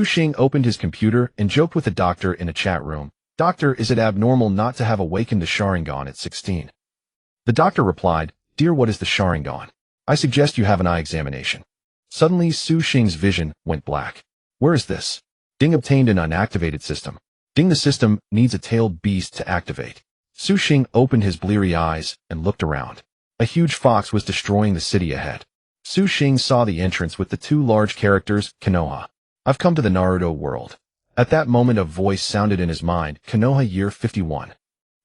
Xing opened his computer and joked with the doctor in a chat room. Doctor, is it abnormal not to have awakened the Sharingan at 16? The doctor replied, Dear, what is the Sharingan? I suggest you have an eye examination. Suddenly, Xing's vision went black. Where is this? Ding obtained an unactivated system. Ding, the system needs a tailed beast to activate. Xing opened his bleary eyes and looked around. A huge fox was destroying the city ahead. Xing saw the entrance with the two large characters, Konoha. I've come to the Naruto world. At that moment a voice sounded in his mind, Konoha year 51.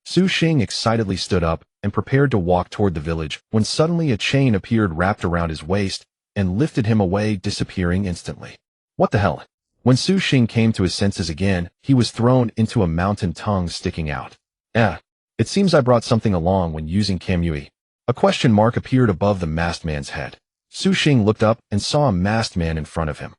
Xing excitedly stood up and prepared to walk toward the village when suddenly a chain appeared wrapped around his waist and lifted him away, disappearing instantly. What the hell? When Xing came to his senses again, he was thrown into a mountain, tongue sticking out. It seems I brought something along when using Kamui. A question mark appeared above the masked man's head. Xing looked up and saw a masked man in front of him.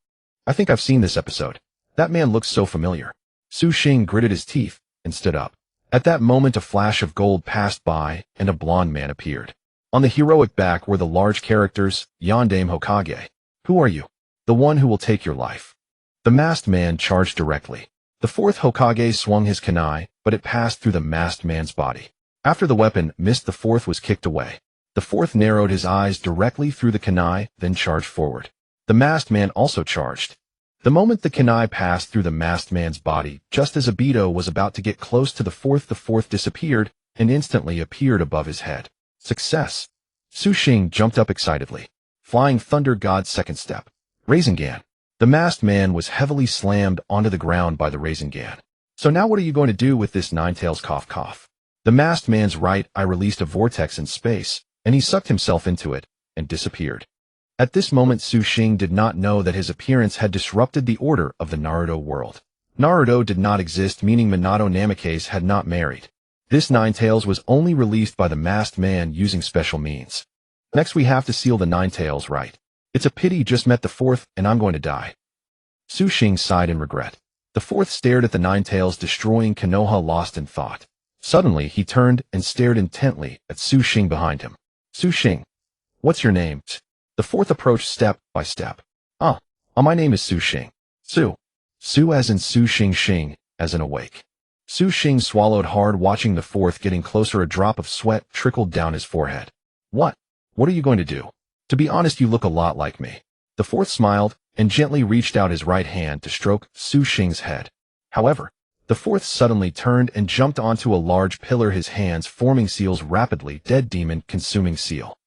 I think I've seen this episode. That man looks so familiar. Xing gritted his teeth and stood up. At that moment a flash of gold passed by and a blond man appeared. On the heroic back were the large characters, Yondaime Hokage. Who are you? The one who will take your life. The masked man charged directly. The fourth Hokage swung his kunai, but it passed through the masked man's body. After the weapon missed, the fourth was kicked away. The fourth narrowed his eyes directly through the kunai, then charged forward. The masked man also charged. The moment the kunai passed through the masked man's body, just as Obito was about to get close to the fourth disappeared and instantly appeared above his head. Success! Xing jumped up excitedly. Flying Thunder God's second step. Rasengan. The masked man was heavily slammed onto the ground by the Rasengan. So now what are you going to do with this Ninetales? Cough cough. The masked man's right eye released a vortex in space, and he sucked himself into it and disappeared. At this moment Xing did not know that his appearance had disrupted the order of the Naruto world. Naruto did not exist, meaning Minato Namikaze had not married. This Ninetales was only released by the masked man using special means. Next we have to seal the Ninetales right. It's a pity just met the fourth and I'm going to die. Xing sighed in regret. The fourth stared at the Ninetales, destroying Konoha, lost in thought. Suddenly he turned and stared intently at Xing behind him. Xing, what's your name? The fourth approached step by step. My name is Xing. Su as in Xing as in awake. Xing swallowed hard, watching the fourth getting closer. A drop of sweat trickled down his forehead. What are you going to do? To be honest, you look a lot like me. The fourth smiled and gently reached out his right hand to stroke Xing's head. However, the fourth suddenly turned and jumped onto a large pillar, his hands forming seals rapidly. Dead demon, consuming seal.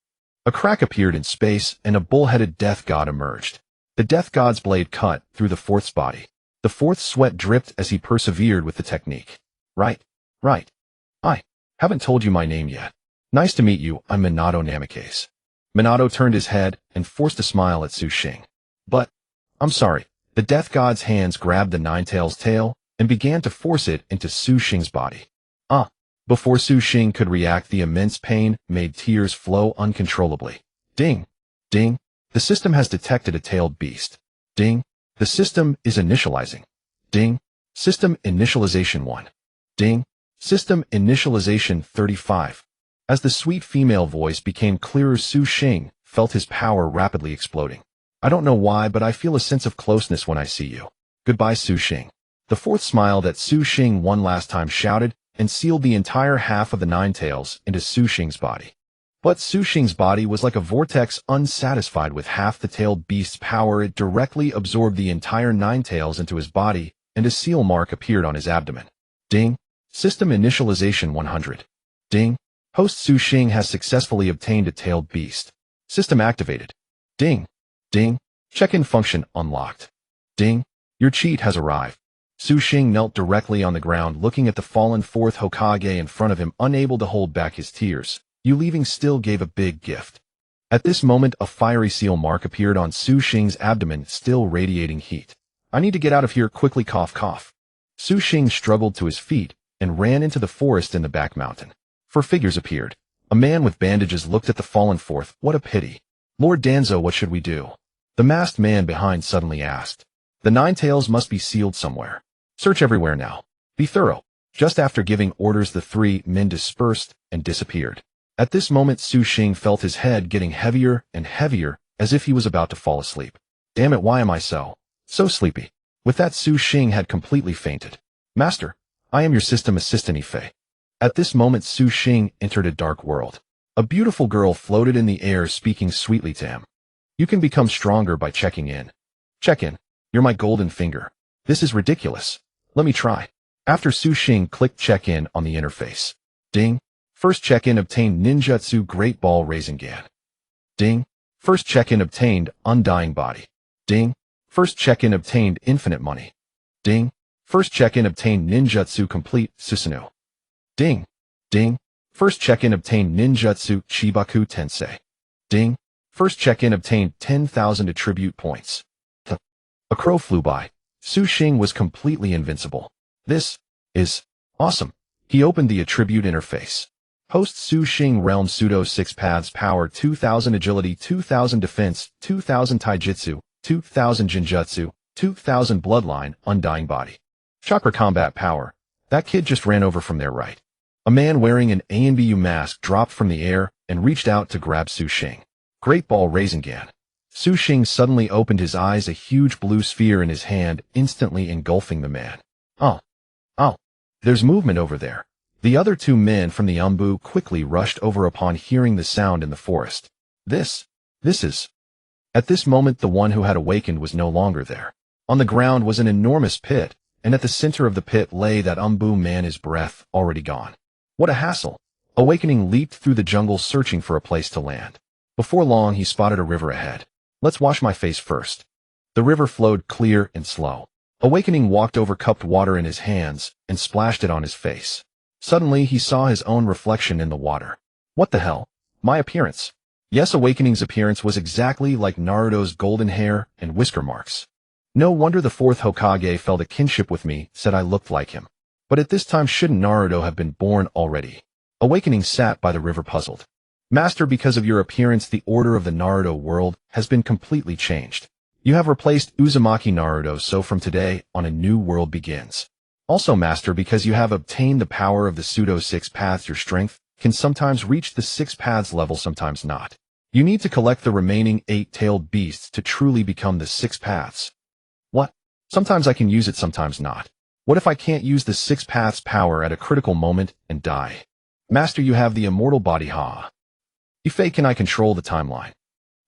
A crack appeared in space and a bull-headed death god emerged. The death god's blade cut through the fourth's body. The fourth's sweat dripped as he persevered with the technique. Right. I haven't told you my name yet. Nice to meet you, I'm Minato Namikaze. Minato turned his head and forced a smile at Xing. But, I'm sorry. The death god's hands grabbed the Ninetales' tail and began to force it into Xing's body. Before Xing could react, the immense pain made tears flow uncontrollably. Ding! Ding! The system has detected a tailed beast. Ding! The system is initializing. Ding! System initialization 1. Ding! System initialization 35. As the sweet female voice became clearer, Xing felt his power rapidly exploding. I don't know why, but I feel a sense of closeness when I see you. Goodbye, Xing. The fourth smiled at Xing one last time, shouted, and sealed the entire half of the Ninetales into Xing's body. But Xing's body was like a vortex. Unsatisfied with half the tailed beast's power, it directly absorbed the entire Ninetales into his body, and a seal mark appeared on his abdomen. Ding! System initialization 100. Ding! Host Xing has successfully obtained a tailed beast. System activated. Ding! Ding! Check-in function unlocked. Ding! Your cheat has arrived. Xing knelt directly on the ground, looking at the fallen fourth Hokage in front of him, unable to hold back his tears. You leaving still gave a big gift. At this moment, a fiery seal mark appeared on Xing's abdomen, still radiating heat. I need to get out of here quickly, cough cough. Xing struggled to his feet and ran into the forest in the back mountain. 4 figures appeared. A man with bandages looked at the fallen fourth. What a pity. Lord Danzo, what should we do? The masked man behind suddenly asked. The Ninetales must be sealed somewhere. Search everywhere now. Be thorough. Just after giving orders, the 3 men dispersed and disappeared. At this moment, Xing felt his head getting heavier and heavier, as if he was about to fall asleep. Damn it, why am I so sleepy? With that, Su Xing had completely fainted. Master, I am your system assistant Ifei. At this moment, Su Xing entered a dark world. A beautiful girl floated in the air speaking sweetly to him. You can become stronger by checking in. Check in. You're my golden finger. This is ridiculous. Let me try. After Su Xing clicked check-in on the interface. Ding. First check-in obtained Ninjutsu Great Ball Rasengan. Ding. First check-in obtained Undying Body. Ding. First check-in obtained Infinite Money. Ding. First check-in obtained Ninjutsu Complete Susanoo. Ding. Ding. First check-in obtained Ninjutsu Chibaku Tensei. Ding. First check-in obtained 10,000 attribute points. A crow flew by. Su Xing was completely invincible. This is awesome. He opened the attribute interface. Host Su Xing Realm Pseudo-Six-Paths Power 2000 Agility 2000 Defense 2000 Taijutsu 2000 Jinjutsu 2000 Bloodline Undying Body. Chakra Combat Power. That kid just ran over from there, right? A man wearing an ANBU mask dropped from the air and reached out to grab Su Xing. Great Ball Rasengan. Su Xing suddenly opened his eyes, a huge blue sphere in his hand, instantly engulfing the man. Oh. There's movement over there. The other two men from the Umbu quickly rushed over upon hearing the sound in the forest. This is... At this moment, the one who had awakened was no longer there. On the ground was an enormous pit, and at the center of the pit lay that Umbu man, his breath already gone. What a hassle! Awakening leaped through the jungle searching for a place to land. Before long, he spotted a river ahead. Let's wash my face first. The river flowed clear and slow. Awakening walked over cupped water in his hands and splashed it on his face. Suddenly, he saw his own reflection in the water. What the hell? My appearance. Yes, Awakening's appearance was exactly like Naruto's golden hair and whisker marks. No wonder the Fourth Hokage felt a kinship with me, said I looked like him. But at this time, shouldn't Naruto have been born already? Awakening sat by the river puzzled. Master, because of your appearance, the order of the Naruto world has been completely changed. You have replaced Uzumaki Naruto, so from today on a new world begins. Also, Master, because you have obtained the power of the Pseudo-Six-Paths, your strength can sometimes reach the Six-Paths level, sometimes not. You need to collect the remaining 8-tailed beasts to truly become the Six-Paths. What? Sometimes I can use it, sometimes not. What if I can't use the Six-Paths power at a critical moment and die? Master, you have the immortal body, ha. Ifei, can I control the timeline?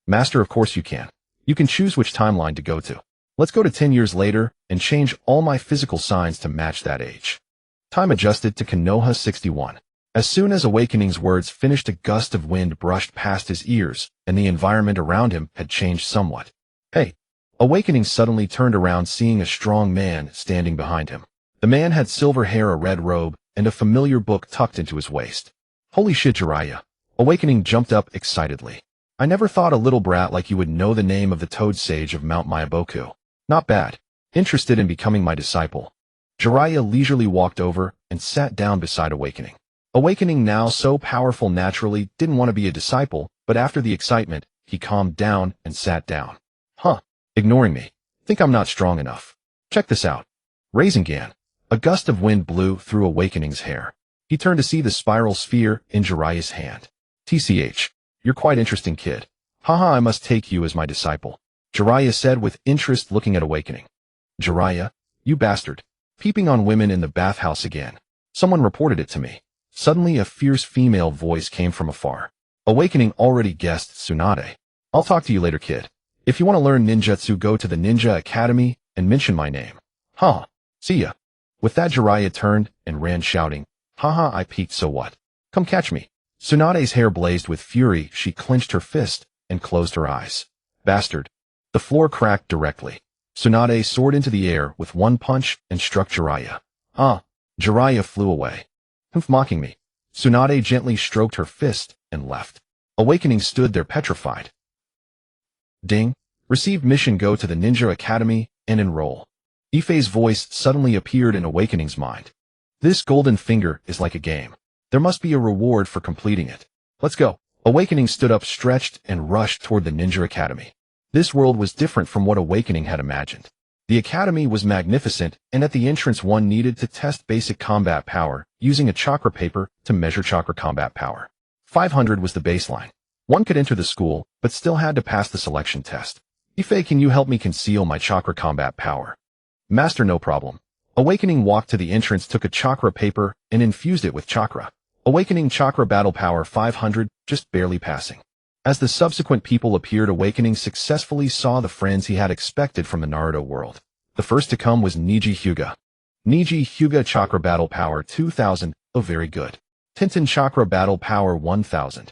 Master, of course you can. You can choose which timeline to go to. Let's go to 10 years later and change all my physical signs to match that age. Time adjusted to Konoha 61. As soon as Awakening's words finished, a gust of wind brushed past his ears, and the environment around him had changed somewhat. Hey! Awakening suddenly turned around, seeing a strong man standing behind him. The man had silver hair, a red robe, and a familiar book tucked into his waist. Holy shit, Jiraiya! Awakening jumped up excitedly. I never thought a little brat like you would know the name of the Toad Sage of Mount Myaboku. Not bad. Interested in becoming my disciple? Jiraiya leisurely walked over and sat down beside Awakening. Awakening, now so powerful, naturally didn't want to be a disciple, but after the excitement, he calmed down and sat down. Huh. Ignoring me. Think I'm not strong enough. Check this out. Rasengan. A gust of wind blew through Awakening's hair. He turned to see the spiral sphere in Jiraiya's hand. TCH. You're quite interesting, kid. Haha, I must take you as my disciple. Jiraiya said with interest, looking at Awakening. Jiraiya, you bastard. Peeping on women in the bathhouse again. Someone reported it to me. Suddenly a fierce female voice came from afar. Awakening already guessed Tsunade. I'll talk to you later, kid. If you want to learn ninjutsu, go to the Ninja Academy and mention my name. Huh. See ya. With that, Jiraiya turned and ran shouting. Haha, I peeked, so what? Come catch me. Tsunade's hair blazed with fury. She clenched her fist and closed her eyes. Bastard. The floor cracked directly. Tsunade soared into the air with one punch and struck Jiraiya. Jiraiya flew away. Mocking me. Tsunade gently stroked her fist and left. Awakening stood there petrified. Ding. Received mission, go to the Ninja Academy and enroll. Ifei's voice suddenly appeared in Awakening's mind. This golden finger is like a game. There must be a reward for completing it. Let's go. Awakening stood up, stretched, and rushed toward the Ninja Academy. This world was different from what Awakening had imagined. The academy was magnificent, and at the entrance one needed to test basic combat power, using a chakra paper to measure chakra combat power. 500 was the baseline. One could enter the school, but still had to pass the selection test. Ifei, can you help me conceal my chakra combat power? Master, no problem. Awakening walked to the entrance, took a chakra paper, and infused it with chakra. Awakening chakra battle power 500, just barely passing. As the subsequent people appeared, Awakening successfully saw the friends he had expected from the Naruto world. The first to come was Niji Hyuga. Niji Hyuga chakra battle power 2000, oh very good. Tenten chakra battle power 1000.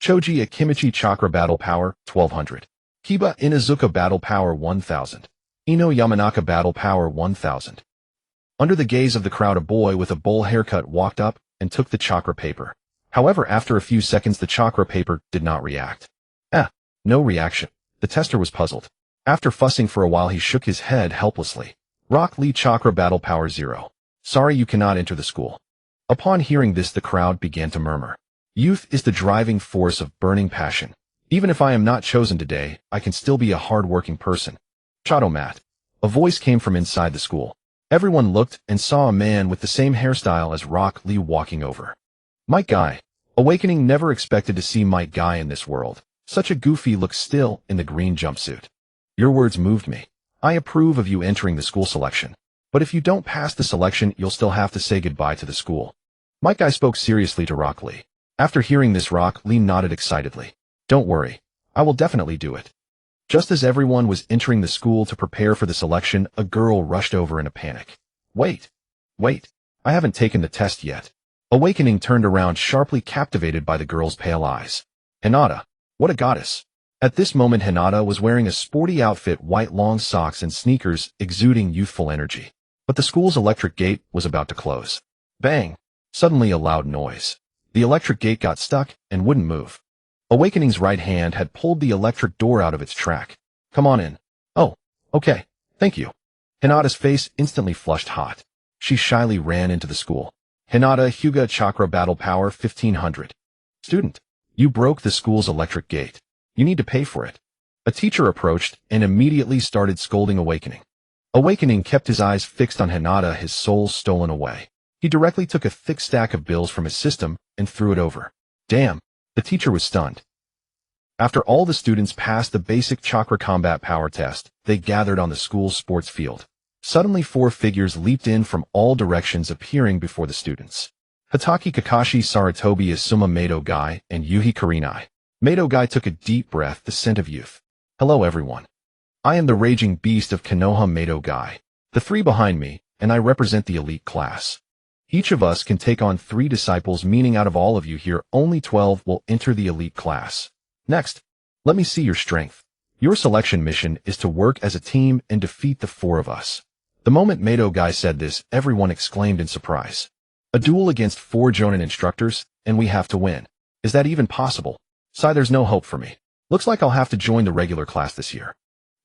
Choji Akimichi chakra battle power 1200. Kiba Inazuka battle power 1000. Ino Yamanaka battle power 1000. Under the gaze of the crowd, a boy with a bowl haircut walked up and took the chakra paper. However, after a few seconds, the chakra paper did not react. No reaction. The tester was puzzled. After fussing for a while, he shook his head helplessly. Rock Lee chakra battle power 0. Sorry, you cannot enter the school. Upon hearing this, the crowd began to murmur. Youth is the driving force of burning passion. Even if I am not chosen today, I can still be a hard-working person. Chadomat. A voice came from inside the school. Everyone looked and saw a man with the same hairstyle as Rock Lee walking over. Might Guy. Awakening never expected to see Might Guy in this world. Such a goofy look still in the green jumpsuit. Your words moved me. I approve of you entering the school selection. But if you don't pass the selection, you'll still have to say goodbye to the school. Might Guy spoke seriously to Rock Lee. After hearing this, Rock Lee nodded excitedly. Don't worry. I will definitely do it. Just as everyone was entering the school to prepare for the selection, a girl rushed over in a panic. Wait. I haven't taken the test yet. Awakening turned around sharply, captivated by the girl's pale eyes. Hinata. What a goddess. At this moment, Hinata was wearing a sporty outfit, white long socks and sneakers, exuding youthful energy. But the school's electric gate was about to close. Bang! Suddenly a loud noise. The electric gate got stuck and wouldn't move. Awakening's right hand had pulled the electric door out of its track. Come on in. Oh, okay. Thank you. Hinata's face instantly flushed hot. She shyly ran into the school. Hinata Hyuga chakra battle power 1500. Student, you broke the school's electric gate. You need to pay for it. A teacher approached and immediately started scolding Awakening. Awakening kept his eyes fixed on Hinata, his soul stolen away. He directly took a thick stack of bills from his system and threw it over. Damn. The teacher was stunned. After all the students passed the basic chakra combat power test, they gathered on the school's sports field. Suddenly 4 figures leaped in from all directions, appearing before the students. Hatake Kakashi, Sarutobi Asuma, Mato Guy, and Yuhi Kurenai. Mato Guy took a deep breath, the scent of youth. Hello everyone. I am the raging beast of Konoha, Mato Guy. The 3 behind me, and I represent the elite class. Each of us can take on 3 disciples, meaning out of all of you here, only 12 will enter the elite class. Next, let me see your strength. Your selection mission is to work as a team and defeat the 4 of us. The moment Mato Guy said this, everyone exclaimed in surprise. A duel against 4 Jonin instructors, and we have to win. Is that even possible? Sigh, there's no hope for me. Looks like I'll have to join the regular class this year.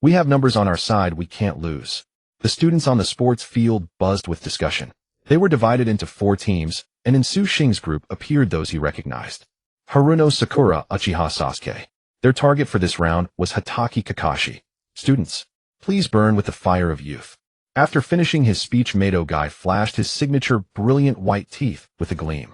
We have numbers on our side, we can't lose. The students on the sports field buzzed with discussion. They were divided into 4 teams, and in Su Xing's group appeared those he recognized. Haruno Sakura, Uchiha Sasuke. Their target for this round was Hatake Kakashi. Students, please burn with the fire of youth. After finishing his speech, Mato Guy flashed his signature brilliant white teeth with a gleam.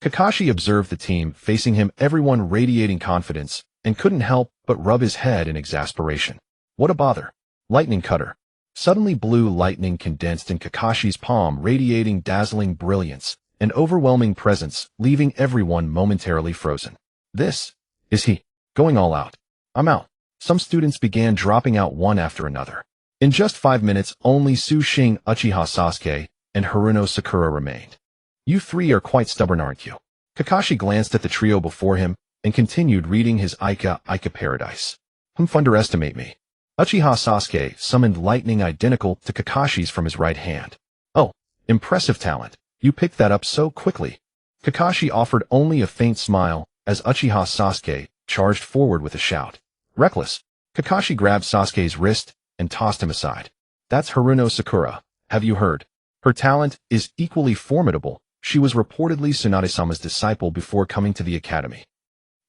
Kakashi observed the team facing him, everyone radiating confidence, and couldn't help but rub his head in exasperation. What a bother. Lightning cutter. Suddenly blue lightning condensed in Kakashi's palm, radiating dazzling brilliance and overwhelming presence, leaving everyone momentarily frozen. This is he. Going all out. I'm out. Some students began dropping out one after another. In just 5 minutes, only Su Xing, Uchiha Sasuke, and Haruno Sakura remained. You 3 are quite stubborn, aren't you? Kakashi glanced at the trio before him and continued reading his Ika Paradise. Underestimate me. Uchiha Sasuke summoned lightning identical to Kakashi's from his right hand. Oh, impressive talent. You picked that up so quickly. Kakashi offered only a faint smile as Uchiha Sasuke charged forward with a shout. Reckless. Kakashi grabbed Sasuke's wrist and tossed him aside. That's Haruno Sakura. Have you heard? Her talent is equally formidable. She was reportedly Tsunade-sama's disciple before coming to the academy.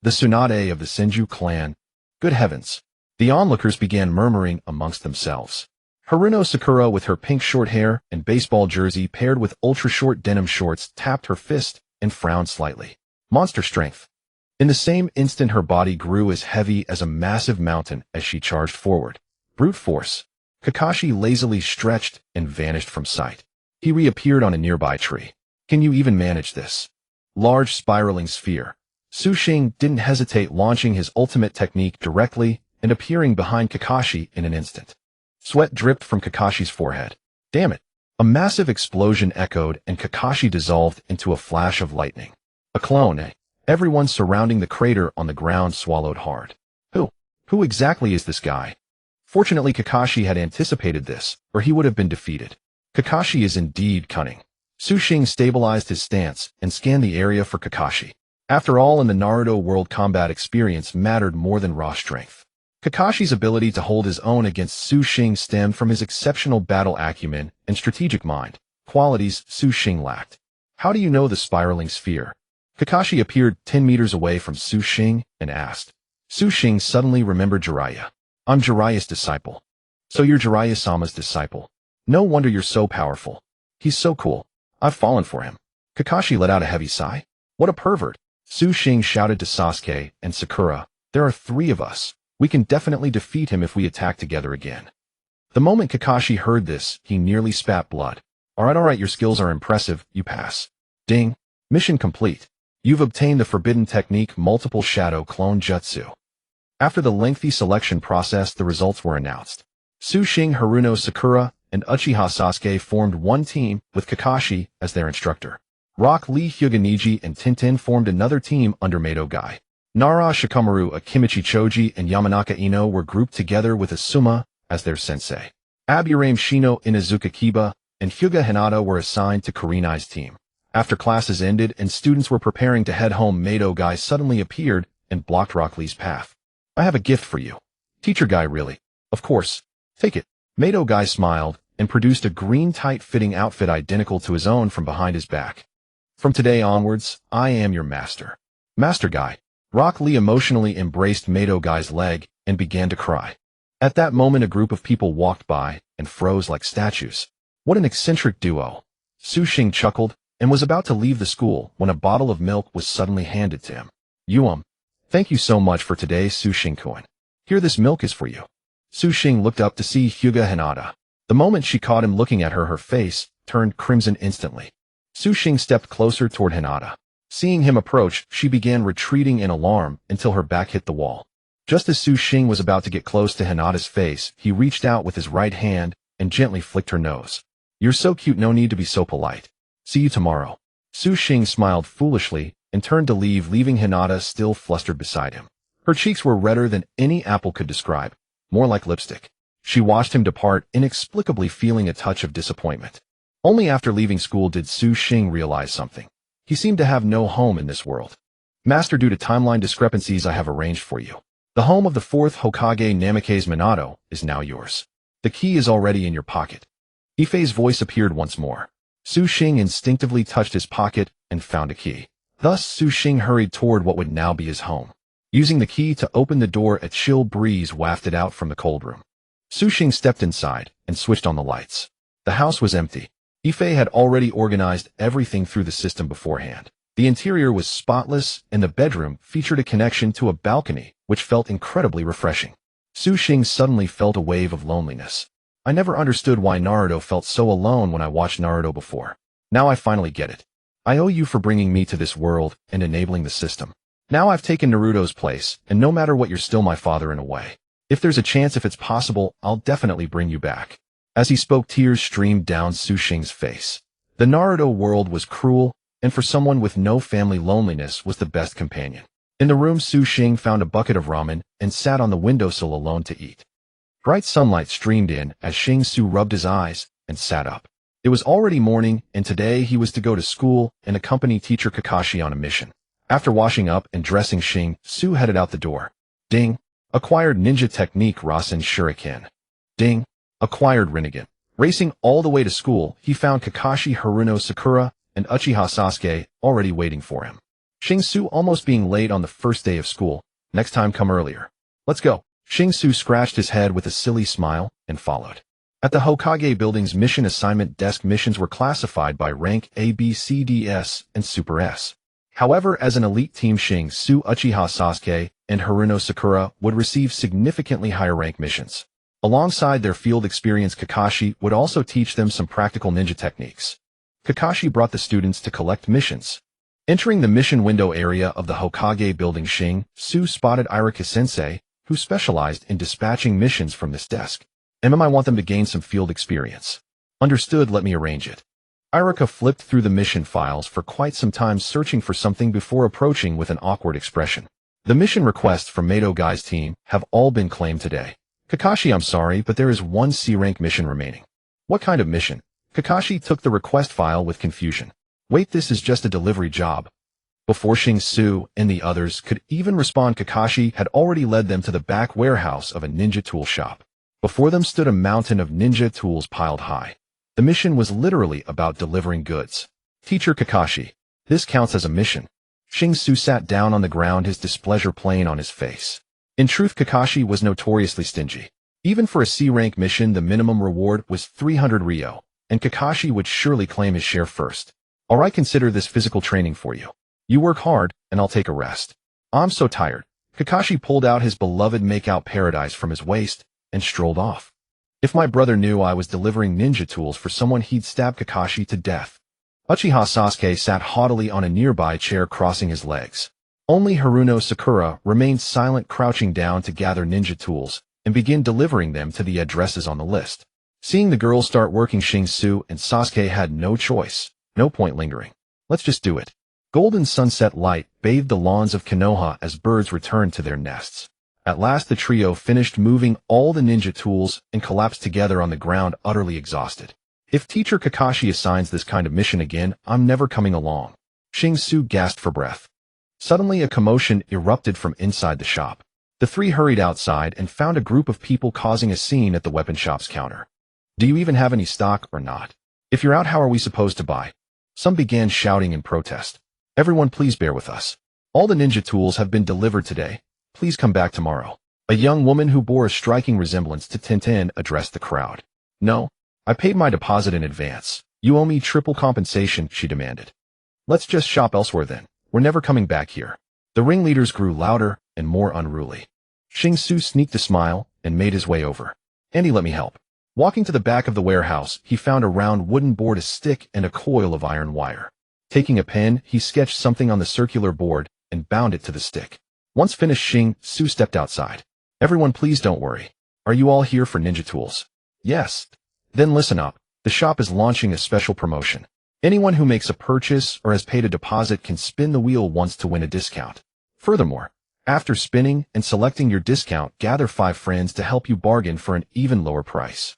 The Tsunade of the Senju clan. Good heavens. The onlookers began murmuring amongst themselves. Haruno Sakura, with her pink short hair and baseball jersey paired with ultra-short denim shorts, tapped her fist and frowned slightly. Monster strength. In the same instant, her body grew as heavy as a massive mountain as she charged forward. Brute force. Kakashi lazily stretched and vanished from sight. He reappeared on a nearby tree. Can you even manage this? Large spiraling sphere. Xing didn't hesitate, launching his ultimate technique directly and appearing behind Kakashi in an instant. Sweat dripped from Kakashi's forehead. Damn it! A massive explosion echoed and Kakashi dissolved into a flash of lightning. A clone, eh? Everyone surrounding the crater on the ground swallowed hard. Who exactly is this guy? Fortunately, Kakashi had anticipated this, or he would have been defeated. Kakashi is indeed cunning. Xing stabilized his stance and scanned the area for Kakashi. After all, in the Naruto world, combat experience mattered more than raw strength. Kakashi's ability to hold his own against Xing stemmed from his exceptional battle acumen and strategic mind, qualities Xing lacked. How do you know the spiraling sphere? Kakashi appeared 10 meters away from Xing and asked. Xing suddenly remembered Jiraiya. I'm Jiraiya's disciple. So you're Jiraiya-sama's disciple. No wonder you're so powerful. He's so cool. I've fallen for him. Kakashi let out a heavy sigh. What a pervert. Xing shouted to Sasuke and Sakura. There are 3 of us. We can definitely defeat him if we attack together again. The moment Kakashi heard this, he nearly spat blood. Alright, your skills are impressive, you pass. Ding. Mission complete. You've obtained the forbidden technique multiple shadow clone jutsu. After the lengthy selection process, the results were announced. Xing, Haruno, Sakura, and Uchiha Sasuke formed one team with Kakashi as their instructor. Rock Lee, Hyuga Neji, and Tintin formed another team under Mato Gai. Nara, Shikamaru, Akimichi Choji, and Yamanaka Ino were grouped together with Asuma as their sensei. Aburame Shino, Inazuka Kiba, and Hyuga Hinata were assigned to Kurenai's team. After classes ended and students were preparing to head home, Mato Gai suddenly appeared and blocked Rock Lee's path. I have a gift for you. Teacher Guy, really? Of course. Take it. Mato Gai smiled and produced a green tight-fitting outfit identical to his own from behind his back. From today onwards, I am your master. Master Guy. Rock Lee emotionally embraced Mato Gai's leg and began to cry. At that moment, a group of people walked by and froze like statues. What an eccentric duo. Xing chuckled and was about to leave the school when a bottle of milk was suddenly handed to him. Thank you so much for today, Xing-kun. Here, this milk is for you. Xing looked up to see Hyuga Hinata. The moment she caught him looking at her, her face turned crimson instantly. Xing stepped closer toward Hinata. Seeing him approach, she began retreating in alarm until her back hit the wall. Just as Xing was about to get close to Hinata's face, he reached out with his right hand and gently flicked her nose. You're so cute, no need to be so polite. See you tomorrow. Xing smiled foolishly and turned to leave, leaving Hinata still flustered beside him. Her cheeks were redder than any apple could describe, more like lipstick. She watched him depart, inexplicably feeling a touch of disappointment. Only after leaving school did Xing realize something. He seemed to have no home in this world. Master, due to timeline discrepancies, I have arranged for you. The home of the Fourth Hokage Namikaze Minato is now yours. The key is already in your pocket. Ifei's voice appeared once more. Xing instinctively touched his pocket and found a key. Thus, Xing hurried toward what would now be his home. Using the key to open the door, a chill breeze wafted out from the cold room. Xing stepped inside and switched on the lights. The house was empty. Ifei had already organized everything through the system beforehand. The interior was spotless, and the bedroom featured a connection to a balcony, which felt incredibly refreshing. Xing suddenly felt a wave of loneliness. I never understood why Naruto felt so alone when I watched Naruto before. Now I finally get it. I owe you for bringing me to this world and enabling the system. Now I've taken Naruto's place, and no matter what, you're still my father in a way. If there's a chance, if it's possible, I'll definitely bring you back. As he spoke, tears streamed down Xing's face. The Naruto world was cruel, and for someone with no family, loneliness was the best companion. In the room, Xing found a bucket of ramen and sat on the windowsill alone to eat. Bright sunlight streamed in as Su rubbed his eyes and sat up. It was already morning, and today he was to go to school and accompany teacher Kakashi on a mission. After washing up and dressing, Su headed out the door. Ding. Acquired ninja technique Rasen Shuriken. Ding. Acquired Rinnegan. Racing all the way to school, he found Kakashi, Haruno, Sakura, and Uchiha Sasuke already waiting for him. Su almost being late on the first day of school. Next time, come earlier. Let's go. Su scratched his head with a silly smile and followed. At the Hokage building's mission assignment desk, missions were classified by rank A, B, C, D, S, and Super S. However, as an elite team, Su, Uchiha Sasuke, and Haruno Sakura would receive significantly higher rank missions. Alongside their field experience, Kakashi would also teach them some practical ninja techniques. Kakashi brought the students to collect missions. Entering the mission window area of the Hokage building, Xing Su spotted Irika-sensei, who specialized in dispatching missions from this desk. I want them to gain some field experience. Understood, let me arrange it. Irika flipped through the mission files for quite some time, searching for something before approaching with an awkward expression. The mission requests from Minato Guy's team have all been claimed today. Kakashi, I'm sorry, but there is one C-rank mission remaining. What kind of mission? Kakashi took the request file with confusion. Wait, this is just a delivery job. Before Xing Su and the others could even respond, Kakashi had already led them to the back warehouse of a ninja tool shop. Before them stood a mountain of ninja tools piled high. The mission was literally about delivering goods. Teacher Kakashi, this counts as a mission. Xing Su sat down on the ground, his displeasure plain on his face. In truth, Kakashi was notoriously stingy. Even for a C-rank mission, the minimum reward was 300 Ryo, and Kakashi would surely claim his share first. Alright, consider this physical training for you. You work hard, and I'll take a rest. I'm so tired. Kakashi pulled out his beloved make-out paradise from his waist and strolled off. If my brother knew I was delivering ninja tools for someone, he'd stab Kakashi to death. Uchiha Sasuke sat haughtily on a nearby chair, crossing his legs. Only Haruno Sakura remained silent, crouching down to gather ninja tools and begin delivering them to the addresses on the list. Seeing the girls start working, Xing Su and Sasuke had no choice. No point lingering. Let's just do it. Golden sunset light bathed the lawns of Konoha as birds returned to their nests. At last the trio finished moving all the ninja tools and collapsed together on the ground, utterly exhausted. If Teacher Kakashi assigns this kind of mission again, I'm never coming along. Xing Su gasped for breath. Suddenly a commotion erupted from inside the shop. The three hurried outside and found a group of people causing a scene at the weapon shop's counter. Do you even have any stock or not? If you're out, how are we supposed to buy? Some began shouting in protest. Everyone, please bear with us. All the ninja tools have been delivered today. Please come back tomorrow. A young woman who bore a striking resemblance to Tintin addressed the crowd. No, I paid my deposit in advance. You owe me triple compensation, she demanded. Let's just shop elsewhere then. We're never coming back here. The ringleaders grew louder and more unruly. Xing Su sneaked a smile and made his way over. Andy, let me help. Walking to the back of the warehouse, he found a round wooden board, a stick, and a coil of iron wire. Taking a pen, he sketched something on the circular board and bound it to the stick. Once finished, Xing Su stepped outside. Everyone, please don't worry. Are you all here for ninja tools? Yes. Then listen up. The shop is launching a special promotion. Anyone who makes a purchase or has paid a deposit can spin the wheel once to win a discount. Furthermore, after spinning and selecting your discount, gather 5 friends to help you bargain for an even lower price.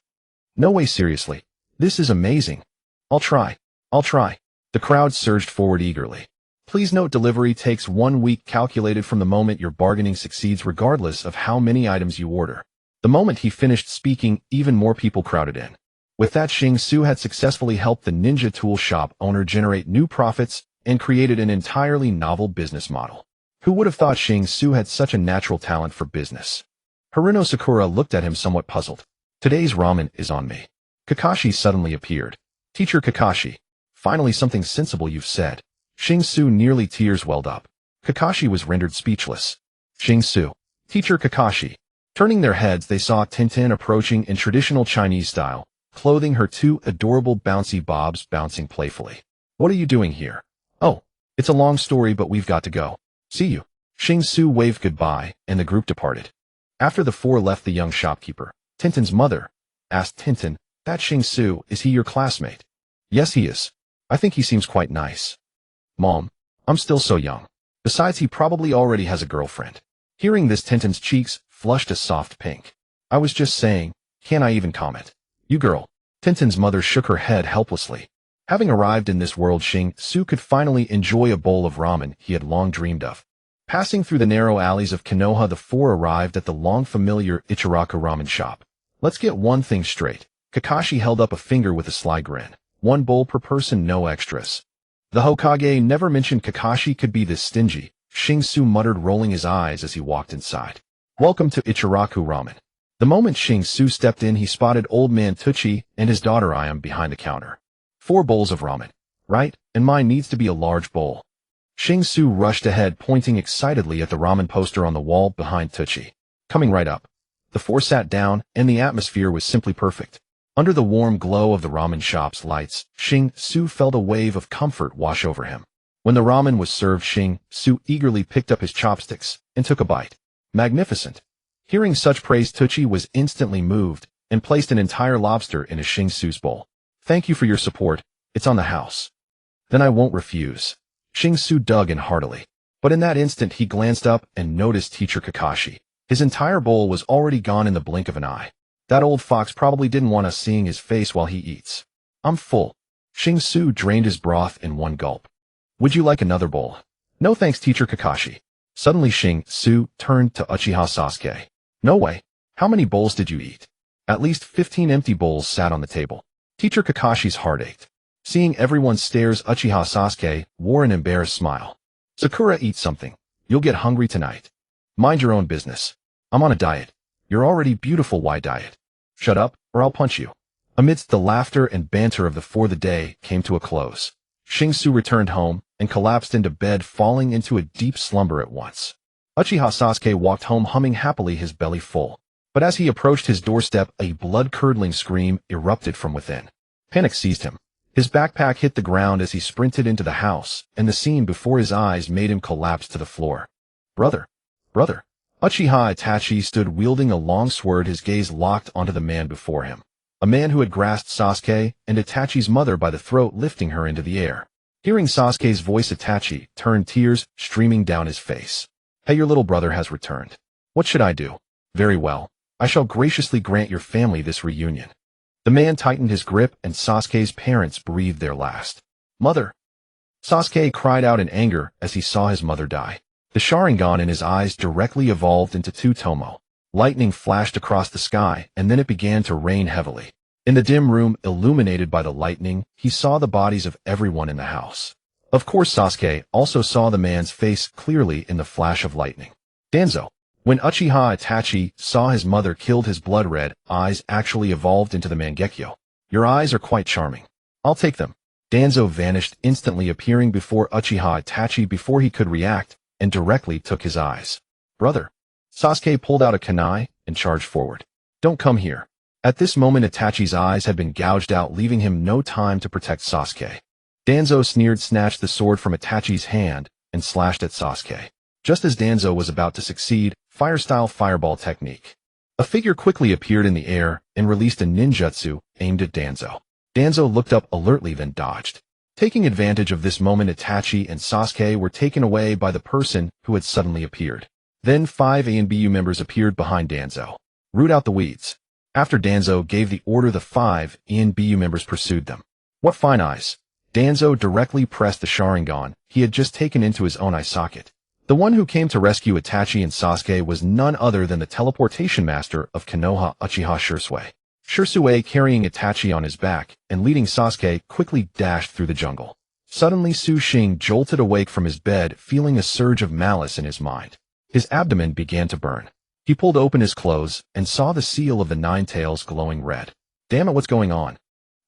No way, seriously. This is amazing. I'll try. The crowd surged forward eagerly. Please note, delivery takes 1 week, calculated from the moment your bargaining succeeds, regardless of how many items you order. The moment he finished speaking, even more people crowded in. With that, Xing Su had successfully helped the ninja tool shop owner generate new profits and created an entirely novel business model. Who would have thought Xing Su had such a natural talent for business? Haruno Sakura looked at him somewhat puzzled. Today's ramen is on me. Kakashi suddenly appeared. Teacher Kakashi, finally something sensible you've said. Xing Su, nearly tears welled up. Kakashi was rendered speechless. Xing Su, Teacher Kakashi. Turning their heads, they saw Tintin approaching in traditional Chinese style, clothing her 2 adorable bouncy bobs bouncing playfully. What are you doing here? Oh, it's a long story, but we've got to go. See you. Xing Su waved goodbye, and the group departed. After the 4 left the young shopkeeper, Tintin's mother asked Tintin, that Xing Su, is he your classmate? Yes, he is. I think he seems quite nice. Mom, I'm still so young. Besides, he probably already has a girlfriend. Hearing this, Tintin's cheeks flushed a soft pink. I was just saying, can't I even comment? You girl. Tintin's mother shook her head helplessly. Having arrived in this world, Xing Su could finally enjoy a bowl of ramen he had long dreamed of. Passing through the narrow alleys of Konoha, the 4 arrived at the long-familiar Ichiraku ramen shop. Let's get one thing straight. Kakashi held up a finger with a sly grin. 1 bowl per person, no extras. The Hokage never mentioned Kakashi could be this stingy, Xing Su muttered, rolling his eyes as he walked inside. Welcome to Ichiraku Ramen. The moment Xing Su stepped in, he spotted old man Tucci and his daughter Ayam behind the counter. 4 bowls of ramen, right? And mine needs to be a large bowl. Xing Su rushed ahead, pointing excitedly at the ramen poster on the wall behind Tucci. Coming right up. The four sat down, and the atmosphere was simply perfect. Under the warm glow of the ramen shop's lights, Xing Su felt a wave of comfort wash over him. When the ramen was served, Xing Su eagerly picked up his chopsticks and took a bite. Magnificent. Hearing such praise, Tucci was instantly moved and placed an entire lobster in a Xing Su's bowl. Thank you for your support. It's on the house. Then I won't refuse. Xing Su dug in heartily. But in that instant he glanced up and noticed teacher Kakashi. His entire bowl was already gone in the blink of an eye. That old fox probably didn't want us seeing his face while he eats. I'm full. Xing Su drained his broth in one gulp. Would you like another bowl? No thanks, teacher Kakashi. Suddenly Xing Su turned to Uchiha Sasuke. No way. How many bowls did you eat? At least 15 empty bowls sat on the table. Teacher Kakashi's heart ached. Seeing everyone's stares, Uchiha Sasuke wore an embarrassed smile. Sakura, eat something. You'll get hungry tonight. Mind your own business. I'm on a diet. You're already beautiful. Why diet? Shut up, or I'll punch you. Amidst the laughter and banter of the day came to a close. Xing Su returned home and collapsed into bed, falling into a deep slumber at once. Uchiha Sasuke walked home humming happily, his belly full. But as he approached his doorstep, a blood-curdling scream erupted from within. Panic seized him. His backpack hit the ground as he sprinted into the house, and the scene before his eyes made him collapse to the floor. Brother! Brother! Uchiha Itachi stood wielding a long sword, his gaze locked onto the man before him. A man who had grasped Sasuke and Itachi's mother by the throat, lifting her into the air. Hearing Sasuke's voice, Itachi turned, tears streaming down his face. Hey, your little brother has returned. What should I do? Very well. I shall graciously grant your family this reunion. The man tightened his grip, and Sasuke's parents breathed their last. Mother! Sasuke cried out in anger as he saw his mother die. The Sharingan in his eyes directly evolved into two Tomo. Lightning flashed across the sky, and then it began to rain heavily. In the dim room, illuminated by the lightning, he saw the bodies of everyone in the house. Of course, Sasuke also saw the man's face clearly in the flash of lightning. Danzo. When Uchiha Itachi saw his mother killed, his blood-red eyes actually evolved into the Mangekyo. Your eyes are quite charming. I'll take them. Danzo vanished, instantly appearing before Uchiha Itachi before he could react, and directly took his eyes. Brother. Sasuke pulled out a kunai and charged forward. Don't come here. At this moment, Itachi's eyes had been gouged out, leaving him no time to protect Sasuke. Danzo sneered, snatched the sword from Itachi's hand, and slashed at Sasuke. Just as Danzo was about to succeed, fire-style fireball technique. A figure quickly appeared in the air and released a ninjutsu aimed at Danzo. Danzo looked up alertly, then dodged. Taking advantage of this moment, Itachi and Sasuke were taken away by the person who had suddenly appeared. Then 5 ANBU members appeared behind Danzo. Root out the weeds. After Danzo gave the order, the 5 ANBU members pursued them. What fine eyes! Danzo directly pressed the Sharingan he had just taken into his own eye socket. The one who came to rescue Itachi and Sasuke was none other than the teleportation master of Konoha, Uchiha Shisui. Shisui, carrying Itachi on his back and leading Sasuke, quickly dashed through the jungle. Suddenly, Su Xing jolted awake from his bed, feeling a surge of malice in his mind. His abdomen began to burn. He pulled open his clothes and saw the seal of the 9 tails glowing red. Damn it, what's going on?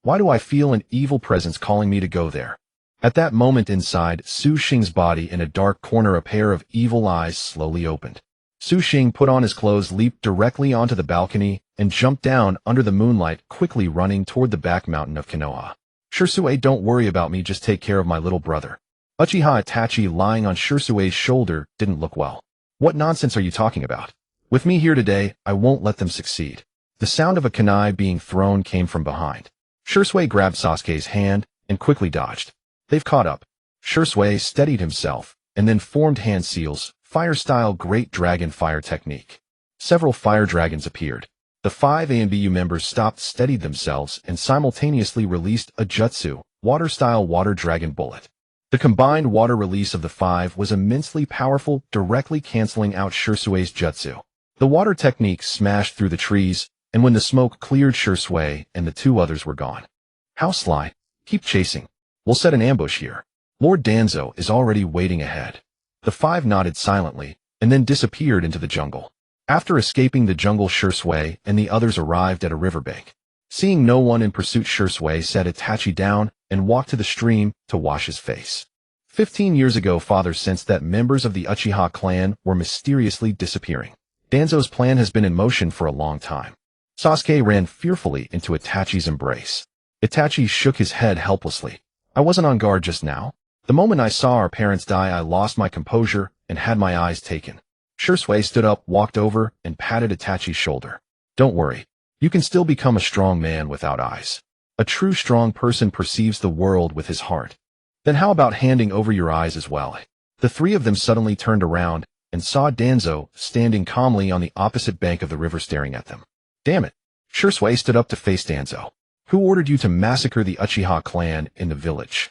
Why do I feel an evil presence calling me to go there? At that moment, inside Su Xing's body, in a dark corner, a pair of evil eyes slowly opened. Su Xing put on his clothes, leaped directly onto the balcony, and jumped down under the moonlight, quickly running toward the back mountain of Konoha. Shisui, don't worry about me, just take care of my little brother. Uchiha Itachi, lying on Shisui's shoulder, didn't look well. What nonsense are you talking about? With me here today, I won't let them succeed. The sound of a kunai being thrown came from behind. Shisui grabbed Sasuke's hand and quickly dodged. They've caught up. Shisui steadied himself and then formed hand seals, fire-style great dragon fire technique. Several fire dragons appeared. The 5 ANBU members stopped, steadied themselves, and simultaneously released a jutsu, water-style water dragon bullet. The combined water release of the 5 was immensely powerful, directly canceling out Shisui's jutsu. The water technique smashed through the trees, and when the smoke cleared, Shisui and the 2 others were gone. How sly. Keep chasing. We'll set an ambush here. Lord Danzo is already waiting ahead. The 5 nodded silently, and then disappeared into the jungle. After escaping the jungle, Shisui and the others arrived at a riverbank. Seeing no one in pursuit, Shisui set Itachi down and walked to the stream to wash his face. 15 years ago, father sensed that members of the Uchiha clan were mysteriously disappearing. Danzo's plan has been in motion for a long time. Sasuke ran fearfully into Itachi's embrace. Itachi shook his head helplessly. I wasn't on guard just now. The moment I saw our parents die, I lost my composure and had my eyes taken. Shursui stood up, walked over, and patted Itachi's shoulder. Don't worry. You can still become a strong man without eyes. A true strong person perceives the world with his heart. Then how about handing over your eyes as well? The three of them suddenly turned around and saw Danzo standing calmly on the opposite bank of the river staring at them. Damn it. Shursui stood up to face Danzo. Who ordered you to massacre the Uchiha clan in the village?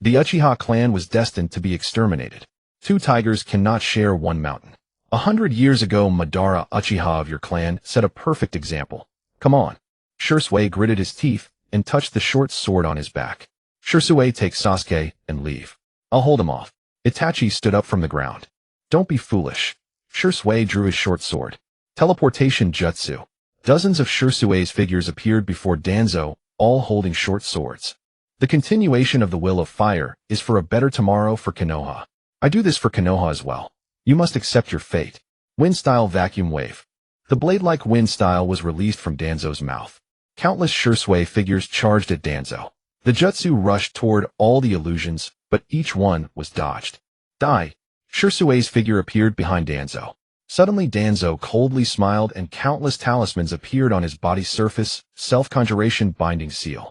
The Uchiha clan was destined to be exterminated. Two tigers cannot share one mountain. 100 years ago, Madara Uchiha of your clan set a perfect example. Come on. Shursui gritted his teeth and touched the short sword on his back. Shursui, take Sasuke and leave. I'll hold him off. Itachi stood up from the ground. Don't be foolish. Shursui drew his short sword. Teleportation jutsu. Dozens of Shursui's figures appeared before Danzo, all holding short swords. The continuation of the will of fire is for a better tomorrow for Konoha. I do this for Konoha as well. You must accept your fate. Wind-style vacuum wave. The blade-like wind style was released from Danzo's mouth. Countless Shursui figures charged at Danzo. The jutsu rushed toward all the illusions, but each one was dodged. Die. Shursui's figure appeared behind Danzo. Suddenly Danzo coldly smiled and countless talismans appeared on his body's surface, self-conjuration binding seal.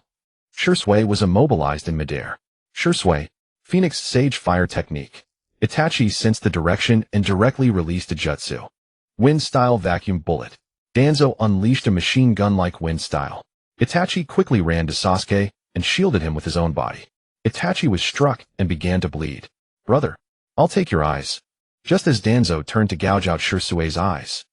Shursui was immobilized in midair. Shursui, Phoenix Sage Fire Technique. Itachi sensed the direction and directly released a jutsu. Wind-style vacuum bullet. Danzo unleashed a machine gun-like wind style. Itachi quickly ran to Sasuke and shielded him with his own body. Itachi was struck and began to bleed. Brother, I'll take your eyes. Just as Danzo turned to gouge out Shursui's eyes.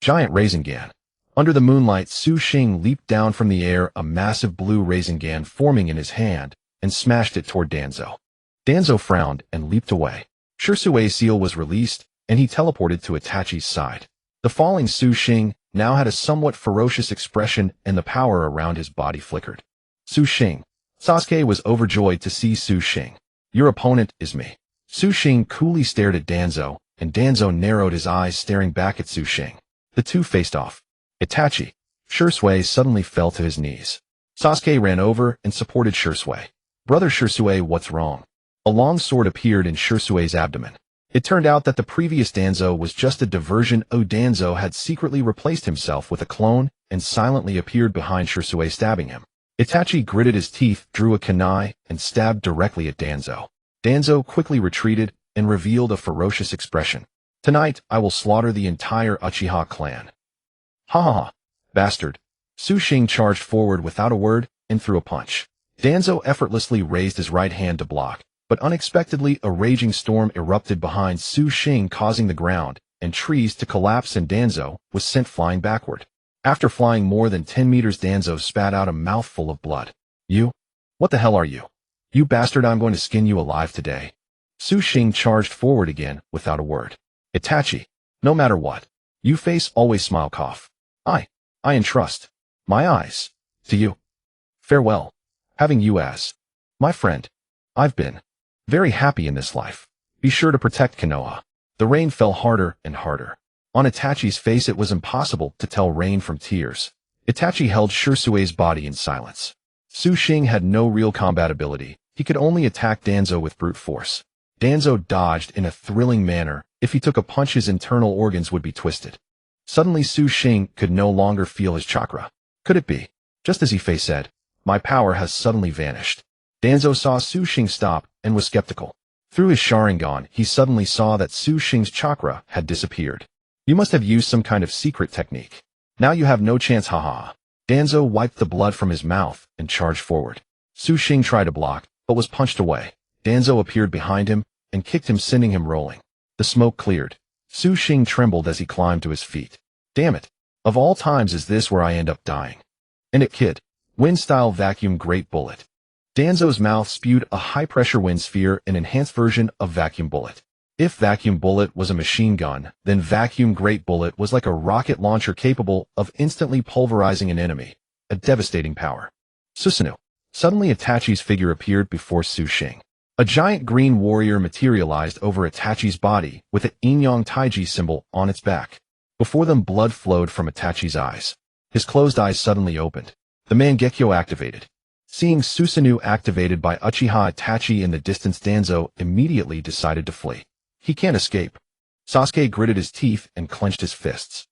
Giant Rasengan. Under the moonlight, Su Xing leaped down from the air, a massive blue Rasengan forming in his hand, and smashed it toward Danzo. Danzo frowned and leaped away. Shursui's seal was released, and he teleported to Itachi's side. The falling Su Xing now had a somewhat ferocious expression, and the power around his body flickered. Su Xing. Sasuke was overjoyed to see Su Xing. Your opponent is me. Su Xing coolly stared at Danzo, and Danzo narrowed his eyes, staring back at Su Xing. The two faced off. Itachi. Shursui suddenly fell to his knees. Sasuke ran over and supported Shursui. Brother Shursui, what's wrong? A long sword appeared in Shursui's abdomen. It turned out that the previous Danzo was just a diversion. Danzo had secretly replaced himself with a clone and silently appeared behind Shursui, stabbing him. Itachi gritted his teeth, drew a kunai, and stabbed directly at Danzo. Danzo quickly retreated and revealed a ferocious expression. Tonight, I will slaughter the entire Uchiha clan. Ha ha ha, bastard. Su Xing charged forward without a word and threw a punch. Danzo effortlessly raised his right hand to block, but unexpectedly a raging storm erupted behind Su Xing, causing the ground and trees to collapse, and Danzo was sent flying backward. After flying more than 10 meters, Danzo spat out a mouthful of blood. You? What the hell are you? You bastard, I'm going to skin you alive today. Su Xing charged forward again without a word. Itachi, no matter what, you face always smile, cough. I entrust my eyes to you. Farewell. Having you as my friend, I've been very happy in this life. Be sure to protect Konoha. The rain fell harder and harder. On Itachi's face it was impossible to tell rain from tears. Itachi held Shursui's body in silence. Su Xing had no real combat ability. He could only attack Danzo with brute force. Danzo dodged in a thrilling manner. If he took a punch, his internal organs would be twisted. Suddenly Su Xing could no longer feel his chakra. Could it be? Just as Ife said, my power has suddenly vanished. Danzo saw Su Xing stop and was skeptical. Through his Sharingan, he suddenly saw that Su Xing's chakra had disappeared. You must have used some kind of secret technique. Now you have no chance, haha. Danzo wiped the blood from his mouth and charged forward. Su Xing tried to block, but was punched away. Danzo appeared behind him and kicked him, sending him rolling. The smoke cleared. Su Xing trembled as he climbed to his feet. Damn it. Of all times is this where I end up dying? And it, kid. Wind-style vacuum great bullet. Danzo's mouth spewed a high-pressure wind sphere, an enhanced version of vacuum bullet. If vacuum bullet was a machine gun, then vacuum great bullet was like a rocket launcher capable of instantly pulverizing an enemy. A devastating power. Susanoo. Suddenly Itachi's figure appeared before Su Xing. A giant green warrior materialized over Itachi's body with an Yin-Yang Taiji symbol on its back. Before them, blood flowed from Itachi's eyes. His closed eyes suddenly opened. The Mangekyo activated. Seeing Susanoo activated by Uchiha Itachi in the distance, Danzo immediately decided to flee. He can't escape. Sasuke gritted his teeth and clenched his fists.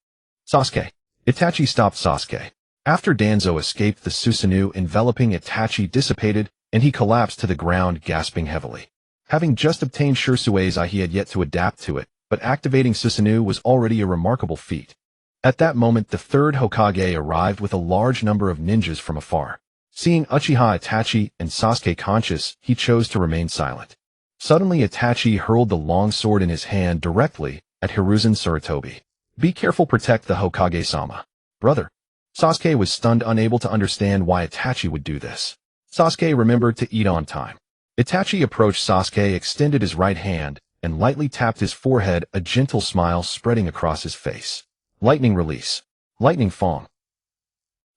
Sasuke. Itachi stopped Sasuke. After Danzo escaped, the Susanoo enveloping Itachi dissipated, and he collapsed to the ground, gasping heavily. Having just obtained Shirsui's eye, he had yet to adapt to it, but activating Susanoo was already a remarkable feat. At that moment, the third Hokage arrived with a large number of ninjas from afar. Seeing Uchiha Itachi and Sasuke conscious, he chose to remain silent. Suddenly, Itachi hurled the long sword in his hand directly at Hiruzen Sarutobi. Be careful, protect the Hokage-sama. Brother. Sasuke was stunned, unable to understand why Itachi would do this. Sasuke remembered to eat on time. Itachi approached Sasuke, extended his right hand, and lightly tapped his forehead, a gentle smile spreading across his face. Lightning release. Lightning Fong.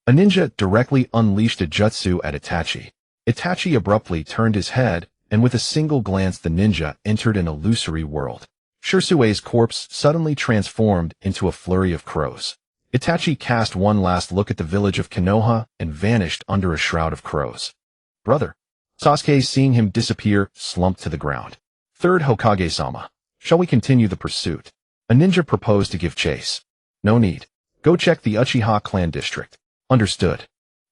A ninja directly unleashed a jutsu at Itachi. Itachi abruptly turned his head, and with a single glance the ninja entered an illusory world. Shirsui's corpse suddenly transformed into a flurry of crows. Itachi cast one last look at the village of Konoha and vanished under a shroud of crows. Brother. Sasuke, seeing him disappear, slumped to the ground. Third Hokage-sama. Shall we continue the pursuit? A ninja proposed to give chase. No need. Go check the Uchiha clan district. Understood.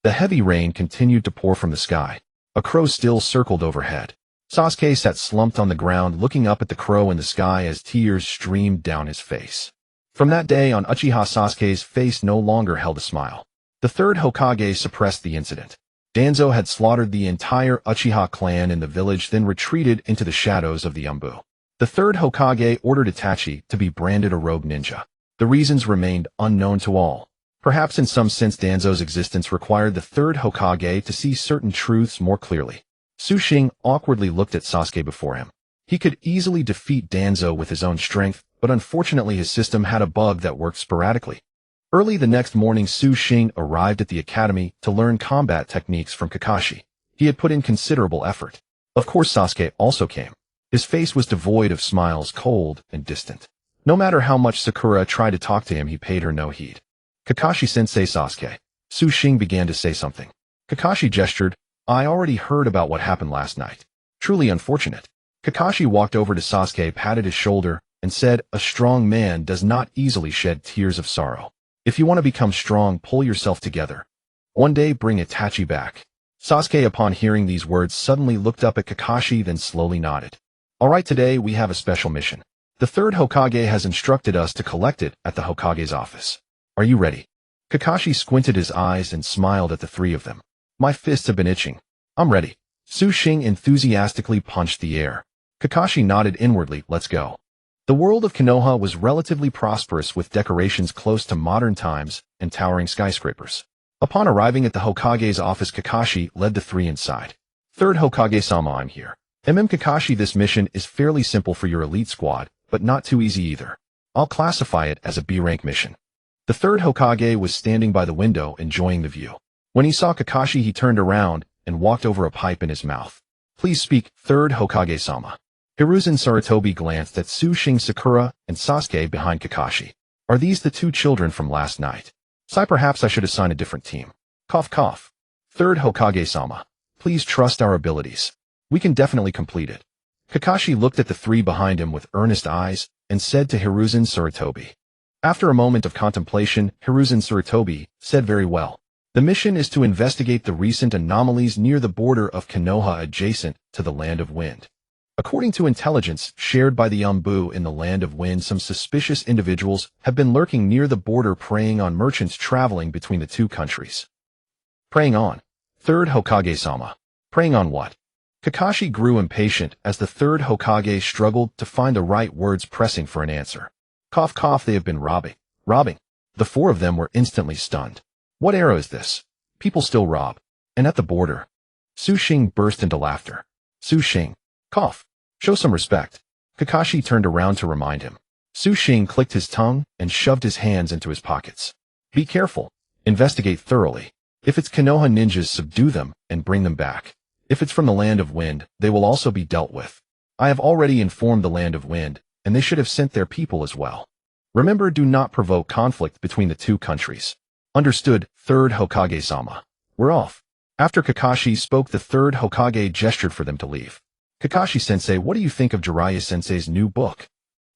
The heavy rain continued to pour from the sky. A crow still circled overhead. Sasuke sat slumped on the ground, looking up at the crow in the sky as tears streamed down his face. From that day on, Uchiha Sasuke's face no longer held a smile. The third Hokage suppressed the incident. Danzo had slaughtered the entire Uchiha clan in the village, then retreated into the shadows of the Umbu. The third Hokage ordered Itachi to be branded a rogue ninja. The reasons remained unknown to all. Perhaps in some sense Danzo's existence required the third Hokage to see certain truths more clearly. Xing awkwardly looked at Sasuke before him. He could easily defeat Danzo with his own strength, but unfortunately his system had a bug that worked sporadically. Early the next morning, Xing arrived at the academy to learn combat techniques from Kakashi. He had put in considerable effort. Of course, Sasuke also came. His face was devoid of smiles, cold and distant. No matter how much Sakura tried to talk to him, he paid her no heed. Kakashi-sensei, Sasuke. Xing began to say something. Kakashi gestured. I already heard about what happened last night. Truly unfortunate. Kakashi walked over to Sasuke, patted his shoulder, and said, a strong man does not easily shed tears of sorrow. If you want to become strong, pull yourself together. One day, bring Itachi back. Sasuke, upon hearing these words, suddenly looked up at Kakashi, then slowly nodded. All right, today we have a special mission. The third Hokage has instructed us to collect it at the Hokage's office. Are you ready? Kakashi squinted his eyes and smiled at the three of them. My fists have been itching. I'm ready. Xing enthusiastically punched the air. Kakashi nodded inwardly. Let's go. The world of Konoha was relatively prosperous, with decorations close to modern times and towering skyscrapers. Upon arriving at the Hokage's office, Kakashi led the three inside. Third Hokage-sama, I'm here. Kakashi, this mission is fairly simple for your elite squad, but not too easy either. I'll classify it as a B-rank mission. The third Hokage was standing by the window, enjoying the view. When he saw Kakashi, he turned around and walked over, a pipe in his mouth. Please speak, third Hokage-sama. Hiruzen Sarutobi glanced at Xing, Sakura, and Sasuke behind Kakashi. Are these the two children from last night? Perhaps I should assign a different team. Cough cough. Third Hokage-sama. Please trust our abilities. We can definitely complete it. Kakashi looked at the three behind him with earnest eyes and said to Hiruzen Sarutobi. After a moment of contemplation, Hiruzen Sarutobi said, very well. The mission is to investigate the recent anomalies near the border of Konoha adjacent to the Land of Wind. According to intelligence shared by the Umbu in the Land of Wind, some suspicious individuals have been lurking near the border, preying on merchants traveling between the two countries. Preying on? Third Hokage-sama. Preying on what? Kakashi grew impatient as the third Hokage struggled to find the right words, pressing for an answer. Cough cough, they have been robbing. Robbing. The four of them were instantly stunned. What era is this? People still rob. And at the border. Xing burst into laughter. Xing. Cough. Show some respect. Kakashi turned around to remind him. Xing clicked his tongue and shoved his hands into his pockets. Be careful. Investigate thoroughly. If it's Konoha ninjas, subdue them and bring them back. If it's from the Land of Wind, they will also be dealt with. I have already informed the Land of Wind, and they should have sent their people as well. Remember, do not provoke conflict between the two countries. Understood, Third Hokage-sama. We're off. After Kakashi spoke, the Third Hokage gestured for them to leave. Kakashi-sensei, what do you think of Jiraiya-sensei's new book?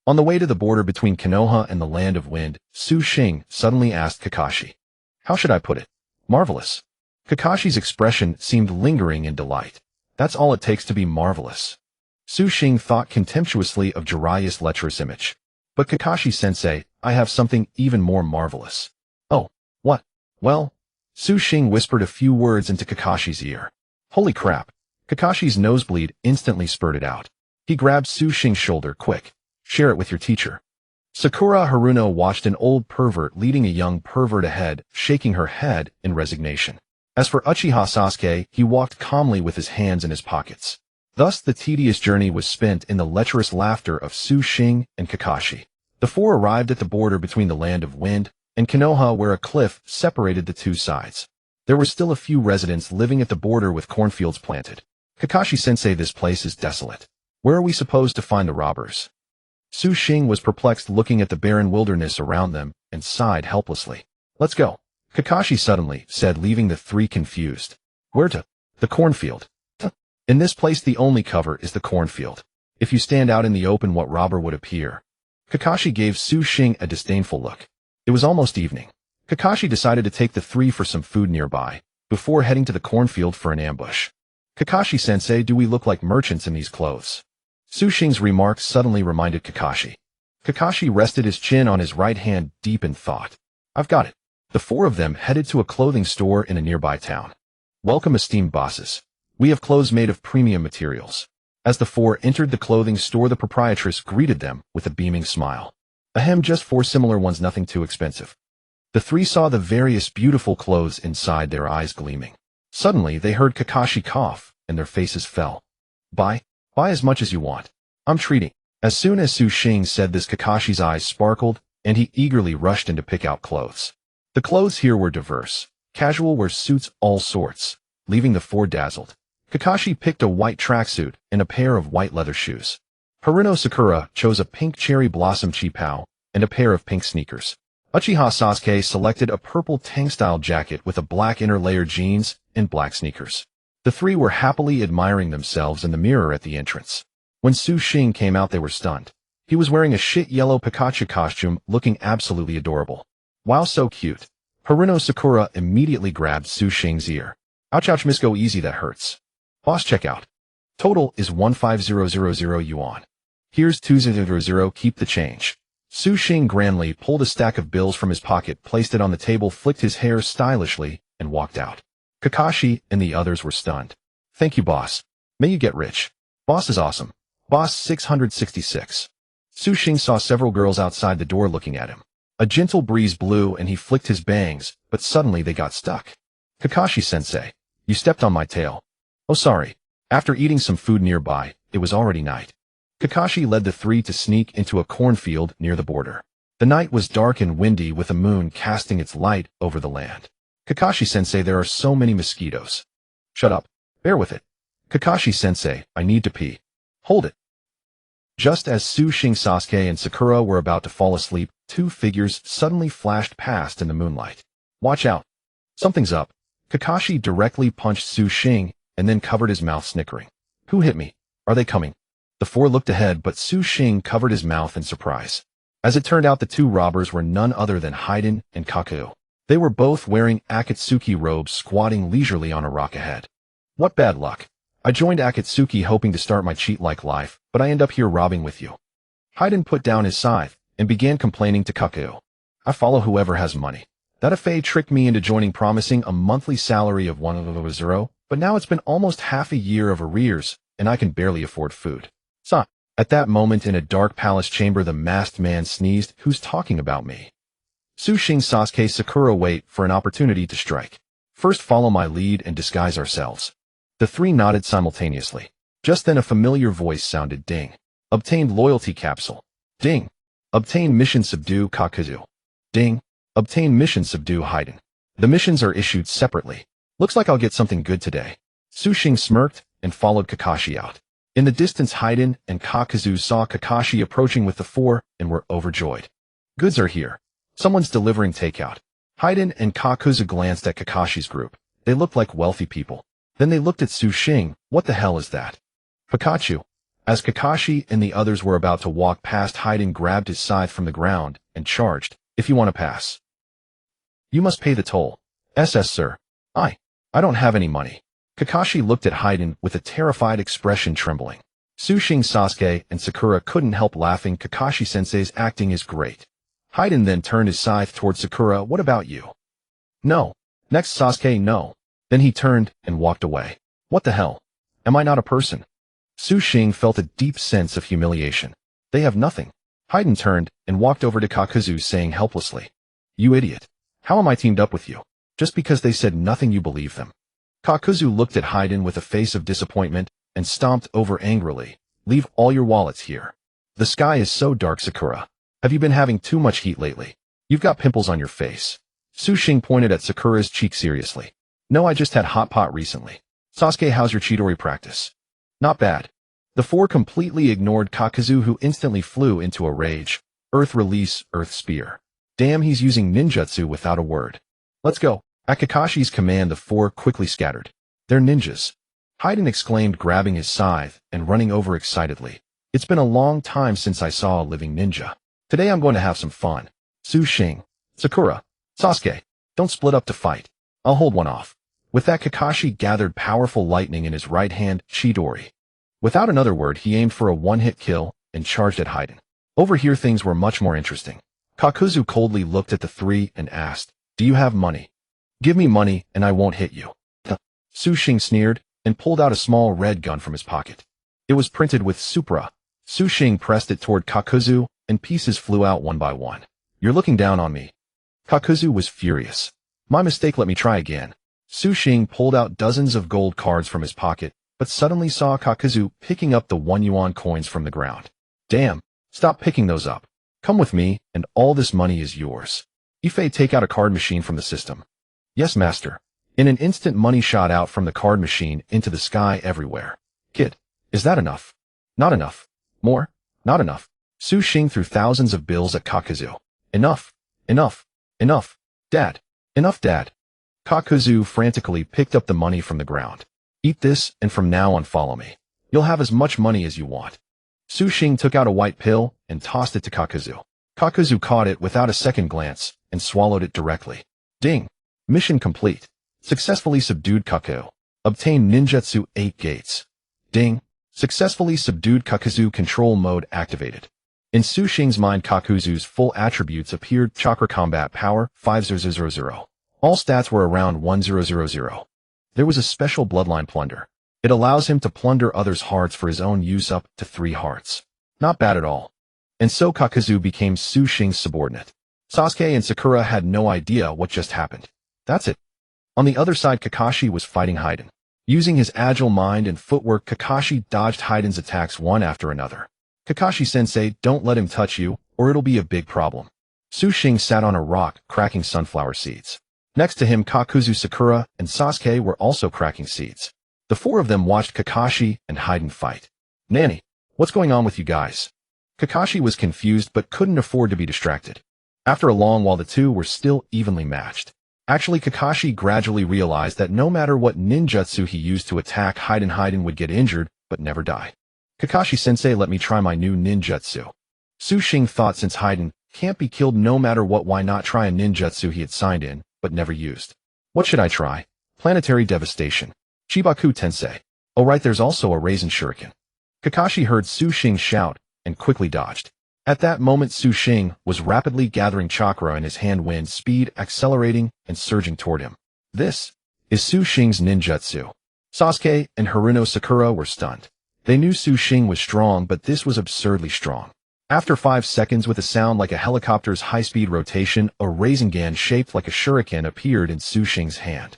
On the way to the border between Konoha and the Land of Wind, Xing suddenly asked Kakashi. How should I put it? Marvelous. Kakashi's expression seemed lingering in delight. That's all it takes to be marvelous. Xing thought contemptuously of Jiraiya's lecherous image. But Kakashi-sensei, I have something even more marvelous. Oh, what? Well, Xing whispered a few words into Kakashi's ear. Holy crap. Kakashi's nosebleed instantly spurted out. He grabbed Xing's shoulder. Quick. Share it with your teacher. Sakura Haruno watched an old pervert leading a young pervert ahead, shaking her head in resignation. As for Uchiha Sasuke, he walked calmly with his hands in his pockets. Thus the tedious journey was spent in the lecherous laughter of Xing and Kakashi. The four arrived at the border between the Land of Wind and Konoha, where a cliff separated the two sides. There were still a few residents living at the border with cornfields planted. Kakashi-sensei, this place is desolate. Where are we supposed to find the robbers? Xing was perplexed, looking at the barren wilderness around them, and sighed helplessly. Let's go. Kakashi suddenly said, leaving the three confused. Where to? The cornfield. In this place the only cover is the cornfield. If you stand out in the open, what robber would appear? Kakashi gave Xing a disdainful look. It was almost evening. Kakashi decided to take the three for some food nearby, before heading to the cornfield for an ambush. Kakashi-sensei, do we look like merchants in these clothes? Xing's remarks suddenly reminded Kakashi. Kakashi rested his chin on his right hand, deep in thought. I've got it. The four of them headed to a clothing store in a nearby town. Welcome, esteemed bosses. We have clothes made of premium materials. As the four entered the clothing store, the proprietress greeted them with a beaming smile. Ahem, just four similar ones, nothing too expensive. The three saw the various beautiful clothes inside, their eyes gleaming. Suddenly, they heard Kakashi cough, and their faces fell. Buy as much as you want. I'm treating. As soon as Xing said this, Kakashi's eyes sparkled, and he eagerly rushed in to pick out clothes. The clothes here were diverse. Casual wear suits, all sorts, leaving the four dazzled. Kakashi picked a white tracksuit and a pair of white leather shoes. Haruno Sakura chose a pink cherry blossom chipao and a pair of pink sneakers. Uchiha Sasuke selected a purple tang-style jacket with a black inner layer, jeans, and black sneakers. The three were happily admiring themselves in the mirror at the entrance. When Xing came out, they were stunned. He was wearing a shit yellow Pikachu costume, looking absolutely adorable. Wow, so cute. Haruno Sakura immediately grabbed Xing's ear. Ouch, ouch, miss, go easy, that hurts. Boss, check out. Total is 15,000 yuan. Here's 2,000, keep the change. Xing grandly pulled a stack of bills from his pocket, placed it on the table, flicked his hair stylishly, and walked out. Kakashi and the others were stunned. Thank you, boss. May you get rich. Boss is awesome. Boss 666. Xing saw several girls outside the door looking at him. A gentle breeze blew and he flicked his bangs, but suddenly they got stuck. Kakashi-sensei, you stepped on my tail. Oh, sorry. After eating some food nearby, it was already night. Kakashi led the three to sneak into a cornfield near the border. The night was dark and windy, with a moon casting its light over the land. Kakashi-sensei, there are so many mosquitoes. Shut up. Bear with it. Kakashi-sensei, I need to pee. Hold it. Just as Xing, Sasuke, and Sakura were about to fall asleep, two figures suddenly flashed past in the moonlight. Watch out. Something's up. Kakashi directly punched Xing and then covered his mouth, snickering. Who hit me? Are they coming? The four looked ahead, but Xing covered his mouth in surprise. As it turned out, the two robbers were none other than Haiden and Kaku. They were both wearing Akatsuki robes, squatting leisurely on a rock ahead. What bad luck. I joined Akatsuki hoping to start my cheat-like life, but I end up here robbing with you. Haiden put down his scythe and began complaining to Kaku. I follow whoever has money. That Afei tricked me into joining, promising a monthly salary of 1,000, but now it's been almost half a year of arrears, and I can barely afford food. So, at that moment in a dark palace chamber, the masked man sneezed. Who's talking about me? Xing, Sasuke, Sakura, wait for an opportunity to strike. First follow my lead and disguise ourselves. The three nodded simultaneously. Just then a familiar voice sounded. Ding. Obtained loyalty capsule. Ding. Obtained mission, subdue Kakazu. Ding. Obtained mission, subdue Haiden. The missions are issued separately. Looks like I'll get something good today. Xing smirked and followed Kakashi out. In the distance, Haiden and Kakazu saw Kakashi approaching with the four and were overjoyed. Goods are here. Someone's delivering takeout. Haiden and Kakuzu glanced at Kakashi's group. They looked like wealthy people. Then they looked at Xing. What the hell is that? Pikachu. As Kakashi and the others were about to walk past, Haiden grabbed his scythe from the ground and charged. If you want to pass, you must pay the toll. SS sir. I don't have any money. Kakashi looked at Haiden with a terrified expression trembling. Xing, Sasuke, and Sakura couldn't help laughing. Kakashi-sensei's acting is great. Haiden then turned his scythe towards Sakura. What about you? No. Next Sasuke, no. Then he turned and walked away. What the hell? Am I not a person? Xing felt a deep sense of humiliation. They have nothing. Haiden turned and walked over to Kakuzu saying helplessly, You idiot. How am I teamed up with you? Just because they said nothing you believe them. Kakuzu looked at Haiden with a face of disappointment and stomped over angrily. Leave all your wallets here. The sky is so dark, Sakura. Have you been having too much heat lately? You've got pimples on your face. Xing pointed at Sakura's cheek seriously. No, I just had hot pot recently. Sasuke, how's your Chidori practice? Not bad. The four completely ignored Kakuzu, who instantly flew into a rage. Earth release, earth spear. Damn, he's using ninjutsu without a word. Let's go. At Kakashi's command, the four quickly scattered. They're ninjas. Haiden exclaimed, grabbing his scythe and running over excitedly. It's been a long time since I saw a living ninja. Today I'm going to have some fun. Xing, Sakura, Sasuke, don't split up to fight. I'll hold one off. With that, Kakashi gathered powerful lightning in his right hand, Chidori. Without another word, he aimed for a one-hit kill and charged at Haiden. Over here things were much more interesting. Kakuzu coldly looked at the three and asked, Do you have money? Give me money and I won't hit you. Xing sneered and pulled out a small red gun from his pocket. It was printed with Supra. Xing pressed it toward Kakuzu and pieces flew out one by one. You're looking down on me. Kakuzu was furious. My mistake, let me try again. Xing pulled out dozens of gold cards from his pocket, but suddenly saw Kakuzu picking up the 1 yuan coins from the ground. Damn, stop picking those up. Come with me, and all this money is yours. Ife, take out a card machine from the system. Yes, master. In an instant, money shot out from the card machine into the sky everywhere. Kid, is that enough? Not enough. More? Not enough. Xing threw thousands of bills at Kakuzu. Enough. Enough. Enough. Dad. Enough, Dad. Kakuzu frantically picked up the money from the ground. Eat this, and from now on follow me. You'll have as much money as you want. Xing took out a white pill and tossed it to Kakuzu. Kakuzu caught it without a second glance and swallowed it directly. Ding. Mission complete. Successfully subdued Kaku. Obtained ninjutsu 8 gates. Ding. Successfully subdued Kakuzu, control mode activated. In Xing's mind, Kakuzu's full attributes appeared. Chakra combat power 5000. All stats were around 1000. There was a special bloodline plunder. It allows him to plunder others' hearts for his own use up to 3 hearts. Not bad at all. And so Kakuzu became Xing's subordinate. Sasuke and Sakura had no idea what just happened. That's it. On the other side, Kakashi was fighting Haiden. Using his agile mind and footwork, Kakashi dodged Haiden's attacks one after another. Kakashi-sensei, don't let him touch you, or it'll be a big problem. Xing sat on a rock, cracking sunflower seeds. Next to him, Kakuzu, Sakura, and Sasuke were also cracking seeds. The 4 of them watched Kakashi and Haiden fight. Nanny, what's going on with you guys? Kakashi was confused but couldn't afford to be distracted. After a long while, the two were still evenly matched. Actually, Kakashi gradually realized that no matter what ninjutsu he used to attack Haiden, Haiden would get injured but never die. Kakashi-sensei, let me try my new ninjutsu. Xing thought, since Haiden can't be killed no matter what, why not try a ninjutsu he had signed in but never used? What should I try? Planetary devastation. Chibaku Tensei. Oh right, there's also a Rasen Shuriken. Kakashi heard Xing shout and quickly dodged. At that moment, Xing was rapidly gathering chakra in his hand, wind speed accelerating and surging toward him. This is Xing's ninjutsu. Sasuke and Haruno Sakura were stunned. They knew Xing was strong, but this was absurdly strong. After 5 seconds, with a sound like a helicopter's high-speed rotation, a Rasengan shaped like a shuriken appeared in Xing's hand.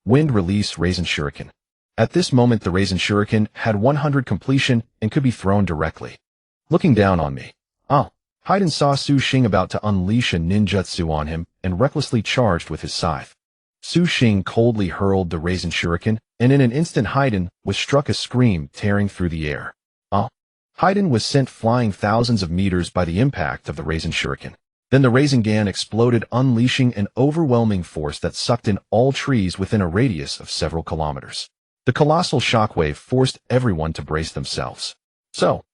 Wind release Rasen Shuriken. At this moment, the Rasen Shuriken had 100 completion and could be thrown directly. Looking down on me. Haiden saw Xing about to unleash a ninjutsu on him and recklessly charged with his scythe. Xing coldly hurled the Rasen Shuriken, and in an instant Haiden was struck, a scream tearing through the air. Haiden was sent flying thousands of meters by the impact of the Rasen Shuriken. Then the Rasengan exploded, unleashing an overwhelming force that sucked in all trees within a radius of several kilometers. The colossal shockwave forced everyone to brace themselves. So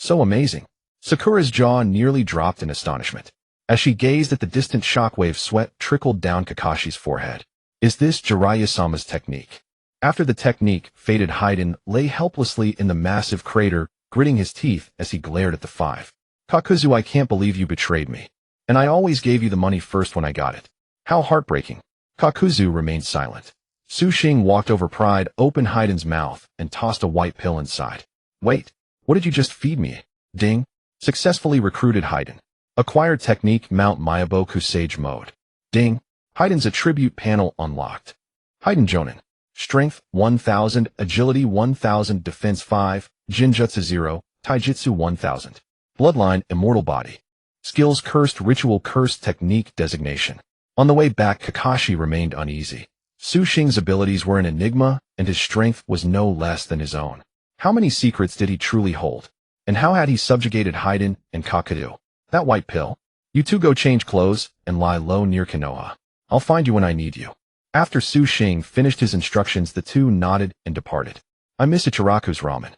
amazing. Sakura's jaw nearly dropped in astonishment. As she gazed at the distant shockwave, sweat trickled down Kakashi's forehead. Is this Jiraiya-sama's technique? After the technique faded, Haiden lay helplessly in the massive crater, gritting his teeth as he glared at the five. Kakuzu, I can't believe you betrayed me. And I always gave you the money first when I got it. How heartbreaking. Kakuzu remained silent. Xing walked over, pried open Haiden's mouth, and tossed a white pill inside. Wait, what did you just feed me? Ding. Successfully recruited Haiden. Acquired technique Mount Mayaboku Sage Mode. Ding. Haiden's attribute panel unlocked. Haiden Jonin. Strength 1000, Agility 1000, Defense 5, Jinjutsu 0, Taijutsu 1000. Bloodline Immortal Body. Skills Cursed Ritual, Cursed Technique Designation. On the way back, Kakashi remained uneasy. Xing's abilities were an enigma, and his strength was no less than his own. How many secrets did he truly hold? And how had he subjugated Haiden and Kakuzu? That white pill? You two go change clothes and lie low near Konoha. I'll find you when I need you. After Xing finished his instructions, the two nodded and departed. I miss Ichiraku's ramen.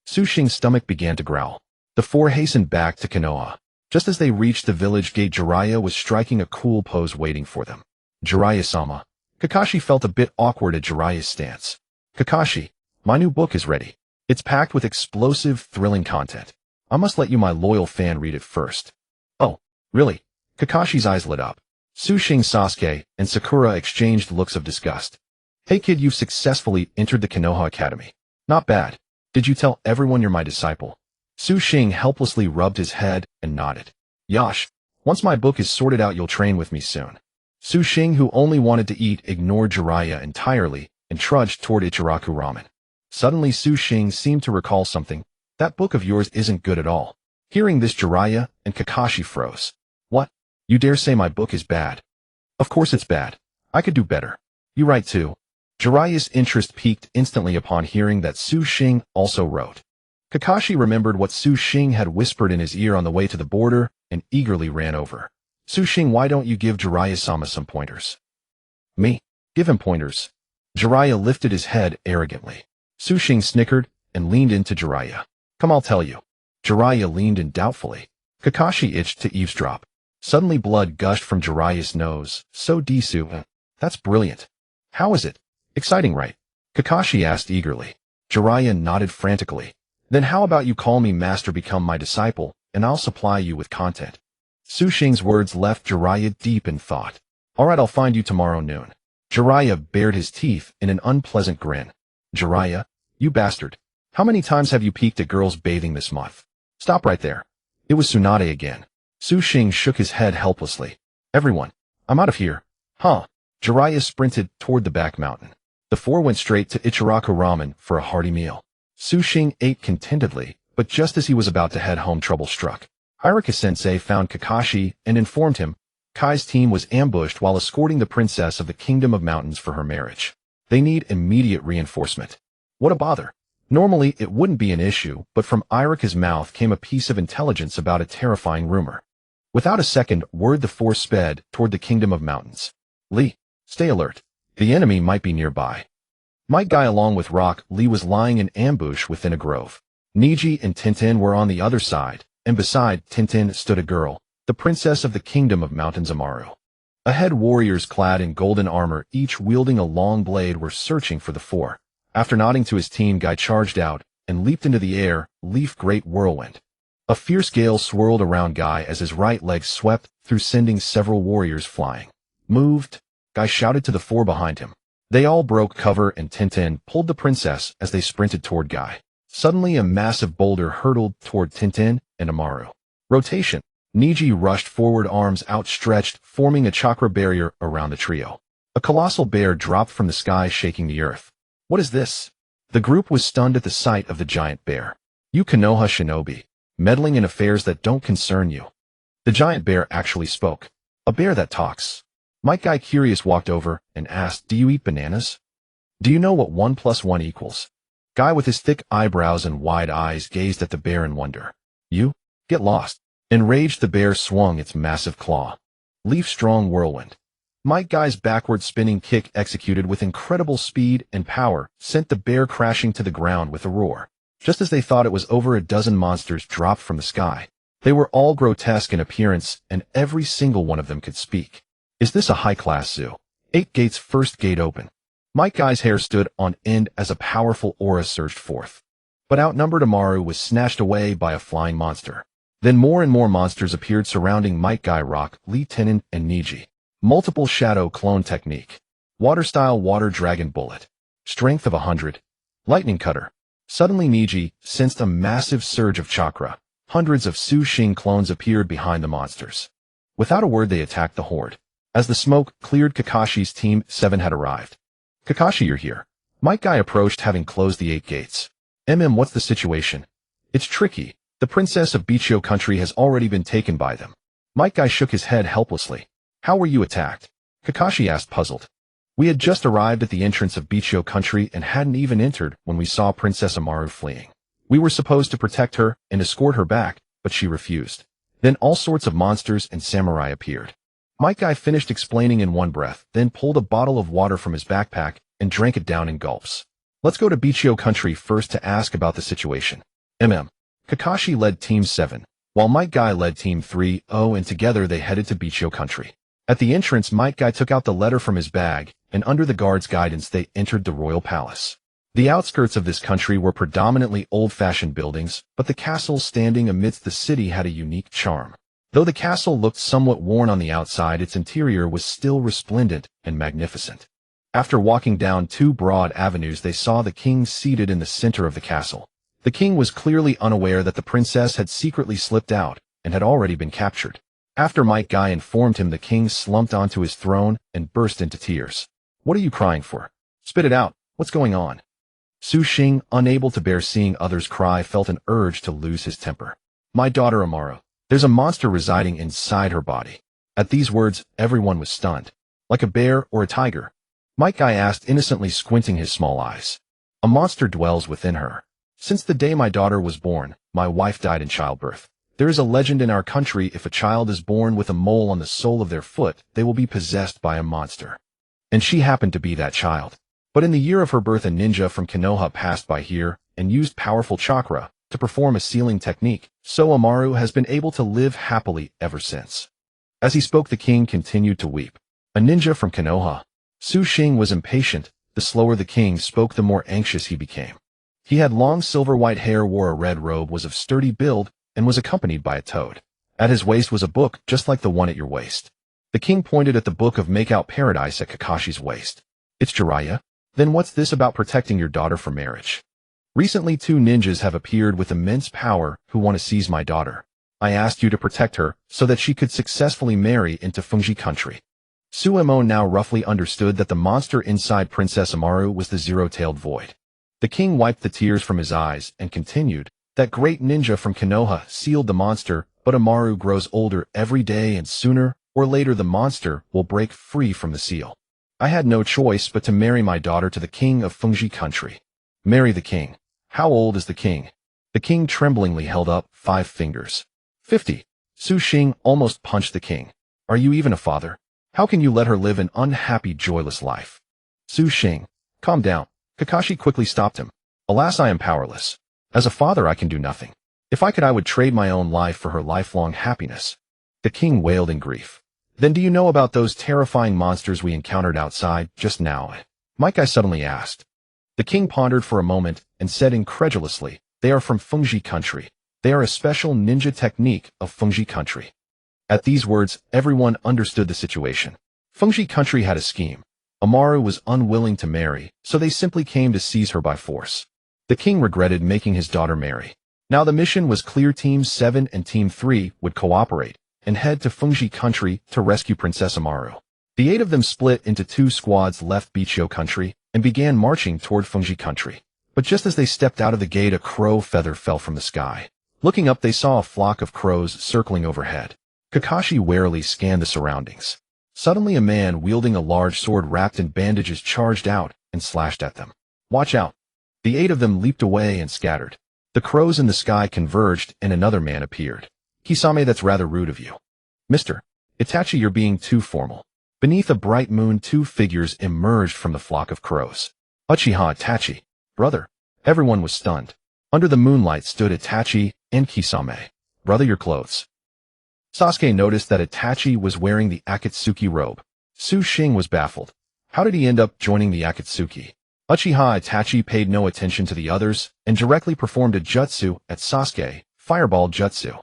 Xing's stomach began to growl. The four hastened back to Konoha. Just as they reached the village gate, Jiraiya was striking a cool pose waiting for them. Jiraiya-sama. Kakashi felt a bit awkward at Jiraiya's stance. Kakashi, my new book is ready. It's packed with explosive, thrilling content. I must let you, my loyal fan, read it first. Oh, really? Kakashi's eyes lit up. Xing, Sasuke, and Sakura exchanged looks of disgust. Hey kid, you've successfully entered the Konoha Academy. Not bad. Did you tell everyone you're my disciple? Xing helplessly rubbed his head and nodded. Yash, once my book is sorted out, you'll train with me soon. Xing, who only wanted to eat, ignored Jiraiya entirely and trudged toward Ichiraku ramen. Suddenly Xing seemed to recall something. That book of yours isn't good at all. Hearing this, Jiraiya and Kakashi froze. What? You dare say my book is bad? Of course it's bad. I could do better. You write too. Jiraiya's interest peaked instantly upon hearing that Xing also wrote. Kakashi remembered what Xing had whispered in his ear on the way to the border and eagerly ran over. Xing, why don't you give Jiraiya-sama some pointers? Me? Give him pointers? Jiraiya lifted his head arrogantly. Xing snickered and leaned into Jiraiya. Come, I'll tell you. Jiraiya leaned in doubtfully. Kakashi itched to eavesdrop. Suddenly blood gushed from Jiraiya's nose. So Desu, that's brilliant. How is it? Exciting, right? Kakashi asked eagerly. Jiraiya nodded frantically. Then how about you call me master, become my disciple, and I'll supply you with content. Xing's words left Jiraiya deep in thought. Alright, I'll find you tomorrow noon. Jiraiya bared his teeth in an unpleasant grin. Jiraiya, you bastard. How many times have you peeked at girls bathing this month? Stop right there. It was Tsunade again. Xing shook his head helplessly. Everyone, I'm out of here. Huh. Jiraiya sprinted toward the back mountain. The four went straight to Ichiraku ramen for a hearty meal. Xing ate contentedly, but just as he was about to head home, trouble struck. Irika-sensei found Kakashi and informed him Kai's team was ambushed while escorting the princess of the Kingdom of Mountains for her marriage. They need immediate reinforcement. What a bother. Normally, it wouldn't be an issue, but from Irika's mouth came a piece of intelligence about a terrifying rumor. Without a second word, the four sped toward the Kingdom of Mountains. Lee, stay alert. The enemy might be nearby. Might Guy, along with Rock Lee, was lying in ambush within a grove. Neji and Tintin were on the other side, and beside Tintin stood a girl, the princess of the Kingdom of Mountains, Amaru. Ahead, warriors clad in golden armor, each wielding a long blade, were searching for the four. After nodding to his team, Guy charged out and leaped into the air, leaf great whirlwind. A fierce gale swirled around Guy as his right leg swept through, sending several warriors flying. Moved, Guy shouted to the four behind him. They all broke cover and Tintin pulled the princess as they sprinted toward Guy. Suddenly a massive boulder hurtled toward Tintin and Amaru. Rotation. Neji rushed forward, arms outstretched, forming a chakra barrier around the trio. A colossal bear dropped from the sky, shaking the earth. What is this? The group was stunned at the sight of the giant bear. You Konoha shinobi, meddling in affairs that don't concern you. The giant bear actually spoke. A bear that talks. Mike Guy, curious, walked over and asked, do you eat bananas? Do you know what 1 + 1 equals? Guy with his thick eyebrows and wide eyes gazed at the bear in wonder. You? Get lost. Enraged, the bear swung its massive claw. Leaf-strong whirlwind. Might Guy's backward spinning kick, executed with incredible speed and power, sent the bear crashing to the ground with a roar. Just as they thought it was over, a dozen monsters dropped from the sky. They were all grotesque in appearance, and every single one of them could speak. Is this a high-class zoo? 8 Gates. First gate open. Might Guy's hair stood on end as a powerful aura surged forth. But outnumbered, Amaru was snatched away by a flying monster. Then more and more monsters appeared surrounding Might Guy, Rock, Lee Tenon, and Niji. Multiple shadow clone technique. Water style water dragon bullet. Strength of 100. Lightning cutter. Suddenly Niji sensed a massive surge of chakra. Hundreds of Su Xing clones appeared behind the monsters. Without a word, they attacked the horde. As the smoke cleared, Kakashi's Team 7 had arrived. Kakashi, you're here. Might Guy approached, having closed the 8 gates. What's the situation? It's tricky. The princess of Bichio country has already been taken by them. Might Guy shook his head helplessly. How were you attacked? Kakashi asked, puzzled. We had just arrived at the entrance of Bichio country and hadn't even entered when we saw Princess Amaru fleeing. We were supposed to protect her and escort her back, but she refused. Then all sorts of monsters and samurai appeared. Might Guy finished explaining in one breath, then pulled a bottle of water from his backpack and drank it down in gulps. Let's go to Bichio country first to ask about the situation. Kakashi led Team 7, while Might Guy led Team 3, and together they headed to Bichio country. At the entrance, Might Guy took out the letter from his bag, and under the guard's guidance they entered the royal palace. The outskirts of this country were predominantly old-fashioned buildings, but the castle standing amidst the city had a unique charm. Though the castle looked somewhat worn on the outside, its interior was still resplendent and magnificent. After walking down 2 broad avenues, they saw the king seated in the center of the castle. The king was clearly unaware that the princess had secretly slipped out and had already been captured. After Might Guy informed him, the king slumped onto his throne and burst into tears. What are you crying for? Spit it out. What's going on? Su Xing, unable to bear seeing others cry, felt an urge to lose his temper. My daughter Amaru. There's a monster residing inside her body. At these words, everyone was stunned. Like a bear or a tiger? Might Guy asked, innocently squinting his small eyes. A monster dwells within her. Since the day my daughter was born, my wife died in childbirth. There is a legend in our country: if a child is born with a mole on the sole of their foot, they will be possessed by a monster. And she happened to be that child. But in the year of her birth, a ninja from Konoha passed by here and used powerful chakra to perform a sealing technique, so Amaru has been able to live happily ever since. As he spoke, the king continued to weep. A ninja from Konoha. Su Xing was impatient. The slower the king spoke, the more anxious he became. He had long silver-white hair, wore a red robe, was of sturdy build, and was accompanied by a toad. At his waist was a book, just like the one at your waist. The king pointed at the book of Make-Out Paradise at Kakashi's waist. It's Jiraiya? Then what's this about protecting your daughter from marriage? Recently 2 ninjas have appeared with immense power who want to seize my daughter. I asked you to protect her so that she could successfully marry into Fengji country. Suemo now roughly understood that the monster inside Princess Amaru was the zero-tailed void. The king wiped the tears from his eyes and continued. That great ninja from Konoha sealed the monster, but Amaru grows older every day, and sooner or later the monster will break free from the seal. I had no choice but to marry my daughter to the king of Fengji country. Marry the king. How old is the king? The king tremblingly held up 5 fingers. 50. Su Xing almost punched the king. Are you even a father? How can you let her live an unhappy, joyless life? Su Xing, calm down. Kakashi quickly stopped him. Alas, I am powerless. As a father, I can do nothing. If I could, I would trade my own life for her lifelong happiness. The king wailed in grief. Then do you know about those terrifying monsters we encountered outside just now? Might Guy suddenly asked. The king pondered for a moment and said incredulously, they are from Fengji country. They are a special ninja technique of Fengji country. At these words, everyone understood the situation. Fengji country had a scheme. Amaru was unwilling to marry, so they simply came to seize her by force. The king regretted making his daughter marry. Now the mission was clear. Team 7 and Team 3 would cooperate and head to Fengji country to rescue Princess Amaru. The 8 of them split into 2 squads, left Bichio country, and began marching toward Fengji country. But just as they stepped out of the gate, a crow feather fell from the sky. Looking up, they saw a flock of crows circling overhead. Kakashi warily scanned the surroundings. Suddenly a man wielding a large sword wrapped in bandages charged out and slashed at them. Watch out! The 8 of them leaped away and scattered. The crows in the sky converged and another man appeared. Kisame, that's rather rude of you. Mr. Itachi, you're being too formal. Beneath a bright moon, two figures emerged from the flock of crows. Uchiha Itachi, brother. Everyone was stunned. Under the moonlight stood Itachi and Kisame. Brother, your clothes. Sasuke noticed that Itachi was wearing the Akatsuki robe. Xing was baffled. How did he end up joining the Akatsuki? Uchiha Itachi paid no attention to the others and directly performed a jutsu at Sasuke, Fireball Jutsu.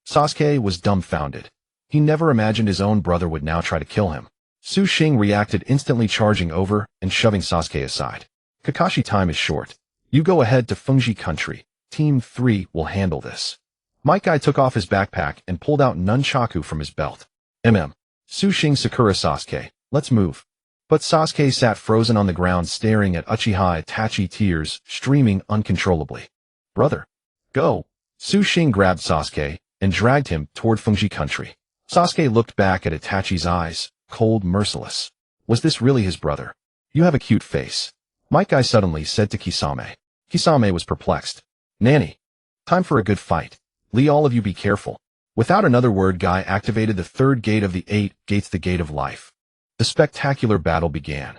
Sasuke was dumbfounded. He never imagined his own brother would now try to kill him. Xing reacted, instantly charging over and shoving Sasuke aside. Kakashi, time is short. You go ahead to Fungji country. Team 3 will handle this. Might Guy took off his backpack and pulled out nunchaku from his belt. Xing, Sakura, Sasuke, let's move. But Sasuke sat frozen on the ground staring at Uchiha Itachi, tears streaming uncontrollably. Brother, go. Xing grabbed Sasuke and dragged him toward Fungji country. Sasuke looked back at Itachi's eyes, cold, merciless. Was this really his brother? You have a cute face. Might Guy suddenly said to Kisame. Kisame was perplexed. Nanny. Time for a good fight. Lee, all of you be careful. Without another word, Guy activated the third gate of the 8 gates, the gate of life. The spectacular battle began.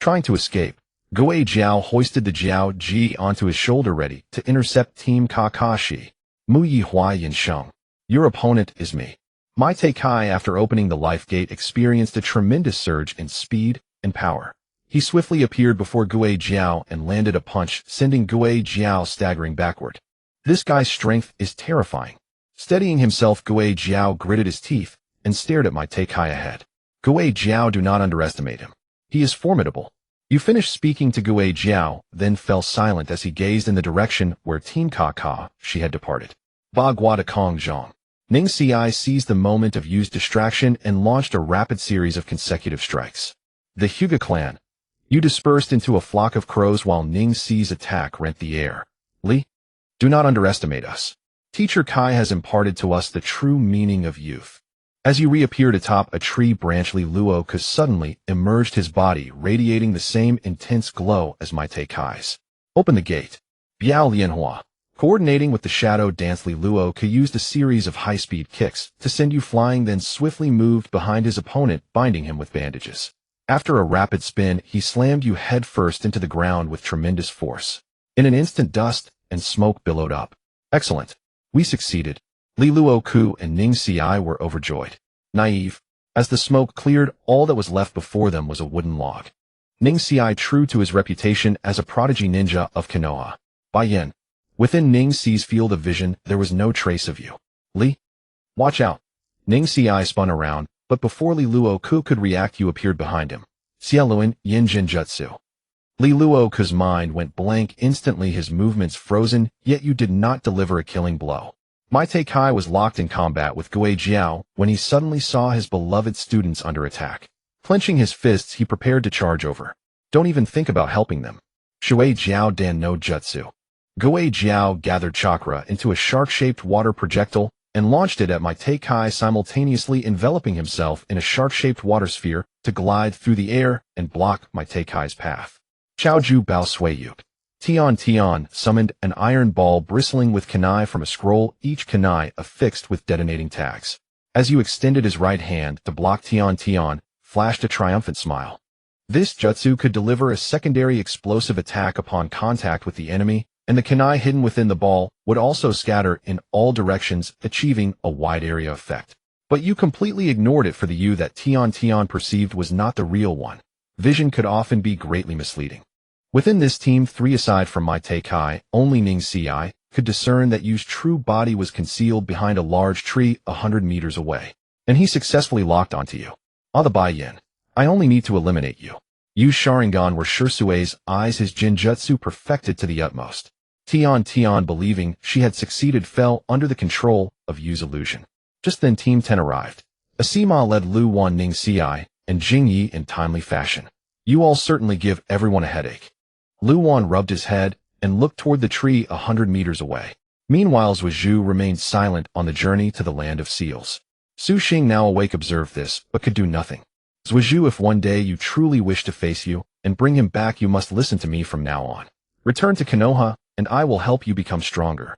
Trying to escape, Guo Jiao hoisted the Jiao Ji onto his shoulder, ready to intercept Team Kakashi. Muyi Hua Yinsheng. Your opponent is me. Mai Kai, after opening the life gate, experienced a tremendous surge in speed and power. He swiftly appeared before Guo Jiao and landed a punch, sending Guo Jiao staggering backward. This guy's strength is terrifying. Steadying himself, Guo Jiao gritted his teeth and stared at Mai Kai ahead. Guo Jiao, do not underestimate him. He is formidable. You finished speaking to Guo Jiao, then fell silent as he gazed in the direction where Team Kakashi had departed. Ba Gua de Kong Zhang. Ning Ci seized the moment of used distraction and launched a rapid series of consecutive strikes. The Hyuga clan. You dispersed into a flock of crows while Ning Ci's attack rent the air. Li, do not underestimate us. Teacher Kai has imparted to us the true meaning of youth. As you reappeared atop a tree branch, Li Luo suddenly emerged, his body radiating the same intense glow as Mai Kai's. Open the gate. Biao Lianhua. Coordinating with the shadow dance, Li Luo used a series of high-speed kicks to send you flying, then swiftly moved behind his opponent, binding him with bandages. After a rapid spin, he slammed you headfirst into the ground with tremendous force. In an instant, dust and smoke billowed up. Excellent. We succeeded. Li Luo and Ning Ci were overjoyed. Naive. As the smoke cleared, all that was left before them was a wooden log. Ning Ci, true to his reputation as a prodigy ninja of Konoha. Bai Yin. Within Ning Ci's field of vision, there was no trace of you. Li? Watch out. Ning Ci spun around, but before Li Luo could react, you appeared behind him. Xieluan Yin Jinjutsu. Li Luo's mind went blank instantly, his movements frozen, yet you did not deliver a killing blow. Mai Kai was locked in combat with Guo Jiao when he suddenly saw his beloved students under attack. Clenching his fists, he prepared to charge over. Don't even think about helping them. Shui Jiao Dan no Jutsu. Guo Jiao gathered chakra into a shark-shaped water projectile and launched it at Mai Kai, simultaneously enveloping himself in a shark-shaped water sphere to glide through the air and block Mai Kai's path. Chaoju Bao Suiyuk. Tian summoned an iron ball bristling with kunai from a scroll, each kunai affixed with detonating tags. As you extended his right hand to block, Tian flashed a triumphant smile. This jutsu could deliver a secondary explosive attack upon contact with the enemy, and the kunai hidden within the ball would also scatter in all directions, achieving a wide area effect. But you completely ignored it, for the you that Tian perceived was not the real one. Vision could often be greatly misleading. Within this team 3, aside from Mai Kai, only Ning Ci could discern that Yu's true body was concealed behind a large tree 100 meters away, and he successfully locked onto you. The Bai Yin. I only need to eliminate you. Yu's Sharingan were Shirsue's eyes, his Jinjutsu perfected to the utmost. Tian, believing she had succeeded, fell under the control of Yu's illusion. Just then Team 10 arrived. Asima led Lu Wan, Ning Ci, and Jing Yi in timely fashion. You all certainly give everyone a headache. Lu Wan rubbed his head and looked toward the tree 100 meters away. Meanwhile, Zhuozhu remained silent on the journey to the land of seals. Xing, now awake, observed this, but could do nothing. Zhuozhu, if one day you truly wish to face you and bring him back, you must listen to me from now on. Return to Konoha, and I will help you become stronger.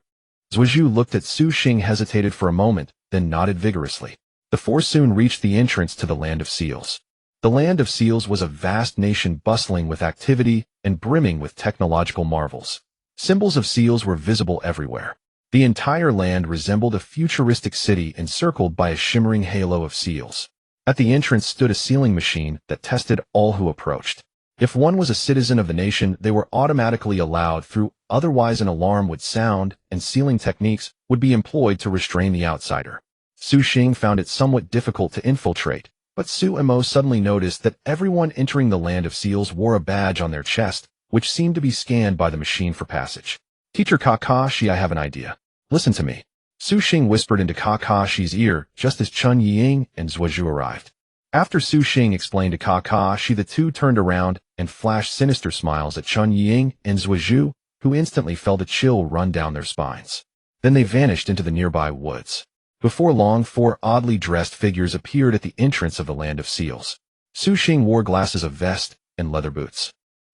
Zhuozhu looked at Su Xing, hesitated for a moment, then nodded vigorously. The four soon reached the entrance to the Land of Seals. The Land of Seals was a vast nation bustling with activity and brimming with technological marvels. Symbols of seals were visible everywhere. The entire land resembled a futuristic city encircled by a shimmering halo of seals. At the entrance stood a sealing machine that tested all who approached. If one was a citizen of the nation, they were automatically allowed through, otherwise an alarm would sound, and sealing techniques would be employed to restrain the outsider. Su Xing found it somewhat difficult to infiltrate, but Susanoo suddenly noticed that everyone entering the Land of Seals wore a badge on their chest, which seemed to be scanned by the machine for passage. Teacher Kakashi, I have an idea. Listen to me. Su Xing whispered into Kakashi's ear just as Chun Ying and Zhuozhu arrived. After Su Xing explained to Kakashi, the two turned around and flashed sinister smiles at Chun Ying and Zhuozhu, who instantly felt a chill run down their spines. Then they vanished into the nearby woods. Before long, four oddly dressed figures appeared at the entrance of the Land of Seals. Su Xing wore glasses, a vest, and leather boots.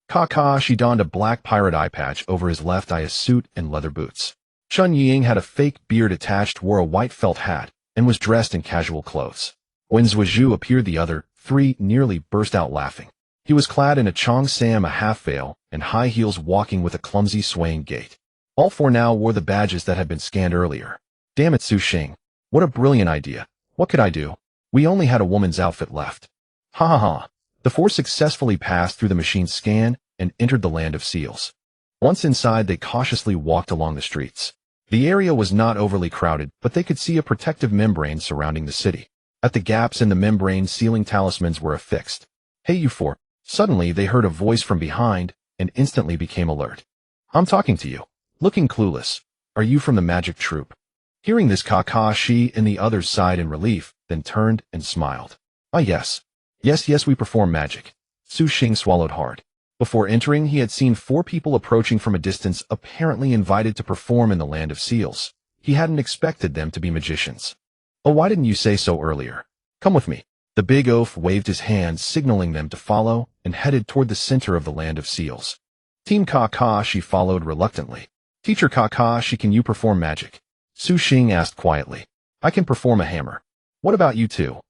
Kakashi donned a black pirate eye patch over his left eye, a suit, and leather boots. Chun Ying had a fake beard attached, wore a white felt hat, and was dressed in casual clothes. When Zhuozhu appeared, the other three nearly burst out laughing. He was clad in a cheongsam, a half-veil, and high heels, walking with a clumsy swaying gait. All four now wore the badges that had been scanned earlier. Damn it, Su Xing. What a brilliant idea. What could I do? We only had a woman's outfit left. Ha ha ha. The four successfully passed through the machine's scan and entered the Land of Seals. Once inside, they cautiously walked along the streets. The area was not overly crowded, but they could see a protective membrane surrounding the city. At the gaps in the membrane, sealing talismans were affixed. Hey, you four. Suddenly, they heard a voice from behind and instantly became alert. I'm talking to you. Looking clueless. Are you from the magic troupe? Hearing this, Kakashi and the others sighed in relief, then turned and smiled. Ah, yes. Yes, we perform magic. Su Xing swallowed hard. Before entering, he had seen four people approaching from a distance, apparently invited to perform in the Land of Seals. He hadn't expected them to be magicians. Oh, why didn't you say so earlier? Come with me. The big oaf waved his hand, signaling them to follow, and headed toward the center of the Land of Seals. Team Kakashi followed reluctantly. Teacher Kakashi, can you perform magic? Su Xing asked quietly. I can perform a hammer. What about you two?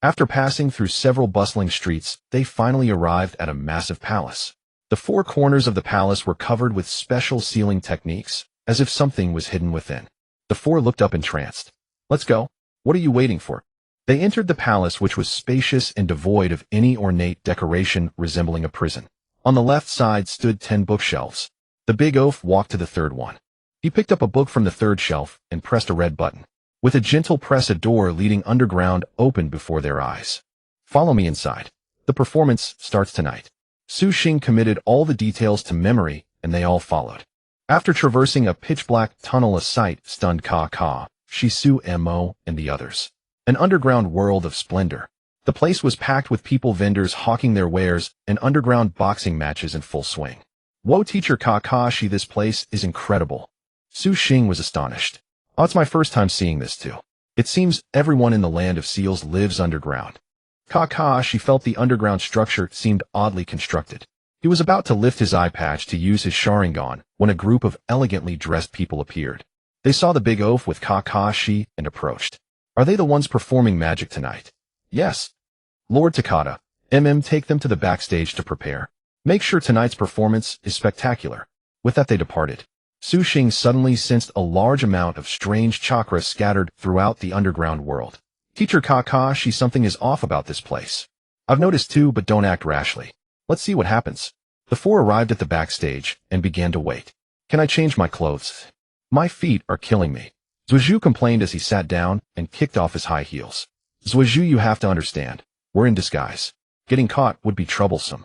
After passing through several bustling streets, they finally arrived at a massive palace. The four corners of the palace were covered with special sealing techniques, as if something was hidden within. The four looked up entranced. Let's go. What are you waiting for? They entered the palace, which was spacious and devoid of any ornate decoration, resembling a prison. On the left side stood 10 bookshelves. The big oaf walked to the third one. He picked up a book from the third shelf and pressed a red button. With a gentle press, a door leading underground opened before their eyes. Follow me inside. The performance starts tonight. Su Xing committed all the details to memory, and they all followed. After traversing a pitch-black tunnel, a sight stunned Kakashi, Susanoo, and the others. An underground world of splendor. The place was packed with people, vendors hawking their wares, and underground boxing matches in full swing. Whoa, Teacher Kakashi, this place is incredible. Su Xing was astonished. Oh, it's my first time seeing this too. It seems everyone in the Land of Seals lives underground. Kakashi felt the underground structure seemed oddly constructed. He was about to lift his eye patch to use his Sharingan when a group of elegantly dressed people appeared. They saw the big oaf with Kakashi and approached. Are they the ones performing magic tonight? Yes. Lord Takada, take them to the backstage to prepare. Make sure tonight's performance is spectacular. With that, they departed. Su Xing suddenly sensed a large amount of strange chakra scattered throughout the underground world. Teacher Kakashi, something is off about this place. I've noticed too, but don't act rashly. Let's see what happens. The four arrived at the backstage and began to wait. Can I change my clothes? My feet are killing me. Zhuozhu complained as he sat down and kicked off his high heels. Zhuozhu, you have to understand. We're in disguise. Getting caught would be troublesome.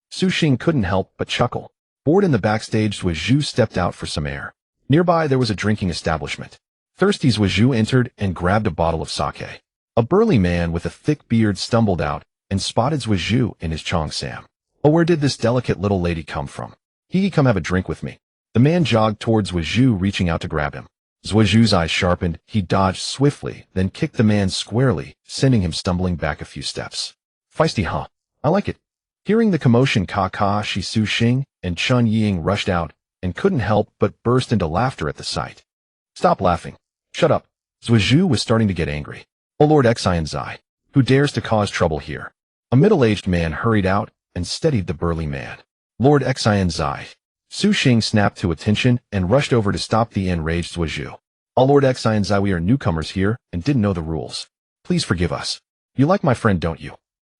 Su Xing couldn't help but chuckle. Bored in the backstage, Zhuozhu stepped out for some air. Nearby there was a drinking establishment. Thirsty, Zhuozhu entered and grabbed a bottle of sake. A burly man with a thick beard stumbled out and spotted Zhuozhu in his cheongsam. Oh, where did this delicate little lady come from? Come have a drink with me. The man jogged towards Zhuozhu, reaching out to grab him. Zhuozhu's eyes sharpened. He dodged swiftly, then kicked the man squarely, sending him stumbling back a few steps. Feisty, huh? I like it. Hearing the commotion, Kakashi, Su Xing, and Chun Ying rushed out and couldn't help but burst into laughter at the sight. Stop laughing. Shut up. Susanoo was starting to get angry. Oh Lord Xing, who dares to cause trouble here? A middle-aged man hurried out and steadied the burly man. Lord Xing. Xing snapped to attention and rushed over to stop the enraged Susanoo. Oh Lord Xing, we are newcomers here and didn't know the rules. Please forgive us. You like my friend, don't you?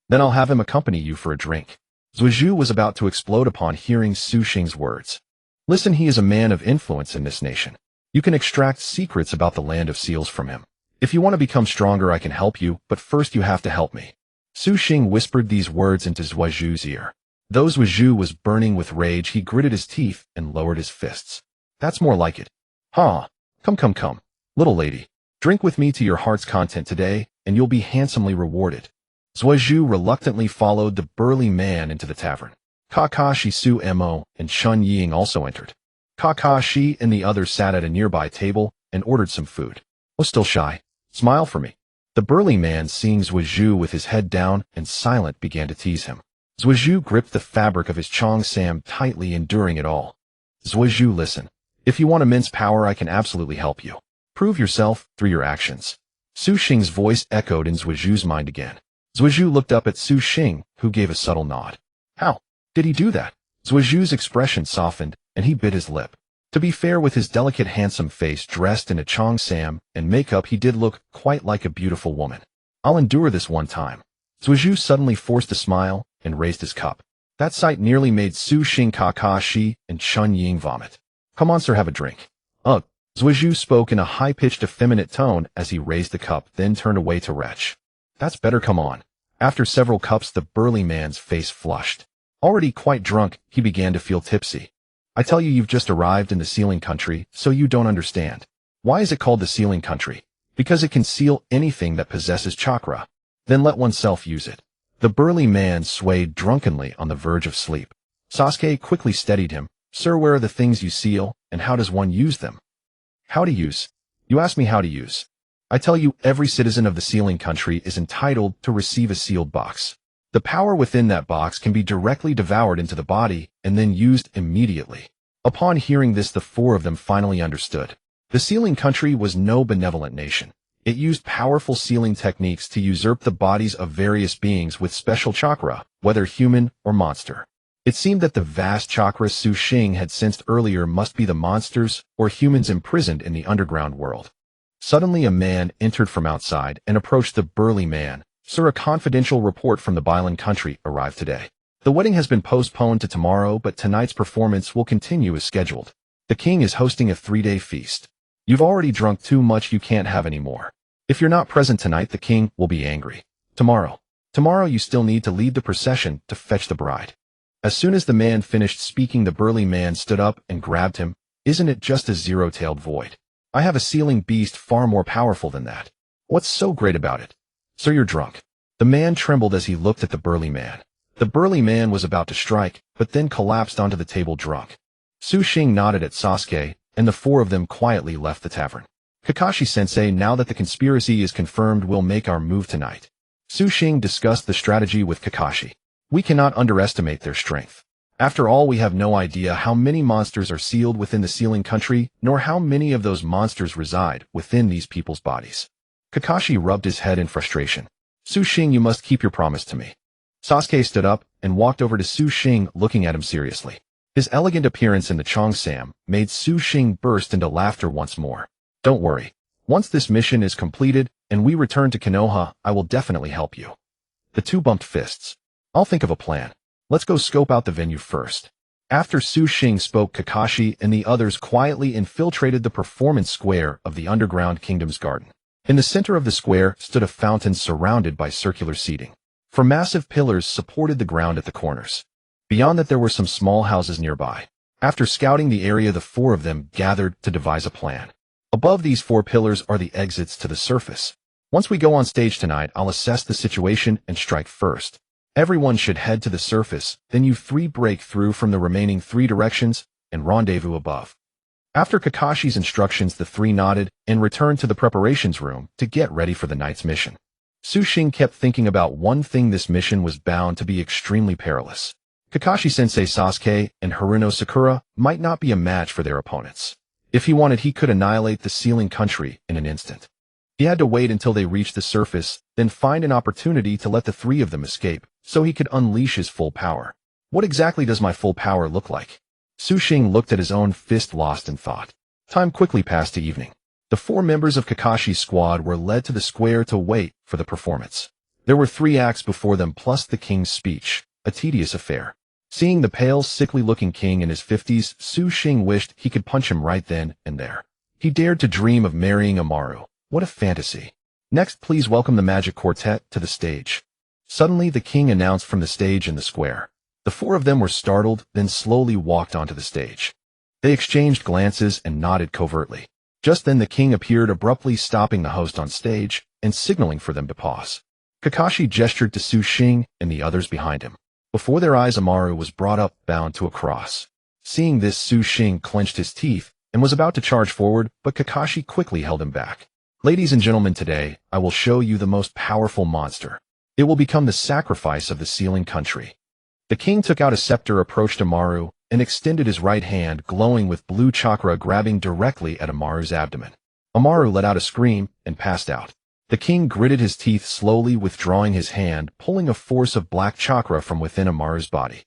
Then I'll have him accompany you for a drink. Susanoo was about to explode upon hearing Xing's words. Listen, he is a man of influence in this nation. You can extract secrets about the land of seals from him. If you want to become stronger, I can help you, but first you have to help me. Xing whispered these words into Susanoo's ear. Though Susanoo was burning with rage, he gritted his teeth and lowered his fists. That's more like it. Huh. Come, little lady. Drink with me to your heart's content today, and you'll be handsomely rewarded. Susanoo reluctantly followed the burly man into the tavern. Kakashi, Susanoo, and Chun Ying also entered. Kakashi and the others sat at a nearby table and ordered some food. Oh, still shy? Smile for me. The burly man, seeing Susanoo with his head down and silent, began to tease him. Susanoo gripped the fabric of his cheongsam tightly, enduring it all. Susanoo, listen. If you want immense power, I can absolutely help you. Prove yourself through your actions. Xing's voice echoed in Susanoo's mind again. Susanoo looked up at Xing, who gave a subtle nod. How did he do that? Susanoo's expression softened, and he bit his lip. To be fair, with his delicate, handsome face dressed in a cheongsam and makeup, he did look quite like a beautiful woman. I'll endure this one time. Susanoo suddenly forced a smile and raised his cup. That sight nearly made Xing, Kakashi, and Chun Ying vomit. Come on, sir, have a drink. Ugh. Susanoo spoke in a high-pitched, effeminate tone as he raised the cup, then turned away to retch. That's better, come on. After several cups, the burly man's face flushed. Already quite drunk, he began to feel tipsy. I tell you, you've just arrived in the sealing country, so you don't understand. Why is it called the sealing country? Because it can seal anything that possesses chakra. Then let oneself use it. The burly man swayed drunkenly on the verge of sleep. Sasuke quickly steadied him. Sir, where are the things you seal, and how does one use them? How to use? You ask me how to use. I tell you, every citizen of the sealing country is entitled to receive a sealed box. The power within that box can be directly devoured into the body and then used immediately. Upon hearing this, the four of them finally understood. The sealing country was no benevolent nation. It used powerful sealing techniques to usurp the bodies of various beings with special chakra, whether human or monster. It seemed that the vast chakra Xing had sensed earlier must be the monsters or humans imprisoned in the underground world. Suddenly a man entered from outside and approached the burly man. Sir, a confidential report from the Bailan country arrived today. The wedding has been postponed to tomorrow, but tonight's performance will continue as scheduled. The king is hosting a 3-day feast. You've already drunk too much, you can't have any more. If you're not present tonight, the king will be angry. Tomorrow you still need to lead the procession to fetch the bride. As soon as the man finished speaking, the burly man stood up and grabbed him. Isn't it just a zero-tailed void? I have a sealing beast far more powerful than that. What's so great about it? Sir, you're drunk. The man trembled as he looked at the burly man. The burly man was about to strike, but then collapsed onto the table drunk. Xing nodded at Sasuke, and the four of them quietly left the tavern. Kakashi-sensei, now that the conspiracy is confirmed, we'll make our move tonight. Xing discussed the strategy with Kakashi. We cannot underestimate their strength. After all, we have no idea how many monsters are sealed within the sealing country, nor how many of those monsters reside within these people's bodies. Kakashi rubbed his head in frustration. Xing, you must keep your promise to me. Sasuke stood up and walked over to Xing, looking at him seriously. His elegant appearance in the cheongsam made Xing burst into laughter once more. Don't worry. Once this mission is completed and we return to Konoha, I will definitely help you. The two bumped fists. I'll think of a plan. Let's go scope out the venue first. After Xing spoke, Kakashi and the others quietly infiltrated the performance square of the underground kingdom's garden. In the center of the square stood a fountain surrounded by circular seating. For massive pillars supported the ground at the corners. Beyond that, there were some small houses nearby. After scouting the area, the four of them gathered to devise a plan. Above these 4 pillars are the exits to the surface. Once we go on stage tonight, I'll assess the situation and strike first. Everyone should head to the surface, then you 3 break through from the remaining 3 directions and rendezvous above. After Kakashi's instructions, the 3 nodded and returned to the preparations room to get ready for the night's mission. Xing kept thinking about one thing: this mission was bound to be extremely perilous. Kakashi-sensei, Sasuke, and Haruno Sakura might not be a match for their opponents. If he wanted, he could annihilate the ceiling country in an instant. He had to wait until they reached the surface, then find an opportunity to let the three of them escape, so he could unleash his full power. What exactly does my full power look like? Xing looked at his own fist, lost in thought. Time quickly passed to evening. The 4 members of Kakashi's squad were led to the square to wait for the performance. There were 3 acts before them plus the king's speech, a tedious affair. Seeing the pale, sickly-looking king in his 50s, Xing wished he could punch him right then and there. He dared to dream of marrying Amaru. What a fantasy. Next, please welcome the Magic Quartet to the stage. Suddenly, the king announced from the stage in the square. The 4 of them were startled, then slowly walked onto the stage. They exchanged glances and nodded covertly. Just then the king appeared, abruptly stopping the host on stage and signaling for them to pause. Kakashi gestured to Xing and the others behind him. Before their eyes, Amaru was brought up, bound to a cross. Seeing this, Xing clenched his teeth and was about to charge forward, but Kakashi quickly held him back. Ladies and gentlemen, today, I will show you the most powerful monster. It will become the sacrifice of the ceiling country. The king took out a scepter, approached Amaru, and extended his right hand, glowing with blue chakra, grabbing directly at Amaru's abdomen. Amaru let out a scream and passed out. The king gritted his teeth, slowly withdrawing his hand, pulling a force of black chakra from within Amaru's body.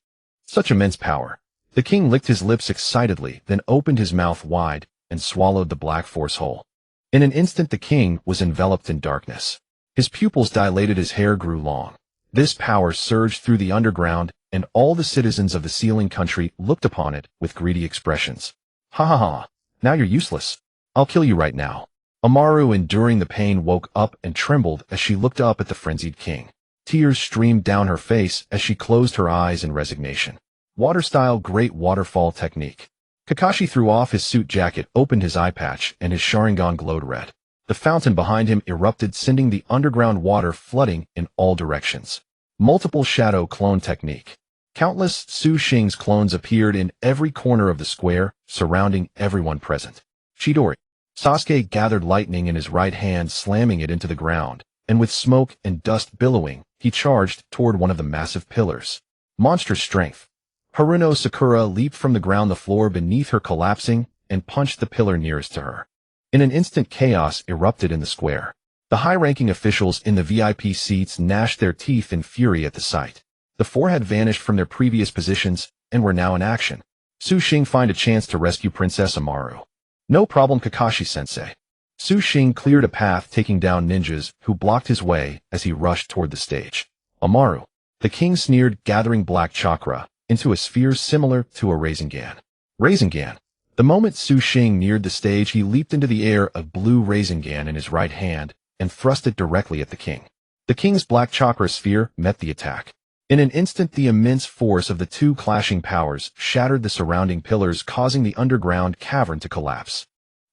Such immense power. The king licked his lips excitedly, then opened his mouth wide and swallowed the black force whole. In an instant, the king was enveloped in darkness. His pupils dilated, his hair grew long. This power surged through the underground, and all the citizens of the ceiling country looked upon it with greedy expressions. Ha ha ha, now you're useless. I'll kill you right now. Amaru, enduring the pain, woke up and trembled as she looked up at the frenzied king. Tears streamed down her face as she closed her eyes in resignation. Water-style great waterfall technique. Kakashi threw off his suit jacket, opened his eye patch, and his Sharingan glowed red. The fountain behind him erupted, sending the underground water flooding in all directions. Multiple shadow clone technique. Countless Xing's clones appeared in every corner of the square, surrounding everyone present. Chidori. Sasuke gathered lightning in his right hand, slamming it into the ground, and with smoke and dust billowing, he charged toward one of the massive pillars. Monstrous strength. Haruno Sakura leaped from the ground, the floor beneath her collapsing, and punched the pillar nearest to her. In an instant, chaos erupted in the square. The high-ranking officials in the VIP seats gnashed their teeth in fury at the sight. The 4 had vanished from their previous positions and were now in action. Xing found a chance to rescue Princess Amaru. No problem, Kakashi-sensei. Xing cleared a path, taking down ninjas who blocked his way as he rushed toward the stage. Amaru. The king sneered, gathering black chakra into a sphere similar to a Rasengan. Rasengan. The moment Xing neared the stage, he leaped into the air, a blue Rasengan in his right hand, and thrust it directly at the king. The king's black chakra sphere met the attack. In an instant, the immense force of the 2 clashing powers shattered the surrounding pillars, causing the underground cavern to collapse.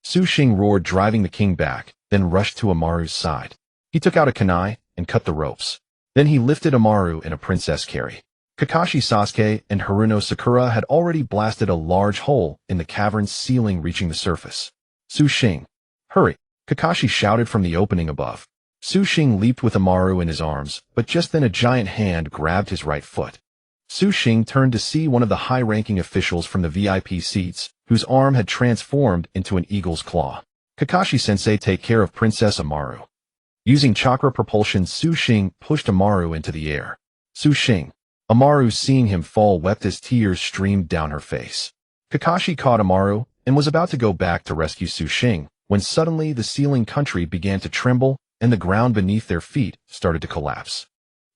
Xing roared, driving the king back, then rushed to Amaru's side. He took out a kunai and cut the ropes. Then he lifted Amaru in a princess carry. Kakashi, Sasuke, and Haruno Sakura had already blasted a large hole in the cavern's ceiling, reaching the surface. Xing. Hurry! Kakashi shouted from the opening above. Xing leaped with Amaru in his arms, but just then a giant hand grabbed his right foot. Xing turned to see one of the high-ranking officials from the VIP seats, whose arm had transformed into an eagle's claw. Kakashi-sensei, take care of Princess Amaru. Using chakra propulsion, Xing pushed Amaru into the air. Xing. Amaru, seeing him fall, wept as tears streamed down her face. Kakashi caught Amaru and was about to go back to rescue Xing, when suddenly the ceiling country began to tremble and the ground beneath their feet started to collapse.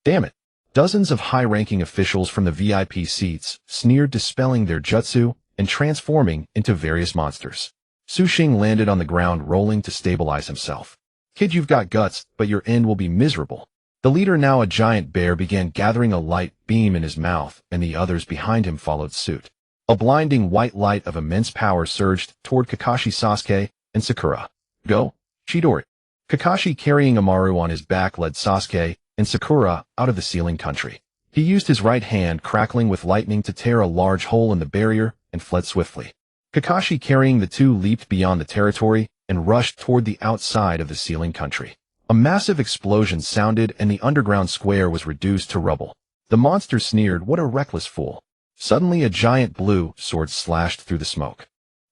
Damn it! Dozens of high-ranking officials from the VIP seats sneered, dispelling their jutsu and transforming into various monsters. Xing landed on the ground, rolling to stabilize himself. Kid, you've got guts, but your end will be miserable. The leader, now a giant bear, began gathering a light beam in his mouth, and the others behind him followed suit. A blinding white light of immense power surged toward Kakashi, Sasuke, and Sakura. Go, Chidori. Kakashi, carrying Amaru on his back, led Sasuke and Sakura out of the ceiling country. He used his right hand, crackling with lightning, to tear a large hole in the barrier and fled swiftly. Kakashi, carrying the 2, leaped beyond the territory and rushed toward the outside of the ceiling country. A massive explosion sounded and the underground square was reduced to rubble. The monster sneered, what a reckless fool. Suddenly a giant blue sword slashed through the smoke.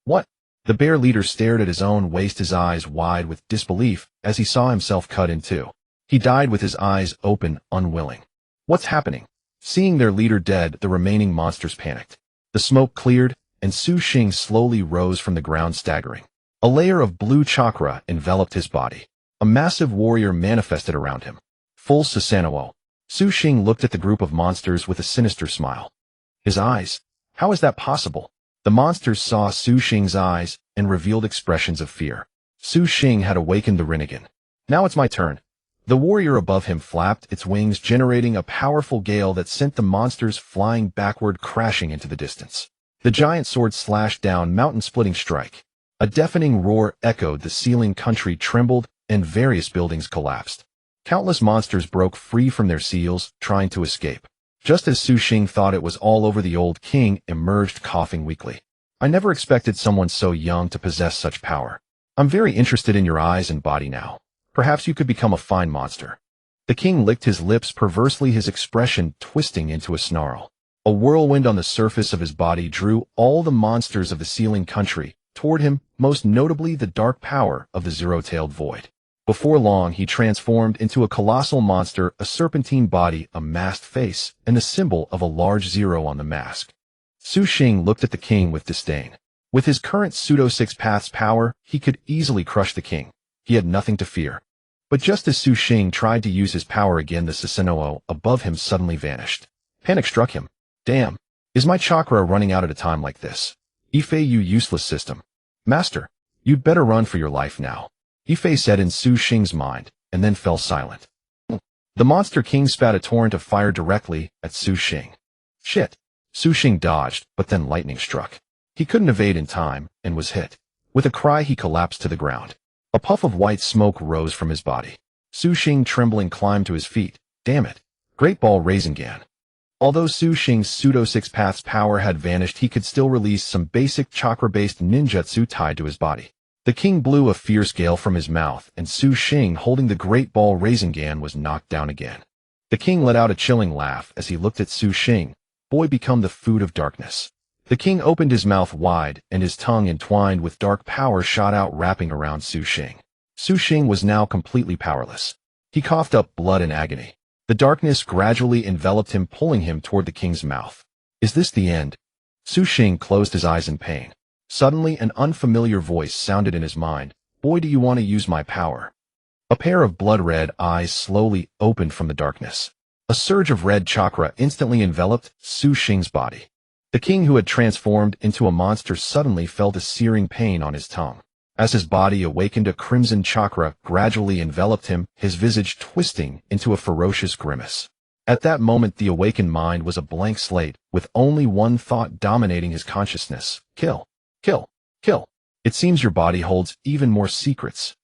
What? The bear leader stared at his own waist, his eyes wide with disbelief as he saw himself cut in two. He died with his eyes open, unwilling. What's happening? Seeing their leader dead, the remaining monsters panicked. The smoke cleared, and Su Xing slowly rose from the ground, staggering. A layer of blue chakra enveloped his body. A massive warrior manifested around him. Full Susanoo. Su Xing looked at the group of monsters with a sinister smile. His eyes? How is that possible? The monsters saw Su Xing's eyes and revealed expressions of fear. Su Xing had awakened the Rasengan. Now it's my turn. The warrior above him flapped its wings, generating a powerful gale that sent the monsters flying backward, crashing into the distance. The giant sword slashed down, mountain-splitting strike. A deafening roar echoed, the ceiling country trembled, and various buildings collapsed. Countless monsters broke free from their seals, trying to escape. Just as Su Xing thought it was all over, the old king emerged, coughing weakly. I never expected someone so young to possess such power. I'm very interested in your eyes and body now. Perhaps you could become a fine monster. The king licked his lips perversely, his expression twisting into a snarl. A whirlwind on the surface of his body drew all the monsters of the ceiling country toward him, most notably the dark power of the zero-tailed void. Before long, he transformed into a colossal monster, a serpentine body, a masked face, and the symbol of a large zero on the mask. Su Xing looked at the king with disdain. With his current Pseudo-Six-Paths power, he could easily crush the king. He had nothing to fear. But just as Su Xing tried to use his power again, the Susanoo above him suddenly vanished. Panic struck him. Damn, is my chakra running out at a time like this? Ife, you useless system. Master, you'd better run for your life now. Ife said in Su Xing's mind, and then fell silent. The monster king spat a torrent of fire directly at Su Xing. Shit. Su Xing dodged, but then lightning struck. He couldn't evade in time, and was hit. With a cry, he collapsed to the ground. A puff of white smoke rose from his body. Su Xing, trembling, climbed to his feet. Damn it. Great Ball Rasengan. Although Su Xing's Pseudo-Six-Paths power had vanished, he could still release some basic chakra-based ninjutsu tied to his body. The king blew a fierce gale from his mouth, and Su Xing, holding the Great Ball Rasengan, was knocked down again. The king let out a chilling laugh as he looked at Su Xing. Boy, become the food of darkness. The king opened his mouth wide, and his tongue, entwined with dark power, shot out, wrapping around Su Xing. Su Xing was now completely powerless. He coughed up blood in agony. The darkness gradually enveloped him, pulling him toward the king's mouth. Is this the end? Su Xing closed his eyes in pain. Suddenly, an unfamiliar voice sounded in his mind. Boy, do you want to use my power? A pair of blood-red eyes slowly opened from the darkness. A surge of red chakra instantly enveloped Su Xing's body. The king, who had transformed into a monster, suddenly felt a searing pain on his tongue. As his body awakened, a crimson chakra gradually enveloped him, his visage twisting into a ferocious grimace. At that moment, the awakened mind was a blank slate, with only one thought dominating his consciousness. Kill. Kill. Kill. It seems your body holds even more secrets.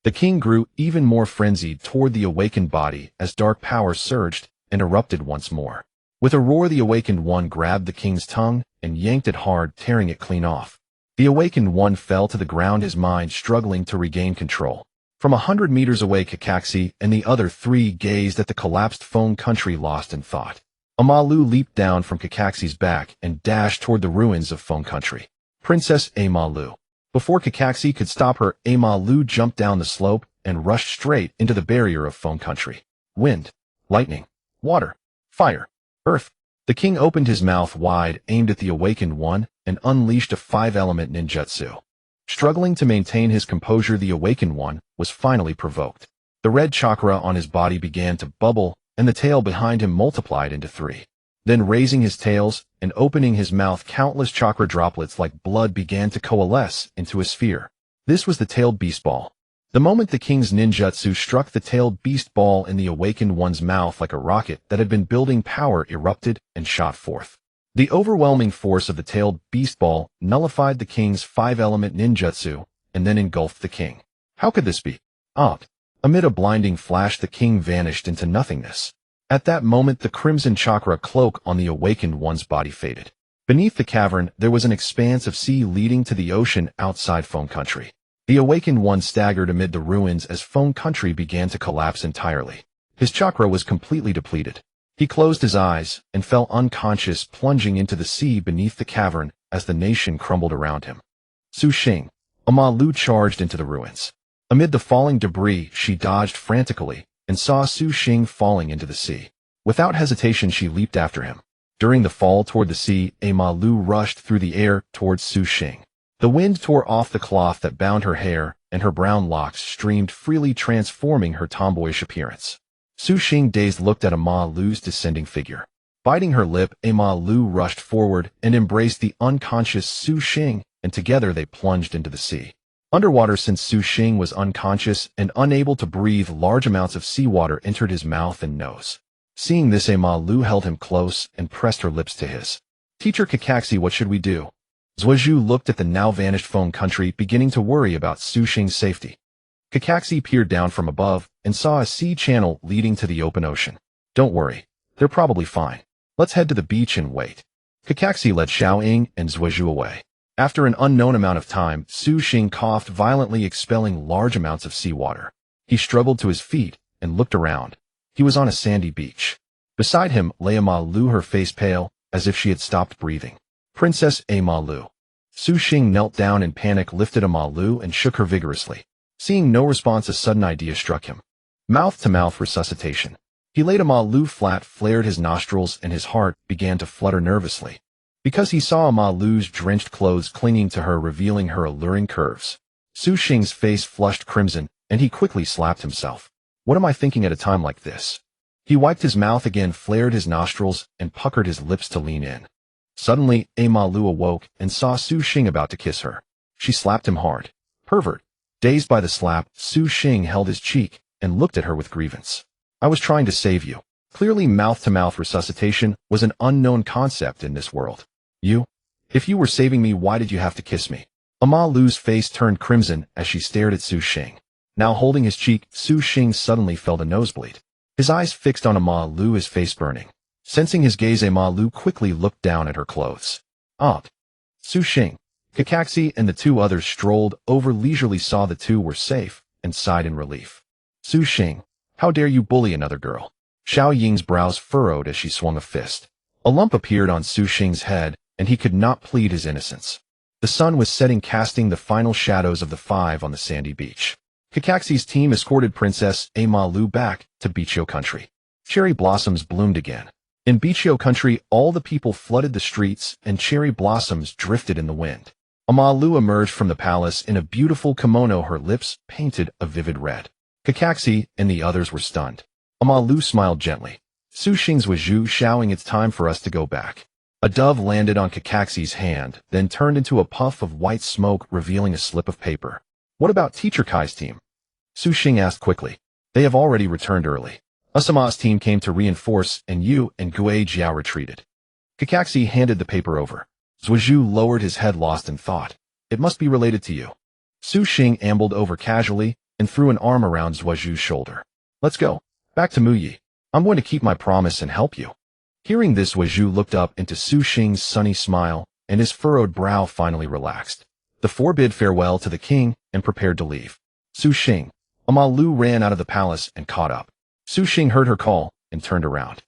The king grew even more frenzied toward the awakened body as dark power surged and erupted once more. With a roar, the awakened one grabbed the king's tongue and yanked it hard, tearing it clean off. The awakened one fell to the ground, his mind struggling to regain control. From 100 meters away, Kakashi and the other three gazed at the collapsed Foam country, lost in thought. Amalu leaped down from Kakashi's back and dashed toward the ruins of Foam country. Princess Amalu. Before Kakashi could stop her, Amalu jumped down the slope and rushed straight into the barrier of Foam country. Wind, lightning, water, fire, earth. The king opened his mouth wide, aimed at the awakened one, and unleashed a 5-element ninjutsu. Struggling to maintain his composure, the awakened one was finally provoked. The red chakra on his body began to bubble, and the tail behind him multiplied into 3. Then, raising his tails and opening his mouth, countless chakra droplets like blood began to coalesce into a sphere. This was the tailed beast ball. The moment the king's ninjutsu struck the tailed beast ball in the awakened one's mouth, like a rocket that had been building power erupted and shot forth. The overwhelming force of the tailed beast ball nullified the king's 5-element ninjutsu and then engulfed the king. How could this be? Amid a blinding flash, the king vanished into nothingness. At that moment, the crimson chakra cloak on the awakened one's body faded. Beneath the cavern, there was an expanse of sea leading to the ocean outside Foam country. The awakened one staggered amid the ruins as Foam country began to collapse entirely. His chakra was completely depleted. He closed his eyes and fell unconscious, plunging into the sea beneath the cavern as the nation crumbled around him. Su Xing. Ama Lu charged into the ruins. Amid the falling debris, she dodged frantically and saw Su Xing falling into the sea. Without hesitation, she leaped after him. During the fall toward the sea, Ama Lu rushed through the air towards Su Xing. The wind tore off the cloth that bound her hair, and her brown locks streamed freely, transforming her tomboyish appearance. Su Xing, dazed, looked at Ama Lu's descending figure. Biting her lip, Ama Lu rushed forward and embraced the unconscious Su Xing, and together they plunged into the sea. Underwater, since Su Xing was unconscious and unable to breathe, large amounts of seawater entered his mouth and nose. Seeing this, Ama Lu held him close and pressed her lips to his. "Teacher Kakashi, what should we do?" Susanoo looked at the now-vanished phone country, beginning to worry about Su Xing's safety. Kakashi peered down from above and saw a sea channel leading to the open ocean. "Don't worry. They're probably fine. Let's head to the beach and wait." Kakashi led Xiaoying and Susanoo away. After an unknown amount of time, Su Xing coughed violently, expelling large amounts of seawater. He struggled to his feet and looked around. He was on a sandy beach. Beside him lay Ama Lu, her face pale, as if she had stopped breathing. "Princess Ama Lu." Su Xing knelt down in panic, lifted Ama Lu, and shook her vigorously. Seeing no response, a sudden idea struck him. Mouth-to-mouth resuscitation. He laid Ama Lu flat, flared his nostrils, and his heart began to flutter nervously. Because he saw Ama Lu's drenched clothes clinging to her, revealing her alluring curves. Su Xing's face flushed crimson, and he quickly slapped himself. "What am I thinking at a time like this?" He wiped his mouth again, flared his nostrils, and puckered his lips to lean in. Suddenly, Ama Lu awoke and saw Su Xing about to kiss her. She slapped him hard. "Pervert." Dazed by the slap, Su Xing held his cheek and looked at her with grievance. "I was trying to save you." Clearly, mouth-to-mouth resuscitation was an unknown concept in this world. If you were saving me, why did you have to kiss me?" Ama Lu's face turned crimson as she stared at Su Xing. Now holding his cheek, Su Xing suddenly felt a nosebleed. His eyes fixed on Ama Lu, his face burning. Sensing his gaze, Ama Lu quickly looked down at her clothes. Su Xing. Kakashi and the two others strolled over leisurely, saw the two were safe, and sighed in relief. "Su Xing, how dare you bully another girl?" Xiaoying's brows furrowed as she swung a fist. A lump appeared on Su Xing's head, and he could not plead his innocence. The sun was setting, casting the final shadows of the five on the sandy beach. Kakashi's team escorted Princess Ama Lu back to Bichio Country. Cherry blossoms bloomed again. In Bichio Country, all the people flooded the streets, and cherry blossoms drifted in the wind. Ama Lu emerged from the palace in a beautiful kimono, her lips painted a vivid red. Kakashi and the others were stunned. Ama Lu smiled gently. "Su Xing's was you shouting, it's time for us to go back." A dove landed on Kakashi's hand, then turned into a puff of white smoke, revealing a slip of paper. "What about Teacher Kai's team?" Su Xing asked quickly. "They have already returned early. Asama's team came to reinforce, and you and Gue Jiao retreated." Kakashi handed the paper over. Susanoo lowered his head, lost in thought. "It must be related to you." Su Xing ambled over casually and threw an arm around Susanoo's shoulder. "Let's go. Back to Muyi. I'm going to keep my promise and help you." Hearing this, Susanoo looked up into Su Xing's sunny smile, and his furrowed brow finally relaxed. The four bid farewell to the king and prepared to leave. Su Xing. Ama Lu ran out of the palace and caught up. Su Xing heard her call and turned around.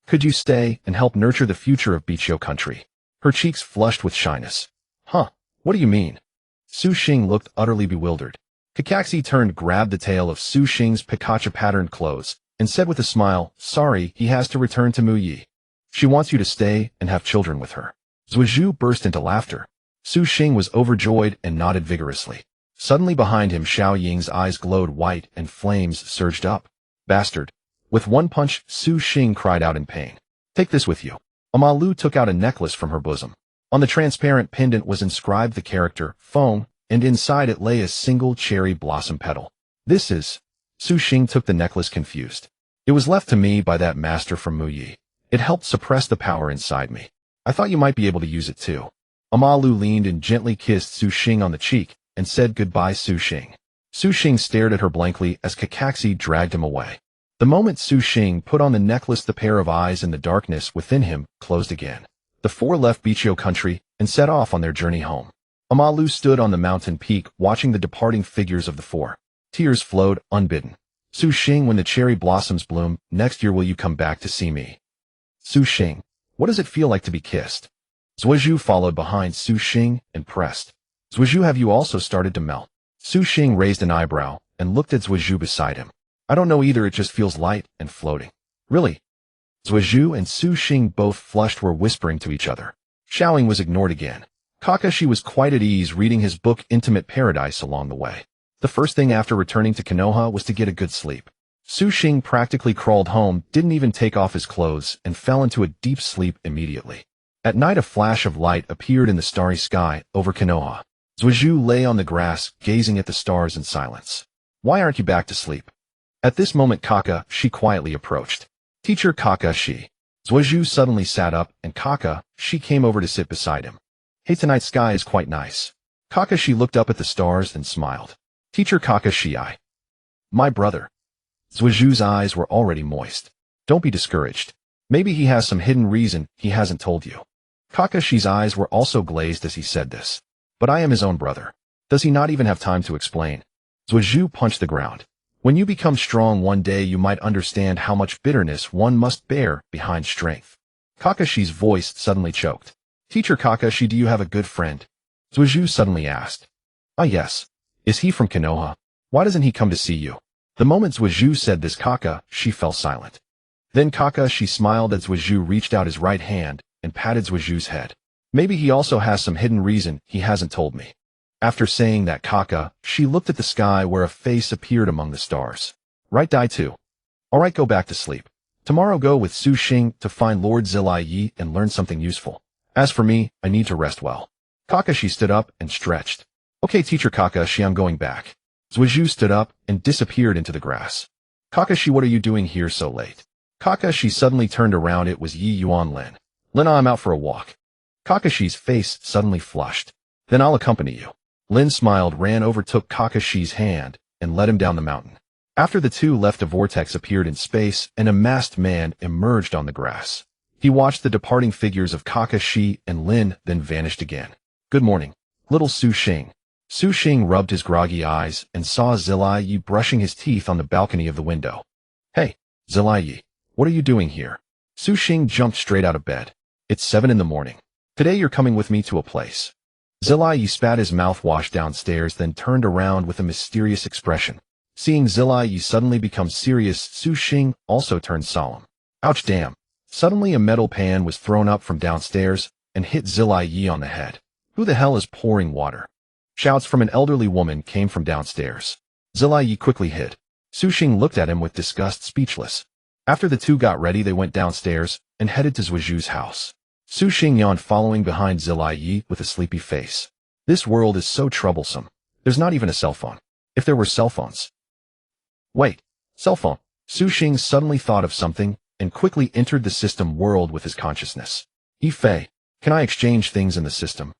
Could you stay and help nurture the future of Bichio Country?" Her cheeks flushed with shyness. What do you mean?" Su Xing looked utterly bewildered. Kakashi turned, grabbed the tail of Su Xing's Pikachu-patterned clothes, and said with a smile, "Sorry, he has to return to Muyi. She wants you to stay and have children with her." Susanoo burst into laughter. Su Xing was overjoyed and nodded vigorously. Suddenly behind him, Xiaoying's eyes glowed white and flames surged up. "Bastard." With one punch, Su Xing cried out in pain. "Take this with you." Ama Lu took out a necklace from her bosom. On the transparent pendant was inscribed the character, Feng, and inside it lay a single cherry blossom petal. "This is..." Su Xing took the necklace, confused. "It was left to me by that master from Muyi. It helped suppress the power inside me. I thought you might be able to use it too." Ama Lu leaned and gently kissed Su Xing on the cheek and said goodbye. Su Xing. Su Xing stared at her blankly as Kakashi dragged him away. The moment Su Xing put on the necklace, the pair of eyes in the darkness within him closed again. The four left Bichio Country and set off on their journey home. Ama Lu stood on the mountain peak, watching the departing figures of the four. Tears flowed unbidden. "Su Xing, when the cherry blossoms bloom, next year will you come back to see me?" Su Xing. What does it feel like to be kissed? Susanoo followed behind Su Xing and pressed. Susanoo, have you also started to melt? Su Xing raised an eyebrow and looked at Susanoo beside him. I don't know either, it just feels light and floating. Really? Susanoo and Su Xing, both flushed, were whispering to each other. Xiaoling was ignored again. Kakashi was quite at ease reading his book Intimate Paradise along the way. The first thing after returning to Konoha was to get a good sleep. Su Xing practically crawled home, didn't even take off his clothes, and fell into a deep sleep immediately. At night, a flash of light appeared in the starry sky over Konoha. Susanoo lay on the grass, gazing at the stars in silence. Why aren't you back to sleep? At this moment, Kakashi quietly approached. Teacher Kakashi. Susanoo suddenly sat up, and Kakashi came over to sit beside him. Hey, tonight's sky is quite nice. Kakashi looked up at the stars and smiled. Teacher Kakashi, my brother. Susanoo's eyes were already moist. Don't be discouraged. Maybe he has some hidden reason he hasn't told you. Kakashi's eyes were also glazed as he said this. But I am his own brother. Does he not even have time to explain? Susanoo punched the ground. When you become strong one day, you might understand how much bitterness one must bear behind strength. Kakashi's voice suddenly choked. Teacher Kakashi, do you have a good friend? Susanoo suddenly asked. Ah, yes. Is he from Konoha? Why doesn't he come to see you? The moment Susanoo said this, Kakashi fell silent. Then Kakashi smiled as Susanoo reached out his right hand and patted Susanoo's head. Maybe he also has some hidden reason he hasn't told me. After saying that, Kakashi looked at the sky where a face appeared among the stars. Right, die too. Alright, go back to sleep. Tomorrow go with Su Xing to find Lord Jiraiya and learn something useful. As for me, I need to rest well. Kakashi stood up and stretched. Okay, Teacher Kakashi, I'm going back. Susanoo stood up and disappeared into the grass. Kakashi, what are you doing here so late? Kakashi suddenly turned around. It was Yi Yuan Lin. Lin, I'm out for a walk. Kakashi's face suddenly flushed. Then I'll accompany you. Lin smiled, ran over, took Kakashi's hand, and led him down the mountain. After the two left, a vortex appeared in space, and a masked man emerged on the grass. He watched the departing figures of Kakashi and Lin, then vanished again. Good morning, little Su Xing. Su Xing rubbed his groggy eyes and saw Jiraiya brushing his teeth on the balcony of the window. Hey, Jiraiya, what are you doing here? Su Xing jumped straight out of bed. It's 7 in the morning. Today you're coming with me to a place. Jiraiya spat his mouthwash downstairs, then turned around with a mysterious expression. Seeing Jiraiya suddenly become serious, Su Xing also turned solemn. Ouch, damn. Suddenly a metal pan was thrown up from downstairs and hit Jiraiya on the head. Who the hell is pouring water? Shouts from an elderly woman came from downstairs. Jiraiya quickly hid. Su Xing looked at him with disgust, speechless. After the two got ready, they went downstairs and headed to Susanoo's house. Su Xing yawned, following behind Jiraiya with a sleepy face. This world is so troublesome. There's not even a cell phone. If there were cell phones. Wait, cell phone. Su Xing suddenly thought of something and quickly entered the system world with his consciousness. Fei, can I exchange things in the system?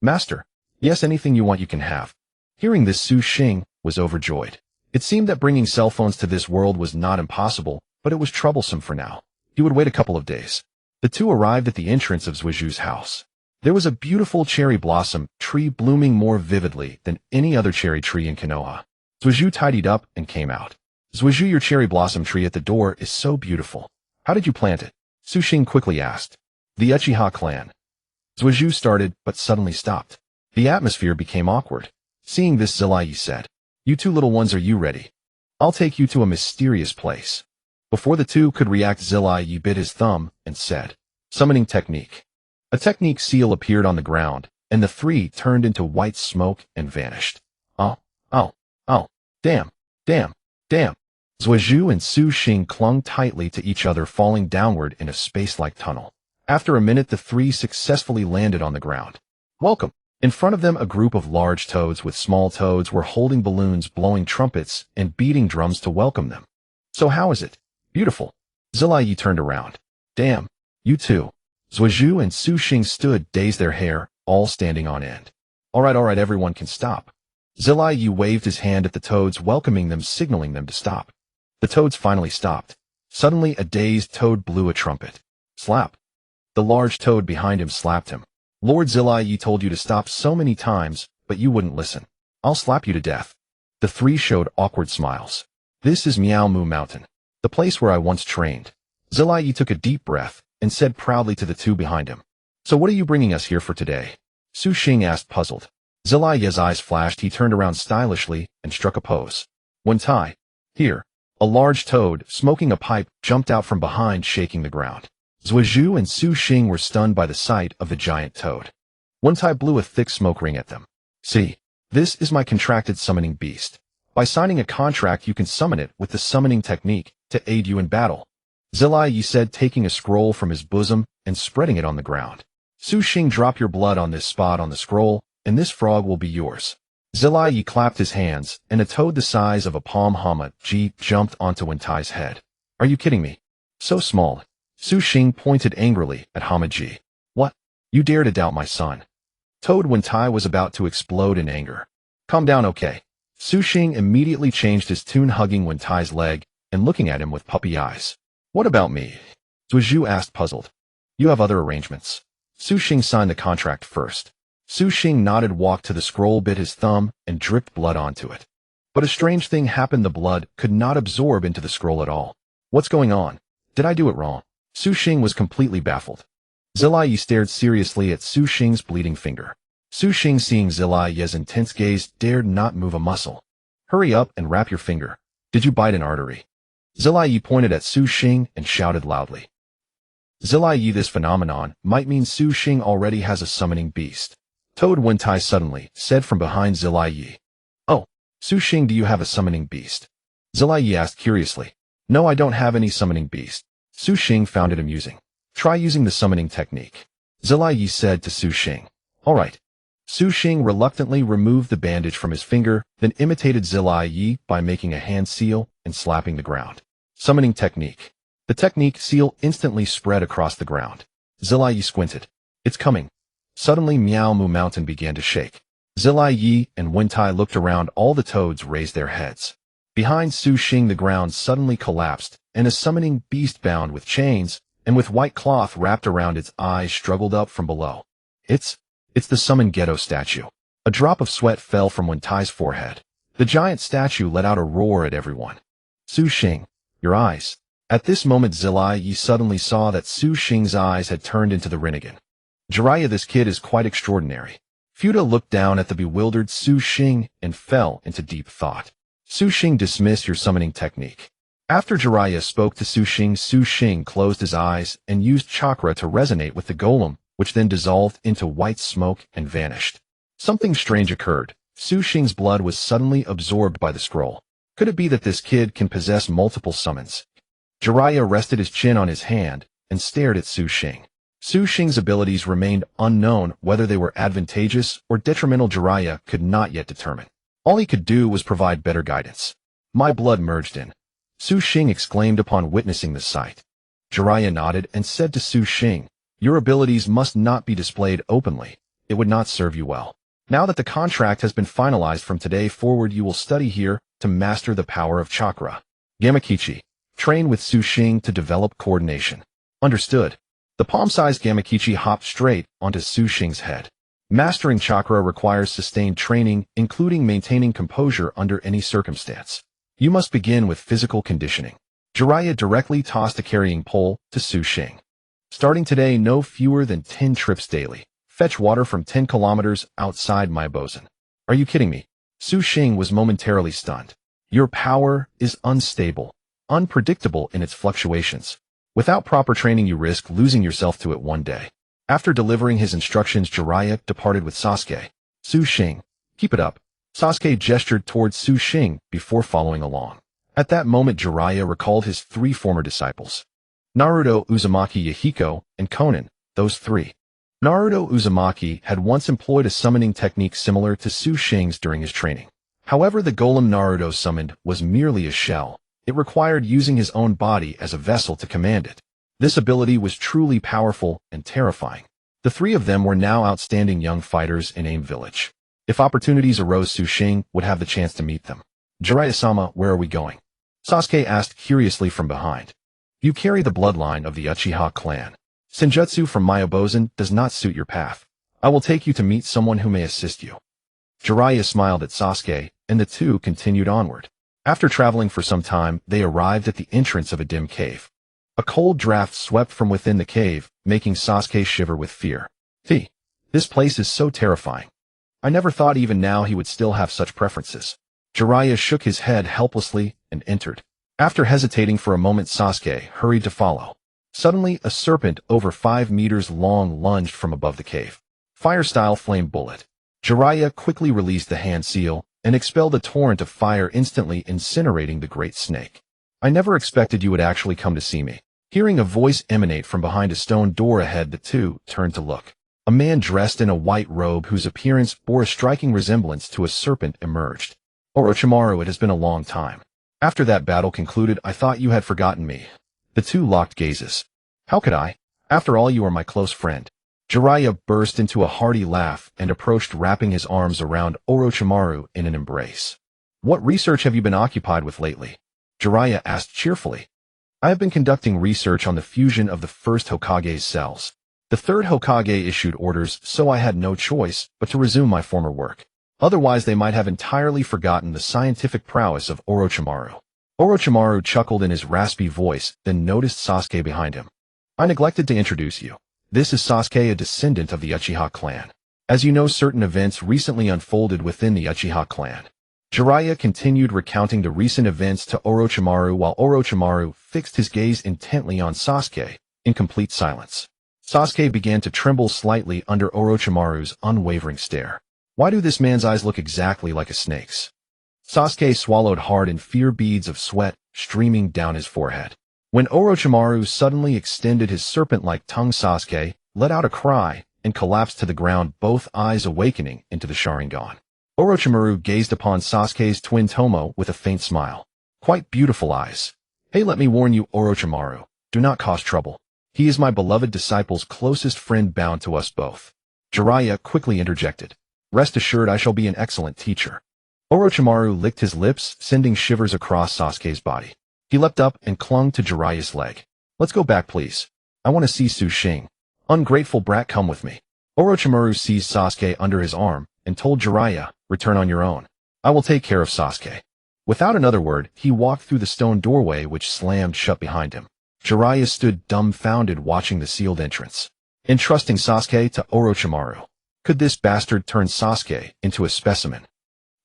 Master, yes, anything you want you can have. Hearing this, Su Xing was overjoyed. It seemed that bringing cell phones to this world was not impossible, but it was troublesome for now. He would wait a couple of days. The two arrived at the entrance of Susanoo's house. There was a beautiful cherry blossom tree blooming more vividly than any other cherry tree in Konoha. Susanoo tidied up and came out. Susanoo, your cherry blossom tree at the door is so beautiful. How did you plant it? Su Xing quickly asked. The Uchiha clan. Susanoo started, but suddenly stopped. The atmosphere became awkward. Seeing this, Jiraiya said, You two little ones, are you ready? I'll take you to a mysterious place. Before the two could react, Jiraiya bit his thumb and said, Summoning technique. A technique seal appeared on the ground, and the three turned into white smoke and vanished. Oh, damn. Susanoo and Su Xing clung tightly to each other, falling downward in a space-like tunnel. After a minute, the three successfully landed on the ground. Welcome. In front of them, a group of large toads with small toads were holding balloons, blowing trumpets, and beating drums to welcome them. So how is it? Beautiful. Jiraiya turned around. Damn, you too. Susanoo and Su Xing stood, dazed, their hair all standing on end. Alright, everyone can stop. Jiraiya waved his hand at the toads, welcoming them, signaling them to stop. The toads finally stopped. Suddenly, a dazed toad blew a trumpet. Slap. The large toad behind him slapped him. Lord Jiraiya told you to stop so many times, but you wouldn't listen. I'll slap you to death. The three showed awkward smiles. This is Meow Moo Mountain, the place where I once trained. Jiraiya took a deep breath and said proudly to the two behind him. So what are you bringing us here for today? Su Xing asked, puzzled. Jiraiya's eyes flashed. He turned around stylishly and struck a pose. Wentai. Here. A large toad, smoking a pipe, jumped out from behind, shaking the ground. Zuozhu and Su Xing were stunned by the sight of the giant toad. Wentai blew a thick smoke ring at them. See, this is my contracted summoning beast. By signing a contract you can summon it with the summoning technique to aid you in battle. Jiraiya said, taking a scroll from his bosom and spreading it on the ground. Su Xing, drop your blood on this spot on the scroll, and this frog will be yours. Jiraiya clapped his hands, and a toad the size of a palm Hama-Ji jumped onto Wentai's head. Are you kidding me? So small. Su Xing pointed angrily at Hama-Ji. What? You dare to doubt my son? Toad Wentai was about to explode in anger. Calm down, okay? Su Xing immediately changed his tune, hugging Wentai's leg and looking at him with puppy eyes. What about me? Zuozhu asked, puzzled. You have other arrangements. Su Xing signed the contract first. Su Xing nodded, walked to the scroll, bit his thumb, and dripped blood onto it. But a strange thing happened. The blood could not absorb into the scroll at all. What's going on? Did I do it wrong? Su Xing was completely baffled. Jiraiya stared seriously at Su Xing's bleeding finger. Su Xing, seeing Jiraiya's intense gaze, dared not move a muscle. Hurry up and wrap your finger. Did you bite an artery? Jiraiya pointed at Su Xing and shouted loudly. Jiraiya, this phenomenon might mean Su Xing already has a summoning beast. Toad Wentai suddenly said from behind Jiraiya. Oh, Su Xing, do you have a summoning beast? Jiraiya asked curiously. No, I don't have any summoning beast. Su Xing found it amusing. Try using the summoning technique. Jiraiya said to Su Xing. All right. Su Xing reluctantly removed the bandage from his finger, then imitated Jiraiya by making a hand seal and slapping the ground. Summoning technique. The technique seal instantly spread across the ground. Jiraiya squinted. It's coming. Suddenly Meow Moo Mountain began to shake. Jiraiya and Wentai looked around. All the toads raised their heads. Behind Su Xing the ground suddenly collapsed, and a summoning beast bound with chains and with white cloth wrapped around its eyes struggled up from below. It's the Summon Ghetto statue. A drop of sweat fell from Wentai's forehead. The giant statue let out a roar at everyone. Su Xing, your eyes. At this moment Jiraiya suddenly saw that Su Xing's eyes had turned into the Rinnegan. Jiraiya, this kid is quite extraordinary. Fuda looked down at the bewildered Su Xing and fell into deep thought. Su Xing, dismiss your summoning technique. After Jiraiya spoke to Su Xing closed his eyes and used chakra to resonate with the golem, which then dissolved into white smoke and vanished. Something strange occurred. Su Xing's blood was suddenly absorbed by the scroll. Could it be that this kid can possess multiple summons? Jiraiya rested his chin on his hand and stared at Su Xing. Su Xing's abilities remained unknown. Whether they were advantageous or detrimental, Jiraiya could not yet determine. All he could do was provide better guidance. My blood merged in. Su Xing exclaimed upon witnessing the sight. Jiraiya nodded and said to Su Xing, your abilities must not be displayed openly. It would not serve you well. Now that the contract has been finalized, from today forward you will study here to master the power of chakra. Gamakichi. Train with Su Xing to develop coordination. Understood. The palm-sized Gamakichi hopped straight onto Su Xing's head. Mastering chakra requires sustained training, including maintaining composure under any circumstance. You must begin with physical conditioning. Jiraiya directly tossed a carrying pole to Su Xing. Starting today, no fewer than 10 trips daily. Fetch water from 10 kilometers outside my boson. Are you kidding me? Su Xing was momentarily stunned. Your power is unstable, unpredictable in its fluctuations. Without proper training, you risk losing yourself to it one day. After delivering his instructions, Jiraiya departed with Sasuke. Su Xing, keep it up. Sasuke gestured towards Su Xing before following along. At that moment, Jiraiya recalled his 3 former disciples. Naruto, Uzumaki, Yahiko, and Konan, those 3. Naruto Uzumaki had once employed a summoning technique similar to Su Xing's during his training. However, the golem Naruto summoned was merely a shell. It required using his own body as a vessel to command it. This ability was truly powerful and terrifying. The 3 of them were now outstanding young fighters in Aim Village. If opportunities arose, Su Xing would have the chance to meet them. Jiraiya-sama, where are we going? Sasuke asked curiously from behind. You carry the bloodline of the Uchiha clan. Senjutsu from Myobozen does not suit your path. I will take you to meet someone who may assist you. Jiraiya smiled at Sasuke, and the 2 continued onward. After traveling for some time, they arrived at the entrance of a dim cave. A cold draft swept from within the cave, making Sasuke shiver with fear. This place is so terrifying. I never thought even now he would still have such preferences. Jiraiya shook his head helplessly and entered. After hesitating for a moment, Sasuke hurried to follow. Suddenly, a serpent over 5 meters long lunged from above the cave. Fire-style flame bullet. Jiraiya quickly released the hand seal and expelled a torrent of fire, instantly incinerating the great snake. I never expected you would actually come to see me. Hearing a voice emanate from behind a stone door ahead, the two turned to look. A man dressed in a white robe whose appearance bore a striking resemblance to a serpent emerged. Orochimaru, it has been a long time. After that battle concluded, I thought you had forgotten me. The two locked gazes. How could I? After all, you are my close friend. Jiraiya burst into a hearty laugh and approached, wrapping his arms around Orochimaru in an embrace. What research have you been occupied with lately? Jiraiya asked cheerfully. I have been conducting research on the fusion of the first Hokage's cells. The third Hokage issued orders, so I had no choice but to resume my former work. Otherwise, they might have entirely forgotten the scientific prowess of Orochimaru. Orochimaru chuckled in his raspy voice, then noticed Sasuke behind him. I neglected to introduce you. This is Sasuke, a descendant of the Uchiha clan. As you know, certain events recently unfolded within the Uchiha clan. Jiraiya continued recounting the recent events to Orochimaru while Orochimaru fixed his gaze intently on Sasuke, in complete silence. Sasuke began to tremble slightly under Orochimaru's unwavering stare. Why do this man's eyes look exactly like a snake's? Sasuke swallowed hard in fear, beads of sweat streaming down his forehead. When Orochimaru suddenly extended his serpent-like tongue, Sasuke let out a cry and collapsed to the ground, both eyes awakening into the Sharingan. Orochimaru gazed upon Sasuke's twin Tomo with a faint smile. Quite beautiful eyes. Hey, let me warn you, Orochimaru, do not cause trouble. He is my beloved disciple's closest friend, bound to us both. Jiraiya quickly interjected. Rest assured, I shall be an excellent teacher. Orochimaru licked his lips, sending shivers across Sasuke's body. He leapt up and clung to Jiraiya's leg. Let's go back, please. I want to see Xing. Ungrateful brat, come with me. Orochimaru seized Sasuke under his arm and told Jiraiya, return on your own. I will take care of Sasuke. Without another word, he walked through the stone doorway, which slammed shut behind him. Jiraiya stood dumbfounded, watching the sealed entrance, entrusting Sasuke to Orochimaru. Could this bastard turn Sasuke into a specimen?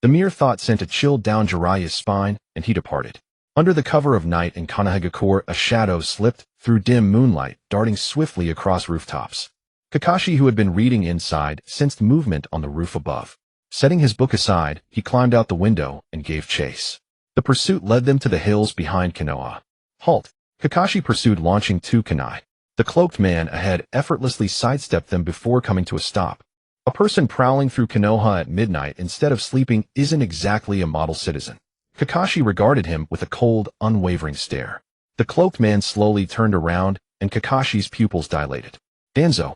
The mere thought sent a chill down Jiraiya's spine, and he departed. Under the cover of night in Konohagakure, a shadow slipped through dim moonlight, darting swiftly across rooftops. Kakashi, who had been reading inside, sensed movement on the roof above. Setting his book aside, he climbed out the window and gave chase. The pursuit led them to the hills behind Konoha. Halt! Kakashi pursued, launching 2 kunai. The cloaked man ahead effortlessly sidestepped them before coming to a stop. A person prowling through Konoha at midnight instead of sleeping isn't exactly a model citizen. Kakashi regarded him with a cold, unwavering stare. The cloaked man slowly turned around, and Kakashi's pupils dilated. Danzo.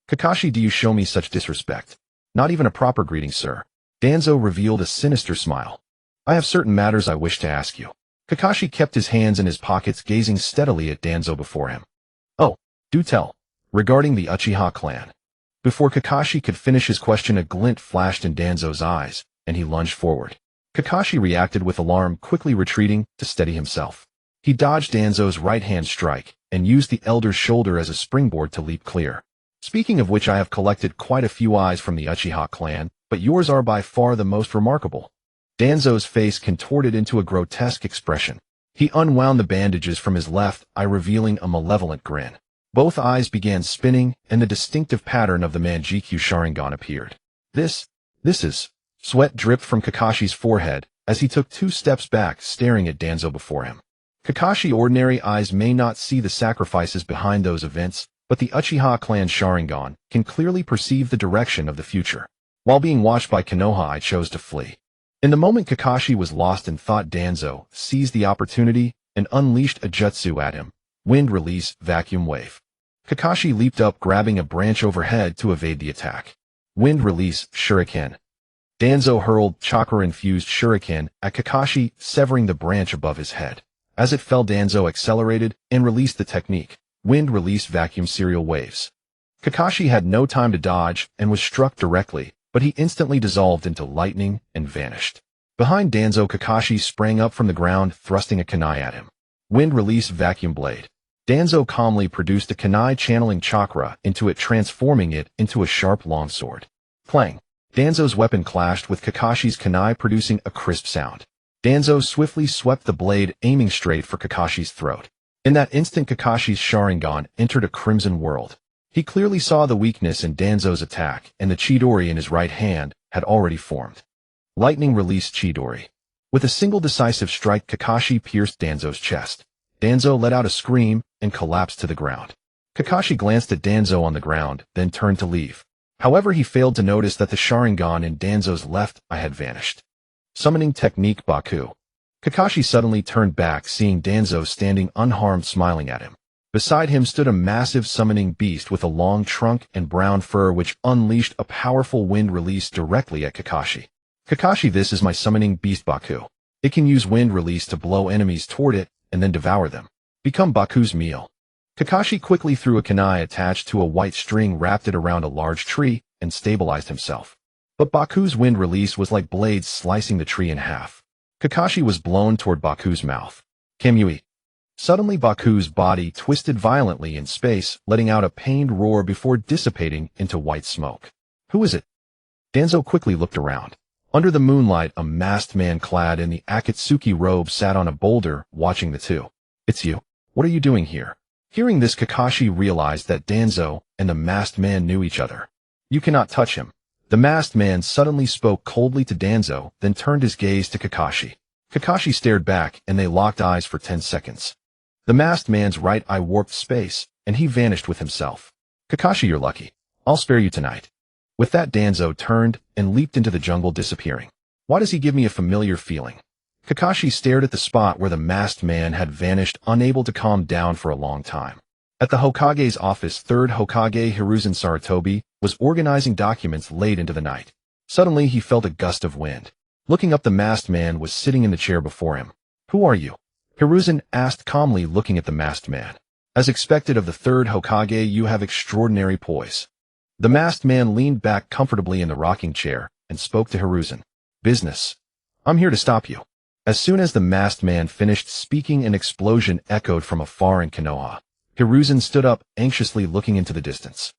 Kakashi, do you show me such disrespect? Not even a proper greeting, sir. Danzo revealed a sinister smile. I have certain matters I wish to ask you. Kakashi kept his hands in his pockets, gazing steadily at Danzo before him. Oh, do tell. Regarding the Uchiha clan. Before Kakashi could finish his question, a glint flashed in Danzo's eyes, and he lunged forward. Kakashi reacted with alarm, quickly retreating to steady himself. He dodged Danzo's right-hand strike and used the elder's shoulder as a springboard to leap clear. Speaking of which, I have collected quite a few eyes from the Uchiha clan, but yours are by far the most remarkable. Danzo's face contorted into a grotesque expression. He unwound the bandages from his left eye, revealing a malevolent grin. Both eyes began spinning, and the distinctive pattern of the Manjikyu Sharingan appeared. This is... Sweat dripped from Kakashi's forehead as he took 2 steps back, staring at Danzo before him. Kakashi, ordinary eyes may not see the sacrifices behind those events, but the Uchiha clan Sharingan can clearly perceive the direction of the future. While being watched by Konoha, I chose to flee. In the moment Kakashi was lost in thought, Danzo seized the opportunity and unleashed a jutsu at him. Wind release, vacuum wave. Kakashi leaped up, grabbing a branch overhead to evade the attack. Wind release, shuriken. Danzo hurled chakra-infused shuriken at Kakashi, severing the branch above his head. As it fell, Danzo accelerated and released the technique. Wind release, vacuum serial waves. Kakashi had no time to dodge and was struck directly, but he instantly dissolved into lightning and vanished. Behind Danzo, Kakashi sprang up from the ground, thrusting a kunai at him. Wind release, vacuum blade. Danzo calmly produced a kunai, channeling chakra into it, transforming it into a sharp longsword. Clang. Danzo's weapon clashed with Kakashi's kunai, producing a crisp sound. Danzo swiftly swept the blade, aiming straight for Kakashi's throat. In that instant, Kakashi's Sharingan entered a crimson world. He clearly saw the weakness in Danzo's attack, and the Chidori in his right hand had already formed. Lightning released Chidori. With a single decisive strike, Kakashi pierced Danzo's chest. Danzo let out a scream and collapsed to the ground. Kakashi glanced at Danzo on the ground, then turned to leave. However, he failed to notice that the Sharingan in Danzo's left eye had vanished. Summoning technique Baku. Kakashi suddenly turned back, seeing Danzo standing unharmed, smiling at him. Beside him stood a massive summoning beast with a long trunk and brown fur, which unleashed a powerful wind release directly at Kakashi. Kakashi, this is my summoning beast Baku. It can use wind release to blow enemies toward it and then devour them. Become Baku's meal. Kakashi quickly threw a kunai attached to a white string, wrapped it around a large tree, and stabilized himself. But Baku's wind release was like blades slicing the tree in half. Kakashi was blown toward Baku's mouth. Kamui. Suddenly, Baku's body twisted violently in space, letting out a pained roar before dissipating into white smoke. Who is it? Danzo quickly looked around. Under the moonlight, a masked man clad in the Akatsuki robe sat on a boulder, watching the two. It's you. What are you doing here? Hearing this, Kakashi realized that Danzo and the masked man knew each other. You cannot touch him. The masked man suddenly spoke coldly to Danzo, then turned his gaze to Kakashi. Kakashi stared back, and they locked eyes for 10 seconds. The masked man's right eye warped space, and he vanished with himself. Kakashi, you're lucky. I'll spare you tonight. With that, Danzo turned and leaped into the jungle, disappearing. Why does he give me a familiar feeling? Kakashi stared at the spot where the masked man had vanished, unable to calm down for a long time. At the Hokage's office, Third Hokage Hiruzen Sarutobi was organizing documents late into the night. Suddenly, he felt a gust of wind. Looking up, the masked man was sitting in the chair before him. Who are you? Hiruzen asked calmly, looking at the masked man. As expected of the Third Hokage, you have extraordinary poise. The masked man leaned back comfortably in the rocking chair and spoke to Hiruzen. Business. I'm here to stop you. As soon as the masked man finished speaking, an explosion echoed from afar in Konoha. Hiruzen stood up, anxiously looking into the distance.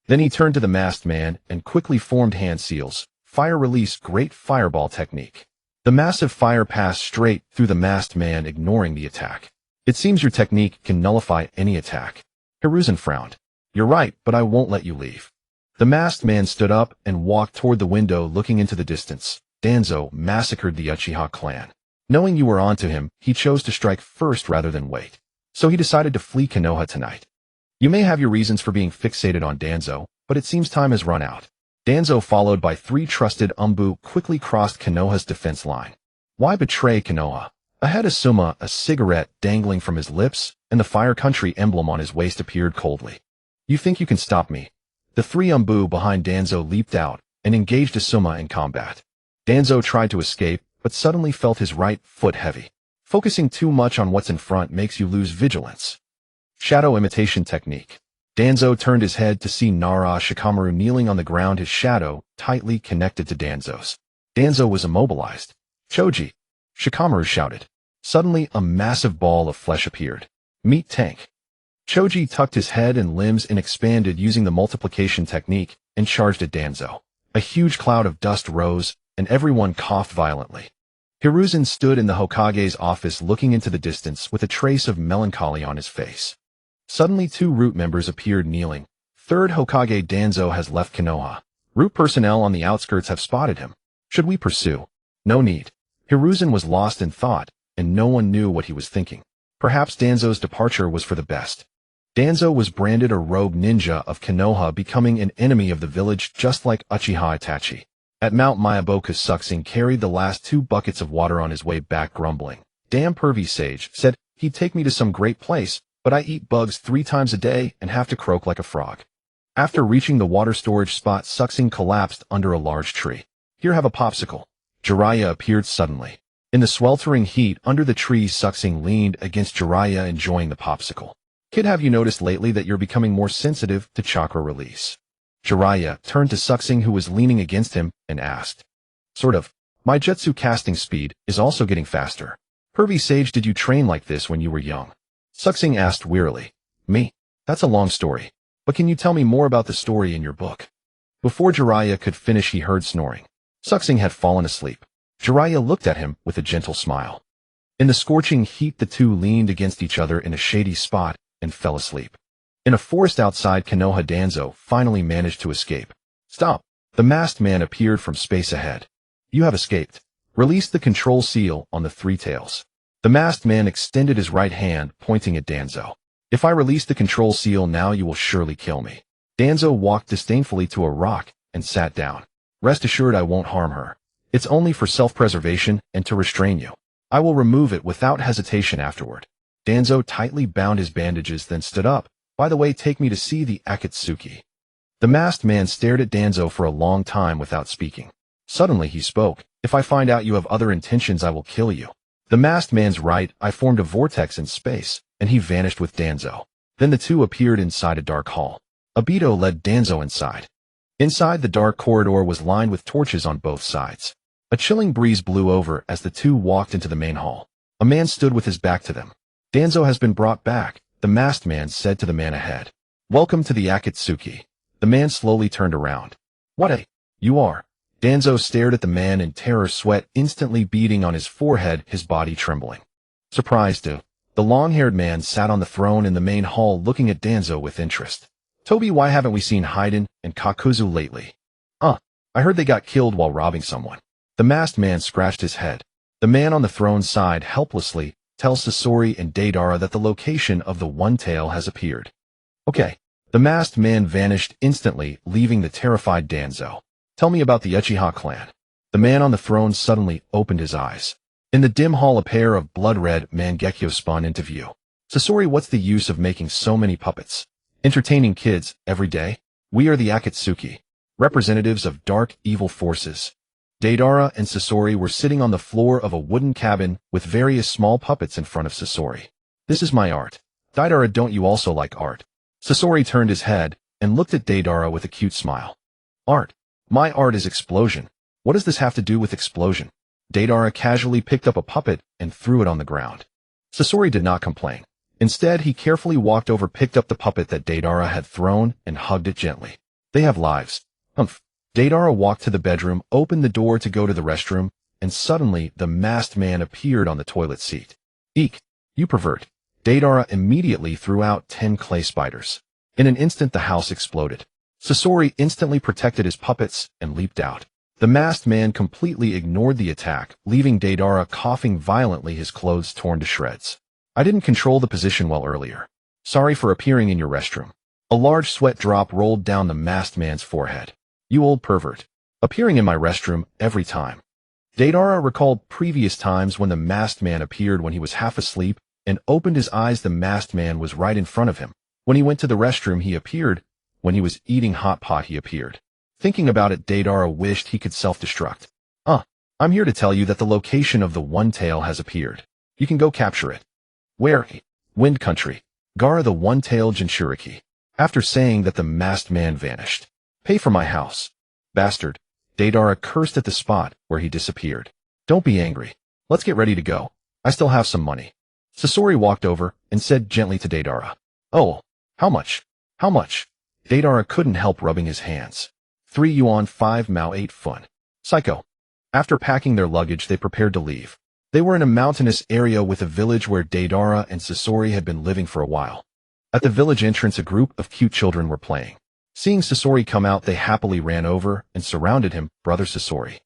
Then he turned to the masked man and quickly formed hand seals. Fire release, great fireball technique. The massive fire passed straight through the masked man, ignoring the attack. It seems your technique can nullify any attack. Hiruzen frowned. You're right, but I won't let you leave. The masked man stood up and walked toward the window, looking into the distance. Danzo massacred the Uchiha clan. Knowing you were onto him, he chose to strike first rather than wait. So he decided to flee Konoha tonight. You may have your reasons for being fixated on Danzo, but it seems time has run out. Danzo, followed by 3 trusted Umbu, quickly crossed Konoha's defense line. Why betray Konoha? Ahead, Asuma, a cigarette dangling from his lips, and the Fire Country emblem on his waist appeared coldly. You think you can stop me? The 3 Umbu behind Danzo leaped out and engaged Asuma in combat. Danzo tried to escape, but suddenly felt his right foot heavy. Focusing too much on what's in front makes you lose vigilance. Shadow imitation technique. Danzo turned his head to see Nara Shikamaru kneeling on the ground, his shadow tightly connected to Danzo's. Danzo was immobilized. Choji! Shikamaru shouted. Suddenly, a massive ball of flesh appeared. Meet Tank. Choji tucked his head and limbs and expanded using the multiplication technique and charged at Danzo. A huge cloud of dust rose, and everyone coughed violently. Hiruzen stood in the Hokage's office, looking into the distance with a trace of melancholy on his face. Suddenly, 2 Root members appeared, kneeling. Third Hokage Danzo has left Konoha. Root personnel on the outskirts have spotted him. Should we pursue? No need. Hiruzen was lost in thought, and no one knew what he was thinking. Perhaps Danzo's departure was for the best. Danzo was branded a rogue ninja of Konoha, becoming an enemy of the village just like Uchiha Itachi. At Mount Miyaboku, Xing carried the last 2 buckets of water on his way back, grumbling. Damn pervy sage, said he'd take me to some great place, but I eat bugs 3 times a day and have to croak like a frog. After reaching the water storage spot, Xing collapsed under a large tree. Here, have a popsicle. Jiraiya appeared suddenly. In the sweltering heat under the tree, Xing leaned against Jiraiya, enjoying the popsicle. Kid, have you noticed lately that you're becoming more sensitive to chakra release? Jiraiya turned to Xing, who was leaning against him, and asked. Sort of. My jutsu casting speed is also getting faster. Pervy sage, did you train like this when you were young? Xing asked wearily. Me? That's a long story. But can you tell me more about the story in your book? Before Jiraiya could finish, he heard snoring. Xing had fallen asleep. Jiraiya looked at him with a gentle smile. In the scorching heat, the two leaned against each other in a shady spot and fell asleep. In a forest outside Konoha, Danzo finally managed to escape. Stop! The masked man appeared from space ahead. You have escaped. Release the control seal on the three tails. The masked man extended his right hand, pointing at Danzo. If I release the control seal now, you will surely kill me. Danzo walked disdainfully to a rock and sat down. Rest assured, I won't harm her. It's only for self-preservation and to restrain you. I will remove it without hesitation afterward. Danzo tightly bound his bandages, then stood up. By the way, take me to see the Akatsuki. The masked man stared at Danzo for a long time without speaking. Suddenly he spoke. If I find out you have other intentions, I will kill you. The masked man's right eye formed a vortex in space, and he vanished with Danzo. Then the two appeared inside a dark hall. Obito led Danzo inside. Inside, the dark corridor was lined with torches on both sides. A chilling breeze blew over as the two walked into the main hall. A man stood with his back to them. Danzo has been brought back, the masked man said to the man ahead. Welcome to the Akatsuki. The man slowly turned around. What you are? Danzo stared at the man in terror, sweat instantly beading on his forehead, his body trembling. Surprised too. The long-haired man sat on the throne in the main hall looking at Danzo with interest. Toby, why haven't we seen Haiden and Kakuzu lately? I heard they got killed while robbing someone. The masked man scratched his head. The man on the throne sighed helplessly, tells Sasori and Deidara that the location of the One Tail has appeared. Okay. The masked man vanished instantly, leaving the terrified Danzo. Tell me about the Uchiha clan. The man on the throne suddenly opened his eyes. In the dim hall, a pair of blood-red Mangekyo spun into view. Sasori, what's the use of making so many puppets? Entertaining kids every day? We are the Akatsuki, representatives of dark, evil forces. Deidara and Sasori were sitting on the floor of a wooden cabin with various small puppets in front of Sasori. This is my art. Deidara, don't you also like art? Sasori turned his head and looked at Deidara with a cute smile. Art? My art is explosion. What does this have to do with explosion? Deidara casually picked up a puppet and threw it on the ground. Sasori did not complain. Instead, he carefully walked over, picked up the puppet that Deidara had thrown, and hugged it gently. They have lives. Humph. Deidara walked to the bedroom, opened the door to go to the restroom, and suddenly the masked man appeared on the toilet seat. Eek! You pervert. Deidara immediately threw out 10 clay spiders. In an instant, the house exploded. Sasori instantly protected his puppets and leaped out. The masked man completely ignored the attack, leaving Deidara coughing violently, his clothes torn to shreds. I didn't control the position well earlier. Sorry for appearing in your restroom. A large sweat drop rolled down the masked man's forehead. You old pervert. Appearing in my restroom every time. Deidara recalled previous times when the masked man appeared when he was half asleep and opened his eyes. The masked man was right in front of him. When he went to the restroom, he appeared. When he was eating hot pot, he appeared. Thinking about it, Deidara wished he could self-destruct. I'm here to tell you that the location of the One Tail has appeared. You can go capture it. Where? Wind Country. Gara the One-Tail Jinchuriki. After saying that, the masked man vanished. Pay for my house. Bastard. Deidara cursed at the spot where he disappeared. Don't be angry. Let's get ready to go. I still have some money. Sasori walked over and said gently to Deidara. Oh, how much? How much? Deidara couldn't help rubbing his hands. 3 yuan 5 mao 8 fun. Psycho. After packing their luggage, they prepared to leave. They were in a mountainous area with a village where Deidara and Sasori had been living for a while. At the village entrance, a group of cute children were playing. Seeing Sasori come out, they happily ran over and surrounded him. Brother Sasori.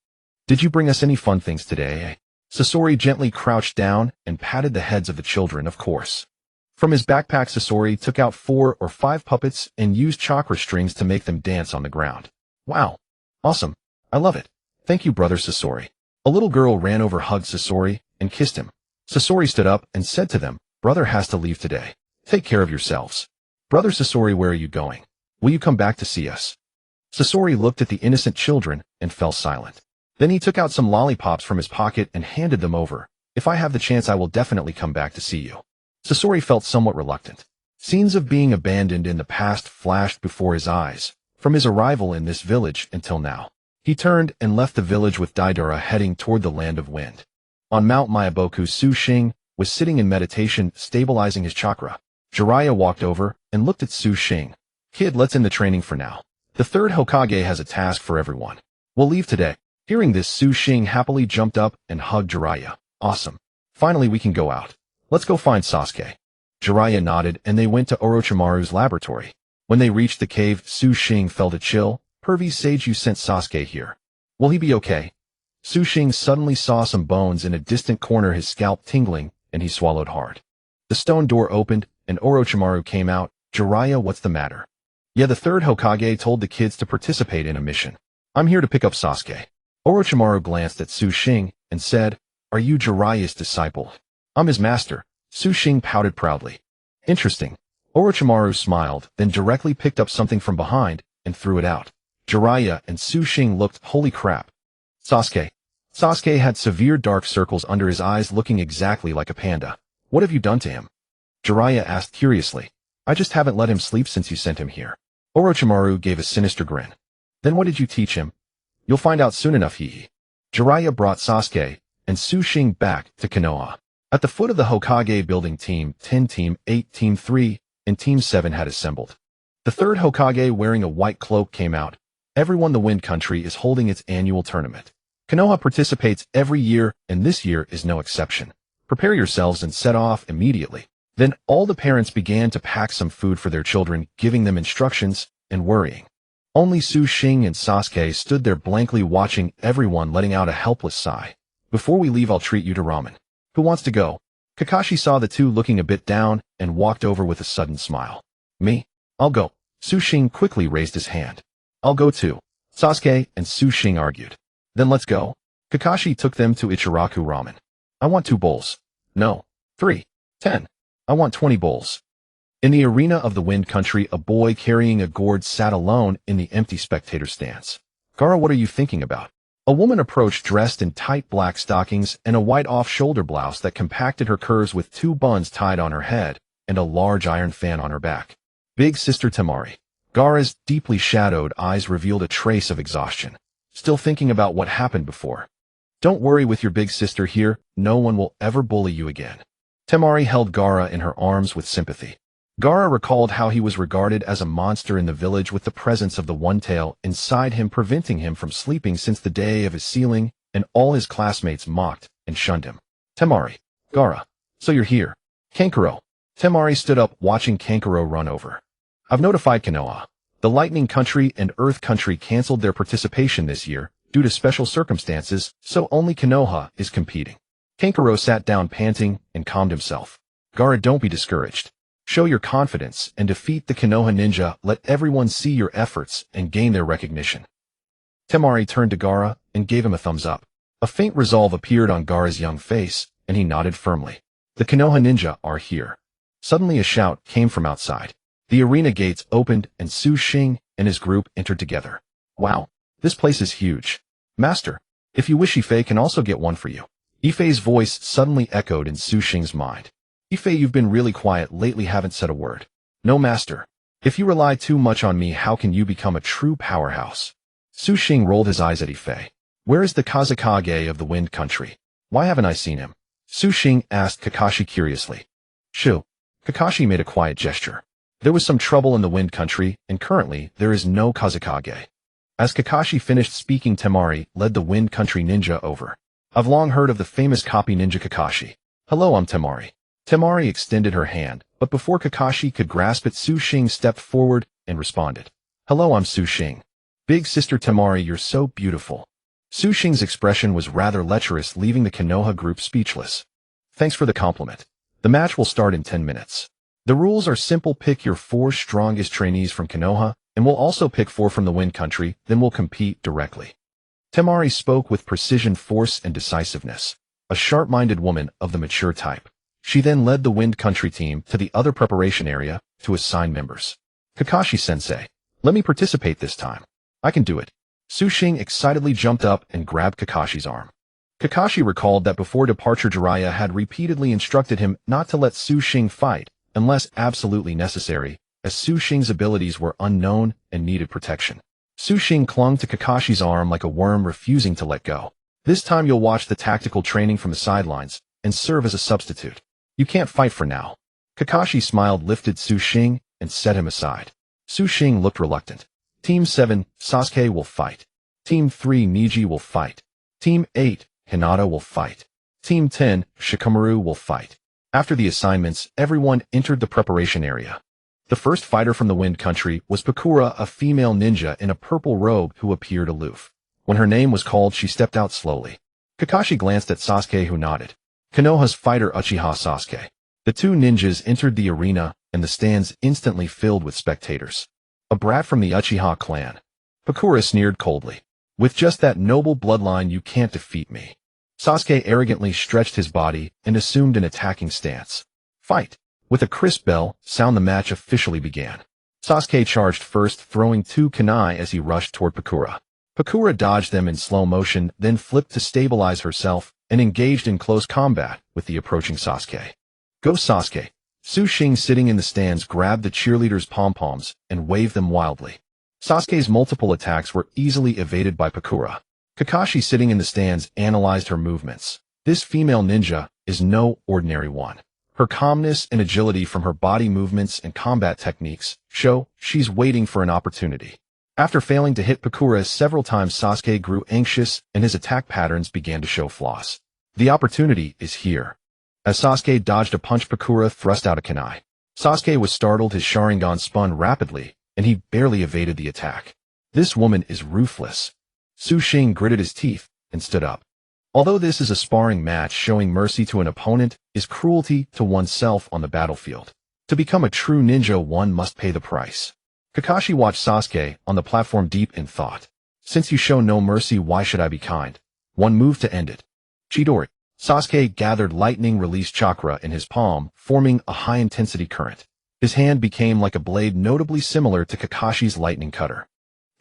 Did you bring us any fun things today? Sasori gently crouched down and patted the heads of the children, of course. From his backpack, Sasori took out 4 or 5 puppets and used chakra strings to make them dance on the ground. Wow. Awesome. I love it. Thank you, Brother Sasori. A little girl ran over, hugged Sasori, and kissed him. Sasori stood up and said to them, Brother has to leave today. Take care of yourselves. Brother Sasori, where are you going? Will you come back to see us? Sasori looked at the innocent children and fell silent. Then he took out some lollipops from his pocket and handed them over. If I have the chance, I will definitely come back to see you. Sasori felt somewhat reluctant. Scenes of being abandoned in the past flashed before his eyes, from his arrival in this village until now. He turned and left the village with Deidara, heading toward the land of wind. On Mount Myaboku, Xing was sitting in meditation, stabilizing his chakra. Jiraiya walked over and looked at Xing. Kid, let's end the training for now. The third Hokage has a task for everyone. We'll leave today. Hearing this, Xing happily jumped up and hugged Jiraiya. Awesome. Finally we can go out. Let's go find Sasuke. Jiraiya nodded and they went to Orochimaru's laboratory. When they reached the cave, Xing felt a chill. Pervy sage, you sent Sasuke here. Will he be okay? Xing suddenly saw some bones in a distant corner, his scalp tingling, and he swallowed hard. The stone door opened and Orochimaru came out. Jiraiya, what's the matter? Yeah, the third Hokage told the kids to participate in a mission. I'm here to pick up Sasuke. Orochimaru glanced at Xing and said, Are you Jiraiya's disciple? I'm his master. Xing pouted proudly. Interesting. Orochimaru smiled, then directly picked up something from behind and threw it out. Jiraiya and Xing looked, holy crap. Sasuke. Sasuke had severe dark circles under his eyes, looking exactly like a panda. What have you done to him? Jiraiya asked curiously. I just haven't let him sleep since you sent him here. Orochimaru gave a sinister grin. Then what did you teach him? You'll find out soon enough, hee. Jiraiya brought Sasuke and Xing back to Konoha. At the foot of the Hokage building, Team 10, Team 8, Team 3, and Team 7 had assembled. The third Hokage wearing a white cloak came out. Everyone, the Wind Country is holding its annual tournament. Konoha participates every year, and this year is no exception. Prepare yourselves and set off immediately. Then all the parents began to pack some food for their children, giving them instructions and worrying. Only Xing and Sasuke stood there blankly watching everyone, letting out a helpless sigh. Before we leave, I'll treat you to ramen. Who wants to go? Kakashi saw the two looking a bit down and walked over with a sudden smile. Me? I'll go. Xing quickly raised his hand. I'll go too. Sasuke and Xing argued. Then let's go. Kakashi took them to Ichiraku Ramen. I want 2 bowls. No. 3. 10. I want 20 bowls. In the arena of the Wind Country, a boy carrying a gourd sat alone in the empty spectator stands. Gaara, what are you thinking about? A woman approached dressed in tight black stockings and a white off-shoulder blouse that compacted her curves with 2 buns tied on her head and a large iron fan on her back. Big Sister Temari. Gaara's deeply shadowed eyes revealed a trace of exhaustion. Still thinking about what happened before. Don't worry, with your big sister here, no one will ever bully you again. Temari held Gaara in her arms with sympathy. Gaara recalled how he was regarded as a monster in the village, with the presence of the One Tail inside him preventing him from sleeping since the day of his sealing, and all his classmates mocked and shunned him. Temari. Gaara. So you're here. Kankuro. Temari stood up, watching Kankuro run over. I've notified Konoha. The Lightning Country and Earth Country canceled their participation this year due to special circumstances, so only Konoha is competing. Kankuro sat down panting and calmed himself. Gaara, don't be discouraged. Show your confidence and defeat the Konoha ninja. Let everyone see your efforts and gain their recognition. Temari turned to Gaara and gave him a thumbs up. A faint resolve appeared on Gaara's young face, and he nodded firmly. The Konoha ninja are here. Suddenly a shout came from outside. The arena gates opened and Xing and his group entered together. Wow, this place is huge. Master, if you wish, Ife can also get one for you. Ife's voice suddenly echoed in Xing's mind. Ife, you've been really quiet lately, haven't said a word. No, master. If you rely too much on me, how can you become a true powerhouse? Xing rolled his eyes at Ife. Where is the Kazekage of the Wind Country? Why haven't I seen him? Xing asked Kakashi curiously. Shoo. Kakashi made a quiet gesture. There was some trouble in the Wind Country, and currently there is no Kazekage. As Kakashi finished speaking, Temari led the Wind Country ninja over. I've long heard of the famous copy ninja Kakashi. Hello, I'm Temari. Temari extended her hand, but before Kakashi could grasp it, Xing stepped forward and responded. Hello, I'm Xing. Big Sister Temari, you're so beautiful. Xing's expression was rather lecherous, leaving the Konoha group speechless. Thanks for the compliment. The match will start in 10 minutes. The rules are simple. Pick your 4 strongest trainees from Konoha, and we'll also pick 4 from the Wind Country, then we'll compete directly. Temari spoke with precision, force, and decisiveness. A sharp-minded woman of the mature type. She then led the Wind Country team to the other preparation area to assign members. Kakashi-sensei, let me participate this time. I can do it. Xing excitedly jumped up and grabbed Kakashi's arm. Kakashi recalled that before departure, Jiraiya had repeatedly instructed him not to let Xing fight unless absolutely necessary, as Xing's abilities were unknown and needed protection. Xing clung to Kakashi's arm like a worm, refusing to let go. This time you'll watch the tactical training from the sidelines and serve as a substitute. You can't fight for now. Kakashi smiled, lifted Xing, and set him aside. Xing looked reluctant. Team 7, Sasuke will fight. Team 3, Neji will fight. Team 8, Hinata will fight. Team 10, Shikamaru will fight. After the assignments, everyone entered the preparation area. The first fighter from the Wind Country was Pakura, a female ninja in a purple robe who appeared aloof. When her name was called, she stepped out slowly. Kakashi glanced at Sasuke, who nodded. Konoha's fighter Uchiha Sasuke. The two ninjas entered the arena, and the stands instantly filled with spectators. A brat from the Uchiha clan. Pakura sneered coldly. With just that noble bloodline, you can't defeat me. Sasuke arrogantly stretched his body and assumed an attacking stance. Fight! With a crisp bell sound, the match officially began. Sasuke charged first, throwing two kunai as he rushed toward Pakura. Pakura dodged them in slow motion, then flipped to stabilize herself and engaged in close combat with the approaching Sasuke. Go Sasuke! Xing, sitting in the stands, grabbed the cheerleaders' pom-poms and waved them wildly. Sasuke's multiple attacks were easily evaded by Pakura. Kakashi, sitting in the stands, analyzed her movements. This female ninja is no ordinary one. Her calmness and agility from her body movements and combat techniques show she's waiting for an opportunity. After failing to hit Pakura several times, Sasuke grew anxious and his attack patterns began to show flaws. The opportunity is here. As Sasuke dodged a punch, Pakura thrust out a kunai. Sasuke was startled, his Sharingan spun rapidly, and he barely evaded the attack. This woman is ruthless. Xing gritted his teeth and stood up. Although this is a sparring match, showing mercy to an opponent is cruelty to oneself on the battlefield. To become a true ninja, one must pay the price. Kakashi watched Sasuke on the platform, deep in thought. Since you show no mercy, why should I be kind? One move to end it. Chidori. Sasuke gathered lightning-release chakra in his palm, forming a high-intensity current. His hand became like a blade, notably similar to Kakashi's lightning cutter.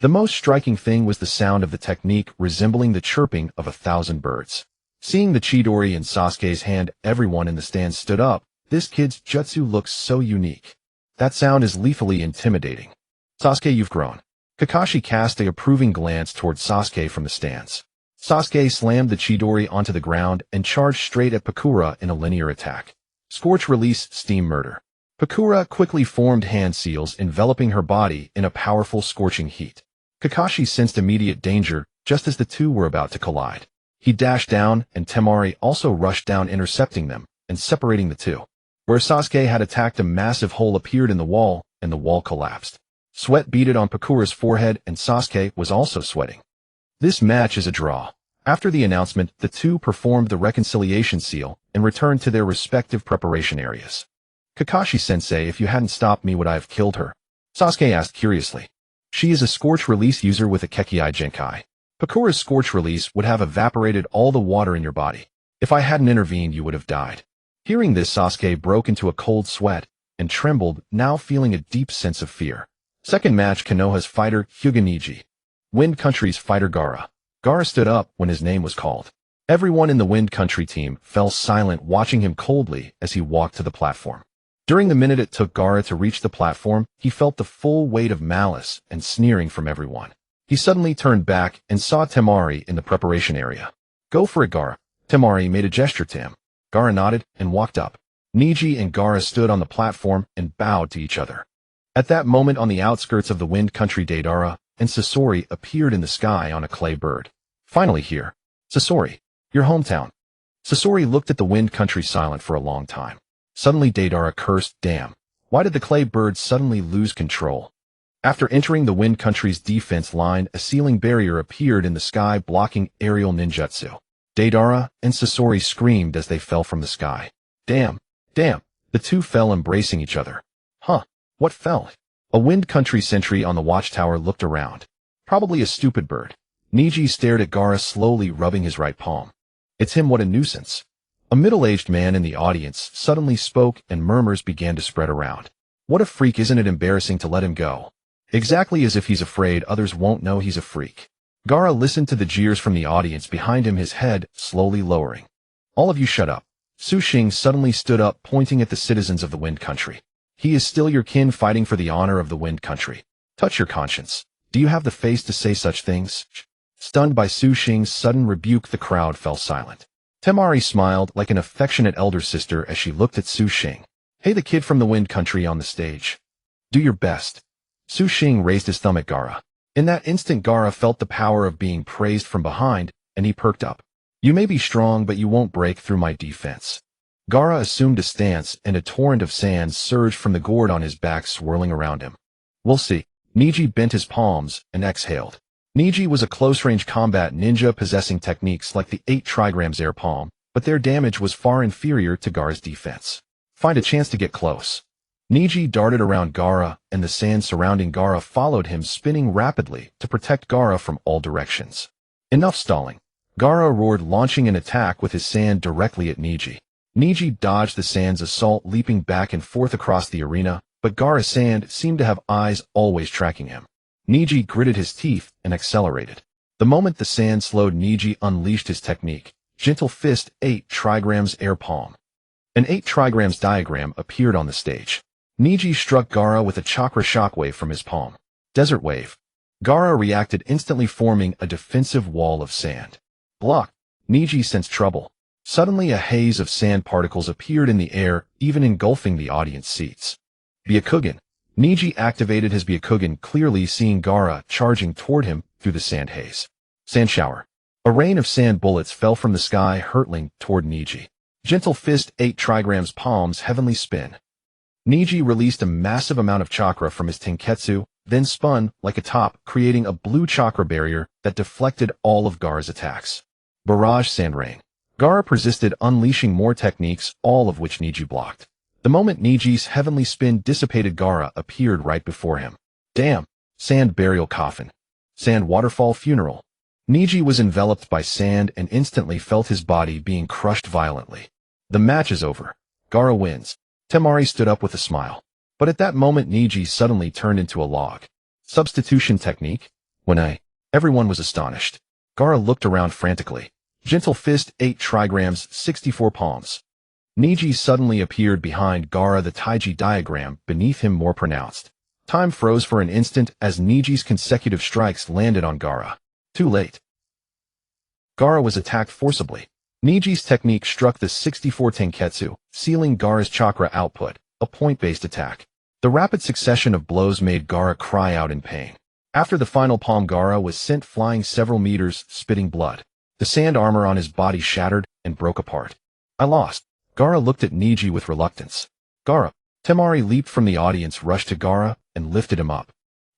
The most striking thing was the sound of the technique, resembling the chirping of 1,000 birds. Seeing the Chidori in Sasuke's hand, everyone in the stands stood up. This kid's jutsu looks so unique. That sound is lethally intimidating. Sasuke, you've grown. Kakashi cast a approving glance towards Sasuke from the stands. Sasuke slammed the Chidori onto the ground and charged straight at Pakura in a linear attack. Scorch, release, steam, murder. Pakura quickly formed hand seals, enveloping her body in a powerful scorching heat. Kakashi sensed immediate danger just as the two were about to collide. He dashed down, and Temari also rushed down, intercepting them and separating the two. Where Sasuke had attacked, a massive hole appeared in the wall, and the wall collapsed. Sweat beaded on Pakura's forehead, and Sasuke was also sweating. This match is a draw. After the announcement, the two performed the reconciliation seal and returned to their respective preparation areas. Kakashi-sensei, if you hadn't stopped me, would I have killed her? Sasuke asked curiously. She is a Scorch Release user with a Kekkai Genkai. Pakura's Scorch Release would have evaporated all the water in your body. If I hadn't intervened, you would have died. Hearing this, Sasuke broke into a cold sweat and trembled, now feeling a deep sense of fear. Second match, Konoha's fighter Hyuga Neji. Wind Country's fighter Gaara. Gaara stood up when his name was called. Everyone in the Wind Country team fell silent, watching him coldly as he walked to the platform. During the minute it took Gaara to reach the platform, he felt the full weight of malice and sneering from everyone. He suddenly turned back and saw Temari in the preparation area. Go for it, Gaara. Temari made a gesture to him. Gaara nodded and walked up. Neji and Gaara stood on the platform and bowed to each other. At that moment, on the outskirts of the Wind Country, Deidara and Sasori appeared in the sky on a clay bird. Finally here. Sasori, your hometown. Sasori looked at the Wind Country, silent for a long time. Suddenly Deidara cursed, damn. Why did the clay bird suddenly lose control? After entering the Wind Country's defense line, a ceiling barrier appeared in the sky, blocking aerial ninjutsu. Deidara and Sasori screamed as they fell from the sky. Damn, damn. The two fell, embracing each other. Huh, what fell? A Wind Country sentry on the watchtower looked around. Probably a stupid bird. Neji stared at Gaara, slowly rubbing his right palm. It's him, what a nuisance. A middle-aged man in the audience suddenly spoke, and murmurs began to spread around. What a freak, isn't it embarrassing to let him go? Exactly, as if he's afraid others won't know he's a freak. Gaara listened to the jeers from the audience behind him, his head slowly lowering. All of you shut up. Xing suddenly stood up, pointing at the citizens of the Wind Country. He is still your kin, fighting for the honor of the Wind Country. Touch your conscience. Do you have the face to say such things? Stunned by Xing's sudden rebuke, the crowd fell silent. Temari smiled like an affectionate elder sister as she looked at Xing. Hey, the kid from the Wind Country on the stage. Do your best. Xing raised his thumb at Gaara. In that instant, Gaara felt the power of being praised from behind, and he perked up. You may be strong, but you won't break through my defense. Gaara assumed a stance, and a torrent of sand surged from the gourd on his back, swirling around him. We'll see. Niji bent his palms and exhaled. Niji was a close-range combat ninja possessing techniques like the 8 trigrams air palm, but their damage was far inferior to Gaara's defense. Find a chance to get close. Niji darted around Gaara, and the sand surrounding Gaara followed him, spinning rapidly to protect Gaara from all directions. Enough stalling. Gaara roared, launching an attack with his sand directly at Niji. Niji dodged the sand's assault, leaping back and forth across the arena, but Gaara's sand seemed to have eyes always tracking him. Niji gritted his teeth and accelerated. The moment the sand slowed, Niji unleashed his technique, Gentle Fist 8 trigrams air palm. An 8 trigrams diagram appeared on the stage. Niji struck Gaara with a chakra shockwave from his palm. Desert Wave. Gaara reacted instantly, forming a defensive wall of sand. Block. Niji sensed trouble. Suddenly a haze of sand particles appeared in the air, even engulfing the audience seats. Byakugan. Niji activated his Byakugan, clearly seeing Gaara charging toward him through the sand haze. Sand Shower. A rain of sand bullets fell from the sky, hurtling toward Niji. Gentle Fist 8 trigrams palms heavenly spin. Niji released a massive amount of chakra from his Tenketsu, then spun like a top, creating a blue chakra barrier that deflected all of Gaara's attacks. Barrage Sand Rain. Gaara persisted, unleashing more techniques, all of which Niji blocked. The moment Niji's heavenly spin dissipated, Gaara appeared right before him. Damn! Sand Burial Coffin. Sand Waterfall Funeral. Niji was enveloped by sand and instantly felt his body being crushed violently. The match is over. Gaara wins. Temari stood up with a smile. But at that moment, Niji suddenly turned into a log. Substitution technique? Everyone was astonished. Gaara looked around frantically. Gentle Fist 8 trigrams 64 palms. Niji suddenly appeared behind Gaara, the Taiji diagram beneath him more pronounced. Time froze for an instant as Niji's consecutive strikes landed on Gaara. Too late. Gaara was attacked forcibly. Niji's technique struck the 64 Tenketsu, sealing Gaara's chakra output, a point-based attack. The rapid succession of blows made Gaara cry out in pain. After the final palm, Gaara was sent flying several meters, spitting blood. The sand armor on his body shattered and broke apart. I lost. Gaara looked at Niji with reluctance. Gaara. Temari leaped from the audience, rushed to Gaara, and lifted him up.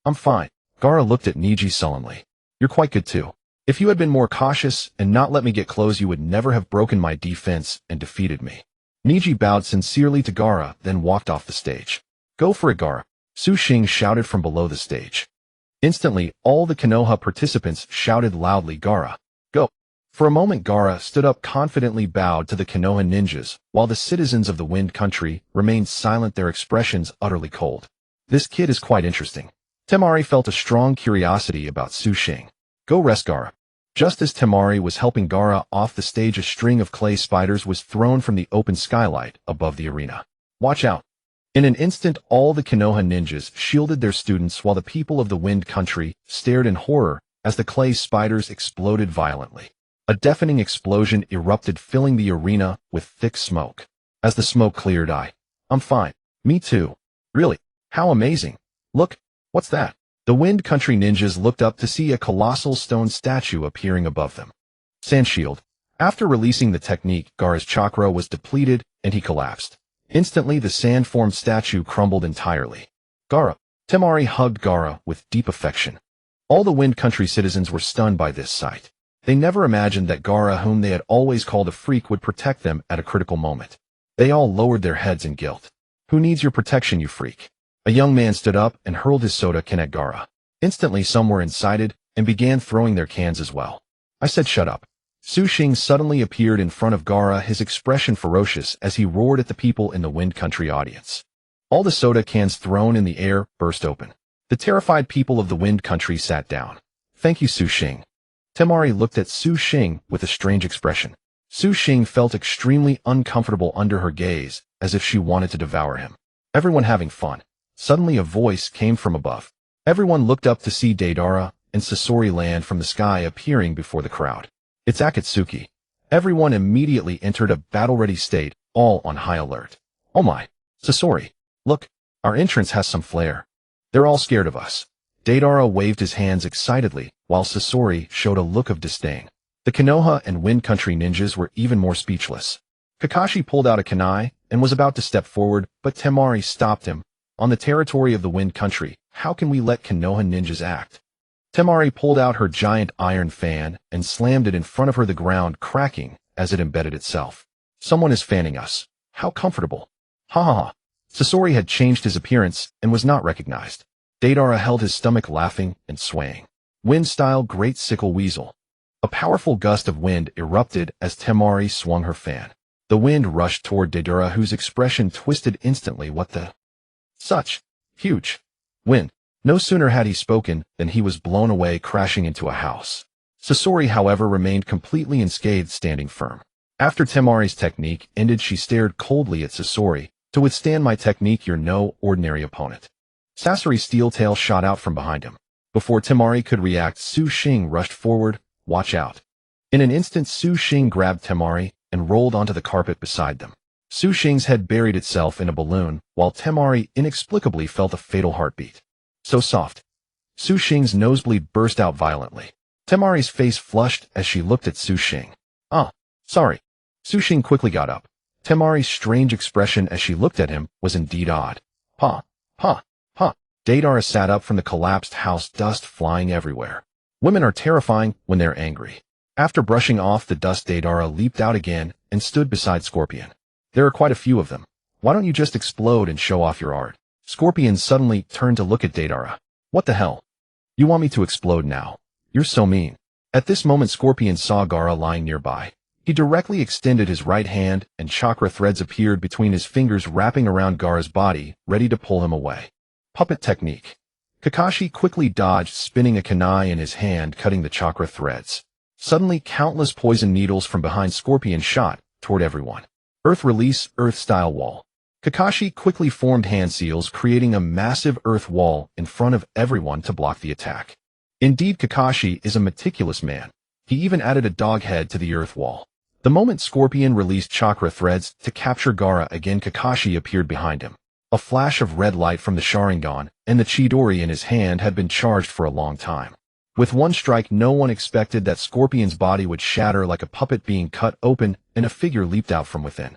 I'm fine. Gaara looked at Niji sullenly. You're quite good too. If you had been more cautious and not let me get close, you would never have broken my defense and defeated me. Niji bowed sincerely to Gaara, then walked off the stage. Go for it, Gaara. Xing shouted from below the stage. Instantly, all the Konoha participants shouted loudly, Gaara, go. For a moment, Gaara stood up, confidently bowed to the Konoha ninjas, while the citizens of the Wind Country remained silent, their expressions utterly cold. This kid is quite interesting. Temari felt a strong curiosity about Xing. Go rest Gaara. Just as Temari was helping Gaara off the stage, a string of clay spiders was thrown from the open skylight above the arena. Watch out. In an instant, all the Konoha ninjas shielded their students while the people of the Wind Country stared in horror as the clay spiders exploded violently. A deafening explosion erupted, filling the arena with thick smoke. As the smoke cleared, I'm fine. Me too. Really? How amazing. Look. What's that? The Wind Country ninjas looked up to see a colossal stone statue appearing above them. Sand Shield. After releasing the technique, Gaara's chakra was depleted and he collapsed. Instantly, the sand-formed statue crumbled entirely. Gaara. Temari hugged Gaara with deep affection. All the Wind Country citizens were stunned by this sight. They never imagined that Gaara, whom they had always called a freak, would protect them at a critical moment. They all lowered their heads in guilt. Who needs your protection, you freak? A young man stood up and hurled his soda can at Gaara. Instantly, some were incited and began throwing their cans as well. I said shut up. Xing suddenly appeared in front of Gaara, his expression ferocious as he roared at the people in the Wind Country audience. All the soda cans thrown in the air burst open. The terrified people of the Wind Country sat down. Thank you, Xing. Temari looked at Xing with a strange expression. Xing felt extremely uncomfortable under her gaze, as if she wanted to devour him. Everyone having fun. Suddenly a voice came from above. Everyone looked up to see Deidara and Sasori land from the sky, appearing before the crowd. It's Akatsuki. Everyone immediately entered a battle-ready state, all on high alert. Oh my. Sasori. Look. Our entrance has some flair. They're all scared of us. Deidara waved his hands excitedly, while Sasori showed a look of disdain. The Konoha and Wind Country ninjas were even more speechless. Kakashi pulled out a kunai and was about to step forward, but Temari stopped him. On the territory of the Wind Country, how can we let Konoha ninjas act? Temari pulled out her giant iron fan and slammed it in front of her, the ground cracking as it embedded itself. Someone is fanning us. How comfortable. Ha ha ha. Sasori had changed his appearance and was not recognized. Deidara held his stomach, laughing and swaying. Wind-style Great Sickle Weasel. A powerful gust of wind erupted as Temari swung her fan. The wind rushed toward Deidara, whose expression twisted instantly. What the? Such huge wind. No sooner had he spoken than he was blown away, crashing into a house. Sasori, however, remained completely unscathed, standing firm. After Temari's technique ended, she stared coldly at Sasori. To withstand my technique, you're no ordinary opponent. Sasori's steel tail shot out from behind him. Before Temari could react, Su Xing rushed forward. Watch out. In an instant, Su Xing grabbed Temari and rolled onto the carpet beside them. Su Xing's head buried itself in a balloon, while Temari inexplicably felt a fatal heartbeat. So soft. Su Xing's nosebleed burst out violently. Temari's face flushed as she looked at Su Xing. Sorry. Su Xing quickly got up. Temari's strange expression as she looked at him was indeed odd. Ha. Deidara sat up from the collapsed house, dust flying everywhere. Women are terrifying when they're angry. After brushing off the dust, Deidara leaped out again and stood beside Scorpion. There are quite a few of them. Why don't you just explode and show off your art? Scorpion suddenly turned to look at Deidara. What the hell? You want me to explode now? You're so mean. At this moment, Scorpion saw Gaara lying nearby. He directly extended his right hand, and chakra threads appeared between his fingers, wrapping around Gaara's body, ready to pull him away. Puppet technique. Kakashi quickly dodged, spinning a kunai in his hand, cutting the chakra threads. Suddenly, countless poison needles from behind Scorpion shot toward everyone. Earth release, earth-style wall. Kakashi quickly formed hand seals, creating a massive earth wall in front of everyone to block the attack. Indeed, Kakashi is a meticulous man. He even added a dog head to the earth wall. The moment Scorpion released chakra threads to capture Gaara again, Kakashi appeared behind him. A flash of red light from the Sharingan, and the Chidori in his hand had been charged for a long time. With one strike, no one expected that Scorpion's body would shatter like a puppet being cut open, and a figure leaped out from within.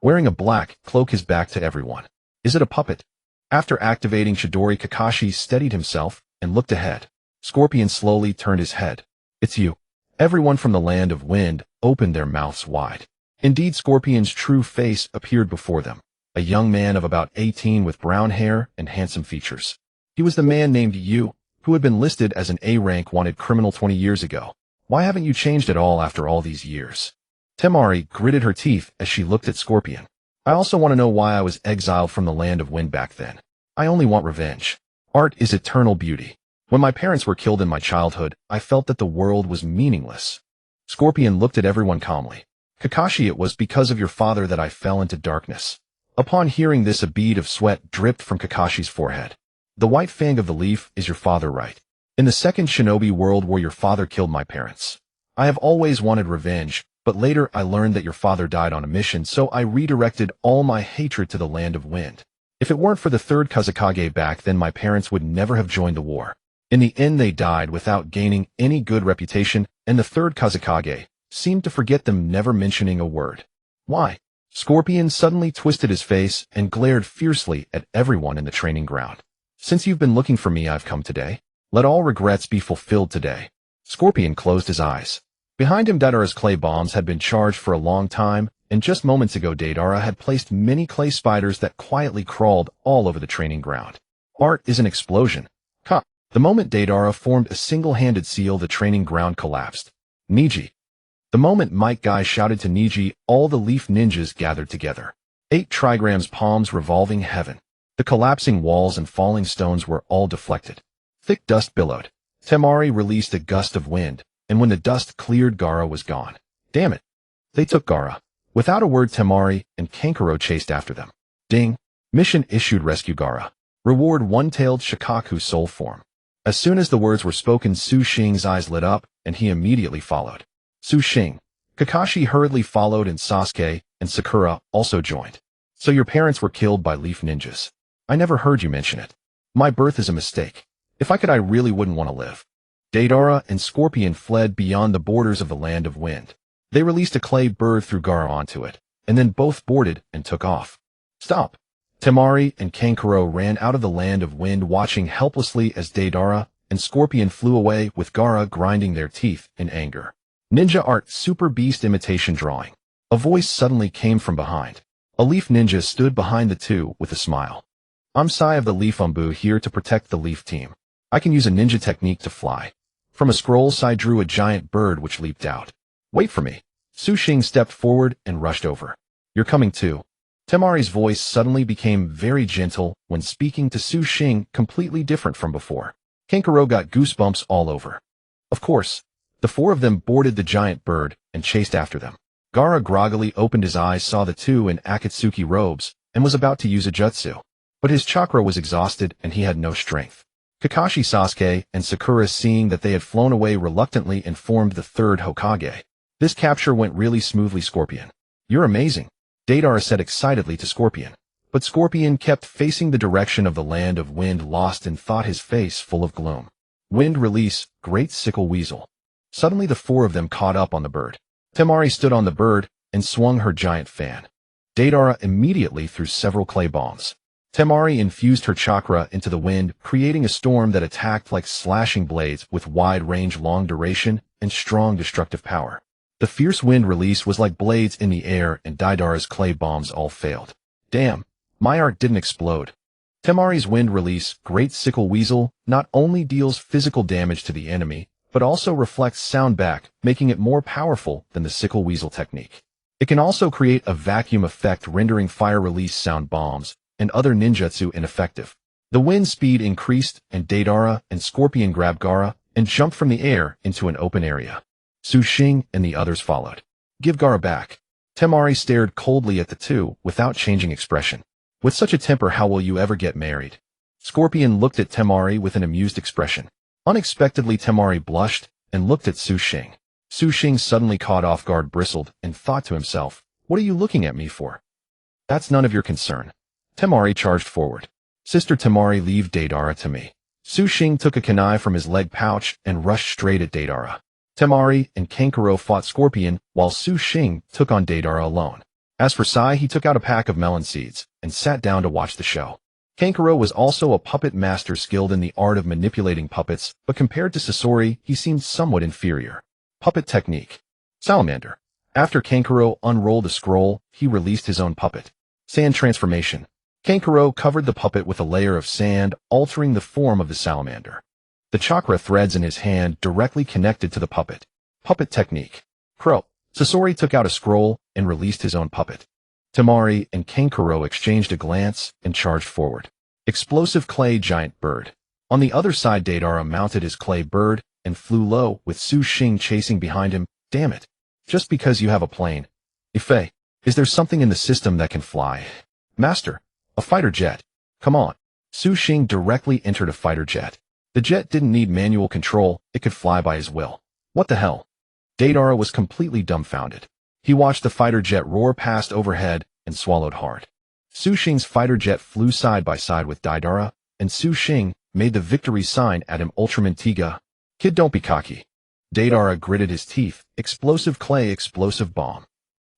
Wearing a black cloak, his back to everyone. Is it a puppet? After activating Chidori, Kakashi steadied himself and looked ahead. Scorpion slowly turned his head. It's you. Everyone from the land of wind opened their mouths wide. Indeed, Scorpion's true face appeared before them. A young man of about 18 with brown hair and handsome features. He was the man named Yu, who had been listed as an A-rank wanted criminal 20 years ago. Why haven't you changed at all after all these years? Temari gritted her teeth as she looked at Scorpion. I also want to know why I was exiled from the land of wind back then. I only want revenge. Art is eternal beauty. When my parents were killed in my childhood, I felt that the world was meaningless. Scorpion looked at everyone calmly. Kakashi, it was because of your father that I fell into darkness. Upon hearing this, a bead of sweat dripped from Kakashi's forehead. The white fang of the leaf is your father, right? In the second shinobi world where your father killed my parents. I have always wanted revenge, but later I learned that your father died on a mission, so I redirected all my hatred to the land of wind. If it weren't for the third Kazekage back then, my parents would never have joined the war. In the end, they died without gaining any good reputation, and the third Kazekage seemed to forget them, never mentioning a word. Why? Scorpion suddenly twisted his face and glared fiercely at everyone in the training ground. Since you've been looking for me, I've come today. Let all regrets be fulfilled today. Scorpion closed his eyes. Behind him, Deidara's clay bombs had been charged for a long time, and just moments ago Deidara had placed many clay spiders that quietly crawled all over the training ground. Art is an explosion. The moment Deidara formed a single-handed seal, the training ground collapsed. Niji. The moment Might Guy shouted to Niji, all the leaf ninjas gathered together. 8 trigrams palms revolving heaven. The collapsing walls and falling stones were all deflected. Thick dust billowed. Temari released a gust of wind, and when the dust cleared, Gaara was gone. Damn it. They took Gaara. Without a word, Temari and Kankuro chased after them. Ding. Mission issued: rescue Gaara. Reward: one-tailed Shikaku soul form. As soon as the words were spoken, Su Xing's eyes lit up, and he immediately followed. Su Xing. Kakashi hurriedly followed, and Sasuke and Sakura also joined. So your parents were killed by leaf ninjas. I never heard you mention it. My birth is a mistake. If I could, I really wouldn't want to live. Deidara and Scorpion fled beyond the borders of the Land of Wind. They released a clay bird threw Gaara onto it, and then both boarded and took off. Stop! Temari and Kankuro ran out of the Land of Wind, watching helplessly as Deidara and Scorpion flew away, with Gaara grinding their teeth in anger. Ninja Art Super Beast Imitation Drawing. A voice suddenly came from behind. A leaf ninja stood behind the two with a smile. I'm Sai of the Leaf Umbu, here to protect the Leaf Team. I can use a ninja technique to fly. From a scroll, Sai drew a giant bird which leaped out. Wait for me. Su Xing stepped forward and rushed over. You're coming too. Temari's voice suddenly became very gentle when speaking to Su Xing, completely different from before. Kankuro got goosebumps all over. Of course, the four of them boarded the giant bird and chased after them. Gaara groggily opened his eyes, saw the two in Akatsuki robes, and was about to use a jutsu. But his chakra was exhausted and he had no strength. Kakashi, Sasuke, and Sakura, seeing that they had flown away, reluctantly informed the third Hokage. This capture went really smoothly, Scorpion. You're amazing, Deidara said excitedly to Scorpion. But Scorpion kept facing the direction of the Land of Wind, lost in thought, his face full of gloom. Wind release, great sickle weasel. Suddenly the four of them caught up on the bird. Temari stood on the bird and swung her giant fan. Deidara immediately threw several clay bombs. Temari infused her chakra into the wind, creating a storm that attacked like slashing blades with wide range, long duration, and strong destructive power. The fierce wind release was like blades in the air, and Deidara's clay bombs all failed. Damn, my art didn't explode. Temari's wind release, Great Sickle Weasel, not only deals physical damage to the enemy, but also reflects sound back, making it more powerful than the Sickle Weasel technique. It can also create a vacuum effect, rendering fire release sound bombs and other ninjutsu ineffective. The wind speed increased, and Deidara and Scorpion grabbed Gaara and jumped from the air into an open area. Su Xing and the others followed. Give Gaara back. Temari stared coldly at the two without changing expression. With such a temper, how will you ever get married? Scorpion looked at Temari with an amused expression. Unexpectedly, Temari blushed and looked at Su Xing. Su Xing, suddenly caught off guard, bristled and thought to himself, what are you looking at me for? That's none of your concern. Temari charged forward. Sister Temari, leave Deidara to me. Su Xing took a kunai from his leg pouch and rushed straight at Deidara. Temari and Kankuro fought Scorpion, while Su Xing took on Deidara alone. As for Sai, he took out a pack of melon seeds and sat down to watch the show. Kankuro was also a puppet master skilled in the art of manipulating puppets, but compared to Sasori, he seemed somewhat inferior. Puppet technique. Salamander. After Kankuro unrolled a scroll, he released his own puppet. Sand transformation. Kankuro covered the puppet with a layer of sand, altering the form of the salamander. The chakra threads in his hand directly connected to the puppet. Puppet technique. Crow. Sasori took out a scroll and released his own puppet. Temari and Kankuro exchanged a glance and charged forward. Explosive clay giant bird. On the other side, Deidara mounted his clay bird and flew low, with Su Xing chasing behind him. Damn it. Just because you have a plane. Ife, is there something in the system that can fly? Master, a fighter jet. Come on. Su Xing directly entered a fighter jet. The jet didn't need manual control, it could fly by his will. What the hell? Deidara was completely dumbfounded. He watched the fighter jet roar past overhead and swallowed hard. Su Xing's fighter jet flew side by side with Deidara, and Su Xing made the victory sign at him. Ultraman Tiga. Kid, don't be cocky. Deidara gritted his teeth. Explosive clay, explosive bomb.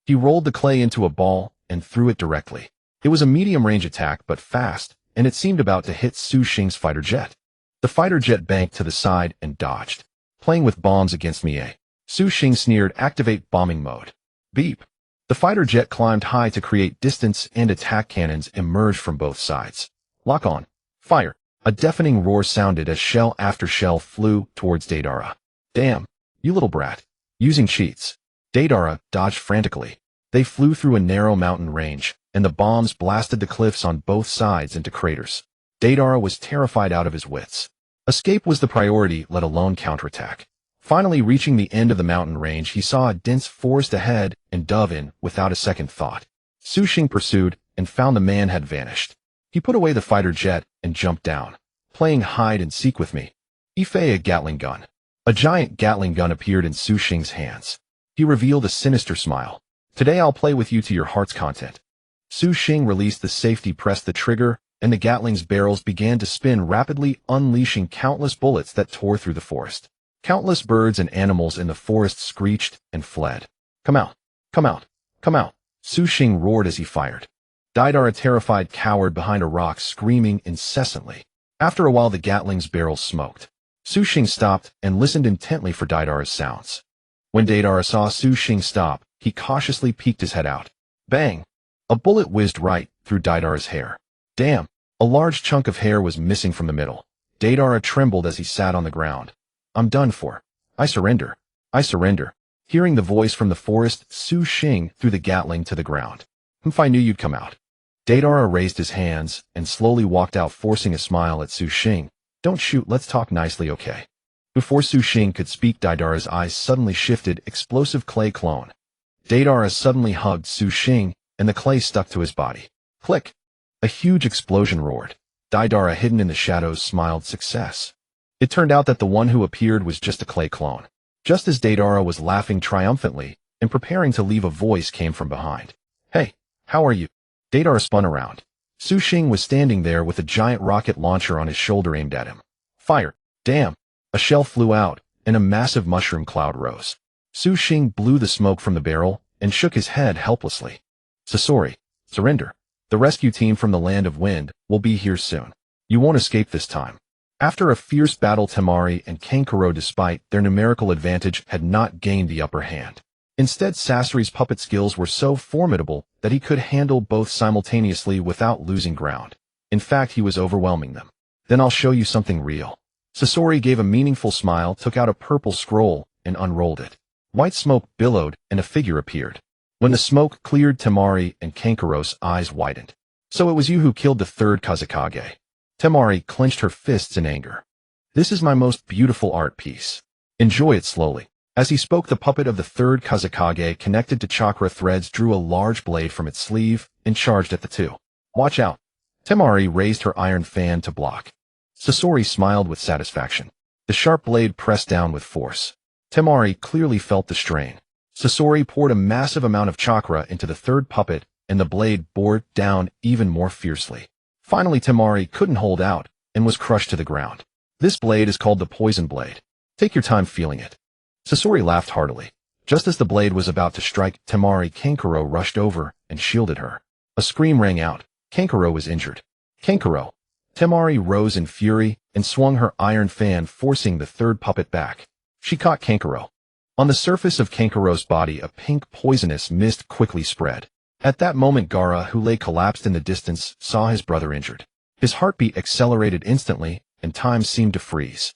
He rolled the clay into a ball and threw it directly. It was a medium-range attack, but fast, and it seemed about to hit Su Xing's fighter jet. The fighter jet banked to the side and dodged. Playing with bombs against me, eh? Su Xing sneered. Activate bombing mode. Beep. The fighter jet climbed high to create distance, and attack cannons emerged from both sides. Lock on. Fire. A deafening roar sounded as shell after shell flew towards Deidara. Damn, you little brat. Using cheats. Deidara dodged frantically. They flew through a narrow mountain range, and the bombs blasted the cliffs on both sides into craters. Deidara was terrified out of his wits. Escape was the priority, let alone counterattack. Finally reaching the end of the mountain range, he saw a dense forest ahead and dove in without a second thought. Su Xing pursued and found the man had vanished. He put away the fighter jet and jumped down. Playing hide and seek with me. Ife, a Gatling gun. A giant Gatling gun appeared in Su Xing's hands. He revealed a sinister smile. Today I'll play with you to your heart's content. Su Xing released the safety, pressed the trigger, and the Gatling's barrels began to spin rapidly, unleashing countless bullets that tore through the forest. Countless birds and animals in the forest screeched and fled. Come out! Come out! Come out! Xing roared as he fired. Deidara terrified cowered behind a rock, screaming incessantly. After a while, the Gatling's barrels smoked. Xing stopped and listened intently for Deidara's sounds. When Deidara saw Xing stop, he cautiously peeked his head out. Bang! A bullet whizzed right through Deidara's hair. Damn! A large chunk of hair was missing from the middle. Deidara trembled as he sat on the ground. I'm done for. I surrender. I surrender. Hearing the voice from the forest, Xing threw the Gatling to the ground. If I knew you'd come out. Deidara raised his hands and slowly walked out, forcing a smile at Xing. Don't shoot, let's talk nicely, okay? Before Xing could speak, Deidara's eyes suddenly shifted, explosive clay clone. Deidara suddenly hugged Xing, and the clay stuck to his body. Click! A huge explosion roared. Deidara, hidden in the shadows, smiled success. It turned out that the one who appeared was just a clay clone. Just as Deidara was laughing triumphantly and preparing to leave, a voice came from behind. Hey, how are you? Deidara spun around. Xing was standing there with a giant rocket launcher on his shoulder aimed at him. Fire! Damn! A shell flew out, and a massive mushroom cloud rose. Xing blew the smoke from the barrel and shook his head helplessly. Sasori, surrender. The rescue team from the Land of Wind will be here soon. You won't escape this time. After a fierce battle, Temari and Kankuro, despite their numerical advantage, had not gained the upper hand. Instead, Sasori's puppet skills were so formidable that he could handle both simultaneously without losing ground. In fact, he was overwhelming them. Then I'll show you something real. Sasori gave a meaningful smile, took out a purple scroll, and unrolled it. White smoke billowed, and a figure appeared. When the smoke cleared, Temari and Kankuro's eyes widened. So it was you who killed the third Kazekage. Temari clenched her fists in anger. This is my most beautiful art piece. Enjoy it slowly. As he spoke, the puppet of the third Kazekage, connected to chakra threads, drew a large blade from its sleeve and charged at the two. Watch out. Temari raised her iron fan to block. Sasori smiled with satisfaction. The sharp blade pressed down with force. Temari clearly felt the strain. Sasori poured a massive amount of chakra into the third puppet, and the blade bore down even more fiercely. Finally, Temari couldn't hold out and was crushed to the ground. This blade is called the Poison Blade. Take your time feeling it. Sasori laughed heartily. Just as the blade was about to strike, Temari, Kankuro rushed over and shielded her. A scream rang out. Kankuro was injured. Kankuro. Temari rose in fury and swung her iron fan, forcing the third puppet back. She caught Kankuro. On the surface of Kankuro's body, a pink poisonous mist quickly spread. At that moment, Gaara, who lay collapsed in the distance, saw his brother injured. His heartbeat accelerated instantly, and time seemed to freeze.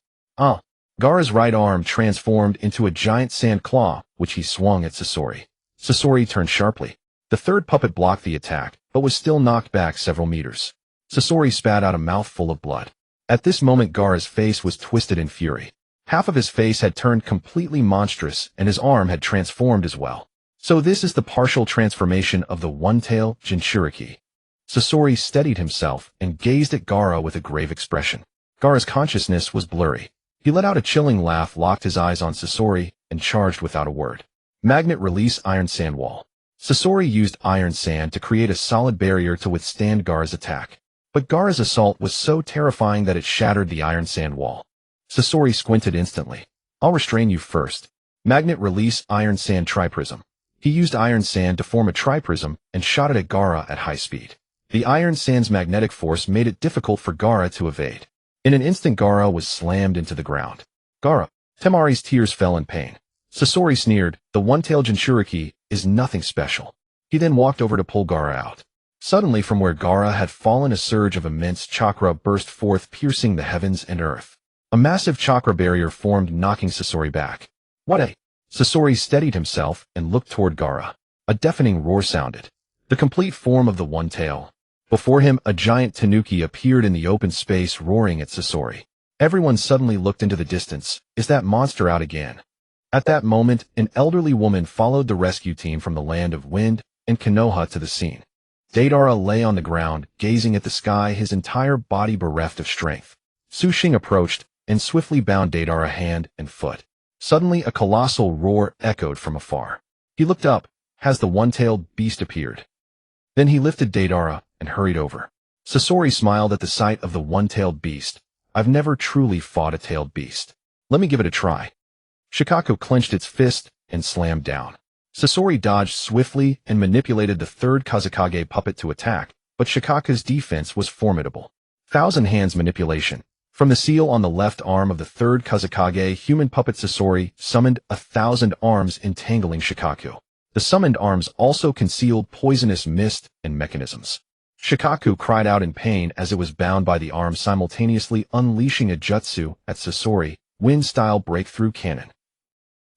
Gaara's right arm transformed into a giant sand claw, which he swung at Sasori. Sasori turned sharply. The third puppet blocked the attack, but was still knocked back several meters. Sasori spat out a mouthful of blood. At this moment, Gaara's face was twisted in fury. Half of his face had turned completely monstrous, and his arm had transformed as well. So this is the partial transformation of the one-tail Jinchuriki. Sasori steadied himself and gazed at Gaara with a grave expression. Gaara's consciousness was blurry. He let out a chilling laugh, locked his eyes on Sasori, and charged without a word. Magnet release iron sand wall. Sasori used iron sand to create a solid barrier to withstand Gaara's attack. But Gaara's assault was so terrifying that it shattered the iron sand wall. Sasori squinted instantly. I'll restrain you first. Magnet release iron sand triprism. He used iron sand to form a triprism and shot it at Gaara at high speed. The iron sand's magnetic force made it difficult for Gaara to evade. In an instant, Gaara was slammed into the ground. Gaara. Temari's tears fell in pain. Sasori sneered, the one-tailed Jinchuriki is nothing special. He then walked over to pull Gaara out. Suddenly, from where Gaara had fallen, a surge of immense chakra burst forth, piercing the heavens and earth. A massive chakra barrier formed, knocking Sasori back. What a... Sasori steadied himself and looked toward Gaara. A deafening roar sounded. The complete form of the one-tail. Before him, a giant tanuki appeared in the open space, roaring at Sasori. Everyone suddenly looked into the distance. Is that monster out again? At that moment, an elderly woman followed the rescue team from the Land of Wind and Konoha to the scene. Deidara lay on the ground, gazing at the sky, his entire body bereft of strength. Xing approached and swiftly bound Deidara hand and foot. Suddenly, a colossal roar echoed from afar. He looked up. Has the one-tailed beast appeared? Then he lifted Deidara and hurried over. Sasori smiled at the sight of the one-tailed beast. I've never truly fought a tailed beast. Let me give it a try. Shikaku clenched its fist and slammed down. Sasori dodged swiftly and manipulated the third Kazekage puppet to attack, but Shikaku's defense was formidable. Thousand Hands Manipulation. From the seal on the left arm of the third Kazekage human puppet, Sasori summoned 1,000 arms entangling Shikaku. The summoned arms also concealed poisonous mist and mechanisms. Shikaku cried out in pain as it was bound by the arms, simultaneously unleashing a jutsu at Sasori, wind-style breakthrough cannon.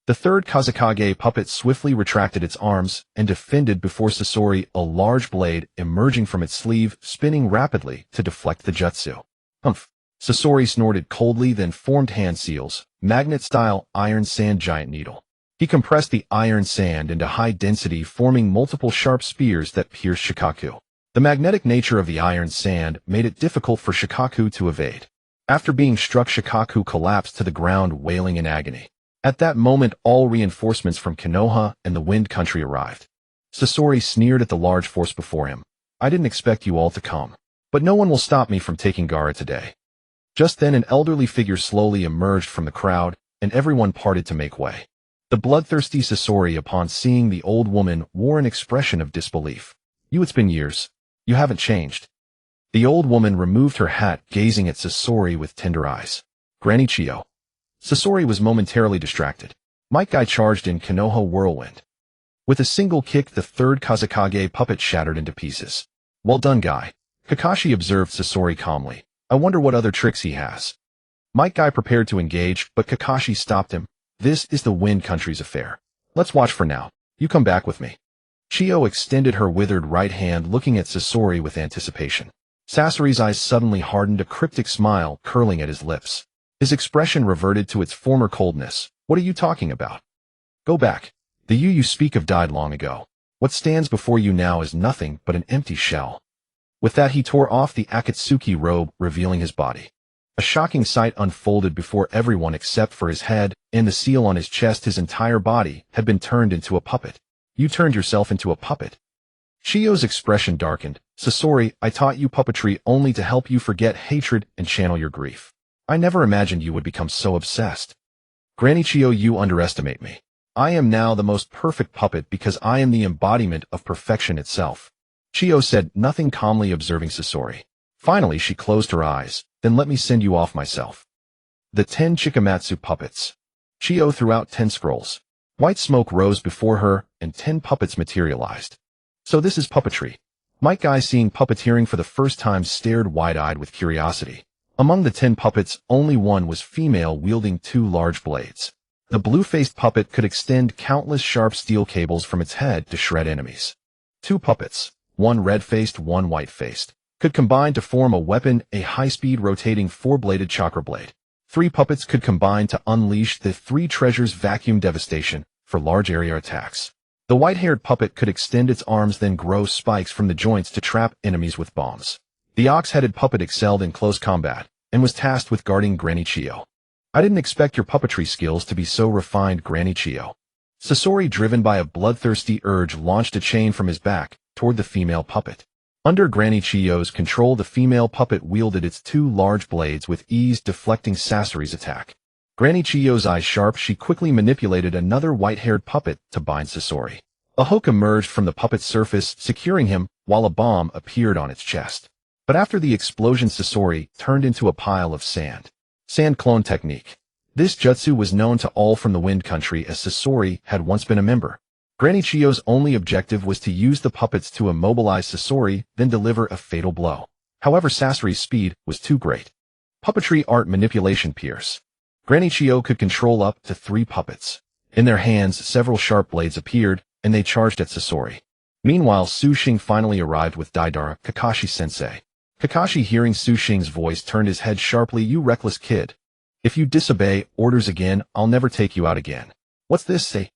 The third Kazekage puppet swiftly retracted its arms and defended before Sasori, a large blade emerging from its sleeve, spinning rapidly to deflect the jutsu. Humph! Sasori snorted coldly, then formed hand seals, magnet-style iron sand giant needle. He compressed the iron sand into high density, forming multiple sharp spears that pierced Shikaku. The magnetic nature of the iron sand made it difficult for Shikaku to evade. After being struck, Shikaku collapsed to the ground, wailing in agony. At that moment, all reinforcements from Konoha and the Wind Country arrived. Sasori sneered at the large force before him. I didn't expect you all to come. But no one will stop me from taking Gaara today. Just then an elderly figure slowly emerged from the crowd, and everyone parted to make way. The bloodthirsty Sasori, upon seeing the old woman, wore an expression of disbelief. It's been years. You haven't changed. The old woman removed her hat, gazing at Sasori with tender eyes. Granny Chiyo. Sasori was momentarily distracted. Might Guy charged in Konoha whirlwind. With a single kick, the third Kazekage puppet shattered into pieces. Well done, Guy. Kakashi observed Sasori calmly. I wonder what other tricks he has. Might Guy prepared to engage, but Kakashi stopped him. This is the Wind Country's affair. Let's watch for now. You come back with me. Chiyo extended her withered right hand, looking at Sasori with anticipation. Sasori's eyes suddenly hardened, a cryptic smile curling at his lips. His expression reverted to its former coldness. What are you talking about? Go back. The you speak of died long ago. What stands before you now is nothing but an empty shell. With that, he tore off the Akatsuki robe, revealing his body. A shocking sight unfolded before everyone except for his head, and the seal on his chest. His entire body had been turned into a puppet. You turned yourself into a puppet. Chiyo's expression darkened. Sasori, I taught you puppetry only to help you forget hatred and channel your grief. I never imagined you would become so obsessed. Granny Chiyo, you underestimate me. I am now the most perfect puppet because I am the embodiment of perfection itself. Chiyo said nothing, calmly observing Sasori. Finally, she closed her eyes. Then let me send you off myself. The 10 Chikamatsu puppets. Chiyo threw out 10 scrolls. White smoke rose before her, and 10 puppets materialized. So this is puppetry. Might Guy, seeing puppeteering for the first time, stared wide-eyed with curiosity. Among the 10 puppets, only one was female, wielding 2 large blades. The blue-faced puppet could extend countless sharp steel cables from its head to shred enemies. 2 puppets, one red-faced, one white-faced, could combine to form a weapon, a high-speed rotating 4-bladed chakra blade. 3 puppets could combine to unleash the 3 treasures vacuum devastation for large area attacks. The white-haired puppet could extend its arms, then grow spikes from the joints to trap enemies with bombs. The ox-headed puppet excelled in close combat and was tasked with guarding Granny Chiyo. I didn't expect your puppetry skills to be so refined, Granny Chiyo. Sasori, driven by a bloodthirsty urge, launched a chain from his back toward the female puppet. Under Granny Chiyo's control, the female puppet wielded its 2 large blades with ease, deflecting Sasori's attack. Granny Chiyo's eyes sharp, she quickly manipulated another white-haired puppet to bind Sasori. A hook emerged from the puppet's surface, securing him, while a bomb appeared on its chest. But after the explosion, Sasori turned into a pile of sand. Sand clone technique. This jutsu was known to all from the Wind Country, as Sasori had once been a member. Granny Chiyo's only objective was to use the puppets to immobilize Sasori, then deliver a fatal blow. However, Sasori's speed was too great. Puppetry art manipulation pierce. Granny Chiyo could control up to 3 puppets. In their hands, several sharp blades appeared, and they charged at Sasori. Meanwhile, Su Xing finally arrived with Daidara, Kakashi-sensei. Kakashi, hearing Su Xing's voice, turned his head sharply. You reckless kid. If you disobey orders again, I'll never take you out again. What's this, say?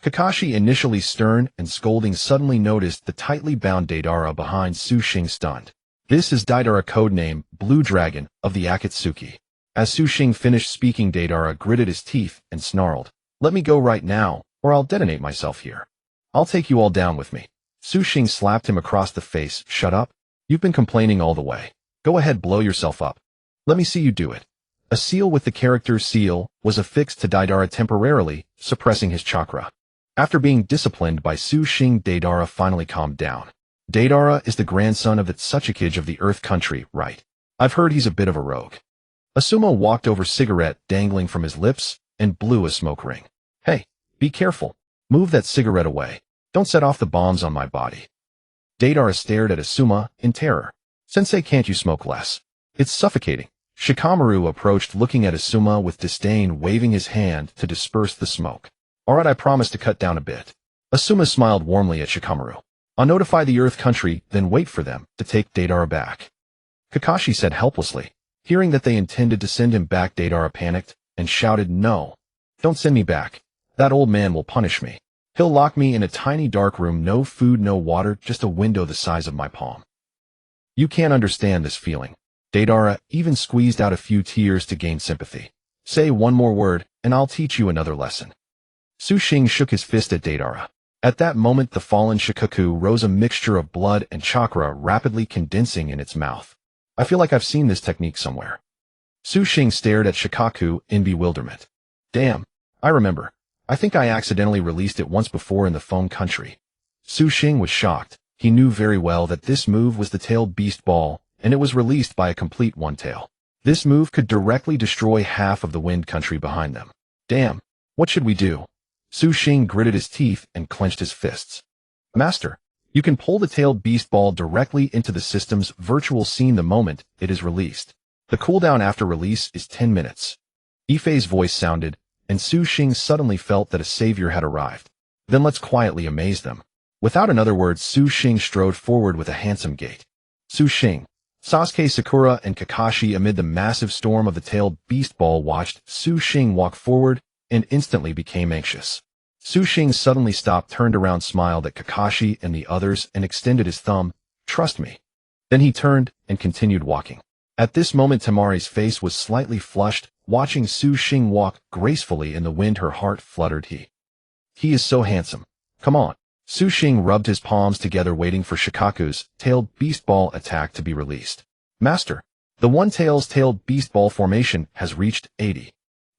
Kakashi, initially stern and scolding, suddenly noticed the tightly bound Daidara behind Su Xing, stunned. This is Daidara, codename Blue Dragon of the Akatsuki. As Su Xing finished speaking, Daidara gritted his teeth and snarled, Let me go right now, or I'll detonate myself here. I'll take you all down with me. Su Xing slapped him across the face. Shut up. You've been complaining all the way. Go ahead, blow yourself up. Let me see you do it. A seal with the character seal was affixed to Deidara temporarily, suppressing his chakra. After being disciplined by Su Xing, Deidara finally calmed down. Deidara is the grandson of the Tsuchikage of the Earth Country, right? I've heard he's a bit of a rogue. Asuma walked over, cigarette dangling from his lips, and blew a smoke ring. Hey, be careful. Move that cigarette away. Don't set off the bombs on my body. Deidara stared at Asuma in terror. Sensei, can't you smoke less? It's suffocating. Shikamaru approached, looking at Asuma with disdain, waving his hand to disperse the smoke. Alright, I promise to cut down a bit. Asuma smiled warmly at Shikamaru. I'll notify the Earth Country, then wait for them to take Deidara back. Kakashi said helplessly. Hearing that they intended to send him back, Deidara panicked and shouted, No. Don't send me back. That old man will punish me. He'll lock me in a tiny dark room, no food, no water, just a window the size of my palm. You can't understand this feeling. Deidara even squeezed out a few tears to gain sympathy. Say one more word, and I'll teach you another lesson. Su Xing shook his fist at Deidara. At that moment, the fallen Shikaku rose, a mixture of blood and chakra rapidly condensing in its mouth. I feel like I've seen this technique somewhere. Su Xing stared at Shikaku in bewilderment. Damn, I remember. I think I accidentally released it once before in the Foam Country. Su Xing was shocked. He knew very well that this move was the Tailed Beast Ball, and it was released by a complete one-tail. This move could directly destroy half of the Wind Country behind them. Damn, what should we do? Su Xing gritted his teeth and clenched his fists. Master, you can pull the Tailed Beast Ball directly into the system's virtual scene the moment it is released. The cooldown after release is 10 minutes. Ifei's voice sounded, and Su Xing suddenly felt that a savior had arrived. Then let's quietly amaze them. Without another word, Su Xing strode forward with a handsome gait. Su Xing, Sasuke, Sakura, and Kakashi, amid the massive storm of the Tailed Beast Ball, watched Su Xing walk forward and instantly became anxious. Su Xing suddenly stopped, turned around, smiled at Kakashi and the others, and extended his thumb. Trust me. Then he turned and continued walking. At this moment, Temari's face was slightly flushed. Watching Su Xing walk gracefully in the wind, her heart fluttered. He is so handsome. Come on. Su Xing rubbed his palms together, waiting for Shikaku's Tailed Beast Ball attack to be released. Master, the One-Tail's Tailed Beast Ball formation has reached 80.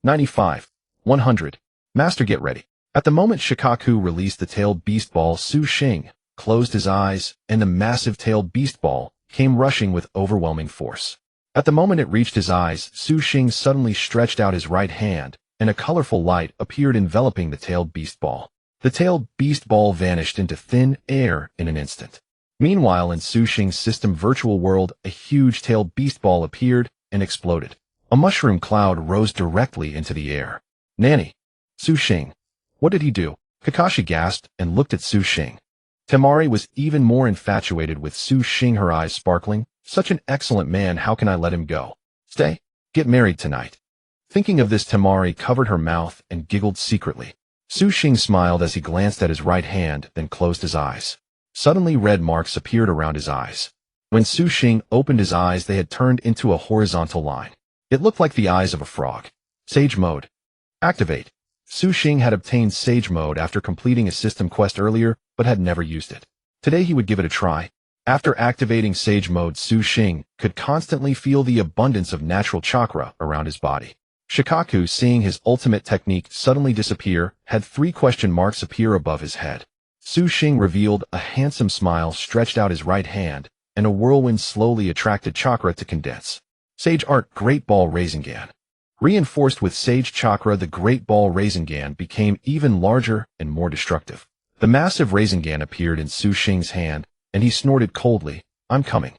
95. 100. Master, get ready. At the moment Shikaku released the Tailed Beast Ball, Su Xing closed his eyes, and the massive Tailed Beast Ball came rushing with overwhelming force. At the moment it reached his eyes, Su Xing suddenly stretched out his right hand, and a colorful light appeared, enveloping the Tailed Beast Ball. The Tailed Beast Ball vanished into thin air in an instant. Meanwhile, in Su Xing's system virtual world, a huge Tailed Beast Ball appeared and exploded. A mushroom cloud rose directly into the air. Nanny! Su Xing! What did he do? Kakashi gasped and looked at Su Xing. Temari was even more infatuated with Su Xing, her eyes sparkling. Such an excellent man, how can I let him go? Stay. Get married tonight. Thinking of this, Temari covered her mouth and giggled secretly. Su Xing smiled as he glanced at his right hand, then closed his eyes. Suddenly red marks appeared around his eyes. When Su Xing opened his eyes, they had turned into a horizontal line. It looked like the eyes of a frog. Sage Mode. Activate. Su Xing had obtained Sage Mode after completing a system quest earlier, but had never used it. Today he would give it a try. After activating Sage Mode, Su Xing could constantly feel the abundance of natural chakra around his body. Shikaku, seeing his ultimate technique suddenly disappear, had 3 question marks appear above his head. Su Xing revealed a handsome smile, stretched out his right hand, and a whirlwind slowly attracted chakra to condense. Sage Art Great Ball Rasengan. Reinforced with Sage Chakra, the Great Ball Rasengan became even larger and more destructive. The massive Rasengan appeared in Su Xing's hand, and he snorted coldly, I'm coming.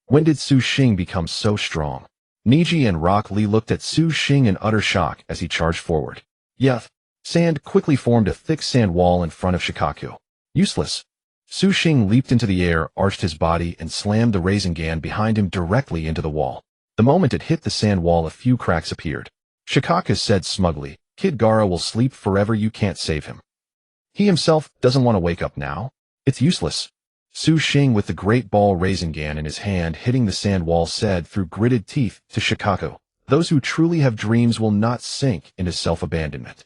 When did Su Xing become so strong? Niji and Rock Lee looked at Su Xing in utter shock as he charged forward. Yup. Sand quickly formed a thick sand wall in front of Shikaku. Useless. Su Xing leaped into the air, arched his body, and slammed the Rasengan behind him directly into the wall. The moment it hit the sand wall, a few cracks appeared. Shikaku said smugly, Kid Gaara will sleep forever, you can't save him. He himself doesn't want to wake up now. It's useless. Su Xing, with the Great Ball Rasengan in his hand hitting the sand wall, said through gritted teeth to Shikaku, those who truly have dreams will not sink into self-abandonment.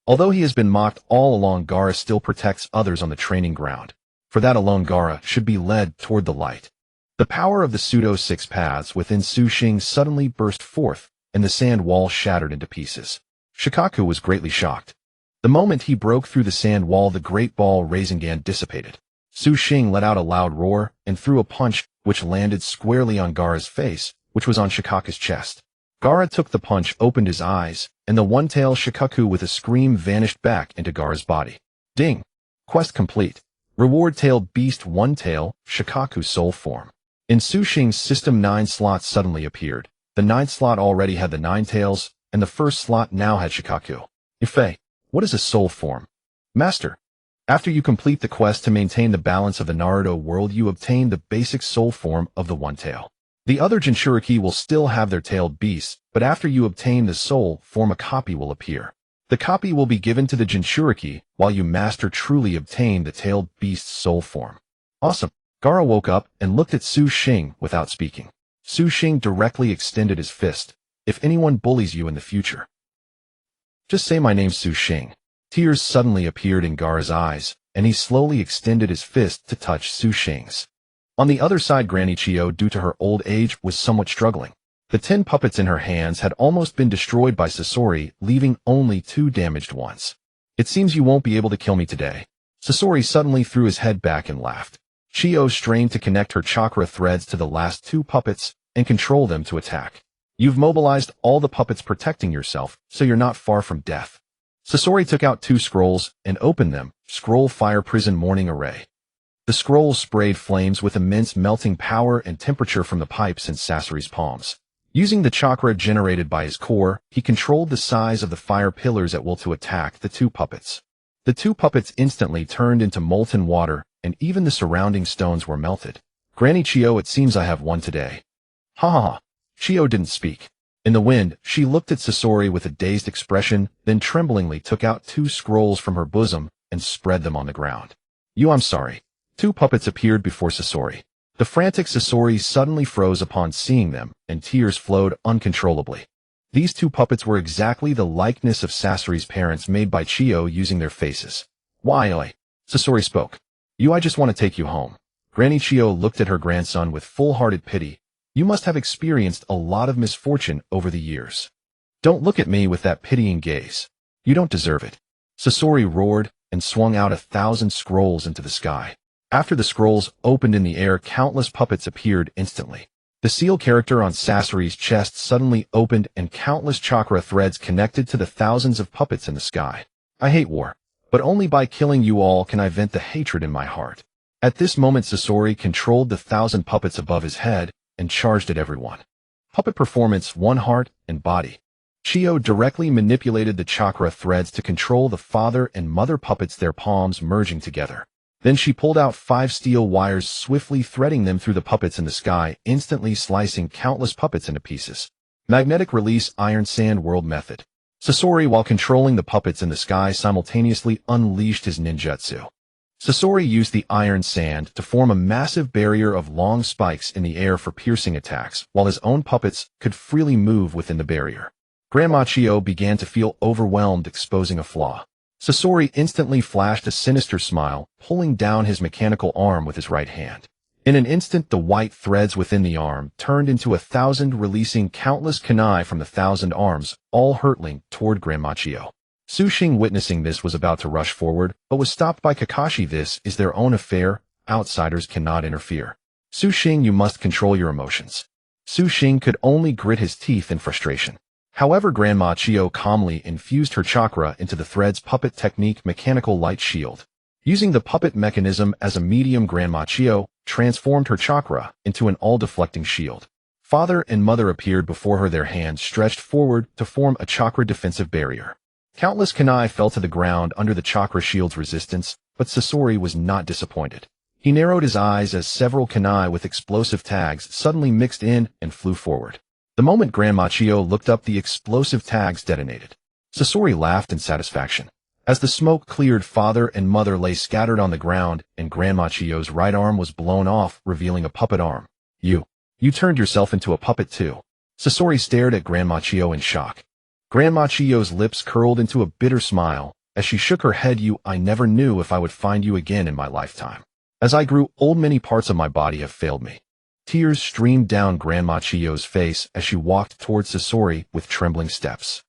Although he has been mocked all along, Gaara still protects others on the training ground. For that alone, Gaara should be led toward the light. The power of the Pseudo-Six-Paths within Xing suddenly burst forth, and the sand wall shattered into pieces. Chibaku was greatly shocked. The moment he broke through the sand wall, the great ball Rasengan dissipated. Xing let out a loud roar and threw a punch which landed squarely on Gaara's face, which was on Chibaku's chest. Gaara took the punch, opened his eyes, and the one-tailed Chibaku with a scream vanished back into Gaara's body. Ding! Quest complete. Reward tailed beast one tail, Chibaku soul form. In Xing's system 9 slots suddenly appeared. The 9th slot already had the 9 tails, and the first slot now had Chibaku. Ife, what is a soul form? Master. After you complete the quest to maintain the balance of the Naruto world, you obtain the basic soul form of the one tail. The other Jinchuriki will still have their tailed beasts, but after you obtain the soul form, a copy will appear. The copy will be given to the Jinchuriki while you master truly obtain the tailed beast's soul form. Awesome. Gaara woke up and looked at Xing without speaking. Xing directly extended his fist. If anyone bullies you in the future, just say my name's Xing. Tears suddenly appeared in Gaara's eyes, and he slowly extended his fist to touch Xing's. On the other side, Granny Chiyo, due to her old age, was somewhat struggling. The 10 puppets in her hands had almost been destroyed by Sasori, leaving only 2 damaged ones. It seems you won't be able to kill me today. Sasori suddenly threw his head back and laughed. Chiyo strained to connect her chakra threads to the last 2 puppets and control them to attack. You've mobilized all the puppets protecting yourself, so you're not far from death. Sasori took out 2 scrolls and opened them. Scroll Fire Prison Morning Array. The scrolls sprayed flames with immense melting power and temperature from the pipes in Sasori's palms. Using the chakra generated by his core, he controlled the size of the fire pillars at will to attack the 2 puppets. The 2 puppets instantly turned into molten water, and even the surrounding stones were melted. Granny Chiyo, it seems I have won today. Ha ha ha. Chiyo didn't speak. In the wind, she looked at Sasori with a dazed expression, then tremblingly took out 2 scrolls from her bosom and spread them on the ground. I'm sorry. 2 puppets appeared before Sasori. The frantic Sasori suddenly froze upon seeing them, and tears flowed uncontrollably. These 2 puppets were exactly the likeness of Sasori's parents made by Chiyo using their faces. Why, oi? Sasori spoke. I just want to take you home. Granny Chiyo looked at her grandson with full-hearted pity. You must have experienced a lot of misfortune over the years. Don't look at me with that pitying gaze. You don't deserve it. Sasori roared and swung out 1,000 scrolls into the sky. After the scrolls opened in the air, countless puppets appeared instantly. The seal character on Sasori's chest suddenly opened and countless chakra threads connected to the thousands of puppets in the sky. I hate war, but only by killing you all can I vent the hatred in my heart. At this moment, Sasori controlled the 1,000 puppets above his head and charged at everyone. Puppet performance 1 heart and body. Chiyo directly manipulated the chakra threads to control the father and mother puppets, their palms merging together. Then she pulled out 5 steel wires, swiftly threading them through the puppets in the sky, instantly slicing countless puppets into pieces. Magnetic release Iron Sand World method. Sasori, while controlling the puppets in the sky, simultaneously unleashed his ninjutsu. Sasori used the iron sand to form a massive barrier of long spikes in the air for piercing attacks, while his own puppets could freely move within the barrier. Grandma Chiyo began to feel overwhelmed, exposing a flaw. Sasori instantly flashed a sinister smile, pulling down his mechanical arm with his right hand. In an instant, the white threads within the arm turned into 1,000, releasing countless kunai from the 1,000 arms, all hurtling toward Grandma Chiyo. Xing, witnessing this, was about to rush forward, but was stopped by Kakashi. This is their own affair. Outsiders cannot interfere. Xing, you must control your emotions. Xing could only grit his teeth in frustration. However, Grandma Chiyo calmly infused her chakra into the thread's puppet technique, mechanical light shield. Using the puppet mechanism as a medium, Grandma Chiyo transformed her chakra into an all-deflecting shield. Father and mother appeared before her, their hands stretched forward to form a chakra defensive barrier. Countless kunai fell to the ground under the chakra shield's resistance, but Sasori was not disappointed. He narrowed his eyes as several kunai with explosive tags suddenly mixed in and flew forward. The moment Grandma Chiyo looked up, the explosive tags detonated. Sasori laughed in satisfaction. As the smoke cleared, father and mother lay scattered on the ground, and Grandma Chiyo's right arm was blown off, revealing a puppet arm. You turned yourself into a puppet too. Sasori stared at Grandma Chiyo in shock. Grandma Chiyo's lips curled into a bitter smile as she shook her head. I never knew if I would find you again in my lifetime. As I grew old, many parts of my body have failed me. Tears streamed down Grandma Chiyo's face as she walked towards Sasori with trembling steps.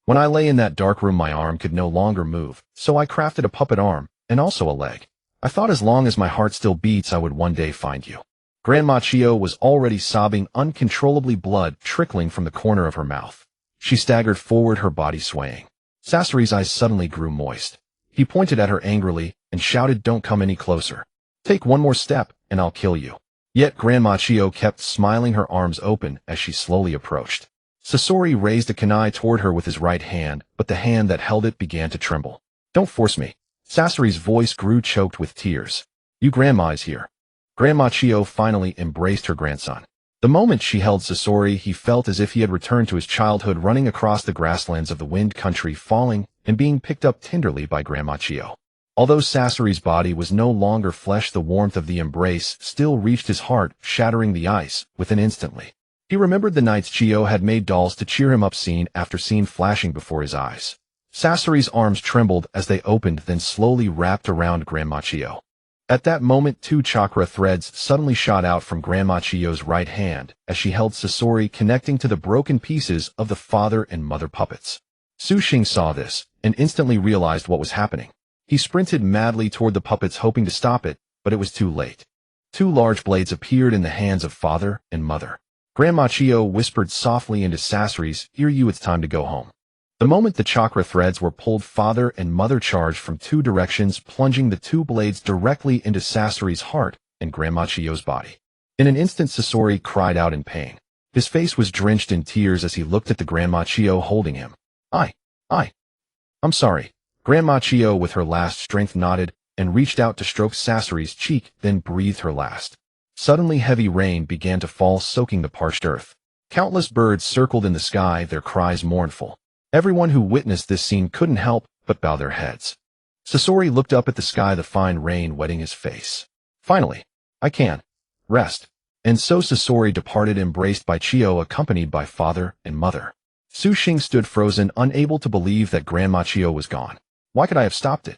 When I lay in that dark room, my arm could no longer move, so I crafted a puppet arm, and also a leg. I thought as long as my heart still beats, I would one day find you. Grandma Chiyo was already sobbing uncontrollably, blood trickling from the corner of her mouth. She staggered forward, her body swaying. Sasori's eyes suddenly grew moist. He pointed at her angrily and shouted, "Don't come any closer. Take one more step, and I'll kill you." Yet Grandma Chiyo kept smiling, her arms open as she slowly approached. Sasori raised a kunai toward her with his right hand, but the hand that held it began to tremble. "Don't force me." Sasori's voice grew choked with tears. "You grandma is here." Grandma Chiyo finally embraced her grandson. The moment she held Sasori, he felt as if he had returned to his childhood, running across the grasslands of the Wind Country, falling and being picked up tenderly by Grandma Chiyo. Although Sasori's body was no longer flesh, the warmth of the embrace still reached his heart, shattering the ice within instantly. He remembered the nights Chiyo had made dolls to cheer him up, scene after scene flashing before his eyes. Sasori's arms trembled as they opened, then slowly wrapped around Grandma Chiyo. At that moment, 2 chakra threads suddenly shot out from Grandma Chiyo's right hand as she held Sasori, connecting to the broken pieces of the father and mother puppets. Xing saw this and instantly realized what was happening. He sprinted madly toward the puppets, hoping to stop it, but it was too late. 2 large blades appeared in the hands of father and mother. Grandma Chiyo whispered softly into Sasori's ear, "You, it's time to go home." The moment the chakra threads were pulled, father and mother charged from 2 directions, plunging the 2 blades directly into Sasori's heart and Grandma Chiyo's body. In an instant, Sasori cried out in pain. His face was drenched in tears as he looked at the Grandma Chiyo holding him. I'm sorry." Grandma Chiyo, with her last strength, nodded and reached out to stroke Sasori's cheek, then breathed her last. Suddenly, heavy rain began to fall, soaking the parched earth. Countless birds circled in the sky, their cries mournful. Everyone who witnessed this scene couldn't help but bow their heads. Sasori looked up at the sky, the fine rain wetting his face. "Finally, I can rest." And so Sasori departed, embraced by Chiyo, accompanied by father and mother. Xing stood frozen, unable to believe that Grandma Chiyo was gone. "Why could I have stopped it?"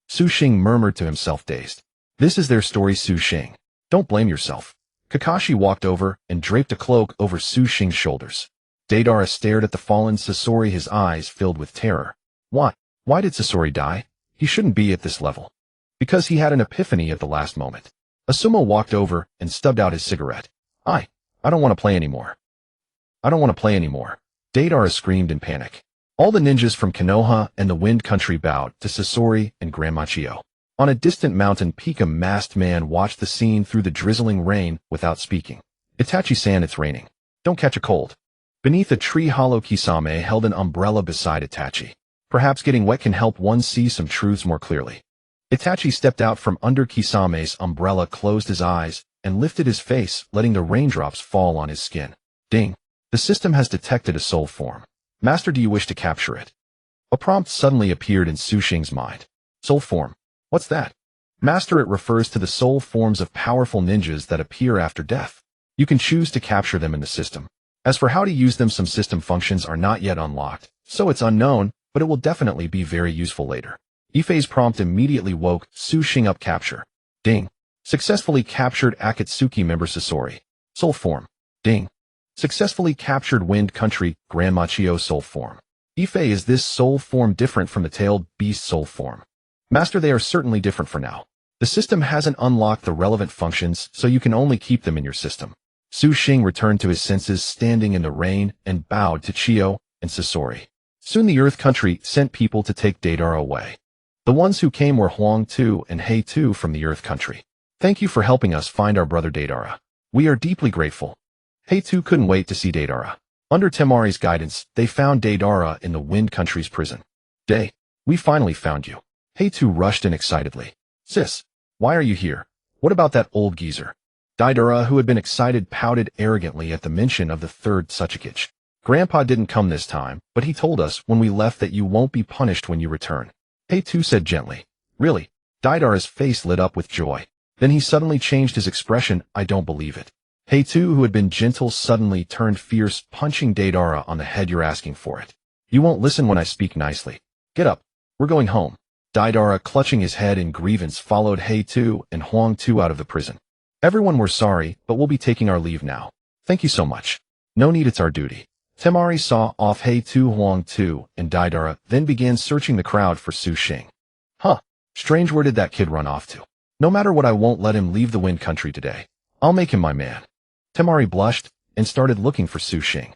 Xing murmured to himself, dazed. "This is their story, Xing. Don't blame yourself." Kakashi walked over and draped a cloak over Xing's shoulders. Deidara stared at the fallen Sasori, his eyes filled with terror. Why did Sasori die? He shouldn't be at this level. Because he had an epiphany at the last moment. Asumo walked over and stubbed out his cigarette. I don't want to play anymore. I don't want to play anymore. Deidara screamed in panic. All the ninjas from Konoha and the Wind Country bowed to Sasori and Grandma Chiyo. On a distant mountain peak, a masked man watched the scene through the drizzling rain without speaking. "Itachi-san, it's raining. Don't catch a cold." Beneath a tree hollow, Kisame held an umbrella beside Itachi. Perhaps getting wet can help one see some truths more clearly. Itachi stepped out from under Kisame's umbrella, closed his eyes, and lifted his face, letting the raindrops fall on his skin. Ding! The system has detected a soul form. Master, do you wish to capture it? A prompt suddenly appeared in Xing's mind. Soul form? What's that? Master, it refers to the soul forms of powerful ninjas that appear after death. You can choose to capture them in the system. As for how to use them, some system functions are not yet unlocked, so it's unknown, but it will definitely be very useful later. Ifei's prompt immediately woke Xing up. Capture. Ding. Successfully captured Akatsuki member Sasori. Soul form. Ding. Successfully captured Wind Country Grandma Chiyo soul form. Ifei, is this soul form different from the tailed beast soul form? Master, they are certainly different for now. The system hasn't unlocked the relevant functions, so you can only keep them in your system. Xing returned to his senses, standing in the rain, and bowed to Chiyo and Sasori. Soon the Earth Country sent people to take Deidara away. The ones who came were Huang Tu and Hei Tu from the Earth Country. Thank you for helping us find our brother Deidara. We are deeply grateful. Hei Tu couldn't wait to see Deidara. Under Temari's guidance, they found Deidara in the Wind Country's prison. We finally found you. Hei Tu rushed in excitedly. Sis, why are you here? What about that old geezer? Deidara, who had been excited, pouted arrogantly at the mention of the 3rd Hokage. Grandpa didn't come this time, but he told us when we left that you won't be punished when you return. Hei Tu said gently. Really? Deidara's face lit up with joy. Then he suddenly changed his expression. I don't believe it. Hei Tu, who had been gentle, suddenly turned fierce, punching Deidara on the head. You're asking for it. You won't listen when I speak nicely. Get up. We're going home. Deidara, clutching his head in grievance, followed Hei Tu and Huang Tu out of the prison. Everyone, we're sorry, but we'll be taking our leave now. Thank you so much. No need, it's our duty. Temari saw off Hei Tu Huang Tu and Daidara, then began searching the crowd for Su Xing. Huh. Strange, where did that kid run off to? No matter what, I won't let him leave the Wind Country today. I'll make him my man. Temari blushed and started looking for Su Xing.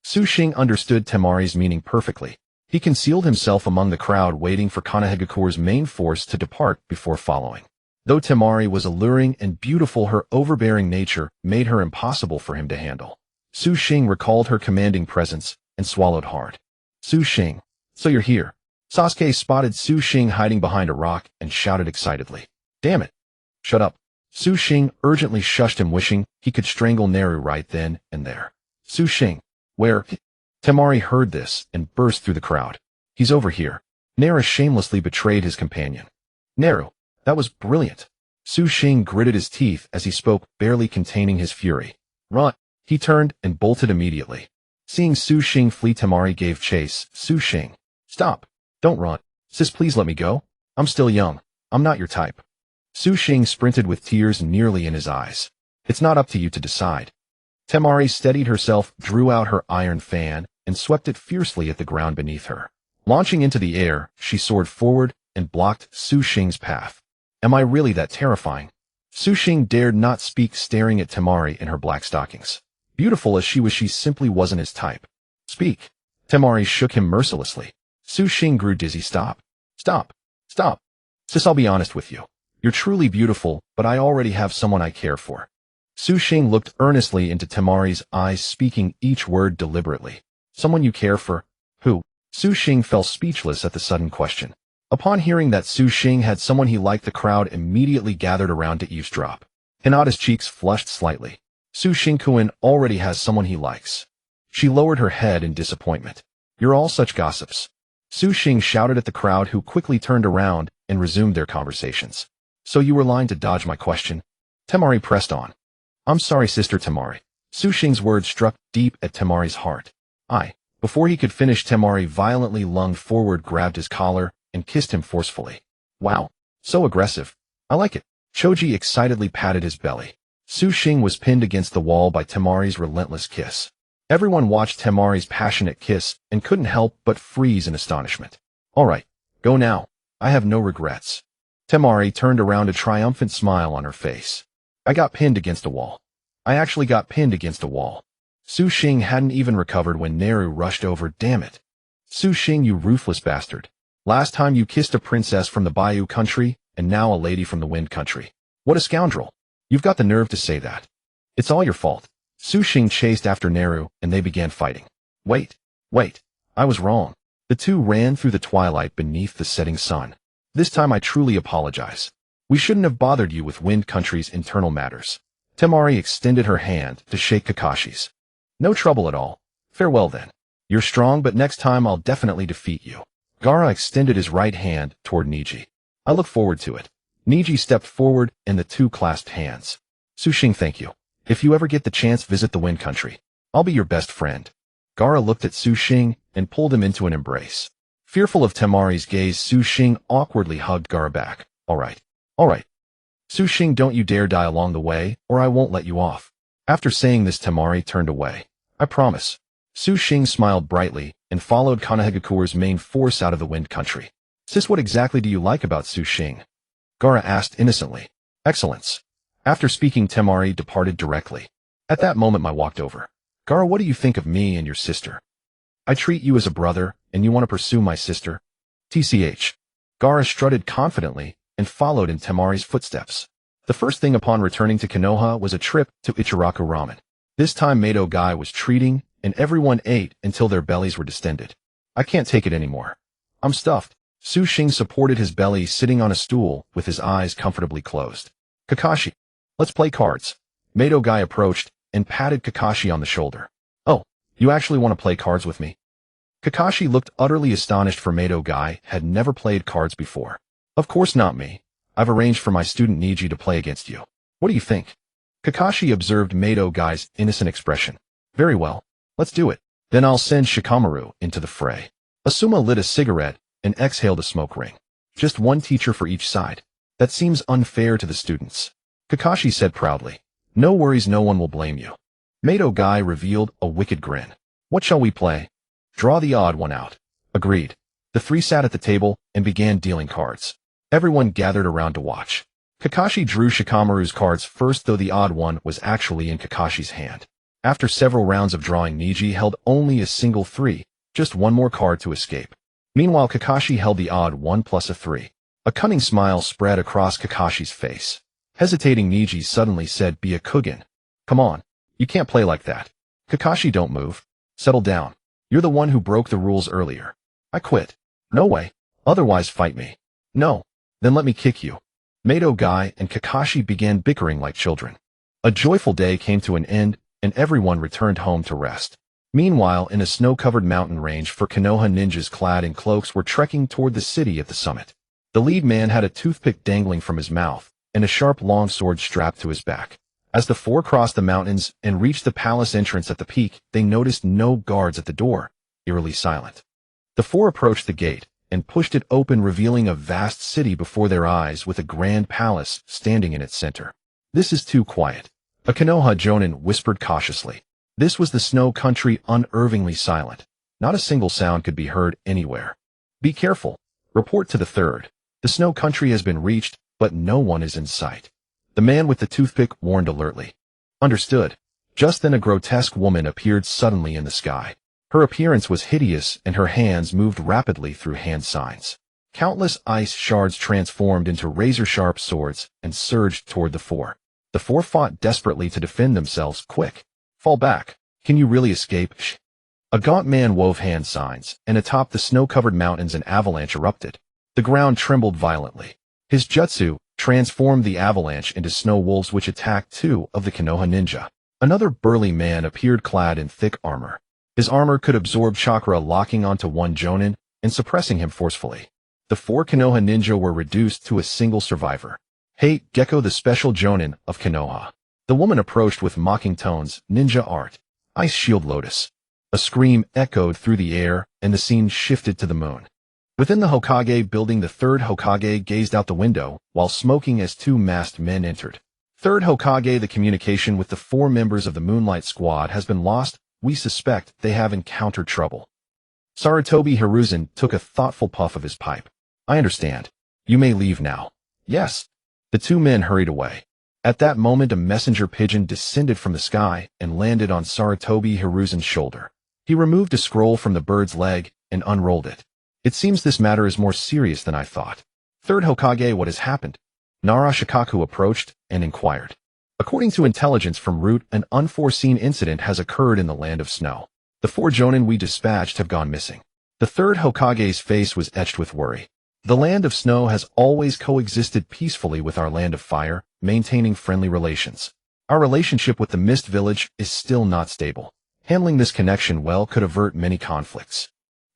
Su Xing understood Temari's meaning perfectly. He concealed himself among the crowd, waiting for Konohagakure's main force to depart before following. Though Temari was alluring and beautiful, her overbearing nature made her impossible for him to handle. Su Xing recalled her commanding presence and swallowed hard. Su Xing, so you're here. Sasuke spotted Su Xing hiding behind a rock and shouted excitedly. Damn it. Shut up. Su Xing urgently shushed him, wishing he could strangle Naru right then and there. Su Xing, where? Temari heard this and burst through the crowd. He's over here. Naru shamelessly betrayed his companion. Naru, that was brilliant. Su Xing gritted his teeth as he spoke, barely containing his fury. Run. He turned and bolted immediately. Seeing Su Xing flee, Temari gave chase. Su Xing. Stop. Don't run. Sis, please let me go. I'm still young. I'm not your type. Su Xing sprinted with tears nearly in his eyes. It's not up to you to decide. Temari steadied herself, drew out her iron fan, and swept it fiercely at the ground beneath her. Launching into the air, she soared forward and blocked Su Xing's path. Am I really that terrifying? Su Xing dared not speak, staring at Temari in her black stockings. Beautiful as she was, she simply wasn't his type. Speak. Temari shook him mercilessly. Su Xing grew dizzy. Stop. Stop. Stop. Sis, I'll be honest with you. You're truly beautiful, but I already have someone I care for. Su Xing looked earnestly into Temari's eyes, speaking each word deliberately. Someone you care for? Who? Su Xing fell speechless at the sudden question. Upon hearing that Su Xing had someone he liked, the crowd immediately gathered around to eavesdrop. Hinata's cheeks flushed slightly. Su Xing-kun already has someone he likes. She lowered her head in disappointment. You're all such gossips. Su Xing shouted at the crowd, who quickly turned around and resumed their conversations. So you were lying to dodge my question? Temari pressed on. I'm sorry, Sister Temari. Su Xing's words struck deep at Temari's heart. Before he could finish, Temari violently lunged forward, grabbed his collar, and kissed him forcefully. Wow. So aggressive. I like it. Choji excitedly patted his belly. Su Xing was pinned against the wall by Temari's relentless kiss. Everyone watched Temari's passionate kiss and couldn't help but freeze in astonishment. All right, go now. I have no regrets. Temari turned around, a triumphant smile on her face. I got pinned against a wall. I actually got pinned against a wall. Su Xing hadn't even recovered when Naru rushed over. Damn it. Su Xing, you ruthless bastard. Last time you kissed a princess from the Bayou country, and now a lady from the Wind country. What a scoundrel. You've got the nerve to say that. It's all your fault. Su Xing chased after Naru, and they began fighting. Wait. I was wrong. The two ran through the twilight beneath the setting sun. This time I truly apologize. We shouldn't have bothered you with Wind Country's internal matters. Temari extended her hand to shake Kakashi's. No trouble at all. Farewell then. You're strong, but next time I'll definitely defeat you. Gaara extended his right hand toward Niji. I look forward to it. Niji stepped forward and the two clasped hands. Su Xing, thank you. If you ever get the chance, visit the Wind Country. I'll be your best friend. Gaara looked at Su Xing and pulled him into an embrace. Fearful of Temari's gaze, Su Xing awkwardly hugged Gaara back. All right. Su Xing, don't you dare die along the way, or I won't let you off. After saying this, Temari turned away. I promise. Su Xing smiled brightly and followed Konohagakure's main force out of the Wind Country. Sis, what exactly do you like about Su Xing? Gaara asked innocently. Excellence. After speaking, Temari departed directly. At that moment, I walked over. Gaara, what do you think of me and your sister? I treat you as a brother, and you want to pursue my sister? TCH. Gaara strutted confidently and followed in Temari's footsteps. The first thing upon returning to Konoha was a trip to Ichiraku Ramen. This time Mato Guy was treating, and everyone ate until their bellies were distended. I can't take it anymore. I'm stuffed. Su Xing supported his belly, sitting on a stool with his eyes comfortably closed. Kakashi, let's play cards. Mato Guy approached and patted Kakashi on the shoulder. Oh, you actually want to play cards with me? Kakashi looked utterly astonished, for Mato Guy had never played cards before. Of course not me. I've arranged for my student Niji to play against you. What do you think? Kakashi observed Mato Guy's innocent expression. Very well. Let's do it. Then I'll send Shikamaru into the fray. Asuma lit a cigarette and exhaled a smoke ring. Just one teacher for each side. That seems unfair to the students. Kakashi said proudly. No worries, no one will blame you. Mato Guy revealed a wicked grin. What shall we play? Draw the odd one out. Agreed. The three sat at the table and began dealing cards. Everyone gathered around to watch. Kakashi drew Shikamaru's cards first, though the odd one was actually in Kakashi's hand. After several rounds of drawing, Niji held only a single 3, just one more card to escape. Meanwhile, Kakashi held the odd 1 plus a 3. A cunning smile spread across Kakashi's face. Hesitating, Niji suddenly said, Byakugan. Come on. You can't play like that. Kakashi, don't move. Settle down. You're the one who broke the rules earlier. I quit. No way. Otherwise fight me. No. Then let me kick you. Mato Guy and Kakashi began bickering like children. A joyful day came to an end, and everyone returned home to rest. Meanwhile, in a snow-covered mountain range, four Konoha ninjas clad in cloaks were trekking toward the city at the summit. The lead man had a toothpick dangling from his mouth, and a sharp longsword strapped to his back. As the four crossed the mountains and reached the palace entrance at the peak, they noticed no guards at the door, eerily silent. The four approached the gate and pushed it open, revealing a vast city before their eyes with a grand palace standing in its center. This is too quiet. A Konoha Jonin whispered cautiously. This was the snow country, unervingly silent. Not a single sound could be heard anywhere. Be careful. Report to the third. The snow country has been reached, but no one is in sight. The man with the toothpick warned alertly. Understood. Just then a grotesque woman appeared suddenly in the sky. Her appearance was hideous, and her hands moved rapidly through hand signs. Countless ice shards transformed into razor-sharp swords and surged toward the four. The four fought desperately to defend themselves. Quick! Fall back. Can you really escape? Shh. A gaunt man wove hand signs, and atop the snow-covered mountains an avalanche erupted. The ground trembled violently. His jutsu transformed the avalanche into snow wolves, which attacked two of the Konoha ninja. Another burly man appeared clad in thick armor. His armor could absorb chakra, locking onto one Jonin and suppressing him forcefully. The four Konoha ninja were reduced to a single survivor. Hey, Gecko, the special Jonin of Konoha. The woman approached with mocking tones. Ninja art. Ice shield lotus. A scream echoed through the air, and the scene shifted to the moon. Within the Hokage building, the third Hokage gazed out the window while smoking as two masked men entered. Third Hokage, the communication with the four members of the Moonlight Squad has been lost. We suspect they have encountered trouble. Sarutobi Hiruzen took a thoughtful puff of his pipe. I understand. You may leave now. Yes. The two men hurried away. At that moment, a messenger pigeon descended from the sky and landed on Sarutobi Hiruzen's shoulder. He removed a scroll from the bird's leg and unrolled it. It seems this matter is more serious than I thought. Third Hokage, what has happened? Nara Shikaku approached and inquired. According to intelligence from Root, an unforeseen incident has occurred in the Land of Snow. The four Jonin we dispatched have gone missing. The third Hokage's face was etched with worry. The Land of Snow has always coexisted peacefully with our Land of Fire, maintaining friendly relations. Our relationship with the Mist Village is still not stable. Handling this connection well could avert many conflicts.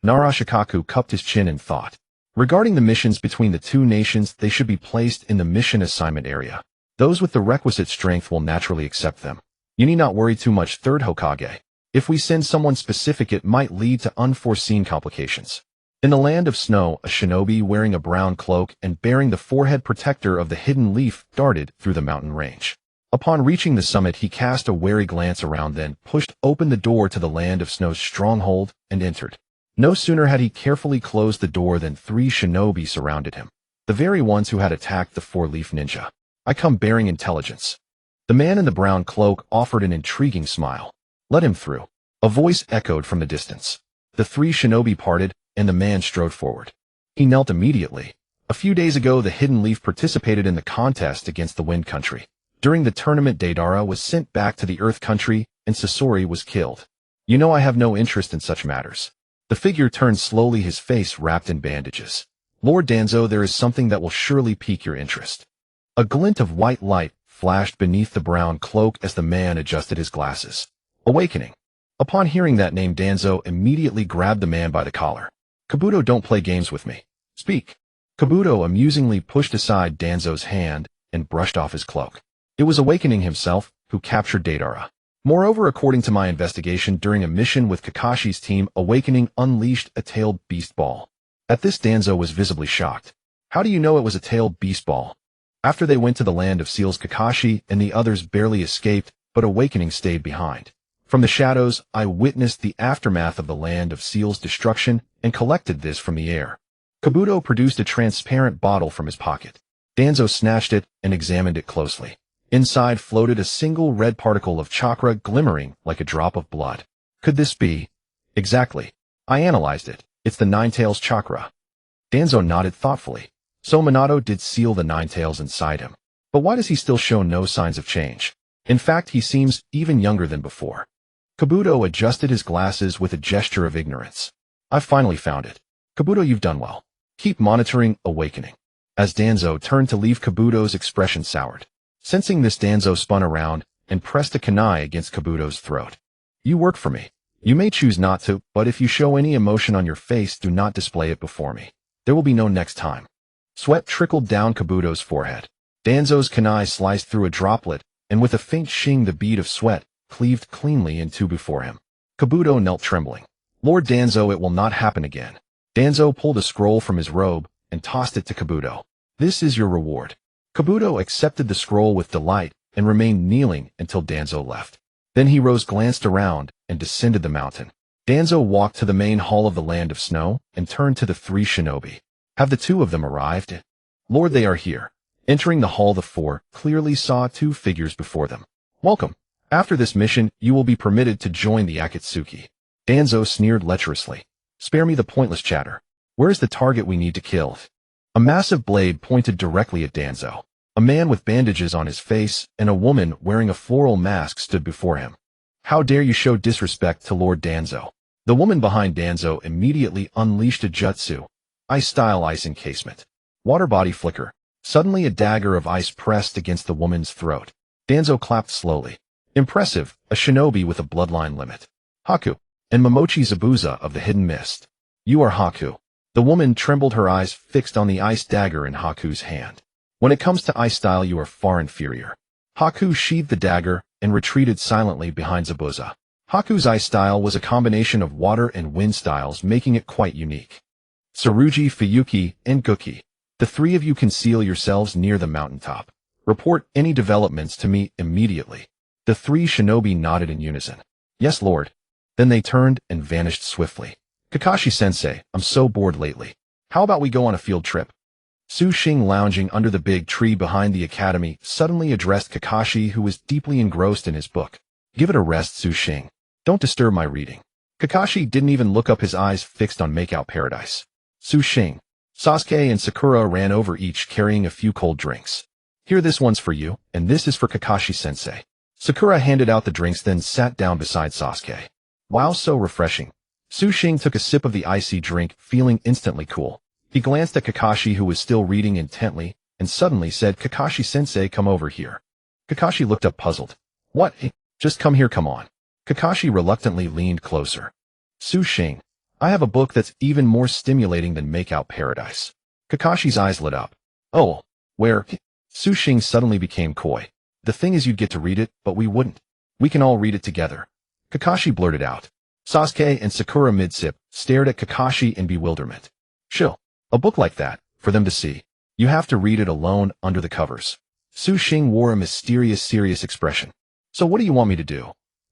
Nara Shikaku cupped his chin in thought. Regarding the missions between the two nations, they should be placed in the mission assignment area. Those with the requisite strength will naturally accept them. You need not worry too much, third Hokage. If we send someone specific, it might lead to unforeseen complications. In the Land of Snow, a shinobi wearing a brown cloak and bearing the forehead protector of the hidden leaf darted through the mountain range. Upon reaching the summit, he cast a wary glance around, then pushed open the door to the Land of Snow's stronghold and entered. No sooner had he carefully closed the door than three shinobi surrounded him, the very ones who had attacked the four-leaf ninja. I come bearing intelligence. The man in the brown cloak offered an intriguing smile. Let him through. A voice echoed from the distance. The three shinobi parted, and the man strode forward. He knelt immediately. A few days ago, the Hidden Leaf participated in the contest against the Wind Country. During the tournament, Deidara was sent back to the Earth Country, and Sasori was killed. You know I have no interest in such matters. The figure turned slowly, his face wrapped in bandages. Lord Danzo, there is something that will surely pique your interest. A glint of white light flashed beneath the brown cloak as the man adjusted his glasses. Awakening. Upon hearing that name, Danzo immediately grabbed the man by the collar. Kabuto, don't play games with me. Speak. Kabuto amusingly pushed aside Danzo's hand and brushed off his cloak. It was Awakening himself who captured Deidara. Moreover, according to my investigation during a mission with Kakashi's team, Awakening unleashed a tailed beast ball. At this, Danzo was visibly shocked. How do you know it was a tailed beast ball? After they went to the land of seals, Kakashi and the others barely escaped, but awakening stayed behind. From the shadows, I witnessed the aftermath of the land of seals' destruction and collected this from the air. Kabuto produced a transparent bottle from his pocket. Danzo snatched it and examined it closely. Inside floated a single red particle of chakra glimmering like a drop of blood. Could this be? Exactly. I analyzed it. It's the Nine-Tails chakra. Danzo nodded thoughtfully. So Minato did seal the Nine-Tails inside him. But why does he still show no signs of change? In fact, he seems even younger than before. Kabuto adjusted his glasses with a gesture of ignorance. I've finally found it. Kabuto, you've done well. Keep monitoring awakening. As Danzo turned to leave, Kabuto's expression soured. Sensing this, Danzo spun around and pressed a kunai against Kabuto's throat. You work for me. You may choose not to, but if you show any emotion on your face, do not display it before me. There will be no next time. Sweat trickled down Kabuto's forehead. Danzo's kunai sliced through a droplet, and with a faint shing, the bead of sweat cleaved cleanly in two before him. Kabuto knelt trembling. Lord Danzo, it will not happen again. Danzo pulled a scroll from his robe and tossed it to Kabuto. This is your reward. Kabuto accepted the scroll with delight and remained kneeling until Danzo left. Then he rose, glanced around, and descended the mountain. Danzo walked to the main hall of the Land of Snow and turned to the three shinobi. Have the two of them arrived? Lord, they are here. Entering the hall, the four clearly saw two figures before them. Welcome. After this mission, you will be permitted to join the Akatsuki. Danzo sneered lecherously. Spare me the pointless chatter. Where is the target we need to kill? A massive blade pointed directly at Danzo. A man with bandages on his face and a woman wearing a floral mask stood before him. How dare you show disrespect to Lord Danzo? The woman behind Danzo immediately unleashed a jutsu. Ice-style ice encasement. Water body flicker. Suddenly a dagger of ice pressed against the woman's throat. Danzo clapped slowly. Impressive, a shinobi with a bloodline limit. Haku. And Momochi Zabuza of the Hidden Mist. You are Haku. The woman trembled, her eyes fixed on the ice dagger in Haku's hand. When it comes to ice style, you are far inferior. Haku sheathed the dagger and retreated silently behind Zabuza. Haku's ice style was a combination of water and wind styles, making it quite unique. Tsurugi, Fuyuki, and Guki. The three of you conceal yourselves near the mountaintop. Report any developments to me immediately. The three shinobi nodded in unison. Yes, Lord. Then they turned and vanished swiftly. Kakashi-sensei, I'm so bored lately. How about we go on a field trip? Xing, lounging under the big tree behind the academy, suddenly addressed Kakashi, who was deeply engrossed in his book. Give it a rest, Xing. Don't disturb my reading. Kakashi didn't even look up, his eyes fixed on Makeout Paradise. Xing. Sasuke and Sakura ran over, each carrying a few cold drinks. Here, this one's for you, and this is for Kakashi-sensei. Sakura handed out the drinks, then sat down beside Sasuke. Wow, so refreshing. Xing took a sip of the icy drink, feeling instantly cool. He glanced at Kakashi, who was still reading intently, and suddenly said, Kakashi-sensei, come over here. Kakashi looked up puzzled. What? Just come here, come on. Kakashi reluctantly leaned closer. Xing, I have a book that's even more stimulating than Makeout Paradise. Kakashi's eyes lit up. Oh, where? Xing suddenly became coy. The thing is, you'd get to read it, but we wouldn't. We can all read it together. Kakashi blurted out. Sasuke and Sakura, mid-sip, stared at Kakashi in bewilderment. Chill. A book like that, for them to see. You have to read it alone under the covers. Xing wore a mysterious, serious expression. So what do you want me to do?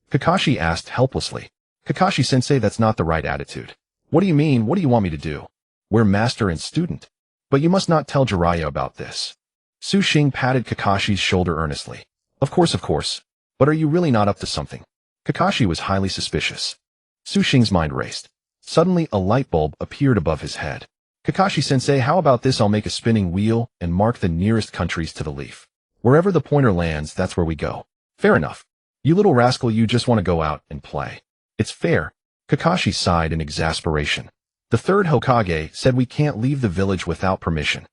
Kakashi asked helplessly. Kakashi-sensei, that's not the right attitude. What do you mean? What do you want me to do? We're master and student. But you must not tell Jiraiya about this. Xing patted Kakashi's shoulder earnestly. Of course. But are you really not up to something? Kakashi was highly suspicious. Xing's mind raced. Suddenly, a light bulb appeared above his head. Kakashi-sensei, how about this? I'll make a spinning wheel and mark the nearest countries to the leaf. Wherever the pointer lands, that's where we go. Fair enough. You little rascal, you just want to go out and play. It's fair. Kakashi sighed in exasperation. The third Hokage said we can't leave the village without permission.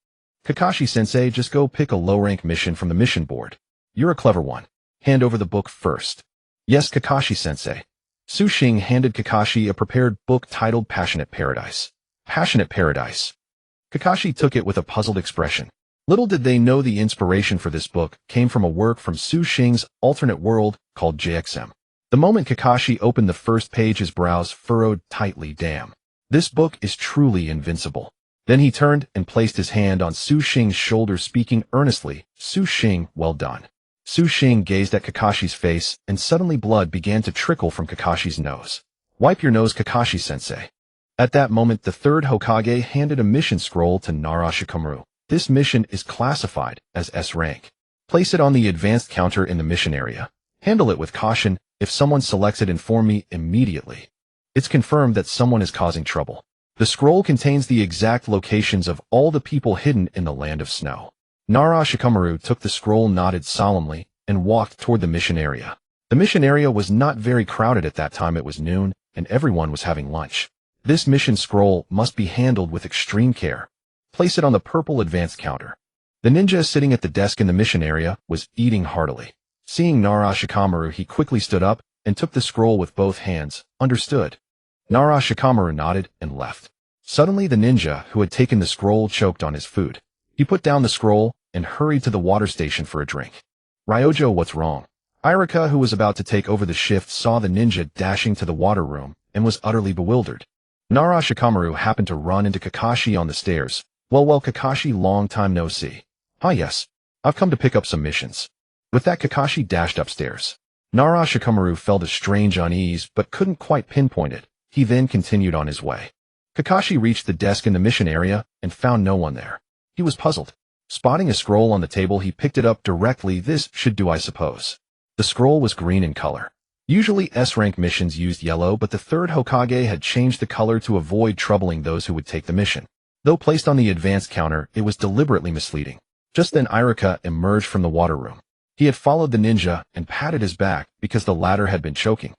Kakashi-sensei, just go pick a low-rank mission from the mission board. You're a clever one. Hand over the book first. Yes, Kakashi-sensei. Xing handed Kakashi a prepared book titled Passionate Paradise. Passionate Paradise. Kakashi took it with a puzzled expression. Little did they know the inspiration for this book came from a work from Xing's alternate world called JXM. The moment Kakashi opened the first page, his brows furrowed tightly. Damn. This book is truly invincible. Then he turned and placed his hand on Su Xing's shoulder, speaking earnestly, "Su Xing, well done." Su Xing gazed at Kakashi's face, and suddenly blood began to trickle from Kakashi's nose. "Wipe your nose, Kakashi-sensei." At that moment, the third Hokage handed a mission scroll to Naruto. "This mission is classified as S rank. Place it on the advanced counter in the mission area. Handle it with caution. If someone selects it, inform me immediately. It's confirmed that someone is causing trouble." The scroll contains the exact locations of all the people hidden in the Land of Snow. Naruto took the scroll, nodded solemnly, and walked toward the mission area. The mission area was not very crowded at that time. It was noon, and everyone was having lunch. This mission scroll must be handled with extreme care. Place it on the purple advanced counter. The ninja sitting at the desk in the mission area was eating heartily. Seeing Naruto, he quickly stood up and took the scroll with both hands. "Understood." Naruto nodded and left. Suddenly, the ninja who had taken the scroll choked on his food. He put down the scroll and hurried to the water station for a drink. "Ryojo, what's wrong?" Irika, who was about to take over the shift, saw the ninja dashing to the water room and was utterly bewildered. Naruto happened to run into Kakashi on the stairs. Well, Kakashi, long time no see." "Ah, yes. I've come to pick up some missions." With that, Kakashi dashed upstairs. Naruto felt a strange unease but couldn't quite pinpoint it. He then continued on his way. Kakashi reached the desk in the mission area and found no one there. He was puzzled. Spotting a scroll on the table, he picked it up directly. "This should do, I suppose." The scroll was green in color. Usually S-rank missions used yellow, but the third Hokage had changed the color to avoid troubling those who would take the mission. Though placed on the advanced counter, it was deliberately misleading. Just then Irika emerged from the water room. He had followed the ninja and patted his back because the latter had been choking.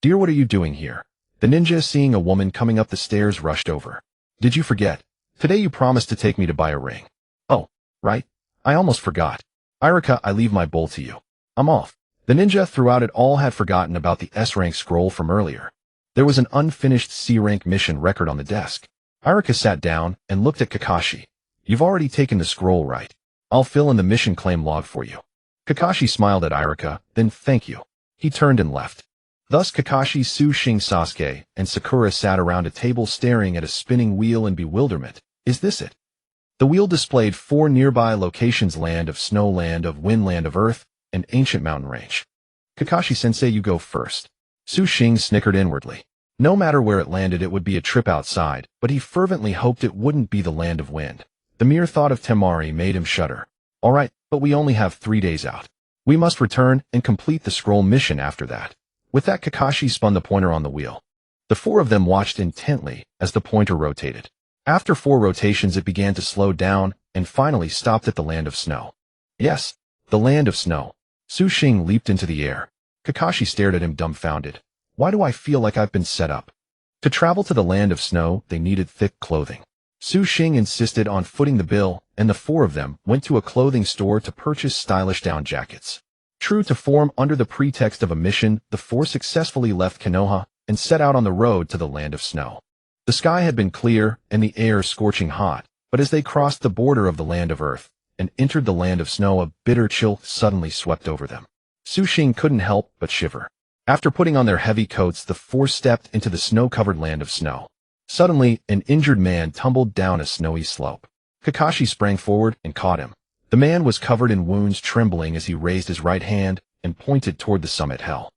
"Dear, what are you doing here?" The ninja, seeing a woman coming up the stairs, rushed over. "Did you forget? Today you promised to take me to buy a ring." "Oh, right. I almost forgot. Irika, I leave my bowl to you. I'm off." The ninja, throughout it all, had forgotten about the S-rank scroll from earlier. There was an unfinished C-rank mission record on the desk. Irika sat down and looked at Kakashi. "You've already taken the scroll, right? I'll fill in the mission claim log for you." Kakashi smiled at Irika, then "Thank you." He turned and left. Thus Kakashi, Su Xing, Sasuke, and Sakura sat around a table staring at a spinning wheel in bewilderment. "Is this it?" The wheel displayed 4 nearby locations: Land of Snow, Land of Wind, Land of Earth, and Ancient Mountain Range. "Kakashi-sensei, you go first." Su Xing snickered inwardly. No matter where it landed, it would be a trip outside, but he fervently hoped it wouldn't be the Land of Wind. The mere thought of Temari made him shudder. "All right, but we only have 3 days out. We must return and complete the scroll mission after that." With that, Kakashi spun the pointer on the wheel. The 4 of them watched intently as the pointer rotated. After 4 rotations, it began to slow down and finally stopped at the Land of Snow. Yes, the Land of Snow. Su Xing leaped into the air. Kakashi stared at him dumbfounded. "Why do I feel like I've been set up?" To travel to the Land of Snow, they needed thick clothing. Su Xing insisted on footing the bill, and the 4 of them went to a clothing store to purchase stylish down jackets. True to form, under the pretext of a mission, the 4 successfully left Konoha and set out on the road to the Land of Snow. The sky had been clear and the air scorching hot, but as they crossed the border of the Land of Earth and entered the Land of Snow, a bitter chill suddenly swept over them. Su Xing couldn't help but shiver. After putting on their heavy coats, the 4 stepped into the snow-covered Land of Snow. Suddenly, an injured man tumbled down a snowy slope. Kakashi sprang forward and caught him. The man was covered in wounds, trembling as he raised his right hand and pointed toward the summit. "Hell.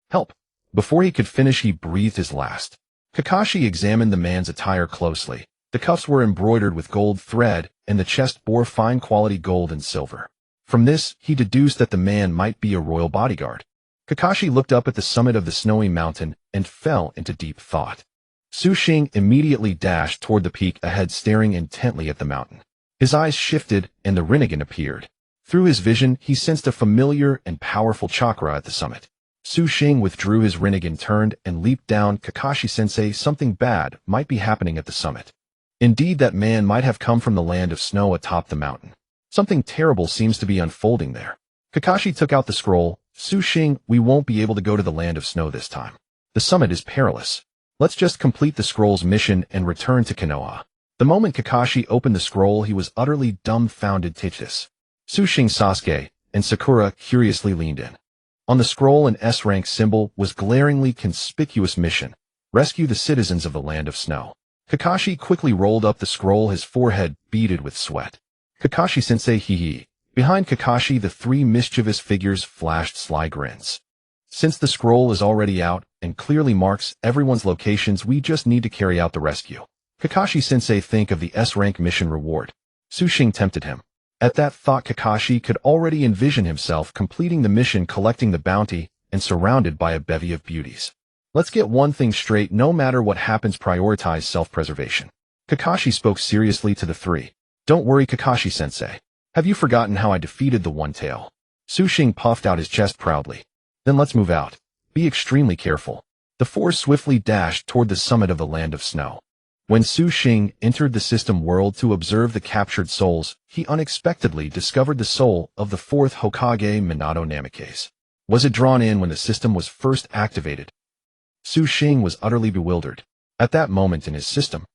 Help." Before he could finish, he breathed his last. Kakashi examined the man's attire closely. The cuffs were embroidered with gold thread, and the chest bore fine quality gold and silver. From this, he deduced that the man might be a royal bodyguard. Kakashi looked up at the summit of the snowy mountain and fell into deep thought. Su Xing immediately dashed toward the peak ahead, staring intently at the mountain. His eyes shifted, and the Rasengan appeared. Through his vision, he sensed a familiar and powerful chakra at the summit. Su Xing withdrew his Rasengan, turned, and leaped down. "Kakashi-sensei, something bad might be happening at the summit." Indeed, that man might have come from the Land of Snow atop the mountain. Something terrible seems to be unfolding there. Kakashi took out the scroll. "Su Xing, we won't be able to go to the Land of Snow this time. The summit is perilous. Let's just complete the scroll's mission and return to Konoha." The moment Kakashi opened the scroll, he was utterly dumbfounded. "Take this." Su Xing, Sasuke, and Sakura curiously leaned in. On the scroll, an S-rank symbol was glaringly conspicuous: Mission: Rescue the citizens of the Land of Snow. Kakashi quickly rolled up the scroll, his forehead beaded with sweat. Kakashi-sensei, hee. Behind Kakashi, the three mischievous figures flashed sly grins. Since the scroll is already out and clearly marks everyone's locations, we just need to carry out the rescue. Kakashi-sensei, think of the S-rank mission reward. Xing tempted him. At that thought, Kakashi could already envision himself completing the mission, collecting the bounty, and surrounded by a bevy of beauties. Let's get one thing straight, no matter what happens, prioritize self-preservation. Kakashi spoke seriously to the three. Don't worry, Kakashi-sensei. Have you forgotten how I defeated the One-Tail? Xing puffed out his chest proudly. Then let's move out. Be extremely careful. The four swiftly dashed toward the summit of the land of snow. When Xing entered the system world to observe the captured souls, he unexpectedly discovered the soul of the Fourth Hokage, Minato Namikaze. Was it drawn in when the system was first activated? Xing was utterly bewildered. At that moment in his system,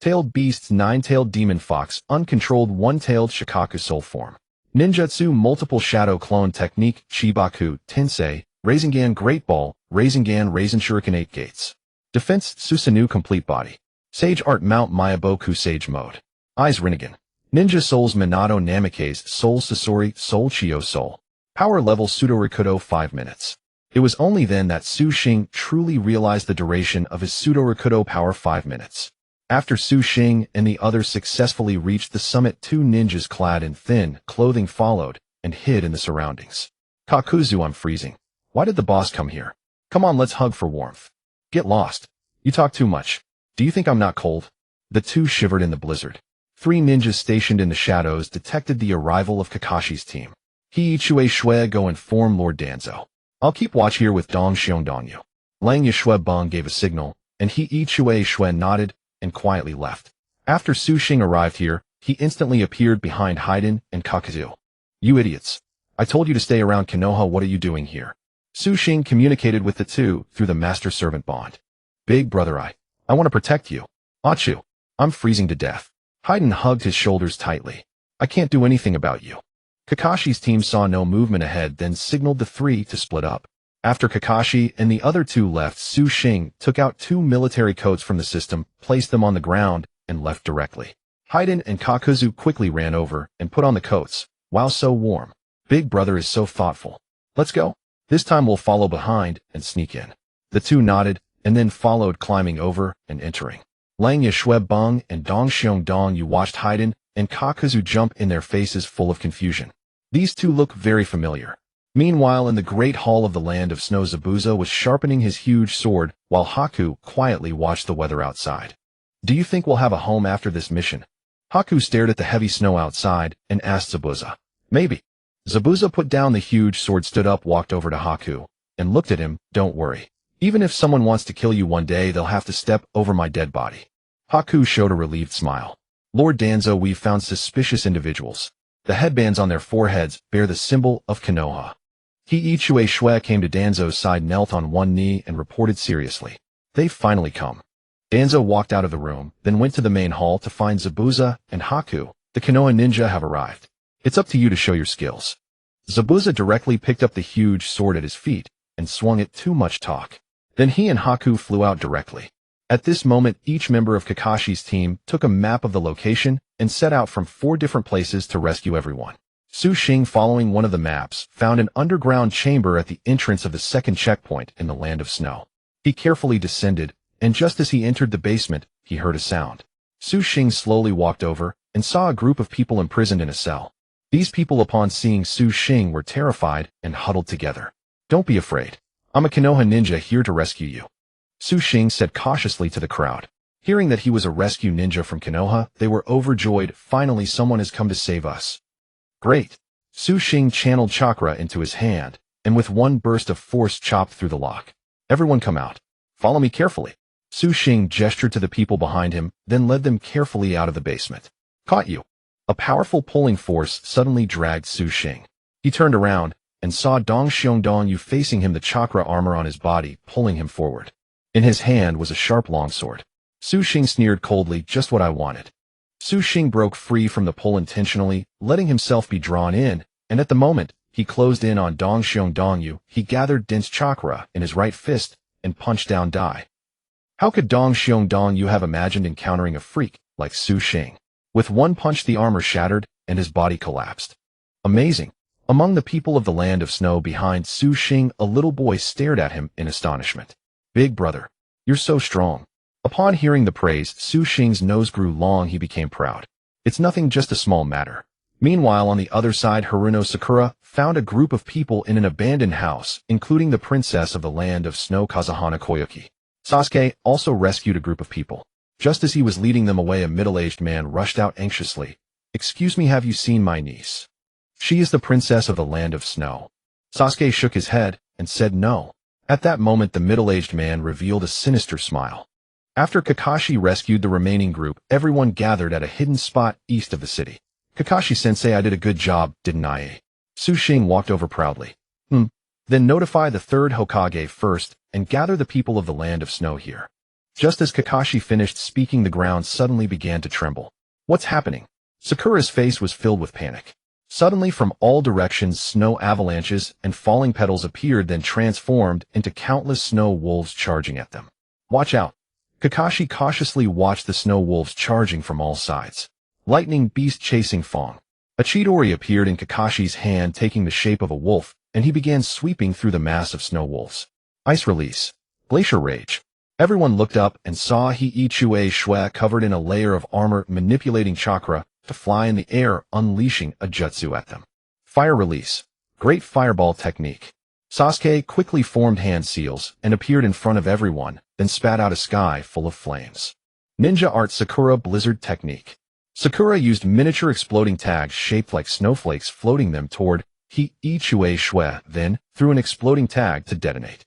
tailed beasts, nine-tailed demon fox, uncontrolled one-tailed Shikaku soul form, ninjutsu, multiple shadow clone technique, Chibaku, Tensei, Rasengan, Great Ball, Rasengan, Jinchuriki, 8 gates. Defense, Susanoo, complete body. Sage art, Mount Miyaboku, Sage mode. Eyes, Rinnegan. Ninja souls, Minato Namikaze, soul Sasori, soul Chio soul. Power level, Pseudo-Rikudo, 5 minutes. It was only then that Xing truly realized the duration of his Pseudo-Rikudo power, 5 minutes. After Xing and the others successfully reached the summit, 2 ninjas clad in thin clothing followed and hid in the surroundings. Kakuzu, I'm freezing. Why did the boss come here? Come on, let's hug for warmth. Get lost. You talk too much. Do you think I'm not cold? The two shivered in the blizzard. 3 ninjas stationed in the shadows detected the arrival of Kakashi's team. He Chue Shui, go inform Lord Danzo. I'll keep watch here with Dong Xiongdongyu. Lang Yishue Bong gave a signal, and He Chue Shui nodded and quietly left. After Xing arrived here, he instantly appeared behind Haiden and Kakazu. You idiots. I told you to stay around Konoha, what are you doing here? Xing communicated with the two through the master-servant bond. Big brother, I want to protect you. Achu, I'm freezing to death. Haiden hugged his shoulders tightly. I can't do anything about you. Kakashi's team saw no movement ahead, then signaled the three to split up. After Kakashi and the other two left, Xing took out 2 military coats from the system, placed them on the ground, and left directly. Haiden and Kakuzu quickly ran over and put on the coats. Wow, so warm. Big brother is so thoughtful. Let's go. This time we'll follow behind and sneak in. The two nodded, and then followed, climbing over and entering. Lang Yishue Bong and Dong Xiongdongyu watched Haiden and Kakuzu jump in, their faces full of confusion. These two look very familiar. Meanwhile, in the great hall of the land of snow, Zabuza was sharpening his huge sword, while Haku quietly watched the weather outside. Do you think we'll have a home after this mission? Haku stared at the heavy snow outside and asked Zabuza. Maybe. Zabuza put down the huge sword, stood up, walked over to Haku, and looked at him. Don't worry. Even if someone wants to kill you one day, they'll have to step over my dead body. Haku showed a relieved smile. Lord Danzo, we've found suspicious individuals. The headbands on their foreheads bear the symbol of Konoha. He Chue Shui came to Danzo's side, knelt on one knee, and reported seriously. They've finally come. Danzo walked out of the room, then went to the main hall to find Zabuza and Haku. The Konoha ninja have arrived. It's up to you to show your skills. Zabuza directly picked up the huge sword at his feet and swung it. Too much talk. Then he and Haku flew out directly. At this moment, each member of Kakashi's team took a map of the location and set out from 4 different places to rescue everyone. Xing, following one of the maps, found an underground chamber at the entrance of the second checkpoint in the land of snow. He carefully descended, and just as he entered the basement, he heard a sound. Xing slowly walked over and saw a group of people imprisoned in a cell. These people, upon seeing Xing, were terrified and huddled together. Don't be afraid. I'm a Konoha ninja here to rescue you. Xing said cautiously to the crowd. Hearing that he was a rescue ninja from Konoha, they were overjoyed. Finally, someone has come to save us. Great. Xing channeled chakra into his hand, and with one burst of force chopped through the lock. Everyone come out. Follow me carefully. Xing gestured to the people behind him, then led them carefully out of the basement. Caught you. A powerful pulling force suddenly dragged Xing. He turned around and saw Dong Xiongdongyu facing him, the chakra armor on his body, pulling him forward. In his hand was a sharp longsword. Xing sneered coldly, just what I wanted. Xing broke free from the pull intentionally, letting himself be drawn in, and at the moment he closed in on Dong Xiongdongyu, he gathered dense chakra in his right fist and punched down Die. How could Dong Xiongdong you have imagined encountering a freak like Su Xing? With one punch the armor shattered and his body collapsed. Amazing. Among the people of the land of snow behind Su Xing, a little boy stared at him in astonishment. Big brother, you're so strong. Upon hearing the praise, Su Xing's nose grew long. He became proud. It's nothing, just a small matter. Meanwhile, on the other side, Haruno Sakura found a group of people in an abandoned house, including the princess of the land of snow Kazahana Koyuki. Sasuke also rescued a group of people. Just as he was leading them away, a middle-aged man rushed out anxiously. Excuse me, have you seen my niece? She is the princess of the land of snow. Sasuke shook his head and said no. At that moment, the middle-aged man revealed a sinister smile. After Kakashi rescued the remaining group, everyone gathered at a hidden spot east of the city. Kakashi-sensei, I did a good job, didn't I? Su Xing walked over proudly. Then notify the third Hokage first and gather the people of the land of snow here. Just as Kakashi finished speaking, the ground suddenly began to tremble. What's happening? Sakura's face was filled with panic. Suddenly, from all directions, snow avalanches and falling petals appeared, then transformed into countless snow wolves charging at them. Watch out! Kakashi cautiously watched the snow wolves charging from all sides. Lightning beast chasing Fong. A Chidori appeared in Kakashi's hand, taking the shape of a wolf, and he began sweeping through the mass of snow wolves. Ice release. Glacier rage. Everyone looked up and saw He-Chue Shui covered in a layer of armor, manipulating chakra to fly in the air, unleashing a jutsu at them. Fire release. Great fireball technique. Sasuke quickly formed hand seals and appeared in front of everyone, then spat out a sky full of flames. Ninja art Sakura blizzard technique. Sakura used miniature exploding tags shaped like snowflakes, floating them toward He-Chue Shui, then threw an exploding tag to detonate.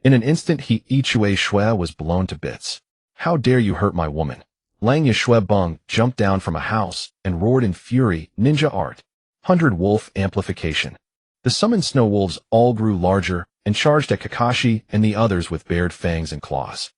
In an instant, He-Chue Shui was blown to bits. How dare you hurt my woman? Lang Yashue Bung jumped down from a house and roared in fury. Ninja art. 100 wolf amplification. The summoned snow wolves all grew larger and charged at Kakashi and the others with bared fangs and claws.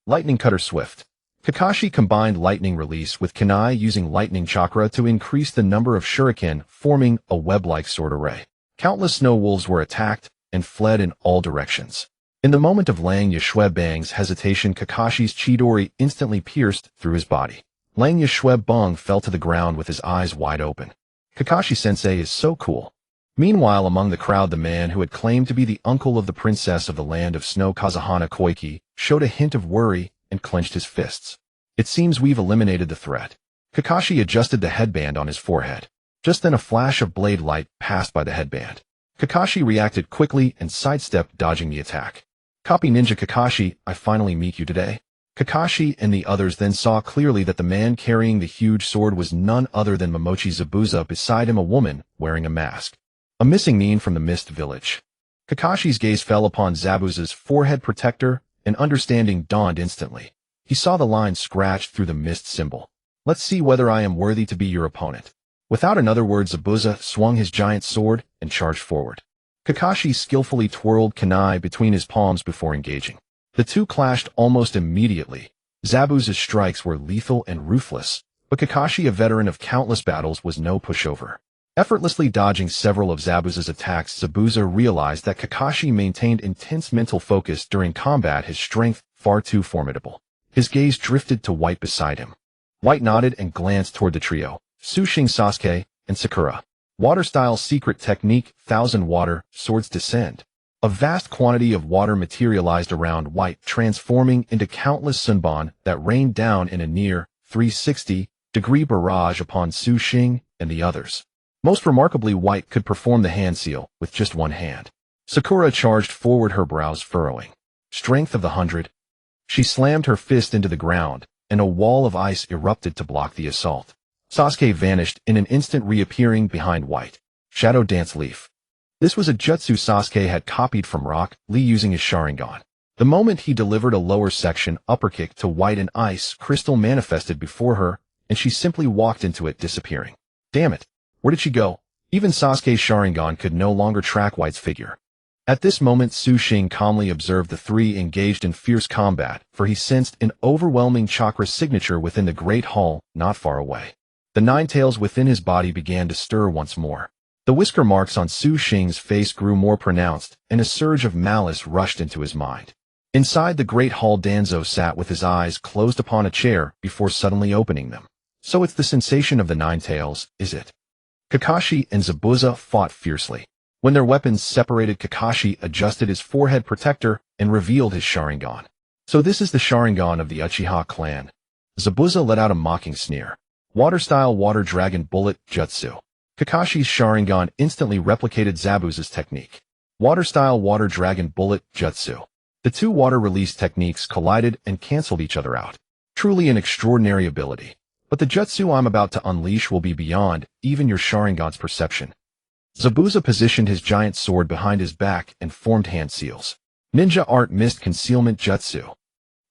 Lightning cutter swift. Kakashi combined lightning release with Kunai, using lightning chakra to increase the number of shuriken, forming a web-like sword array. Countless snow wolves were attacked and fled in all directions. In the moment of Lang Yashue Bang's hesitation, Kakashi's Chidori instantly pierced through his body. Lang Yashue Bang fell to the ground with his eyes wide open. Kakashi-sensei is so cool. Meanwhile, among the crowd, the man who had claimed to be the uncle of the princess of the land of snow Kazahana Koyuki showed a hint of worry and clenched his fists. It seems we've eliminated the threat. Kakashi adjusted the headband on his forehead. Just then a flash of blade light passed by the headband. Kakashi reacted quickly and sidestepped, dodging the attack. Copy Ninja Kakashi, I finally meet you today. Kakashi and the others then saw clearly that the man carrying the huge sword was none other than Momochi Zabuza, beside him a woman wearing a mask. A missing nin from the Mist Village. Kakashi's gaze fell upon Zabuza's forehead protector, and understanding dawned instantly. He saw the line scratched through the mist symbol. Let's see whether I am worthy to be your opponent. Without another word, Zabuza swung his giant sword and charged forward. Kakashi skillfully twirled kunai between his palms before engaging. The two clashed almost immediately. Zabuza's strikes were lethal and ruthless, but Kakashi, a veteran of countless battles, was no pushover. Effortlessly dodging several of Zabuza's attacks, Zabuza realized that Kakashi maintained intense mental focus during combat, his strength far too formidable. His gaze drifted to White beside him. White nodded and glanced toward the trio, Su Xing, Sasuke, and Sakura. Water-style secret technique, 1000 water, swords descend. A vast quantity of water materialized around White, transforming into countless sunban that rained down in a near 360-degree barrage upon Su Xing and the others. Most remarkably, White could perform the hand seal with just one hand. Sakura charged forward, her brows furrowing. Strength of the 100. She slammed her fist into the ground, and a wall of ice erupted to block the assault. Sasuke vanished in an instant, reappearing behind White. Shadow Dance Leaf. This was a jutsu Sasuke had copied from Rock Lee using his Sharingan. The moment he delivered a lower section upperkick to White, an ice crystal manifested before her, and she simply walked into it, disappearing. Damn it! Where did she go? Even Sasuke's Sharingan could no longer track White's figure. At this moment, Su Xing calmly observed the three engaged in fierce combat, for he sensed an overwhelming chakra signature within the Great Hall not far away. The nine tails within his body began to stir once more. The whisker marks on Su Xing's face grew more pronounced, and a surge of malice rushed into his mind. Inside the Great Hall, Danzo sat with his eyes closed upon a chair before suddenly opening them. So it's the sensation of the Nine Tails, is it? Kakashi and Zabuza fought fiercely. When their weapons separated, Kakashi adjusted his forehead protector and revealed his Sharingan. So this is the Sharingan of the Uchiha clan. Zabuza let out a mocking sneer. Water-style Water Dragon Bullet Jutsu. Kakashi's Sharingan instantly replicated Zabuza's technique. Water-style Water Dragon Bullet Jutsu. The two water release techniques collided and canceled each other out. Truly an extraordinary ability. But the jutsu I'm about to unleash will be beyond even your Sharingan's perception. Zabuza positioned his giant sword behind his back and formed hand seals. Ninja Art Mist Concealment Jutsu.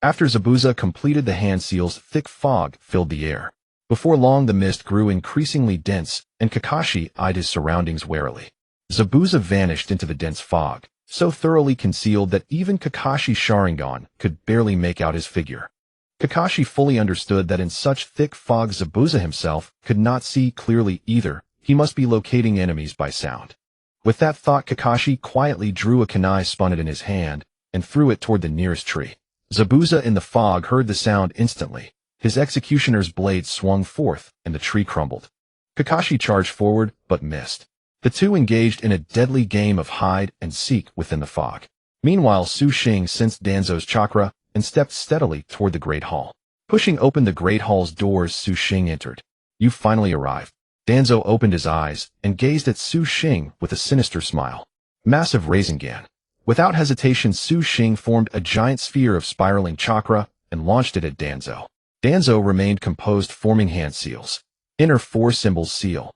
After Zabuza completed the hand seals, thick fog filled the air. Before long, the mist grew increasingly dense, and Kakashi eyed his surroundings warily. Zabuza vanished into the dense fog, so thoroughly concealed that even Kakashi's Sharingan could barely make out his figure. Kakashi fully understood that in such thick fog Zabuza himself could not see clearly either. He must be locating enemies by sound. With that thought, Kakashi quietly drew a kunai, spun it in his hand, and threw it toward the nearest tree. Zabuza in the fog heard the sound instantly. His executioner's blade swung forth, and the tree crumbled. Kakashi charged forward, but missed. The two engaged in a deadly game of hide and seek within the fog. Meanwhile, Xing sensed Danzo's chakra and stepped steadily toward the Great Hall. Pushing open the Great Hall's doors, Xing entered. "You finally arrived." Danzo opened his eyes and gazed at Xing with a sinister smile. Massive Rasengan. Without hesitation, Xing formed a giant sphere of spiraling chakra and launched it at Danzo. Danzo remained composed, forming hand seals. Inner four symbols seal.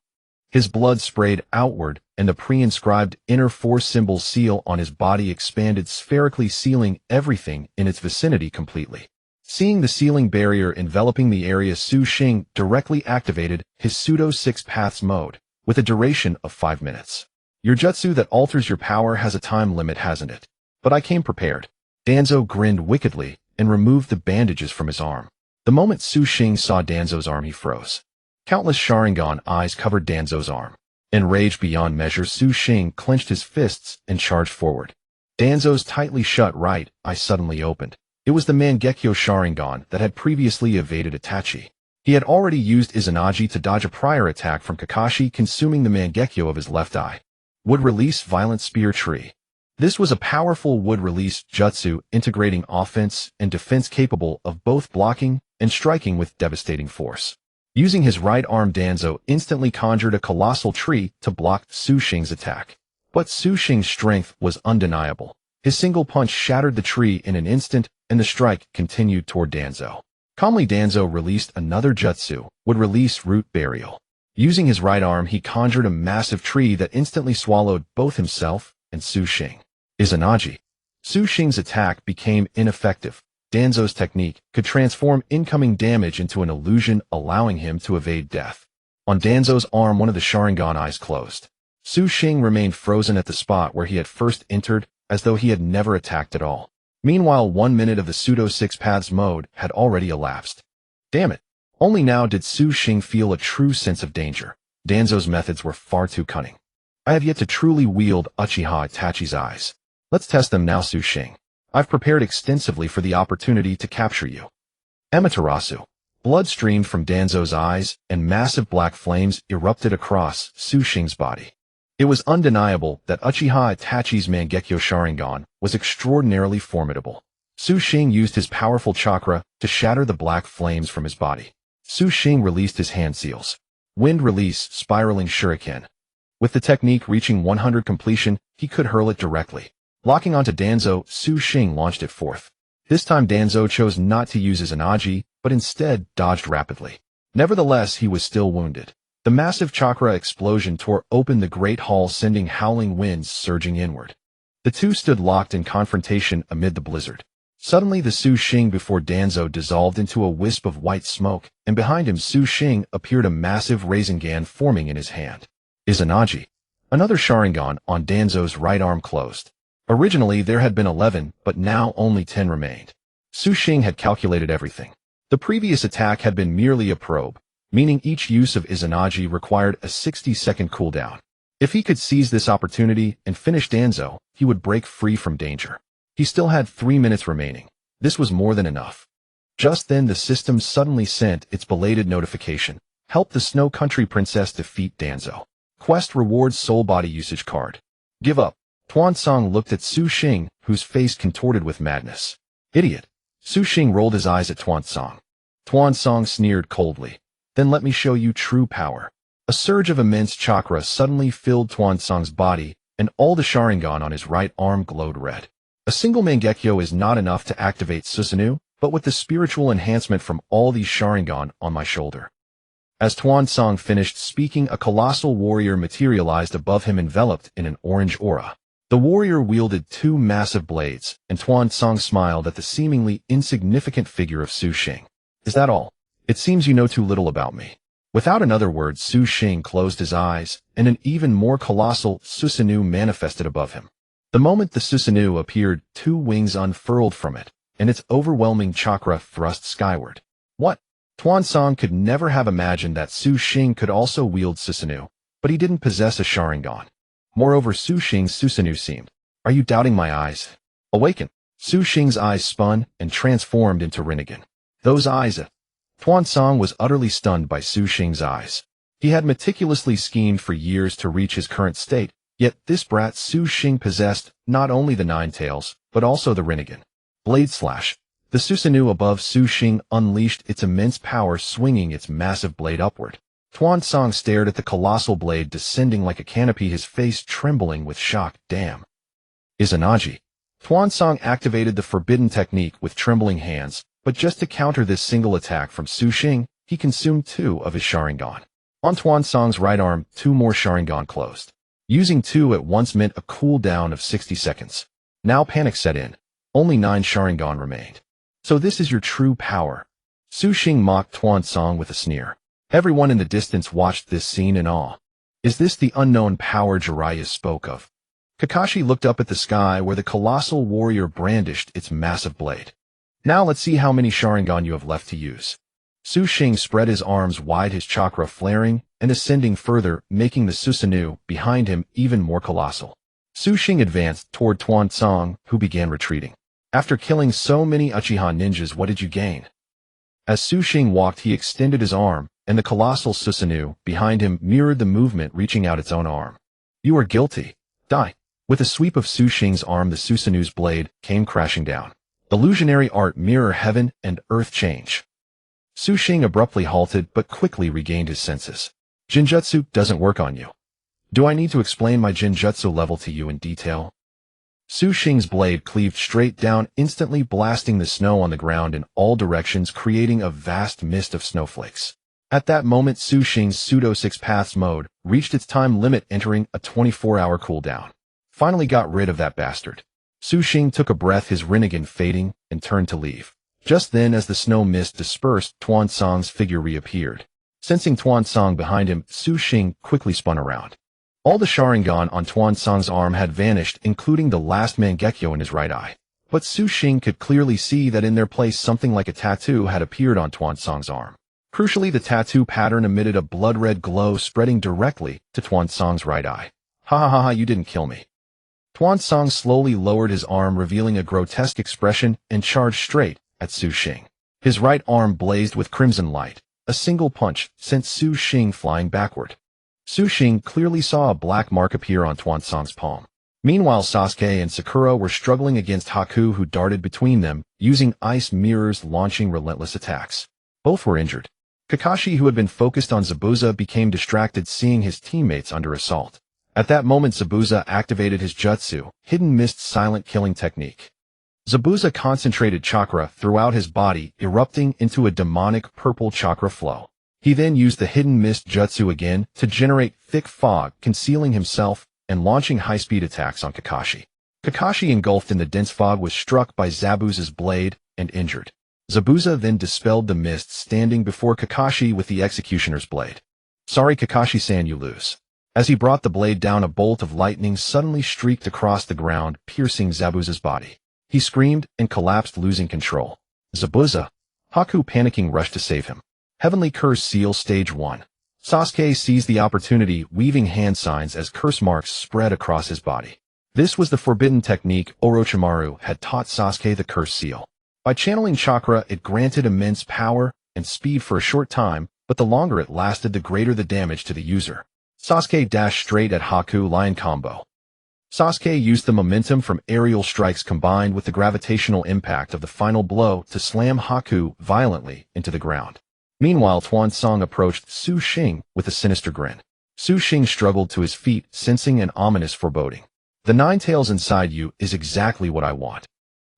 His blood sprayed outward, and the pre-inscribed inner four symbols seal on his body expanded spherically, sealing everything in its vicinity completely. Seeing the sealing barrier enveloping the area, Xing directly activated his Pseudo-Six-Paths mode, with a duration of 5 minutes. "Your jutsu that alters your power has a time limit, hasn't it? But I came prepared." Danzo grinned wickedly and removed the bandages from his arm. The moment Xing saw Danzo's arm, he froze. Countless Sharingan eyes covered Danzo's arm. Enraged beyond measure, Xing clenched his fists and charged forward. Danzo's tightly shut right eye suddenly opened. It was the Mangekyo Sharingan that had previously evaded Itachi. He had already used Izanagi to dodge a prior attack from Kakashi, consuming the Mangekyo of his left eye. Would release Violent Spear Tree. This was a powerful wood release jutsu integrating offense and defense, capable of both blocking and striking with devastating force. Using his right arm, Danzo instantly conjured a colossal tree to block Xing's attack. But Xing's strength was undeniable. His single punch shattered the tree in an instant, and the strike continued toward Danzo. Calmly, Danzo released another jutsu, would release Root Burial. Using his right arm, he conjured a massive tree that instantly swallowed both himself and Xing. Izanagi. Xing's attack became ineffective. Danzo's technique could transform incoming damage into an illusion, allowing him to evade death. On Danzo's arm, one of the Sharingan eyes closed. Xing remained frozen at the spot where he had first entered, as though he had never attacked at all. Meanwhile, 1 minute of the Pseudo-Six-Paths mode had already elapsed. Damn it! Only now did Xing feel a true sense of danger. Danzo's methods were far too cunning. "I have yet to truly wield Uchiha Itachi's eyes. Let's test them now, Xing. I've prepared extensively for the opportunity to capture you." Amaterasu. Blood streamed from Danzo's eyes, and massive black flames erupted across Xing's body. It was undeniable that Uchiha Itachi's Mangekyo Sharingan was extraordinarily formidable. Xing used his powerful chakra to shatter the black flames from his body. Xing released his hand seals. Wind release spiraling shuriken. With the technique reaching 100 completion, he could hurl it directly. Locking onto Danzo, Xing launched it forth. This time Danzo chose not to use his Izanagi, but instead dodged rapidly. Nevertheless, he was still wounded. The massive chakra explosion tore open the Great Hall, sending howling winds surging inward. The two stood locked in confrontation amid the blizzard. Suddenly, the Xing before Danzo dissolved into a wisp of white smoke, and behind him, Xing appeared a massive Rasengan forming in his hand. Izanagi. Another Sharingan on Danzo's right arm closed. Originally, there had been 11, but now only 10 remained. Xing had calculated everything. The previous attack had been merely a probe, meaning each use of Izanagi required a 60-second cooldown. If he could seize this opportunity and finish Danzo, he would break free from danger. He still had 3 minutes remaining. This was more than enough. Just then the system suddenly sent its belated notification. Help the Snow Country Princess defeat Danzo. Quest rewards soul body usage card. Give up. Tuansong looked at Su Xing, whose face contorted with madness. Idiot. Su Xing rolled his eyes at Tuansong. Tuansong sneered coldly. Then let me show you true power. A surge of immense chakra suddenly filled Tuansong's body, and all the Sharingan on his right arm glowed red. A single Mangekyo is not enough to activate Susanoo, but with the spiritual enhancement from all these Sharingan on my shoulder. As Tuansong finished speaking, a colossal warrior materialized above him enveloped in an orange aura. The warrior wielded 2 massive blades, and Tuansong smiled at the seemingly insignificant figure of Su Xing. Is that all? It seems you know too little about me. Without another word, Su Xing closed his eyes, and an even more colossal Susanoo manifested above him. The moment the Susanoo appeared, 2 wings unfurled from it, and its overwhelming chakra thrust skyward. What? Tuansong could never have imagined that Su Xing could also wield Susanoo, but he didn't possess a Sharingan. Moreover, Su Xing's Susanoo seemed. Are you doubting my eyes? Awaken. Su Xing's eyes spun and transformed into Rinnegan. Those eyes. Tuansong was utterly stunned by Su Xing's eyes. He had meticulously schemed for years to reach his current state, yet this brat Su Xing possessed not only the 9 tails, but also the Rinnegan. Blade slash. The Susanoo above Su Xing unleashed its immense power, swinging its massive blade upward. Tuansong stared at the colossal blade descending like a canopy, his face trembling with shock. Damn. Izanagi. Tuansong activated the forbidden technique with trembling hands, but just to counter this single attack from Su Xing, he consumed 2 of his Sharingan. On Tuansong's right arm, 2 more Sharingan closed. Using 2 at once meant a cooldown of 60 seconds. Now panic set in. Only 9 Sharingan remained. So this is your true power. Su Xing mocked Tuansong with a sneer. Everyone in the distance watched this scene in awe. Is this the unknown power Jiraiya spoke of? Kakashi looked up at the sky where the colossal warrior brandished its massive blade. Now let's see how many Sharingan you have left to use. Su Xing spread his arms wide, his chakra flaring and ascending further, making the Susanoo behind him even more colossal. Su Xing advanced toward Tuansong, who began retreating. After killing so many Uchiha ninjas, what did you gain? As Su Xing walked, he extended his arm, and the colossal Susanoo behind him mirrored the movement, reaching out its own arm. You are guilty. Die. With a sweep of Su Xing's arm, the Susanoo's blade came crashing down. Illusionary art, mirror heaven and earth change. Su Xing abruptly halted but quickly regained his senses. Jinjutsu doesn't work on you. Do I need to explain my Jinjutsu level to you in detail? Su Xing's blade cleaved straight down, instantly blasting the snow on the ground in all directions, creating a vast mist of snowflakes. At that moment, Su Xing's Pseudo-Six-Paths mode reached its time limit, entering a 24-hour cooldown. Finally got rid of that bastard. Su Xing took a breath, his Rinnegan fading, and turned to leave. Just then, as the snow mist dispersed, Tuansong's figure reappeared. Sensing Tuansong behind him, Su Xing quickly spun around. All the Sharingan on Tuansong's arm had vanished, including the last Mangekyo in his right eye. But Su Xing could clearly see that in their place something like a tattoo had appeared on Tuansong's arm. Crucially, the tattoo pattern emitted a blood-red glow, spreading directly to Tuansong's right eye. Ha ha ha ha, you didn't kill me. Tuansong slowly lowered his arm, revealing a grotesque expression, and charged straight at Su Xing. His right arm blazed with crimson light. A single punch sent Su Xing flying backward. Su Xing clearly saw a black mark appear on Tuansong's palm. Meanwhile, Sasuke and Sakura were struggling against Haku, who darted between them, using ice mirrors, launching relentless attacks. Both were injured. Kakashi, who had been focused on Zabuza, became distracted, seeing his teammates under assault. At that moment, Zabuza activated his jutsu, Hidden Mist silent killing technique. Zabuza concentrated chakra throughout his body, erupting into a demonic purple chakra flow. He then used the Hidden Mist jutsu again to generate thick fog, concealing himself and launching high-speed attacks on Kakashi. Kakashi, engulfed in the dense fog, was struck by Zabuza's blade and injured. Zabuza then dispelled the mist, standing before Kakashi with the executioner's blade. Sorry, Kakashi-san, you lose. As he brought the blade down, a bolt of lightning suddenly streaked across the ground, piercing Zabuza's body. He screamed and collapsed, losing control. Zabuza! Haku, panicking, rushed to save him. Heavenly Curse Seal Stage 1. Sasuke seized the opportunity, weaving hand signs as curse marks spread across his body. This was the forbidden technique Orochimaru had taught Sasuke the Cursed Seal. By channeling chakra, it granted immense power and speed for a short time, but the longer it lasted, the greater the damage to the user. Sasuke dashed straight at Haku Lion Combo. Sasuke used the momentum from aerial strikes combined with the gravitational impact of the final blow to slam Haku violently into the ground. Meanwhile, Tuansong approached Su Xing with a sinister grin. Su Xing struggled to his feet, sensing an ominous foreboding. The nine tails inside you is exactly what I want.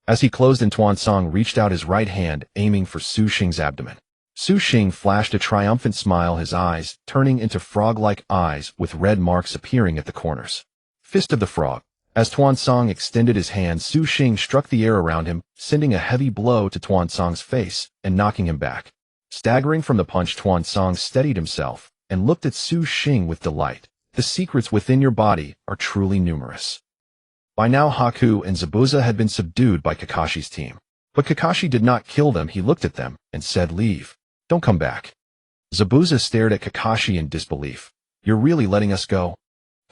As he closed in, Tuansong reached out his right hand, aiming for Su Xing's abdomen. Su Xing flashed a triumphant smile, his eyes turning into frog-like eyes with red marks appearing at the corners. Fist of the Frog. As Tuansong extended his hand, Su Xing struck the air around him, sending a heavy blow to Tuansong's face and knocking him back. Staggering from the punch, Tuansong steadied himself and looked at Su Xing with delight. The secrets within your body are truly numerous. By now, Haku and Zabuza had been subdued by Kakashi's team. But Kakashi did not kill them. He looked at them and said, "Leave. Don't come back." Zabuza stared at Kakashi in disbelief. "You're really letting us go?"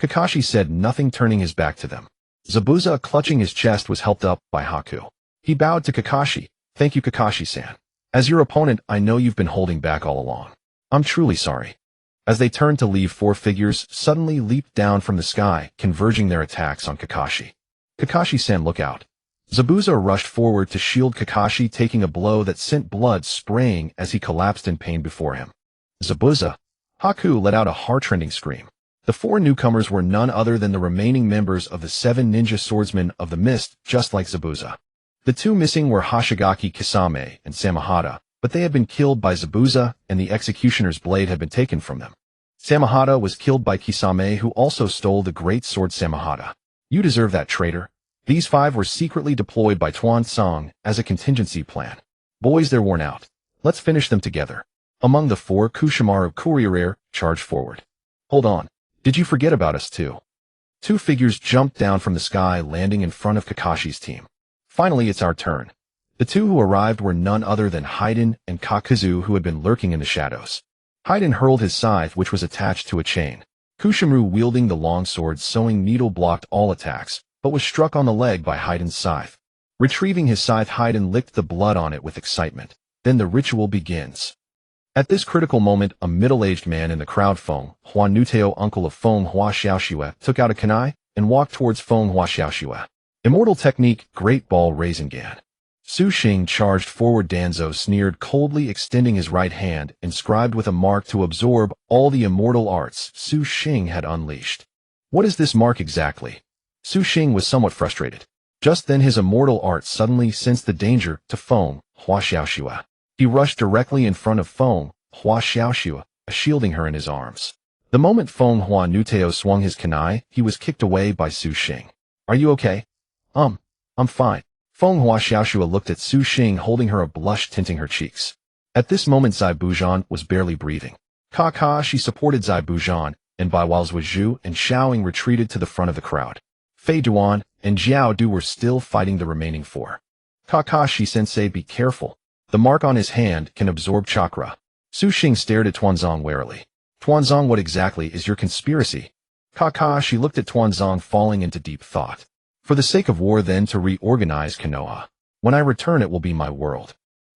Kakashi said nothing, turning his back to them. Zabuza, clutching his chest, was helped up by Haku. He bowed to Kakashi. "Thank you, Kakashi-san. As your opponent, I know you've been holding back all along. I'm truly sorry." As they turned to leave, four figures suddenly leaped down from the sky, converging their attacks on Kakashi. "Kakashi-san, look out." Zabuza rushed forward to shield Kakashi, taking a blow that sent blood spraying as he collapsed in pain before him. "Zabuza!" Haku let out a heart-rending scream. The four newcomers were none other than the remaining members of the 7 ninja swordsmen of the mist, just like Zabuza. The two missing were Hoshigaki Kisame and Samahata, but they had been killed by Zabuza, and the executioner's blade had been taken from them. Samahata was killed by Kisame, who also stole the great sword Samahata. "You deserve that, traitor." These 5 were secretly deployed by Tuansong as a contingency plan. "Boys, they're worn out. Let's finish them together." Among the 4, Kushimaru Courier charged forward. "Hold on. Did you forget about us too?" 2 figures jumped down from the sky, landing in front of Kakashi's team. "Finally, it's our turn." The 2 who arrived were none other than Haiden and Kakuzu, who had been lurking in the shadows. Haiden hurled his scythe, which was attached to a chain. Kushimaru, wielding the long sword sewing needle, blocked all attacks, but was struck on the leg by Haiden's scythe. Retrieving his scythe, Haiden licked the blood on it with excitement. Then the ritual begins. At this critical moment, a middle-aged man in the crowd, Feng Hua Nuteo, uncle of Feng Hua Xiaoxue, took out a kunai and walked towards Feng Hua Xiaoxue. Immortal technique, Great Ball Rasengan. Su Xing charged forward. Danzo sneered coldly, extending his right hand, inscribed with a mark to absorb all the immortal arts Su Xing had unleashed. "What is this mark exactly?" Su Xing was somewhat frustrated. Just then his immortal art suddenly sensed the danger to Feng Hua Xiaoxue. He rushed directly in front of Feng Hua Xiaoxue, shielding her in his arms. The moment Feng Hua Nuteo swung his kunai, he was kicked away by Su Xing. "Are you okay?" I'm fine." Feng Hua Xiaoxue looked at Su Xing, holding her, a blush tinting her cheeks. At this moment, Zai Bujan was barely breathing. Kakashi supported Zai Bujan, and by while Zhuo and Xiaoying retreated to the front of the crowd. Fei Duan and Jiao Du were still fighting the remaining 4. "Kakashi-sensei, be careful. The mark on his hand can absorb chakra." Su Xing stared at Tuanzong warily. "Tuanzong, what exactly is your conspiracy?" Kakashi looked at Tuanzong, falling into deep thought. "For the sake of war, then, to reorganize Konoha. When I return, it will be my world."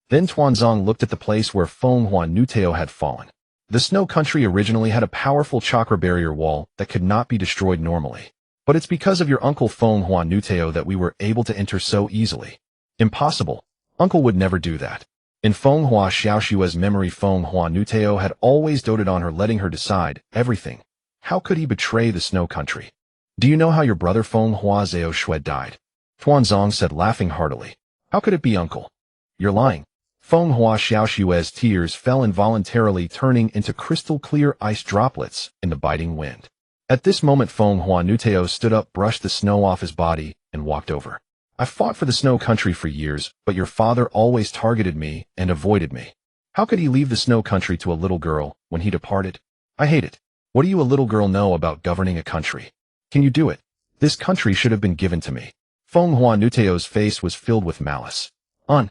Then Tuanzong looked at the place where Feng Hua Nuteo had fallen. The Snow Country originally had a powerful chakra barrier wall that could not be destroyed normally. "But it's because of your uncle Feng Hua Nuteo that we were able to enter so easily." "Impossible. Uncle would never do that." In Feng Hua Xiaoxue's memory, Feng Hua Nuteo had always doted on her, letting her decide everything. How could he betray the Snow Country? "Do you know how your brother Feng Hua Xiaoxue died?" Tuanzong said, laughing heartily. "How could it be, uncle?" "You're lying." Feng Hua Xiaoxue's tears fell involuntarily, turning into crystal-clear ice droplets in the biting wind. At this moment, Feng Hua Nuteo stood up, brushed the snow off his body, and walked over. "I fought for the Snow Country for years, but your father always targeted me and avoided me. How could he leave the Snow Country to a little girl when he departed? I hate it. What do you, a little girl, know about governing a country? Can you do it? This country should have been given to me." Feng Hua Nuteo's face was filled with malice. "Cle."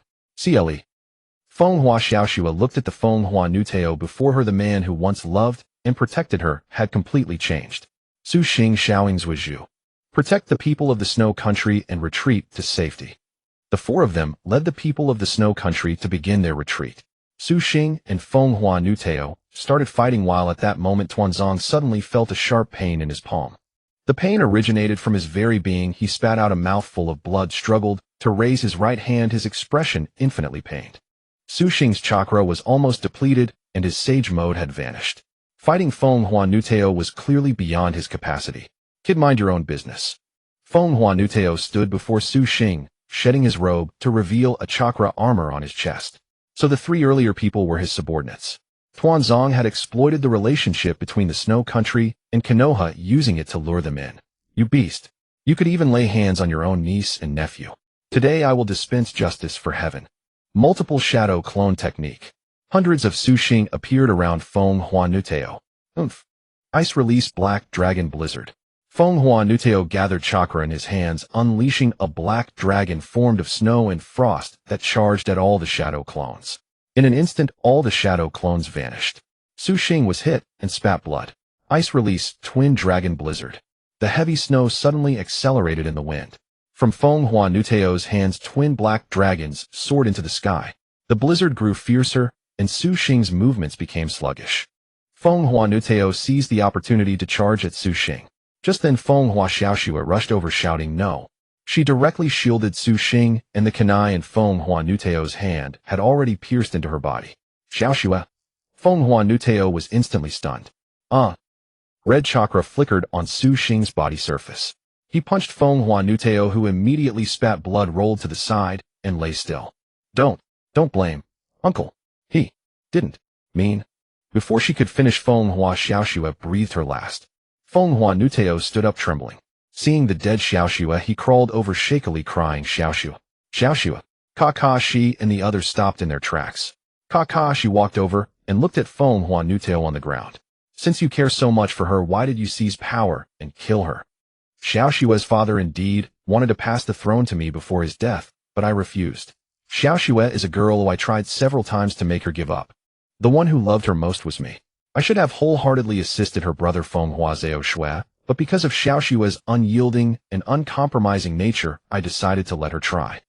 Feng Hua Xiaoxue looked at the Feng Hua Nuteo before her. The man who once loved and protected her had completely changed. Su Xing Xiaoying's was Zhu. Protect the people of the Snow Country and retreat to safety. The four of them led the people of the Snow Country to begin their retreat. Su Xing and Feng Huanuteo started fighting while at that moment Tuanzong suddenly felt a sharp pain in his palm. The pain originated from his very being. He spat out a mouthful of blood, struggled to raise his right hand, his expression infinitely pained. Su Xing's chakra was almost depleted and his sage mode had vanished. Fighting Feng Huanuteo was clearly beyond his capacity. Kid, mind your own business. Feng Huanuteo stood before Su Xing, shedding his robe to reveal a chakra armor on his chest. So the three earlier people were his subordinates. Tuanzong had exploited the relationship between the Snow Country and Konoha, using it to lure them in. You beast. You could even lay hands on your own niece and nephew. Today I will dispense justice for heaven. Multiple shadow clone technique. Hundreds of Su Xing appeared around Feng Huanuteo. Ice release black dragon blizzard. Feng Huanuteo gathered chakra in his hands, unleashing a black dragon formed of snow and frost that charged at all the shadow clones. In an instant, all the shadow clones vanished. Su Xing was hit and spat blood. Ice release twin dragon blizzard. The heavy snow suddenly accelerated in the wind. From Feng Huanuteo's hands, twin black dragons soared into the sky. The blizzard grew fiercer, and Su Xing's movements became sluggish. Feng Huanuteo seized the opportunity to charge at Su Xing. Just then Feng Huaxiaoxue rushed over shouting no. She directly shielded Su Xing, and the kunai in Feng Huanuteo's hand had already pierced into her body. Xiaoxue. Feng Huanuteo was instantly stunned. Red chakra flickered on Su Xing's body surface. He punched Feng Huanuteo, who immediately spat blood, rolled to the side, and lay still. Don't blame Uncle. He didn't mean. Before she could finish, Feng Huaxiaoxue breathed her last. Feng Huanuteo stood up trembling. Seeing the dead Xiaoxue, he crawled over shakily, crying, Xiaoxue. Xiaoxue. Kakashi and the others stopped in their tracks. Kakashi walked over and looked at Feng Huanuteo on the ground. Since you care so much for her, why did you seize power and kill her? Xiaoxue's father indeed wanted to pass the throne to me before his death, but I refused. Xiaoxue is a girl who I tried several times to make her give up. The one who loved her most was me. I should have wholeheartedly assisted her brother Feng Huaxiaoxue, but because of Xiaoxue's unyielding and uncompromising nature, I decided to let her try.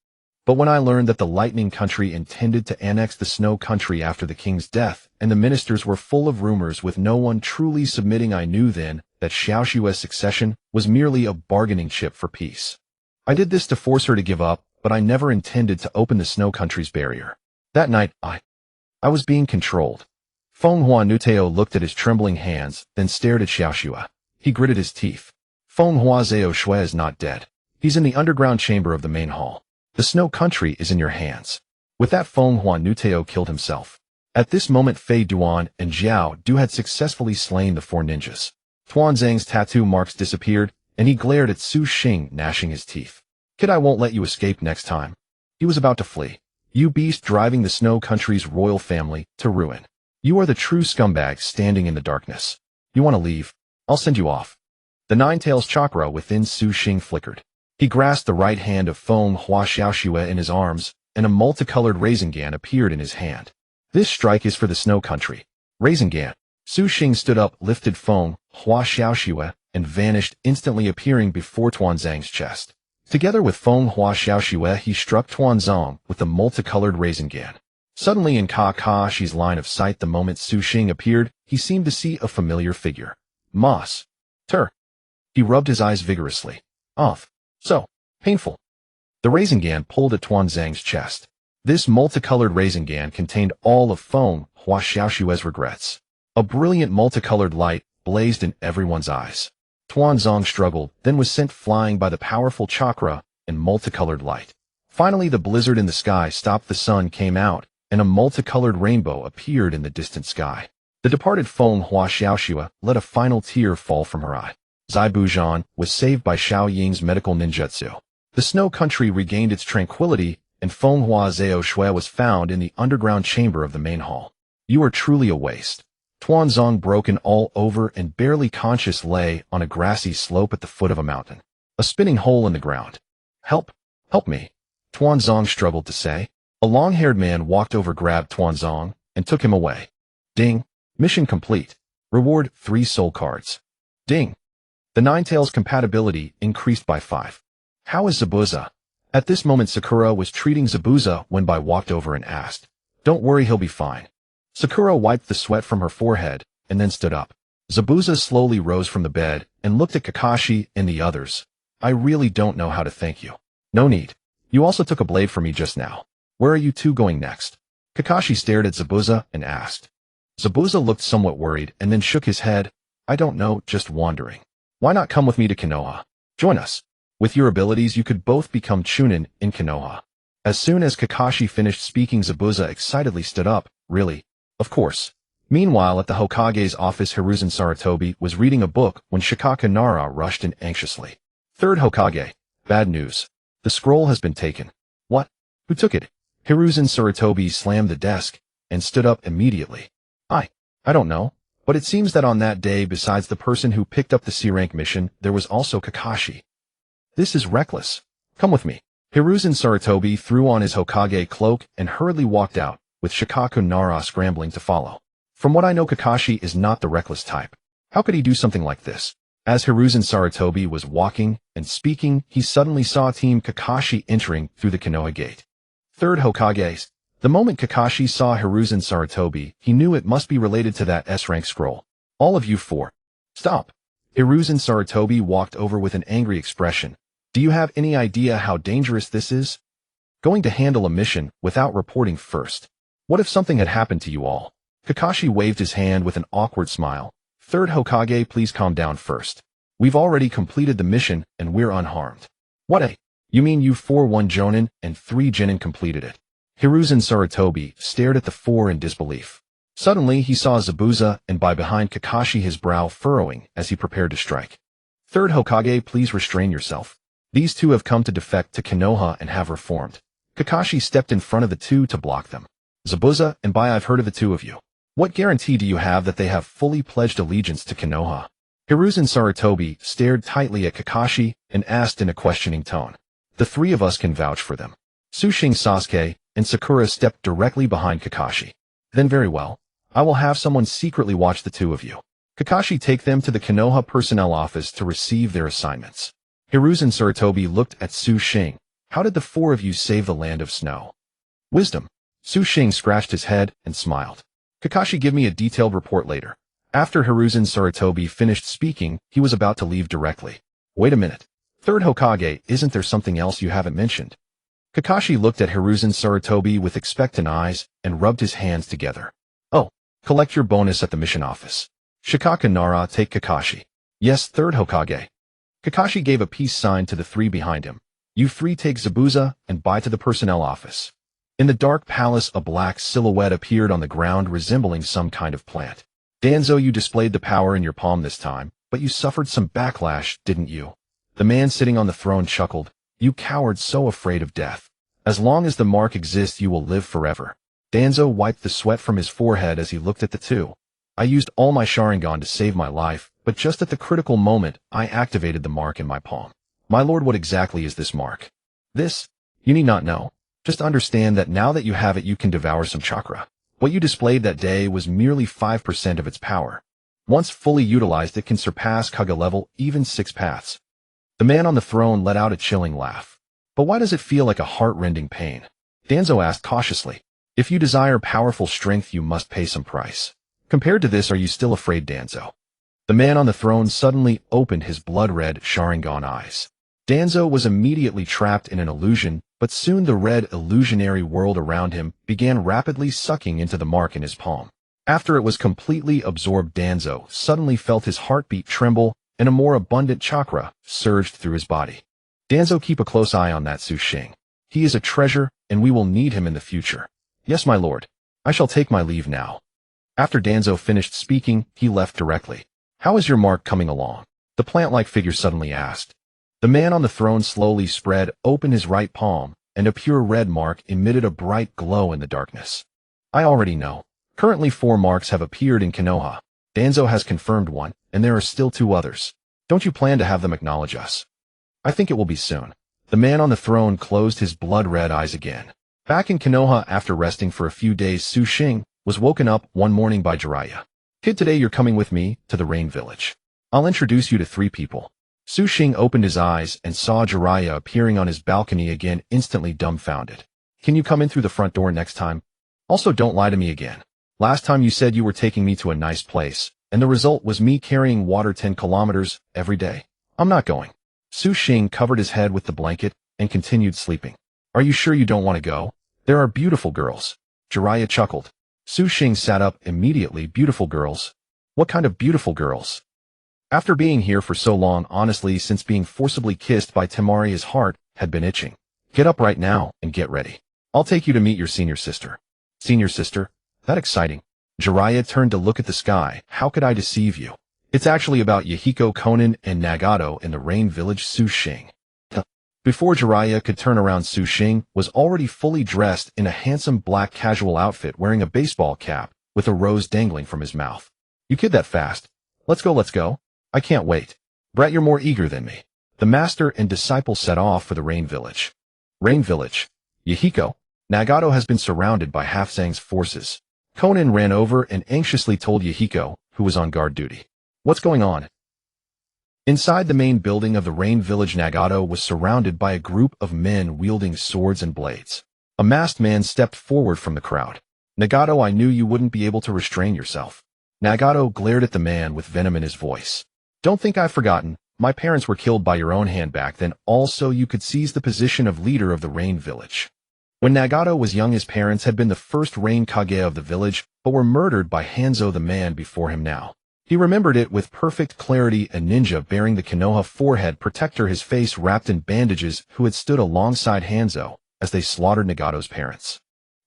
But when I learned that the Lightning Country intended to annex the Snow Country after the king's death, and the ministers were full of rumors with no one truly submitting, I knew then that Xiaoxue's succession was merely a bargaining chip for peace. I did this to force her to give up, but I never intended to open the Snow Country's barrier. That night, I was being controlled. Feng Huanuteo looked at his trembling hands, then stared at Xiaoxue. He gritted his teeth. Feng Huaxiaoxue is not dead. He's in the underground chamber of the main hall. The Snow Country is in your hands. With that, Feng Huanuteo killed himself. At this moment, Fei Duan and Jiao Du had successfully slain the four ninjas. Tuanzang's tattoo marks disappeared, and he glared at Su Xing, gnashing his teeth. Kid, I won't let you escape next time. He was about to flee. You beast, driving the Snow Country's royal family to ruin. You are the true scumbag standing in the darkness. You want to leave? I'll send you off. The Nine-Tails chakra within Su Xing flickered. He grasped the right hand of Feng Huaxiaoxue in his arms, and a multicolored Rasengan appeared in his hand. This strike is for the Snow Country. Rasengan. Su Xing stood up, lifted Feng Huaxiaoxue, and vanished, instantly appearing before Tuanzang's chest. Together with Feng Huaxiaoxue, he struck Tuanzang with the multicolored Rasengan. Suddenly, in Kakashi's line of sight, the moment Su Xing appeared, he seemed to see a familiar figure. Moss. He rubbed his eyes vigorously. So painful. The Rasengan pulled at Tuanzang's chest. This multicolored Rasengan contained all of Feng Huaxiaoxue's regrets. A brilliant multicolored light blazed in everyone's eyes. Tuanzang struggled, then was sent flying by the powerful chakra and multicolored light. Finally, the blizzard in the sky stopped, the sun came out, and a multicolored rainbow appeared in the distant sky. The departed Feng Huaxiaoxue let a final tear fall from her eye. Zai Buzhan was saved by Xiao Ying's medical ninjutsu. The Snow Country regained its tranquility, and Feng Huaxiaoxue was found in the underground chamber of the main hall. You are truly a waste. Tuanzang, broken all over and barely conscious, lay on a grassy slope at the foot of a mountain. A spinning hole in the ground. Help me, Tuanzang struggled to say. A long-haired man walked over, grabbed Tuanzang, and took him away. Ding. Mission complete. Reward 3 soul cards. Ding. The Ninetales compatibility increased by 5. How is Zabuza? At this moment Sakura was treating Zabuza when Bai walked over and asked, "Don't worry, he'll be fine." Sakura wiped the sweat from her forehead and then stood up. Zabuza slowly rose from the bed and looked at Kakashi and the others. "I really don't know how to thank you." "No need. You also took a blade from me just now. Where are you two going next?" Kakashi stared at Zabuza and asked. Zabuza looked somewhat worried and then shook his head. "I don't know, just wandering." "Why not come with me to Konoha? Join us. With your abilities you could both become Chunin in Konoha." As soon as Kakashi finished speaking, Zabuza excitedly stood up. "Really? Of course." Meanwhile, at the Hokage's office, Hiruzen Sarutobi was reading a book when Shikaka Nara rushed in anxiously. "Third Hokage. Bad news. The scroll has been taken." "What? Who took it?" Hiruzen Sarutobi slammed the desk and stood up immediately. I don't know, but it seems that on that day, besides the person who picked up the C-rank mission, there was also Kakashi. This is reckless. Come with me." Hiruzen Sarutobi threw on his Hokage cloak and hurriedly walked out, with Shikaku Nara scrambling to follow. From what I know, Kakashi is not the reckless type. How could he do something like this? As Hiruzen Sarutobi was walking and speaking, he suddenly saw Team Kakashi entering through the Konoha gate. Third Hokage. The moment Kakashi saw Hiruzen Sarutobi, he knew it must be related to that S-rank scroll. "All of you four. Stop." Hiruzen Sarutobi walked over with an angry expression. "Do you have any idea how dangerous this is? Going to handle a mission without reporting first. What if something had happened to you all?" Kakashi waved his hand with an awkward smile. "Third Hokage, please calm down first. We've already completed the mission and we're unharmed." "What? You mean you 4-1 Jonin and 3 Genin completed it?" Hiruzen Sarutobi stared at the four in disbelief. Suddenly he saw Zabuza and by behind Kakashi, his brow furrowing as he prepared to strike. "Third Hokage, please restrain yourself. These two have come to defect to Konoha and have reformed." Kakashi stepped in front of the two to block them. "Zabuza and Bai, I've heard of the two of you. What guarantee do you have that they have fully pledged allegiance to Konoha?" Hiruzen Sarutobi stared tightly at Kakashi and asked in a questioning tone. "The three of us can vouch for them." Sushing, Sasuke, and Sakura stepped directly behind Kakashi. "Then very well. I will have someone secretly watch the two of you. Kakashi, take them to the Konoha personnel office to receive their assignments." Hiruzen Sarutobi looked at Sushing. "How did the four of you save the land of snow?" "Wisdom." Sushing scratched his head and smiled. "Kakashi, give me a detailed report later." After Hiruzen Sarutobi finished speaking, he was about to leave directly. "Wait a minute. Third Hokage, isn't there something else you haven't mentioned?" Kakashi looked at Hiruzen Sarutobi with expectant eyes and rubbed his hands together. "Oh, collect your bonus at the mission office." Shikaka Nara, take Kakashi. "Yes, Third Hokage." Kakashi gave a peace sign to the three behind him. "You three take Zabuza and Bai to the personnel office." In the dark palace, a black silhouette appeared on the ground resembling some kind of plant. "Danzo, you displayed the power in your palm this time, but you suffered some backlash, didn't you?" The man sitting on the throne chuckled. "You coward so afraid of death. As long as the mark exists, you will live forever." Danzo wiped the sweat from his forehead as he looked at the two. "I used all my Sharingan to save my life, but just at the critical moment, I activated the mark in my palm." "My lord, what exactly is this mark?" "This? You need not know. Just understand that now that you have it, you can devour some chakra. What you displayed that day was merely 5% of its power. Once fully utilized, it can surpass Kage level, even 6 paths." The man on the throne let out a chilling laugh. "But why does it feel like a heart-rending pain?" Danzo asked cautiously. "If you desire powerful strength, you must pay some price. Compared to this, are you still afraid, Danzo?" The man on the throne suddenly opened his blood-red Sharingan eyes. Danzo was immediately trapped in an illusion, but soon the red illusionary world around him began rapidly sucking into the mark in his palm. After it was completely absorbed, Danzo suddenly felt his heartbeat tremble and a more abundant chakra surged through his body. "Danzo, keep a close eye on that Sushing. He is a treasure, and we will need him in the future." "Yes, my lord. I shall take my leave now." After Danzo finished speaking, he left directly. "How is your mark coming along?" the plant-like figure suddenly asked. The man on the throne slowly spread open his right palm, and a pure red mark emitted a bright glow in the darkness. "I already know. Currently 4 marks have appeared in Konoha. Danzo has confirmed one, and there are still 2 others. Don't you plan to have them acknowledge us?" "I think it will be soon." The man on the throne closed his blood-red eyes again. Back in Konoha after resting for a few days, Sushing was woken up one morning by Jiraiya. "Kid, today you're coming with me to the Rain Village." I'll introduce you to 3 people. Su Xing opened his eyes and saw Jiraiya appearing on his balcony again, instantly dumbfounded. Can you come in through the front door next time? Also, don't lie to me again. Last time you said you were taking me to a nice place, and the result was me carrying water 10 kilometers every day. I'm not going. Su Xing covered his head with the blanket and continued sleeping. Are you sure you don't want to go? There are beautiful girls. Jiraiya chuckled. Su Xing sat up immediately. Beautiful girls? What kind of beautiful girls? After being here for so long, honestly, since being forcibly kissed by Temari, his heart had been itching. Get up right now and get ready. I'll take you to meet your senior sister. Senior sister? That exciting. Jiraiya turned to look at the sky. How could I deceive you? It's actually about Yahiko, Konan, and Nagato in the Rain Village. Su Xing. Before Jiraiya could turn around, Su Xing was already fully dressed in a handsome black casual outfit, wearing a baseball cap with a rose dangling from his mouth. You kid that fast. Let's go, let's go. I can't wait. Brat, you're more eager than me. The master and disciple set off for the Rain Village. Rain Village. Yahiko. Nagato has been surrounded by half Zhang's forces. Konan ran over and anxiously told Yahiko, who was on guard duty. What's going on? Inside the main building of the Rain Village, Nagato was surrounded by a group of men wielding swords and blades. A masked man stepped forward from the crowd. Nagato, I knew you wouldn't be able to restrain yourself. Nagato glared at the man with venom in his voice. Don't think I've forgotten. My parents were killed by your own hand back then, also you could seize the position of leader of the Rain Village. When Nagato was young, his parents had been the first Rain Kage of the village, but were murdered by Hanzo, the man before him now. He remembered it with perfect clarity. A ninja bearing the Konoha forehead protector, his face wrapped in bandages, who had stood alongside Hanzo as they slaughtered Nagato's parents.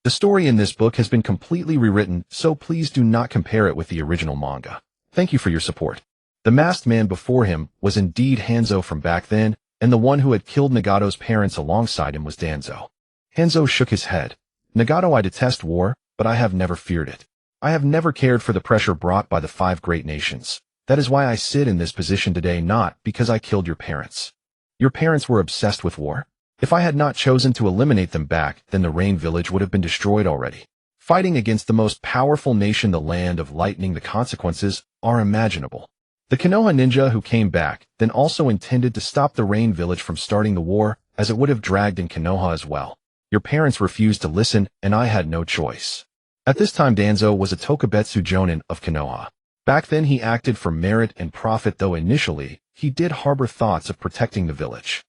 The story in this book has been completely rewritten, so please do not compare it with the original manga. Thank you for your support. The masked man before him was indeed Hanzo from back then, and the one who had killed Nagato's parents alongside him was Danzo. Hanzo shook his head. Nagato, I detest war, but I have never feared it. I have never cared for the pressure brought by the 5 great nations. That is why I sit in this position today, not because I killed your parents. Your parents were obsessed with war. If I had not chosen to eliminate them back, then the Rain Village would have been destroyed already. Fighting against the most powerful nation, the Land of Lightning, the consequences are imaginable. The Konoha ninja who came back then also intended to stop the Rain Village from starting the war, as it would have dragged in Konoha as well. Your parents refused to listen, and I had no choice. At this time, Danzo was a Tokubetsu Jonin of Konoha. Back then he acted for merit and profit, though initially he did harbor thoughts of protecting the village.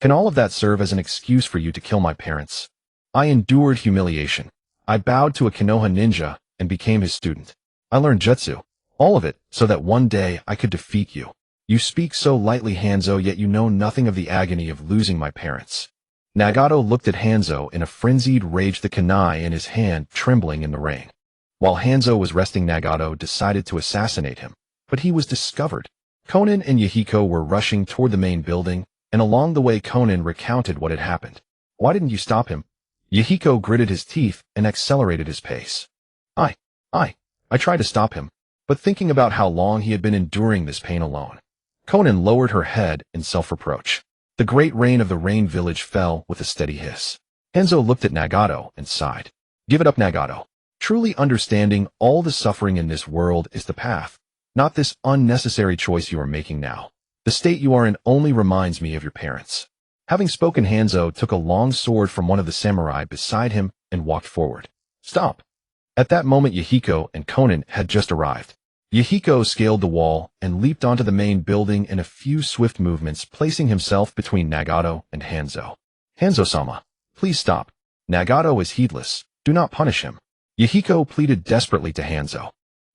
Can all of that serve as an excuse for you to kill my parents? I endured humiliation. I bowed to a Konoha ninja and became his student. I learned jutsu. All of it, so that one day I could defeat you. You speak so lightly, Hanzo, yet you know nothing of the agony of losing my parents. Nagato looked at Hanzo in a frenzied rage, the kunai in his hand trembling in the rain. While Hanzo was resting, Nagato decided to assassinate him, but he was discovered. Konan and Yahiko were rushing toward the main building, and along the way Konan recounted what had happened. Why didn't you stop him? Yahiko gritted his teeth and accelerated his pace. I tried to stop him, but thinking about how long he had been enduring this pain alone. Konan lowered her head in self-reproach. The great rain of the Rain Village fell with a steady hiss. Hanzo looked at Nagato and sighed. Give it up, Nagato. Truly understanding all the suffering in this world is the path, not this unnecessary choice you are making now. The state you are in only reminds me of your parents. Having spoken, Hanzo took a long sword from one of the samurai beside him and walked forward. Stop. At that moment, Yahiko and Konan had just arrived. Yahiko scaled the wall and leaped onto the main building in a few swift movements, placing himself between Nagato and Hanzo. Hanzo-sama, please stop. Nagato is heedless. Do not punish him. Yahiko pleaded desperately to Hanzo.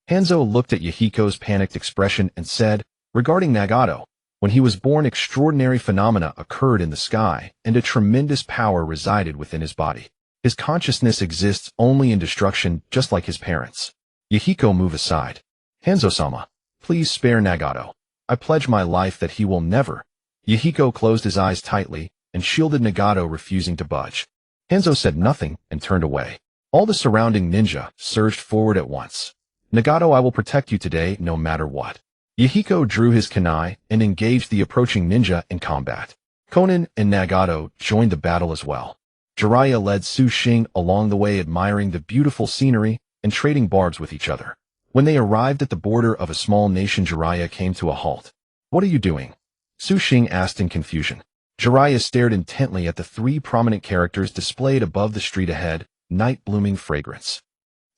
Hanzo looked at Yahiko's panicked expression and said, regarding Nagato, when he was born, extraordinary phenomena occurred in the sky, and a tremendous power resided within his body. His consciousness exists only in destruction, just like his parents. Yahiko, move aside. Hanzo-sama, please spare Nagato. I pledge my life that he will never. Yahiko closed his eyes tightly and shielded Nagato, refusing to budge. Hanzo said nothing and turned away. All the surrounding ninja surged forward at once. Nagato, I will protect you today, no matter what. Yahiko drew his kunai and engaged the approaching ninja in combat. Konan and Nagato joined the battle as well. Jiraiya led Su Xing along the way, admiring the beautiful scenery and trading barbs with each other. When they arrived at the border of a small nation, Jiraiya came to a halt. "What are you doing?" Xing asked in confusion. Jiraiya stared intently at the three prominent characters displayed above the street ahead. Night Blooming Fragrance.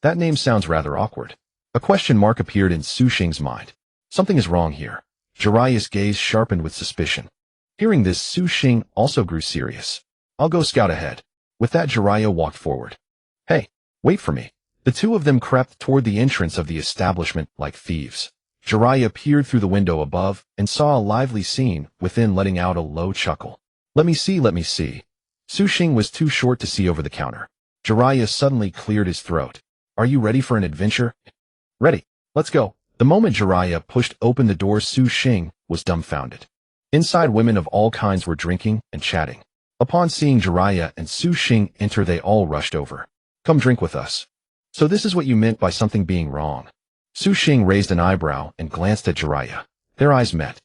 That name sounds rather awkward. A question mark appeared in Xing's mind. Something is wrong here. Jiraiya's gaze sharpened with suspicion. Hearing this, Xing also grew serious. "I'll go scout ahead." With that, Jiraiya walked forward. "Hey, wait for me." The two of them crept toward the entrance of the establishment like thieves. Jiraiya peered through the window above and saw a lively scene within, letting out a low chuckle. Let me see. Xing was too short to see over the counter. Jiraiya suddenly cleared his throat. "Are you ready for an adventure?" "Ready. Let's go." The moment Jiraiya pushed open the door, Xing was dumbfounded. Inside, women of all kinds were drinking and chatting. Upon seeing Jiraiya and Xing enter, they all rushed over. "Come drink with us." "So this is what you meant by something being wrong." Xing raised an eyebrow and glanced at Jiraiya. Their eyes met.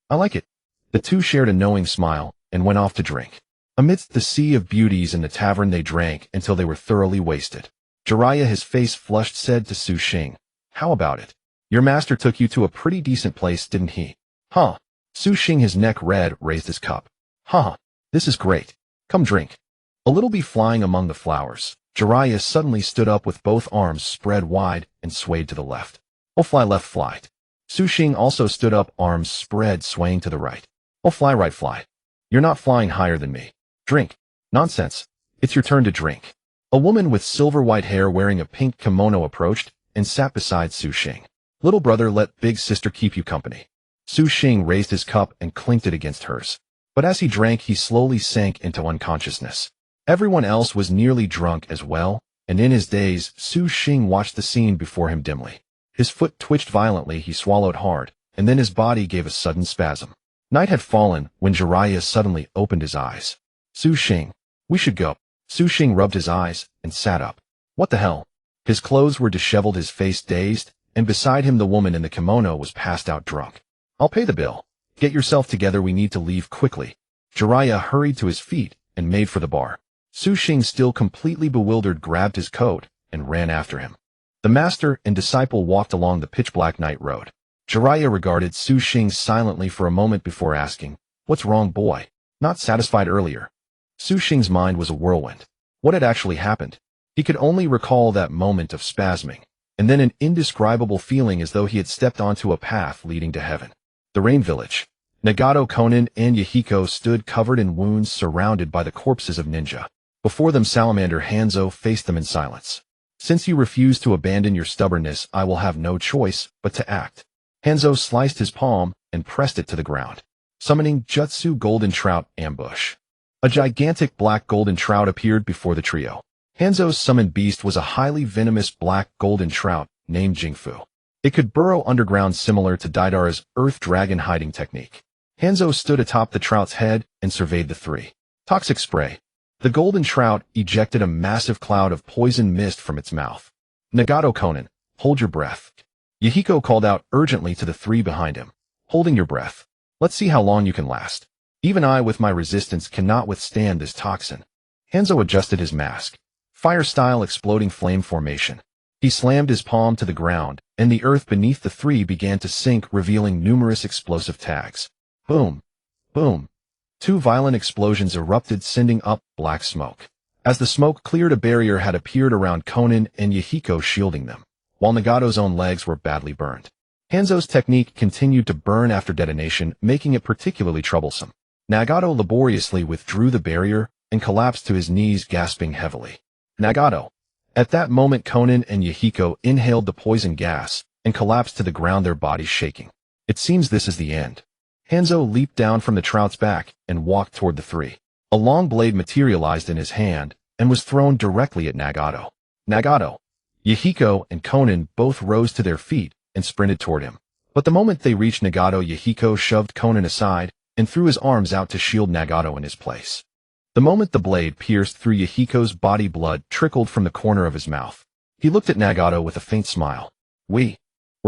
"I like it." The two shared a knowing smile and went off to drink. Amidst the sea of beauties in the tavern, they drank until they were thoroughly wasted. Jiraiya, his face flushed, said to Xing, "How about it? Your master took you to a pretty decent place, didn't he?" "Huh." Xing, his neck red, raised his cup. "Huh. This is great. Come drink." A little bee flying among the flowers, Jiraiya suddenly stood up with both arms spread wide and swayed to the left. "Oh, fly left, fly." Xing also stood up, arms spread, swaying to the right. "Oh, fly right, fly." "You're not flying higher than me. Drink." "Nonsense. It's your turn to drink." A woman with silver white hair wearing a pink kimono approached and sat beside Xing. "Little brother, let big sister keep you company." Xing raised his cup and clinked it against hers. But as he drank, he slowly sank into unconsciousness. Everyone else was nearly drunk as well, and in his daze, Xing watched the scene before him dimly. His foot twitched violently, he swallowed hard, and then his body gave a sudden spasm. Night had fallen when Jiraiya suddenly opened his eyes. "Xing, we should go." Xing rubbed his eyes and sat up. "What the hell?" His clothes were disheveled, his face dazed, and beside him the woman in the kimono was passed out drunk. "I'll pay the bill. Get yourself together, we need to leave quickly." Jiraiya hurried to his feet and made for the bar. Xing, still completely bewildered, grabbed his coat and ran after him. The master and disciple walked along the pitch-black night road. Jiraiya regarded Xing silently for a moment before asking, "What's wrong, boy?" Not satisfied earlier. Xing's mind was a whirlwind. What had actually happened? He could only recall that moment of spasming, and then an indescribable feeling as though he had stepped onto a path leading to heaven. The Rain Village. Nagato, Konan, and Yahiko stood covered in wounds, surrounded by the corpses of ninja. Before them, Salamander Hanzo faced them in silence. "Since you refuse to abandon your stubbornness, I will have no choice but to act." Hanzo sliced his palm and pressed it to the ground. Summoning Jutsu Golden Trout Ambush. A gigantic black golden trout appeared before the trio. Hanzo's summoned beast was a highly venomous black golden trout named Jingfu. It could burrow underground, similar to Deidara's earth dragon hiding technique. Hanzo stood atop the trout's head and surveyed the three. Toxic spray. The golden trout ejected a massive cloud of poison mist from its mouth. "Nagato, Konan, hold your breath." Yahiko called out urgently to the three behind him. "Holding your breath. Let's see how long you can last. Even I with my resistance cannot withstand this toxin." Hanzo adjusted his mask. Fire-style exploding flame formation. He slammed his palm to the ground, and the earth beneath the three began to sink, revealing numerous explosive tags. Boom! Boom! Two violent explosions erupted, sending up black smoke. As the smoke cleared, a barrier had appeared around Konan and Yahiko, shielding them, while Nagato's own legs were badly burned. Hanzo's technique continued to burn after detonation, making it particularly troublesome. Nagato laboriously withdrew the barrier and collapsed to his knees, gasping heavily. "Nagato!" At that moment, Konan and Yahiko inhaled the poison gas and collapsed to the ground, their bodies shaking. "It seems this is the end." Hanzo leaped down from the trout's back and walked toward the three. A long blade materialized in his hand and was thrown directly at Nagato. "Nagato!" Yahiko and Konan both rose to their feet and sprinted toward him. But the moment they reached Nagato, Yahiko shoved Konan aside and threw his arms out to shield Nagato in his place. The moment the blade pierced through Yahiko's body, blood trickled from the corner of his mouth. He looked at Nagato with a faint smile. We're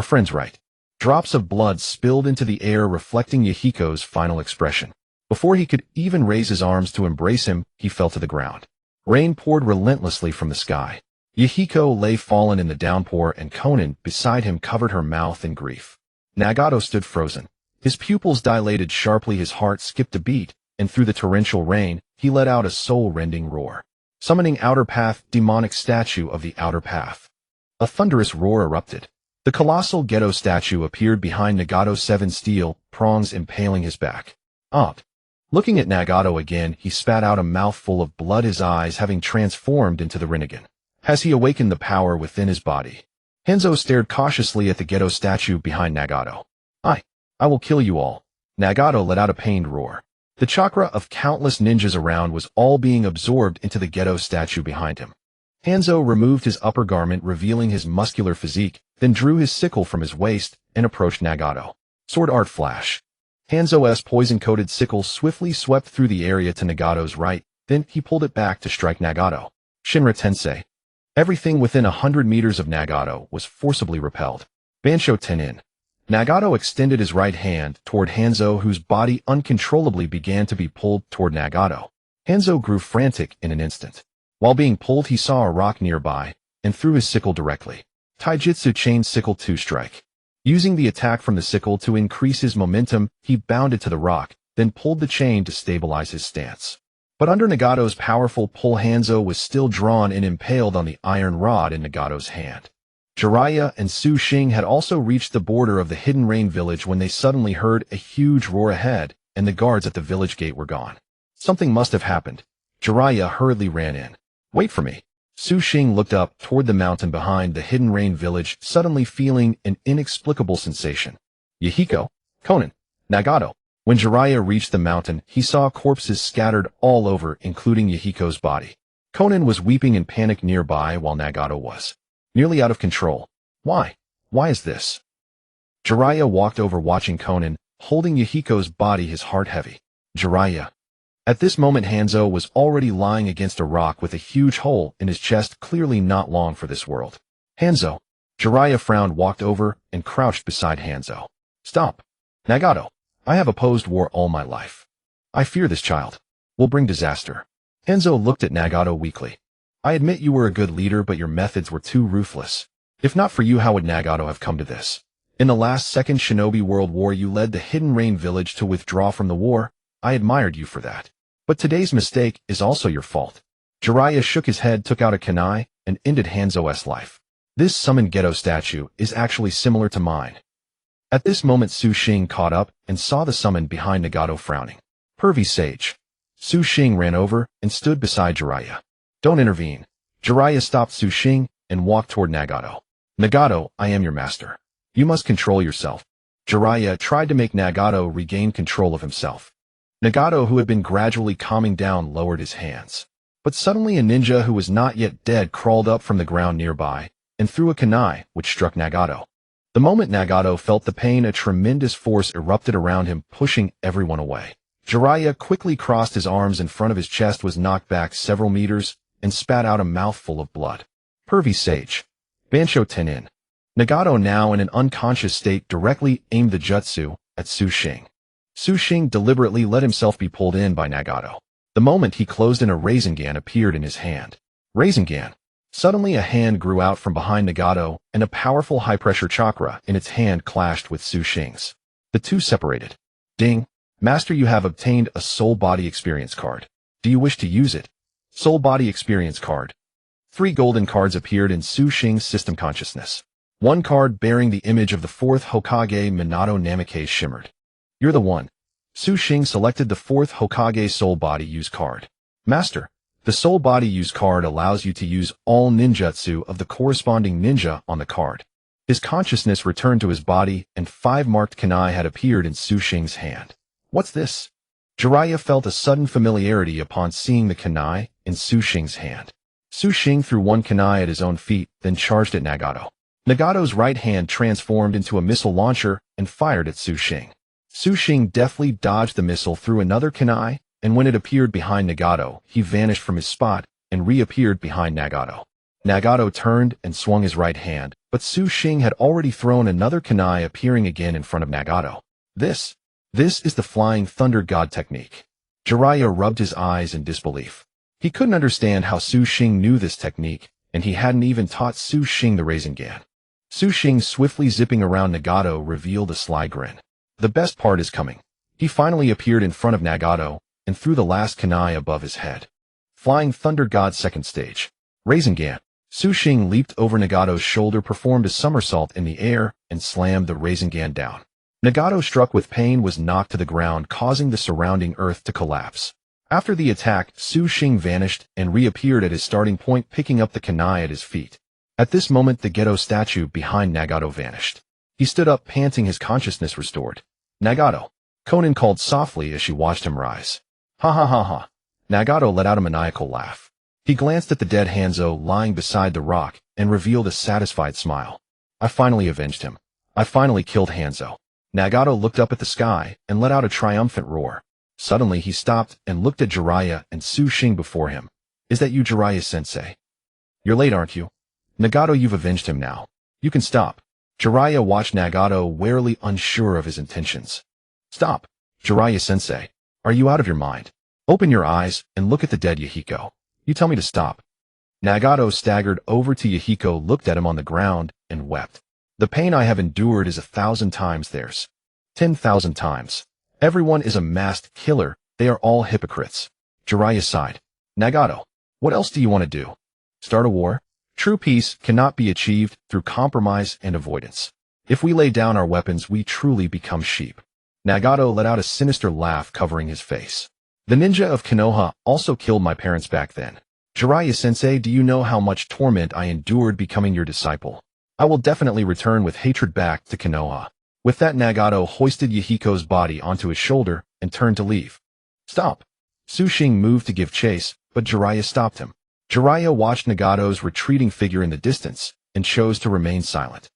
friends, right?" Drops of blood spilled into the air, reflecting Yahiko's final expression. Before he could even raise his arms to embrace him, he fell to the ground. Rain poured relentlessly from the sky. Yahiko lay fallen in the downpour and Konan, beside him, covered her mouth in grief. Nagato stood frozen. His pupils dilated sharply, his heart skipped a beat, and through the torrential rain, he let out a soul-rending roar. Summoning Outer Path, demonic statue of the Outer Path. A thunderous roar erupted. The colossal Geto statue appeared behind Nagato's 7 steel prongs impaling his back. Odd. Looking at Nagato again, he spat out a mouthful of blood, his eyes having transformed into the Rinnegan. Has he awakened the power within his body? Hanzo stared cautiously at the Geto statue behind Nagato. I will kill you all. Nagato let out a pained roar. The chakra of countless ninjas around was all being absorbed into the Geto statue behind him. Hanzo removed his upper garment, revealing his muscular physique, then drew his sickle from his waist and approached Nagato. Sword art flash. Hanzo's poison-coated sickle swiftly swept through the area to Nagato's right, then he pulled it back to strike Nagato. Shinra Tensei. Everything within 100 meters of Nagato was forcibly repelled. Bansho Tenin. Nagato extended his right hand toward Hanzo, whose body uncontrollably began to be pulled toward Nagato. Hanzo grew frantic in an instant. While being pulled, he saw a rock nearby and threw his sickle directly. Taijutsu Chain Sickle 2 Strike. Using the attack from the sickle to increase his momentum, he bounded to the rock, then pulled the chain to stabilize his stance. But under Nagato's powerful pull, Hanzo was still drawn and impaled on the iron rod in Nagato's hand. Jiraiya and Su Xing had also reached the border of the Hidden Rain village when they suddenly heard a huge roar ahead, and the guards at the village gate were gone. Something must have happened. Jiraiya hurriedly ran in. Wait for me. Su Xing looked up toward the mountain behind the Hidden Rain village, suddenly feeling an inexplicable sensation. Yahiko, Konan, Nagato. When Jiraiya reached the mountain, he saw corpses scattered all over, including Yahiko's body. Konan was weeping in panic nearby, while Nagato was nearly out of control. Why? Why is this? Jiraiya walked over, watching Konan, holding Yahiko's body, his heart heavy. Jiraiya. At this moment, Hanzo was already lying against a rock with a huge hole in his chest, clearly not long for this world. Hanzo. Jiraiya frowned, walked over, and crouched beside Hanzo. Stop. Nagato. I have opposed war all my life. I fear this child will bring disaster. Hanzo looked at Nagato weakly. I admit you were a good leader, but your methods were too ruthless. If not for you, how would Nagato have come to this? In the last Second Shinobi World War, you led the Hidden Rain village to withdraw from the war. I admired you for that. But today's mistake is also your fault. Jiraiya shook his head, took out a kunai, and ended Hanzo's life. This summoned Geto statue is actually similar to mine. At this moment, Su Xing caught up and saw the summon behind Nagato frowning. Pervy sage. Su Xing ran over and stood beside Jiraiya. Don't intervene. Jiraiya stopped Su Xing and walked toward Nagato. Nagato, I am your master. You must control yourself. Jiraiya tried to make Nagato regain control of himself. Nagato, who had been gradually calming down, lowered his hands. But suddenly a ninja who was not yet dead crawled up from the ground nearby and threw a kunai, which struck Nagato. The moment Nagato felt the pain, a tremendous force erupted around him, pushing everyone away. Jiraiya quickly crossed his arms in front of his chest, was knocked back several meters, and spat out a mouthful of blood. Pervy sage. Bansho Tenin. Nagato, now in an unconscious state, directly aimed the jutsu at Su Xing. Su Xing deliberately let himself be pulled in by Nagato. The moment he closed in, a Rasengan appeared in his hand. Rasengan. Suddenly a hand grew out from behind Nagato, and a powerful high-pressure chakra in its hand clashed with Su Xing's. The two separated. Ding. Master, you have obtained a Soul Body Experience card. Do you wish to use it? Soul Body Experience card. 3 golden cards appeared in Su Xing's system consciousness. One card bearing the image of the Fourth Hokage Minato Namikaze shimmered. You're the one. Su Xing selected the Fourth Hokage Soul Body Use card. Master, the Soul Body Use card allows you to use all ninjutsu of the corresponding ninja on the card. His consciousness returned to his body, and 5 marked kunai had appeared in Su Xing's hand. What's this? Jiraiya felt a sudden familiarity upon seeing the kunai in Su Xing's hand. Su Xing threw one kunai at his own feet, then charged at Nagato. Nagato's right hand transformed into a missile launcher and fired at Su Xing. Su Xing deftly dodged the missile, threw another kunai, and when it appeared behind Nagato, he vanished from his spot and reappeared behind Nagato. Nagato turned and swung his right hand, but Su Xing had already thrown another kunai, appearing again in front of Nagato. This is the Flying Thunder God technique. Jiraiya rubbed his eyes in disbelief. He couldn't understand how Su Xing knew this technique, and he hadn't even taught Su Xing the Rasengan. Su Xing, swiftly zipping around Nagato, revealed a sly grin. The best part is coming. He finally appeared in front of Nagato and threw the last kunai above his head. Flying Thunder God second stage. Rasengan. Su Xing leaped over Nagato's shoulder, performed a somersault in the air, and slammed the Rasengan down. Nagato, struck with pain, was knocked to the ground, causing the surrounding earth to collapse. After the attack, Su Xing vanished and reappeared at his starting point, picking up the kunai at his feet. At this moment, the ghetto statue behind Nagato vanished. He stood up, panting, his consciousness restored. Nagato. Konan called softly as she watched him rise. Ha ha ha ha. Nagato let out a maniacal laugh. He glanced at the dead Hanzo lying beside the rock and revealed a satisfied smile. I finally avenged him. I finally killed Hanzo. Nagato looked up at the sky and let out a triumphant roar. Suddenly he stopped and looked at Jiraiya and Su Xing before him. Is that you, Jiraiya-sensei? You're late, aren't you? Nagato, you've avenged him now. You can stop. Jiraiya watched Nagato, warily unsure of his intentions. Stop. Jiraiya-sensei. Are you out of your mind? Open your eyes and look at the dead Yahiko. You tell me to stop. Nagato staggered over to Yahiko, looked at him on the ground, and wept. The pain I have endured is 1,000 times theirs. 10,000 times. Everyone is a masked killer. They are all hypocrites. Jiraiya sighed. Nagato, what else do you want to do? Start a war? True peace cannot be achieved through compromise and avoidance. If we lay down our weapons, we truly become sheep. Nagato let out a sinister laugh, covering his face. The ninja of Konoha also killed my parents back then. Jiraiya-sensei, do you know how much torment I endured becoming your disciple? I will definitely return with hatred back to Konoha. With that, Nagato hoisted Yahiko's body onto his shoulder and turned to leave. Stop. Su Xing moved to give chase, but Jiraiya stopped him. Jiraiya watched Nagato's retreating figure in the distance and chose to remain silent.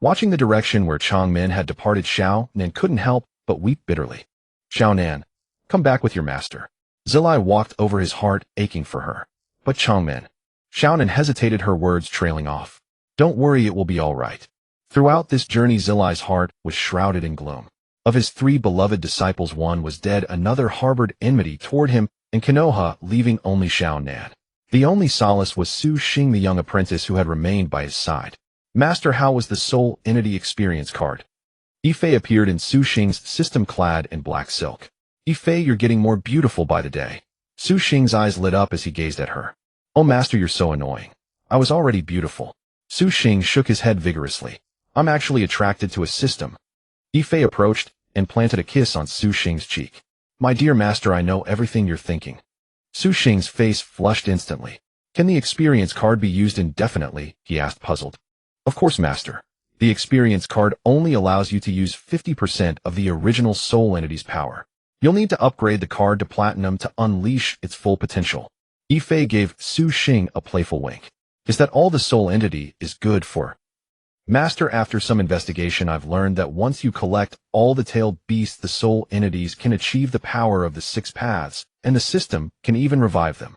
Watching the direction where Changmin had departed, Xiao Nan couldn't help but weep bitterly. Xiao Nan, come back with your master. Zilai walked over, his heart aching for her. But Changmin. Xiao Nan hesitated, her words trailing off. Don't worry, it will be all right. Throughout this journey, Zilai's heart was shrouded in gloom. Of his 3 beloved disciples, one was dead, another harbored enmity toward him in Konoha, leaving only Xiao Nan. The only solace was Su Xing, the young apprentice who had remained by his side. Master, how was the Soul Entity experience card? Ife appeared in Su Xing's system, clad in black silk. Ife, you're getting more beautiful by the day. Su Xing's eyes lit up as he gazed at her. Oh master, you're so annoying. I was already beautiful. Su Xing shook his head vigorously. I'm actually attracted to a system. Ife approached and planted a kiss on Su Xing's cheek. My dear master, I know everything you're thinking. Su Xing's face flushed instantly. Can the experience card be used indefinitely? He asked, puzzled. Of course, master. The experience card only allows you to use 50% of the original soul entity's power. You'll need to upgrade the card to platinum to unleash its full potential. Ife gave Su Xing a playful wink. Is that all the soul entity is good for? Master, after some investigation, I've learned that once you collect all the tailed beasts, the soul entities can achieve the power of the 6 paths, and the system can even revive them.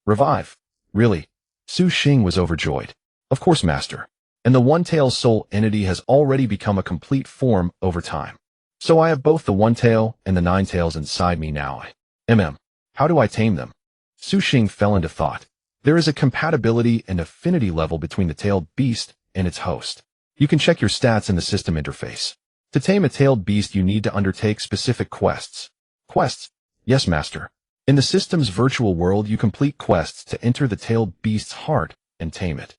Revive? Really? Su Xing was overjoyed. Of course, master. And the one-tail soul entity has already become a complete form over time. So I have both the one-tail and the 9 tails inside me now. How do I tame them? Su Xing fell into thought. There is a compatibility and affinity level between the tailed beast and its host. You can check your stats in the system interface. To tame a tailed beast, you need to undertake specific quests. Quests? Yes, master. In the system's virtual world, you complete quests to enter the tailed beast's heart and tame it.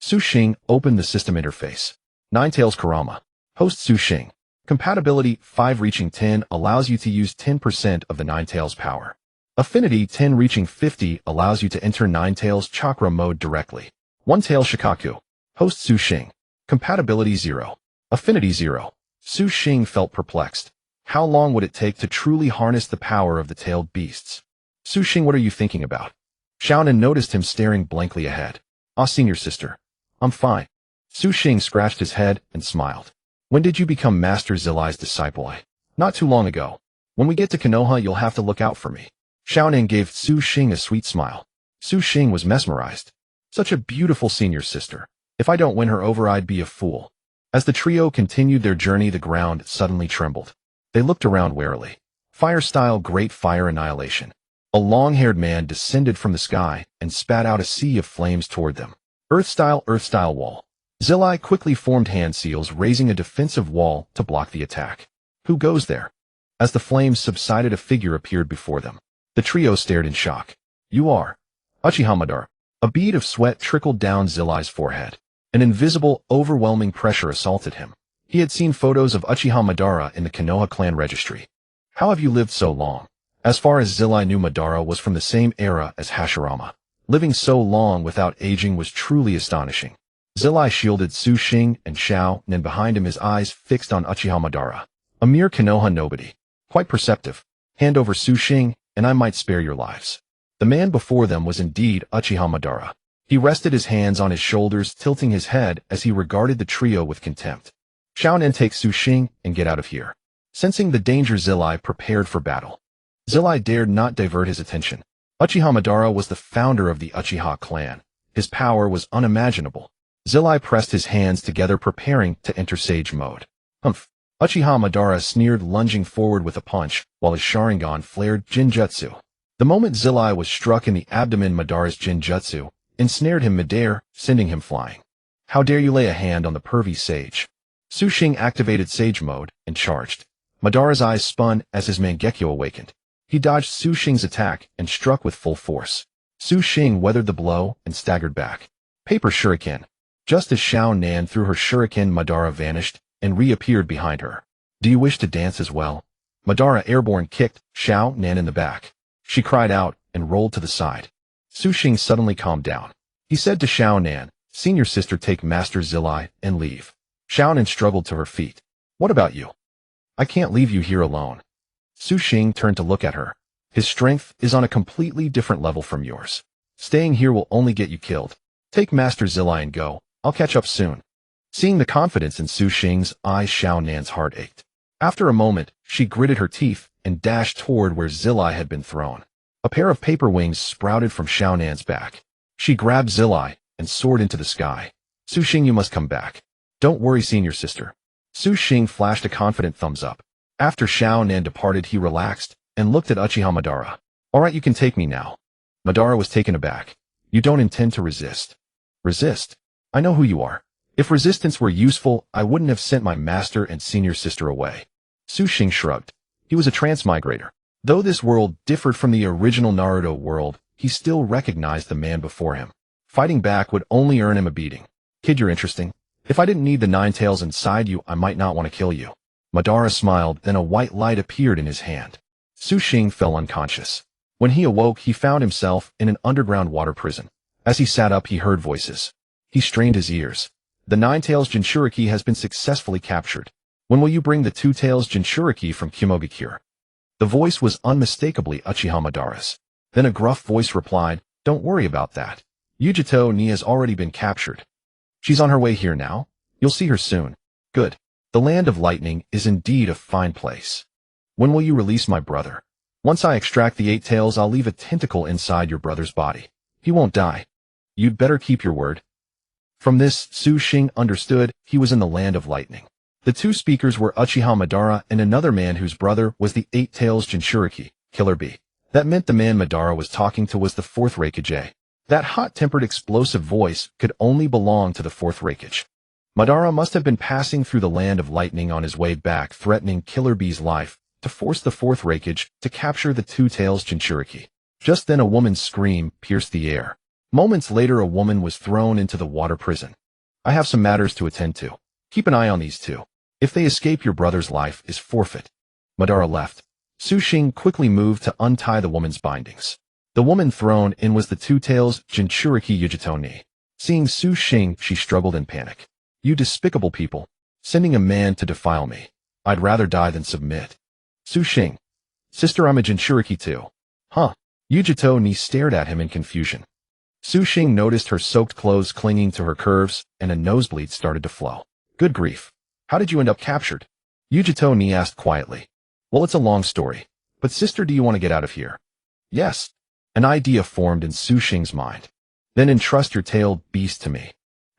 Su Xing opened the system interface. 9 tails Kurama. Host Su Xing. Compatibility 5 reaching 10 allows you to use 10% of the 9 tails power. Affinity 10 reaching 50 allows you to enter 9 tails chakra mode directly. 1 tail Shikaku. Host Su Xing. Compatibility 0. Affinity 0. Su Xing felt perplexed. How long would it take to truly harness the power of the tailed beasts? Su Xing, what are you thinking about? Xiao Nan noticed him staring blankly ahead. Senior sister. I'm fine. Su Xing scratched his head and smiled. When did you become Master Zilai's disciple? Not too long ago. When we get to Konoha, you'll have to look out for me. Xiao Nan gave Su Xing a sweet smile. Su Xing was mesmerized. Such a beautiful senior sister. If I don't win her over, I'd be a fool. As the trio continued their journey, the ground suddenly trembled. They looked around warily. Fire-style great fire annihilation. A long-haired man descended from the sky and spat out a sea of flames toward them. Earth-style wall. Zillai quickly formed hand seals, raising a defensive wall to block the attack. Who goes there? As the flames subsided, a figure appeared before them. The trio stared in shock. You are Uchiha Madara. A bead of sweat trickled down Zillai's forehead. An invisible, overwhelming pressure assaulted him. He had seen photos of Uchiha Madara in the Konoha clan registry. How have you lived so long? As far as Zillai knew, Madara was from the same era as Hashirama. Living so long without aging was truly astonishing. Zillai shielded Su Xing and Xiao Nen behind him, his eyes fixed on Uchiha Madara. A mere Konoha nobody. Quite perceptive. Hand over Su Xing, and I might spare your lives. The man before them was indeed Uchiha Madara. He rested his hands on his shoulders, tilting his head as he regarded the trio with contempt. Xiao Nen, take Su Xing and get out of here. Sensing the danger, Zillai prepared for battle. Zillai dared not divert his attention. Uchiha Madara was the founder of the Uchiha clan. His power was unimaginable. Zillai pressed his hands together, preparing to enter Sage mode. Humph. Uchiha Madara sneered, lunging forward with a punch, while his Sharingan flared Jinjutsu. The moment Zillai was struck in the abdomen, Madara's Jinjutsu ensnared him midair, sending him flying. How dare you lay a hand on the pervy sage? Su Xing activated Sage mode and charged. Madara's eyes spun as his Mangekyo awakened. He dodged Su Xing's attack and struck with full force. Su Xing weathered the blow and staggered back. Paper Shuriken. Just as Xiao Nan threw her shuriken, Madara vanished and reappeared behind her. Do you wish to dance as well? Madara airborne kicked Xiao Nan in the back. She cried out and rolled to the side. Su Xing suddenly calmed down. He said to Xiao Nan, Senior sister, take Master Zillai and leave. Xiao Nan struggled to her feet. What about you? I can't leave you here alone. Su Xing turned to look at her. His strength is on a completely different level from yours. Staying here will only get you killed. Take Master Zillai and go. I'll catch up soon. Seeing the confidence in Su Xing's eyes, Xiao Nan's heart ached. After a moment, she gritted her teeth and dashed toward where Zillai had been thrown. A pair of paper wings sprouted from Xiao Nan's back. She grabbed Zillai and soared into the sky. Su Xing, you must come back. Don't worry, senior sister. Su Xing flashed a confident thumbs up. After Xiao Nan departed, he relaxed and looked at Uchiha Madara. All right, you can take me now. Madara was taken aback. You don't intend to resist? Resist? I know who you are. If resistance were useful, I wouldn't have sent my master and senior sister away. Su Xing shrugged. He was a transmigrator. Though this world differed from the original Naruto world, he still recognized the man before him. Fighting back would only earn him a beating. Kid, you're interesting. If I didn't need the nine tails inside you, I might not want to kill you. Madara smiled, then a white light appeared in his hand. Su Xing fell unconscious. When he awoke, he found himself in an underground water prison. As he sat up, he heard voices. He strained his ears. The nine tails Jinchuriki has been successfully captured. When will you bring the two tails Jinchuriki from Kimogakure? The voice was unmistakably Uchiha Madara's. Then a gruff voice replied, Don't worry about that. Yujito Ni has already been captured. She's on her way here now. You'll see her soon. Good. The land of lightning is indeed a fine place. When will you release my brother? Once I extract the eight tails, I'll leave a tentacle inside your brother's body. He won't die. You'd better keep your word. From this, Su Xing understood he was in the land of lightning. The two speakers were Uchiha Madara and another man whose brother was the eight tails Jinchuriki, Killer Bee. That meant the man Madara was talking to was the Fourth Hokage. That hot-tempered, explosive voice could only belong to the Fourth Hokage. Madara must have been passing through the land of lightning on his way back, threatening Killer Bee's life to force the Fourth Hokage to capture the two tails Jinchuriki. Just then a woman's scream pierced the air. Moments later, a woman was thrown into the water prison. I have some matters to attend to. Keep an eye on these two. If they escape, your brother's life is forfeit. Madara left. Su Xing quickly moved to untie the woman's bindings. The woman thrown in was the two tails Jinchuriki Yujito Ni. Seeing Su Xing, she struggled in panic. You despicable people, sending a man to defile me. I'd rather die than submit. Su Xing. Sister, I'm a Jinchuriki too. Huh. Yujito Ni stared at him in confusion. Su Xing noticed her soaked clothes clinging to her curves, and a nosebleed started to flow. Good grief. How did you end up captured? Yujito Ni asked quietly. Well, it's a long story. But sister, do you want to get out of here? Yes. An idea formed in Su Xing's mind. Then entrust your tailed beast to me.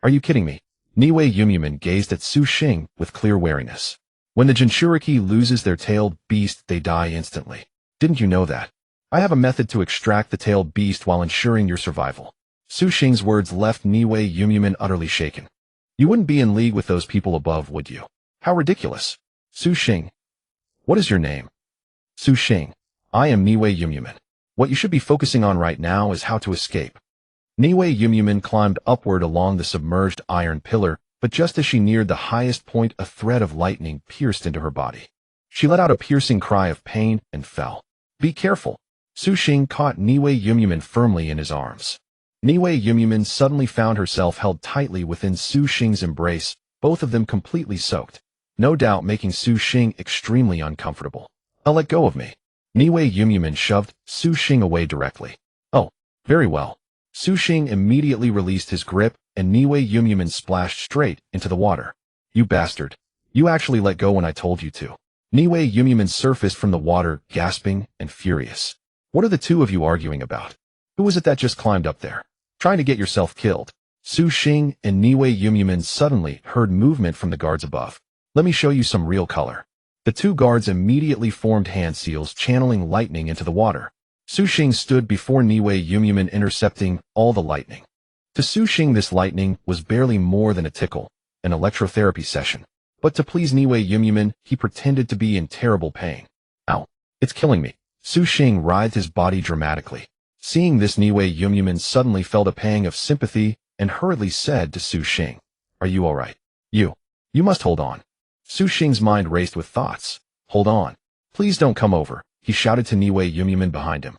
Are you kidding me? Niwei Yumyuman gazed at Su Xing with clear wariness. When the Jinchuriki loses their tailed beast, they die instantly. Didn't you know that? I have a method to extract the tailed beast while ensuring your survival. Su Xing's words left Niwei Yumyumin utterly shaken. You wouldn't be in league with those people above, would you? How ridiculous. Su Xing. What is your name? Su Xing. I am Niwei Yumyumin. What you should be focusing on right now is how to escape. Niwei Yumyumin climbed upward along the submerged iron pillar, but just as she neared the highest point, a thread of lightning pierced into her body. She let out a piercing cry of pain and fell. Be careful. Su Xing caught Niwei Yumyumin firmly in his arms. Niwei Yumyumin suddenly found herself held tightly within Su Xing's embrace, both of them completely soaked, no doubt making Su Xing extremely uncomfortable. Let go of me. Niwei Yumyumin shoved Su Xing away directly. Oh, very well. Su Xing immediately released his grip, and Niwei Yumyumin splashed straight into the water. You bastard. You actually let go when I told you to. Niwei Yumyumin surfaced from the water, gasping and furious. What are the two of you arguing about? Who was it that just climbed up there? Trying to get yourself killed. Su Xing and Niwei Yumyumin suddenly heard movement from the guards above. Let me show you some real color. The two guards immediately formed hand seals, channeling lightning into the water. Su Xing stood before Niwei Yumyumin, intercepting all the lightning. To Su Xing, this lightning was barely more than a tickle, an electrotherapy session. But to please Niwei Yumyumin, he pretended to be in terrible pain. Ow, it's killing me. Su Xing writhed his body dramatically. Seeing this, Niwei Yumyumin suddenly felt a pang of sympathy and hurriedly said to Su Xing, Are you all right? You must hold on. Su Xing's mind raced with thoughts. Hold on. Please don't come over, he shouted to Niwei Yumyumin behind him.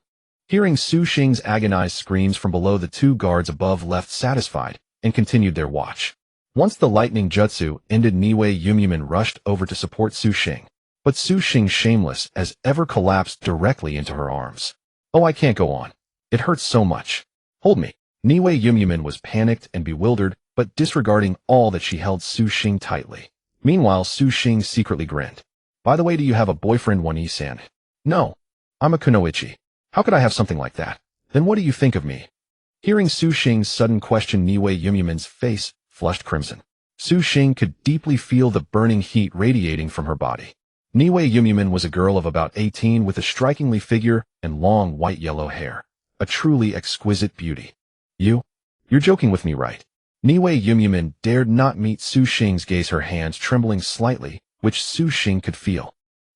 Hearing Su Xing's agonized screams from below, the two guards above left satisfied and continued their watch. Once the lightning jutsu ended, Niwei Yumyumin rushed over to support Su Xing. But Su Xing, shameless as ever, collapsed directly into her arms. Oh, I can't go on. It hurts so much. Hold me. Niwei Yumyumin was panicked and bewildered, but disregarding all that, she held Su Xing tightly. Meanwhile, Su Xing secretly grinned. By the way, do you have a boyfriend, Wani-san? No. I'm a kunoichi. How could I have something like that? Then what do you think of me? Hearing Su Xing's sudden question, Niwei Yumyumin's face flushed crimson. Su Xing could deeply feel the burning heat radiating from her body. Niwei Yumyumin was a girl of about 18 with a strikingly figure and long white-yellow hair. A truly exquisite beauty. You're joking with me, right? Niwei Yumyumin dared not meet Su Xing's gaze, her hands trembling slightly, which Su Xing could feel.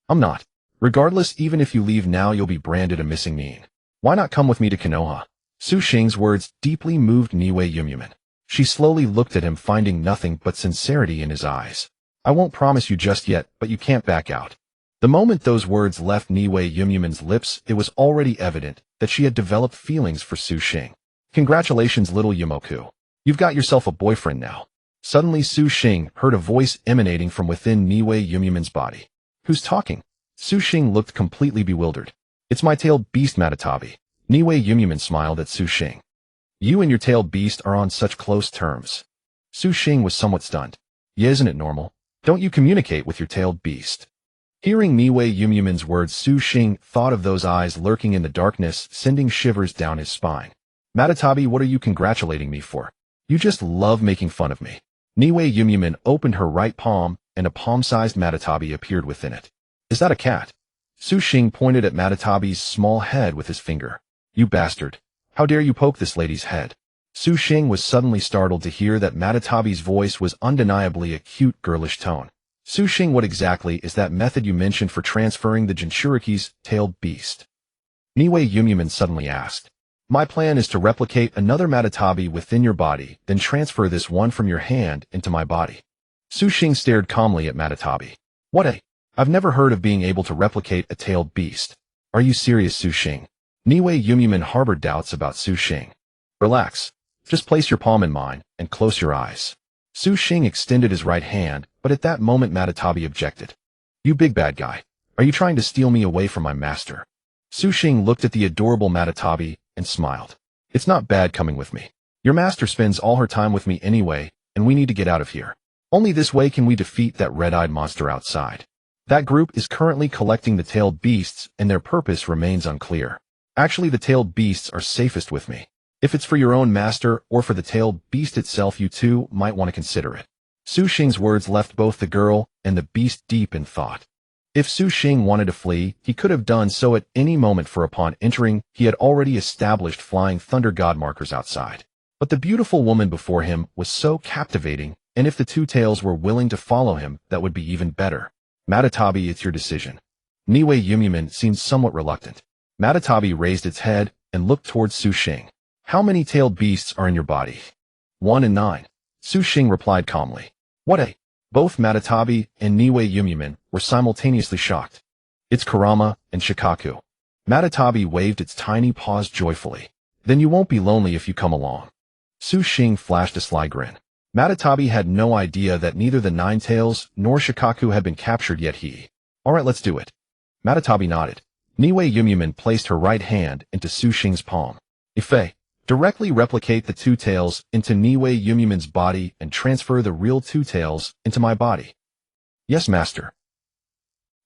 I'm not. Regardless, even if you leave now, you'll be branded a missing mean. Why not come with me to Konoha? Su Xing's words deeply moved Niwei Yumyumin. She slowly looked at him, finding nothing but sincerity in his eyes. I won't promise you just yet, but you can't back out. The moment those words left Niwei Yumyumin's lips, it was already evident that she had developed feelings for Su Xing. Congratulations, little Yumoku. You've got yourself a boyfriend now. Suddenly, Su Xing heard a voice emanating from within Niwei Yumyumin's body. Who's talking? Su Xing looked completely bewildered. It's my tailed beast, Matatabi. Niwei Yumyumin smiled at Su Xing. You and your tailed beast are on such close terms. Su Xing was somewhat stunned. Yeah, isn't it normal? Don't you communicate with your tailed beast? Hearing Niwei Yumyumin's words, Su Xing thought of those eyes lurking in the darkness, sending shivers down his spine. Matatabi, what are you congratulating me for? You just love making fun of me. Niwei Yumyumin opened her right palm, and a palm-sized Matatabi appeared within it. Is that a cat? Su Xing pointed at Matatabi's small head with his finger. You bastard. How dare you poke this lady's head? Su Xing was suddenly startled to hear that Matatabi's voice was undeniably a cute, girlish tone. Su Xing, what exactly is that method you mentioned for transferring the Jinchuriki's tailed beast? Niwei Yumyumin suddenly asked. My plan is to replicate another Matatabi within your body, then transfer this one from your hand into my body. Su Xing stared calmly at Matatabi. I've never heard of being able to replicate a tailed beast. Are you serious, Su Xing? Niwei Yumyumin harbored doubts about Su Xing. Relax. Just place your palm in mine, and close your eyes. Su Xing extended his right hand, but at that moment Matatabi objected. You big bad guy. Are you trying to steal me away from my master? Su Xing looked at the adorable Matatabi and smiled. It's not bad coming with me. Your master spends all her time with me anyway, and we need to get out of here. Only this way can we defeat that red-eyed monster outside. That group is currently collecting the tailed beasts, and their purpose remains unclear. Actually, the tailed beasts are safest with me. If it's for your own master or for the tailed beast itself, you too might want to consider it. Su Xing's words left both the girl and the beast deep in thought. If Su Xing wanted to flee, he could have done so at any moment, for upon entering, he had already established flying thunder god markers outside. But the beautiful woman before him was so captivating, and if the two tails were willing to follow him, that would be even better. Matatabi, it's your decision. Niue Yumumin seemed somewhat reluctant. Matatabi raised its head and looked towards Su Xing. How many tailed beasts are in your body? 1 and 9. Su Xing replied calmly. What a... Both Matatabi and Niue Yumumin were simultaneously shocked. It's Kurama and Shikaku. Matatabi waved its tiny paws joyfully. Then you won't be lonely if you come along. Su Xing flashed a sly grin. Matatabi had no idea that neither the Nine Tails nor Shikaku had been captured yet he. Alright, let's do it. Matatabi nodded. Niue Yumumin placed her right hand into Su Xing's palm. Ife, directly replicate the two tails into Niue Yumumin's body and transfer the real two tails into my body. Yes, master.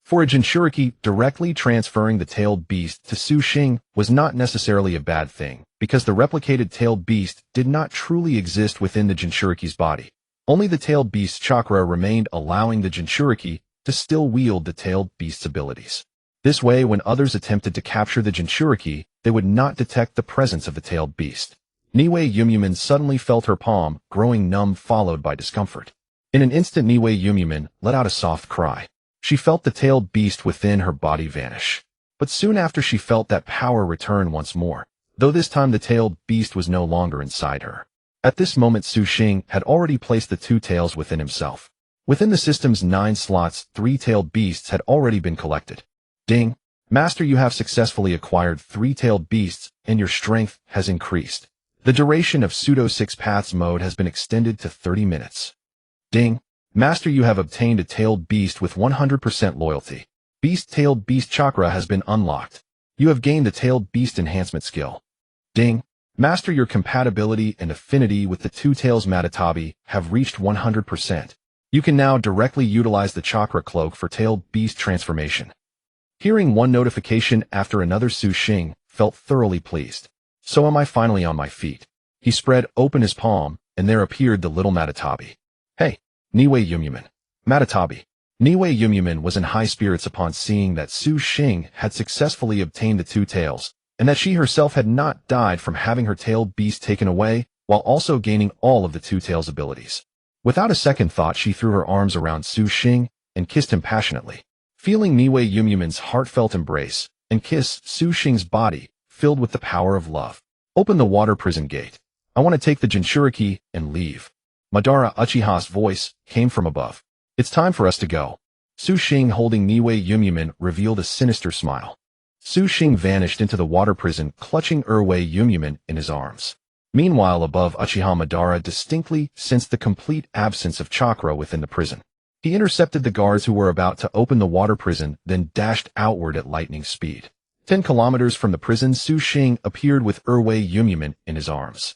For a Jinchuriki, directly transferring the tailed beast to Su Xing was not necessarily a bad thing, because the replicated tailed beast did not truly exist within the Jinchuriki's body. Only the tailed beast's chakra remained, allowing the Jinchuriki to still wield the tailed beast's abilities. This way, when others attempted to capture the Jinchuriki, they would not detect the presence of the tailed beast. Niue Yumumin suddenly felt her palm growing numb, followed by discomfort. In an instant, Niue Yumumin let out a soft cry. She felt the tailed beast within her body vanish. But soon after, she felt that power return once more, though this time the tailed beast was no longer inside her. At this moment, Su Xing had already placed the two tails within himself. Within the system's 9 slots, 3 tailed beasts had already been collected. Ding! Master, you have successfully acquired 3 tailed beasts, and your strength has increased. The duration of Pseudo-Six-Paths mode has been extended to 30 minutes. Ding! Master, you have obtained a tailed beast with 100% loyalty. Tailed beast chakra has been unlocked. You have gained the tailed beast enhancement skill. Ding! Master, your compatibility and affinity with the two tails Matatabi have reached 100%. You can now directly utilize the chakra cloak for tailed beast transformation. Hearing one notification after another, Su Xing felt thoroughly pleased. So am I finally on my feet. He spread open his palm, and there appeared the little Matatabi. Hey, Niue Yumumin. Matatabi. Niue Yumumin was in high spirits upon seeing that Su Xing had successfully obtained the two tails, and that she herself had not died from having her tailed beast taken away, while also gaining all of the two tails abilities. Without a second thought, she threw her arms around Su Xing and kissed him passionately. Feeling Niue Yumumin's heartfelt embrace and kiss, Su Xing's body filled with the power of love. Open the water prison gate. I want to take the Jinchuriki and leave. Madara Uchiha's voice came from above. It's time for us to go. Su Xing, holding Niue Yumumin, revealed a sinister smile. Su Xing vanished into the water prison, clutching Yumumin in his arms. Meanwhile, above, Uchiha Madara distinctly sensed the complete absence of chakra within the prison. He intercepted the guards who were about to open the water prison, then dashed outward at lightning speed. 10 kilometers from the prison, Su Xing appeared with Yumumin in his arms.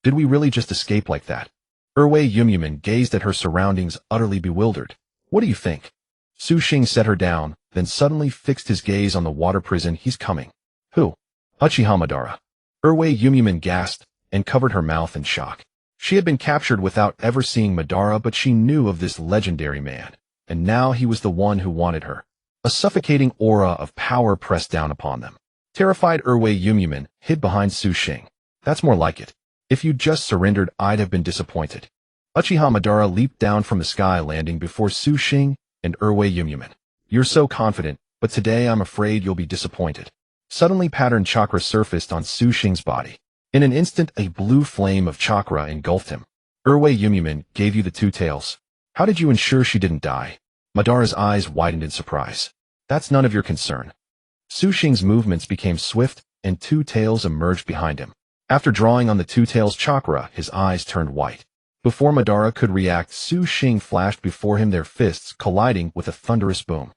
Did we really just escape like that? Yumumin gazed at her surroundings, utterly bewildered. What do you think? Su Xing set her down, then suddenly fixed his gaze on the water prison. He's coming. Who? Uchiha Madara. Yumumin gasped and covered her mouth in shock. She had been captured without ever seeing Madara, but she knew of this legendary man, and now he was the one who wanted her. A suffocating aura of power pressed down upon them. Terrified Yumumin hid behind Su Xing. That's more like it. If you'd just surrendered, I'd have been disappointed. Uchiha Madara leaped down from the sky, landing before Su Xing and Yumumin. You're so confident, but today I'm afraid you'll be disappointed. Suddenly, patterned chakra surfaced on Su Xing's body. In an instant, a blue flame of chakra engulfed him. Yumumin gave you the two tails. How did you ensure she didn't die? Madara's eyes widened in surprise. That's none of your concern. Su Xing's movements became swift, and two tails emerged behind him. After drawing on the two tails chakra, his eyes turned white. Before Madara could react, Su Xing flashed before him, their fists colliding with a thunderous boom.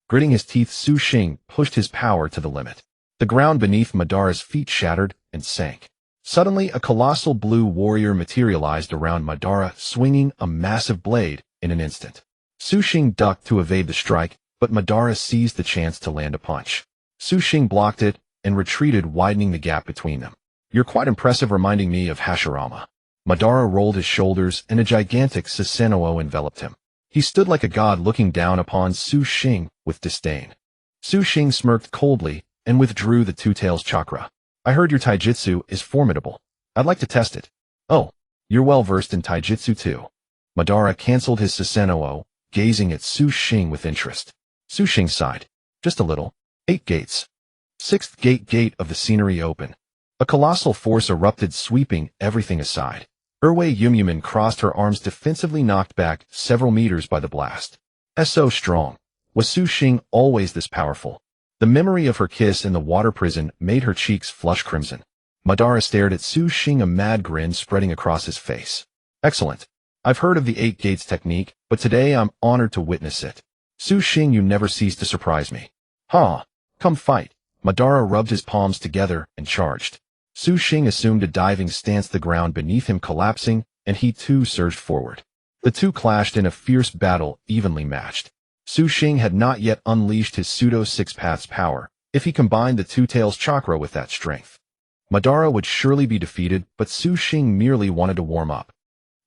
Gritting his teeth, Su Xing pushed his power to the limit. The ground beneath Madara's feet shattered and sank. Suddenly, a colossal blue warrior materialized around Madara, swinging a massive blade in an instant. Su Xing ducked to evade the strike, but Madara seized the chance to land a punch. Su Xing blocked it and retreated, widening the gap between them. You're quite impressive, reminding me of Hashirama. Madara rolled his shoulders, and a gigantic Susanoo enveloped him. He stood like a god, looking down upon Su Xing with disdain. Su Xing smirked coldly and withdrew the two tails chakra. I heard your taijutsu is formidable. I'd like to test it. Oh, you're well versed in taijutsu too. Madara canceled his Susanoo, gazing at Su Xing with interest. Su Xing sighed. Just a little. 8 gates. Sixth gate of the scenery open. A colossal force erupted, sweeping everything aside. Erwei Yumyumin crossed her arms, defensively knocked back several meters by the blast. So strong. Was Su Xing always this powerful? The memory of her kiss in the water prison made her cheeks flush crimson. Madara stared at Su Xing, a mad grin spreading across his face. Excellent. I've heard of the 8 gates technique, but today I'm honored to witness it. Su Xing, you never cease to surprise me. Ha! Come fight. Madara rubbed his palms together and charged. Su Xing assumed a diving stance, the ground beneath him collapsing, and he too surged forward. The two clashed in a fierce battle, evenly matched. Su Xing had not yet unleashed his Pseudo-Six-Paths power. If he combined the Two Tails chakra with that strength, Madara would surely be defeated, but Su Xing merely wanted to warm up.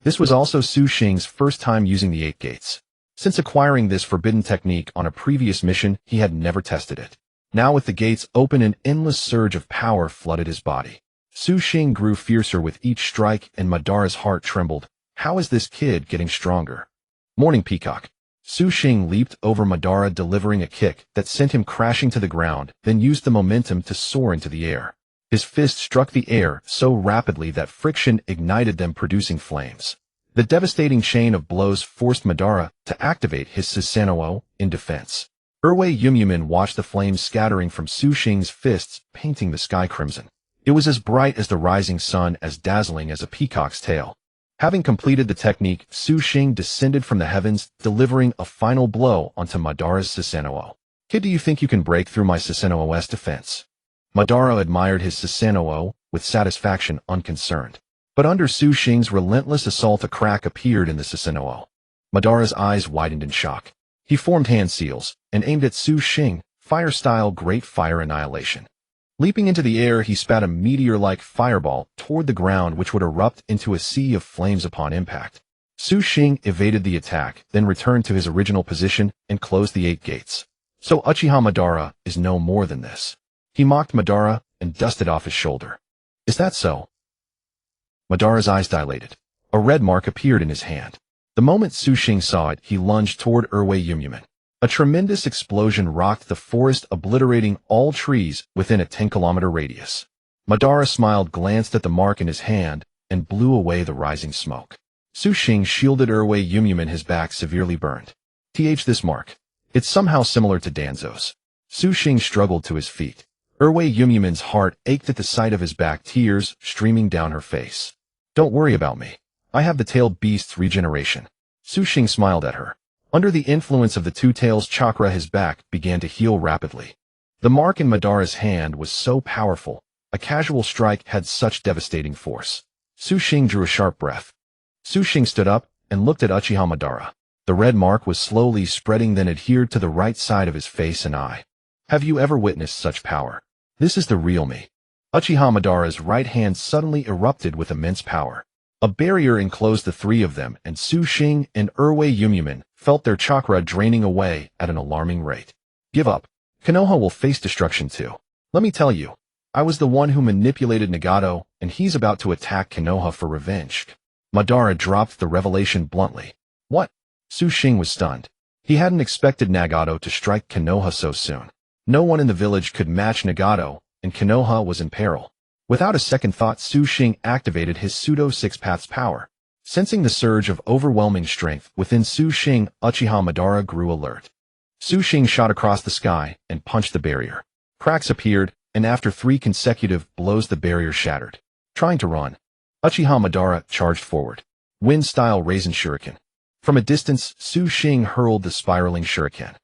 This was also Su Xing's first time using the 8 gates. Since acquiring this forbidden technique on a previous mission, he had never tested it. Now with the gates open, an endless surge of power flooded his body. Su Xing grew fiercer with each strike, and Madara's heart trembled. How is this kid getting stronger? Morning Peacock. Su Xing leaped over Madara, delivering a kick that sent him crashing to the ground, then used the momentum to soar into the air. His fist struck the air so rapidly that friction ignited them, producing flames. The devastating chain of blows forced Madara to activate his Susanoo in defense. Erwei Yumyumin watched the flames scattering from Su Xing's fists, painting the sky crimson. It was as bright as the rising sun, as dazzling as a peacock's tail. Having completed the technique, Su Xing descended from the heavens, delivering a final blow onto Madara's Susanoo. Kid, do you think you can break through my Susanoo's defense? Madara admired his Susanoo with satisfaction, unconcerned. But under Su Xing's relentless assault, a crack appeared in the Susanoo. Madara's eyes widened in shock. He formed hand seals and aimed at Su Xing, fire-style Great Fire Annihilation. Leaping into the air, he spat a meteor-like fireball toward the ground, which would erupt into a sea of flames upon impact. Su Xing evaded the attack, then returned to his original position and closed the 8 gates. So Uchiha Madara is no more than this. He mocked Madara and dusted off his shoulder. Is that so? Madara's eyes dilated. A red mark appeared in his hand. The moment Su Xing saw it, he lunged toward Erwei Yumyumin. A tremendous explosion rocked the forest, obliterating all trees within a 10-kilometer radius. Madara smiled, glanced at the mark in his hand, and blew away the rising smoke. Su Xing shielded Erwei Yumyumin, his back severely burned. This mark. It's somehow similar to Danzo's. Su Xing struggled to his feet. Erwei Yumyumin's heart ached at the sight of his back, tears streaming down her face. Don't worry about me. I have the tailed beast's regeneration. Su Xing smiled at her. Under the influence of the Two Tails chakra, his back began to heal rapidly. The mark in Madara's hand was so powerful. A casual strike had such devastating force. Su Xing drew a sharp breath. Su Xing stood up and looked at Uchiha Madara. The red mark was slowly spreading, then adhered to the right side of his face and eye. Have you ever witnessed such power? This is the real me. Uchiha Madara's right hand suddenly erupted with immense power. A barrier enclosed the three of them, and Su Xing and Erwei Yumyumin felt their chakra draining away at an alarming rate. Give up. Konoha will face destruction too. Let me tell you, I was the one who manipulated Nagato, and he's about to attack Konoha for revenge. Madara dropped the revelation bluntly. What? Su Xing was stunned. He hadn't expected Nagato to strike Konoha so soon. No one in the village could match Nagato, and Konoha was in peril. Without a second thought, Su Xing activated his Pseudo-Six-Paths power. Sensing the surge of overwhelming strength within Su Xing, Uchiha Madara grew alert. Su Xing shot across the sky and punched the barrier. Cracks appeared, and after 3 consecutive blows the barrier shattered. Trying to run, Uchiha Madara charged forward. Wind-style Rasen Shuriken. From a distance, Su Xing hurled the spiraling shuriken.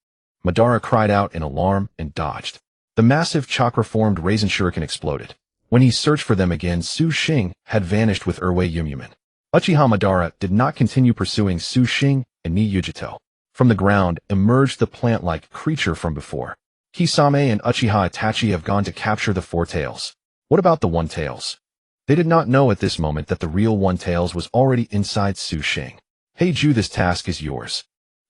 Madara cried out in alarm and dodged. The massive chakra-formed Rasen Shuriken exploded. When he searched for them again, Su Xing had vanished with Erwei Yumyumin. Uchiha Madara did not continue pursuing Su Xing and Ni Yujito. From the ground emerged the plant-like creature from before. Kisame and Uchiha Itachi have gone to capture the 4 Tails. What about the 1 Tails? They did not know at this moment that the real 1 Tails was already inside Su Xing. Hey Ju, this task is yours.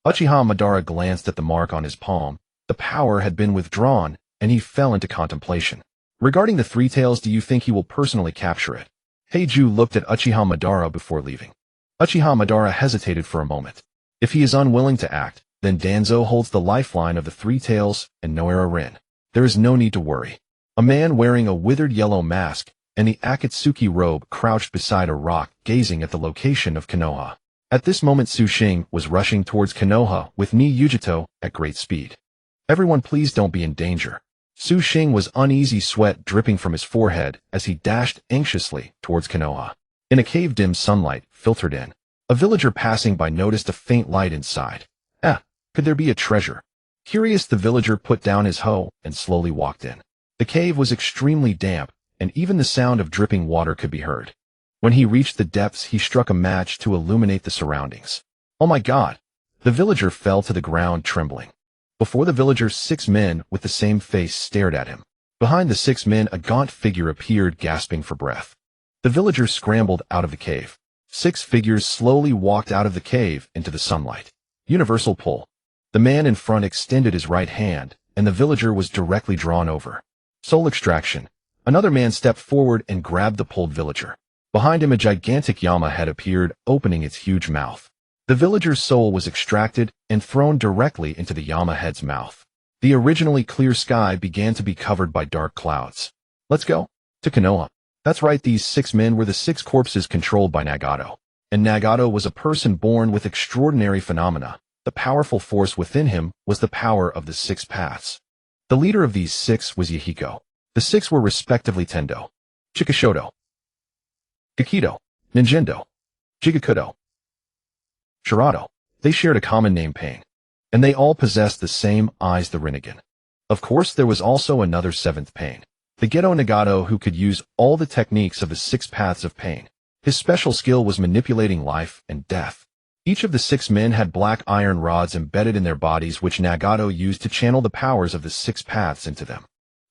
Uchiha Madara glanced at the mark on his palm. The power had been withdrawn, and he fell into contemplation. Regarding the 3 Tails, do you think he will personally capture it? Heiju looked at Uchiha Madara before leaving. Uchiha Madara hesitated for a moment. If he is unwilling to act, then Danzo holds the lifeline of the Three Tails and Noara Rin. There is no need to worry. A man wearing a withered yellow mask and the Akatsuki robe crouched beside a rock, gazing at the location of Konoha. At this moment Su Xing was rushing towards Konoha with Ni Yujito at great speed. Everyone please don't be in danger. Su Xing was uneasy, sweat dripping from his forehead as he dashed anxiously towards Konoha. In a cave, dim sunlight filtered in. A villager passing by noticed a faint light inside. Could there be a treasure? Curious, the villager put down his hoe and slowly walked in. The cave was extremely damp, and even the sound of dripping water could be heard. When he reached the depths, he struck a match to illuminate the surroundings. Oh my God! The villager fell to the ground trembling. Before the villager, 6 men with the same face stared at him. Behind the 6 men, a gaunt figure appeared, gasping for breath. The villager scrambled out of the cave. 6 figures slowly walked out of the cave into the sunlight. Universal pull. The man in front extended his right hand, and the villager was directly drawn over. Soul extraction. Another man stepped forward and grabbed the pulled villager. Behind him, a gigantic Yama head appeared, opening its huge mouth. The villager's soul was extracted and thrown directly into the Yama head's mouth. The originally clear sky began to be covered by dark clouds. Let's go to Konoha. That's right, these 6 men were the 6 corpses controlled by Nagato. And Nagato was a person born with extraordinary phenomena. The powerful force within him was the power of the 6 paths. The leader of these 6 was Yahiko. The 6 were respectively Tendo, Chikashoto, Kikido, Ninjendo, Jigakudo, Shirato. They shared a common name, Pain. And they all possessed the same eyes, the Rinnegan. Of course, there was also another 7th Pain, the Geto Nagato, who could use all the techniques of the 6 paths of pain. His special skill was manipulating life and death. Each of the 6 men had black iron rods embedded in their bodies, which Nagato used to channel the powers of the 6 paths into them.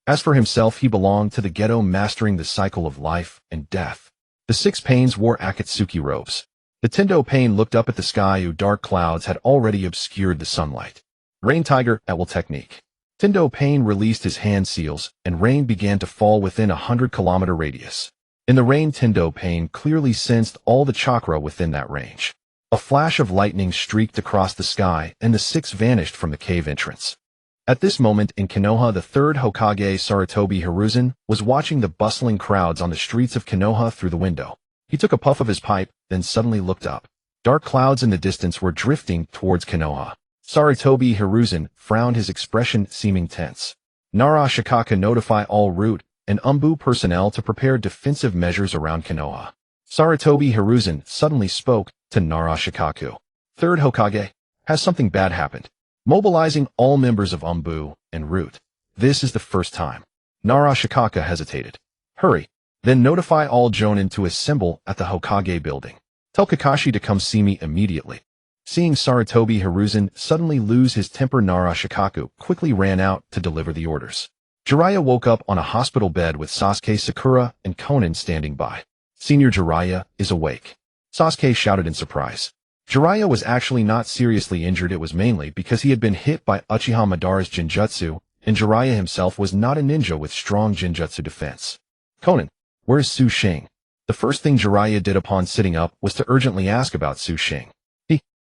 As for himself, he belonged to the Geto, mastering the cycle of life and death. The 6 Pains wore Akatsuki robes. The Tendo Pain looked up at the sky, whose dark clouds had already obscured the sunlight. Rain Tiger, Ewell technique. Tendo Pain released his hand seals, and rain began to fall within a 100-kilometer radius. In the rain, Tendo Pain clearly sensed all the chakra within that range. A flash of lightning streaked across the sky, and the 6 vanished from the cave entrance. At this moment in Konoha, the 3rd Hokage, Sarutobi Hiruzen, was watching the bustling crowds on the streets of Konoha through the window. He took a puff of his pipe, then suddenly looked up. Dark clouds in the distance were drifting towards Konoha. Sarutobi Hiruzen frowned, his expression seeming tense. Nara Shikaka, notify all route and Umbu personnel to prepare defensive measures around Konoha. Sarutobi Hiruzen suddenly spoke to Nara Shikaku. 3rd Hokage, has something bad happened? Mobilizing all members of Umbu and Root. This is the first time. Nara Shikaka hesitated. Hurry. Then notify all Jonin to assemble at the Hokage building. Tell Kakashi to come see me immediately. Seeing Sarutobi Hiruzen suddenly lose his temper, Nara Shikaku quickly ran out to deliver the orders. Jiraiya woke up on a hospital bed with Sasuke, Sakura, and Konan standing by. Senior Jiraiya is awake. Sasuke shouted in surprise. Jiraiya was actually not seriously injured. It was mainly because he had been hit by Uchiha Madara's Jinjutsu, and Jiraiya himself was not a ninja with strong Jinjutsu defense. Konan, where's Su Xing? The first thing Jiraiya did upon sitting up was to urgently ask about Su Xing.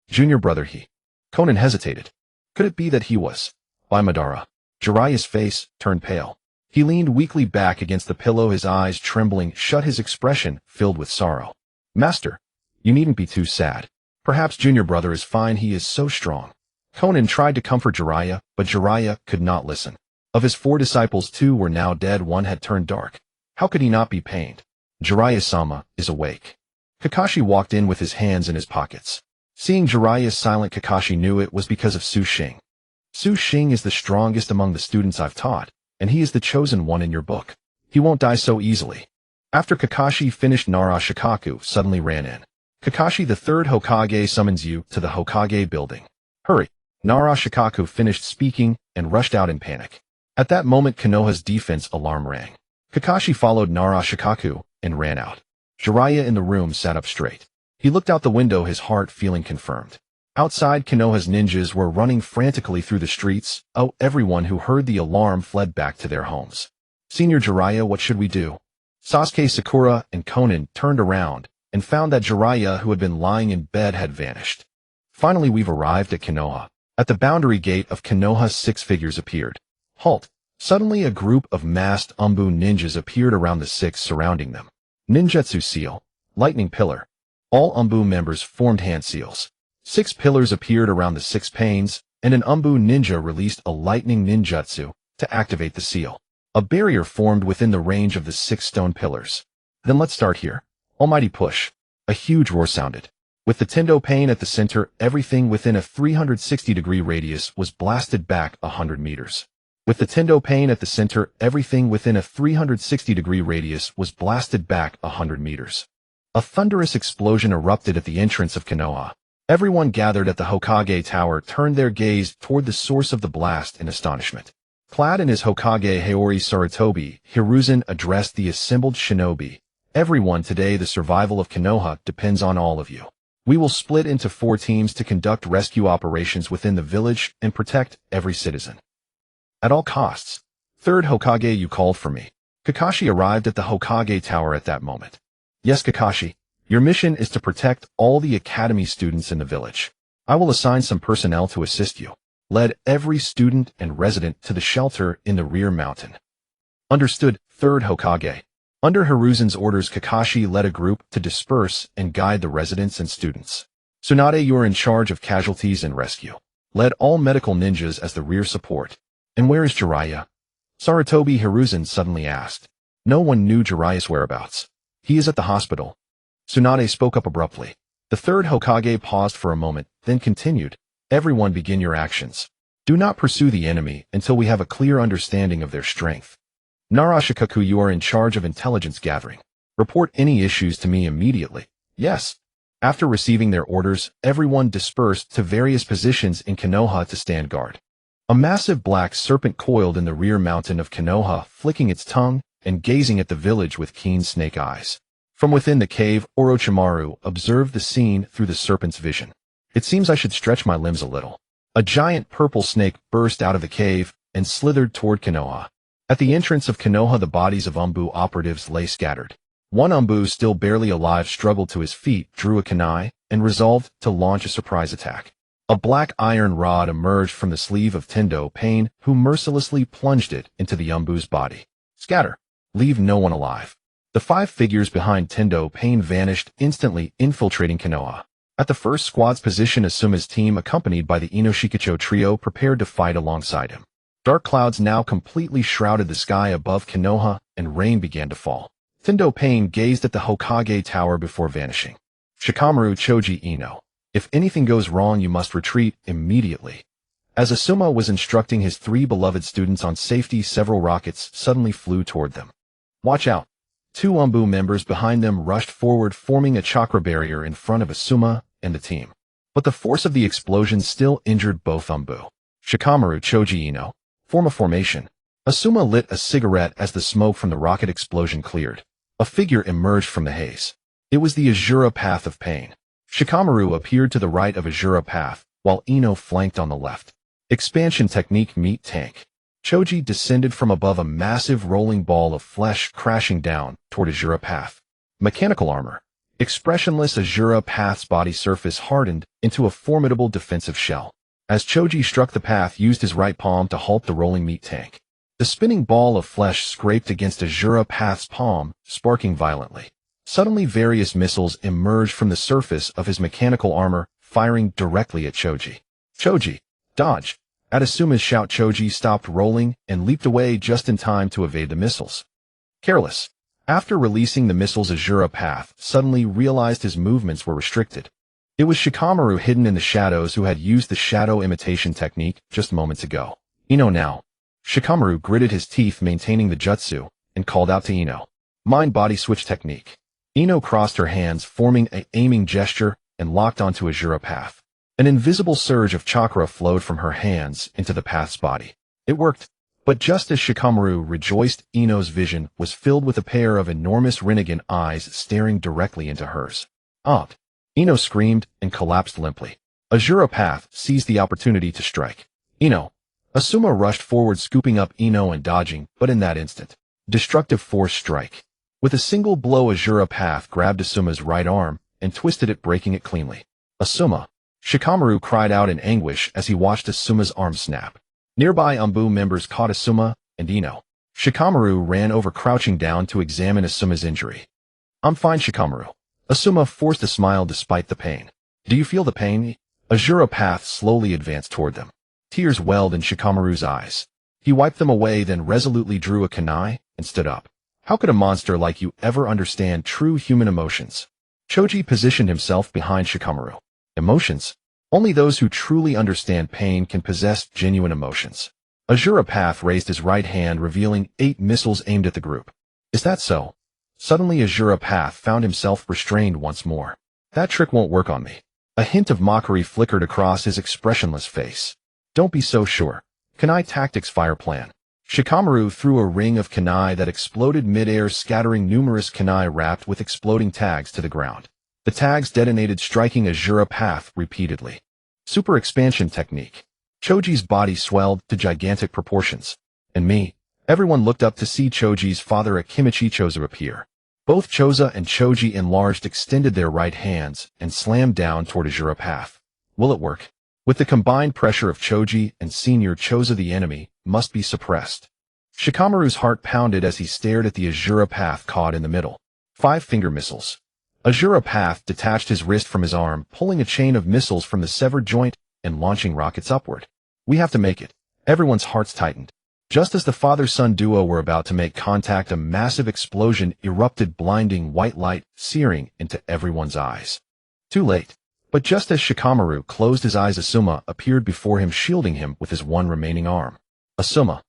Junior brother, he. Konan hesitated. Could it be that he was by Madara? Jiraiya's face turned pale. He leaned weakly back against the pillow, his eyes trembling shut, his expression filled with sorrow. Master, you needn't be too sad. Perhaps junior brother is fine, he is so strong. Konan tried to comfort Jiraiya, but Jiraiya could not listen. Of his 4 disciples, 2 were now dead, 1 had turned dark. How could he not be pained? Jiraiya-sama is awake. Kakashi walked in with his hands in his pockets. Seeing Jiraiya's silent, Kakashi knew it was because of Su Xing. Su Xing is the strongest among the students I've taught, and he is the chosen one in your book. He won't die so easily. After Kakashi finished, Nara Shikaku suddenly ran in. Kakashi, the 3rd Hokage summons you to the Hokage building. Hurry. Nara Shikaku finished speaking and rushed out in panic. At that moment, Konoha's defense alarm rang. Kakashi followed Nara Shikaku and ran out. Jiraiya in the room sat up straight. He looked out the window, his heart feeling confirmed. Outside, Konoha's ninjas were running frantically through the streets. Oh, everyone who heard the alarm fled back to their homes. Senior Jiraiya, what should we do? Sasuke, Sakura, and Konan turned around and found that Jiraiya, who had been lying in bed, had vanished. Finally, we've arrived at Konoha. At the boundary gate of Konoha, 6 figures appeared. Halt! Suddenly, a group of masked Umbu ninjas appeared around the 6 surrounding them. Ninjutsu seal. Lightning pillar. All Umbu members formed hand seals. 6 pillars appeared around the 6 panes, and an Umbu ninja released a lightning ninjutsu to activate the seal. A barrier formed within the range of the 6 stone pillars. Then let's start here. Almighty push. A huge roar sounded. With the Tendo pane at the center, everything within a 360-degree radius was blasted back 100 meters. With the Tendo pane at the center, everything within a 360-degree radius was blasted back 100 meters. A thunderous explosion erupted at the entrance of Konoha. Everyone gathered at the Hokage Tower turned their gaze toward the source of the blast in astonishment. Clad in his Hokage Haori Sarutobi, Hiruzen addressed the assembled shinobi. Everyone, today the survival of Konoha depends on all of you. We will split into 4 teams to conduct rescue operations within the village and protect every citizen. At all costs. Third Hokage, you called for me. Kakashi arrived at the Hokage Tower at that moment. Yes, Kakashi. Your mission is to protect all the academy students in the village. I will assign some personnel to assist you. Led every student and resident to the shelter in the rear mountain. Understood, Third Hokage. Under Hiruzen's orders, Kakashi led a group to disperse and guide the residents and students. Tsunade, you are in charge of casualties and rescue. Led all medical ninjas as the rear support. And where is Jiraiya? Sarutobi, Hiruzen suddenly asked. No one knew Jiraiya's whereabouts. He is at the hospital. Tsunade spoke up abruptly. The third Hokage paused for a moment, then continued. Everyone begin your actions. Do not pursue the enemy until we have a clear understanding of their strength. Narashikaku, you are in charge of intelligence gathering. Report any issues to me immediately. Yes. After receiving their orders, everyone dispersed to various positions in Konoha to stand guard. A massive black serpent coiled in the rear mountain of Konoha, flicking its tongue and gazing at the village with keen snake eyes. From within the cave, Orochimaru observed the scene through the serpent's vision. It seems I should stretch my limbs a little. A giant purple snake burst out of the cave and slithered toward Konoha. At the entrance of Konoha, the bodies of Umbu operatives lay scattered. One Umbu, still barely alive, struggled to his feet, drew a kunai, and resolved to launch a surprise attack. A black iron rod emerged from the sleeve of Tendo Pain, who mercilessly plunged it into the Umbu's body. Scatter. Leave no one alive. The 5 figures behind Tendo Pain vanished, instantly infiltrating Konoha. At the first squad's position, Asuma's team, accompanied by the Inoshikacho trio, prepared to fight alongside him. Dark clouds now completely shrouded the sky above Konoha, and rain began to fall. Tendo Pain gazed at the Hokage Tower before vanishing. Shikamaru, Choji, Ino. If anything goes wrong, you must retreat immediately. As Asuma was instructing his 3 beloved students on safety, several rockets suddenly flew toward them. Watch out. 2 Umbu members behind them rushed forward, forming a chakra barrier in front of Asuma and the team. But the force of the explosion still injured both Umbu. Shikamaru, Choji, Ino. Form a formation. Asuma lit a cigarette as the smoke from the rocket explosion cleared. A figure emerged from the haze. It was the Azura Path of Pain. Shikamaru appeared to the right of Azura Path, while Ino flanked on the left. Expansion technique, meet tank. Choji descended from above a massive rolling ball of flesh, crashing down toward Azura Path. Mechanical armor. Expressionless Azura Path's body surface hardened into a formidable defensive shell. As Choji struck the path, used his right palm to halt the rolling meat tank. The spinning ball of flesh scraped against Azura Path's palm, sparking violently. Suddenly, various missiles emerged from the surface of his mechanical armor, firing directly at Choji. Choji, dodge! At Asuma's shout, Choji stopped rolling and leaped away just in time to evade the missiles. Careless. After releasing the missiles, Azura Path suddenly realized his movements were restricted. It was Shikamaru, hidden in the shadows, who had used the shadow imitation technique just moments ago. Ino now. Shikamaru gritted his teeth, maintaining the jutsu, and called out to Ino. Mind-body switch technique. Ino crossed her hands, forming an aiming gesture, and locked onto Azura Path. An invisible surge of chakra flowed from her hands into the path's body. It worked, but just as Shikamaru rejoiced, Ino's vision was filled with a pair of enormous Rinnegan eyes staring directly into hers. Odd. Ino screamed and collapsed limply. Azura Path seized the opportunity to strike. Ino. Asuma rushed forward, scooping up Ino and dodging, but in that instant, destructive force strike. With a single blow, Azura Path grabbed Asuma's right arm and twisted it, breaking it cleanly. Asuma! Shikamaru cried out in anguish as he watched Asuma's arm snap. Nearby Umbu members caught Asuma and Ino. Shikamaru ran over, crouching down to examine Asuma's injury. I'm fine, Shikamaru. Asuma forced a smile despite the pain. Do you feel the pain? Azura Path slowly advanced toward them. Tears welled in Shikamaru's eyes. He wiped them away, then resolutely drew a kunai and stood up. How could a monster like you ever understand true human emotions? Choji positioned himself behind Shikamaru. Emotions? Only those who truly understand pain can possess genuine emotions. Azura Path raised his right hand, revealing 8 missiles aimed at the group. Is that so? Suddenly Azura Path found himself restrained once more. That trick won't work on me. A hint of mockery flickered across his expressionless face. Don't be so sure. Kunai Tactics Fire Plan. Shikamaru threw a ring of kunai that exploded mid-air, scattering numerous kunai wrapped with exploding tags to the ground. The tags detonated, striking Azura Path repeatedly. Super Expansion Technique. Choji's body swelled to gigantic proportions. And me? Everyone looked up to see Choji's father Akimichi Choza appear. Both Choza and Choji enlarged, extended their right hands, and slammed down toward Azura Path. Will it work? With the combined pressure of Choji and Senior Choza, the enemy must be suppressed. Shikamaru's heart pounded as he stared at the Azura Path caught in the middle. 5-finger missiles. Azura Path detached his wrist from his arm, pulling a chain of missiles from the severed joint and launching rockets upward. We have to make it. Everyone's hearts tightened. Just as the father-son duo were about to make contact, a massive explosion erupted, blinding white light searing into everyone's eyes. Too late. But just as Shikamaru closed his eyes, Asuma appeared before him, shielding him with his one remaining arm. Asuma.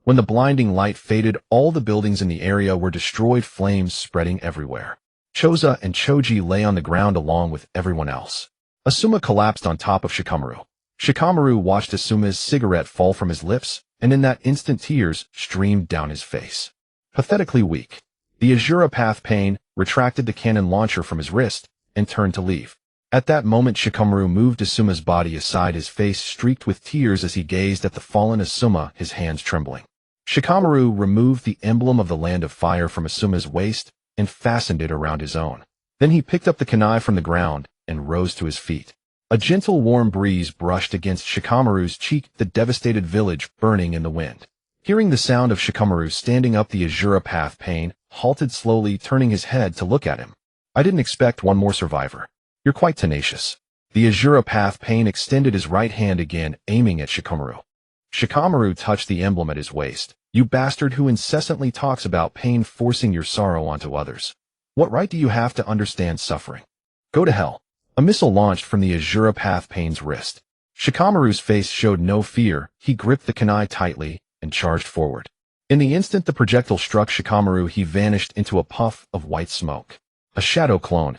When the blinding light faded, all the buildings in the area were destroyed, flames spreading everywhere. Choza and Choji lay on the ground along with everyone else. Asuma collapsed on top of Shikamaru. Shikamaru watched Asuma's cigarette fall from his lips, and in that instant tears streamed down his face. Pathetically weak, the Azura Path pain retracted the cannon launcher from his wrist and turned to leave. At that moment, Shikamaru moved Asuma's body aside, his face streaked with tears as he gazed at the fallen Asuma, his hands trembling. Shikamaru removed the emblem of the Land of Fire from Asuma's waist and fastened it around his own. Then he picked up the kunai from the ground and rose to his feet. A gentle warm breeze brushed against Shikamaru's cheek, the devastated village burning in the wind. Hearing the sound of Shikamaru standing up, the Azura Path pain halted, slowly turning his head to look at him. I didn't expect one more survivor. You're quite tenacious. The Azura Path pain extended his right hand again, aiming at Shikamaru. Shikamaru touched the emblem at his waist. You bastard who incessantly talks about pain, forcing your sorrow onto others. What right do you have to understand suffering? Go to hell. A missile launched from the Azura Path pain's wrist. Shikamaru's face showed no fear. He gripped the kunai tightly and charged forward. In the instant the projectile struck Shikamaru, he vanished into a puff of white smoke. A shadow clone.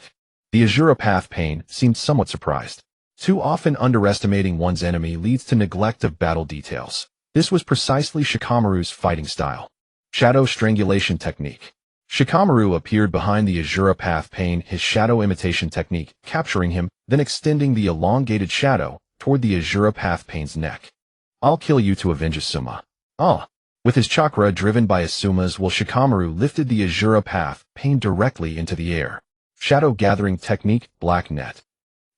The Azura Path pain seemed somewhat surprised. Too often underestimating one's enemy leads to neglect of battle details. This was precisely Shikamaru's fighting style. Shadow Strangulation Technique. Shikamaru appeared behind the Azura Path pain, his shadow imitation technique capturing him, then extending the elongated shadow toward the Azura Path pain's neck. I'll kill you to avenge Asuma. Ah! With his chakra driven by Asuma's will, Shikamaru lifted the Azura Path pain directly into the air. Shadow Gathering Technique, Black Net.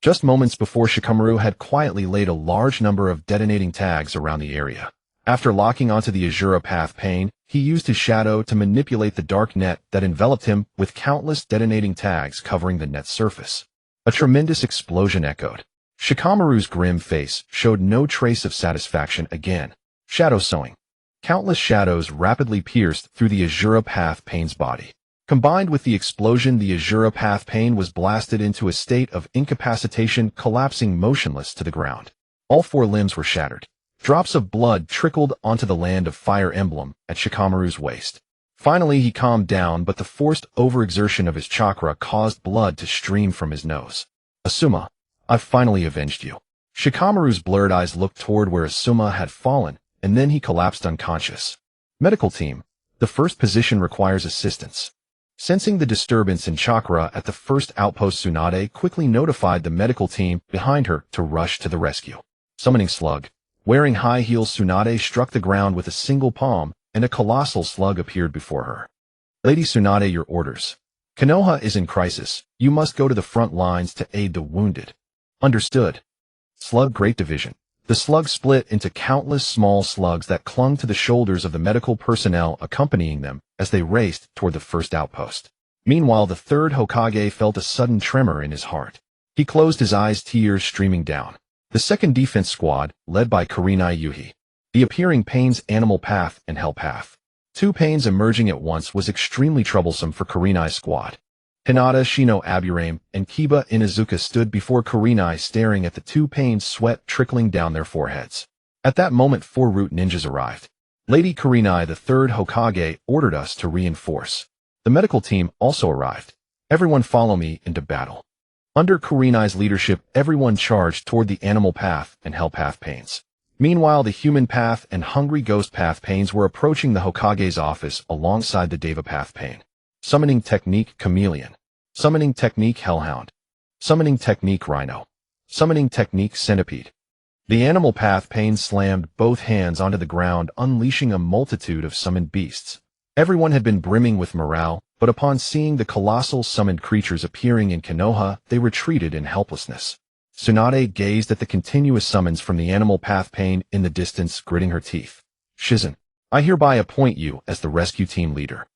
Just moments before, Shikamaru had quietly laid a large number of detonating tags around the area. After locking onto the Azura Path pain, he used his shadow to manipulate the dark net that enveloped him, with countless detonating tags covering the net's surface. A tremendous explosion echoed. Shikamaru's grim face showed no trace of satisfaction again. Shadow Sewing. Countless shadows rapidly pierced through the Azura Path pain's body. Combined with the explosion, the Azura Path pain was blasted into a state of incapacitation, collapsing motionless to the ground. All 4 limbs were shattered. Drops of blood trickled onto the Land of Fire emblem at Shikamaru's waist. Finally, he calmed down, but the forced overexertion of his chakra caused blood to stream from his nose. Asuma, I've finally avenged you. Shikamaru's blurred eyes looked toward where Asuma had fallen, and then he collapsed unconscious. Medical team, the first position requires assistance. Sensing the disturbance in chakra at the first outpost, Tsunade quickly notified the medical team behind her to rush to the rescue. Summoning Slug. Wearing high heels, Tsunade struck the ground with a single palm, and a colossal slug appeared before her. Lady Tsunade, your orders. Konoha is in crisis. You must go to the front lines to aid the wounded. Understood. Slug Great Division. The slug split into countless small slugs that clung to the shoulders of the medical personnel accompanying them as they raced toward the first outpost. Meanwhile, the third Hokage felt a sudden tremor in his heart. He closed his eyes, tears streaming down. The second defense squad, led by Kurenai Yuhi. The appearing Pain's Animal Path and Hell Path. Two Pains emerging at once was extremely troublesome for Kurenai's squad. Hinata, Shino Aburame, and Kiba Inuzuka stood before Kurenai staring at the two Pains, sweat trickling down their foreheads. At that moment, 4 root ninjas arrived. Lady Kurenai, the third Hokage, ordered us to reinforce. The medical team also arrived. Everyone follow me into battle. Under Kurenai's leadership, everyone charged toward the Animal Path and Hell Path Pains. Meanwhile, the Human Path and Hungry Ghost Path Pains were approaching the Hokage's office alongside the Deva Path Pain. Summoning Technique Chameleon. Summoning Technique Hellhound. Summoning Technique Rhino. Summoning Technique Centipede. The Animal Path Pain slammed both hands onto the ground, unleashing a multitude of summoned beasts. Everyone had been brimming with morale, but upon seeing the colossal summoned creatures appearing in Konoha, they retreated in helplessness. Tsunade gazed at the continuous summons from the Animal Path Pain in the distance, gritting her teeth. Shizen, I hereby appoint you as the rescue team leader.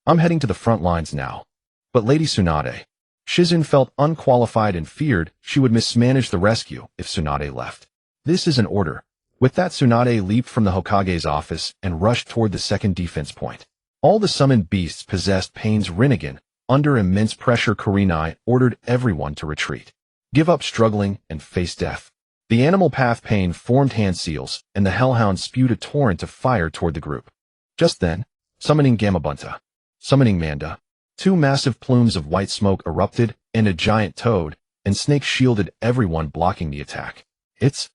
I'm heading to the front lines now. But Lady Tsunade. Shizen felt unqualified and feared she would mismanage the rescue if Tsunade left. This is an order. With that, Tsunade leaped from the Hokage's office and rushed toward the second defense point. All the summoned beasts possessed Pain's Rinnegan. Under immense pressure, Kurenai ordered everyone to retreat. Give up struggling and face death. The Animal Path Pain formed hand seals, and the Hellhound spewed a torrent of fire toward the group. Just then, summoning Gamabunta. Summoning Manda. 2 massive plumes of white smoke erupted, and a giant toad and snake shielded everyone, blocking the attack. It's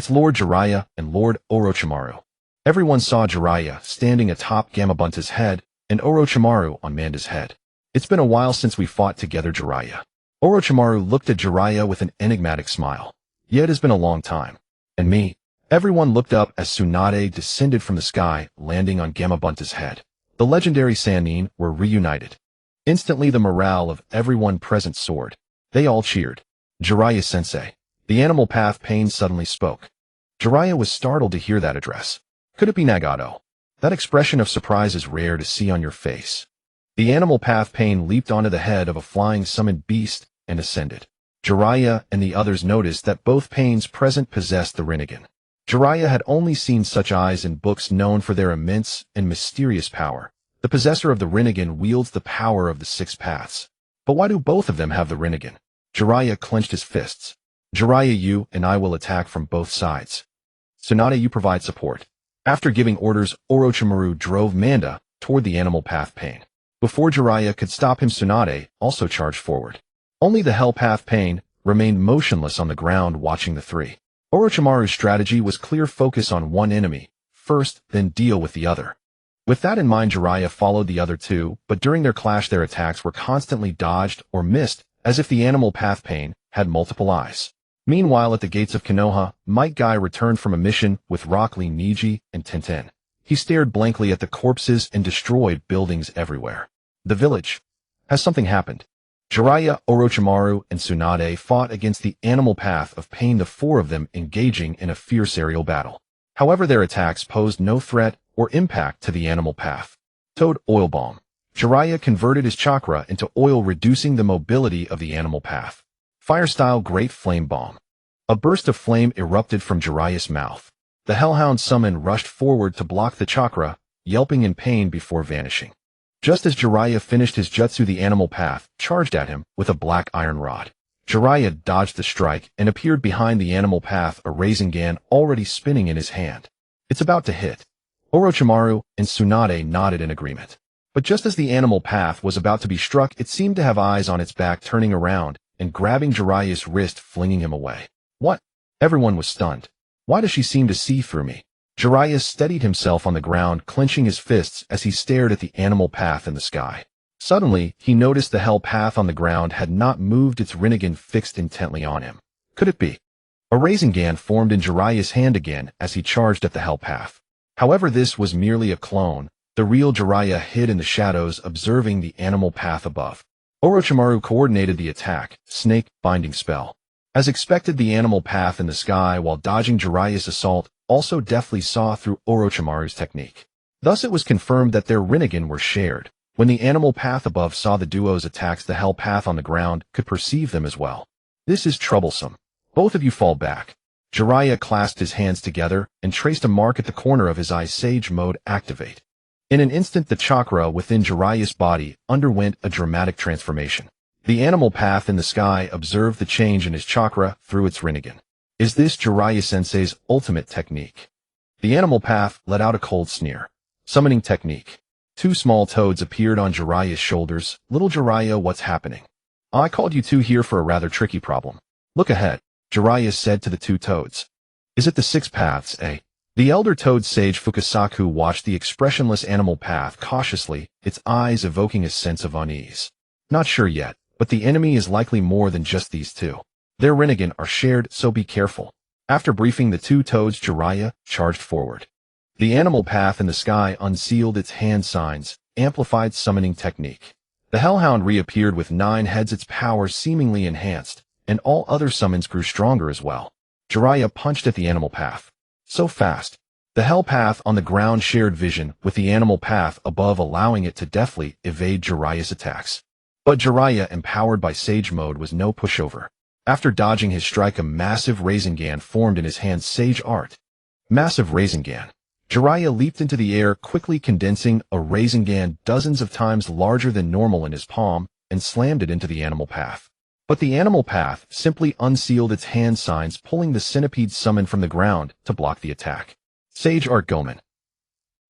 Lord Jiraiya and Lord Orochimaru. Everyone saw Jiraiya standing atop Gamabunta's head and Orochimaru on Manda's head. It's been a while since we fought together, Jiraiya. Orochimaru looked at Jiraiya with an enigmatic smile. Yeah, it has been a long time. And me? Everyone looked up as Tsunade descended from the sky, landing on Gamabunta's head. The legendary Sannin were reunited. Instantly, the morale of everyone present soared. They all cheered. Jiraiya-sensei. The Animal Path Pain suddenly spoke. Jiraiya was startled to hear that address. Could it be Nagato? That expression of surprise is rare to see on your face. The Animal Path Pain leaped onto the head of a flying summoned beast and ascended. Jiraiya and the others noticed that both Pains present possessed the Rinnegan. Jiraiya had only seen such eyes in books known for their immense and mysterious power. The possessor of the Rinnegan wields the power of the 6 paths. But why do both of them have the Rinnegan? Jiraiya clenched his fists. Jiraiya, you and I will attack from both sides. Tsunade, you provide support. After giving orders, Orochimaru drove Manda toward the Animal Path Pain. Before Jiraiya could stop him, Tsunade also charged forward. Only the Hell Path Pain remained motionless on the ground, watching the 3. Orochimaru's strategy was clear: focus on one enemy first, then deal with the other. With that in mind, Jiraiya followed the other 2, but during their clash their attacks were constantly dodged or missed, as if the Animal Path Pain had multiple eyes. Meanwhile, at the gates of Konoha, Might Guy returned from a mission with Rock Lee, Neji, and Tenten. He stared blankly at the corpses and destroyed buildings everywhere. The village. Has something happened? Jiraiya, Orochimaru, and Tsunade fought against the Animal Path of Pain, the 4 of them engaging in a fierce aerial battle. However, their attacks posed no threat or impact to the Animal Path. Toad Oil Bomb. Jiraiya converted his chakra into oil, reducing the mobility of the Animal Path. Fire-style Great Flame Bomb. A burst of flame erupted from Jiraiya's mouth. The Hellhound summon rushed forward to block the chakra, yelping in pain before vanishing. Just as Jiraiya finished his jutsu, the Animal Path charged at him with a black iron rod. Jiraiya dodged the strike and appeared behind the Animal Path, a Rasengan already spinning in his hand. It's about to hit. Orochimaru and Tsunade nodded in agreement. But just as the Animal Path was about to be struck, it seemed to have eyes on its back, turning around and grabbing Jiraiya's wrist, flinging him away. What? Everyone was stunned. Why does she seem to see through me? Jiraiya steadied himself on the ground, clenching his fists as he stared at the Animal Path in the sky. Suddenly, he noticed the Hell Path on the ground had not moved, its Rinnegan fixed intently on him. Could it be? A Rasengan formed in Jiraiya's hand again as he charged at the Hell Path. However, this was merely a clone. The real Jiraiya hid in the shadows, observing the animal path above. Orochimaru coordinated the attack, snake binding spell. As expected, the animal path in the sky, while dodging Jiraiya's assault, also deftly saw through Orochimaru's technique. Thus it was confirmed that their Rinnegan were shared. When the animal path above saw the duo's attacks, the hell path on the ground could perceive them as well. This is troublesome. Both of you fall back. Jiraiya clasped his hands together and traced a mark at the corner of his eye. Sage mode activate. In an instant, the chakra within Jiraiya's body underwent a dramatic transformation. The animal path in the sky observed the change in his chakra through its Rinnegan. Is this Jiraiya-sensei's ultimate technique? The animal path let out a cold sneer. Summoning technique. 2 small toads appeared on Jiraiya's shoulders. Little Jiraiya, what's happening? I called you two here for a rather tricky problem. Look ahead, Jiraiya said to the 2 toads. Is it the 6 paths, eh? The elder toad sage Fukasaku watched the expressionless animal path cautiously, its eyes evoking a sense of unease. Not sure yet, but the enemy is likely more than just these 2. Their Rinnegan are shared, so be careful. After briefing the 2 toads, Jiraiya charged forward. The animal path in the sky unsealed its hand signs, amplified summoning technique. The Hellhound reappeared with 9 heads, its power seemingly enhanced, and all other summons grew stronger as well. Jiraiya punched at the animal path. So fast. The hell path on the ground shared vision with the animal path above, allowing it to deftly evade Jiraiya's attacks. But Jiraiya, empowered by Sage mode, was no pushover. After dodging his strike, a massive Rasengan formed in his hand. Sage art. Massive Rasengan. Jiraiya leaped into the air, quickly condensing a Rasengan dozens of times larger than normal in his palm, and slammed it into the animal path. But the animal path simply unsealed its hand signs, pulling the centipede summon from the ground to block the attack. Sage Art Gomen.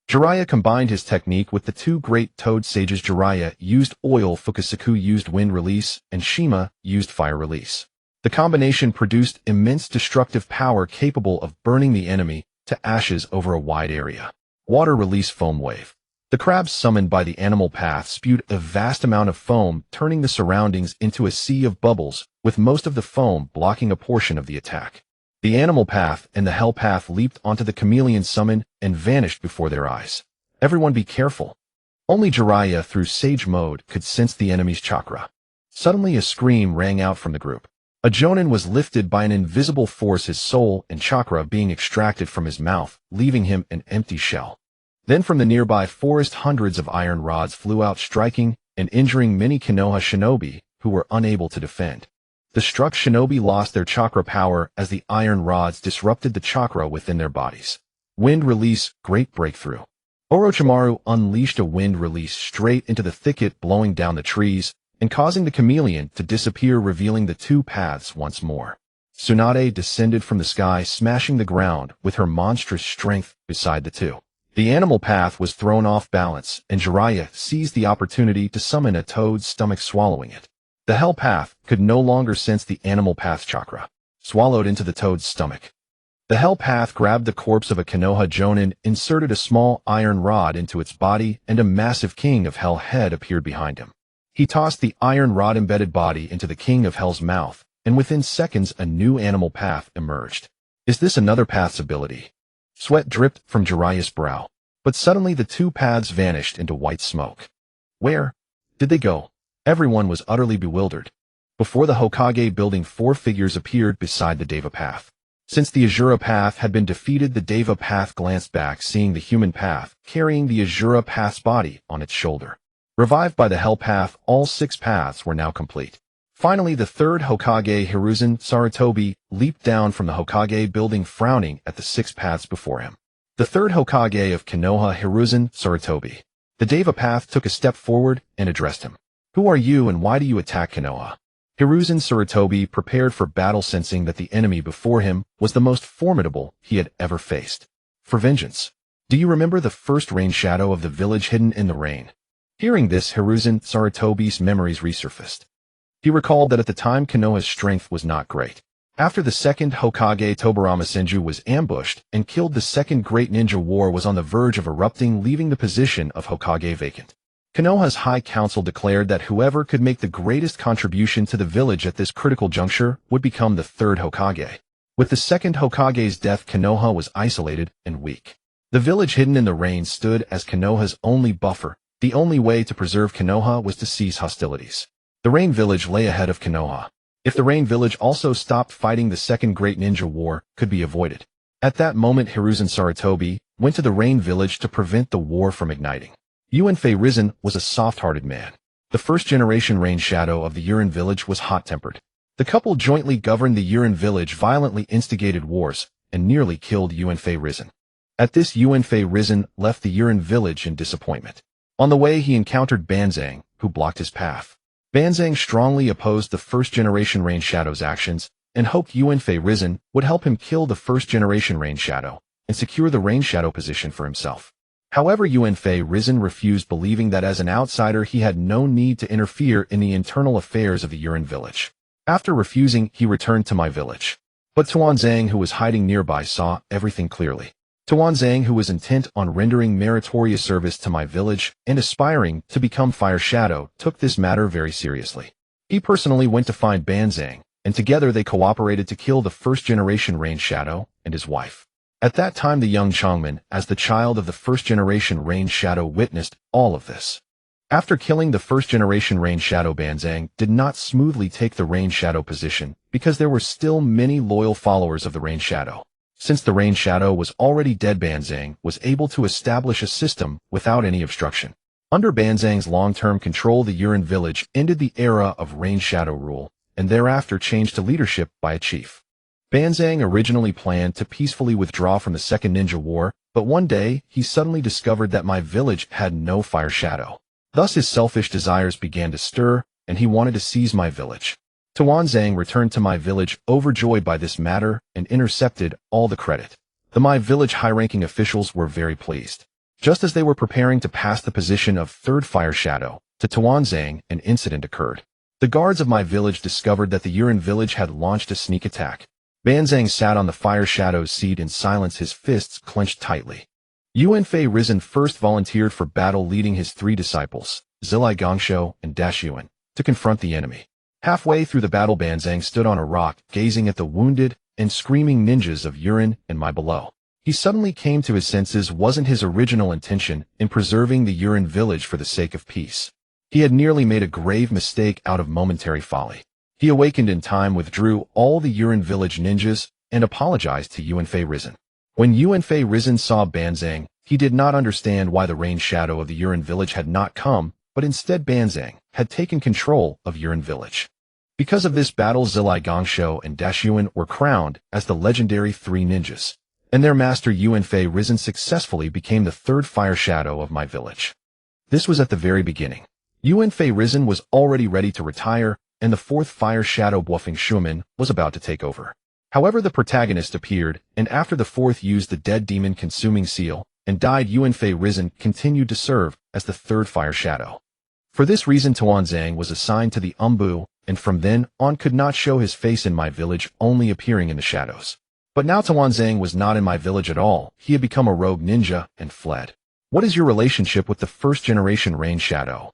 Jiraiya combined his technique with the 2 great toad sages. Jiraiya used oil, Fukasaku used wind release, and Shima used fire release. The combination produced immense destructive power capable of burning the enemy to ashes over a wide area. Water release foam wave. The crabs summoned by the animal path spewed a vast amount of foam, turning the surroundings into a sea of bubbles, with most of the foam blocking a portion of the attack. The animal path and the hell path leaped onto the chameleon summon and vanished before their eyes. Everyone be careful. Only Jiraiya, through Sage mode, could sense the enemy's chakra. Suddenly a scream rang out from the group. A Jonin was lifted by an invisible force, his soul and chakra being extracted from his mouth, leaving him an empty shell. Then from the nearby forest, hundreds of iron rods flew out, striking and injuring many Konoha shinobi who were unable to defend. The struck shinobi lost their chakra power as the iron rods disrupted the chakra within their bodies. Wind release, great breakthrough. Orochimaru unleashed a wind release straight into the thicket, blowing down the trees and causing the chameleon to disappear, revealing the 2 paths once more. Tsunade descended from the sky, smashing the ground with her monstrous strength beside the 2. The animal path was thrown off balance, and Jiraiya seized the opportunity to summon a toad's stomach, swallowing it. The hell path could no longer sense the animal path's chakra, swallowed into the toad's stomach. The hell path grabbed the corpse of a Konoha Jonin, inserted a small iron rod into its body, and a massive King of Hell head appeared behind him. He tossed the iron rod-embedded body into the King of Hell's mouth, and within seconds a new animal path emerged. Is this another path's ability? Sweat dripped from Jiraiya's brow, but suddenly the 2 paths vanished into white smoke. Where did they go? Everyone was utterly bewildered. Before the Hokage building, 4 figures appeared beside the Deva path. Since the Azura path had been defeated, the Deva path glanced back, seeing the human path carrying the Azura path's body on its shoulder. Revived by the hell path, all 6 paths were now complete. Finally, the 3rd Hokage, Hiruzen Sarutobi, leaped down from the Hokage building, frowning at the 6 paths before him. The 3rd Hokage of Konoha, Hiruzen Sarutobi. The Deva path took a step forward and addressed him. Who are you and why do you attack Konoha? Hiruzen Sarutobi prepared for battle, sensing that the enemy before him was the most formidable he had ever faced. For vengeance. Do you remember the first rain shadow of the village hidden in the rain? Hearing this, Hiruzen Sarutobi's memories resurfaced. He recalled that at the time Konoha's strength was not great. After the 2nd Hokage Tobirama Senju was ambushed and killed, the 2nd Great Ninja War was on the verge of erupting, leaving the position of Hokage vacant. Konoha's High Council declared that whoever could make the greatest contribution to the village at this critical juncture would become the 3rd Hokage. With the 2nd Hokage's death, Konoha was isolated and weak. The village hidden in the rain stood as Konoha's only buffer. The only way to preserve Konoha was to cease hostilities. The Rain Village lay ahead of Konoha. If the Rain Village also stopped fighting, the Second Great Ninja War could be avoided. At that moment, Hiruzen Sarutobi went to the Rain Village to prevent the war from igniting. Yuenfei Risen was a soft-hearted man. The first-generation Rain Shadow of the Urin Village was hot-tempered. The couple jointly governed the Urin Village, violently instigated wars, and nearly killed Yuenfei Risen. At this, Yuenfei Risen left the Urin Village in disappointment. On the way, he encountered Banzang, who blocked his path. Banzang strongly opposed the first-generation Rain Shadow's actions and hoped Yuenfei Risen would help him kill the first-generation Rain Shadow and secure the Rain Shadow position for himself. However, Yuenfei Risen refused, believing that as an outsider he had no need to interfere in the internal affairs of the Urin Village. After refusing, he returned to my village. But Tuanzang, who was hiding nearby, saw everything clearly. Tuanzang, who was intent on rendering meritorious service to my village and aspiring to become Fire Shadow, took this matter very seriously. He personally went to find Banzang, and together they cooperated to kill the first-generation Rain Shadow and his wife. At that time, the young Changman, as the child of the first-generation Rain Shadow, witnessed all of this. After killing the first-generation Rain Shadow, Banzang did not smoothly take the Rain Shadow position because there were still many loyal followers of the Rain Shadow. Since the Rain Shadow was already dead, Banzang was able to establish a system without any obstruction. Under Banzang's long-term control, the Urin Village ended the era of Rain Shadow rule, and thereafter changed to leadership by a chief. Banzang originally planned to peacefully withdraw from the Second Ninja War, but one day he suddenly discovered that my village had no Fire Shadow. Thus his selfish desires began to stir, and he wanted to seize my village. Tuanzang returned to my village overjoyed by this matter and intercepted all the credit. The my village high-ranking officials were very pleased. Just as they were preparing to pass the position of third Fire Shadow to Tuanzang, an incident occurred. The guards of my village discovered that the Urin Village had launched a sneak attack. Banzang sat on the Fire Shadow's seat in silence, his fists clenched tightly. Yuenfei Risen first volunteered for battle, leading his 3 disciples, Zilai Gongsho and Dashyuan, to confront the enemy. Halfway through the battle, Banzang stood on a rock, gazing at the wounded and screaming ninjas of Urin and my below. He suddenly came to his senses. Wasn't his original intention in preserving the Urin Village for the sake of peace. He had nearly made a grave mistake out of momentary folly. He awakened in time, withdrew all the Urin Village ninjas, and apologized to Yuenfei Risen. When Yuenfei Risen saw Banzang, he did not understand why the Rain Shadow of the Urin Village had not come, but instead Banzang had taken control of Urin Village. Because of this battle, Zilai Gongsho and Dashyuan were crowned as the legendary 3 ninjas, and their master Yuenfei Risen successfully became the 3rd Fire Shadow of my village. This was at the very beginning. Yuenfei Risen was already ready to retire, and the 4th Fire Shadow Buofeng Shuimin was about to take over. However, the protagonist appeared, and after the 4th used the dead demon consuming seal and died, Yuenfei Risen continued to serve as the 3rd Fire Shadow. For this reason, Tuanzang was assigned to the Umbu, and from then on could not show his face in my village, only appearing in the shadows. But now Tuanzang was not in my village at all. He had become a rogue ninja and fled. What is your relationship with the first-generation Rain Shadow?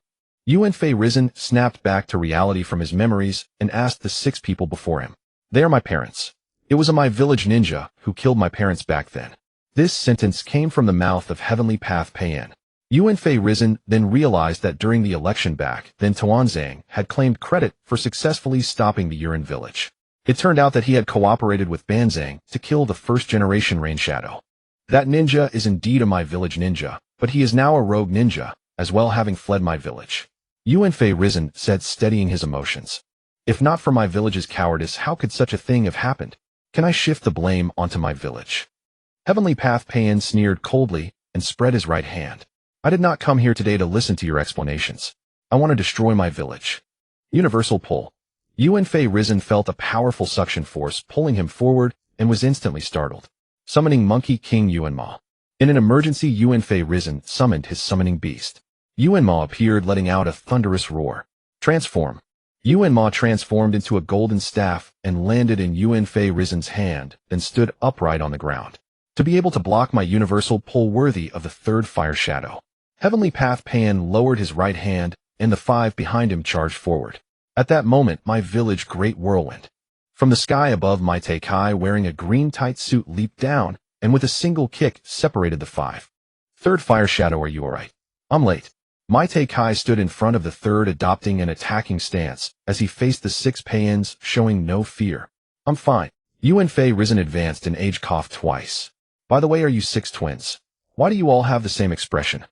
Yuenfei Risen snapped back to reality from his memories and asked the 6 people before him. They are my parents. It was my village ninja who killed my parents back then. This sentence came from the mouth of Heavenly Path Payan. Yuenfei Risen then realized that during the election back then, Tuanzang had claimed credit for successfully stopping the Urin Village. It turned out that he had cooperated with Banzang to kill the first-generation Rain Shadow. That ninja is indeed a my village ninja, but he is now a rogue ninja, as well, having fled my village. Yuenfei Risen said, steadying his emotions. If not for my village's cowardice, how could such a thing have happened? Can I shift the blame onto my village? Heavenly Path Payan sneered coldly and spread his right hand. I did not come here today to listen to your explanations. I want to destroy my village. Universal pull. Yuenfei Risen felt a powerful suction force pulling him forward and was instantly startled. Summoning Monkey King Yuanma. In an emergency, Yuenfei Risen summoned his summoning beast. Yuanma appeared, letting out a thunderous roar. Transform. Yuanma transformed into a golden staff and landed in Yuenfei Risen's hand, then stood upright on the ground. To be able to block my universal pull worthy of the 3rd Fire Shadow. Heavenly Path Payan lowered his right hand, and the 5 behind him charged forward. At that moment, my village great whirlwind. From the sky above, my Teikai, wearing a green tight suit, leaped down and with a single kick separated the five. Third Fire Shadow, are you alright? I'm late. Mai Kai stood in front of the third, adopting an attacking stance as he faced the six Paiyans, showing no fear. I'm fine. Yuan Fei Risen advanced in age, coughed twice. By the way, are you six twins? Why do you all have the same expression?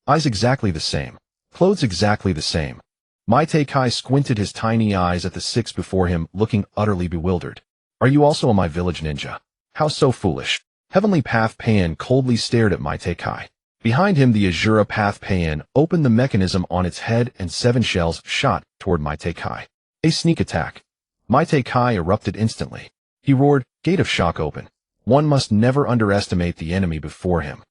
Eyes exactly the same. Clothes exactly the same. Mai Kai squinted his tiny eyes at the six before him, looking utterly bewildered. Are you also a My Village ninja? How so foolish? Heavenly Path Paiyan coldly stared at Mai Kai. Behind him, the Azura Path Paiyan opened the mechanism on its head and 7 shells shot toward Mai Kai. A sneak attack. Mai Kai erupted instantly. He roared, Gate of Shock open. One must never underestimate the enemy before him.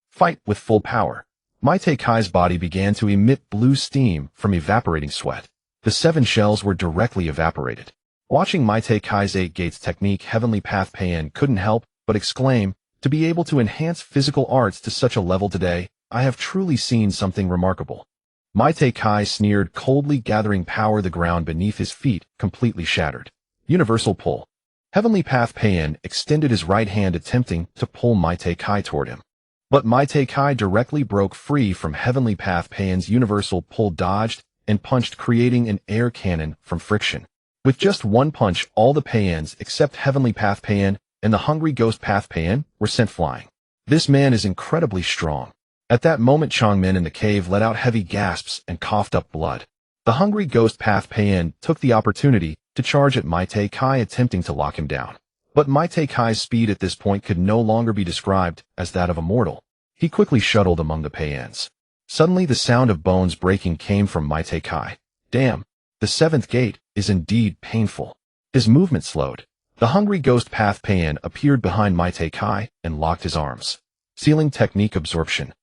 Fight with full power. Mai Kai's body began to emit blue steam from evaporating sweat. The 7 shells were directly evaporated. Watching Mai Kai's 8 gates technique, Heavenly Path Paiyan couldn't help but exclaim, to be able to enhance physical arts to such a level today, I have truly seen something remarkable. Mai Kai sneered coldly, gathering power. The ground beneath his feet completely shattered. Universal pull. Heavenly Path Paiyan extended his right hand, attempting to pull Mai Kai toward him. But Mai Kai directly broke free from Heavenly Path Paiyan's universal pull, dodged, and punched, creating an air cannon from friction. With just one punch, all the Paiyans except Heavenly Path Paiyan and the Hungry Ghost Path Paiyan were sent flying. This man is incredibly strong. At that moment, Changmin in the cave let out heavy gasps and coughed up blood. The Hungry Ghost Path Paiyan took the opportunity to charge at Mai Kai, attempting to lock him down. But Mai Kai's speed at this point could no longer be described as that of a mortal. He quickly shuttled among the Paiyans. Suddenly, the sound of bones breaking came from Mai Kai. Damn, the 7th gate is indeed painful. His movement slowed. The Hungry Ghost Path Paiyan appeared behind Mai Kai and locked his arms. Sealing technique absorption.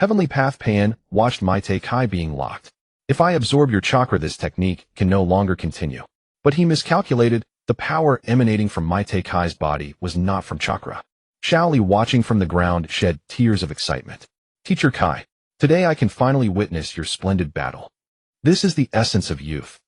Heavenly Path Paiyan watched Mai Kai being locked. If I absorb your chakra, this technique can no longer continue. But he miscalculated. The power emanating from Mai Kai's body was not from chakra. Shaoli, watching from the ground, shed tears of excitement. Teacher Kai, today I can finally witness your splendid battle. This is the essence of youth.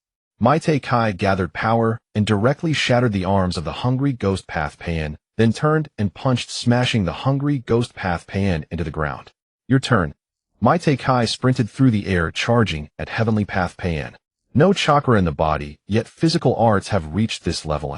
Mai Kai gathered power and directly shattered the arms of the Hungry Ghost Path Paiyan, then turned and punched, smashing the Hungry Ghost Path Paiyan into the ground. Your turn. Mai Kai sprinted through the air, charging at Heavenly Path Paiyan. No chakra in the body, yet physical arts have reached this level.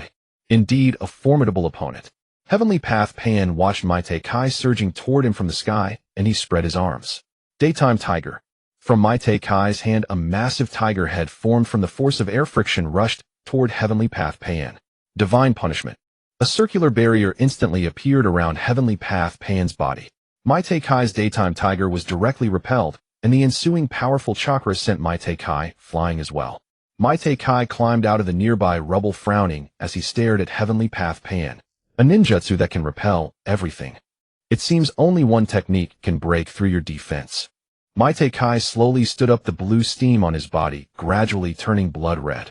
Indeed, a formidable opponent. Heavenly Path Paiyan watched Mai Kai surging toward him from the sky, and he spread his arms. Daytime Tiger. From Mai Kai's hand, a massive tiger head formed from the force of air friction rushed toward Heavenly Path Paiyan. Divine Punishment. A circular barrier instantly appeared around Heavenly Path Paiyan's body. Mai Kai's Daytime Tiger was directly repelled, and the ensuing powerful chakra sent Mai Kai flying as well. Mai Kai climbed out of the nearby rubble, frowning as he stared at Heavenly Path Paiyan. A ninjutsu that can repel everything. It seems only one technique can break through your defense. Mai Kai slowly stood up, the blue steam on his body gradually turning blood red.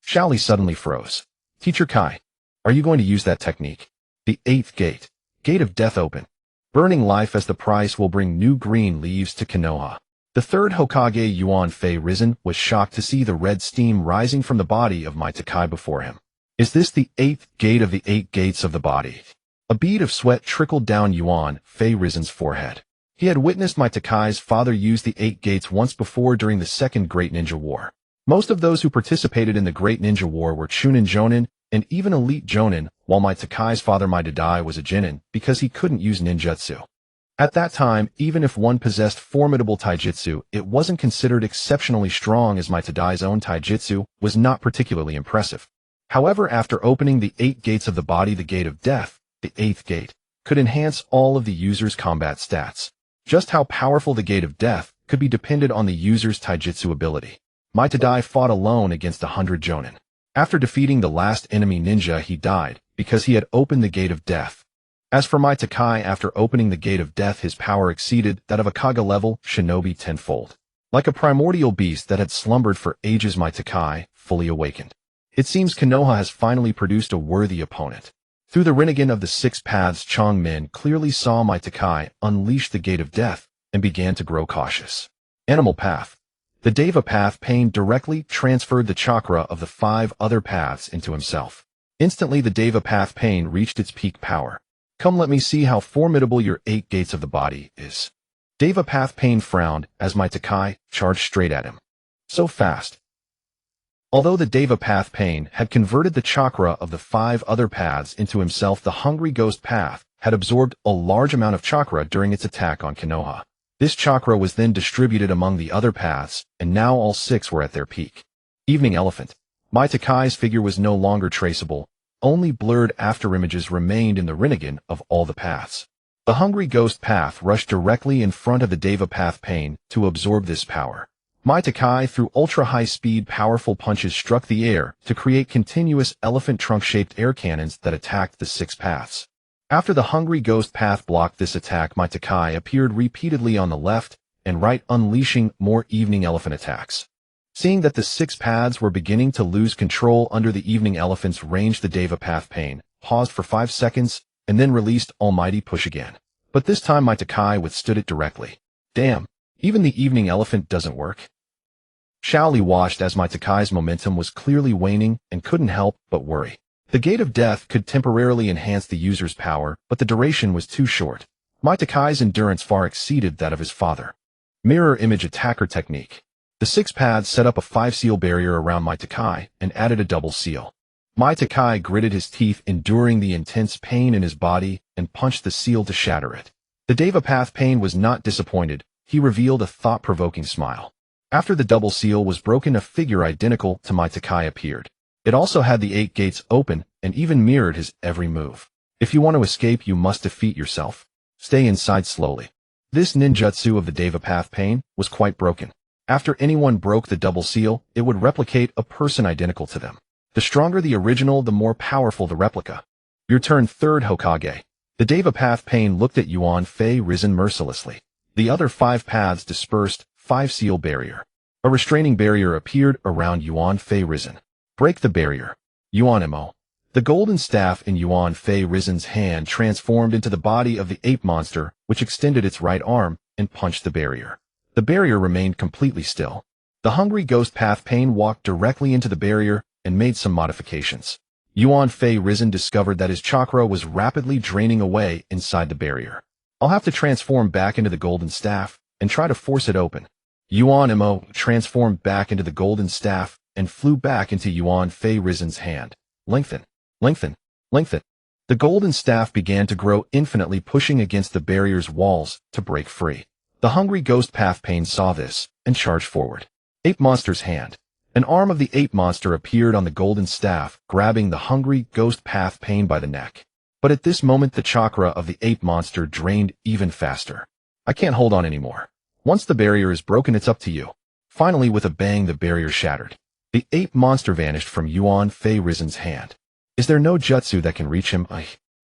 Shaoli suddenly froze. Teacher Kai, are you going to use that technique? The 8th gate. Gate of Death open. Burning life as the price will bring new green leaves to Konoha. The 3rd Hokage, Yuan Fei Risen, was shocked to see the red steam rising from the body of Mai Kai before him. Is this the 8th gate of the 8 gates of the body? A bead of sweat trickled down Yuan Fei Risen's forehead. He had witnessed Mai Kai's father use the 8 gates once before during the Second Great Ninja War. Most of those who participated in the Great Ninja War were Chunin Jonin and even Elite Jonin, while Mai Kai's father Midadai was a Jinin because he couldn't use ninjutsu. At that time, even if one possessed formidable taijutsu, it wasn't considered exceptionally strong, as Midadai's own taijutsu was not particularly impressive. However, after opening the 8 gates of the body, the Gate of Death, the 8th gate, could enhance all of the user's combat stats. Just how powerful the Gate of Death could be depended on the user's taijutsu ability. Midadai fought alone against 100 Jonin. After defeating the last enemy ninja, he died because he had opened the Gate of Death. As for Mai Kai, after opening the Gate of Death, his power exceeded that of a Kage-level shinobi tenfold. Like a primordial beast that had slumbered for ages, Mai Kai fully awakened. It seems Konoha has finally produced a worthy opponent. Through the Rasengan of the 6 paths, Changmin clearly saw Mai Kai unleash the Gate of Death and began to grow cautious. Animal Path. The Deva Path Pain directly transferred the chakra of the 5 other paths into himself. Instantly, the Deva Path Pain reached its peak power. Come let me see how formidable your 8 gates of the body is. Deva Path Pain frowned as Takai charged straight at him. So fast. Although the Deva Path Pain had converted the chakra of the 5 other paths into himself, the Hungry Ghost Path had absorbed a large amount of chakra during its attack on Konoha. This chakra was then distributed among the other paths, and now all 6 were at their peak. Evening Elephant. Takai's figure was no longer traceable. Only blurred afterimages remained in the Rinnegan of all the paths. The Hungry Ghost Path rushed directly in front of the Deva Path Pain to absorb this power. Takai threw ultra-high-speed powerful punches struck the air to create continuous elephant trunk-shaped air cannons that attacked the 6 paths. After the Hungry Ghost Path blocked this attack, Takai appeared repeatedly on the left and right, unleashing more Evening Elephant attacks. Seeing that the 6 paths were beginning to lose control under the Evening Elephant's range, the Deva Path Pain paused for 5 seconds and then released Almighty Push again. But this time Takai withstood it directly. Damn, even the Evening Elephant doesn't work. Shaoli watched as Takai's momentum was clearly waning and couldn't help but worry. The Gate of Death could temporarily enhance the user's power, but the duration was too short. Takai's endurance far exceeded that of his father. Mirror Image Attacker Technique. The 6 paths set up a 5-seal barrier around Takai and added a double seal. Takai gritted his teeth, enduring the intense pain in his body, and punched the seal to shatter it. The Deva Path Pain was not disappointed. He revealed a thought-provoking smile. After the double seal was broken, a figure identical to Takai appeared. It also had the 8 gates open and even mirrored his every move. If you want to escape, you must defeat yourself. Stay inside slowly. This ninjutsu of the Deva Path Pain was quite broken. After anyone broke the double seal, it would replicate a person identical to them. The stronger the original, the more powerful the replica. Your turn, Third Hokage. The Deva Path Pain looked at Yuan Fei Risen mercilessly. The other 5 paths dispersed. 5-seal barrier. A restraining barrier appeared around Yuan Fei Risen. Break the barrier. Yuan Mo. The golden staff in Yuan Fei Risen's hand transformed into the body of the ape monster, which extended its right arm and punched the barrier. The barrier remained completely still. The Hungry Ghost Path Pain walked directly into the barrier and made some modifications. Yuan Fei Risen discovered that his chakra was rapidly draining away inside the barrier. I'll have to transform back into the golden staff and try to force it open. Yuan Mo transformed back into the golden staff and flew back into Yuan Fei Risen's hand. Lengthen, lengthen, lengthen. The golden staff began to grow infinitely, pushing against the barrier's walls to break free. The Hungry Ghost Path Pain saw this and charged forward. Ape Monster's hand. An arm of the ape monster appeared on the golden staff, grabbing the Hungry Ghost Path Pain by the neck. But at this moment, the chakra of the ape monster drained even faster. I can't hold on anymore. Once the barrier is broken, it's up to you. Finally, with a bang, the barrier shattered. The ape monster vanished from Yuan Fei Risen's hand. Is there no jutsu that can reach him?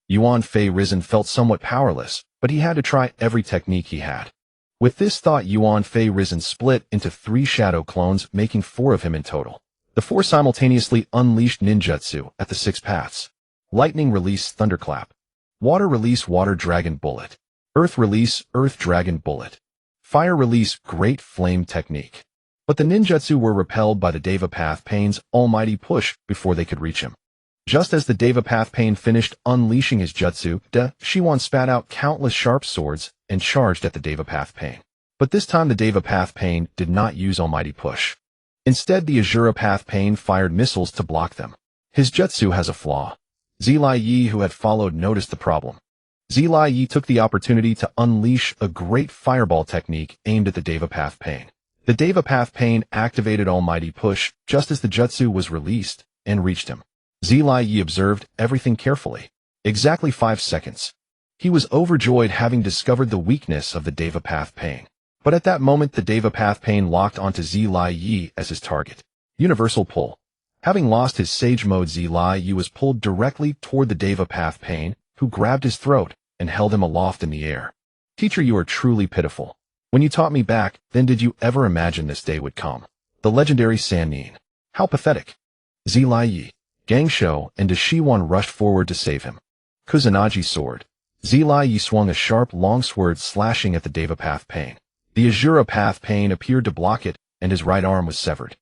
Yuan Fei Risen felt somewhat powerless, but he had to try every technique he had. With this thought, Yuan Fei Risen split into 3 shadow clones, making 4 of him in total. The 4 simultaneously unleashed ninjutsu at the 6 paths. Lightning release Thunderclap. Water release Water Dragon Bullet. Earth release Earth Dragon Bullet. Fire release Great Flame Technique. But the ninjutsu were repelled by the Deva Path Pain's almighty push before they could reach him. Just as the Deva Path Pain finished unleashing his jutsu, Shiwan spat out countless sharp swords and charged at the Deva Path Pain. But this time the Deva Path Pain did not use almighty push. Instead, the Azura Path Pain fired missiles to block them. His jutsu has a flaw. Zilai Yi, who had followed, noticed the problem. Zilai Yi took the opportunity to unleash a great fireball technique aimed at the Deva Path Pain. The Deva Path Pain activated Almighty Push just as the jutsu was released and reached him. Zilai Yi observed everything carefully. Exactly 5 seconds. He was overjoyed, having discovered the weakness of the Deva Path Pain. But at that moment, the Deva Path Pain locked onto Zilai Yi as his target. Universal Pull. Having lost his Sage Mode, Zilai Yi was pulled directly toward the Deva Path Pain, who grabbed his throat and held him aloft in the air. Teacher, you are truly pitiful. When you taught me back, then did you ever imagine this day would come? The legendary Sannin. How pathetic. Zilai Yi, Gang Shou, and Dashiwan rushed forward to save him. Kusanagi Sword. Zilai Yi swung a sharp, long sword slashing at the Deva Path Pain. The Azura Path Pain appeared to block it, and his right arm was severed.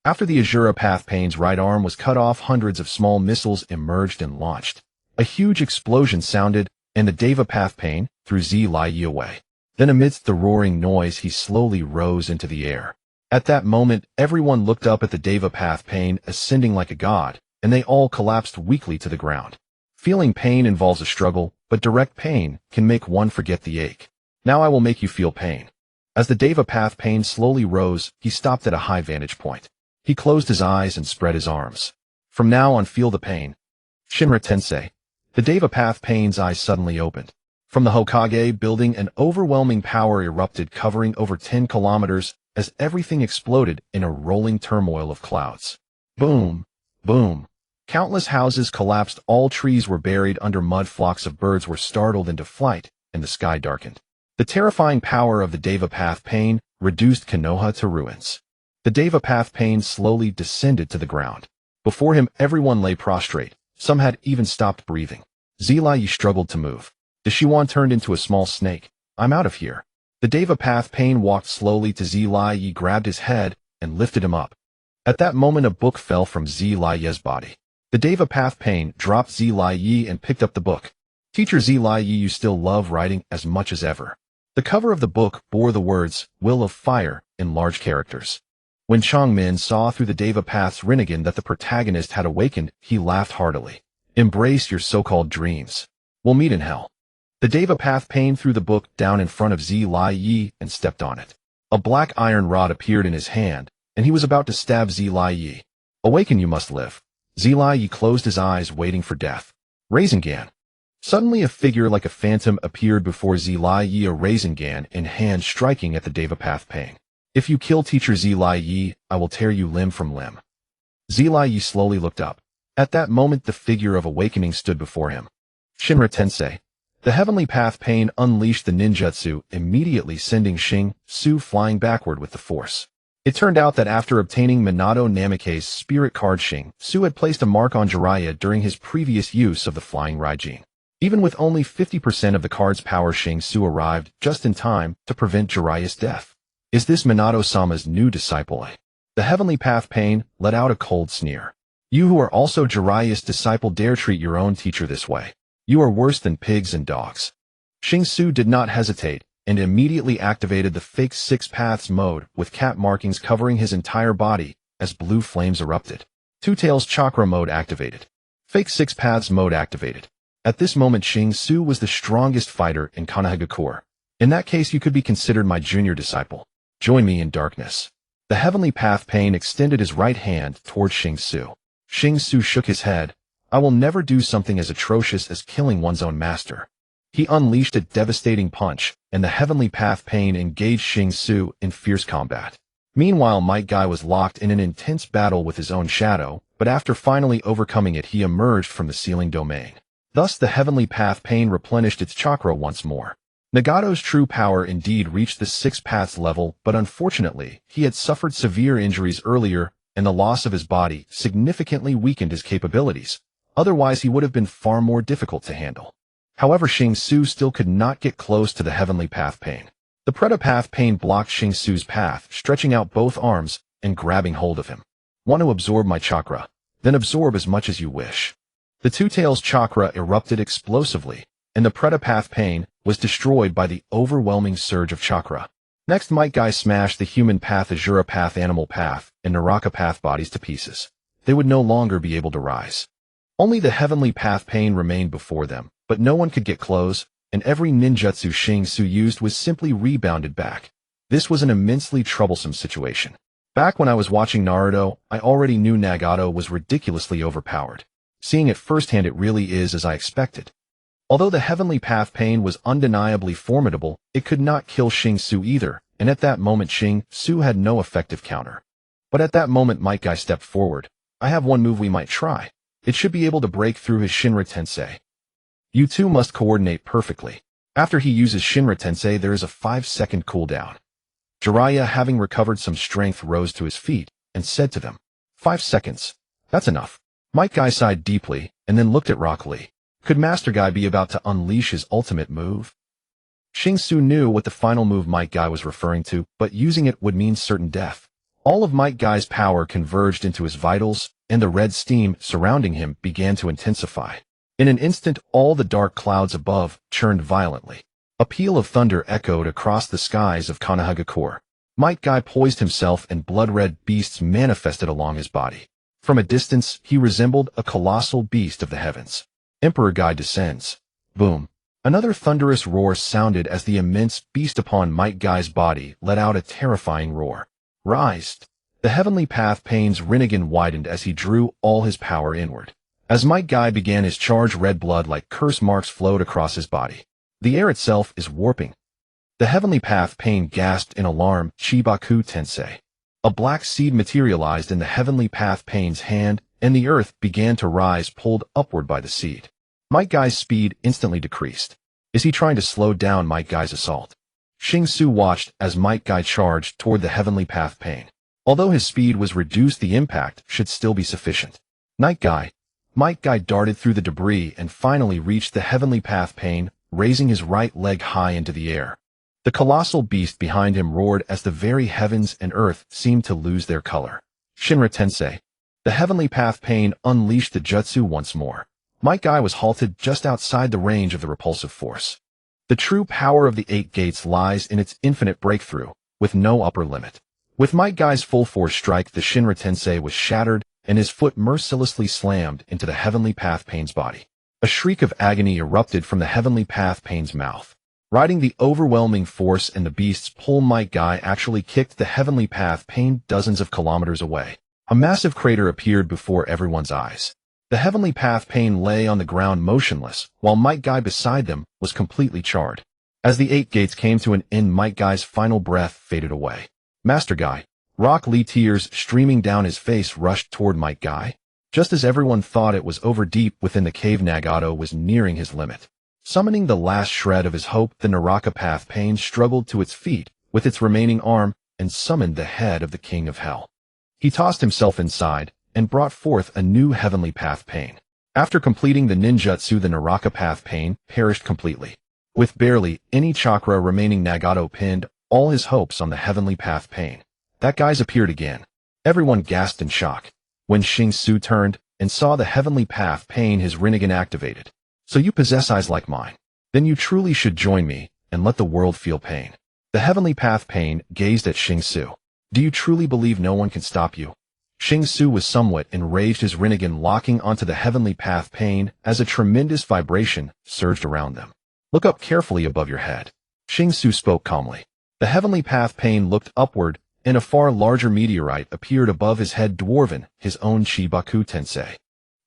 After the Azura Path Pain's right arm was cut off, hundreds of small missiles emerged and launched. A huge explosion sounded, and the Deva Path Pain threw Zilai away. Then amidst the roaring noise he slowly rose into the air. At that moment, everyone looked up at the Deva Path Pain ascending like a god, and they all collapsed weakly to the ground. Feeling pain involves a struggle, but direct pain can make one forget the ache. Now I will make you feel pain. As the Deva Path Pain slowly rose, he stopped at a high vantage point. He closed his eyes and spread his arms. From now on, feel the pain. Shinra Tensei. The Deva Path Pain's eyes suddenly opened. From the Hokage building, an overwhelming power erupted, covering over 10 kilometers as everything exploded in a rolling turmoil of clouds. Boom! Boom! Countless houses collapsed, all trees were buried under mud, flocks of birds were startled into flight, and the sky darkened. The terrifying power of the Deva Path Pain reduced Konoha to ruins. The Deva Path Pain slowly descended to the ground. Before him, everyone lay prostrate. Some had even stopped breathing. Zilai struggled to move. Deshiwan turned into a small snake. I'm out of here. The Deva Path Pain walked slowly to Zilai, grabbed his head, and lifted him up. At that moment, a book fell from Zilai's body. The Deva Path Pain dropped Zilai and picked up the book. Teacher Zilai, you still love writing as much as ever. The cover of the book bore the words, Will of Fire, in large characters. When Changmin saw through the Deva Path's Rinnegan that the protagonist had awakened, he laughed heartily. Embrace your so-called dreams. We'll meet in hell. The Deva Path Pain threw the book down in front of Zilai and stepped on it. A black iron rod appeared in his hand, and he was about to stab Zilai. Awaken, you must live. Zilai closed his eyes, waiting for death. Rasengan. Suddenly a figure like a phantom appeared before Zilai, a Rasengan in hand striking at the Deva Path Pain. If you kill Teacher Zilai, I will tear you limb from limb. Zilai slowly looked up. At that moment the figure of awakening stood before him. Shinra Tensei. The Heavenly Path Pain unleashed the ninjutsu, immediately sending Xing Su flying backward with the force. It turned out that after obtaining Minato Namikaze's spirit card, Xing Su had placed a mark on Jiraiya during his previous use of the flying Raijin. Even with only 50% of the card's power, Xing Su arrived just in time to prevent Jiraiya's death. Is this Minato-sama's new disciple? The Heavenly Path Pain let out a cold sneer. You who are also Jiraiya's disciple dare treat your own teacher this way. You are worse than pigs and dogs. Xing Su did not hesitate and immediately activated the fake Six-Paths mode with cat markings covering his entire body as blue flames erupted. Two Tails Chakra mode activated. Fake Six-Paths mode activated. At this moment, Xing Su was the strongest fighter in Konohagakure. In that case, you could be considered my junior disciple. Join me in darkness. The Heavenly Path Pain extended his right hand towards Xing Su. Xing Su shook his head. I will never do something as atrocious as killing one's own master. He unleashed a devastating punch, and the Heavenly Path Pain engaged Xing Su in fierce combat. Meanwhile, Might Guy was locked in an intense battle with his own shadow, but after finally overcoming it, he emerged from the ceiling domain. Thus, the Heavenly Path Pain replenished its chakra once more. Nagato's true power indeed reached the Six-Paths level, but unfortunately, he had suffered severe injuries earlier, and the loss of his body significantly weakened his capabilities. Otherwise, he would have been far more difficult to handle. However, Xing Su still could not get close to the Heavenly Path Pain. The Preta Path Pain blocked Xing Su's path, stretching out both arms and grabbing hold of him. Want to absorb my chakra? Then absorb as much as you wish. The Two Tails Chakra erupted explosively, and the Preta Path Pain was destroyed by the overwhelming surge of chakra. Next, Might Guy smashed the Human Path, Azura Path, Animal Path, and Naraka Path bodies to pieces. They would no longer be able to rise. Only the Heavenly Path Pain remained before them, but no one could get close, and every ninjutsu Xing Su used was simply rebounded back. This was an immensely troublesome situation. Back when I was watching Naruto, I already knew Nagato was ridiculously overpowered. Seeing it firsthand, it really is as I expected. Although the Heavenly Path Pain was undeniably formidable, it could not kill Xing Su either, and at that moment Xing Su had no effective counter. But at that moment Might Guy stepped forward. I have one move we might try. It should be able to break through his Shinra Tensei. You two must coordinate perfectly. After he uses Shinra Tensei, there is a 5-second cooldown. Jiraiya, having recovered some strength, rose to his feet and said to them, 5 seconds. That's enough. Might Guy sighed deeply and then looked at Rock Lee. Could Master Guy be about to unleash his ultimate move? Xing Su knew what the final move Might Guy was referring to, but using it would mean certain death. All of Might Guy's power converged into his vitals, and the red steam surrounding him began to intensify. In an instant, all the dark clouds above churned violently. A peal of thunder echoed across the skies of Konohagakure. Might Guy poised himself and blood-red beasts manifested along his body. From a distance, he resembled a colossal beast of the heavens. Emperor Guy descends. Boom. Another thunderous roar sounded as the immense beast upon Might Guy's body let out a terrifying roar. Rised. The heavenly path Pain's Rinnegan widened as he drew all his power inward. As Might Guy began his charge, red blood like curse marks flowed across his body. The air itself is warping. The heavenly path Pain gasped in alarm. Chibaku Tensei. A black seed materialized in the heavenly path Pain's hand, and the earth began to rise, pulled upward by the seed. Might Guy's speed instantly decreased. Is he trying to slow down Might Guy's assault? Xing Su watched as Might Guy charged toward the heavenly path Pain. Although his speed was reduced, the impact should still be sufficient. Might Guy darted through the debris and finally reached the heavenly path Pain, raising his right leg high into the air. The colossal beast behind him roared as the very heavens and earth seemed to lose their color. Shinra Tensei. The heavenly path Pain unleashed the jutsu once more. Might Guy was halted just outside the range of the repulsive force. The true power of the 8 gates lies in its infinite breakthrough, with no upper limit. With Might Guy's full force strike, the Shinra Tensei was shattered, and his foot mercilessly slammed into the heavenly path Pain's body. A shriek of agony erupted from the heavenly path Pain's mouth. Riding the overwhelming force and the beast's pull, Might Guy actually kicked the heavenly path Pain dozens of kilometers away. A massive crater appeared before everyone's eyes. The heavenly path Pain lay on the ground motionless, while Might Guy beside them was completely charred. As the 8 gates came to an end, Might Guy's final breath faded away. Master Guy. Rock Lee, tears streaming down his face, rushed toward Might Guy. Just as everyone thought it was over, deep within the cave, Nagato was nearing his limit. Summoning the last shred of his hope, the Naraka path Pain struggled to its feet with its remaining arm and summoned the head of the King of Hell. He tossed himself inside and brought forth a new heavenly path Pain. After completing the ninjutsu, the Naraka path Pain perished completely. With barely any chakra remaining, Nagato pinned all his hopes on the heavenly path Pain. That guy's appeared again. Everyone gasped in shock. When Xing Su turned and saw the heavenly path Pain, his Rinnegan activated. So you possess eyes like mine. Then you truly should join me and let the world feel pain. The heavenly path Pain gazed at Xing Su. Do you truly believe no one can stop you? Xing Su was somewhat enraged, his Rinnegan locking onto the heavenly path Pain as a tremendous vibration surged around them. Look up carefully above your head. Xing Su spoke calmly. The heavenly path Pain looked upward, and a far larger meteorite appeared above his head, dwarven his own Chibaku Tensei.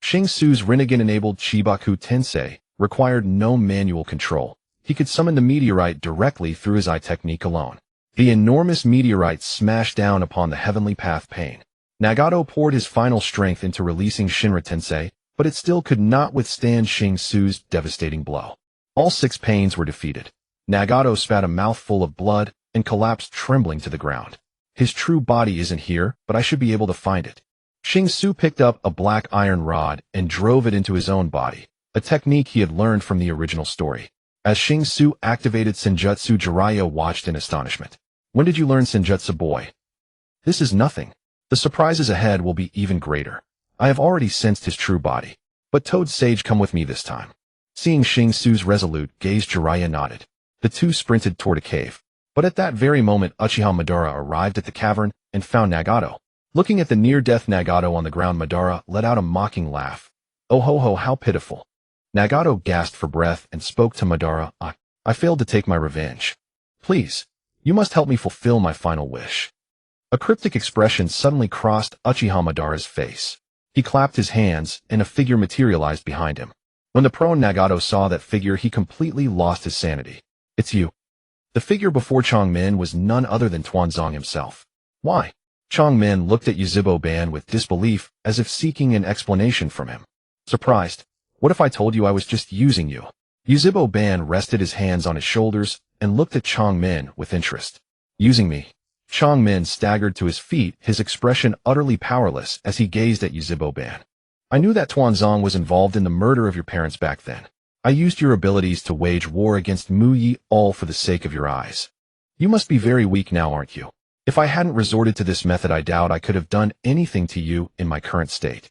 Xing Su's Rinnegan-enabled Chibaku Tensei required no manual control. He could summon the meteorite directly through his eye technique alone. The enormous meteorite smashed down upon the heavenly path Pain. Nagato poured his final strength into releasing Shinra Tensei, but it still could not withstand Xing Su's devastating blow. All 6 Pains were defeated. Nagato spat a mouthful of blood and collapsed trembling to the ground. His true body isn't here, but I should be able to find it. Xing Su picked up a black iron rod and drove it into his own body, a technique he had learned from the original story. As Xing Su activated Senjutsu, Jiraiya watched in astonishment. When did you learn Senjutsu, boy? This is nothing. The surprises ahead will be even greater. I have already sensed his true body. But Toad Sage, come with me this time. Seeing Xing Su's resolute gaze, Jiraiya nodded. The two sprinted toward a cave. But at that very moment, Uchiha Madara arrived at the cavern and found Nagato. Looking at the near-death Nagato on the ground, Madara let out a mocking laugh. Oh ho ho, how pitiful. Nagato gasped for breath and spoke to Madara. I failed to take my revenge. Please, you must help me fulfill my final wish. A cryptic expression suddenly crossed Uchiha Madara's face. He clapped his hands, and a figure materialized behind him. When the prone Nagato saw that figure, he completely lost his sanity. It's you. The figure before Changmin was none other than Tuanzong himself. Why? Changmin looked at Yuzhibo Ban with disbelief, as if seeking an explanation from him. Surprised. What if I told you I was just using you? Yuzhibo Ban rested his hands on his shoulders and looked at Changmin with interest. Using me? Changmin staggered to his feet, his expression utterly powerless as he gazed at Yuzhibo Ban. I knew that Tuanzong was involved in the murder of your parents back then. I used your abilities to wage war against Mu Yi, all for the sake of your eyes. You must be very weak now, aren't you? If I hadn't resorted to this method, I doubt I could have done anything to you in my current state.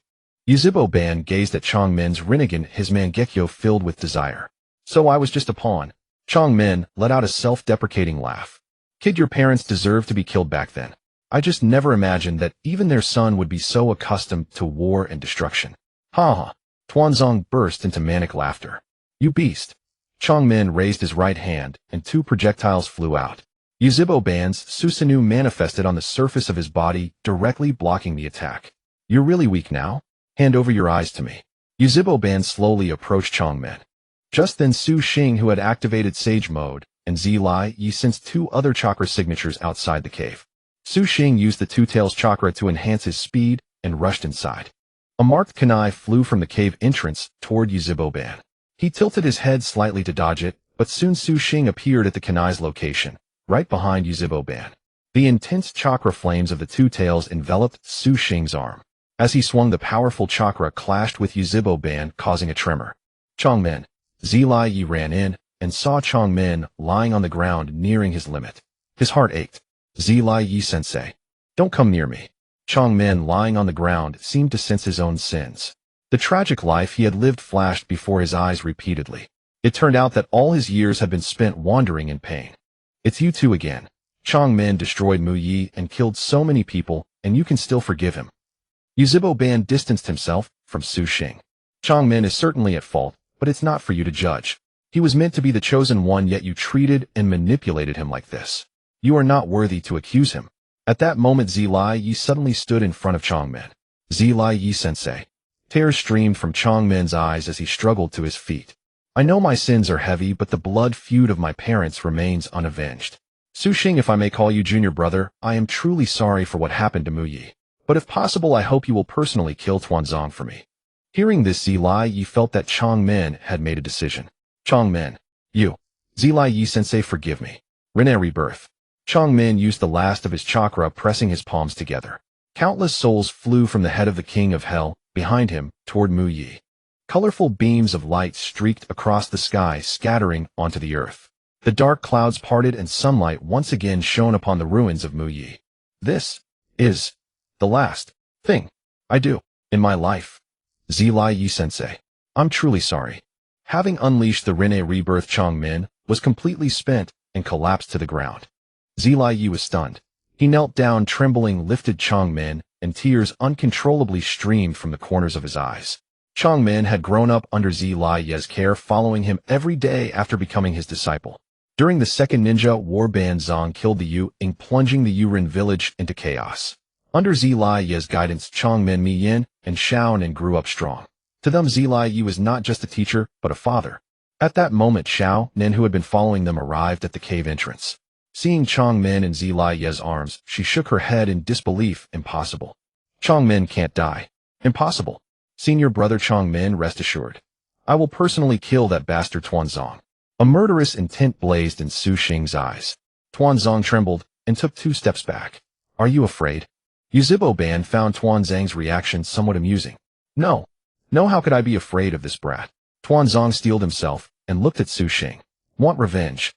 Yuzhibo Ban gazed at Chongmin's Rinnegan, his Mangekyo filled with desire. So I was just a pawn. Chongmin let out a self-deprecating laugh. Kid, your parents deserved to be killed back then. I just never imagined that even their son would be so accustomed to war and destruction. Ha ha. Tuanzong burst into manic laughter. You beast. Chongmin raised his right hand, and 2 projectiles flew out. Yuzhibo Ban's Susanoo manifested on the surface of his body, directly blocking the attack. You're really weak now? Hand over your eyes to me. Yuzhibo Ban slowly approached Chongmin. Just then Su Xing, who had activated Sage Mode, and Zilai Yi sensed 2 other chakra signatures outside the cave. Su Xing used the Two-Tails chakra to enhance his speed and rushed inside. A marked kunai flew from the cave entrance toward Yuzhibo Ban. He tilted his head slightly to dodge it, but soon Su Xing appeared at the kunai's location, right behind Yuzhibo Ban. The intense chakra flames of the Two-Tails enveloped Su Xing's arm. As he swung, the powerful chakra clashed with Yuzhibo Ban, causing a tremor. Chongmin. Zilai Yi ran in and saw Chongmin lying on the ground nearing his limit. His heart ached. Zilai Yi sensei. Don't come near me. Chongmin, lying on the ground, seemed to sense his own sins. The tragic life he had lived flashed before his eyes repeatedly. It turned out that all his years had been spent wandering in pain. It's you two again. Chongmin destroyed Mu Yi and killed so many people, and you can still forgive him. Yuzhibo Ban distanced himself from Su Xing. Chongmin is certainly at fault, but it's not for you to judge. He was meant to be the chosen one, yet you treated and manipulated him like this. You are not worthy to accuse him. At that moment, Zilai Yi suddenly stood in front of Chongmin. Zilai Yi sensei. Tears streamed from Chongmin's eyes as he struggled to his feet. I know my sins are heavy, but the blood feud of my parents remains unavenged. Su Xing, if I may call you junior brother, I am truly sorry for what happened to Mu Yi. But if possible, I hope you will personally kill Tuanzong for me. Hearing this, Zilai Yi felt that Chongmin had made a decision. Chongmin. You. Zilai Yi sensei, forgive me. Rinne rebirth. Chongmin used the last of his chakra, pressing his palms together. Countless souls flew from the head of the King of Hell, behind him, toward Mu Yi. Colorful beams of light streaked across the sky, scattering onto the earth. The dark clouds parted and sunlight once again shone upon the ruins of Mu Yi. This is the last thing I do in my life. Zilai Yi sensei. I'm truly sorry. Having unleashed the Rinne rebirth, Chongmin was completely spent and collapsed to the ground. Zilai Yi was stunned. He knelt down, trembling, lifted Chongmin, and tears uncontrollably streamed from the corners of his eyes. Chongmin had grown up under Zilai Yi's care, following him every day after becoming his disciple. During the Second Ninja War, Ban Zong killed the Yu-Ing, plunging the Yurin village into chaos. Under Zilai Yi's guidance, Chongmin, Mi Yin, and Xiaonan grew up strong. To them, Zilai Yi was not just a teacher, but a father. At that moment, Xiaonan, who had been following them, arrived at the cave entrance. Seeing Chongmin in Zilai Yi's arms, she shook her head in disbelief. Impossible. Chongmin can't die. Impossible. Senior brother Chongmin, rest assured. I will personally kill that bastard Tuanzong. A murderous intent blazed in Su Xing's eyes. Tuanzong trembled and took 2 steps back. Are you afraid? Yuzhibo Ban found Tuanzong's reaction somewhat amusing. No. No, how could I be afraid of this brat? Tuanzong steeled himself and looked at Su Xing. Want revenge?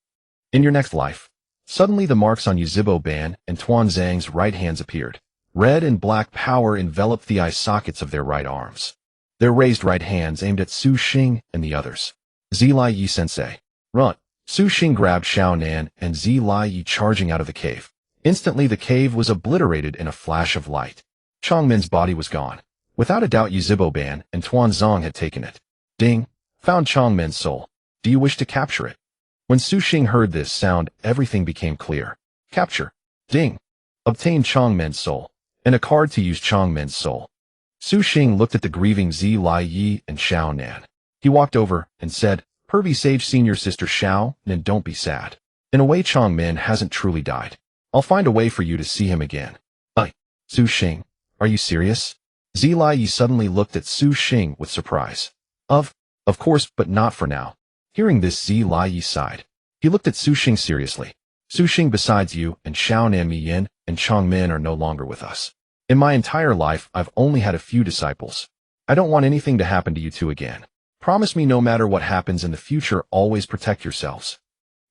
In your next life. Suddenly the marks on Yuzhibo Ban and Tuanzong's right hands appeared. Red and black power enveloped the eye sockets of their right arms. Their raised right hands aimed at Su Xing and the others. Zilai Yi sensei. Run. Su Xing grabbed Xiaonan and Zilai Yi, charging out of the cave. Instantly the cave was obliterated in a flash of light. Chongmin's body was gone. Without a doubt, Yuzhibo Ban and Tuanzong had taken it. Ding. Found Chongmin's soul. Do you wish to capture it? When Su Xing heard this sound, everything became clear. Capture. Ding. Obtain Chongmin's soul. And a card to use Chongmin's soul. Su Xing looked at the grieving Zilai Yi and Xiaonan. He walked over and said, Pervy Sage Senior Sister Xiaonan, don't be sad. In a way, Chongmin hasn't truly died. I'll find a way for you to see him again. Su Xing, are you serious? Zilai Yi suddenly looked at Su Xing with surprise. Of course, but not for now. Hearing this, Zilai Yi sighed. He looked at Su Xing seriously. Su Xing, besides you and Xiaonan, Mi Yin, and Chongmin are no longer with us. In my entire life, I've only had a few disciples. I don't want anything to happen to you two again. Promise me, no matter what happens in the future, always protect yourselves.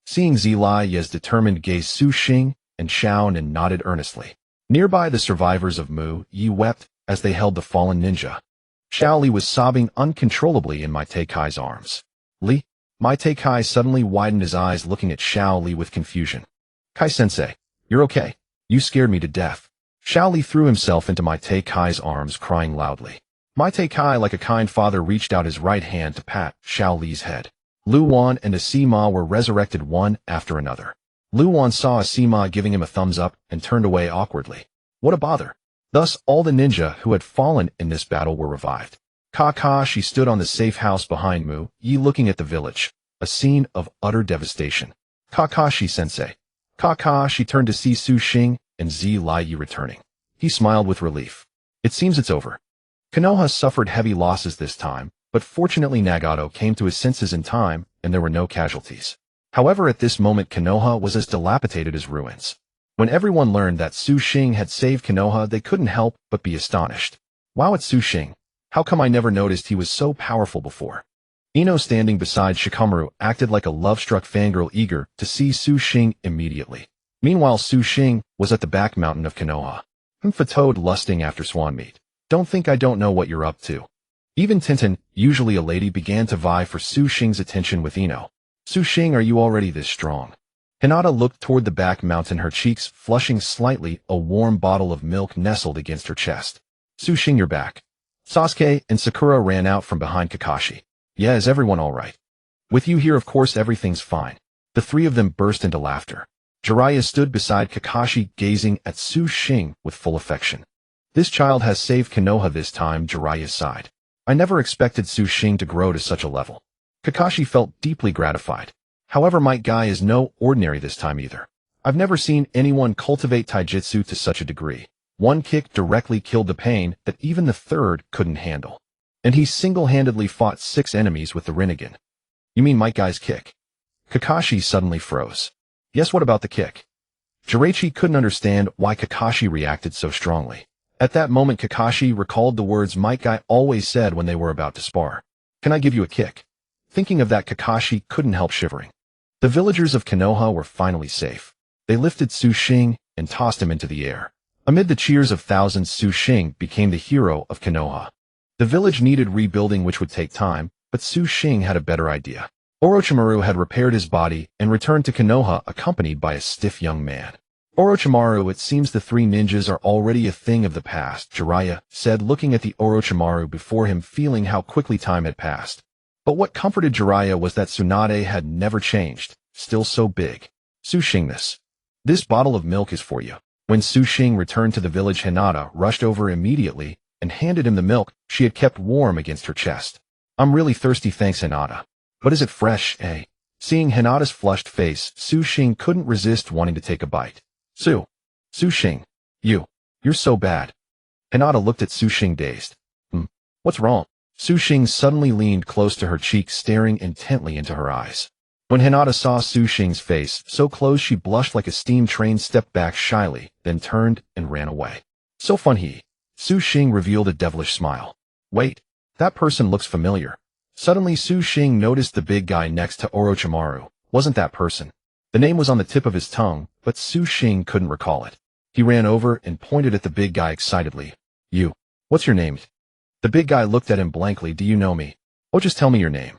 Seeing Zilai Yi's determined gaze, Su Xing and Xiaonan nodded earnestly. Nearby, the survivors of Mu Yi wept as they held the fallen ninja. Xiao Li was sobbing uncontrollably in Mai Kai's arms. Li? Mai Kai suddenly widened his eyes looking at Xiao Li with confusion. Kai-sensei, you're okay. You scared me to death. Xiao Li threw himself into Mai Kai's arms crying loudly. Mai Kai like a kind father reached out his right hand to pat Xiao Li's head. Lu Wan and Asima were resurrected one after another. Lu Wan saw Asima giving him a thumbs up and turned away awkwardly. What a bother. Thus, all the ninja who had fallen in this battle were revived. Kakashi stood on the safe house behind Mu Yi looking at the village, a scene of utter devastation. Kakashi-sensei. Kakashi turned to see Su Xing and Zi Laiyi returning. He smiled with relief. It seems it's over. Konoha suffered heavy losses this time, but fortunately Nagato came to his senses in time and there were no casualties. However, at this moment Konoha was as dilapidated as ruins. When everyone learned that Su Xing had saved Konoha, they couldn't help but be astonished. Wow, it's Su Xing. How come I never noticed he was so powerful before? Ino standing beside Shikamaru acted like a love-struck fangirl eager to see Su Xing immediately. Meanwhile, Su Xing was at the back mountain of Konoha. Fatode lusting after swan meat. Don't think I don't know what you're up to. Even Tintin, usually a lady, began to vie for Su Xing's attention with Ino. Su Xing, are you already this strong? Hinata looked toward the back mountain, her cheeks flushing slightly, a warm bottle of milk nestled against her chest. Su Xing, you're back. Sasuke and Sakura ran out from behind Kakashi. Yeah, is everyone all right? With you here, of course, everything's fine. The three of them burst into laughter. Jiraiya stood beside Kakashi, gazing at Su Xing with full affection. This child has saved Konoha this time, Jiraiya sighed. I never expected Su Xing to grow to such a level. Kakashi felt deeply gratified. However, my guy is no ordinary this time either. I've never seen anyone cultivate taijutsu to such a degree. One kick directly killed the pain that even the third couldn't handle. And he single-handedly fought 6 enemies with the Rinnegan. You mean my guy's kick? Kakashi suddenly froze. Yes, what about the kick? Jiraiya couldn't understand why Kakashi reacted so strongly. At that moment, Kakashi recalled the words Might Guy always said when they were about to spar. Can I give you a kick? Thinking of that, Kakashi couldn't help shivering. The villagers of Konoha were finally safe. They lifted Su Xing and tossed him into the air. Amid the cheers of thousands, Su Xing became the hero of Konoha. The village needed rebuilding, which would take time, but Su Xing had a better idea. Orochimaru had repaired his body and returned to Konoha accompanied by a stiff young man. Orochimaru, it seems the 3 ninjas are already a thing of the past, Jiraiya said, looking at the Orochimaru before him, feeling how quickly time had passed. But what comforted Jiraiya was that Tsunade had never changed, still so big. Su Xing, this bottle of milk is for you. When Su Xing returned to the village, Hinata rushed over immediately and handed him the milk she had kept warm against her chest. I'm really thirsty, thanks Hinata. But is it fresh, eh? Seeing Hinata's flushed face, Su Xing couldn't resist wanting to take a bite. Su Xing, you're so bad. Hinata looked at Su Xing dazed. What's wrong? Su Xing suddenly leaned close to her cheek, staring intently into her eyes. When Hinata saw Su Xing's face so close, she blushed like a steam train, stepped back shyly, then turned and ran away. So funny. Su Xing revealed a devilish smile. Wait, that person looks familiar. Suddenly Su Xing noticed the big guy next to Orochimaru. Wasn't that person? The name was on the tip of his tongue, but Su Xing couldn't recall it. He ran over and pointed at the big guy excitedly. What's your name? The big guy looked at him blankly. Do you know me? Oh, just tell me your name.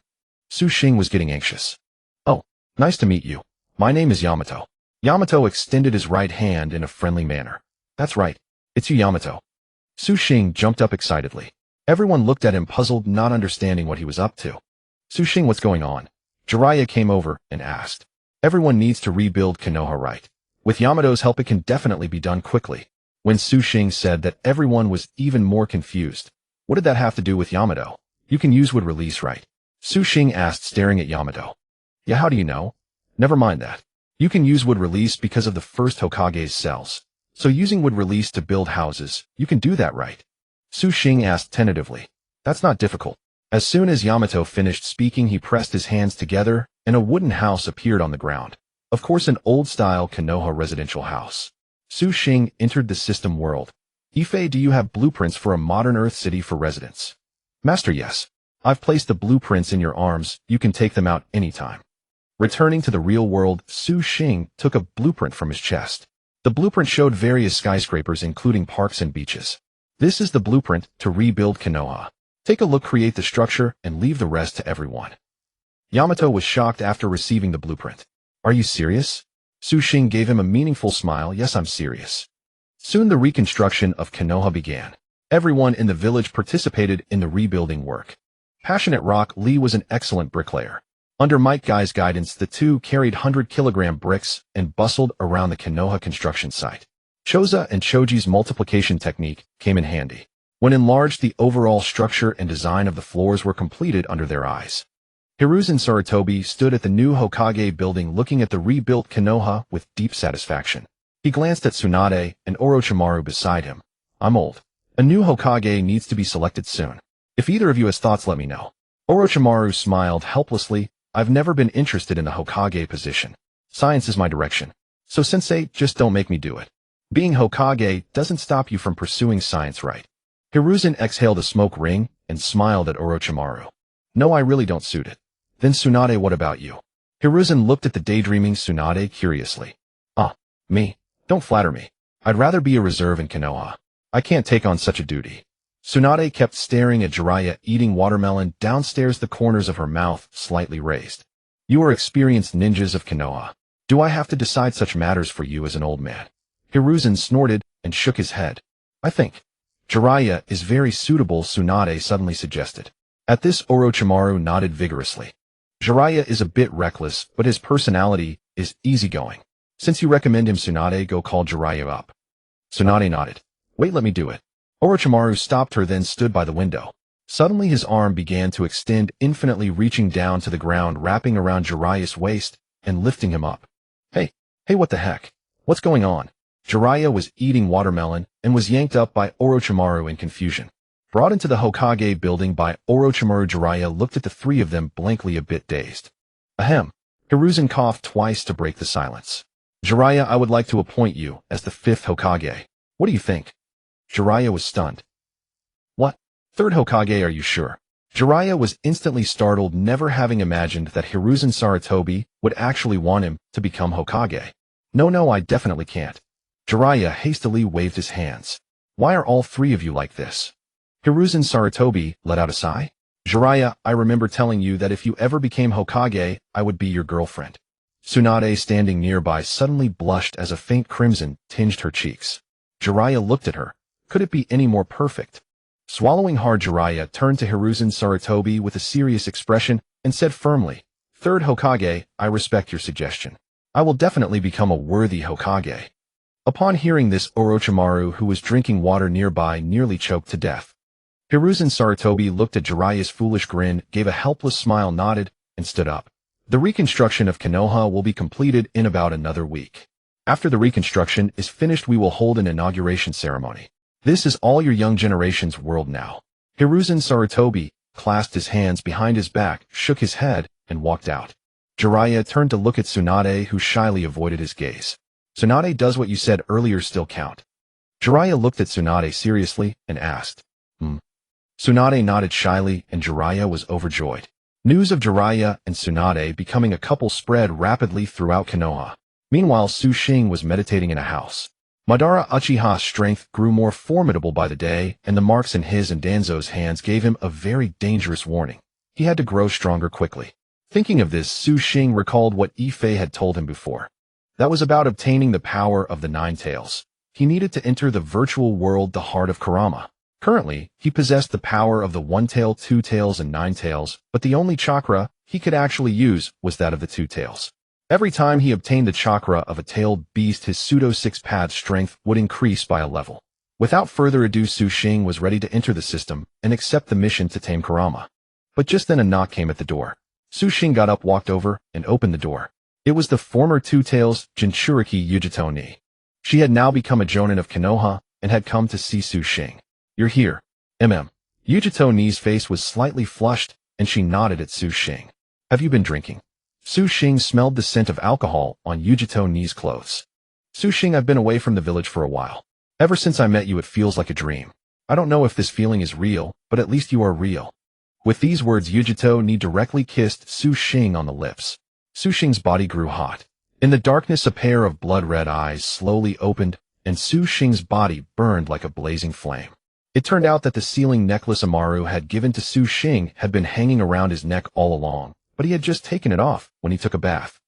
Su Xing was getting anxious. Oh, nice to meet you. My name is Yamato. Yamato extended his right hand in a friendly manner. That's right. It's you, Yamato. Su Xing jumped up excitedly. Everyone looked at him puzzled, not understanding what he was up to. Su Xing, what's going on? Jiraiya came over and asked. Everyone needs to rebuild Konoha, right? With Yamato's help, it can definitely be done quickly. When Su Xing said that, everyone was even more confused. What did that have to do with Yamato? You can use wood release, right? Su Xing asked, staring at Yamato. Yeah, how do you know? Never mind that. You can use wood release because of the First Hokage's cells. So using wood release to build houses, you can do that, right? Su Xing asked tentatively. That's not difficult. As soon as Yamato finished speaking, he pressed his hands together, and a wooden house appeared on the ground. Of course, an old-style Konoha residential house. Su Xing entered the system world. Ife, do you have blueprints for a modern Earth city for residents? Master, yes. I've placed the blueprints in your arms. You can take them out anytime. Returning to the real world, Su Xing took a blueprint from his chest. The blueprint showed various skyscrapers, including parks and beaches. This is the blueprint to rebuild Konoha. Take a look, create the structure, and leave the rest to everyone. Yamato was shocked after receiving the blueprint. Are you serious? Xing gave him a meaningful smile. Yes, I'm serious. Soon the reconstruction of Konoha began. Everyone in the village participated in the rebuilding work. Passionate Rock Lee was an excellent bricklayer. Under Mike Guy's guidance, the two carried 100-kilogram bricks and bustled around the Konoha construction site. Choza and Choji's multiplication technique came in handy. When enlarged, the overall structure and design of the floors were completed under their eyes. Hiruzen Sarutobi stood at the new Hokage building looking at the rebuilt Konoha with deep satisfaction. He glanced at Tsunade and Orochimaru beside him. I'm old. A new Hokage needs to be selected soon. If either of you has thoughts, let me know. Orochimaru smiled helplessly. I've never been interested in the Hokage position. Science is my direction. So sensei, just don't make me do it. Being Hokage doesn't stop you from pursuing science, right? Hiruzen exhaled a smoke ring and smiled at Orochimaru. No, I really don't suit it. Then Tsunade, what about you? Hiruzen looked at the daydreaming Tsunade curiously. Me? Don't flatter me. I'd rather be a reserve in Konoha. I can't take on such a duty. Tsunade kept staring at Jiraiya eating watermelon downstairs, the corners of her mouth slightly raised. You are experienced ninjas of Konoha. Do I have to decide such matters for you as an old man? Hiruzen snorted and shook his head. I think Jiraiya is very suitable, Tsunade suddenly suggested. At this, Orochimaru nodded vigorously. Jiraiya is a bit reckless, but his personality is easygoing. Since you recommend him, Tsunade, go call Jiraiya up. Tsunade nodded. Wait, let me do it. Orochimaru stopped her, then stood by the window. Suddenly his arm began to extend infinitely, reaching down to the ground, wrapping around Jiraiya's waist and lifting him up. Hey, what the heck? What's going on? Jiraiya was eating watermelon and was yanked up by Orochimaru in confusion. Brought into the Hokage building by Orochimaru, Jiraiya looked at the three of them blankly, a bit dazed. Ahem. Hiruzen coughed twice to break the silence. Jiraiya, I would like to appoint you as the 5th Hokage. What do you think? Jiraiya was stunned. What? 3rd Hokage, are you sure? Jiraiya was instantly startled, never having imagined that Hiruzen Sarutobi would actually want him to become Hokage. No, I definitely can't. Jiraiya hastily waved his hands. Why are all three of you like this? Hiruzen Sarutobi let out a sigh. Jiraiya, I remember telling you that if you ever became Hokage, I would be your girlfriend. Tsunade, standing nearby, suddenly blushed as a faint crimson tinged her cheeks. Jiraiya looked at her. Could it be any more perfect? Swallowing hard, Jiraiya turned to Hiruzen Sarutobi with a serious expression and said firmly, 3rd Hokage, I respect your suggestion. I will definitely become a worthy Hokage. Upon hearing this, Orochimaru, who was drinking water nearby, nearly choked to death. Hiruzen Sarutobi looked at Jiraiya's foolish grin, gave a helpless smile, nodded, and stood up. The reconstruction of Konoha will be completed in about another week. After the reconstruction is finished, we will hold an inauguration ceremony. This is all your young generation's world now. Hiruzen Sarutobi clasped his hands behind his back, shook his head, and walked out. Jiraiya turned to look at Tsunade, who shyly avoided his gaze. Tsunade, does what you said earlier still count? Jiraiya looked at Tsunade seriously and asked. Tsunade nodded shyly, and Jiraiya was overjoyed. News of Jiraiya and Tsunade becoming a couple spread rapidly throughout Konoha. Meanwhile, Xing was meditating in a house. Madara Uchiha's strength grew more formidable by the day, and the marks in his and Danzo's hands gave him a very dangerous warning. He had to grow stronger quickly. Thinking of this, Xing recalled what Ife had told him before. That was about obtaining the power of the 9 tails. He needed to enter the virtual world, the heart of Kurama. Currently, he possessed the power of the 1 tail, 2 tails, and 9 tails, but the only chakra he could actually use was that of the 2 tails. Every time he obtained the chakra of a tailed beast, his Pseudo-Six-Paths strength would increase by a level. Without further ado, Xing was ready to enter the system and accept the mission to tame Kurama. But just then a knock came at the door. Xing got up, walked over, and opened the door. It was the former 2 tails Jinchuriki Yujito Ni. She had now become a jonin of Konoha and had come to see Xing. You're here. Yujito Ni's face was slightly flushed, and she nodded at Xing. Have you been drinking? Xing smelled the scent of alcohol on Yujito Ni's clothes. Xing, I've been away from the village for a while. Ever since I met you, it feels like a dream. I don't know if this feeling is real, but at least you are real. With these words, Yujito Ni directly kissed Xing on the lips. Xing's body grew hot. In the darkness, a pair of blood-red eyes slowly opened, and Xing's body burned like a blazing flame. It turned out that the sealing necklace Amaru had given to Su Xing had been hanging around his neck all along, but he had just taken it off when he took a bath.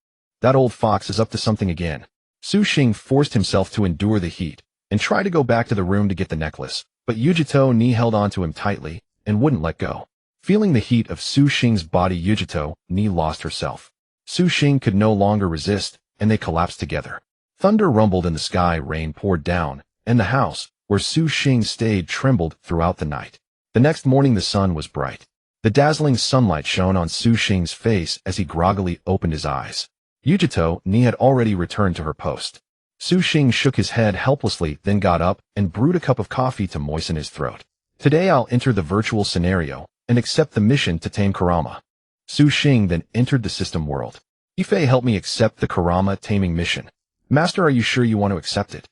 That old fox is up to something again. Su Xing forced himself to endure the heat and tried to go back to the room to get the necklace, but Yujito Ni held onto him tightly and wouldn't let go. Feeling the heat of Su Xing's body, Yujito Ni lost herself. Su Xing could no longer resist, and they collapsed together. Thunder rumbled in the sky, rain poured down, and the house, where Su Xing stayed, trembled throughout the night. The next morning the sun was bright. The dazzling sunlight shone on Su Xing's face as he groggily opened his eyes. Yujito Ni had already returned to her post. Su Xing shook his head helplessly, then got up and brewed a cup of coffee to moisten his throat. Today I'll enter the virtual scenario and accept the mission to tame Kurama. Su Xing then entered the system world. Ife, help me accept the Kurama taming mission. Master, are you sure you want to accept it?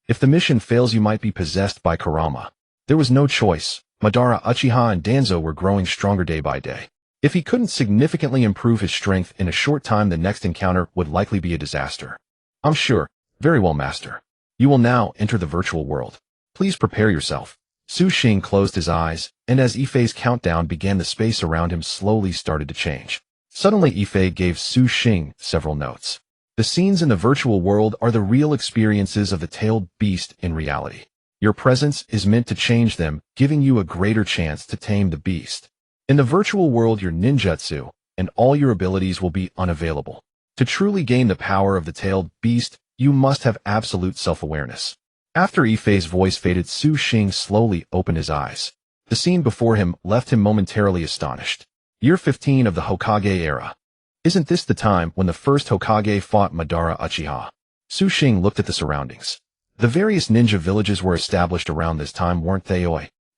If the mission fails, you might be possessed by Kurama. There was no choice. Madara, Uchiha, and Danzo were growing stronger day by day. If he couldn't significantly improve his strength in a short time, the next encounter would likely be a disaster. I'm sure. Very well, Master. You will now enter the virtual world. Please prepare yourself. Su Xing closed his eyes, and as Ife's countdown began, the space around him slowly started to change. Suddenly, Ife gave Su Xing several notes. The scenes in the virtual world are the real experiences of the tailed beast in reality. Your presence is meant to change them, giving you a greater chance to tame the beast. In the virtual world, your ninjutsu and all your abilities will be unavailable. To truly gain the power of the tailed beast, you must have absolute self-awareness. After Ife's voice faded, Su Xing slowly opened his eyes. The scene before him left him momentarily astonished. Year 15 of the Hokage era. Isn't this the time when the first Hokage fought Madara Uchiha? Su Xing looked at the surroundings. The various ninja villages were established around this time, weren't they?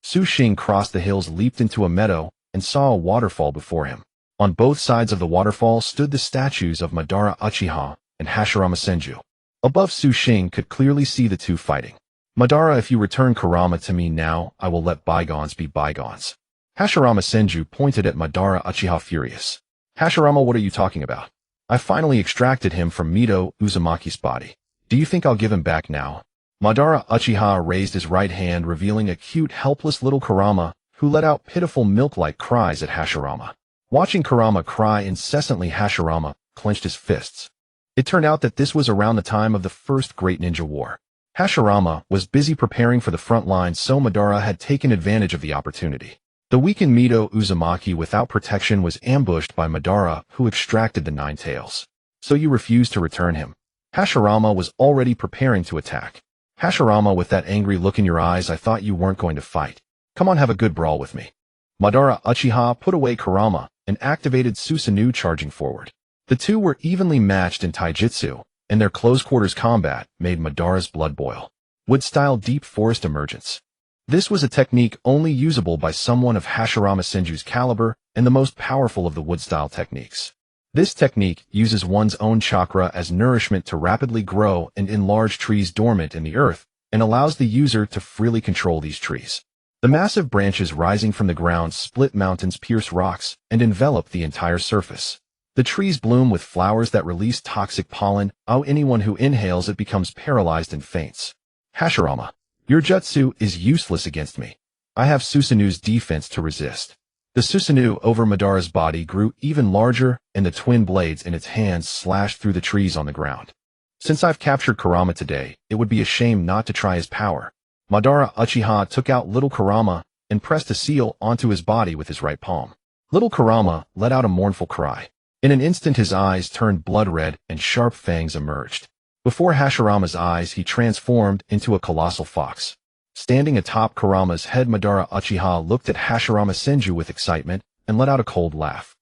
Su Xing crossed the hills, leaped into a meadow, and saw a waterfall before him. On both sides of the waterfall stood the statues of Madara Uchiha and Hashirama Senju. Above, Su Xing could clearly see the two fighting. Madara, if you return Kurama to me now, I will let bygones be bygones. Hashirama Senju pointed at Madara Uchiha, furious. Hashirama, what are you talking about? I finally extracted him from Minato Uzumaki's body. Do you think I'll give him back now? Madara Uchiha raised his right hand, revealing a cute, helpless little Kurama, who let out pitiful milk-like cries at Hashirama. Watching Kurama cry incessantly, Hashirama clenched his fists. It turned out that this was around the time of the first Great Ninja War. Hashirama was busy preparing for the front line, so Madara had taken advantage of the opportunity. The weakened Minato Uzumaki without protection was ambushed by Madara, who extracted the Nine Tails. So you refused to return him? Hashirama was already preparing to attack. Hashirama, with that angry look in your eyes, I thought you weren't going to fight. Come on, have a good brawl with me. Madara Uchiha put away Kurama and activated Susanoo, charging forward. The two were evenly matched in taijutsu, and their close-quarters combat made Madara's blood boil. Wood-style deep forest emergence. This was a technique only usable by someone of Hashirama Senju's caliber and the most powerful of the wood-style techniques. This technique uses one's own chakra as nourishment to rapidly grow and enlarge trees dormant in the earth, and allows the user to freely control these trees. The massive branches rising from the ground split mountains, pierce rocks, and envelop the entire surface. The trees bloom with flowers that release toxic pollen. Anyone who inhales it becomes paralyzed and faints. Hashirama, your jutsu is useless against me. I have Susanoo's defense to resist. The Susanoo over Madara's body grew even larger, and the twin blades in its hands slashed through the trees on the ground. Since I've captured Kurama today, it would be a shame not to try his power. Madara Uchiha took out little Kurama and pressed a seal onto his body with his right palm. Little Kurama let out a mournful cry. In an instant, his eyes turned blood red and sharp fangs emerged. Before Hashirama's eyes, he transformed into a colossal fox. Standing atop Kurama's head, Madara Uchiha looked at Hashirama Senju with excitement and let out a cold laugh.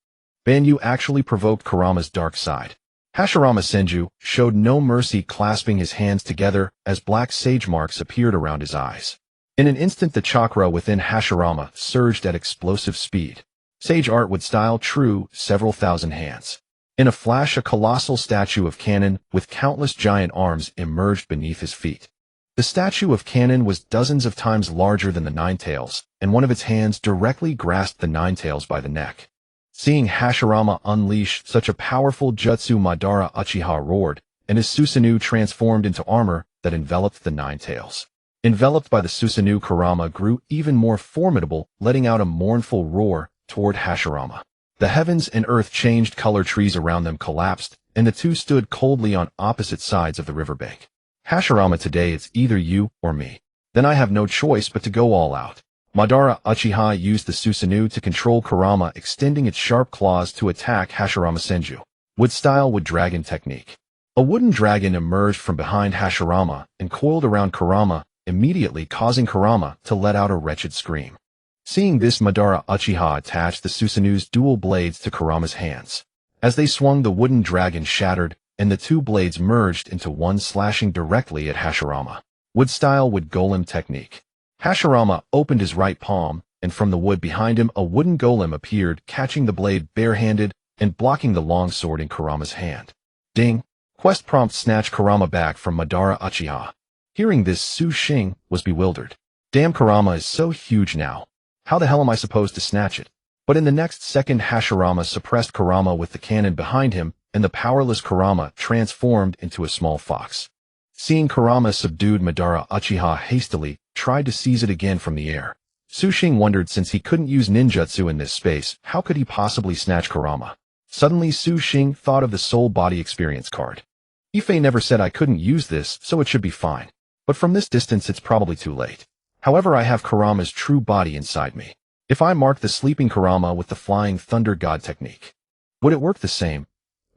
"Ben, you actually provoked Kurama's dark side." Hashirama Senju showed no mercy, clasping his hands together as black sage marks appeared around his eyes. In an instant, the chakra within Hashirama surged at explosive speed. Sage art would style true, several thousand hands. In a flash, a colossal statue of Kanon with countless giant arms emerged beneath his feet. The statue of Kanon was dozens of times larger than the Nine Tails, and one of its hands directly grasped the Nine Tails by the neck. Seeing Hashirama unleash such a powerful jutsu, Madara Uchiha roared, and his Susanoo transformed into armor that enveloped the Nine Tails. enveloped by the Susanoo, Kurama grew even more formidable, letting out a mournful roar toward Hashirama. The heavens and earth changed color, trees around them collapsed, and the two stood coldly on opposite sides of the riverbank. Hashirama, today it's either you or me. Then I have no choice but to go all out. Madara Uchiha used the Susanoo to control Kurama, extending its sharp claws to attack Hashirama Senju. Wood style wood dragon technique. A wooden dragon emerged from behind Hashirama and coiled around Kurama, immediately causing Kurama to let out a wretched scream. Seeing this, Madara Uchiha attached the Susanoo's dual blades to Kurama's hands. As they swung, the wooden dragon shattered, and the two blades merged into one, slashing directly at Hashirama. Wood style wood golem technique. Hashirama opened his right palm, and from the wood behind him a wooden golem appeared, catching the blade barehanded and blocking the long sword in Kurama's hand. Ding! Quest prompt: snatch Kurama back from Madara Uchiha. Hearing this, Xing was bewildered. Damn, Kurama is so huge now. How the hell am I supposed to snatch it? But in the next second, Hashirama suppressed Kurama with the cannon behind him, and the powerless Kurama transformed into a small fox. Seeing Kurama subdued, Madara Uchiha hastily tried to seize it again from the air. Xing wondered, since he couldn't use ninjutsu in this space, how could he possibly snatch Kurama? Suddenly, Xing thought of the soul body experience card. Ife never said I couldn't use this, so it should be fine. But from this distance it's probably too late. However, I have Kurama's true body inside me. If I mark the sleeping Kurama with the flying thunder god technique, would it work the same?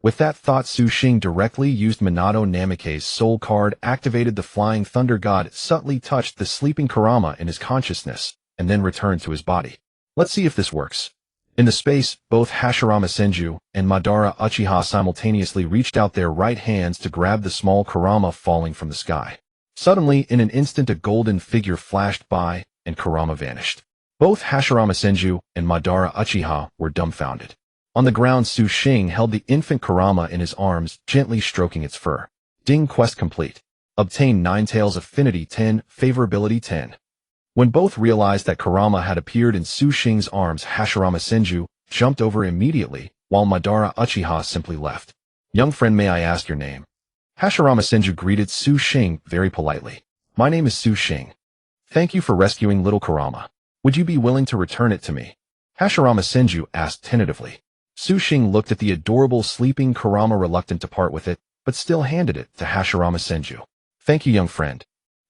With that thought, Xing directly used Minato Namikaze's soul card, activated the flying thunder god, subtly touched the sleeping Kurama in his consciousness, and then returned to his body. Let's see if this works. In the space, both Hashirama Senju and Madara Uchiha simultaneously reached out their right hands to grab the small Kurama falling from the sky. Suddenly, in an instant, a golden figure flashed by, and Kurama vanished. Both Hashirama Senju and Madara Uchiha were dumbfounded. On the ground, Xing held the infant Kurama in his arms, gently stroking its fur. Ding! Quest complete. Obtain 9 Tails Affinity 10, Favorability 10. When both realized that Kurama had appeared in Xing's arms, Hashirama Senju jumped over immediately, while Madara Uchiha simply left. Young friend, may I ask your name? Hashirama Senju greeted Xing very politely. My name is Xing. Thank you for rescuing little Kurama. Would you be willing to return it to me? Hashirama Senju asked tentatively. Xing looked at the adorable sleeping Kurama, reluctant to part with it, but still handed it to Hashirama Senju. Thank you, young friend.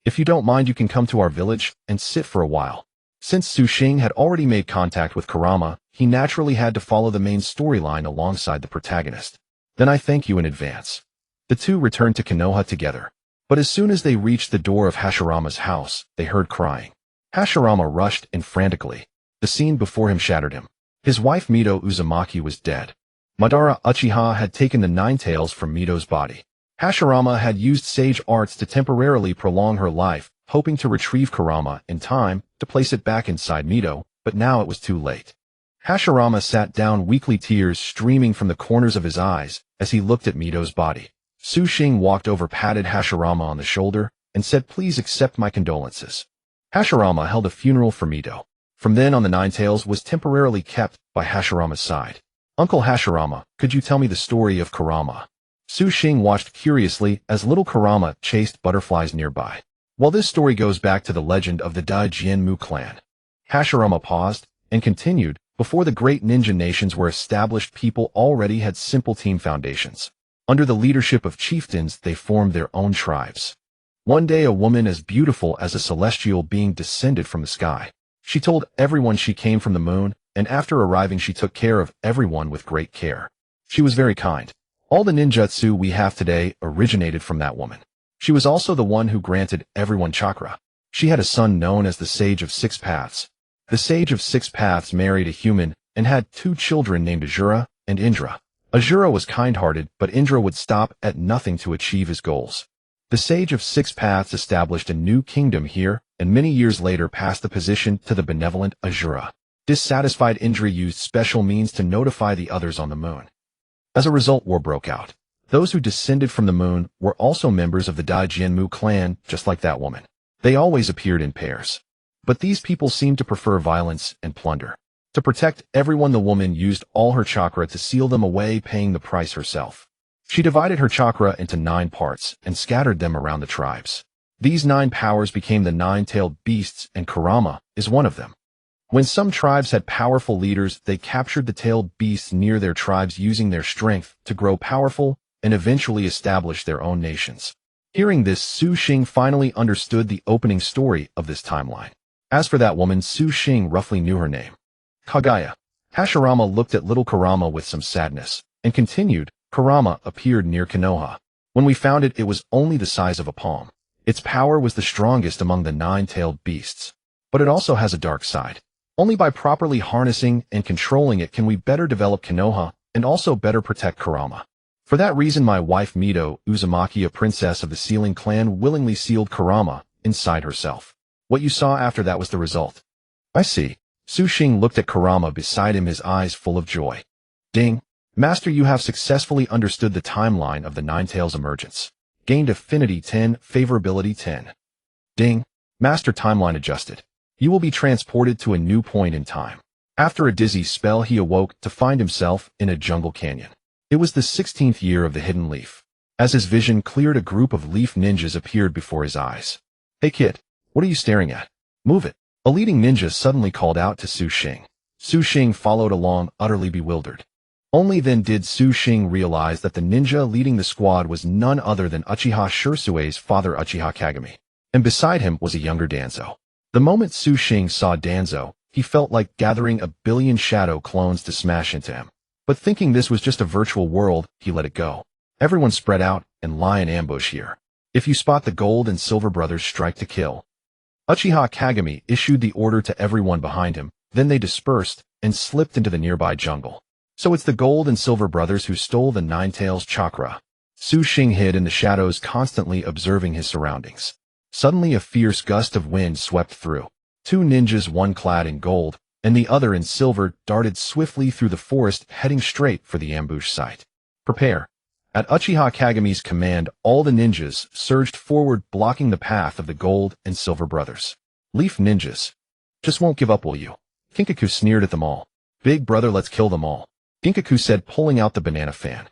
If you don't mind, you can come to our village and sit for a while. Since Xing had already made contact with Kurama, he naturally had to follow the main storyline alongside the protagonist. Then I thank you in advance. The two returned to Konoha together. But as soon as they reached the door of Hashirama's house, they heard crying. Hashirama rushed in frantically. The scene before him shattered him. His wife Mito Uzumaki was dead. Madara Uchiha had taken the 9 tails from Mito's body. Hashirama had used sage arts to temporarily prolong her life, hoping to retrieve Kurama in time to place it back inside Mito, but now it was too late. Hashirama sat down, weakly, tears streaming from the corners of his eyes as he looked at Mito's body. Xing walked over, patted Hashirama on the shoulder, and said, "Please accept my condolences." Hashirama held a funeral for Mito. From then on, the 9 tails was temporarily kept by Hashirama's side. Uncle Hashirama, could you tell me the story of Kurama? Xing watched curiously as little Kurama chased butterflies nearby. While this story goes back to the legend of the Dai Jianmu clan. Hashirama paused and continued, before the great ninja nations were established, people already had simple team foundations. Under the leadership of chieftains, they formed their own tribes. One day, a woman as beautiful as a celestial being descended from the sky. She told everyone she came from the moon, and after arriving she took care of everyone with great care. She was very kind. All the ninjutsu we have today originated from that woman. She was also the one who granted everyone chakra. She had a son known as the Sage of Six Paths. The Sage of Six Paths married a human and had 2 children named Azura and Indra. Azura was kind-hearted, but Indra would stop at nothing to achieve his goals. The Sage of Six Paths established a new kingdom here, and many years later passed the position to the benevolent Azura. Dissatisfied, Indra used special means to notify the others on the moon. As a result, war broke out. Those who descended from the moon were also members of the Dai Jianmu clan, just like that woman. They always appeared in pairs. But these people seemed to prefer violence and plunder. To protect everyone, the woman used all her chakra to seal them away, paying the price herself. She divided her chakra into 9 parts and scattered them around the tribes. These 9 powers became the 9-tailed beasts, and Kurama is one of them. When some tribes had powerful leaders, they captured the tailed beasts near their tribes, using their strength to grow powerful and eventually establish their own nations. Hearing this, Su Xing finally understood the opening story of this timeline. As for that woman, Su Xing roughly knew her name. Kagaya. Hashirama looked at little Kurama with some sadness, and continued, Kurama appeared near Konoha. When we found it, it was only the size of a palm. Its power was the strongest among the 9-tailed beasts. But it also has a dark side. Only by properly harnessing and controlling it can we better develop Konoha and also better protect Kurama. For that reason, my wife Mito Uzumaki, a princess of the Sealing clan, willingly sealed Kurama inside herself. What you saw after that was the result. I see. Su Xing looked at Kurama beside him, his eyes full of joy. Ding. Master, you have successfully understood the timeline of the 9-tails emergence. Gained affinity 10, favorability 10. Ding. Master, timeline adjusted. You will be transported to a new point in time. After a dizzy spell, he awoke to find himself in a jungle canyon. It was the 16th year of the Hidden Leaf. As his vision cleared, a group of leaf ninjas appeared before his eyes. Hey kid, what are you staring at? Move it. A leading ninja suddenly called out to Su Xing. Su Xing followed along, utterly bewildered. Only then did Su Xing realize that the ninja leading the squad was none other than Uchiha Shirsue's father, Uchiha Kagami. And beside him was a younger Danzo. The moment Su Xing saw Danzo, he felt like gathering a billion shadow clones to smash into him. But thinking this was just a virtual world, he let it go. Everyone spread out and lie in ambush here. If you spot the Gold and Silver brothers, strike to kill. Uchiha Kagami issued the order to everyone behind him, then they dispersed and slipped into the nearby jungle. So it's the Gold and Silver brothers who stole the 9-tails chakra. Su Xing hid in the shadows, constantly observing his surroundings. Suddenly a fierce gust of wind swept through. 2 ninjas, one clad in gold and the other in silver, darted swiftly through the forest, heading straight for the ambush site. Prepare. At Uchiha Kagami's command, all the ninjas surged forward, blocking the path of the Gold and Silver brothers. Leaf ninjas. Just won't give up, will you? Kinkaku sneered at them all. Big brother, let's kill them all. Kinkaku said, pulling out the banana fan.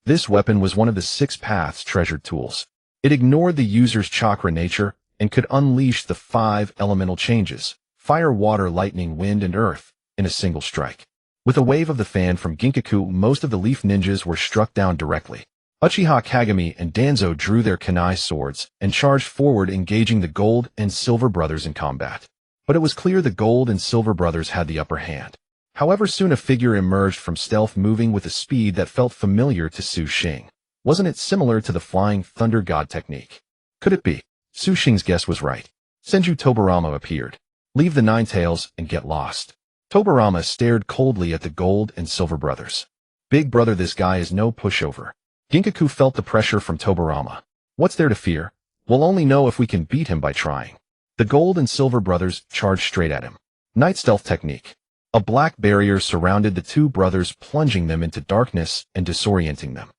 This weapon was one of the 6 Paths treasured tools. It ignored the user's chakra nature and could unleash the 5 elemental changes: fire, water, lightning, wind, and earth in a single strike. With a wave of the fan from Ginkaku, most of the leaf ninjas were struck down directly. Uchiha Kagami and Danzo drew their kunai swords and charged forward, engaging the Gold and Silver brothers in combat. But it was clear the Gold and Silver brothers had the upper hand. However, soon a figure emerged from stealth, moving with a speed that felt familiar to Su Xing. Wasn't it similar to the Flying Thunder God technique? Could it be? Su Xing's guess was right. Senju Tobarama appeared. Leave the 9-tails and get lost. Tobarama stared coldly at the Gold and Silver brothers. Big brother, this guy is no pushover. Ginkaku felt the pressure from Tobarama. What's there to fear? We'll only know if we can beat him by trying. The Gold and Silver brothers charged straight at him. Night stealth technique. A black barrier surrounded the 2 brothers, plunging them into darkness and disorienting them.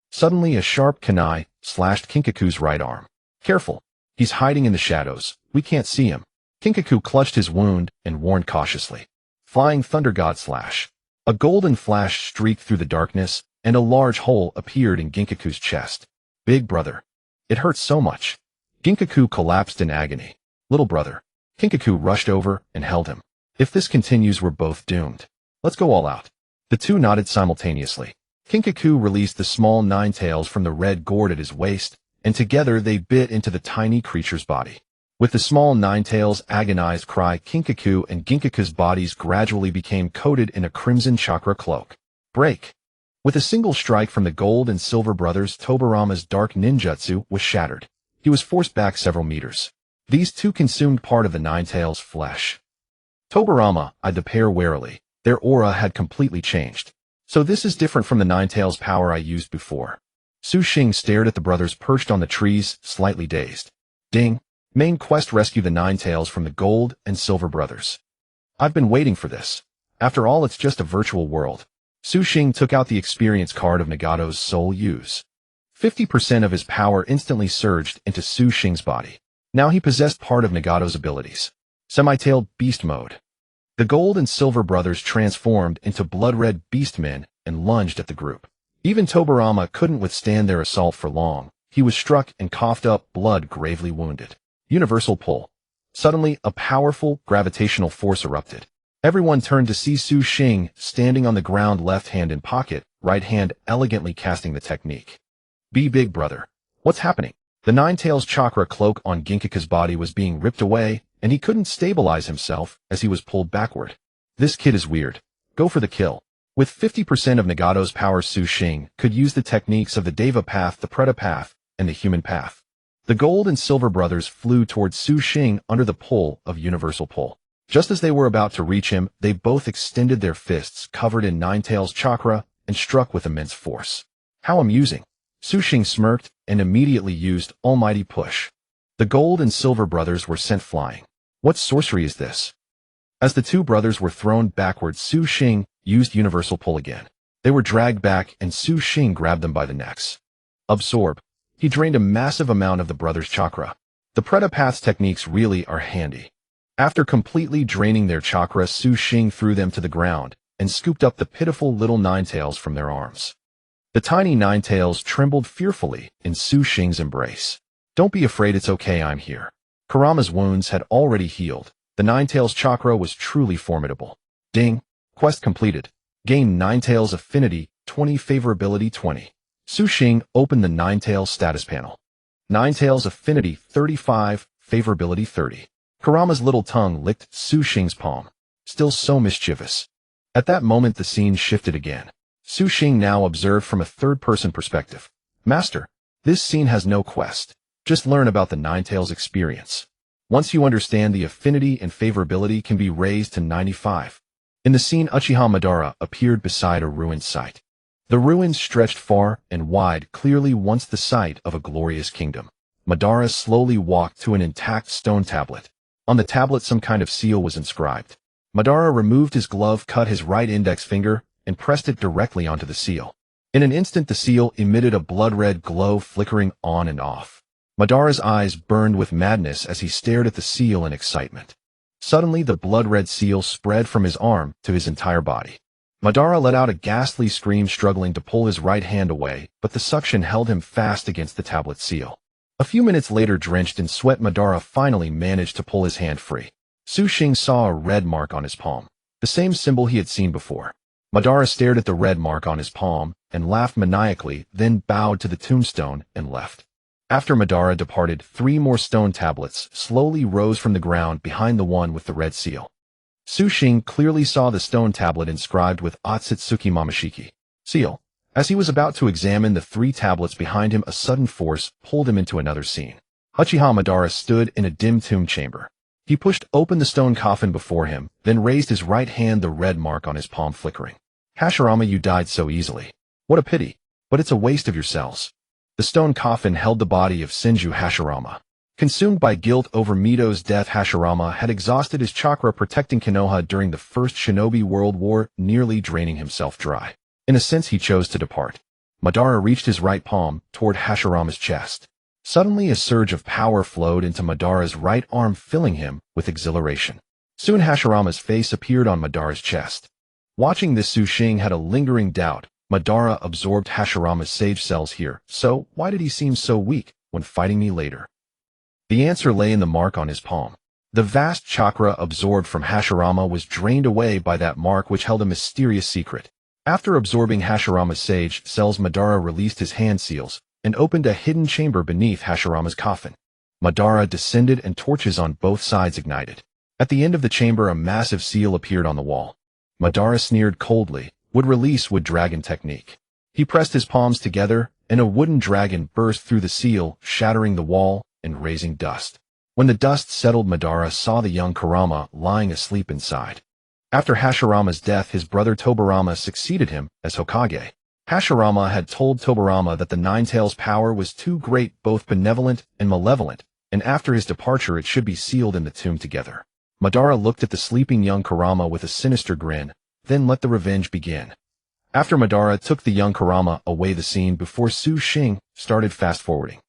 Suddenly, a sharp kunai slashed Kinkaku's right arm. Careful. He's hiding in the shadows. We can't see him. Kinkaku clutched his wound and warned cautiously. Flying Thunder God slash. A golden flash streaked through the darkness, and a large hole appeared in Ginkaku's chest. Big brother. It hurts so much. Ginkaku collapsed in agony. Little brother. Kinkaku rushed over and held him. If this continues, we're both doomed. Let's go all out. The 2 nodded simultaneously. Kinkaku released the small 9-tails from the red gourd at his waist, and together they bit into the tiny creature's body. With the small 9-tails' agonized cry, Kinkaku and Ginkaku's bodies gradually became coated in a crimson chakra cloak. Break! With a single strike from the Gold and Silver brothers, Tobarama's dark ninjutsu was shattered. He was forced back several meters. These 2 consumed part of the 9-tails' flesh. Tobarama eyed the pair warily. Their aura had completely changed. So this is different from the 9-tails power I used before. Su Xing stared at the brothers perched on the trees, slightly dazed. Ding. Main quest: rescue the 9-tails from the Gold and Silver brothers. I've been waiting for this. After all, it's just a virtual world. Su Xing took out the experience card of Nagato's soul use. 50% of his power instantly surged into Su Xing's body. Now he possessed part of Nagato's abilities. Semi-tailed beast mode. The Gold and Silver brothers transformed into blood-red beastmen and lunged at the group. Even Tobarama couldn't withstand their assault for long. He was struck and coughed up blood, gravely wounded. Universal pull. Suddenly, a powerful gravitational force erupted. Everyone turned to see Su Xing standing on the ground, left hand in pocket, right hand elegantly casting the technique. Be big, brother. What's happening? The Nine-Tails chakra cloak on Ginkika's body was being ripped away, and he couldn't stabilize himself as he was pulled backward. This kid is weird. Go for the kill. With 50% of Nagato's power, Su Xing could use the techniques of the Deva path, the Preta path, and the human path. The gold and silver brothers flew towards Su Xing under the pull of universal pull. Just as they were about to reach him, they both extended their fists covered in Nine-Tails chakra and struck with immense force. How amusing. Su Xing smirked and immediately used Almighty Push. The gold and silver brothers were sent flying. What sorcery is this? As the two brothers were thrown backwards, Su Xing used universal pull again. They were dragged back and Su Xing grabbed them by the necks. Absorb. He drained a massive amount of the brothers' chakra. The Preta path's techniques really are handy. After completely draining their chakra, Su Xing threw them to the ground and scooped up the pitiful little Nine-Tails from their arms. The tiny Nine-Tails trembled fearfully in Su Xing's embrace. Don't be afraid, it's okay, I'm here. Kurama's wounds had already healed. The Nine-Tails chakra was truly formidable. Ding. Quest completed. Gain Nine-Tails affinity 20, favorability 20. Su Xing opened the Nine-Tails status panel. Nine-Tails affinity 35, favorability 30. Kurama's little tongue licked Su Xing's palm. Still so mischievous. At that moment the scene shifted again. Su Xing now observed from a third-person perspective. Master, this scene has no quest. Just learn about the Nine-Tails experience. Once you understand, the affinity and favorability can be raised to 95. In the scene, Uchiha Madara appeared beside a ruined site. The ruins stretched far and wide, clearly once the site of a glorious kingdom. Madara slowly walked to an intact stone tablet. On the tablet some kind of seal was inscribed. Madara removed his glove, cut his right index finger, and pressed it directly onto the seal. In an instant the seal emitted a blood-red glow flickering on and off. Madara's eyes burned with madness as he stared at the seal in excitement. Suddenly the blood-red seal spread from his arm to his entire body. Madara let out a ghastly scream, struggling to pull his right hand away, but the suction held him fast against the tablet seal. A few minutes later, drenched in sweat, Madara finally managed to pull his hand free. Su Xing saw a red mark on his palm, the same symbol he had seen before. Madara stared at the red mark on his palm and laughed maniacally, then bowed to the tombstone and left. After Madara departed, 3 more stone tablets slowly rose from the ground behind the one with the red seal. Su Xing clearly saw the stone tablet inscribed with Otsutsuki Mamashiki seal. As he was about to examine the 3 tablets behind him, a sudden force pulled him into another scene. Uchiha Madara stood in a dim tomb chamber. He pushed open the stone coffin before him, then raised his right hand, the red mark on his palm flickering. Hashirama, you died so easily. What a pity. But it's a waste of your cells. The stone coffin held the body of Senju Hashirama. Consumed by guilt over Mito's death, Hashirama had exhausted his chakra protecting Konoha during the First Shinobi World War, nearly draining himself dry. In a sense, he chose to depart. Madara reached his right palm toward Hashirama's chest. Suddenly, a surge of power flowed into Madara's right arm, filling him with exhilaration. Soon Hashirama's face appeared on Madara's chest. Watching this, Su Xing had a lingering doubt. Madara absorbed Hashirama's sage cells here, so why did he seem so weak when fighting me later? The answer lay in the mark on his palm. The vast chakra absorbed from Hashirama was drained away by that mark, which held a mysterious secret. After absorbing Hashirama's sage cells, Madara released his hand seals and opened a hidden chamber beneath Hashirama's coffin. Madara descended and torches on both sides ignited. At the end of the chamber, a massive seal appeared on the wall. Madara sneered coldly. Would release wood dragon technique. He pressed his palms together, and a wooden dragon burst through the seal, shattering the wall and raising dust. When the dust settled, Madara saw the young Kurama lying asleep inside. After Hashirama's death, his brother Tobirama succeeded him as Hokage. Hashirama had told Tobirama that the Nine-Tails power was too great, both benevolent and malevolent, and after his departure it should be sealed in the tomb together. Madara looked at the sleeping young Kurama with a sinister grin, then let the revenge begin. After Madara took the young Kurama away, the scene before Su Xing started fast-forwarding.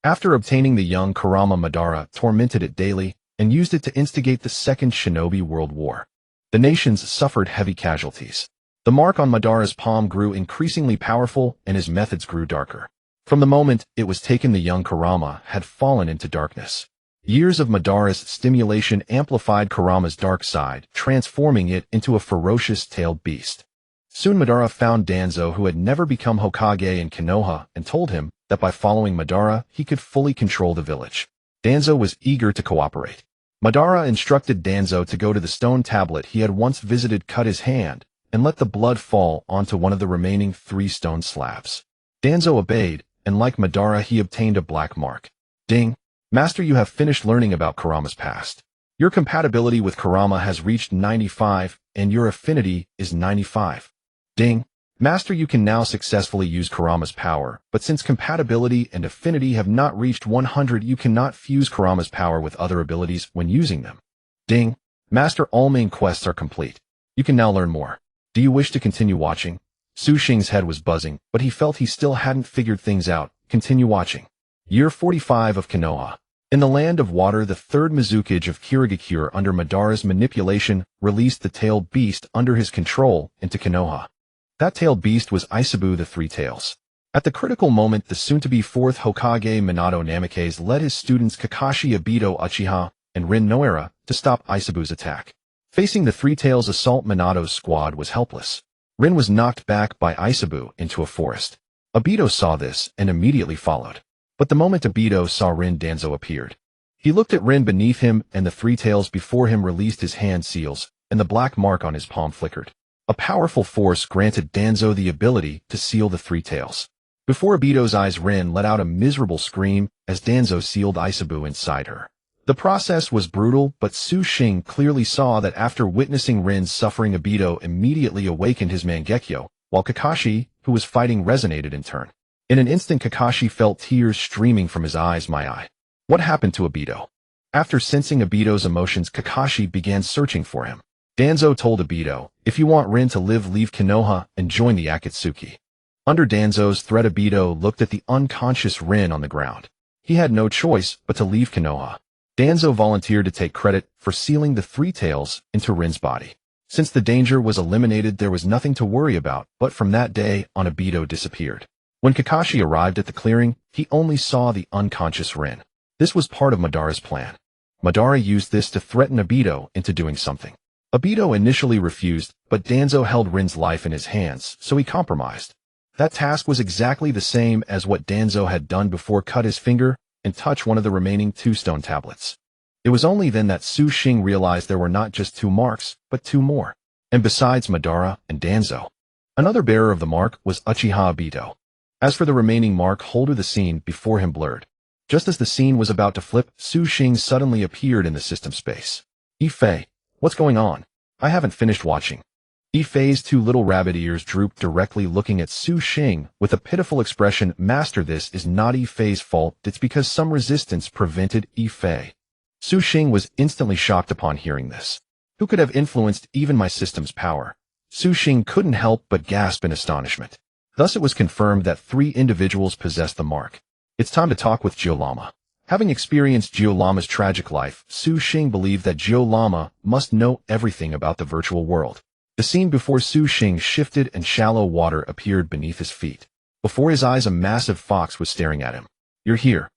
After obtaining the young Kurama, Madara tormented it daily and used it to instigate the Second Shinobi World War. The nations suffered heavy casualties. The mark on Madara's palm grew increasingly powerful and his methods grew darker. From the moment it was taken, the young Kurama had fallen into darkness. Years of Madara's stimulation amplified Kurama's dark side, transforming it into a ferocious tailed beast. Soon Madara found Danzo, who had never become Hokage in Konoha, and told him that by following Madara, he could fully control the village. Danzo was eager to cooperate. Madara instructed Danzo to go to the stone tablet he had once visited, cut his hand, and let the blood fall onto one of the remaining 3 stone slabs. Danzo obeyed, and like Madara, he obtained a black mark. Ding! Master, you have finished learning about Kurama's past. Your compatibility with Kurama has reached 95, and your affinity is 95. Ding! Master, you can now successfully use Kurama's power, but since compatibility and affinity have not reached 100, you cannot fuse Kurama's power with other abilities when using them. Ding! Master, all main quests are complete. You can now learn more. Do you wish to continue watching? Su Xing's head was buzzing, but he felt he still hadn't figured things out. Continue watching. Year 45 of Konoha. In the land of water, the third Mizukage of Kirigakure, under Madara's manipulation, released the tailed beast under his control into Konoha. That tailed beast was Isabu the Three Tails. At the critical moment, the soon-to-be fourth Hokage Minato Namikaze led his students Kakashi, Obito, Uchiha, and Rin Noara to stop Isabu's attack. Facing the Three Tails assault, Minato's squad was helpless. Rin was knocked back by Isabu into a forest. Obito saw this and immediately followed. But the moment Obito saw Rin, Danzo appeared. He looked at Rin beneath him, and the Three Tails before him released his hand seals, and the black mark on his palm flickered. A powerful force granted Danzo the ability to seal the Three Tails. Before Obito's eyes, Rin let out a miserable scream as Danzo sealed Isabu inside her. The process was brutal, but Su Xing clearly saw that after witnessing Rin's suffering, Obito immediately awakened his Mangekyo, while Kakashi, who was fighting, resonated in turn. In an instant, Kakashi felt tears streaming from his eyes. My eye. What happened to Obito? After sensing Obito's emotions, Kakashi began searching for him. Danzo told Obito, if you want Rin to live, leave Konoha and join the Akatsuki. Under Danzo's threat, Obito looked at the unconscious Rin on the ground. He had no choice but to leave Konoha. Danzo volunteered to take credit for sealing the Three Tails into Rin's body. Since the danger was eliminated, there was nothing to worry about, but from that day on, Obito disappeared. When Kakashi arrived at the clearing, he only saw the unconscious Rin. This was part of Madara's plan. Madara used this to threaten Obito into doing something. Obito initially refused, but Danzo held Rin's life in his hands, so he compromised. That task was exactly the same as what Danzo had done before: cut his finger and touch one of the remaining 2 stone tablets. It was only then that Su Xing realized there were not just 2 marks, but 2 more. And besides Madara and Danzo, another bearer of the mark was Uchiha Obito. As for the remaining mark holder, the scene before him blurred. Just as the scene was about to flip, Su Xing suddenly appeared in the system space. Ifei, what's going on? I haven't finished watching. Ifei's 2 little rabbit ears drooped, directly looking at Su Xing with a pitiful expression. Master, this is not Ifei's fault. It's because some resistance prevented Ifei. Su Xing was instantly shocked upon hearing this. Who could have influenced even my system's power? Su Xing couldn't help but gasp in astonishment. Thus it was confirmed that 3 individuals possessed the mark. It's time to talk with Gyolama. Having experienced Gyolama's tragic life, Su Xing believed that Gyolama must know everything about the virtual world. The scene before Su Xing shifted and shallow water appeared beneath his feet. Before his eyes, a massive fox was staring at him. You're here.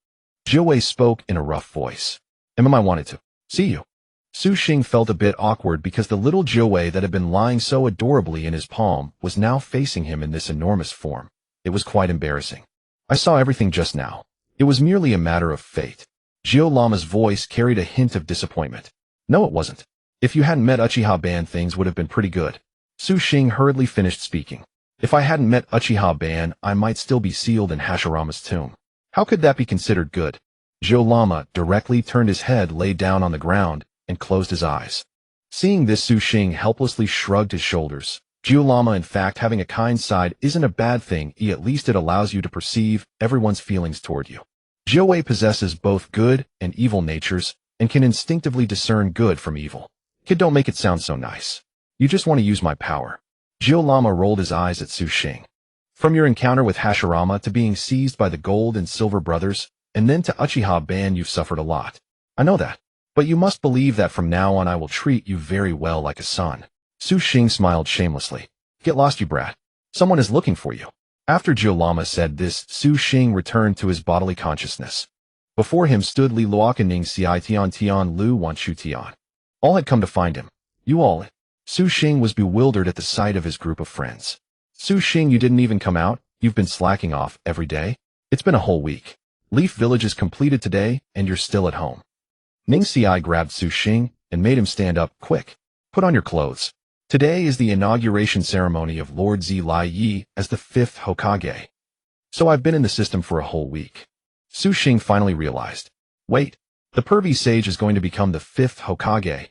Jiwei spoke in a rough voice. I wanted to see you. Su Xing felt a bit awkward because the little Jiwei that had been lying so adorably in his palm was now facing him in this enormous form. It was quite embarrassing. I saw everything just now. It was merely a matter of fate. Gyolama's voice carried a hint of disappointment. No, it wasn't. If you hadn't met Uchiha Ban, things would have been pretty good. Su Xing hurriedly finished speaking. If I hadn't met Uchiha Ban, I might still be sealed in Hashirama's tomb. How could that be considered good? Gyolama directly turned his head, lay down on the ground, and closed his eyes. Seeing this, Su Xing helplessly shrugged his shoulders. Gyolama, in fact, having a kind side isn't a bad thing. At least it allows you to perceive everyone's feelings toward you. Jiwei possesses both good and evil natures and can instinctively discern good from evil. Kid, don't make it sound so nice. You just want to use my power. Gyolama rolled his eyes at Su Xing. From your encounter with Hashirama to being seized by the Gold and Silver Brothers, and then to Uchiha Ban, you've suffered a lot. I know that. But you must believe that from now on I will treat you very well, like a son. Su Xing smiled shamelessly. Get lost, you brat. Someone is looking for you. After Gyolama said this, Su Xing returned to his bodily consciousness. Before him stood Li Luoka Ning Xiai Tian Tian Lu Wan Chu Tian. All had come to find him. You all. Su Xing was bewildered at the sight of his group of friends. Su Xing, you didn't even come out? You've been slacking off every day? It's been a whole week. Leaf Village is completed today, and you're still at home. Ning Xiai grabbed Su Xing and made him stand up. Quick. Put on your clothes. Today is the inauguration ceremony of Lord Zilai Yi as the 5th Hokage. So I've been in the system for a whole week. Su Xing finally realized. Wait, the pervy sage is going to become the 5th Hokage.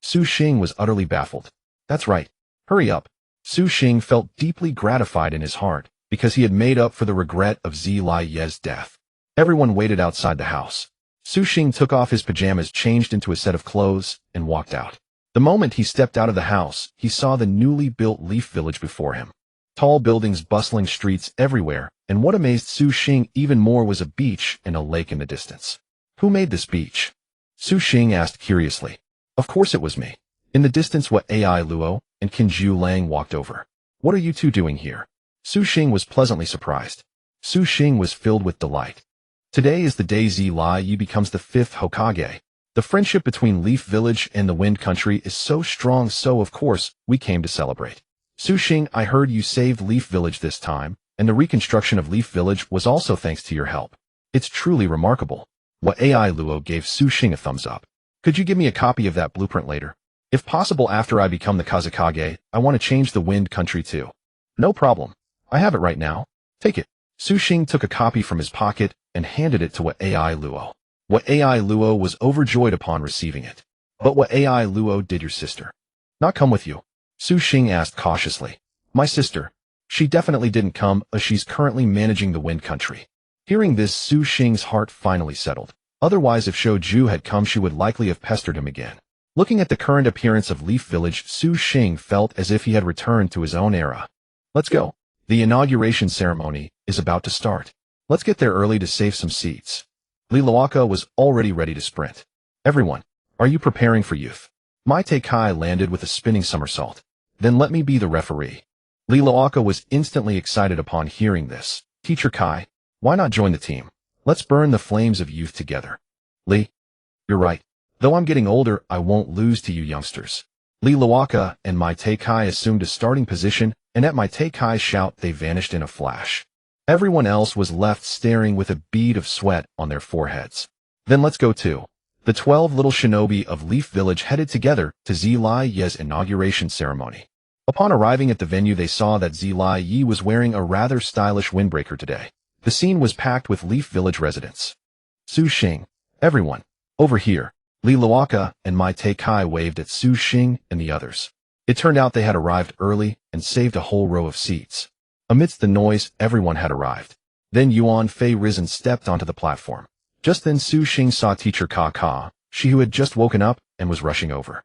Su Xing was utterly baffled. That's right. Hurry up. Su Xing felt deeply gratified in his heart because he had made up for the regret of Zilai Ye's death. Everyone waited outside the house. Su Xing took off his pajamas, changed into a set of clothes, and walked out. The moment he stepped out of the house, he saw the newly built Leaf Village before him. Tall buildings, bustling streets everywhere, and what amazed Su Xing even more was a beach and a lake in the distance. Who made this beach? Su Xing asked curiously. Of course it was me. In the distance, What Ai Luo and Kinju Lang walked over. What are you two doing here? Su Xing was pleasantly surprised. Su Xing was filled with delight. Today is the day Zilai Yi becomes the 5th Hokage. The friendship between Leaf Village and the Wind Country is so strong, so of course, we came to celebrate. Su Xing, I heard you saved Leaf Village this time, and the reconstruction of Leaf Village was also thanks to your help. It's truly remarkable. What Ai Luo gave Su Xing a thumbs up. Could you give me a copy of that blueprint later? If possible, after I become the Kazekage, I want to change the Wind Country too. No problem. I have it right now. Take it. Su Xing took a copy from his pocket and handed it to What Ai Luo. What Ai Luo was overjoyed upon receiving it. But What Ai Luo, did your sister not come with you? Su Xing asked cautiously. My sister. She definitely didn't come, as she's currently managing the Wind Country. Hearing this, Su Xing's heart finally settled. Otherwise, if Shouju had come, she would likely have pestered him again. Looking at the current appearance of Leaf Village, Su Xing felt as if he had returned to his own era. Let's go. The inauguration ceremony is about to start. Let's get there early to save some seats. Li Luoka was already ready to sprint. Everyone, are you preparing for youth? Mai Tai Kai landed with a spinning somersault. Then let me be the referee. Li Luoka was instantly excited upon hearing this. Teacher Kai, why not join the team? Let's burn the flames of youth together. Li, you're right. Though I'm getting older, I won't lose to you youngsters. Li Luoka and Mai Tai Kai assumed a starting position, and at Mai Tai Kai's shout, they vanished in a flash. Everyone else was left staring with a bead of sweat on their foreheads. Then let's go too. The 12 little shinobi of Leaf Village headed together to Zilai Ye's inauguration ceremony. Upon arriving at the venue, they saw that Zilai Yi was wearing a rather stylish windbreaker today. The scene was packed with Leaf Village residents. Su Xing, everyone, over here. Li Luoka and Mai Tai Kai waved at Su Xing and the others. It turned out they had arrived early and saved a whole row of seats. Amidst the noise, everyone had arrived. Then Yuan Fei risen stepped onto the platform. Just then Su Xing saw teacher Kaka, she who had just woken up and was rushing over.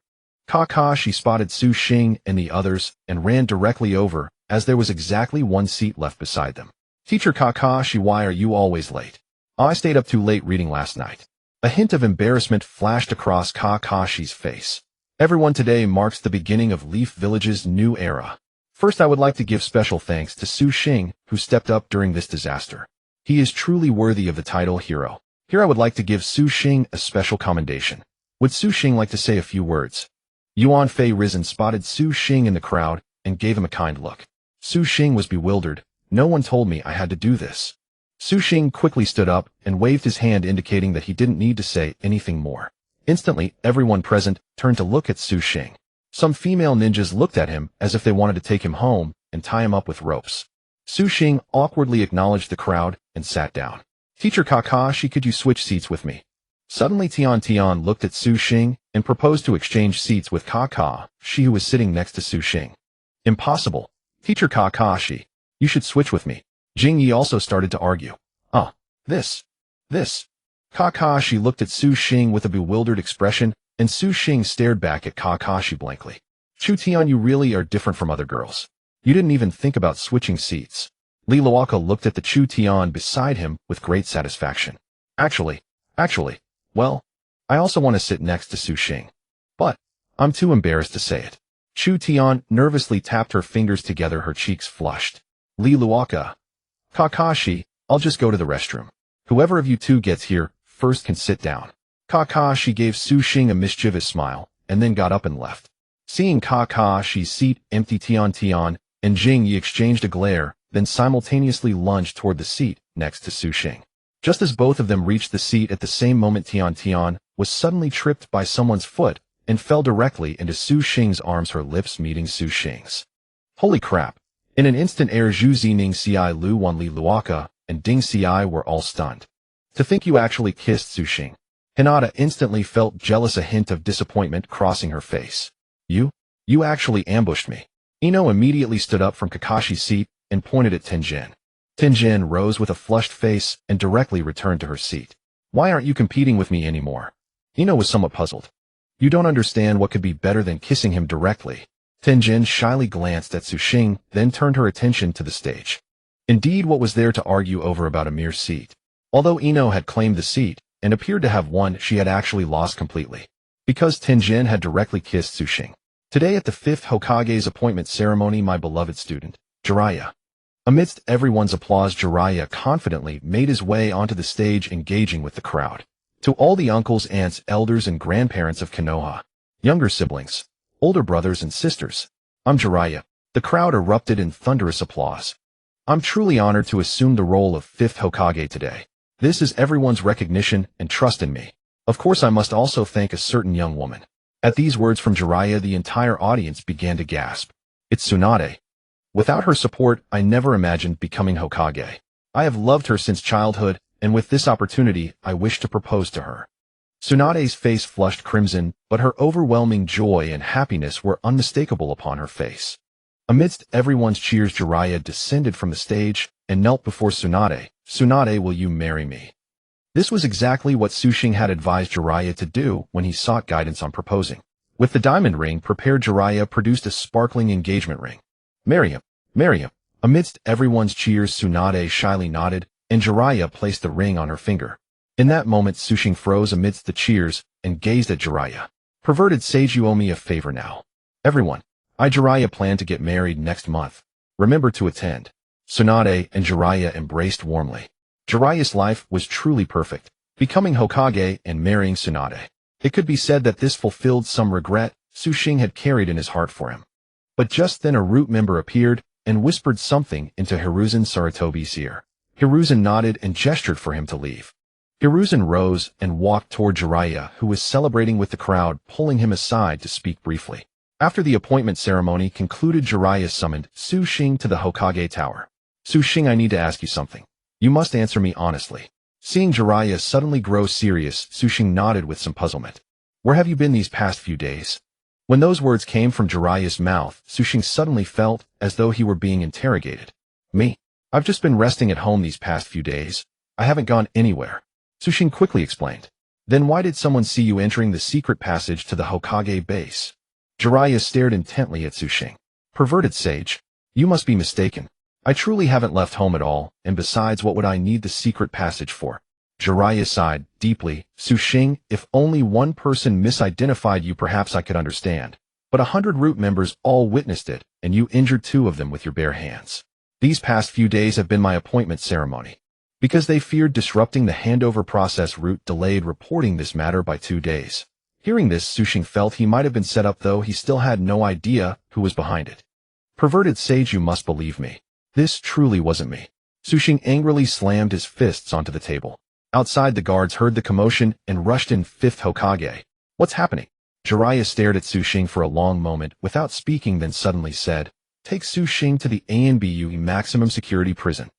Kakashi spotted Su Xing and the others and ran directly over, as there was exactly one seat left beside them. Teacher Kakashi, why are you always late? I stayed up too late reading last night. A hint of embarrassment flashed across Kakashi's face. Everyone, today marks the beginning of Leaf Village's new era. First, I would like to give special thanks to Su Xing, who stepped up during this disaster. He is truly worthy of the title hero. Here I would like to give Su Xing a special commendation. Would Su Xing like to say a few words? Yuan Fei risen spotted Su Xing in the crowd and gave him a kind look. Su Xing was bewildered. No one told me I had to do this. Su Xing quickly stood up and waved his hand, indicating that he didn't need to say anything more. Instantly, everyone present turned to look at Su Xing. Some female ninjas looked at him as if they wanted to take him home and tie him up with ropes. Su Xing awkwardly acknowledged the crowd and sat down. Teacher Kakashi, could you switch seats with me? Suddenly Tian Tian looked at Su Xing and proposed to exchange seats with Kakashi, who was sitting next to Su Xing. Impossible. Teacher Kakashi, you should switch with me. Jing Yi also started to argue. This. Kakashi looked at Su Xing with a bewildered expression, and Su Xing stared back at Kakashi blankly. Chu Tian, you really are different from other girls. You didn't even think about switching seats. Li Luoka looked at the Chu Tian beside him with great satisfaction. Actually, well, I also want to sit next to Su Xing. But I'm too embarrassed to say it. Chu Tian nervously tapped her fingers together, her cheeks flushed. Li Luoka. Kakashi, I'll just go to the restroom. Whoever of you two gets here first can sit down. Kakashi gave Xing a mischievous smile, and then got up and left. Seeing Kakashi's seat empty, Tian and Jing Yi exchanged a glare, then simultaneously lunged toward the seat next to Xing. Just as both of them reached the seat at the same moment, Tian was suddenly tripped by someone's foot and fell directly into Xing's arms, her lips meeting Xing's. Holy crap! In an instant, Zhu Zining, Ci Lu Wanli Luaka, and Ding Ci were all stunned. To think you actually kissed Xing. Hinata instantly felt jealous, a hint of disappointment crossing her face. You actually ambushed me. Ino immediately stood up from Kakashi's seat and pointed at Tenjin. Tenjin rose with a flushed face and directly returned to her seat. Why aren't you competing with me anymore? Ino was somewhat puzzled. You don't understand what could be better than kissing him directly. Tenjin shyly glanced at Xing, then turned her attention to the stage. Indeed, what was there to argue over about a mere seat? Although Ino had claimed the seat and appeared to have won, she had actually lost completely. Because Tenjin had directly kissed Xing. Today at the Fifth Hokage's appointment ceremony, my beloved student, Jiraiya. Amidst everyone's applause, Jiraiya confidently made his way onto the stage, engaging with the crowd. To all the uncles, aunts, elders, and grandparents of Konoha, younger siblings, older brothers and sisters, I'm Jiraiya. The crowd erupted in thunderous applause. I'm truly honored to assume the role of Fifth Hokage today. This is everyone's recognition and trust in me. Of course, I must also thank a certain young woman. At these words from Jiraiya, the entire audience began to gasp. It's Tsunade. Without her support, I never imagined becoming Hokage. I have loved her since childhood, and with this opportunity, I wish to propose to her. Tsunade's face flushed crimson, but her overwhelming joy and happiness were unmistakable upon her face. Amidst everyone's cheers, Jiraiya descended from the stage and knelt before Tsunade. Tsunade, will you marry me? This was exactly what Xing had advised Jiraiya to do when he sought guidance on proposing. With the diamond ring prepared, Jiraiya produced a sparkling engagement ring. Marry him, marry him. Amidst everyone's cheers, Tsunade shyly nodded, and Jiraiya placed the ring on her finger. In that moment, Xing froze amidst the cheers and gazed at Jiraiya. Perverted sage, you owe me a favor now. Everyone, I, Jiraiya, plan to get married next month. Remember to attend. Tsunade and Jiraiya embraced warmly. Jiraiya's life was truly perfect, becoming Hokage and marrying Tsunade. It could be said that this fulfilled some regret Xing had carried in his heart for him. But just then a root member appeared and whispered something into Hiruzen Sarutobi's ear. Hiruzen nodded and gestured for him to leave. Hiruzen rose and walked toward Jiraiya, who was celebrating with the crowd, pulling him aside to speak briefly. After the appointment ceremony concluded, Jiraiya summoned Xing to the Hokage Tower. Xing, I need to ask you something. You must answer me honestly. Seeing Jiraiya suddenly grow serious, Xing nodded with some puzzlement. Where have you been these past few days? When those words came from Jiraiya's mouth, Xing suddenly felt as though he were being interrogated. Me? I've just been resting at home these past few days. I haven't gone anywhere. Xing quickly explained. Then why did someone see you entering the secret passage to the Hokage base? Jiraiya stared intently at Xing. Perverted sage. You must be mistaken. I truly haven't left home at all, and besides, what would I need the secret passage for? Jiraiya sighed deeply. Xing, if only one person misidentified you, perhaps I could understand. But 100 root members all witnessed it, and you injured 2 of them with your bare hands. These past few days have been my appointment ceremony. Because they feared disrupting the handover process, Root delayed reporting this matter by 2 days. Hearing this, Xing felt he might have been set up, though he still had no idea who was behind it. Perverted sage, you must believe me. This truly wasn't me. Xing angrily slammed his fists onto the table. Outside, the guards heard the commotion and rushed in. Fifth Hokage. What's happening? Jiraiya stared at Xing for a long moment without speaking, then suddenly said, Take Xing to the ANBU maximum security prison.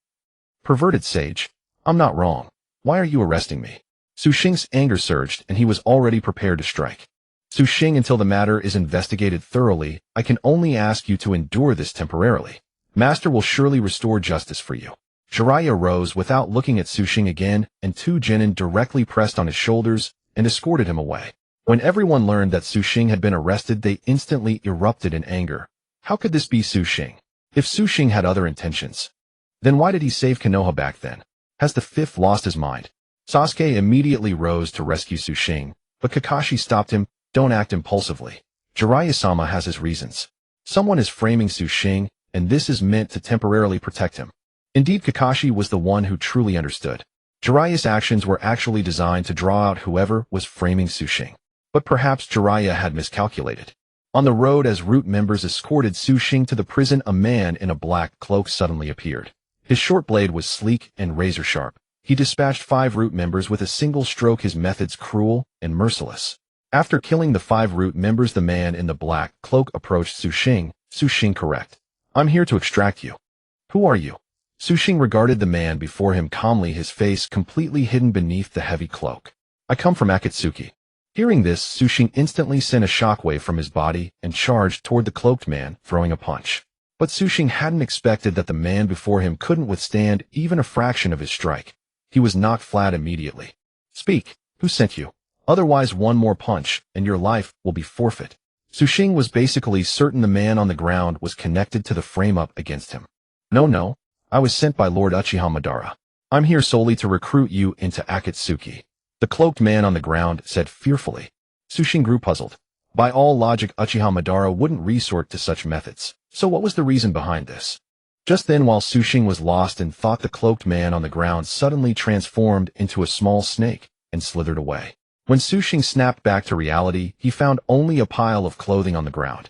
Perverted sage. I'm not wrong. Why are you arresting me? Xing's anger surged and he was already prepared to strike. Xing, until the matter is investigated thoroughly, I can only ask you to endure this temporarily. Master will surely restore justice for you. Jiraiya rose without looking at Xing again, and 2 genin directly pressed on his shoulders and escorted him away. When everyone learned that Xing had been arrested, they instantly erupted in anger. How could this be Xing? If Xing had other intentions, then why did he save Konoha back then? Has the Fifth lost his mind? Sasuke immediately rose to rescue Xing, but Kakashi stopped him. Don't act impulsively. Jiraiya-sama has his reasons. Someone is framing Xing, and this is meant to temporarily protect him. Indeed, Kakashi was the one who truly understood. Jiraiya's actions were actually designed to draw out whoever was framing Xing. But perhaps Jiraiya had miscalculated. On the road as root members escorted Xing to the prison, a man in a black cloak suddenly appeared. His short blade was sleek and razor-sharp. He dispatched 5 root members with a single stroke, his methods cruel and merciless. After killing the 5 root members, the man in the black cloak approached Xing. Xing, correct. I'm here to extract you. Who are you? Xing regarded the man before him calmly, his face completely hidden beneath the heavy cloak. I come from Akatsuki. Hearing this, Xing instantly sent a shockwave from his body and charged toward the cloaked man, throwing a punch. But Xing hadn't expected that the man before him couldn't withstand even a fraction of his strike. He was knocked flat immediately. Speak, who sent you? Otherwise one more punch, and your life will be forfeit. Xing was basically certain the man on the ground was connected to the frame-up against him. No, I was sent by Lord Uchiha Madara. I'm here solely to recruit you into Akatsuki. The cloaked man on the ground said fearfully. Xing grew puzzled. By all logic, Uchiha Madara wouldn't resort to such methods. So what was the reason behind this? Just then, while Xing was lost in thought, the cloaked man on the ground suddenly transformed into a small snake and slithered away. When Xing snapped back to reality, he found only a pile of clothing on the ground.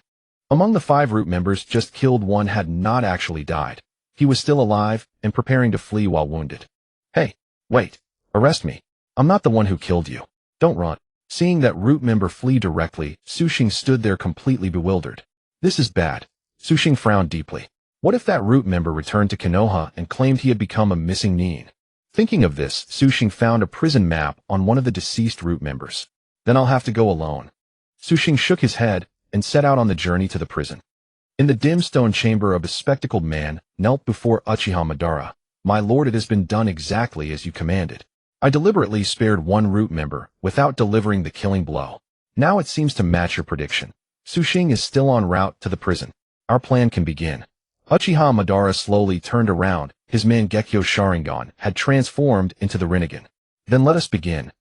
Among the 5 root members just killed, one had not actually died. He was still alive and preparing to flee while wounded. Hey, wait, arrest me. I'm not the one who killed you. Don't run. Seeing that root member flee directly, Xing stood there completely bewildered. This is bad. Xing frowned deeply. What if that root member returned to Konoha and claimed he had become a missing nin? Thinking of this, Xing found a prison map on one of the deceased root members. Then I'll have to go alone. Xing shook his head and set out on the journey to the prison. In the dim stone chamber, a bespectacled man knelt before Uchiha Madara. My lord, it has been done exactly as you commanded. I deliberately spared 1 root member without delivering the killing blow. Now it seems to match your prediction. Xing is still en route to the prison. Our plan can begin. Uchiha Madara slowly turned around. His Mangekyo Sharingan had transformed into the Rinnegan. Then let us begin.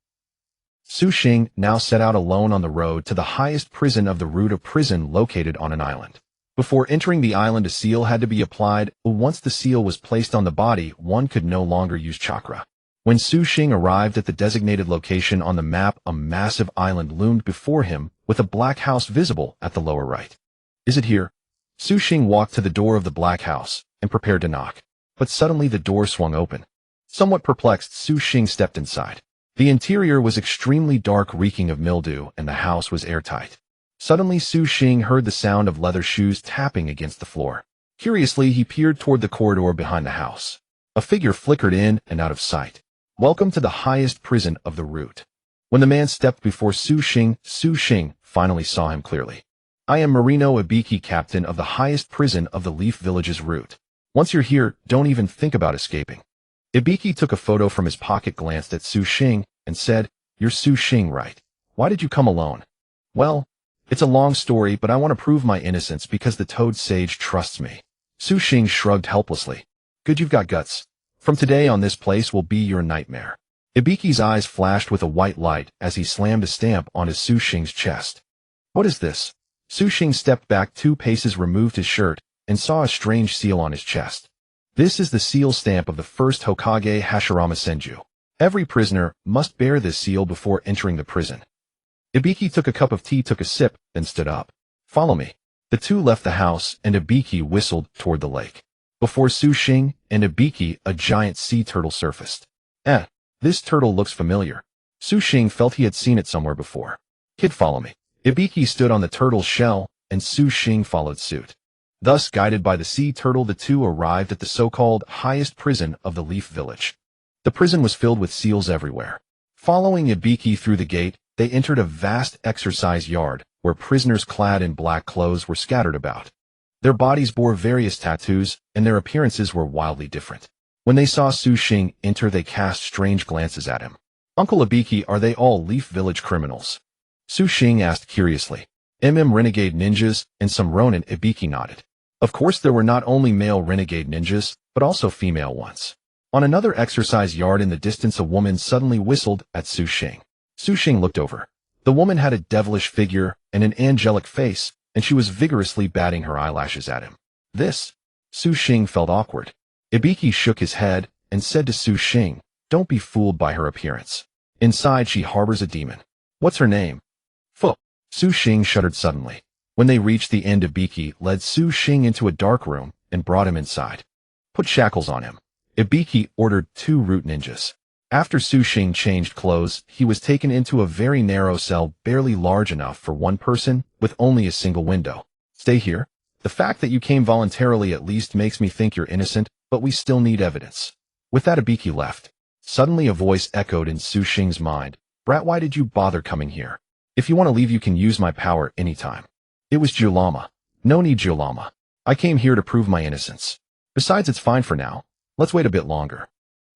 Xing now set out alone on the road to the highest prison of the root, a prison located on an island. Before entering the island, a seal had to be applied. Once the seal was placed on the body, one could no longer use chakra. When Xing arrived at the designated location on the map, a massive island loomed before him, with a black house visible at the lower right. Is it here? Xing walked to the door of the black house and prepared to knock. But suddenly the door swung open. Somewhat perplexed, Xing stepped inside. The interior was extremely dark, reeking of mildew, and the house was airtight. Suddenly Xing heard the sound of leather shoes tapping against the floor. Curiously, he peered toward the corridor behind the house. A figure flickered in and out of sight. Welcome to the highest prison of the root. When the man stepped before Xing finally saw him clearly. I am Marino Ibiki, captain of the highest prison of the Leaf Village's root. Once you're here, don't even think about escaping. Ibiki took a photo from his pocket, glanced at Xing, and said, You're Xing, right? Why did you come alone? Well, it's a long story, but I want to prove my innocence because the Toad Sage trusts me. Xing shrugged helplessly. Good, you've got guts. From today on, this place will be your nightmare. Ibiki's eyes flashed with a white light as he slammed a stamp on his Xing's chest. What is this? Xing stepped back 2 paces, removed his shirt, and saw a strange seal on his chest. This is the seal stamp of the First Hokage, Hashirama Senju. Every prisoner must bear this seal before entering the prison. Ibiki took a cup of tea, took a sip, then stood up. Follow me. The two left the house, and Ibiki whistled toward the lake. Before Xing and Ibiki, a giant sea turtle surfaced. This turtle looks familiar. Xing felt he had seen it somewhere before. Kid, follow me. Ibiki stood on the turtle's shell, and Xing followed suit. Thus, guided by the sea turtle, the two arrived at the so-called highest prison of the Leaf Village. The prison was filled with seals everywhere. Following Ibiki through the gate, they entered a vast exercise yard, where prisoners clad in black clothes were scattered about. Their bodies bore various tattoos, and their appearances were wildly different. When they saw Xing enter, they cast strange glances at him. Uncle Ibiki, are they all Leaf Village criminals? Xing asked curiously. Renegade ninjas, and some Ronin. Ibiki nodded. Of course, there were not only male renegade ninjas, but also female ones. On another exercise yard in the distance, a woman suddenly whistled at Xing. Xing looked over. The woman had a devilish figure and an angelic face, and she was vigorously batting her eyelashes at him. This? Xing felt awkward. Ibiki shook his head and said to Xing, Don't be fooled by her appearance. Inside she harbors a demon. What's her name? Fu. Su Xing shuddered suddenly. When they reached the end, Ibiki led Su Xing into a dark room and brought him inside. Put shackles on him. Ibiki ordered 2 root ninjas. After Su Xing changed clothes, he was taken into a very narrow cell barely large enough for one person, with only a single window. Stay here. The fact that you came voluntarily at least makes me think you're innocent, but we still need evidence. With that, Ibiki left. Suddenly a voice echoed in Su Xing's mind. Brat, why did you bother coming here? If you want to leave, you can use my power anytime. It was Julama. No need, Julama. I came here to prove my innocence. Besides, it's fine for now. Let's wait a bit longer.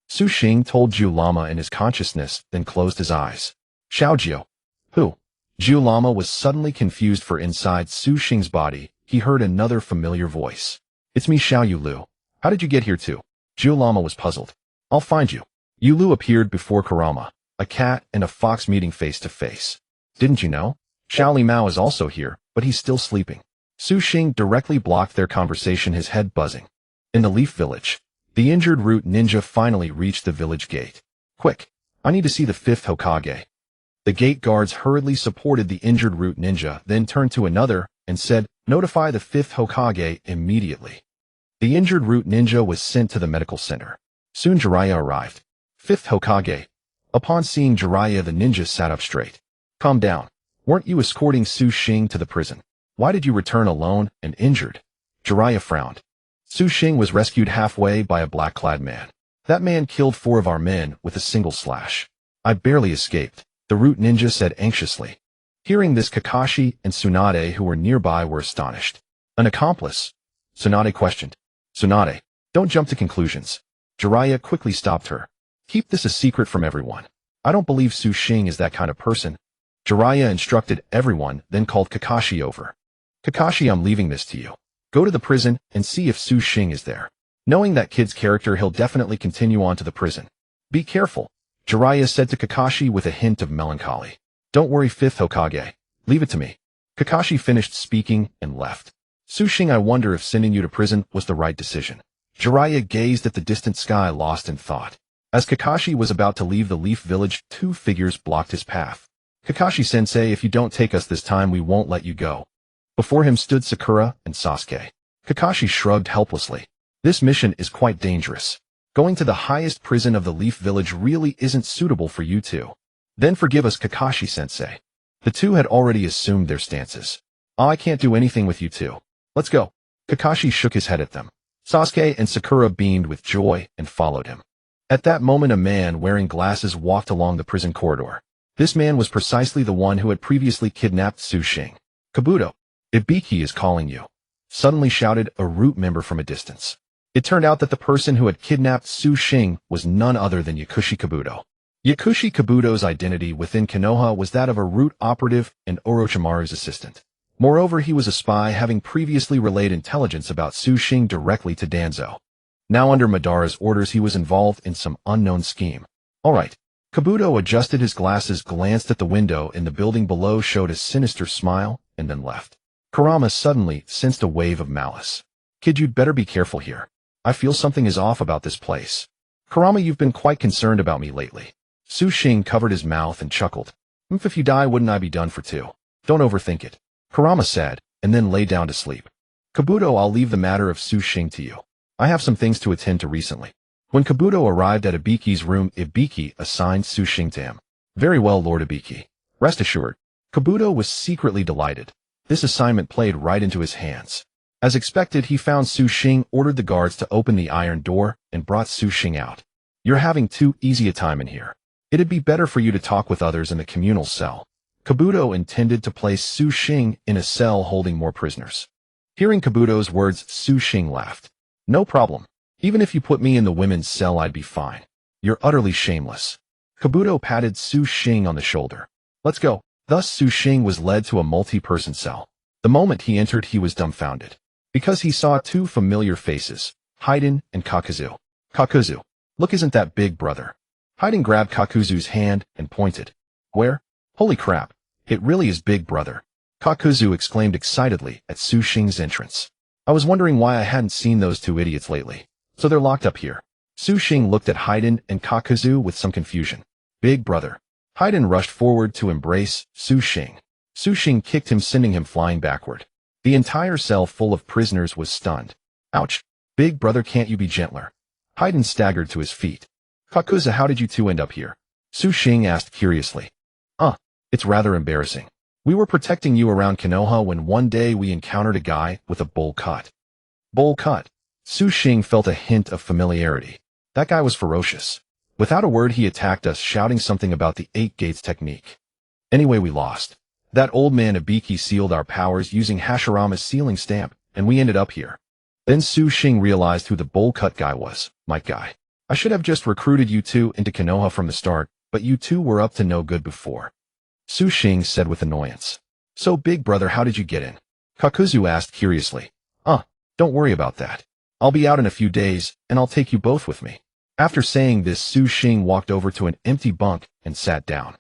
Su Xing told Julama in his consciousness, then closed his eyes. Xiaojiu. Who? Julama was suddenly confused, for inside Su Xing's body, he heard another familiar voice. It's me, Xiao Yulu. How did you get here too? Julama was puzzled. I'll find you. Yulu appeared before Kurama, a cat and a fox meeting face to face. Didn't you know? Xiao Li Mao is also here, but he's still sleeping. Su Xing directly blocked their conversation, his head buzzing. In the Leaf Village, the injured root ninja finally reached the village gate. Quick, I need to see the 5th Hokage. The gate guards hurriedly supported the injured root ninja, then turned to another and said, notify the 5th Hokage immediately. The injured root ninja was sent to the medical center. Soon Jiraiya arrived. 5th Hokage. Upon seeing Jiraiya, the ninja sat up straight. Calm down. Weren't you escorting Su Xing to the prison? Why did you return alone and injured? Jiraiya frowned. Su Xing was rescued halfway by a black-clad man. That man killed 4 of our men with a single slash. I barely escaped, the root ninja said anxiously. Hearing this, Kakashi and Tsunade, who were nearby, were astonished. An accomplice? Tsunade questioned. Tsunade, don't jump to conclusions. Jiraiya quickly stopped her. Keep this a secret from everyone. I don't believe Su Xing is that kind of person. Jiraiya instructed everyone, then called Kakashi over. Kakashi, I'm leaving this to you. Go to the prison and see if Su Xing is there. Knowing that kid's character, he'll definitely continue on to the prison. Be careful, Jiraiya said to Kakashi with a hint of melancholy. Don't worry, 5th Hokage. Leave it to me. Kakashi finished speaking and left. Su Xing, I wonder if sending you to prison was the right decision. Jiraiya gazed at the distant sky, lost in thought. As Kakashi was about to leave the Leaf Village, 2 figures blocked his path. Kakashi-sensei, if you don't take us this time, we won't let you go. Before him stood Sakura and Sasuke. Kakashi shrugged helplessly. This mission is quite dangerous. Going to the highest prison of the Leaf Village really isn't suitable for you two. Then forgive us, Kakashi-sensei. The 2 had already assumed their stances. I can't do anything with you two. Let's go. Kakashi shook his head at them. Sasuke and Sakura beamed with joy and followed him. At that moment, a man wearing glasses walked along the prison corridor. This man was precisely the one who had previously kidnapped Su Xing. Kabuto. Ibiki is calling you. Suddenly shouted a root member from a distance. It turned out that the person who had kidnapped Su Xing was none other than Yakushi Kabuto. Yakushi Kabuto's identity within Konoha was that of a root operative and Orochimaru's assistant. Moreover, he was a spy, having previously relayed intelligence about Su Xing directly to Danzo. Now under Madara's orders, he was involved in some unknown scheme. All right. Kabuto adjusted his glasses, glanced at the window in the building below, showed a sinister smile, and then left. Kurama suddenly sensed a wave of malice. Kid, you'd better be careful here. I feel something is off about this place. Kurama, you've been quite concerned about me lately. Su Xing covered his mouth and chuckled. If you die, wouldn't I be done for two? Don't overthink it. Kurama said, and then lay down to sleep. Kabuto, I'll leave the matter of Su Xing to you. I have some things to attend to recently. When Kabuto arrived at Ibiki's room, Ibiki assigned Su Xing to him. Very well, Lord Ibiki. Rest assured. Kabuto was secretly delighted. This assignment played right into his hands. As expected, he found Su Xing, ordered the guards to open the iron door, and brought Su Xing out. You're having too easy a time in here. It'd be better for you to talk with others in the communal cell. Kabuto intended to place Su Xing in a cell holding more prisoners. Hearing Kabuto's words, Su Xing laughed. No problem. Even if you put me in the women's cell, I'd be fine. You're utterly shameless. Kabuto patted Su Xing on the shoulder. Let's go. Thus Su Xing was led to a multi-person cell. The moment he entered, he was dumbfounded, because he saw 2 familiar faces, Haiden and Kakuzu. Kakuzu. Look, isn't that big brother? Haiden grabbed Kakuzu's hand and pointed. Where? Holy crap. It really is big brother. Kakuzu exclaimed excitedly at Su Xing's entrance. I was wondering why I hadn't seen those 2 idiots lately. So they're locked up here. Su Xing looked at Haiden and Kakazu with some confusion. Big brother. Haiden rushed forward to embrace Su Xing. Su Xing kicked him, sending him flying backward. The entire cell full of prisoners was stunned. Ouch. Big brother, can't you be gentler? Haiden staggered to his feet. Kakazu, how did you two end up here? Su Xing asked curiously. It's rather embarrassing. We were protecting you around Konoha when one day we encountered a guy with a bowl cut. Bowl cut. Su Xing felt a hint of familiarity. That guy was ferocious. Without a word he attacked us, shouting something about the 8 gates technique. Anyway, we lost. That old man Ibiki sealed our powers using Hashirama's sealing stamp, and we ended up here. Then Su Xing realized who the bowl cut guy was. My guy. I should have just recruited you two into Konoha from the start, but you two were up to no good before. Su Xing said with annoyance. So big brother, how did you get in? Kakazu asked curiously. Don't worry about that. I'll be out in a few days, and I'll take you both with me. After saying this, Su Xing walked over to an empty bunk and sat down.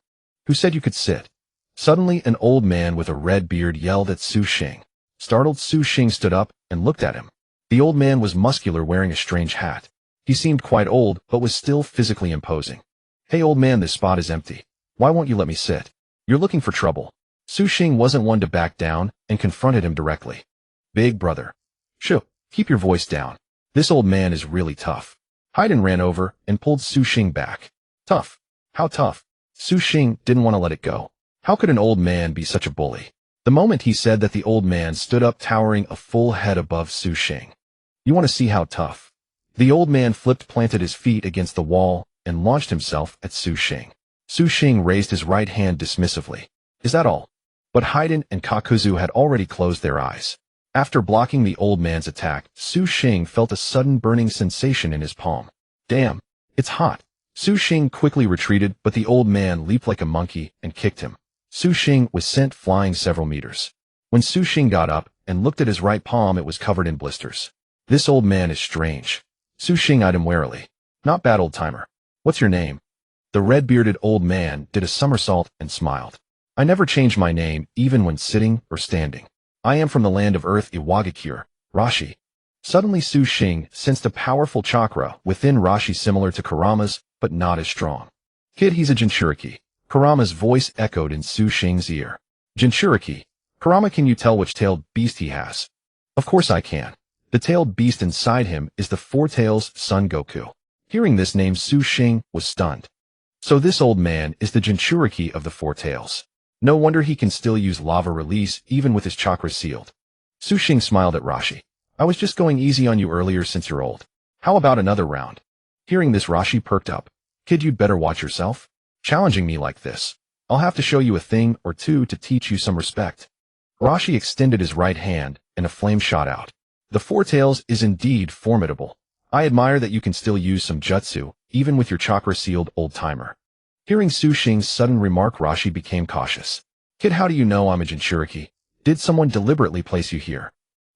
Who said you could sit? Suddenly, an old man with a red beard yelled at Su Xing. Startled, Su Xing stood up and looked at him. The old man was muscular, wearing a strange hat. He seemed quite old, but was still physically imposing. Hey old man, this spot is empty. Why won't you let me sit? You're looking for trouble. Su Xing wasn't one to back down and confronted him directly. Big brother. Shoo, keep your voice down. This old man is really tough. Haiden ran over and pulled Su Xing back. Tough? How tough? Su Xing didn't want to let it go. How could an old man be such a bully? The moment he said that, the old man stood up, towering a full head above Su Xing. You want to see how tough? The old man planted his feet against the wall, and launched himself at Su Xing. Su Xing raised his right hand dismissively. Is that all? But Haiden and Kakazu had already closed their eyes. After blocking the old man's attack, Su Xing felt a sudden burning sensation in his palm. Damn, it's hot. Su Xing quickly retreated, but the old man leaped like a monkey and kicked him. Su Xing was sent flying several meters. When Su Xing got up and looked at his right palm, it was covered in blisters. This old man is strange. Su Xing eyed him warily. Not bad, old timer. What's your name? The red-bearded old man did a somersault and smiled. I never change my name, even when sitting or standing. I am from the land of earth, Iwagakure, Rashi. Suddenly Su Xing sensed a powerful chakra within Rashi similar to Kurama's, but not as strong. Kid, he's a Jinchuriki. Kurama's voice echoed in Su Xing's ear. Jinchuriki? Kurama, can you tell which tailed beast he has? Of course I can. The tailed beast inside him is the Four Tails Son Goku. Hearing this name, Su Xing was stunned. So this old man is the Jinchuriki of the Four Tails. No wonder he can still use lava release even with his chakra sealed. Su Xing smiled at Rashi. I was just going easy on you earlier since you're old. How about another round? Hearing this, Rashi perked up. Kid, you'd better watch yourself. Challenging me like this. I'll have to show you a thing or two to teach you some respect. Rashi extended his right hand and a flame shot out. The Four Tails is indeed formidable. I admire that you can still use some jutsu, even with your chakra sealed, old timer. Hearing Su Xing's sudden remark, Rashi became cautious. Kid, how do you know I'm a Jinchuriki? Did someone deliberately place you here?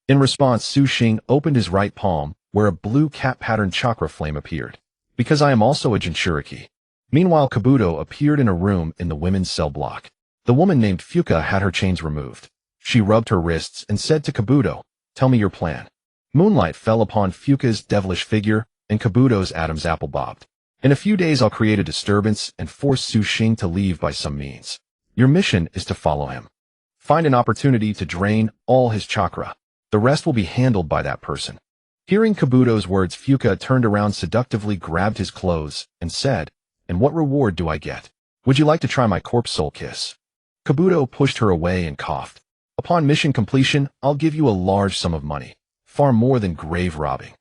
In response, Su Xing opened his right palm, where a blue cat-patterned chakra flame appeared. Because I am also a Jinchuriki. Meanwhile, Kabuto appeared in a room in the women's cell block. The woman named Fuka had her chains removed. She rubbed her wrists and said to Kabuto, tell me your plan. Moonlight fell upon Fuka's devilish figure, and Kabuto's Adam's apple bobbed. In a few days I'll create a disturbance and force Su Xing to leave by some means. Your mission is to follow him. Find an opportunity to drain all his chakra. The rest will be handled by that person. Hearing Kabuto's words, Fuka turned around seductively, grabbed his clothes, and said, and what reward do I get? Would you like to try my corpse soul kiss? Kabuto pushed her away and coughed. Upon mission completion, I'll give you a large sum of money. Far more than grave robbing.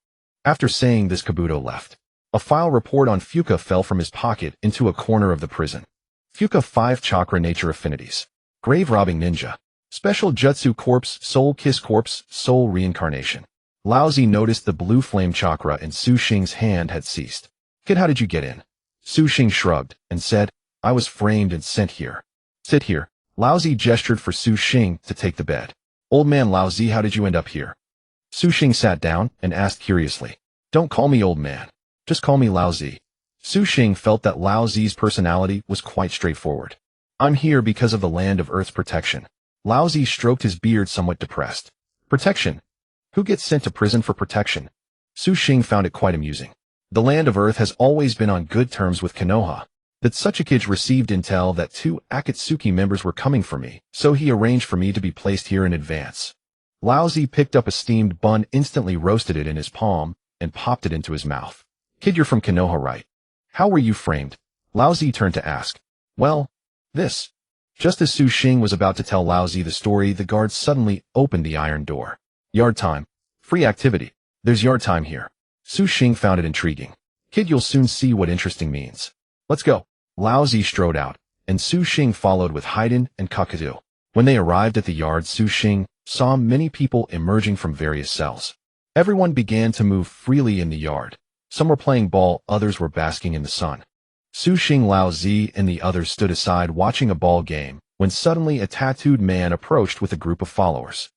After saying this, Kabuto left. A file report on Fuka fell from his pocket into a corner of the prison. Fuka 5 chakra nature affinities. Grave robbing ninja. Special jutsu corpse, soul kiss corpse, soul reincarnation. Laozi noticed the blue flame chakra in Su Xing's hand had ceased. Kid, how did you get in? Su Xing shrugged and said, I was framed and sent here. Sit here. Laozi gestured for Su Xing to take the bed. Old man Laozi, how did you end up here? Su Xing sat down and asked curiously. Don't call me old man. Just call me Laozi. Su Xing felt that Laozi's personality was quite straightforward. I'm here because of the land of Earth's protection. Laozi stroked his beard, somewhat depressed. Protection? Who gets sent to prison for protection? Su Xing found it quite amusing. The land of Earth has always been on good terms with Konoha. That Sachikage received intel that 2 Akatsuki members were coming for me, so he arranged for me to be placed here in advance. Laozi picked up a steamed bun, instantly roasted it in his palm, and popped it into his mouth. Kid, you're from Konoha, right? How were you framed? Laozi turned to ask. Well, this. Just as Su Xing was about to tell Laozi the story, the guards suddenly opened the iron door. Yard time. Free activity. There's yard time here. Su Xing found it intriguing. Kid, you'll soon see what interesting means. Let's go. Laozi strode out, and Su Xing followed with Haiden and Kakashi. When they arrived at the yard, Su Xing saw many people emerging from various cells. Everyone began to move freely in the yard. Some were playing ball, others were basking in the sun. Su Xing, Laozi, and the others stood aside watching a ball game, when suddenly a tattooed man approached with a group of followers.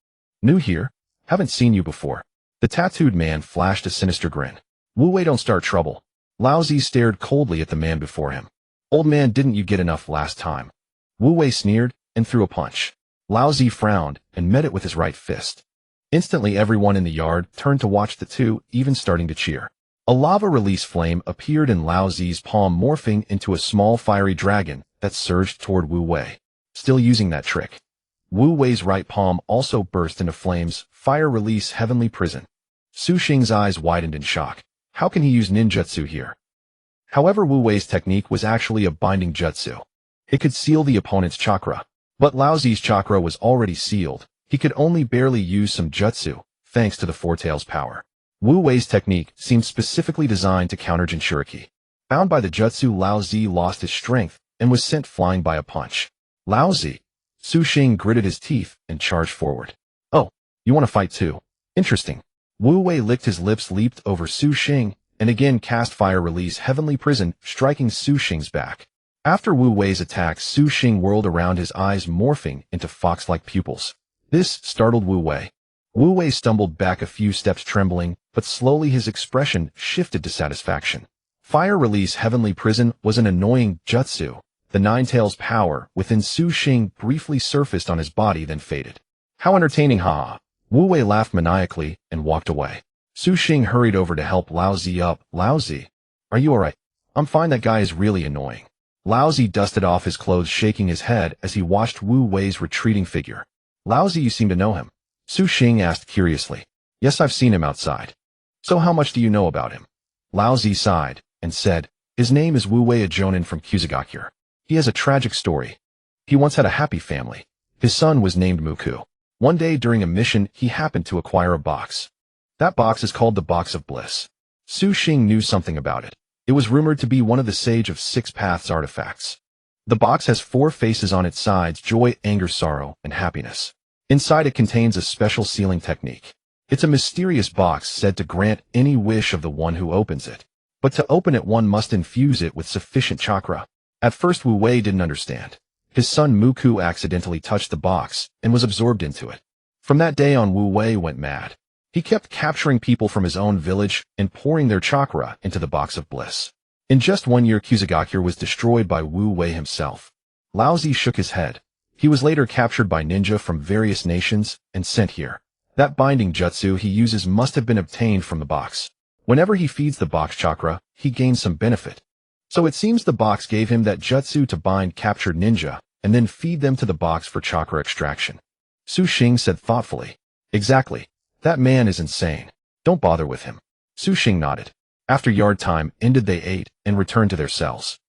New here? Haven't seen you before. The tattooed man flashed a sinister grin. Wu Wei, don't start trouble. Laozi stared coldly at the man before him. Old man, didn't you get enough last time? Wu Wei sneered and threw a punch. Laozi frowned and met it with his right fist. Instantly everyone in the yard turned to watch the two, even starting to cheer. A lava release flame appeared in Laozi's palm, morphing into a small fiery dragon that surged toward Wu Wei. Still using that trick. Wu Wei's right palm also burst into flames. Fire release, heavenly prison. Su Xing's eyes widened in shock. How can he use ninjutsu here? However, Wu Wei's technique was actually a binding jutsu. It could seal the opponent's chakra. But Laozi's chakra was already sealed. He could only barely use some jutsu, thanks to the Four Tails power. Wu Wei's technique seemed specifically designed to counter Jinchuriki. Bound by the jutsu, Laozi lost his strength and was sent flying by a punch. Laozi! Su Xing gritted his teeth and charged forward. Oh, you want to fight too? Interesting. Wu Wei licked his lips, leaped over Su Xing, and again cast fire release, heavenly prison, striking Su Xing's back. After Wu Wei's attack, Su Xing whirled around, his eyes morphing into fox-like pupils. This startled Wu Wei. Wu Wei stumbled back a few steps, trembling, but slowly his expression shifted to satisfaction. Fire release, heavenly prison was an annoying jutsu. The Nine Tails power within Su Xing briefly surfaced on his body, then faded. How entertaining, haha. Wu Wei laughed maniacally and walked away. Su Xing hurried over to help Laozi up. Laozi, are you alright? I'm fine, that guy is really annoying. Laozi dusted off his clothes, shaking his head as he watched Wu Wei's retreating figure. Laozi, you seem to know him. Su Xing asked curiously. Yes, I've seen him outside. So how much do you know about him? Laozi sighed and said, his name is Wu Wei, a jonin from Kusagakure. He has a tragic story. He once had a happy family. His son was named Muku. One day during a mission, he happened to acquire a box. That box is called the Box of Bliss. Su Xing knew something about it. It was rumored to be one of the Sage of Six-Paths artifacts. The box has 4 faces on its sides: joy, anger, sorrow, and happiness. Inside it contains a special sealing technique. It's a mysterious box said to grant any wish of the one who opens it. But to open it, one must infuse it with sufficient chakra. At first, Wu Wei didn't understand. His son Muku accidentally touched the box and was absorbed into it. From that day on, Wu Wei went mad. He kept capturing people from his own village and pouring their chakra into the Box of Bliss. In just 1 year, Kusagakure was destroyed by Wu Wei himself. Laozi shook his head. He was later captured by ninja from various nations and sent here. That binding jutsu he uses must have been obtained from the box. Whenever he feeds the box chakra, he gains some benefit. So it seems the box gave him that jutsu to bind captured ninja and then feed them to the box for chakra extraction. Su Xing said thoughtfully. Exactly. That man is insane. Don't bother with him. Su Xing nodded. After yard time ended, they ate and returned to their cells.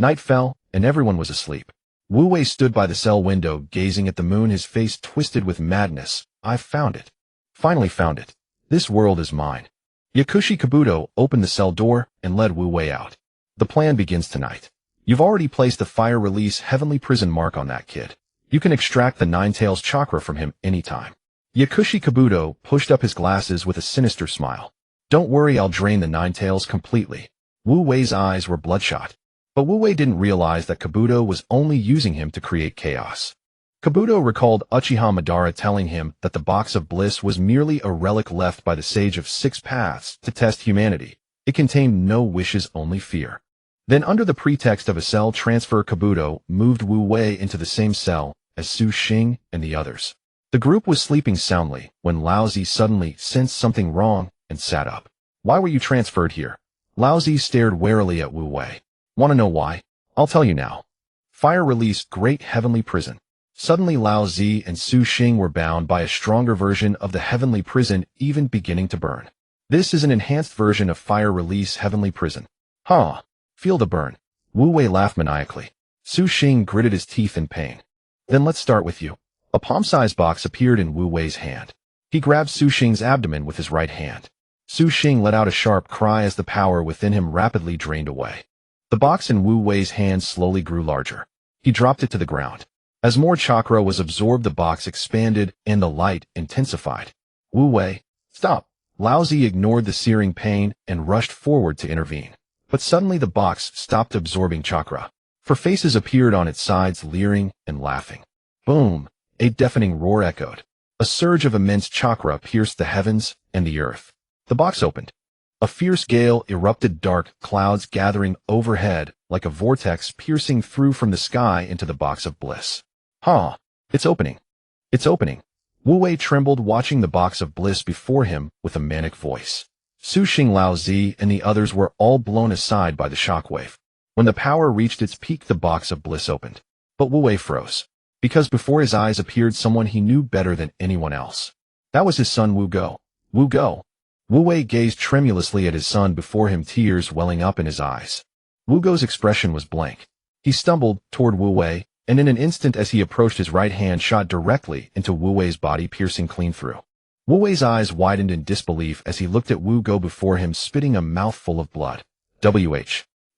Night fell, and everyone was asleep. Wu Wei stood by the cell window, gazing at the moon, his face twisted with madness. I've found it. Finally found it. This world is mine. Yakushi Kabuto opened the cell door and led Wu Wei out. The plan begins tonight. You've already placed the fire release heavenly prison mark on that kid. You can extract the Nine Tails chakra from him anytime. Yakushi Kabuto pushed up his glasses with a sinister smile. Don't worry, I'll drain the Nine Tails completely. Wu Wei's eyes were bloodshot. But Wu Wei didn't realize that Kabuto was only using him to create chaos. Kabuto recalled Uchiha Madara telling him that the Box of Bliss was merely a relic left by the Sage of Six-Paths to test humanity. It contained no wishes, only fear. Then, under the pretext of a cell transfer, Kabuto moved Wu Wei into the same cell as Su Xing and the others. The group was sleeping soundly when Laozi suddenly sensed something wrong and sat up. Why were you transferred here? Lao Zi stared warily at Wu Wei. "Want to know why? I'll tell you now. Fire released great heavenly prison." Suddenly Lao Zi and Su Xing were bound by a stronger version of the heavenly prison, even beginning to burn. "This is an enhanced version of fire release heavenly prison." "Huh. Feel the burn." Wu Wei laughed maniacally. Su Xing gritted his teeth in pain. "Then let's start with you." A palm-sized box appeared in Wu Wei's hand. He grabbed Su Xing's abdomen with his right hand. Su Xing let out a sharp cry as the power within him rapidly drained away. The box in Wu Wei's hand slowly grew larger. He dropped it to the ground. As more chakra was absorbed, the box expanded and the light intensified. "Wu Wei, stop!" Lao Zi ignored the searing pain and rushed forward to intervene. But suddenly the box stopped absorbing chakra. For faces appeared on its sides, leering and laughing. Boom! A deafening roar echoed. A surge of immense chakra pierced the heavens and the earth. The box opened. A fierce gale erupted, dark clouds gathering overhead like a vortex piercing through from the sky into the box of bliss. "Huh! It's opening! It's opening!" Wu Wei trembled, watching the box of bliss before him with a manic voice. Su Xing, Lao Zi, and the others were all blown aside by the shockwave. When the power reached its peak, the box of bliss opened. But Wu Wei froze, because before his eyes appeared someone he knew better than anyone else. That was his son Wu Go. Wu Go. Wu Wei gazed tremulously at his son before him, tears welling up in his eyes. Wu Go's expression was blank. He stumbled toward Wu Wei, and in an instant as he approached, his right hand shot directly into Wu Wei's body, piercing clean through. Wu Wei's eyes widened in disbelief as he looked at Wu Go before him, spitting a mouthful of blood.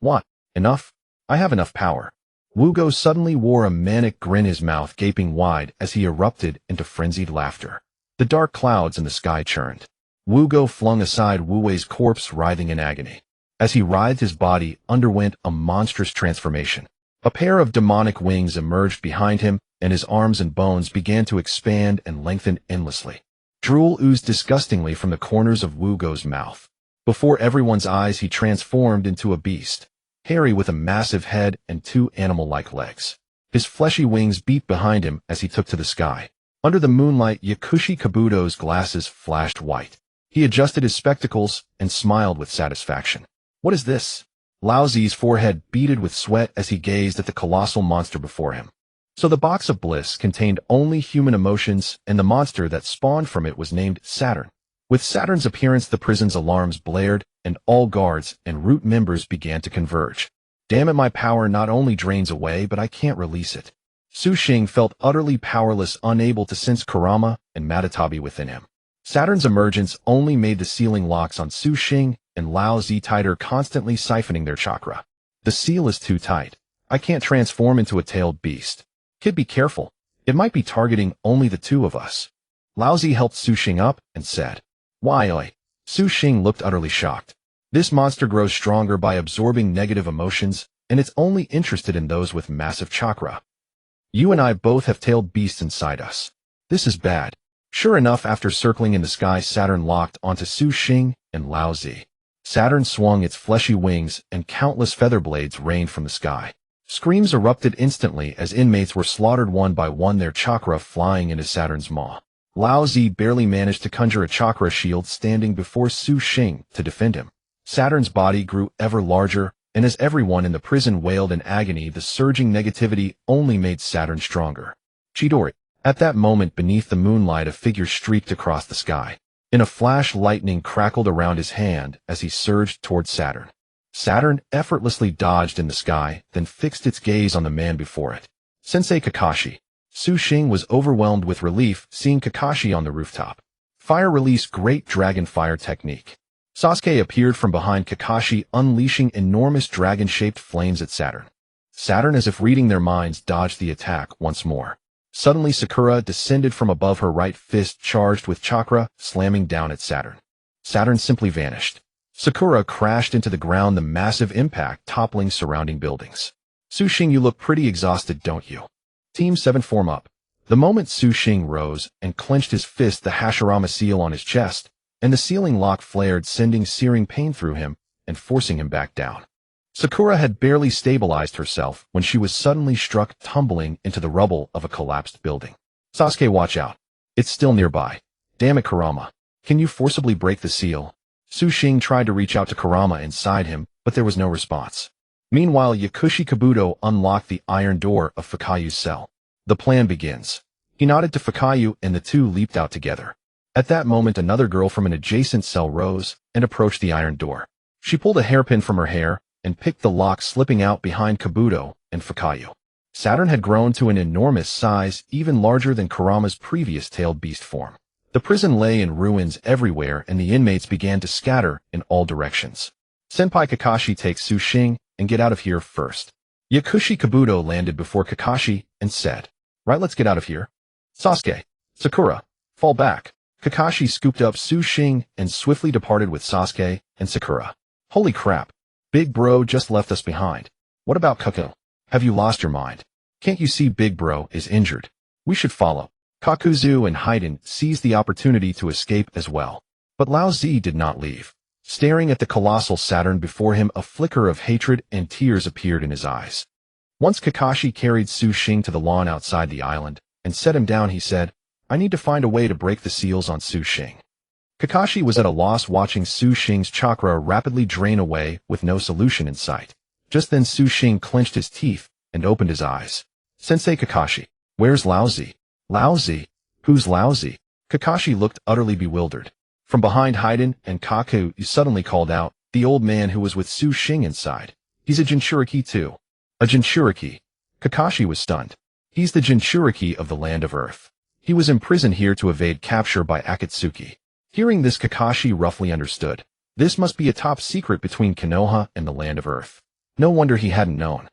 What? Enough? I have enough power." Wu Go suddenly wore a manic grin, his mouth gaping wide as he erupted into frenzied laughter. The dark clouds in the sky churned. Wu Go flung aside Wu Wei's corpse, writhing in agony. As he writhed, his body underwent a monstrous transformation. A pair of demonic wings emerged behind him, and his arms and bones began to expand and lengthen endlessly. Drool oozed disgustingly from the corners of Wu Go's mouth. Before everyone's eyes, he transformed into a beast, hairy with a massive head and two animal-like legs. His fleshy wings beat behind him as he took to the sky. Under the moonlight, Yakushi Kabuto's glasses flashed white. He adjusted his spectacles and smiled with satisfaction. "What is this?" Lao Zi's forehead beaded with sweat as he gazed at the colossal monster before him. So the box of bliss contained only human emotions, and the monster that spawned from it was named Saturn. With Saturn's appearance, the prison's alarms blared, and all guards and root members began to converge. "Damn it, my power not only drains away, but I can't release it." Su Xing felt utterly powerless, unable to sense Kurama and Matatabi within him. Saturn's emergence only made the sealing locks on Su Xing and Lao Zi tighter, constantly siphoning their chakra. "The seal is too tight. I can't transform into a tailed beast. Kid, be careful. It might be targeting only the two of us." Lao Zi helped Su Xing up and said, "Why, oi?" Su Xing looked utterly shocked. This monster grows stronger by absorbing negative emotions, and it's only interested in those with massive chakra. You and I both have tailed beasts inside us. This is bad. Sure enough, after circling in the sky, Saturn locked onto Su Xing and Lao Zi. Saturn swung its fleshy wings, and countless feather blades rained from the sky. Screams erupted instantly as inmates were slaughtered one by one, their chakra flying into Saturn's maw. Lao Zi barely managed to conjure a chakra shield, standing before Su Xing to defend him. Saturn's body grew ever larger, and as everyone in the prison wailed in agony, the surging negativity only made Saturn stronger. Chidori. At that moment, beneath the moonlight, a figure streaked across the sky. In a flash, lightning crackled around his hand as he surged toward Saturn. Saturn effortlessly dodged in the sky, then fixed its gaze on the man before it. Sensei Kakashi. Su Xing was overwhelmed with relief seeing Kakashi on the rooftop. Fire release great dragon fire technique. Sasuke appeared from behind Kakashi, unleashing enormous dragon-shaped flames at Saturn. Saturn, as if reading their minds, dodged the attack once more. Suddenly Sakura descended from above, her right fist charged with chakra, slamming down at Saturn. Saturn simply vanished. Sakura crashed into the ground, the massive impact toppling surrounding buildings. Su Xing, you look pretty exhausted, don't you? Team 7, form up. The moment Su Xing rose and clenched his fist, the Hashirama seal on his chest, and the sealing lock flared, sending searing pain through him and forcing him back down. Sakura had barely stabilized herself when she was suddenly struck, tumbling into the rubble of a collapsed building. Sasuke, watch out. It's still nearby. Damn it, Kurama. Can you forcibly break the seal? Su Xing tried to reach out to Kurama inside him, but there was no response. Meanwhile, Yakushi Kabuto unlocked the iron door of Fukayu's cell. The plan begins. He nodded to Fukayu and the two leaped out together. At that moment, another girl from an adjacent cell rose and approached the iron door. She pulled a hairpin from her hair and picked the lock, slipping out behind Kabuto and Fukayu. Saturn had grown to an enormous size, even larger than Kurama's previous tailed beast form. The prison lay in ruins everywhere and the inmates began to scatter in all directions. Senpai Kakashi takes Su Xing and get out of here first. Yakushi Kabuto landed before Kakashi and said, "Right, let's get out of here. Sasuke, Sakura, fall back." Kakashi scooped up Su Xing and swiftly departed with Sasuke and Sakura. Holy crap. Big bro just left us behind. What about Kaku? Have you lost your mind? Can't you see big bro is injured? We should follow. Kakuzu and Haiden seized the opportunity to escape as well. But Lao Zi did not leave. Staring at the colossal Saturn before him, a flicker of hatred and tears appeared in his eyes. Once Kakashi carried Su Xing to the lawn outside the island and set him down, he said, "I need to find a way to break the seals on Su Xing." Kakashi was at a loss, watching Su Xing's chakra rapidly drain away with no solution in sight. Just then Su Xing clenched his teeth and opened his eyes. "Sensei Kakashi, where's Lao Zi?" "Lao Zi? Who's Lao Zi?" Kakashi looked utterly bewildered. From behind Haiden and Kaku, he suddenly called out, "The old man who was with Su Xing inside. He's a Jinchuriki too." "A Jinchuriki?" Kakashi was stunned. "He's the Jinchuriki of the Land of Earth. He was imprisoned here to evade capture by Akatsuki." Hearing this, Kakashi roughly understood. This must be a top secret between Konoha and the Land of Earth. No wonder he hadn't known.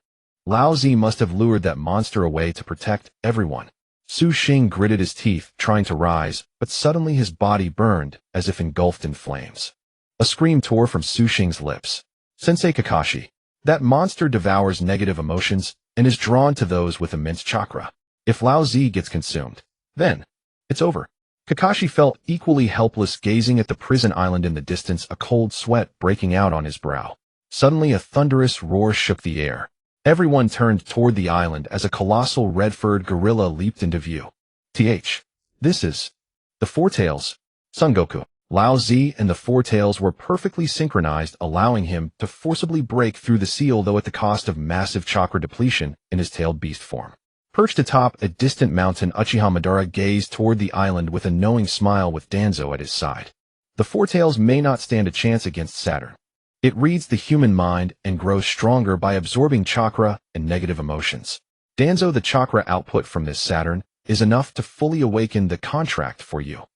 Lao Zi must have lured that monster away to protect everyone. Su Xing gritted his teeth, trying to rise, but suddenly his body burned, as if engulfed in flames. A scream tore from Su Xing's lips. "Sensei Kakashi, that monster devours negative emotions and is drawn to those with immense chakra. If Lao Zi gets consumed, then it's over." Kakashi felt equally helpless, gazing at the prison island in the distance, a cold sweat breaking out on his brow. Suddenly a thunderous roar shook the air. Everyone turned toward the island as a colossal red-furred gorilla leaped into view. This is the Four Tails. Son Goku. Lao Zi and the Four Tails were perfectly synchronized, allowing him to forcibly break through the seal, though at the cost of massive chakra depletion in his tailed beast form. Perched atop a distant mountain, Uchiha Madara gazed toward the island with a knowing smile, with Danzo at his side. The Four Tails may not stand a chance against Saturn. It reads the human mind and grows stronger by absorbing chakra and negative emotions. Danzo, the chakra output from this Saturn is enough to fully awaken the contract for you.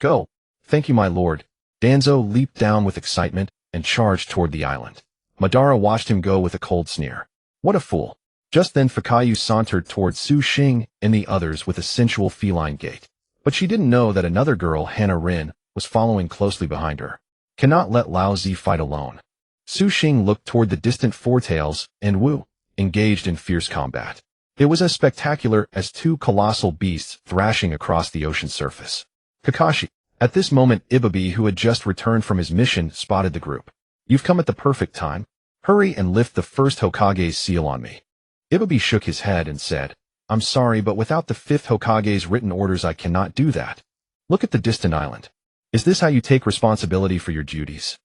Go. Thank you, my lord. Danzo leaped down with excitement and charged toward the island. Madara watched him go with a cold sneer. What a fool. Just then Fukayu sauntered toward Su Xing and the others with a sensual feline gait. But she didn't know that another girl, Hana Rin, was following closely behind her. Cannot let Lao Zi fight alone. Su Xing looked toward the distant Four Tails and Wu, engaged in fierce combat. It was as spectacular as two colossal beasts thrashing across the ocean surface. Kakashi. At this moment, Ibabi, who had just returned from his mission, spotted the group. "You've come at the perfect time. Hurry and lift the first Hokage's seal on me." Ibabi shook his head and said, "I'm sorry, but without the fifth Hokage's written orders I cannot do that. Look at the distant island. Is this how you take responsibility for your duties?"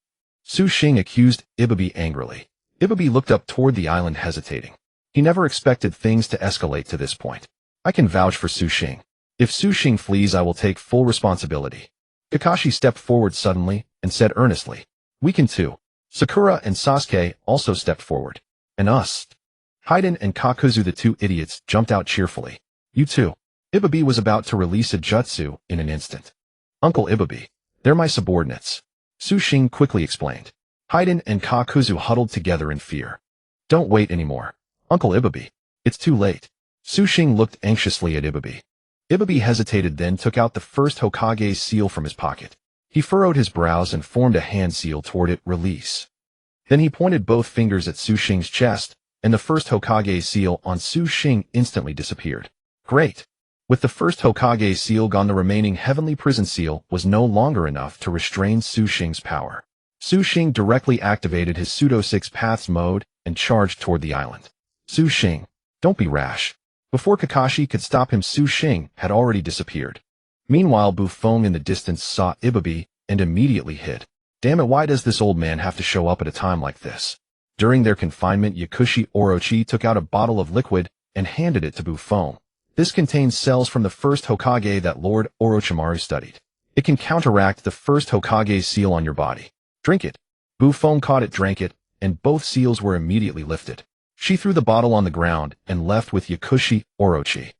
Su Xing accused Ibabi angrily. Ibabi looked up toward the island, hesitating. He never expected things to escalate to this point. "I can vouch for Su Xing. If Su Xing flees, I will take full responsibility." Kakashi stepped forward suddenly and said earnestly, "We can too." Sakura and Sasuke also stepped forward. "And us." Haiden and Kakuzu, the two idiots, jumped out cheerfully. "You too." Ibabi was about to release a jutsu in an instant. "Uncle Ibabi, they're my subordinates," Su Xing quickly explained. Haiden and Kakuzu huddled together in fear. "Don't wait anymore, Uncle Ibabi. It's too late." Su Xing looked anxiously at Ibabi. Ibabi hesitated, then took out the first Hokage's seal from his pocket. He furrowed his brows and formed a hand seal toward it. "Release." Then he pointed both fingers at Su Xing's chest, and the first Hokage's seal on Su Xing instantly disappeared. Great. With the first Hokage's seal gone, the remaining heavenly prison seal was no longer enough to restrain Su Xing's power. Su Xing directly activated his Pseudo-Six-Paths mode and charged toward the island. "Su Xing, don't be rash." Before Kakashi could stop him, Su Xing had already disappeared. Meanwhile, Bufong in the distance saw Ibabi and immediately hid. Damn it, why does this old man have to show up at a time like this? During their confinement, Yakushi Orochi took out a bottle of liquid and handed it to Buffon. This contains cells from the first Hokage that Lord Orochimaru studied. It can counteract the first Hokage's seal on your body. Drink it. Buffon caught it, drank it, and both seals were immediately lifted. She threw the bottle on the ground and left with Yakushi Orochi.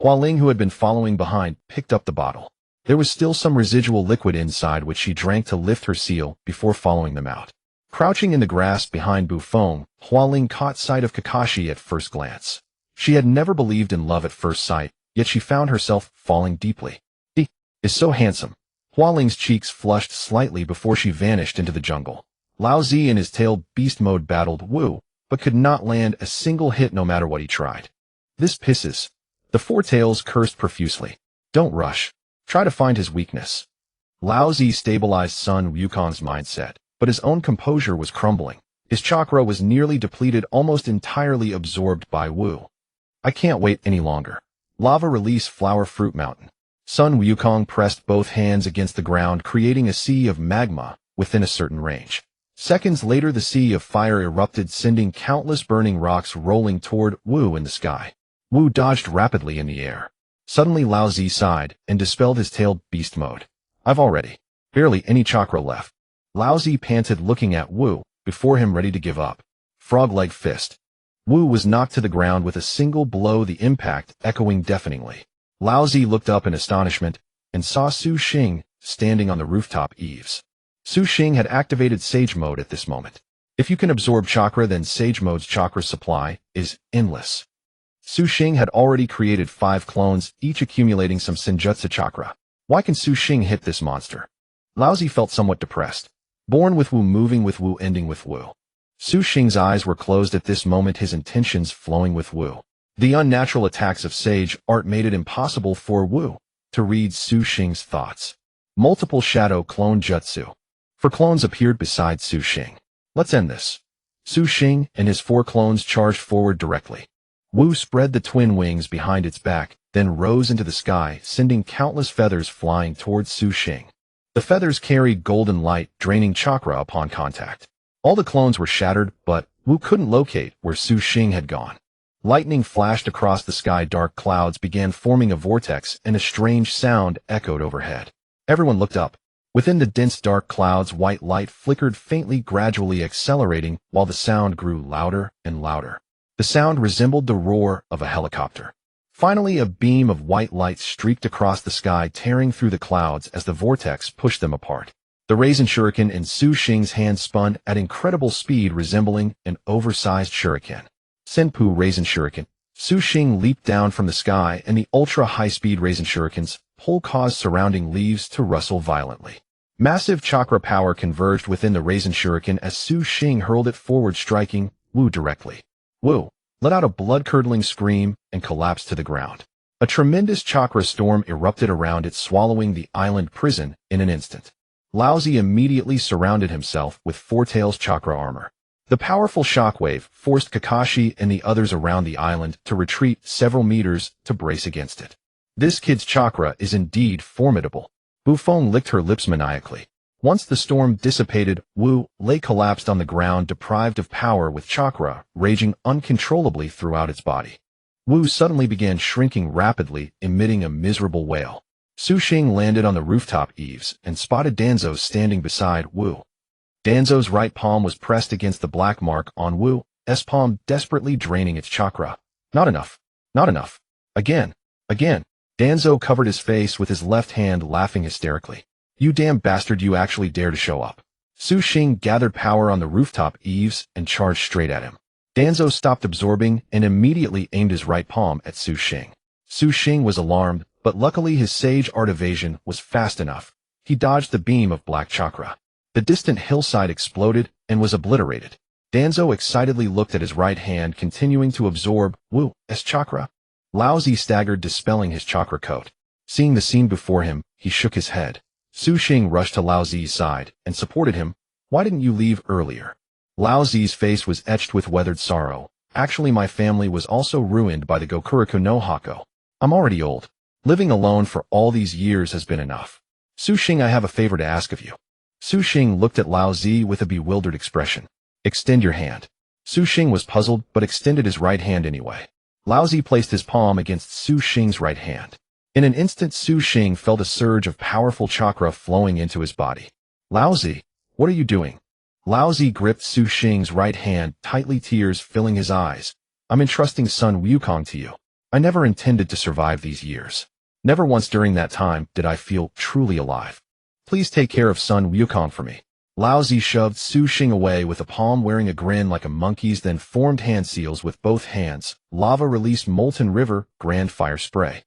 Hualing, who had been following behind, picked up the bottle. There was still some residual liquid inside, which she drank to lift her seal before following them out. Crouching in the grass behind Buffon, Hualing caught sight of Kakashi at first glance. She had never believed in love at first sight, yet she found herself falling deeply. He is so handsome. Hualing's cheeks flushed slightly before she vanished into the jungle. Lao Zi in his tailed beast mode battled Wu, but could not land a single hit no matter what he tried. This pisses. The four tails cursed profusely. Don't rush. Try to find his weakness. Lao Zi stabilized Sun Wukong's mindset, but his own composure was crumbling. His chakra was nearly depleted, almost entirely absorbed by Wu. I can't wait any longer. Lava release flower fruit mountain. Sun Wukong pressed both hands against the ground, creating a sea of magma within a certain range. Seconds later, the sea of fire erupted, sending countless burning rocks rolling toward Wu in the sky. Wu dodged rapidly in the air. Suddenly, Lao Zi sighed and dispelled his tailed beast mode. I've already barely any chakra left. Lao Zi panted, looking at Wu, before him ready to give up. Frog-leg fist. Wu was knocked to the ground with a single blow, the impact echoing deafeningly. Lao Zi looked up in astonishment and saw Su Xing standing on the rooftop eaves. Su Xing had activated Sage Mode at this moment. If you can absorb chakra, then Sage Mode's chakra supply is endless. Su Xing had already created 5 clones, each accumulating some Senjutsu chakra. Why can Su Xing hit this monster? Lao Zi felt somewhat depressed. Born with Wu, moving with Wu, ending with Wu. Su Xing's eyes were closed at this moment, his intentions flowing with Wu. The unnatural attacks of Sage Art made it impossible for Wu to read Su Xing's thoughts. Multiple shadow clone jutsu. 4 clones appeared beside Su Xing. Let's end this. Su Xing and his 4 clones charged forward directly. Wu spread the twin wings behind its back, then rose into the sky, sending countless feathers flying towards Su Xing. The feathers carried golden light, draining chakra upon contact. All the clones were shattered, but Wu couldn't locate where Su Xing had gone. Lightning flashed across the sky, dark clouds began forming a vortex, and a strange sound echoed overhead. Everyone looked up. Within the dense dark clouds, white light flickered faintly, gradually accelerating while the sound grew louder and louder. The sound resembled the roar of a helicopter. Finally, a beam of white light streaked across the sky, tearing through the clouds as the vortex pushed them apart. The Rasen Shuriken in Su Xing's hand spun at incredible speed, resembling an oversized shuriken. Senpu Rasen Shuriken. Su Xing leaped down from the sky, and the ultra-high-speed Rasen Shuriken's pull caused surrounding leaves to rustle violently. Massive chakra power converged within the Rasen Shuriken as Su Xing hurled it forward, striking Wu directly. Wu let out a blood-curdling scream and collapsed to the ground. A tremendous chakra storm erupted around it, swallowing the island prison in an instant. Lao Zi immediately surrounded himself with Four Tails chakra armor. The powerful shockwave forced Kakashi and the others around the island to retreat several meters to brace against it. This kid's chakra is indeed formidable. Buffon licked her lips maniacally. Once the storm dissipated, Wu lay collapsed on the ground, deprived of power, with chakra raging uncontrollably throughout its body. Wu suddenly began shrinking rapidly, emitting a miserable wail. Su Xing landed on the rooftop eaves and spotted Danzo standing beside Wu. Danzo's right palm was pressed against the black mark on Wu's palm, desperately draining its chakra. Not enough. Not enough. Again. Again. Danzo covered his face with his left hand, laughing hysterically. You damn bastard, you actually dare to show up. Su Xing gathered power on the rooftop eaves and charged straight at him. Danzo stopped absorbing and immediately aimed his right palm at Su Xing. Su Xing was alarmed, but luckily his Sage Art evasion was fast enough. He dodged the beam of black chakra. The distant hillside exploded and was obliterated. Danzo excitedly looked at his right hand, continuing to absorb Wu's chakra. Lao Zi staggered, dispelling his chakra coat. Seeing the scene before him, he shook his head. Su Xing rushed to Lao Zi's side and supported him. Why didn't you leave earlier? Lao Zi's face was etched with weathered sorrow. Actually, my family was also ruined by the Gokuraku no Hako. I'm already old. Living alone for all these years has been enough. Su Xing, I have a favor to ask of you. Su Xing looked at Lao Zi with a bewildered expression. Extend your hand. Su Xing was puzzled but extended his right hand anyway. Lao Zi placed his palm against Su Xing's right hand. In an instant, Su Xing felt a surge of powerful chakra flowing into his body. Lao Zi, what are you doing? Lao Zi gripped Su Xing's right hand tightly, tears filling his eyes. I'm entrusting Sun Wukong to you. I never intended to survive these years. Never once during that time did I feel truly alive. Please take care of Sun Wukong for me. Lao Zi shoved Su Xing away with a palm, wearing a grin like a monkey's, then formed hand seals with both hands. Lava released molten river, grand fire spray.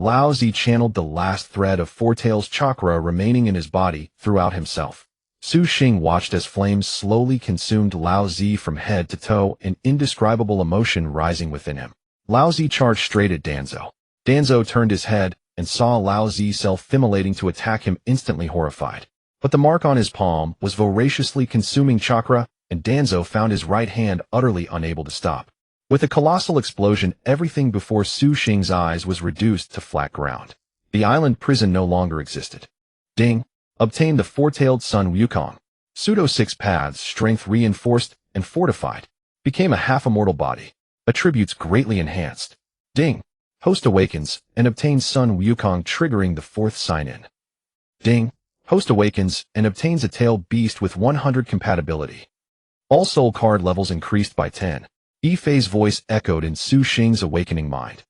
Lao Zi channeled the last thread of Fourtail's chakra remaining in his body throughout himself. Su Xing watched as flames slowly consumed Lao Zi from head to toe, an indescribable emotion rising within him. Lao Zi charged straight at Danzo. Danzo turned his head and saw Lao Zi self-immolating to attack him, instantly horrified. But the mark on his palm was voraciously consuming chakra, and Danzo found his right hand utterly unable to stop. With a colossal explosion, everything before Su Xing's eyes was reduced to flat ground. The island prison no longer existed. Ding! Obtained the four-tailed Sun Wukong. Pseudo-Six-Paths, strength reinforced and fortified. Became a half-immortal body. Attributes greatly enhanced. Ding! Host awakens and obtains Sun Wukong, triggering the fourth sign-in. Ding! Host awakens and obtains a tail beast with 100 compatibility. All soul card levels increased by 10. Yifei's voice echoed in Su Xing's awakening mind.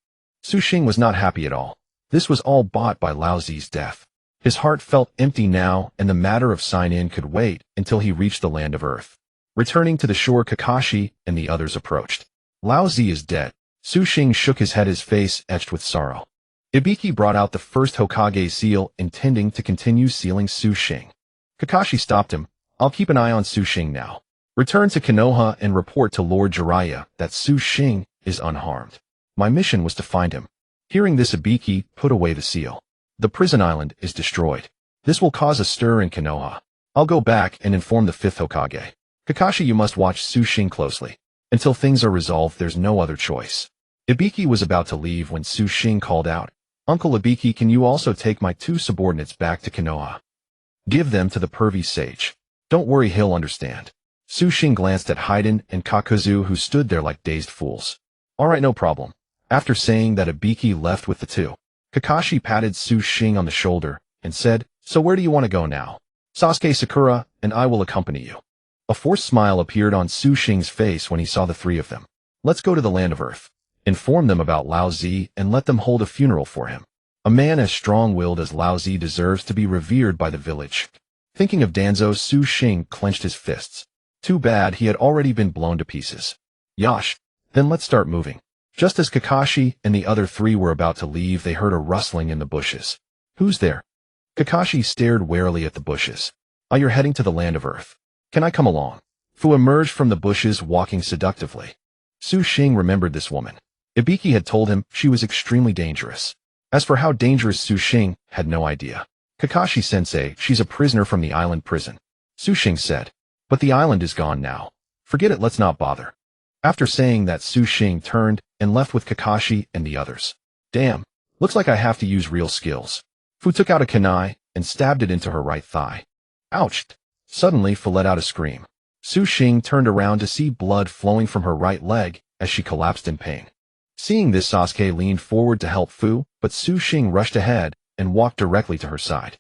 Su Xing was not happy at all. This was all bought by Lao Zi's death. His heart felt empty now, and the matter of sign-in could wait until he reached the land of Earth. Returning to the shore, Kakashi and the others approached. Lao Zi is dead. Su Xing shook his head, his face etched with sorrow. Ibiki brought out the first Hokage seal, intending to continue sealing Su Xing. Kakashi stopped him. I'll keep an eye on Su Xing now. Return to Konoha and report to Lord Jiraiya that Su Xing is unharmed. My mission was to find him. Hearing this, Ibiki put away the seal. The prison island is destroyed. This will cause a stir in Konoha. I'll go back and inform the fifth Hokage. Kakashi, you must watch Su Xing closely. Until things are resolved, there's no other choice. Ibiki was about to leave when Su Xing called out, Uncle Ibiki, can you also take my two subordinates back to Konoha? Give them to the pervy sage. Don't worry, he'll understand. Su Xing glanced at Haiden and Kakuzu, who stood there like dazed fools. All right, no problem. After saying that, Ibiki left with the two. Kakashi patted Su Xing on the shoulder and said, So where do you want to go now? Sasuke, Sakura, and I will accompany you. A forced smile appeared on Su Xing's face when he saw the three of them. Let's go to the land of Earth. Inform them about Lao Zi and let them hold a funeral for him. A man as strong-willed as Lao Zi deserves to be revered by the village. Thinking of Danzo, Su Xing clenched his fists. Too bad he had already been blown to pieces. Yosh, then let's start moving. Just as Kakashi and the other three were about to leave, they heard a rustling in the bushes. Who's there? Kakashi stared warily at the bushes. You're heading to the land of Earth. Can I come along? Fu emerged from the bushes, walking seductively. Su Xing remembered this woman. Ibiki had told him she was extremely dangerous. As for how dangerous, Su Xing had no idea. Kakashi-sensei, she's a prisoner from the island prison. Su Xing said. But the island is gone now. Forget it, let's not bother. After saying that, Su Xing turned and left with Kakashi and the others. Damn, looks like I have to use real skills. Fu took out a kunai and stabbed it into her right thigh. Ouch! Suddenly, Fu let out a scream. Su Xing turned around to see blood flowing from her right leg as she collapsed in pain. Seeing this, Sasuke leaned forward to help Fu, but Su Xing rushed ahead and walked directly to her side.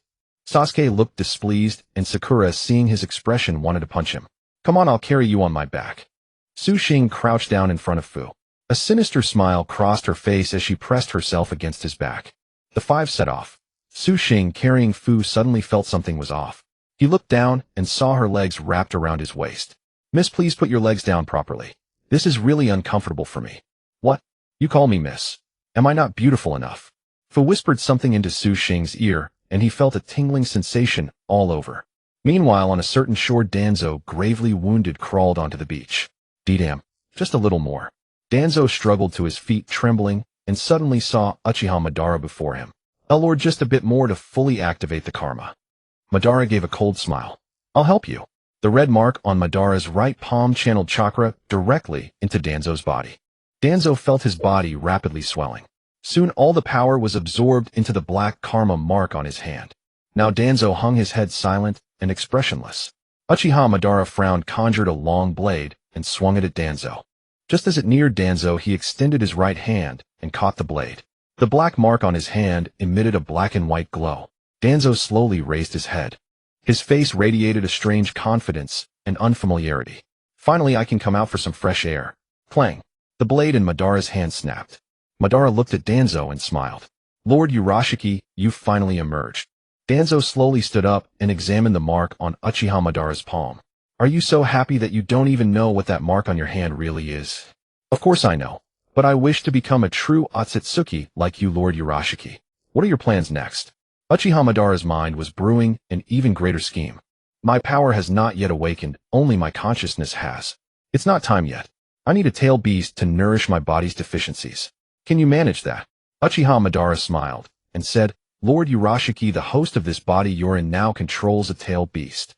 Sasuke looked displeased, and Sakura, seeing his expression, wanted to punch him. Come on, I'll carry you on my back. Su Xing crouched down in front of Fu. A sinister smile crossed her face as she pressed herself against his back. The five set off. Su Xing, carrying Fu, suddenly felt something was off. He looked down and saw her legs wrapped around his waist. Miss, please put your legs down properly. This is really uncomfortable for me. What? You call me miss? Am I not beautiful enough? Fu whispered something into Su Xing's ear, and he felt a tingling sensation all over. Meanwhile, on a certain shore, Danzo, gravely wounded, crawled onto the beach. D-damn, just a little more. Danzo struggled to his feet, trembling, and suddenly saw Uchiha Madara before him. Lord, just a bit more to fully activate the karma. Madara gave a cold smile. I'll help you. The red mark on Madara's right palm channeled chakra directly into Danzo's body. Danzo felt his body rapidly swelling. Soon all the power was absorbed into the black karma mark on his hand. Now Danzo hung his head silent and expressionless. Uchiha Madara frowned, conjured a long blade, and swung it at Danzo. Just as it neared Danzo, he extended his right hand and caught the blade. The black mark on his hand emitted a black and white glow. Danzo slowly raised his head. His face radiated a strange confidence and unfamiliarity. Finally, I can come out for some fresh air. Clang. The blade in Madara's hand snapped. Madara looked at Danzo and smiled. Lord Urashiki, you've finally emerged. Danzo slowly stood up and examined the mark on Uchiha Madara's palm. Are you so happy that you don't even know what that mark on your hand really is? Of course I know, but I wish to become a true Otsutsuki like you, Lord Urashiki. What are your plans next? Uchiha Madara's mind was brewing an even greater scheme. My power has not yet awakened, only my consciousness has. It's not time yet. I need a tail beast to nourish my body's deficiencies. Can you manage that? Uchiha Madara smiled and said, Lord Urashiki, the host of this body you're in now controls a tail beast.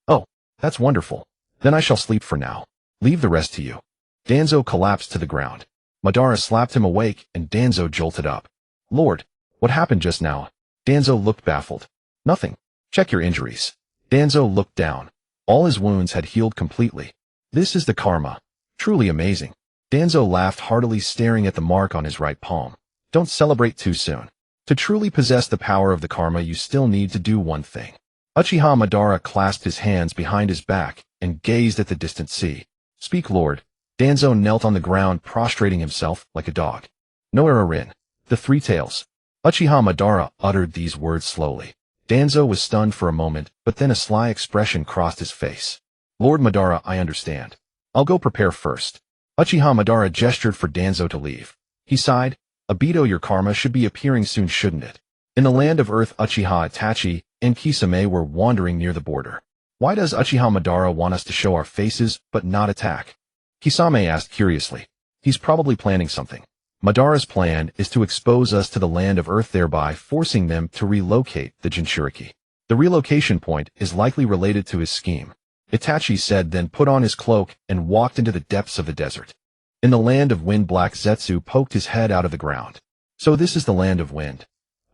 Oh, that's wonderful. Then I shall sleep for now. Leave the rest to you. Danzo collapsed to the ground. Madara slapped him awake and Danzo jolted up. Lord, what happened just now? Danzo looked baffled. Nothing. Check your injuries. Danzo looked down. All his wounds had healed completely. This is the karma. Truly amazing. Danzo laughed heartily, staring at the mark on his right palm. Don't celebrate too soon. To truly possess the power of the karma, you still need to do one thing. Uchiha Madara clasped his hands behind his back and gazed at the distant sea. Speak, Lord. Danzo knelt on the ground, prostrating himself like a dog. No Rin. The three tails. Uchiha Madara uttered these words slowly. Danzo was stunned for a moment, but then a sly expression crossed his face. Lord Madara, I understand. I'll go prepare first. Uchiha Madara gestured for Danzo to leave. He sighed. Obito, your karma should be appearing soon, shouldn't it? In the land of Earth, Uchiha Itachi and Kisame were wandering near the border. Why does Uchiha Madara want us to show our faces but not attack? Kisame asked curiously. He's probably planning something. Madara's plan is to expose us to the land of Earth, thereby forcing them to relocate the Jinchuriki. The relocation point is likely related to his scheme. Itachi said, then put on his cloak and walked into the depths of the desert. In the land of wind, Black Zetsu poked his head out of the ground. So this is the land of wind.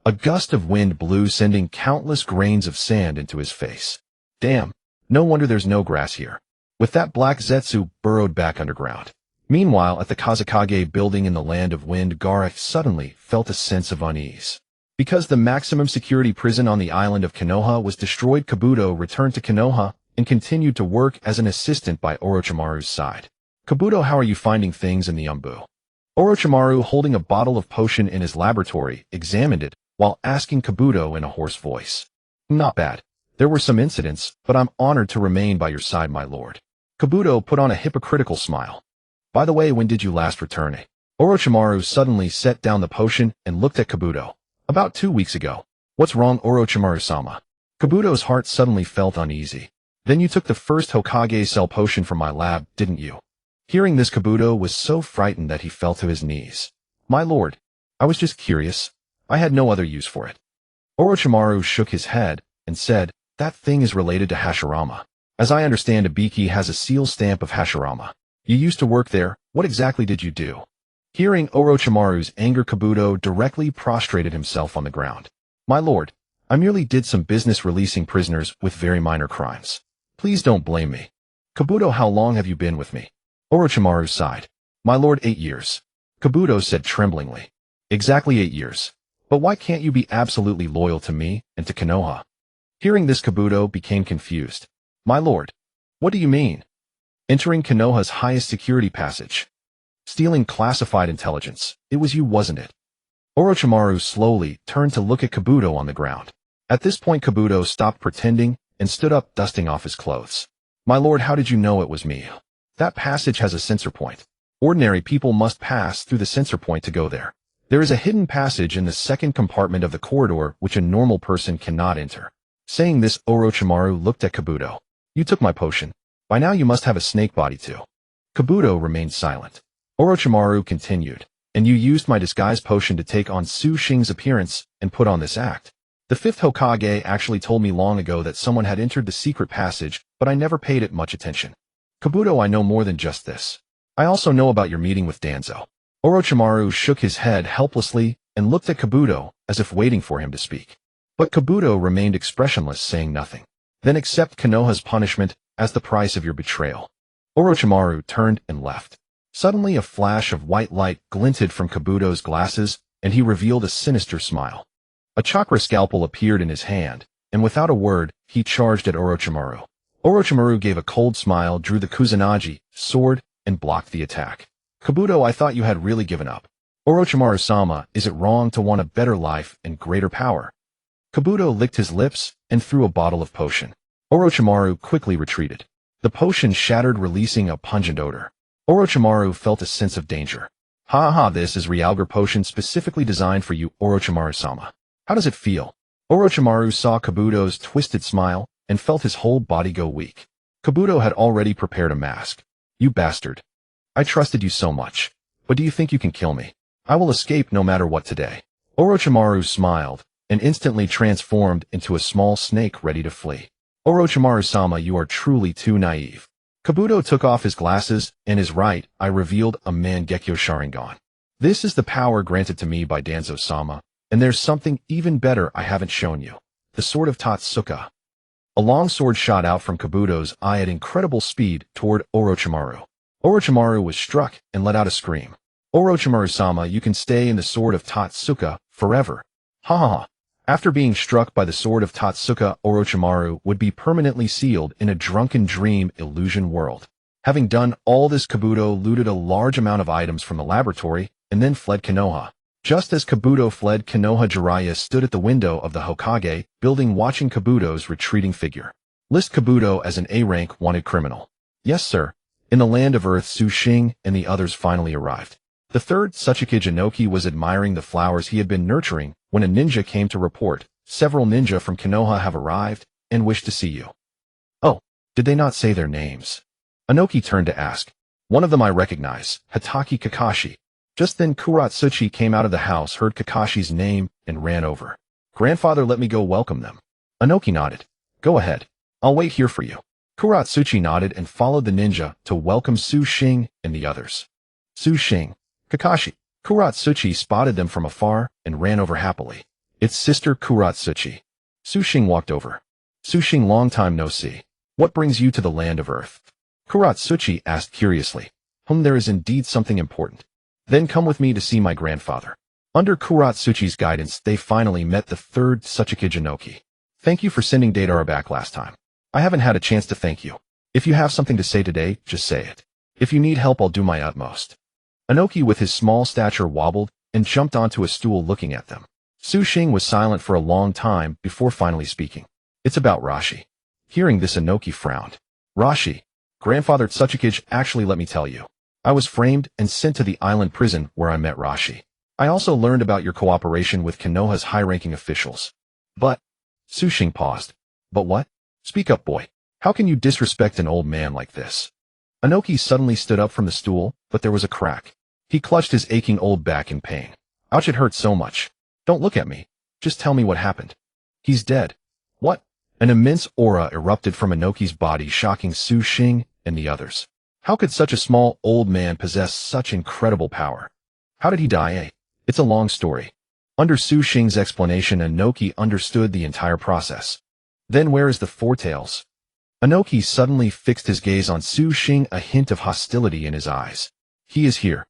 A gust of wind blew, sending countless grains of sand into his face. Damn, no wonder there's no grass here. With that, Black Zetsu burrowed back underground. Meanwhile, at the Kazekage building in the land of wind, Gaara suddenly felt a sense of unease. Because the maximum security prison on the island of Konoha was destroyed, Kabuto returned to Konoha and continued to work as an assistant by Orochimaru's side. Kabuto, how are you finding things in the Umbu? Orochimaru, holding a bottle of potion in his laboratory, examined it while asking Kabuto in a hoarse voice. Not bad. There were some incidents, but I'm honored to remain by your side, my lord. Kabuto put on a hypocritical smile. By the way, when did you last return? Orochimaru suddenly set down the potion and looked at Kabuto. About 2 weeks ago. What's wrong, Orochimaru-sama? Kabuto's heart suddenly felt uneasy. Then you took the first Hokage cell potion from my lab, didn't you? Hearing this, Kabuto was so frightened that he fell to his knees. My lord, I was just curious. I had no other use for it. Orochimaru shook his head and said, that thing is related to Hashirama. As I understand, Ibiki has a seal stamp of Hashirama. You used to work there. What exactly did you do? Hearing Orochimaru's anger, Kabuto directly prostrated himself on the ground. My lord, I merely did some business releasing prisoners with very minor crimes. Please don't blame me. Kabuto, how long have you been with me? Orochimaru sighed. My lord, 8 years. Kabuto said tremblingly. Exactly 8 years. But why can't you be absolutely loyal to me and to Konoha? Hearing this, Kabuto became confused. My lord, what do you mean? Entering Konoha's highest security passage. Stealing classified intelligence. It was you, wasn't it? Orochimaru slowly turned to look at Kabuto on the ground. At this point, Kabuto stopped pretending and stood up, dusting off his clothes. My lord, how did you know it was me? That passage has a sensor point. Ordinary people must pass through the sensor point to go there. There is a hidden passage in the second compartment of the corridor which a normal person cannot enter. Saying this, Orochimaru looked at Kabuto. You took my potion. By now you must have a snake body too. Kabuto remained silent. Orochimaru continued. And you used my disguise potion to take on Su Xing's appearance and put on this act. The fifth Hokage actually told me long ago that someone had entered the secret passage, but I never paid it much attention. Kabuto, I know more than just this. I also know about your meeting with Danzo. Orochimaru shook his head helplessly and looked at Kabuto as if waiting for him to speak. But Kabuto remained expressionless, saying nothing. Then accept Konoha's punishment as the price of your betrayal. Orochimaru turned and left. Suddenly a flash of white light glinted from Kabuto's glasses, and he revealed a sinister smile. A chakra scalpel appeared in his hand, and without a word, he charged at Orochimaru. Orochimaru gave a cold smile, drew the Kusanagi sword, and blocked the attack. Kabuto, I thought you had really given up. Orochimaru-sama, is it wrong to want a better life and greater power? Kabuto licked his lips and threw a bottle of potion. Orochimaru quickly retreated. The potion shattered, releasing a pungent odor. Orochimaru felt a sense of danger. Ha, this is Realgar potion specifically designed for you, Orochimaru-sama. How does it feel? Orochimaru saw Kabuto's twisted smile and felt his whole body go weak. Kabuto had already prepared a mask. You bastard. I trusted you so much. But do you think you can kill me? I will escape no matter what today. Orochimaru smiled and instantly transformed into a small snake ready to flee. Orochimaru-sama, you are truly too naive. Kabuto took off his glasses, and his right eye revealed a Mangekyo Sharingan. This is the power granted to me by Danzo-sama, and there's something even better I haven't shown you. The Sword of Totsuka. A long sword shot out from Kabuto's eye at incredible speed toward Orochimaru. Orochimaru was struck and let out a scream. Orochimaru-sama, you can stay in the Sword of Totsuka forever. Ha. After being struck by the Sword of Totsuka, Orochimaru would be permanently sealed in a drunken dream illusion world. Having done all this, Kabuto looted a large amount of items from the laboratory and then fled Konoha. Just as Kabuto fled Konoha, Jiraiya stood at the window of the Hokage building watching Kabuto's retreating figure. List Kabuto as an A-rank wanted criminal. Yes, sir. In the land of Earth, Xing and the others finally arrived. The third Tsuchikage Inoki was admiring the flowers he had been nurturing when a ninja came to report. Several ninja from Konoha have arrived and wish to see you. Oh, did they not say their names? Inoki turned to ask. One of them I recognize, Hatake Kakashi. Just then Kuratsuchi came out of the house, heard Kakashi's name, and ran over. Grandfather, let me go welcome them. Inoki nodded. Go ahead. I'll wait here for you. Kuratsuchi nodded and followed the ninja to welcome Xing and the others. Xing, Kakashi. Kuratsuchi spotted them from afar and ran over happily. It's Sister Kuratsuchi. Xing walked over. Xing, long time no see. What brings you to the land of Earth? Kuratsuchi asked curiously. There is indeed something important. Then come with me to see my grandfather. Under Kuratsuchi's guidance, they finally met the third Tsuchikage Inoki. Thank you for sending Deidara back last time. I haven't had a chance to thank you. If you have something to say today, just say it. If you need help, I'll do my utmost. Inoki with his small stature wobbled and jumped onto a stool looking at them. Xing was silent for a long time before finally speaking. It's about Rashi. Hearing this, Inoki frowned. Rashi, Grandfather Tsuchikage, actually let me tell you. I was framed and sent to the island prison where I met Rashi. I also learned about your cooperation with Konoha's high-ranking officials. But, Xing paused. But what? Speak up, boy. How can you disrespect an old man like this? Inoki suddenly stood up from the stool, but there was a crack. He clutched his aching old back in pain. Ouch, it hurts so much. Don't look at me. Just tell me what happened. He's dead. What? An immense aura erupted from Inoki's body, shocking Xing and the others. How could such a small old man possess such incredible power? How did he die? It's a long story. Under Xing's explanation, Inoki understood the entire process. Then where is the Four Tails? Inoki suddenly fixed his gaze on Xing, a hint of hostility in his eyes. He is here.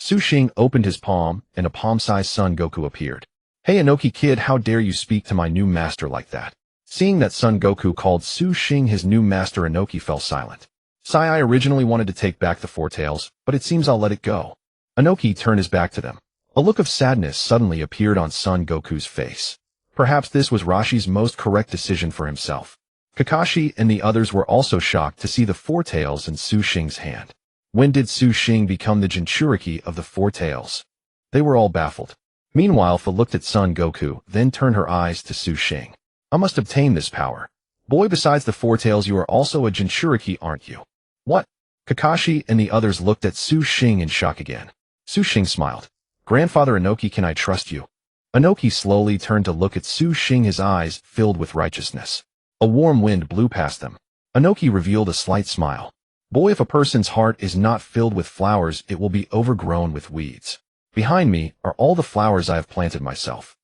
Xing opened his palm, and a palm-sized Son Goku appeared. Hey Inoki kid, how dare you speak to my new master like that? Seeing that Son Goku called Xing his new master, Inoki fell silent. I originally wanted to take back the Four Tails, but it seems I'll let it go. Inoki turned his back to them. A look of sadness suddenly appeared on Son Goku's face. Perhaps this was Rashi's most correct decision for himself. Kakashi and the others were also shocked to see the Four Tails in Xing's hand. When did Xing become the Jinchuriki of the Four Tails? They were all baffled. Meanwhile, Fa looked at Son Goku, then turned her eyes to Xing. I must obtain this power. Boy, besides the Four Tails, you are also a Jinchuriki, aren't you? What? Kakashi and the others looked at Xing in shock again. Xing smiled. Grandfather Inoki, can I trust you? Inoki slowly turned to look at Xing, his eyes filled with righteousness. A warm wind blew past them. Inoki revealed a slight smile. Boy, if a person's heart is not filled with flowers, it will be overgrown with weeds. Behind me are all the flowers I have planted myself.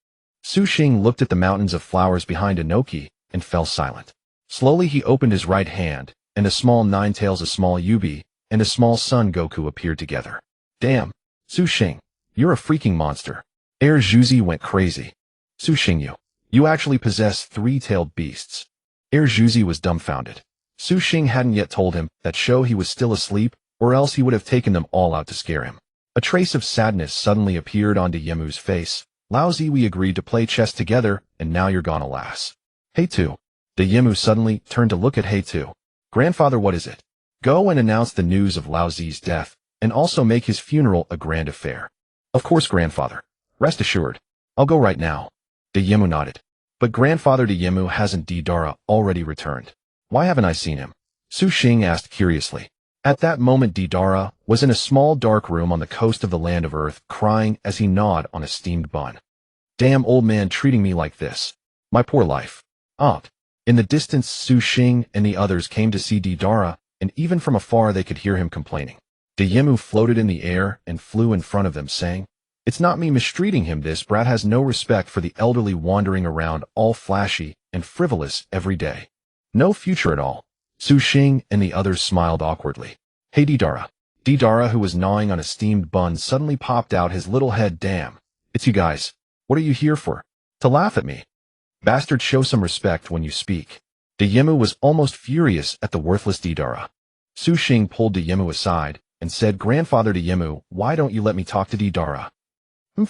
Xing looked at the mountains of flowers behind Inoki and fell silent. Slowly he opened his right hand, and a small Ninetales, a small Newbie, and a small Son Goku appeared together. Damn, Su Xing, you're a freaking monster. Air Zhuzi went crazy. Su Xing, you actually possess three-tailed beasts. Air Zhuzi was dumbfounded. Su Xing hadn't yet told him that he was still asleep, or else he would have taken them all out to scare him. A trace of sadness suddenly appeared on Yemu's face. Lousy, we agreed to play chess together, and now you're gone, alas. Hey Tu. Yemu suddenly turned to look at Hey Tu. Grandfather, what is it? Go and announce the news of Lao Zi's death, and also make his funeral a grand affair. Of course, grandfather. Rest assured. I'll go right now. Yemu nodded. But grandfather, Yemu, hasn't Deidara already returned? Why haven't I seen him? Su Xing asked curiously. At that moment Deidara was in a small dark room on the coast of the land of Earth, crying as he gnawed on a steamed bun. Damn old man treating me like this. My poor life. Aunt. In the distance Su Xing and the others came to see Deidara, and even from afar they could hear him complaining. Yemu floated in the air and flew in front of them, saying, It's not me mistreating him, this brat has no respect for the elderly, wandering around all flashy and frivolous every day. No future at all. Su Xing and the others smiled awkwardly. Hey Deidara. Deidara, who was gnawing on a steamed bun, suddenly popped out his little head. Damn. It's you guys. What are you here for? To laugh at me? Bastard, show some respect when you speak. Yemu was almost furious at the worthless Deidara. Su Xing pulled Yemu aside and said, Grandfather Yemu, why don't you let me talk to Deidara?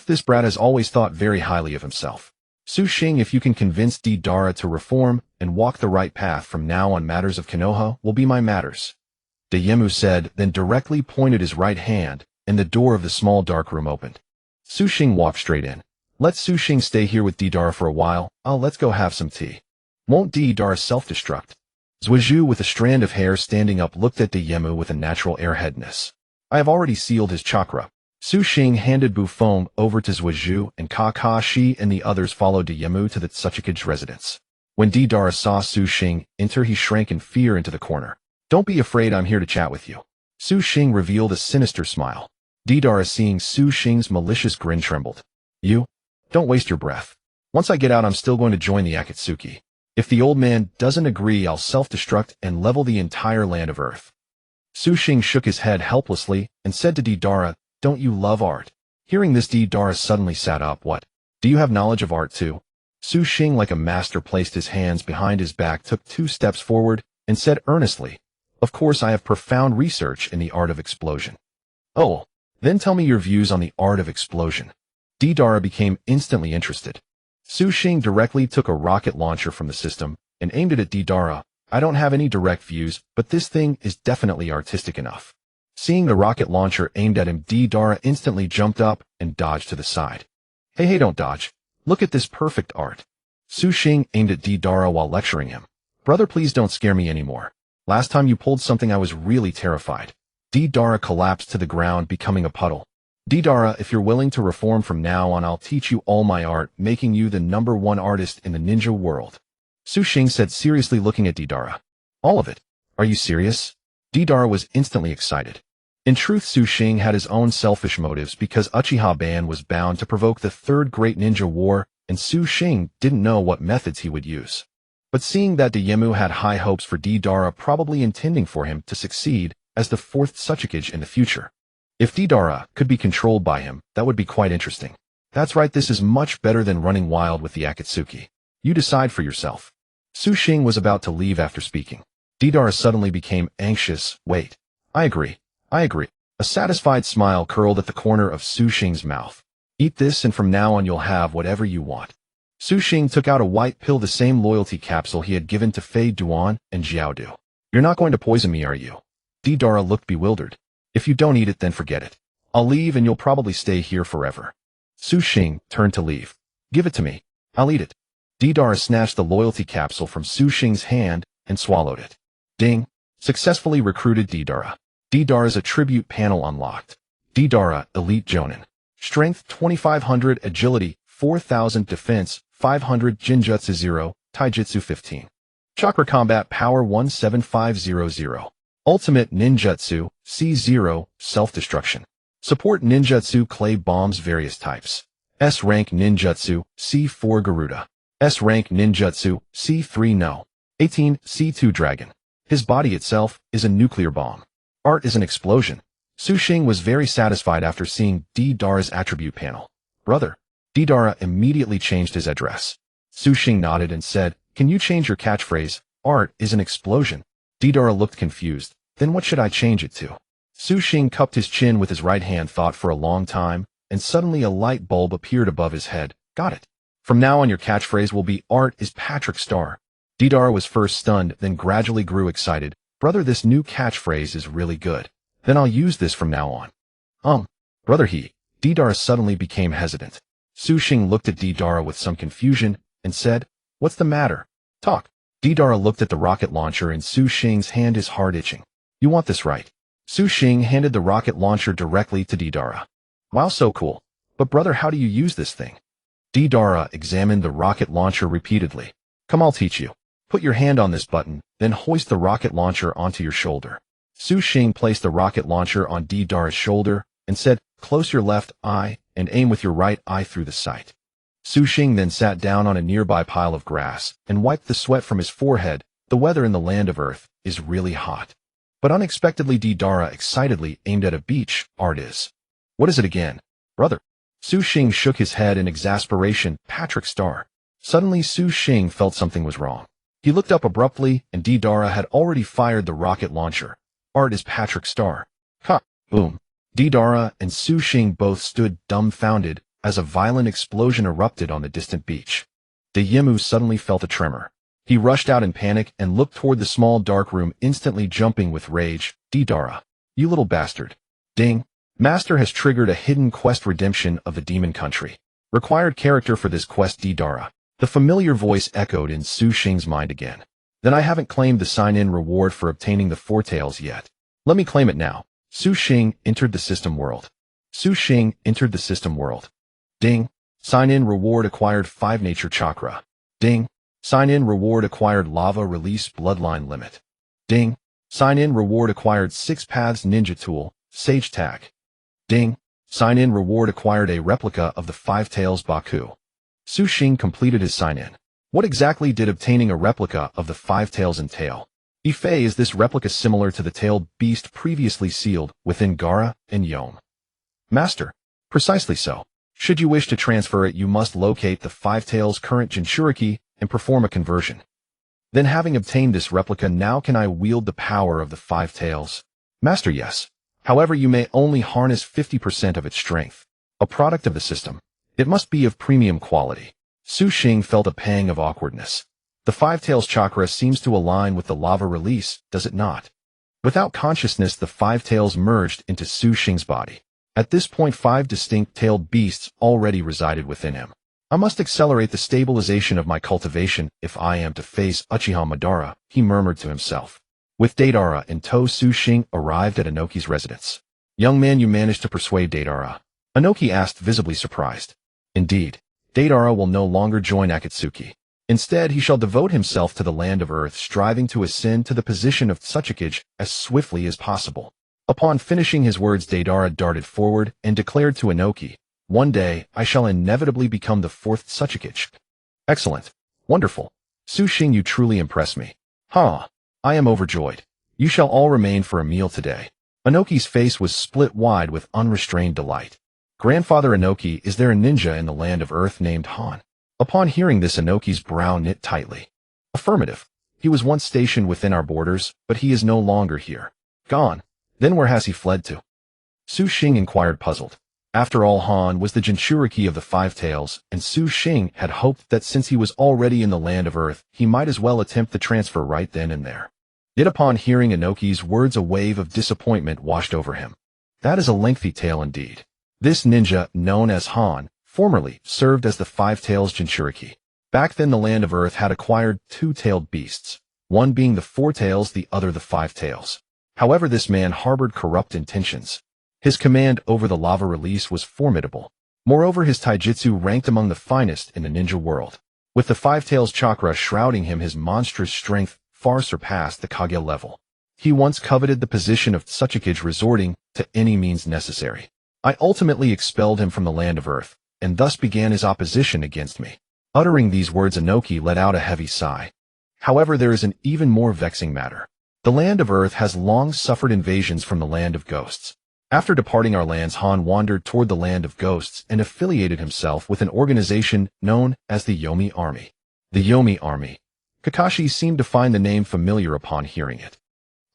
This brat has always thought very highly of himself. Su Xing, if you can convince Deidara to reform and walk the right path from now on, matters of Konoha will be my matters. Yemu said, then directly pointed his right hand, and the door of the small dark room opened. Su Xing walked straight in. Let Su Xing stay here with Deidara for a while. Let's go have some tea. Won't Deidara self-destruct? Susanoo, with a strand of hair standing up, looked at Yemu with a natural airheadness. I have already sealed his chakra. Su Xing handed Buffon over to Susanoo, and Kakashi and the others followed Yemu to the Tsuchikage residence. When Deidara saw Su Xing enter, he shrank in fear into the corner. Don't be afraid, I'm here to chat with you. Su Xing revealed a sinister smile. Deidara, seeing Su Xing's malicious grin, trembled. You? Don't waste your breath. Once I get out, I'm still going to join the Akatsuki. If the old man doesn't agree, I'll self-destruct and level the entire land of Earth. Su Xing shook his head helplessly and said to Deidara, Don't you love art? Hearing this, Deidara suddenly sat up. What? Do you have knowledge of art too? Su Xing, like a master, placed his hands behind his back, took 2 steps forward, and said earnestly, Of course, I have profound research in the art of explosion. Oh, then tell me your views on the art of explosion. Deidara became instantly interested. Su Xing directly took a rocket launcher from the system and aimed it at Deidara. I don't have any direct views, but this thing is definitely artistic enough. Seeing the rocket launcher aimed at him, Deidara instantly jumped up and dodged to the side. Hey, don't dodge. Look at this perfect art. Su Xing aimed at Deidara while lecturing him. Brother, please don't scare me anymore. Last time you pulled something, I was really terrified. Deidara collapsed to the ground, becoming a puddle. Deidara, if you're willing to reform from now on, I'll teach you all my art, making you the #1 artist in the ninja world. Su Xing said seriously, looking at Deidara. All of it? Are you serious? Deidara was instantly excited. In truth, Su Xing had his own selfish motives, because Uchiha Ban was bound to provoke the Third Great Ninja War, and Su Xing didn't know what methods he would use. But seeing that Yemu had high hopes for Deidara, probably intending for him to succeed as the 4th Tsuchikage in the future. If Deidara could be controlled by him, that would be quite interesting. That's right, this is much better than running wild with the Akatsuki. You decide for yourself. Su Xing was about to leave after speaking. Deidara suddenly became anxious. Wait. I agree. A satisfied smile curled at the corner of Su Xing's mouth. Eat this, and from now on you'll have whatever you want. Su Xing took out a white pill, the same loyalty capsule he had given to Fei Duan and Xiaodu. You're not going to poison me, are you? Deidara looked bewildered. If you don't eat it, then forget it. I'll leave and you'll probably stay here forever. Su Xing turned to leave. Give it to me. I'll eat it. Deidara snatched the loyalty capsule from Su Xing's hand and swallowed it. Ding. Successfully recruited Deidara. Deidara's attribute panel unlocked. Deidara, Elite Jonin. Strength 2500, Agility 4000, Defense 500, Jinjutsu 0, Taijutsu 15. Chakra Combat Power 17500. Ultimate Ninjutsu C0, Self-Destruction. Support Ninjutsu Clay Bombs, various types. S-Rank Ninjutsu C4, Garuda. S-Rank Ninjutsu C3, No. 18. C2 Dragon. His body itself is a nuclear bomb. Art is an explosion. Xing was very satisfied after seeing Deidara's attribute panel. Brother. Deidara immediately changed his address. Xing nodded and said, "Can you change your catchphrase? Art is an explosion." Deidara looked confused. Then what should I change it to? Xing cupped his chin with his right hand, thought for a long time, and suddenly a light bulb appeared above his head. Got it. From now on your catchphrase will be Art is Patrick Star. Deidara was first stunned, then gradually grew excited. Brother, this new catchphrase is really good. Then I'll use this from now on. Brother Deidara suddenly became hesitant. Xing looked at Deidara with some confusion and said, "What's the matter? Talk." Deidara looked at the rocket launcher in Xing's hand, his heart itching. "You want this, right?" Xing handed the rocket launcher directly to Deidara. "Wow, so cool. But brother, how do you use this thing?" Deidara examined the rocket launcher repeatedly. "Come, I'll teach you. Put your hand on this button, then hoist the rocket launcher onto your shoulder." Xing placed the rocket launcher on Deidara's shoulder and said, "Close your left eye and aim with your right eye through the sight." Xing then sat down on a nearby pile of grass and wiped the sweat from his forehead. The weather in the land of Earth is really hot. But unexpectedly Deidara excitedly aimed at a beach. "Art is." "What is it again, brother?" Xing shook his head in exasperation. "Patrick Star." Suddenly Xing felt something was wrong. He looked up abruptly, and Deidara had already fired the rocket launcher. "Art is Patrick Star." Ha! Boom! Deidara and Xing both stood dumbfounded as a violent explosion erupted on the distant beach. Yimu suddenly felt a tremor. He rushed out in panic and looked toward the small dark room, instantly jumping with rage. "Deidara, you little bastard." Ding! Master has triggered a hidden quest, Redemption of the Demon Country. Required character for this quest, Deidara. The familiar voice echoed in Xing's mind again. "Then I haven't claimed the sign-in reward for obtaining the Four Tails yet. Let me claim it now." Xing entered the system world. Xing entered the system world. Ding! Sign-in reward acquired 5 Nature Chakra. Ding! Sign-in reward acquired Lava Release Bloodline Limit. Ding! Sign-in reward acquired 6-Paths Ninja Tool, Sage Tag. Ding! Sign-in reward acquired a replica of the 5 Tails Baku. Xing completed his sign-in. What exactly did obtaining a replica of the 5 Tails entail? Ife, is this replica similar to the tailed beast previously sealed within Gaara and Yom? Master. Precisely so. Should you wish to transfer it, you must locate the 5 Tails current Jinchuriki and perform a conversion. Then, having obtained this replica, now can I wield the power of the 5 Tails? Master, yes. However, you may only harness 50% of its strength. A product of the system. It must be of premium quality. Xing felt a pang of awkwardness. The 5 Tails chakra seems to align with the lava release, does it not? Without consciousness, the 5 Tails merged into Xing's body. At this point, 5 distinct tailed beasts already resided within him. I must accelerate the stabilization of my cultivation if I am to face Uchiha Madara, he murmured to himself. With Deidara in tow, Xing arrived at Inoki's residence. "Young man, you managed to persuade Deidara?" Inoki asked, visibly surprised. "Indeed. Deidara will no longer join Akatsuki. Instead, he shall devote himself to the land of Earth, striving to ascend to the position of Tsuchikage as swiftly as possible." Upon finishing his words, Deidara darted forward and declared to Inoki, "One day, I shall inevitably become the 4th Tsuchikage." "Excellent. Wonderful. Xing, you truly impress me." "Ha! I am overjoyed. You shall all remain for a meal today." Inoki's face was split wide with unrestrained delight. "Grandfather Inoki, is there a ninja in the land of Earth named Han?" Upon hearing this, Inoki's brow knit tightly. "Affirmative. He was once stationed within our borders, but he is no longer here." "Gone? Then where has he fled to?" Xing inquired, puzzled. After all, Han was the Jinchuriki of the 5 Tails, and Xing had hoped that since he was already in the land of Earth, he might as well attempt the transfer right then and there. Yet upon hearing Inoki's words, a wave of disappointment washed over him. That is a lengthy tale indeed. This ninja, known as Han, formerly served as the 5 Tails Jinchuriki. Back then, the land of Earth had acquired 2 tailed beasts, one being the 4 Tails, the other the 5 Tails. However, this man harbored corrupt intentions. His command over the lava release was formidable. Moreover, his taijutsu ranked among the finest in the ninja world. With the 5 Tails chakra shrouding him, his monstrous strength far surpassed the Kage level. He once coveted the position of Tsuchikage, resorting to any means necessary. I ultimately expelled him from the land of Earth, and thus began his opposition against me. Uttering these words, Inoki let out a heavy sigh. However, there is an even more vexing matter. The land of Earth has long suffered invasions from the land of ghosts. After departing our lands, Han wandered toward the land of ghosts and affiliated himself with an organization known as the Yomi Army. The Yomi Army. Kakashi seemed to find the name familiar upon hearing it.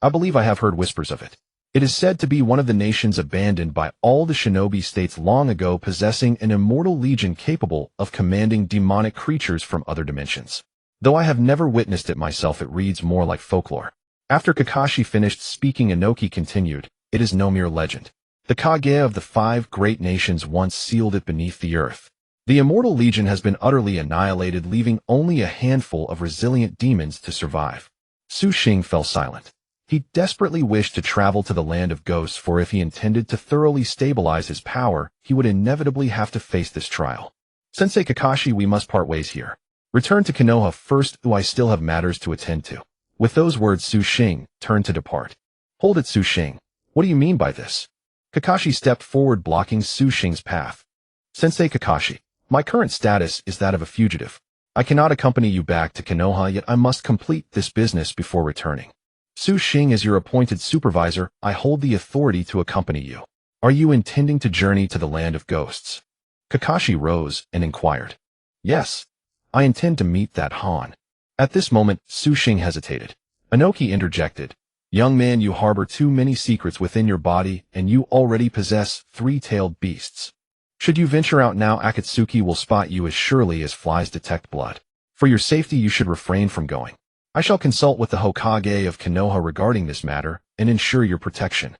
I believe I have heard whispers of it. It is said to be one of the nations abandoned by all the shinobi states long ago, possessing an immortal legion capable of commanding demonic creatures from other dimensions. Though I have never witnessed it myself, it reads more like folklore. After Kakashi finished speaking, Inoki continued, "It is no mere legend. The Kage of the 5 great nations once sealed it beneath the earth. The immortal legion has been utterly annihilated, leaving only a handful of resilient demons to survive." Su Xing fell silent. He desperately wished to travel to the land of ghosts, for if he intended to thoroughly stabilize his power, he would inevitably have to face this trial. "Sensei Kakashi, we must part ways here. Return to Konoha first, I still have matters to attend to." With those words, Su Xing turned to depart. "Hold it, Su Xing. What do you mean by this?" Kakashi stepped forward, blocking Su Xing's path. "Sensei Kakashi, my current status is that of a fugitive. I cannot accompany you back to Konoha, yet I must complete this business before returning. Su Xing is your appointed supervisor. I hold the authority to accompany you. Are you intending to journey to the land of ghosts?" Kakashi rose and inquired. "Yes, I intend to meet that Han." At this moment, Su Xing hesitated. Inoki interjected, "Young man, you harbor too many secrets within your body, and you already possess 3-tailed beasts. Should you venture out now, Akatsuki will spot you as surely as flies detect blood. For your safety, you should refrain from going. I shall consult with the Hokage of Konoha regarding this matter and ensure your protection."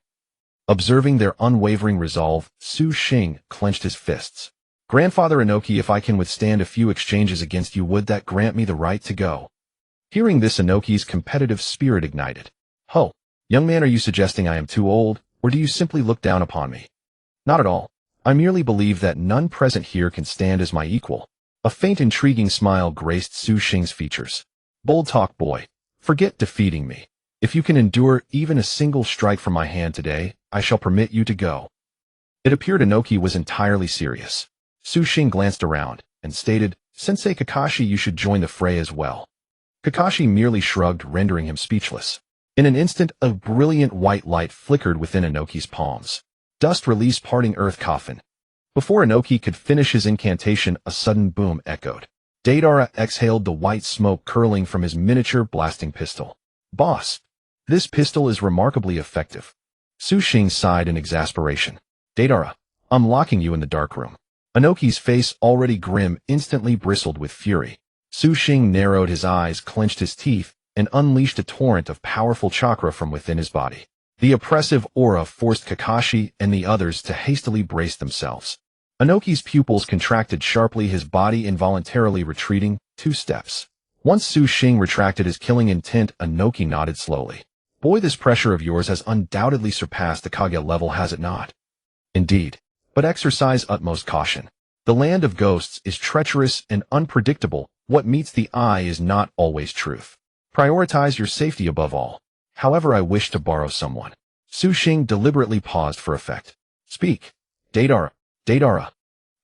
Observing their unwavering resolve, Su Xing clenched his fists. "Grandfather Inoki, if I can withstand a few exchanges against you, would that grant me the right to go?" Hearing this, Inoki's competitive spirit ignited. "Ho, young man, are you suggesting I am too old, or do you simply look down upon me?" "Not at all. I merely believe that none present here can stand as my equal." A faint, intriguing smile graced Su Xing's features. "Bold talk, boy. Forget defeating me. If you can endure even a single strike from my hand today, I shall permit you to go." It appeared Inoki was entirely serious. Su Xing glanced around and stated, "Sensei Kakashi, you should join the fray as well." Kakashi merely shrugged, rendering him speechless. In an instant, a brilliant white light flickered within Inoki's palms. Dust released, parting earth coffin. Before Inoki could finish his incantation, a sudden boom echoed. Deidara exhaled the white smoke curling from his miniature blasting pistol. "Boss, this pistol is remarkably effective." Su Xing sighed in exasperation. "Deidara, I'm locking you in the dark room." Inoki's face, already grim, instantly bristled with fury. Su Xing narrowed his eyes, clenched his teeth, and unleashed a torrent of powerful chakra from within his body. The oppressive aura forced Kakashi and the others to hastily brace themselves. Inoki's pupils contracted sharply, his body involuntarily retreating 2 steps. Once Su Xing retracted his killing intent, Inoki nodded slowly. "Boy, this pressure of yours has undoubtedly surpassed the Kage level, has it not?" "Indeed. But exercise utmost caution. The land of ghosts is treacherous and unpredictable. What meets the eye is not always truth. Prioritize your safety above all. However, I wish to borrow someone." Su Xing deliberately paused for effect. "Speak. Deidara. Deidara."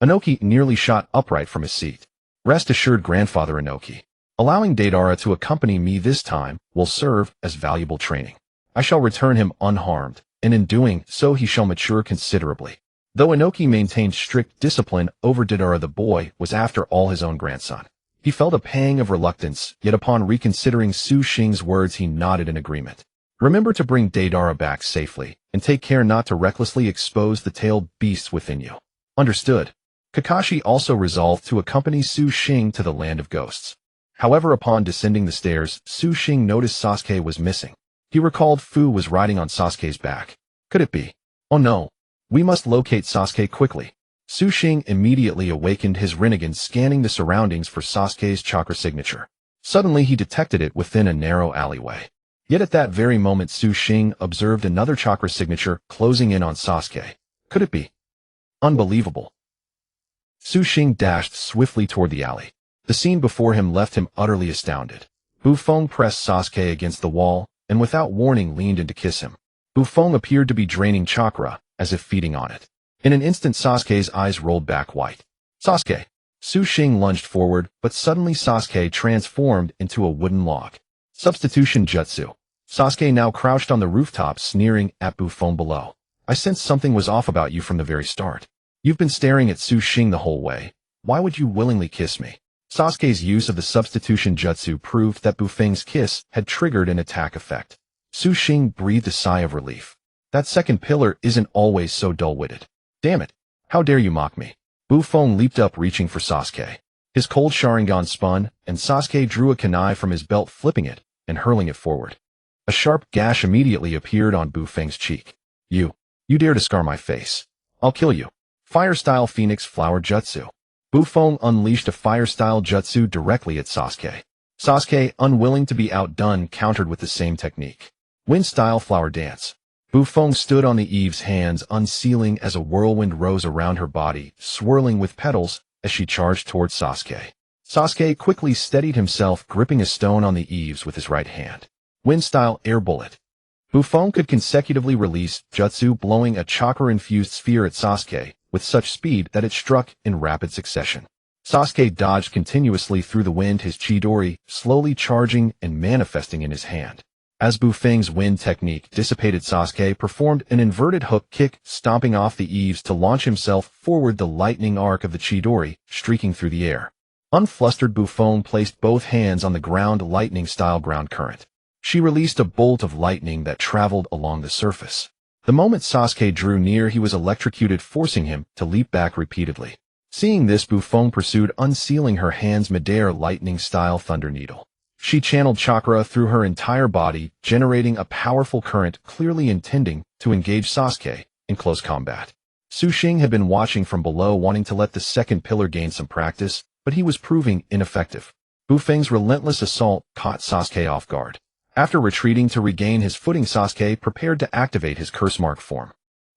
Inoki nearly shot upright from his seat. "Rest assured, Grandfather Inoki. Allowing Deidara to accompany me this time will serve as valuable training. I shall return him unharmed, and in doing so he shall mature considerably." Though Inoki maintained strict discipline over Deidara, the boy was after all his own grandson. He felt a pang of reluctance, yet upon reconsidering Su Xing's words, he nodded in agreement. "Remember to bring Deidara back safely, and take care not to recklessly expose the tailed beasts within you." "Understood." Kakashi also resolved to accompany Su Xing to the land of ghosts. However, upon descending the stairs, Su Xing noticed Sasuke was missing. He recalled Fu was riding on Sasuke's back. Could it be? "Oh no. We must locate Sasuke quickly." Su Xing immediately awakened his Rinnegan, scanning the surroundings for Sasuke's chakra signature. Suddenly he detected it within a narrow alleyway. Yet at that very moment, Su Xing observed another chakra signature closing in on Sasuke. Could it be? Unbelievable. Su Xing dashed swiftly toward the alley. The scene before him left him utterly astounded. Bufong pressed Sasuke against the wall, and without warning leaned in to kiss him. Bufong appeared to be draining chakra, as if feeding on it. In an instant, Sasuke's eyes rolled back white. "Sasuke! Su Xing lunged forward, but suddenly Sasuke transformed into a wooden log. Substitution Jutsu. Sasuke now crouched on the rooftop, sneering at Buffon below. I sensed something was off about you from the very start. You've been staring at Su Xing the whole way. Why would you willingly kiss me? Sasuke's use of the substitution jutsu proved that Bufeng's kiss had triggered an attack effect. Su Xing breathed a sigh of relief. That second pillar isn't always so dull-witted. Damn it. How dare you mock me? Bufeng leaped up, reaching for Sasuke. His cold Sharingan spun, and Sasuke drew a kunai from his belt, flipping it and hurling it forward. A sharp gash immediately appeared on Bufeng's cheek. You dare to scar my face. I'll kill you. Fire-style Phoenix Flower Jutsu. Bufeng unleashed a fire-style jutsu directly at Sasuke. Sasuke, unwilling to be outdone, countered with the same technique. Wind-style Flower Dance. Bufeng stood on the eaves, hands unsealing as a whirlwind rose around her body, swirling with petals as she charged towards Sasuke. Sasuke quickly steadied himself, gripping a stone on the eaves with his right hand. Wind-style Air Bullet. Bufeng could consecutively release jutsu, blowing a chakra-infused sphere at Sasuke with such speed that it struck in rapid succession. Sasuke dodged continuously through the wind, his Chidori slowly charging and manifesting in his hand. As Bufeng's wind technique dissipated, Sasuke performed an inverted hook kick, stomping off the eaves to launch himself forward, the lightning arc of the Chidori streaking through the air. Unflustered, Bufeng placed both hands on the ground, lightning-style ground current. She released a bolt of lightning that traveled along the surface. The moment Sasuke drew near, he was electrocuted, forcing him to leap back repeatedly. Seeing this, Bufeng pursued, unsealing her hands midair, lightning-style thunder needle. She channeled chakra through her entire body, generating a powerful current, clearly intending to engage Sasuke in close combat. Su Xing had been watching from below, wanting to let the second pillar gain some practice, but he was proving ineffective. Bufeng's relentless assault caught Sasuke off guard. After retreating to regain his footing, Sasuke prepared to activate his curse mark form.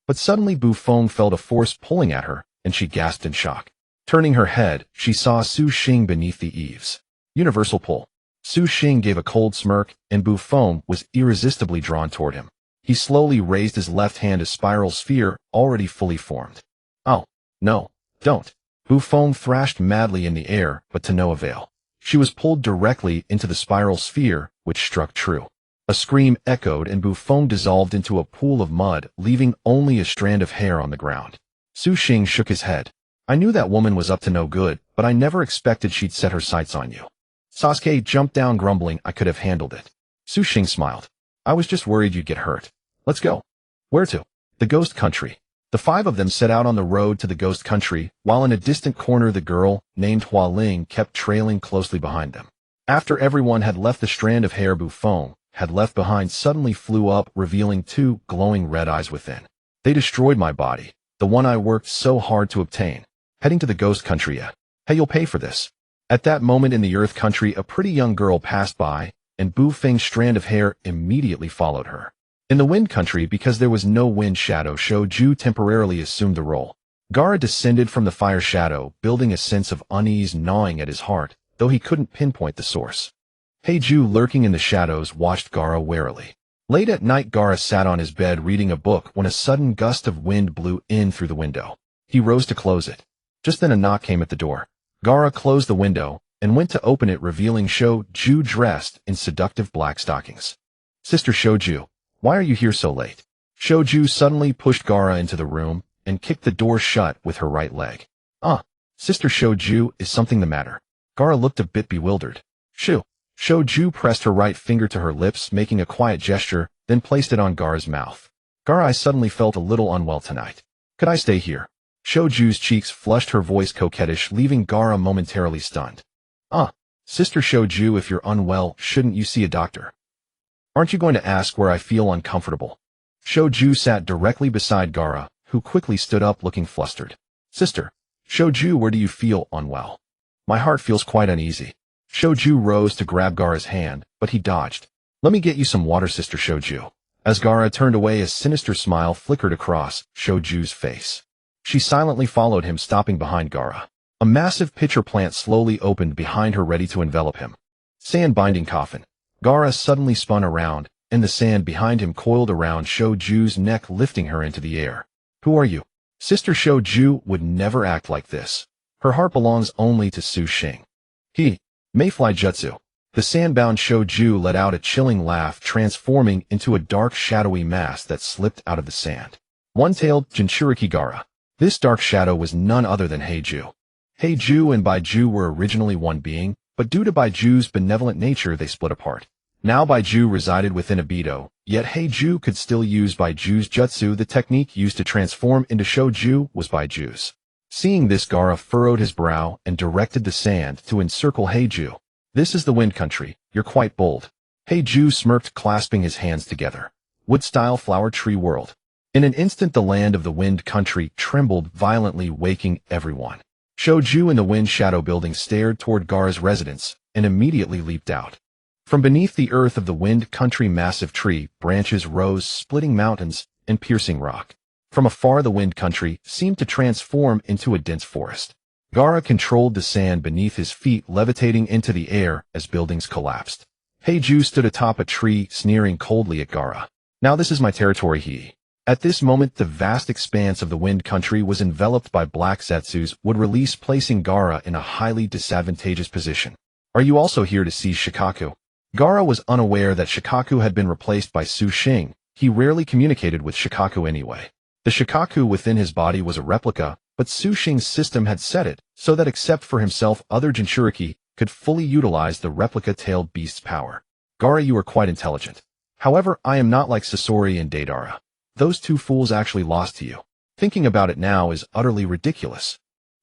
But suddenly Bufeng felt a force pulling at her, and she gasped in shock. Turning her head, she saw Su Xing beneath the eaves. Universal pull. Su Xing gave a cold smirk, and Bufeng was irresistibly drawn toward him. He slowly raised his left hand, a spiral sphere already fully formed. Oh, no, don't. Bufeng thrashed madly in the air, but to no avail. She was pulled directly into the spiral sphere, which struck true. A scream echoed, and Bufeng dissolved into a pool of mud, leaving only a strand of hair on the ground. Su Xing shook his head. I knew that woman was up to no good, but I never expected she'd set her sights on you. Sasuke jumped down, grumbling, I could have handled it. Su Xing smiled. I was just worried you'd get hurt. Let's go. Where to? The Ghost Country. The five of them set out on the road to the Ghost Country, while in a distant corner the girl, named Hualing, kept trailing closely behind them. After everyone had left, the strand of hair Bufeng had left behind suddenly flew up, revealing two glowing red eyes within. They destroyed my body, the one I worked so hard to obtain. Heading to the Ghost Country, yeah. Hey, you'll pay for this. At that moment in the Earth Country, a pretty young girl passed by, and Bufeng's strand of hair immediately followed her. In the Wind Country, because there was no wind shadow, Shoju temporarily assumed the role. Gaara descended from the fire shadow, building a sense of unease gnawing at his heart, though he couldn't pinpoint the source. Heiju, lurking in the shadows, watched Gaara warily. Late at night, Gaara sat on his bed reading a book when a sudden gust of wind blew in through the window. He rose to close it. Just then a knock came at the door. Gaara closed the window and went to open it, revealing Shoju dressed in seductive black stockings. Sister Shoju, why are you here so late? Shoju suddenly pushed Gaara into the room and kicked the door shut with her right leg. Sister Shoju, is something the matter? Gaara looked a bit bewildered. Shoju pressed her right finger to her lips, making a quiet gesture, then placed it on Gaara's mouth. Gaara, I suddenly felt a little unwell tonight. Could I stay here? Shoju's cheeks flushed, her voice coquettish, leaving Gaara momentarily stunned. Sister Shoju, if you're unwell, shouldn't you see a doctor? Aren't you going to ask where I feel uncomfortable? Shoju sat directly beside Gaara, who quickly stood up looking flustered. Sister Shoju, where do you feel unwell? My heart feels quite uneasy. Shoju rose to grab Gaara's hand, but he dodged. Let me get you some water, Sister Shoju. As Gaara turned away, a sinister smile flickered across Shoju's face. She silently followed him, stopping behind Gaara. A massive pitcher plant slowly opened behind her, ready to envelop him. Sand binding coffin. Gaara suddenly spun around, and the sand behind him coiled around Shoju's neck, lifting her into the air. Who are you? Sister Shoju would never act like this. Her heart belongs only to Su Xing. Mayfly Jutsu. The sandbound Shouju let out a chilling laugh, transforming into a dark shadowy mass that slipped out of the sand. One-tailed Jinchuriki Gaara. This dark shadow was none other than Heiju. Heiju and Baiju were originally one being, but due to Baiju's benevolent nature they split apart. Now Baiju resided within Obito, yet Heiju could still use Baiju's jutsu. The technique used to transform into Shouju was Baiju's. Seeing this, Gaara furrowed his brow and directed the sand to encircle Heiju. This is the Wind Country, you're quite bold. Heiju smirked, clasping his hands together. Wood-style flower tree world. In an instant the land of the Wind Country trembled violently, waking everyone. Shouju in the Wind Shadow Building stared toward Gaara's residence and immediately leaped out. From beneath the earth of the Wind Country massive tree, branches rose, splitting mountains and piercing rock. From afar the Wind Country seemed to transform into a dense forest. Gaara controlled the sand beneath his feet, levitating into the air as buildings collapsed. Heiju stood atop a tree, sneering coldly at Gaara. Now this is my territory, At this moment the vast expanse of the Wind Country was enveloped by black Zetsu's would release, placing Gaara in a highly disadvantageous position. Are you also here to seize Shikaku? Gaara was unaware that Shikaku had been replaced by Su Xing. He rarely communicated with Shikaku anyway. The Shikaku within his body was a replica, but Su Xing's system had set it so that except for himself other Jinchuriki could fully utilize the replica-tailed beast's power. Gaara, you are quite intelligent. However, I am not like Sasori and Deidara. Those two fools actually lost to you. Thinking about it now is utterly ridiculous.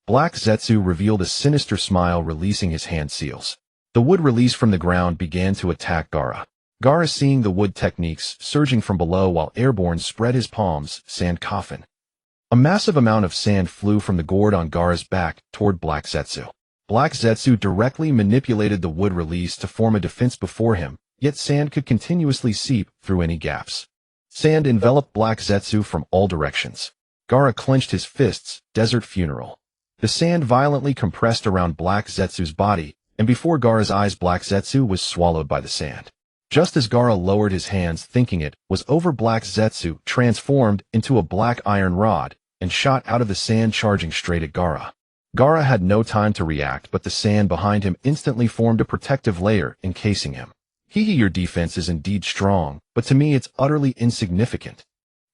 Black Zetsu revealed a sinister smile, releasing his hand seals. The wood released from the ground began to attack Gaara. Gaara, seeing the wood techniques surging from below while airborne, spread his palms, sand coffin. A massive amount of sand flew from the gourd on Gaara's back toward Black Zetsu. Black Zetsu directly manipulated the wood release to form a defense before him, yet sand could continuously seep through any gaps. Sand enveloped Black Zetsu from all directions. Gaara clenched his fists, desert funeral. The sand violently compressed around Black Zetsu's body, and before Gaara's eyes Black Zetsu was swallowed by the sand. Just as Gaara lowered his hands, thinking it was over, Black Zetsu transformed into a black iron rod and shot out of the sand, charging straight at Gaara. Gaara had no time to react, but the sand behind him instantly formed a protective layer encasing him. Your defense is indeed strong, but to me it's utterly insignificant.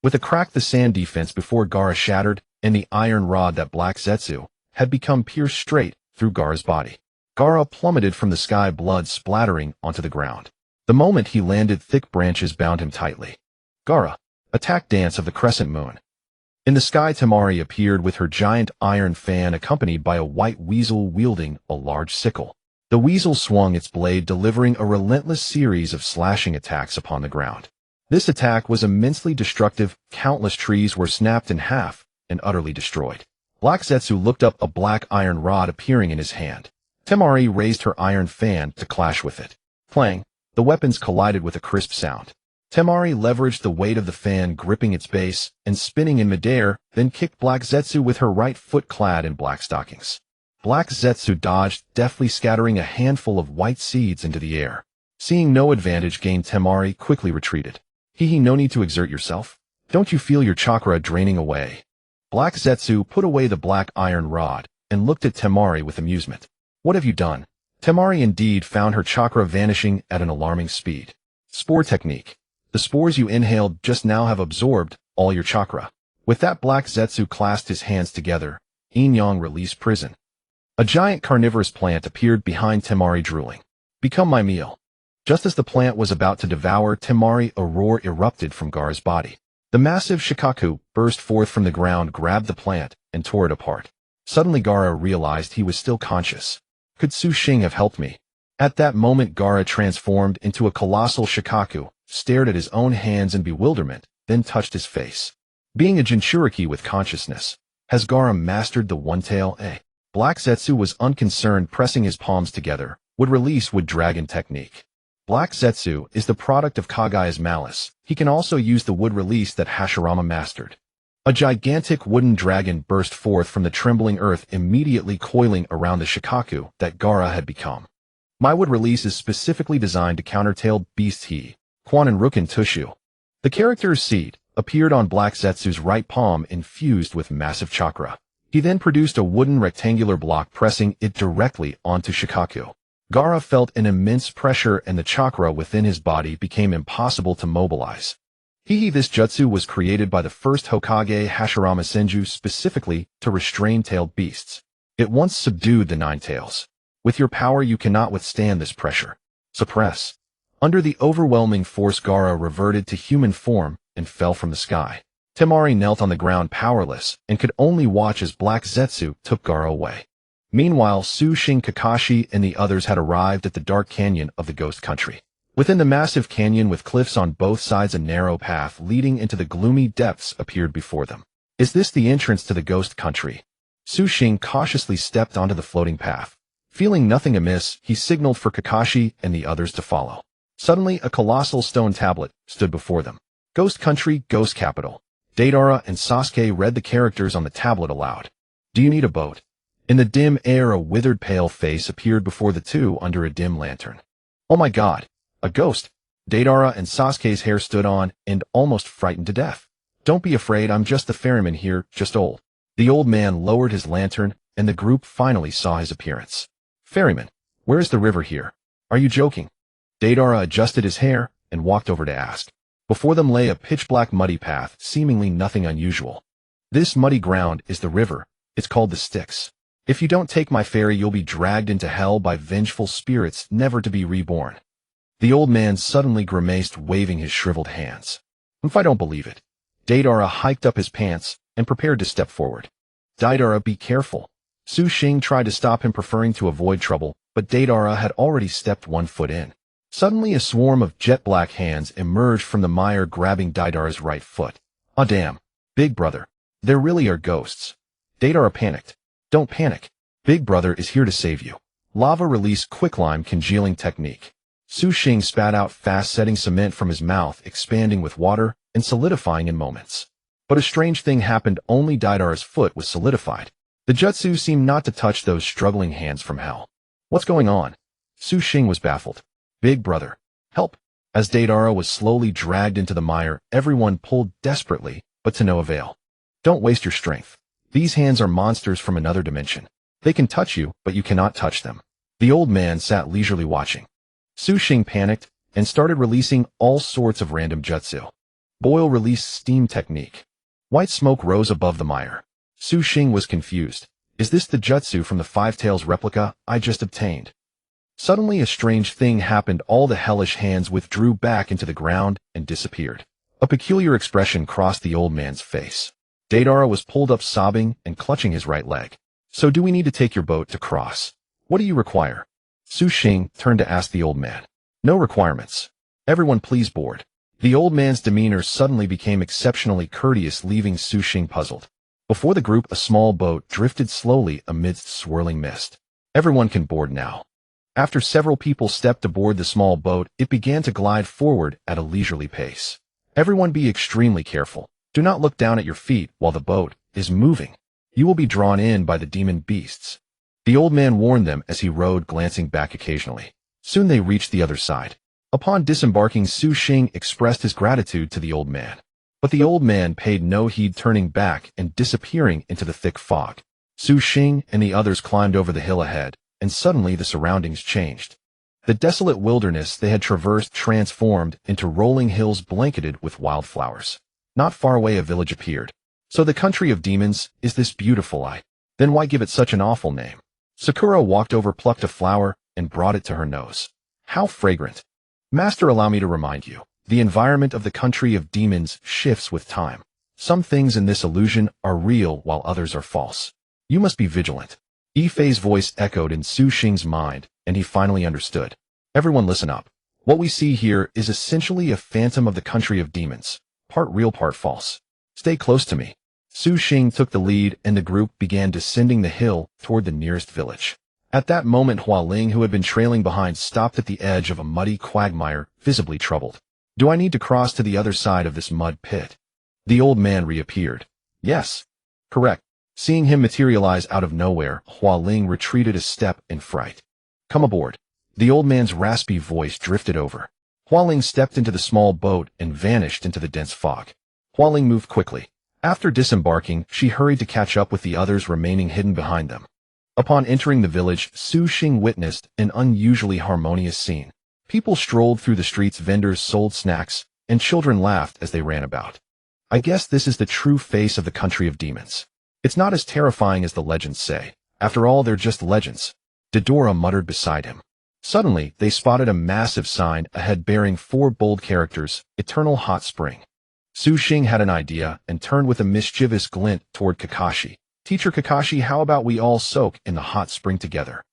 With a crack, the sand defense before Gaara shattered, and the iron rod that Black Zetsu had become pierced straight through Gaara's body. Gaara plummeted from the sky, blood splattering onto the ground. The moment he landed, thick branches bound him tightly. Gaara, attack dance of the crescent moon. In the sky, Temari appeared with her giant iron fan, accompanied by a white weasel wielding a large sickle. The weasel swung its blade, delivering a relentless series of slashing attacks upon the ground. This attack was immensely destructive. Countless trees were snapped in half and utterly destroyed. Black Zetsu looked up, a black iron rod appearing in his hand. Temari raised her iron fan to clash with it. Clang! The weapons collided with a crisp sound. Temari leveraged the weight of the fan, gripping its base and spinning in midair, then kicked Black Zetsu with her right foot, clad in black stockings. Black Zetsu dodged, deftly scattering a handful of white seeds into the air. Seeing no advantage gained, Temari quickly retreated. No need to exert yourself. Don't you feel your chakra draining away? Black Zetsu put away the black iron rod and looked at Temari with amusement. What have you done? Temari indeed found her chakra vanishing at an alarming speed. Spore technique. The spores you inhaled just now have absorbed all your chakra. With that, Black Zetsu clasped his hands together. Yin-Yang released prison. A giant carnivorous plant appeared behind Temari, drooling. Become my meal. Just as the plant was about to devour Temari, a roar erupted from Gaara's body. The massive Shikaku burst forth from the ground, grabbed the plant, and tore it apart. Suddenly Gaara realized he was still conscious. Could Su Xing have helped me? At that moment Gaara transformed into a colossal Shikaku, stared at his own hands in bewilderment, then touched his face. Being a Jinchuriki with consciousness, has Gaara mastered the one-tail? Black Zetsu was unconcerned, pressing his palms together. Would release wood dragon technique. Black Zetsu is the product of Kagaya's malice. He can also use the wood release that Hashirama mastered. A gigantic wooden dragon burst forth from the trembling earth, immediately coiling around the Shikaku that Gaara had become. My wood release is specifically designed to counter-tailed beasts. Quan and Rukin Tushu. The character's seed appeared on Black Zetsu's right palm, infused with massive chakra. He then produced a wooden rectangular block, pressing it directly onto Chibaku. Gaara felt an immense pressure and the chakra within his body became impossible to mobilize. This jutsu was created by the first Hokage Hashirama Senju specifically to restrain tailed beasts. It once subdued the nine tails. With your power you cannot withstand this pressure. Suppress. Under the overwhelming force, Gaara reverted to human form and fell from the sky. Temari knelt on the ground powerless and could only watch as Black Zetsu took Gaara away. Meanwhile, Xing, Kakashi, and the others had arrived at the dark canyon of the Ghost Country. Within the massive canyon with cliffs on both sides, a narrow path leading into the gloomy depths appeared before them. Is this the entrance to the Ghost Country? Xing cautiously stepped onto the floating path. Feeling nothing amiss, he signaled for Kakashi and the others to follow. Suddenly, a colossal stone tablet stood before them. Ghost Country, Ghost Capital. Deidara and Sasuke read the characters on the tablet aloud. Do you need a boat? In the dim air, a withered pale face appeared before the two under a dim lantern. Oh my god, a ghost! Deidara and Sasuke's hair stood on and almost frightened to death. Don't be afraid, I'm just the ferryman here, just old. The old man lowered his lantern and the group finally saw his appearance. Ferryman, where is the river here? Are you joking? Deidara adjusted his hair and walked over to ask. Before them lay a pitch-black muddy path, seemingly nothing unusual. This muddy ground is the river. It's called the Styx. If you don't take my ferry, you'll be dragged into hell by vengeful spirits, never to be reborn. The old man suddenly grimaced, waving his shriveled hands. If I don't believe it. Deidara hiked up his pants and prepared to step forward. Deidara, be careful. Xing tried to stop him, preferring to avoid trouble, but Deidara had already stepped one foot in. Suddenly, a swarm of jet-black hands emerged from the mire, grabbing Deidara's right foot. Ah, damn. Big brother. There really are ghosts. Deidara panicked. Don't panic. Big brother is here to save you. Lava release quicklime congealing technique. Xing spat out fast, setting cement from his mouth, expanding with water and solidifying in moments. But a strange thing happened. Only Deidara's foot was solidified. The jutsu seemed not to touch those struggling hands from hell. What's going on? Xing was baffled. Big brother, help! As Deidara was slowly dragged into the mire, everyone pulled desperately, but to no avail. Don't waste your strength. These hands are monsters from another dimension. They can touch you, but you cannot touch them. The old man sat leisurely watching. Xing panicked and started releasing all sorts of random jutsu. Boil release steam technique. White smoke rose above the mire. Xing was confused. Is this the jutsu from the Five Tails replica I just obtained? Suddenly a strange thing happened. All the hellish hands withdrew back into the ground and disappeared. A peculiar expression crossed the old man's face. Deidara was pulled up, sobbing and clutching his right leg. So do we need to take your boat to cross? What do you require? Xing turned to ask the old man. No requirements. Everyone please board. The old man's demeanor suddenly became exceptionally courteous, leaving Xing puzzled. Before the group, a small boat drifted slowly amidst swirling mist. Everyone can board now. After several people stepped aboard the small boat, it began to glide forward at a leisurely pace. Everyone be extremely careful. Do not look down at your feet while the boat is moving. You will be drawn in by the demon beasts. The old man warned them as he rowed, glancing back occasionally. Soon they reached the other side. Upon disembarking, Xing expressed his gratitude to the old man. But the old man paid no heed, turning back and disappearing into the thick fog. Xing and the others climbed over the hill ahead, and suddenly the surroundings changed. The desolate wilderness they had traversed transformed into rolling hills blanketed with wildflowers. Not far away, a village appeared. So the country of demons is this beautiful? Then why give it such an awful name? Sakura walked over, plucked a flower, and brought it to her nose. How fragrant! Master, allow me to remind you. The environment of the country of demons shifts with time. Some things in this illusion are real while others are false. You must be vigilant. Ifei's voice echoed in Xing's mind, and he finally understood. Everyone listen up. What we see here is essentially a phantom of the country of demons. Part real, part false. Stay close to me. Xing took the lead, and the group began descending the hill toward the nearest village. At that moment, Hualing, who had been trailing behind, stopped at the edge of a muddy quagmire, visibly troubled. Do I need to cross to the other side of this mud pit? The old man reappeared. Yes. Correct. Seeing him materialize out of nowhere, Hualing retreated a step in fright. Come aboard. The old man's raspy voice drifted over. Hualing stepped into the small boat and vanished into the dense fog. Hualing moved quickly. After disembarking, she hurried to catch up with the others remaining hidden behind them. Upon entering the village, Xing witnessed an unusually harmonious scene. People strolled through the streets, vendors sold snacks, and children laughed as they ran about. I guess this is the true face of the country of demons. It's not as terrifying as the legends say. After all, they're just legends. Dodora muttered beside him. Suddenly, they spotted a massive sign ahead bearing 4 bold characters, Eternal Hot Spring. Xing had an idea and turned with a mischievous glint toward Kakashi. Teacher Kakashi, how about we all soak in the hot spring together?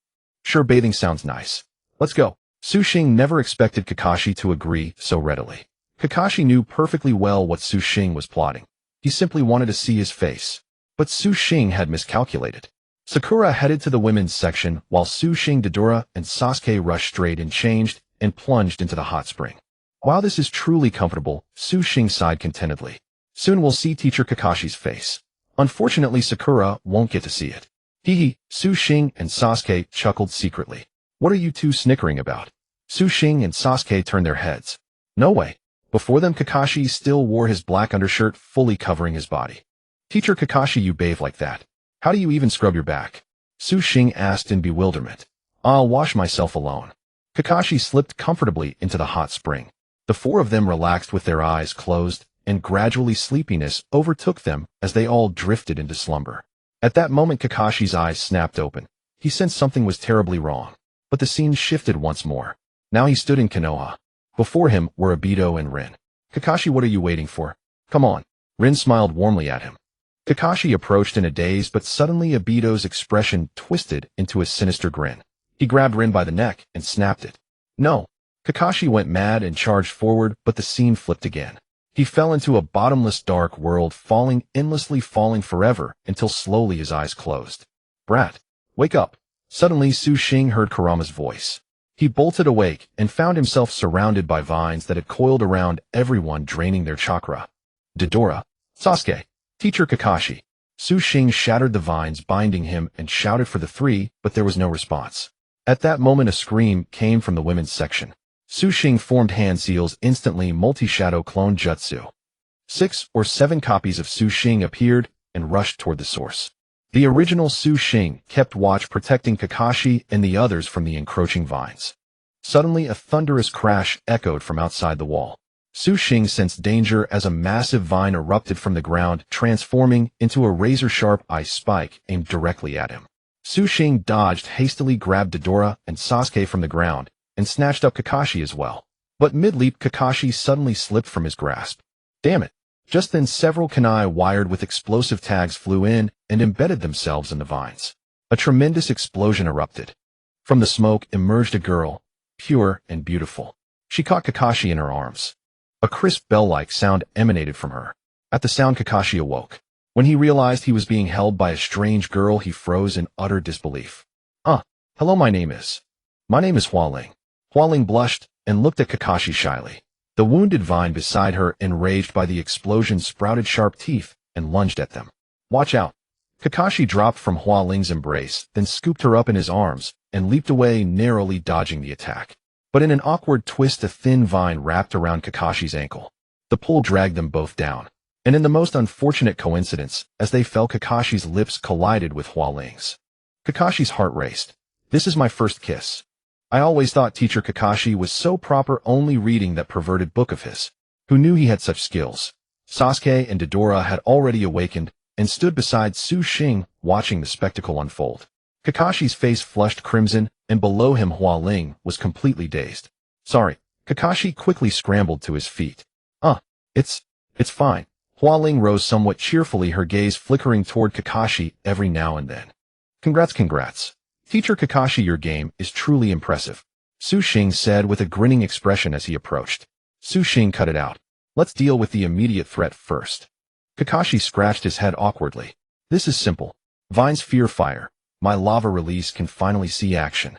Sure, bathing sounds nice. Let's go. Xing never expected Kakashi to agree so readily. Kakashi knew perfectly well what Xing was plotting. He simply wanted to see his face. But Xing had miscalculated. Sakura headed to the women's section while Xing, Dodora, and Sasuke rushed straight and changed and plunged into the hot spring. While this is truly comfortable, Xing sighed contentedly. Soon we'll see Teacher Kakashi's face. Unfortunately, Sakura won't get to see it. Hee. Xing and Sasuke chuckled secretly. What are you two snickering about? Xing and Sasuke turned their heads. No way. Before them, Kakashi still wore his black undershirt fully covering his body. Teacher Kakashi, you bathe like that. How do you even scrub your back? Xing asked in bewilderment. I'll wash myself alone. Kakashi slipped comfortably into the hot spring. The 4 of them relaxed with their eyes closed, and gradually sleepiness overtook them as they all drifted into slumber. At that moment, Kakashi's eyes snapped open. He sensed something was terribly wrong. But the scene shifted once more. Now he stood in Konoha. Before him were Obito and Rin. Kakashi, what are you waiting for? Come on. Rin smiled warmly at him. Kakashi approached in a daze, but suddenly Obito's expression twisted into a sinister grin. He grabbed Rin by the neck and snapped it. No. Kakashi went mad and charged forward, but the scene flipped again. He fell into a bottomless dark world, endlessly falling forever, until slowly his eyes closed. Brat, wake up. Suddenly Xing heard Kurama's voice. He bolted awake and found himself surrounded by vines that had coiled around everyone, draining their chakra. Dodora, Sasuke, Teacher Kakashi. Xing shattered the vines binding him and shouted for the 3, but there was no response. At that moment a scream came from the women's section. Xing formed hand seals instantly, multi-shadow clone jutsu. 6 or 7 copies of Xing appeared and rushed toward the source. The original Xing kept watch, protecting Kakashi and the others from the encroaching vines. Suddenly a thunderous crash echoed from outside the wall. Xing sensed danger as a massive vine erupted from the ground, transforming into a razor-sharp ice spike aimed directly at him. Xing dodged, hastily grabbed Dodora and Sasuke from the ground, and snatched up Kakashi as well. But mid-leap, Kakashi suddenly slipped from his grasp. Damn it! Just then several kunai wired with explosive tags flew in and embedded themselves in the vines. A tremendous explosion erupted. From the smoke emerged a girl, pure and beautiful. She caught Kakashi in her arms. A crisp bell-like sound emanated from her. At the sound, Kakashi awoke. When he realized he was being held by a strange girl, he froze in utter disbelief. Hello, my name is Hualing. Hualing blushed and looked at Kakashi shyly. The wounded vine beside her, enraged by the explosion, sprouted sharp teeth and lunged at them. Watch out! Kakashi dropped from Hualing's embrace, then scooped her up in his arms and leaped away, narrowly dodging the attack. But in an awkward twist, a thin vine wrapped around Kakashi's ankle. The pull dragged them both down. And in the most unfortunate coincidence, as they fell, Kakashi's lips collided with Hualing's. Kakashi's heart raced. This is my first kiss. I always thought Teacher Kakashi was so proper, only reading that perverted book of his. Who knew he had such skills? Sasuke and Dodora had already awakened and stood beside Xing, watching the spectacle unfold. Kakashi's face flushed crimson, and below him Hualing was completely dazed. Sorry. Kakashi quickly scrambled to his feet. It's fine. Hualing rose somewhat cheerfully, her gaze flickering toward Kakashi every now and then. Congrats. Teacher Kakashi, your game is truly impressive. Xing said with a grinning expression as he approached. Xing cut it out. Let's deal with the immediate threat first. Kakashi scratched his head awkwardly. This is simple. Vines fear fire. My lava release can finally see action.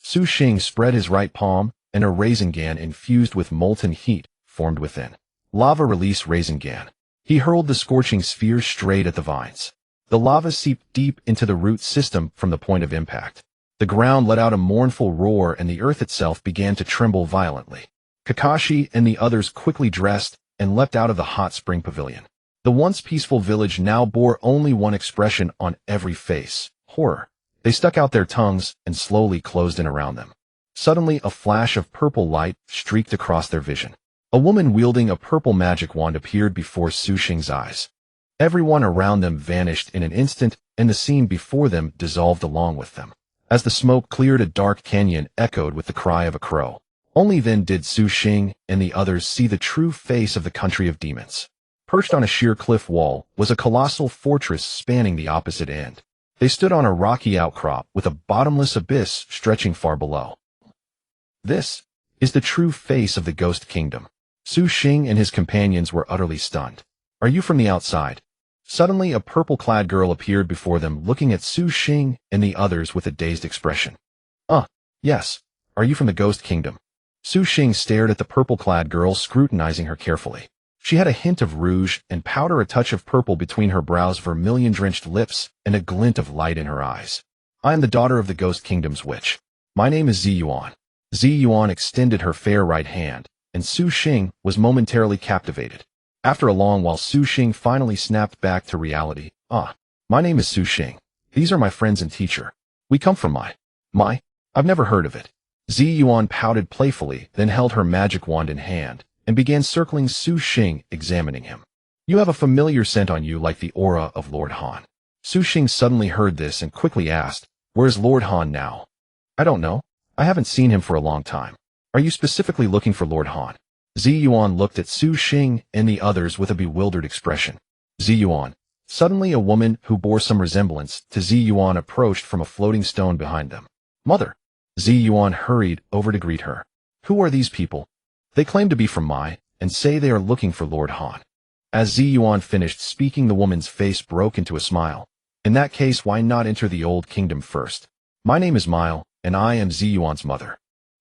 Xing spread his right palm, and a Rasengan infused with molten heat formed within. Lava release Rasengan. He hurled the scorching sphere straight at the vines. The lava seeped deep into the root system from the point of impact. The ground let out a mournful roar and the earth itself began to tremble violently. Kakashi and the others quickly dressed and leapt out of the hot spring pavilion. The once peaceful village now bore only one expression on every face: horror. They stuck out their tongues and slowly closed in around them. Suddenly, a flash of purple light streaked across their vision. A woman wielding a purple magic wand appeared before Su Xing's eyes. Everyone around them vanished in an instant, and the scene before them dissolved along with them. As the smoke cleared, a dark canyon echoed with the cry of a crow. Only then did Su Xing and the others see the true face of the country of demons. Perched on a sheer cliff wall was a colossal fortress spanning the opposite end. They stood on a rocky outcrop with a bottomless abyss stretching far below. This is the true face of the Ghost Kingdom. Su Xing and his companions were utterly stunned. Are you from the outside? Suddenly, a purple-clad girl appeared before them, looking at Su Xing and the others with a dazed expression. Yes. Are you from the Ghost Kingdom? Su Xing stared at the purple-clad girl, scrutinizing her carefully. She had a hint of rouge and powder, a touch of purple between her brows, vermilion-drenched lips, and a glint of light in her eyes. I am the daughter of the Ghost Kingdom's witch. My name is Zi Yuan. Zi Yuan extended her fair right hand, and Su Xing was momentarily captivated. After a long while, Su Xing finally snapped back to reality. My name is Su Xing. These are my friends and teacher. We come from I've never heard of it. Zi Yuan pouted playfully, then held her magic wand in hand, and began circling Su Xing, examining him. You have a familiar scent on you, like the aura of Lord Han. Su Xing suddenly heard this and quickly asked, Where's Lord Han now? I don't know. I haven't seen him for a long time. Are you specifically looking for Lord Han? Zi Yuan looked at Su Xing and the others with a bewildered expression. Zi Yuan. Suddenly, a woman who bore some resemblance to Zi Yuan approached from a floating stone behind them. Mother. Zi Yuan hurried over to greet her. Who are these people? They claim to be from and say they are looking for Lord Han. As Zi Yuan finished speaking, the woman's face broke into a smile. In that case, why not enter the old kingdom first? My name is Mile, and I am Zi Yuan's mother.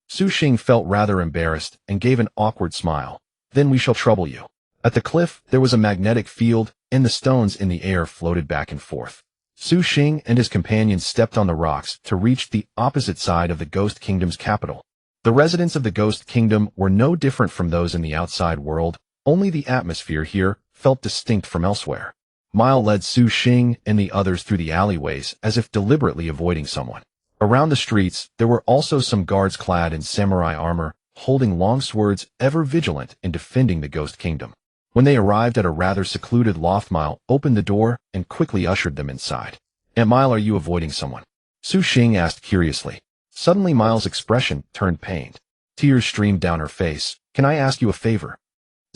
Su Xing felt rather embarrassed and gave an awkward smile. Then we shall trouble you. At the cliff, there was a magnetic field, and the stones in the air floated back and forth. Su Xing and his companions stepped on the rocks to reach the opposite side of the Ghost Kingdom's capital. The residents of the Ghost Kingdom were no different from those in the outside world, only the atmosphere here felt distinct from elsewhere. Mile led Su Xing and the others through the alleyways as if deliberately avoiding someone. Around the streets, there were also some guards clad in samurai armor, holding long swords, ever vigilant in defending the Ghost Kingdom. When they arrived at a rather secluded loft, Mile opened the door and quickly ushered them inside. Aunt Mile, are you avoiding someone? Su Xing asked curiously. Suddenly, Mile's expression turned pained. Tears streamed down her face. Can I ask you a favor?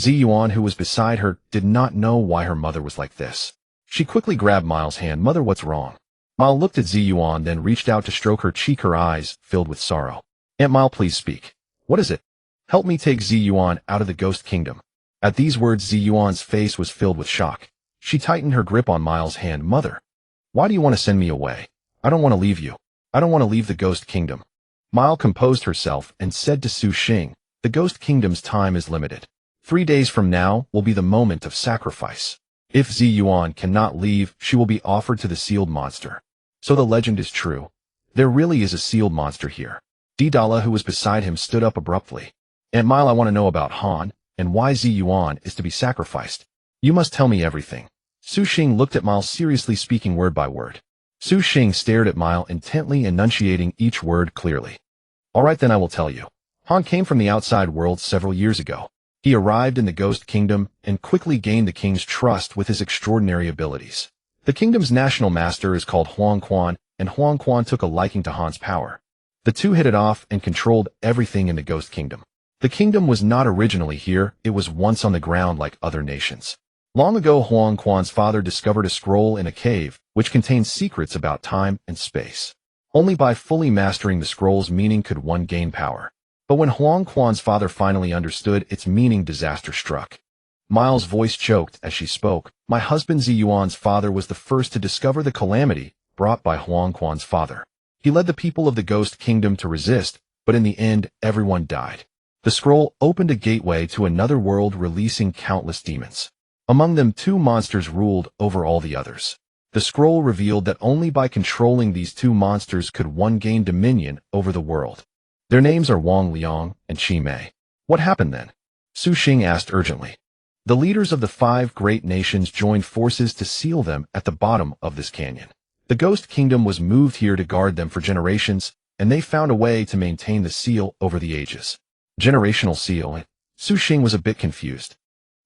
Zi Yuan, who was beside her, did not know why her mother was like this. She quickly grabbed Mile's hand. Mother, what's wrong? Mile looked at Zi Yuan, then reached out to stroke her cheek, her eyes filled with sorrow. Aunt Mile, please speak. What is it? Help me take Zi Yuan out of the Ghost Kingdom. At these words, Zi Yuan's face was filled with shock. She tightened her grip on Mile's hand. Mother, why do you want to send me away? I don't want to leave you. I don't want to leave the Ghost Kingdom. Mile composed herself and said to Su Xing, the Ghost Kingdom's time is limited. 3 days from now will be the moment of sacrifice. If Zi Yuan cannot leave, she will be offered to the sealed monster. So the legend is true. There really is a sealed monster here. Didala, who was beside him, stood up abruptly. Aunt Mile, I want to know about Han, and why Zi Yuan is to be sacrificed. You must tell me everything. Su Xing looked at Mile seriously, speaking word by word. Su Xing stared at Mile intently, enunciating each word clearly. All right, then I will tell you. Han came from the outside world several years ago. He arrived in the Ghost Kingdom and quickly gained the king's trust with his extraordinary abilities. The kingdom's national master is called Huang Quan, and Huang Quan took a liking to Han's power. The two hit it off and controlled everything in the Ghost Kingdom. The kingdom was not originally here, it was once on the ground like other nations. Long ago, Huang Quan's father discovered a scroll in a cave, which contained secrets about time and space. Only by fully mastering the scroll's meaning could one gain power. But when Huang Quan's father finally understood its meaning, disaster struck. Mile's voice choked as she spoke. My husband Zi Yuan's father was the first to discover the calamity brought by Huang Quan's father. He led the people of the Ghost Kingdom to resist, but in the end, everyone died. The scroll opened a gateway to another world, releasing countless demons. Among them, 2 monsters ruled over all the others. The scroll revealed that only by controlling these 2 monsters could one gain dominion over the world. Their names are Wang Liang and Qi Mei. What happened then? Su Xing asked urgently. The leaders of the 5 great nations joined forces to seal them at the bottom of this canyon. The Ghost Kingdom was moved here to guard them for generations, and they found a way to maintain the seal over the ages. Generational seal. Su Xing was a bit confused.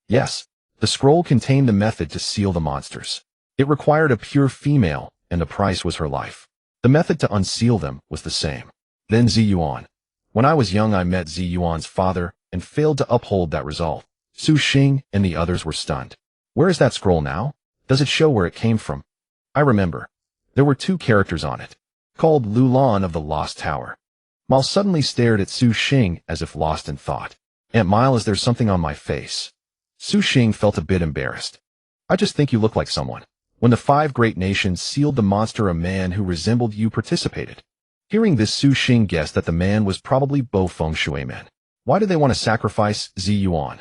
Yes, the scroll contained the method to seal the monsters. It required a pure female, and the price was her life. The method to unseal them was the same. Then Ziyuan. When I was young I met Ziyuan's father, and failed to uphold that resolve. Su Xing and the others were stunned. Where is that scroll now? Does it show where it came from? I remember. There were 2 characters on it, called Lulan of the Lost Tower. Mal suddenly stared at Su Xing as if lost in thought. Aunt Mile, is there something on my face? Su Xing felt a bit embarrassed. I just think you look like someone. When the 5 great nations sealed the monster, a man who resembled you participated. Hearing this, Su Xing guessed that the man was probably Bo Feng Shuiman. Why did they want to sacrifice Ziyuan?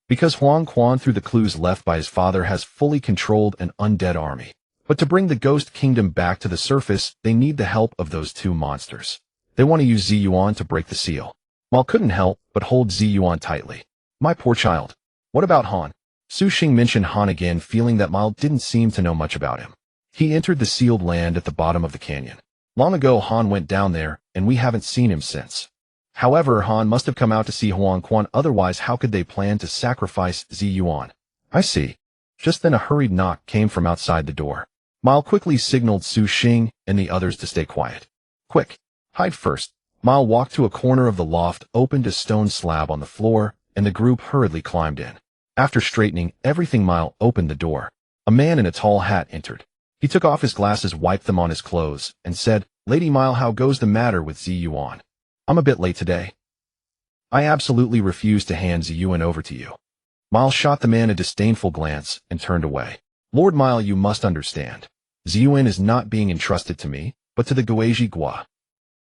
Because Huang Quan, through the clues left by his father, has fully controlled an undead army. But to bring the Ghost Kingdom back to the surface, they need the help of those 2 monsters. They want to use Ziyuan to break the seal. Mal couldn't help but hold Ziyuan tightly. My poor child. What about Han? Su Xing mentioned Han again, feeling that Mal didn't seem to know much about him. He entered the sealed land at the bottom of the canyon. Long ago Han went down there, and we haven't seen him since. However, Han must have come out to see Huang Quan, otherwise how could they plan to sacrifice Ziyuan? I see. Just then a hurried knock came from outside the door. Mal quickly signaled Su Xing and the others to stay quiet. Quick, hide first. Mal walked to a corner of the loft, opened a stone slab on the floor, and the group hurriedly climbed in. After straightening everything, Mal opened the door. A man in a tall hat entered. He took off his glasses, wiped them on his clothes, and said, Lady Mile, how goes the matter with Ziyuan? I'm a bit late today. I absolutely refuse to hand Ziyuan over to you. Mile shot the man a disdainful glance and turned away. Lord Mile, you must understand. Ziyuan is not being entrusted to me, but to the Guiji Gua.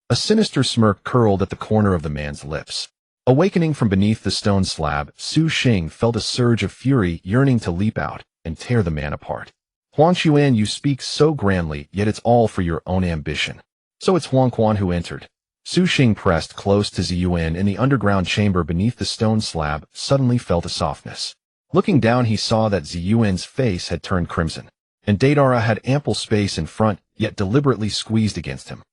A sinister smirk curled at the corner of the man's lips. Awakening from beneath the stone slab, Su Xing felt a surge of fury, yearning to leap out and tear the man apart. Huang Xuan, you speak so grandly, yet it's all for your own ambition. So it's Huang Quan who entered. Su Xing pressed close to Ziyuan in the underground chamber beneath the stone slab, suddenly felt a softness. Looking down, he saw that Ziyuan's face had turned crimson, and Deidara had ample space in front, yet deliberately squeezed against him.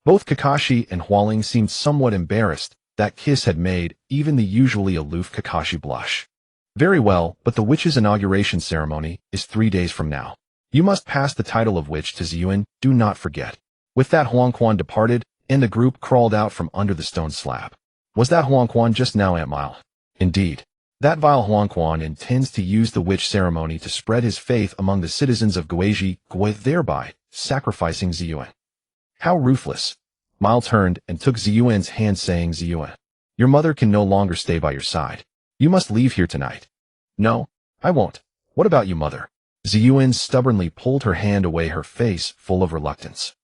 Both Kakashi and Hualing seemed somewhat embarrassed. That kiss had made even the usually aloof Kakashi blush. Very well, but the witch's inauguration ceremony is 3 days from now. You must pass the title of witch to Ziyuan, do not forget. With that, Huang Quan departed, and the group crawled out from under the stone slab. Was that Huang Quan just now, Aunt Mile? Indeed. That vile Huang Quan intends to use the witch ceremony to spread his faith among the citizens of Guiji Gua, thereby sacrificing Ziyuan. How ruthless. Mile turned and took Ziyuan's hand, saying, Ziyuan, your mother can no longer stay by your side. You must leave here tonight. No, I won't. What about you, mother? Ziyuan stubbornly pulled her hand away, her face full of reluctance.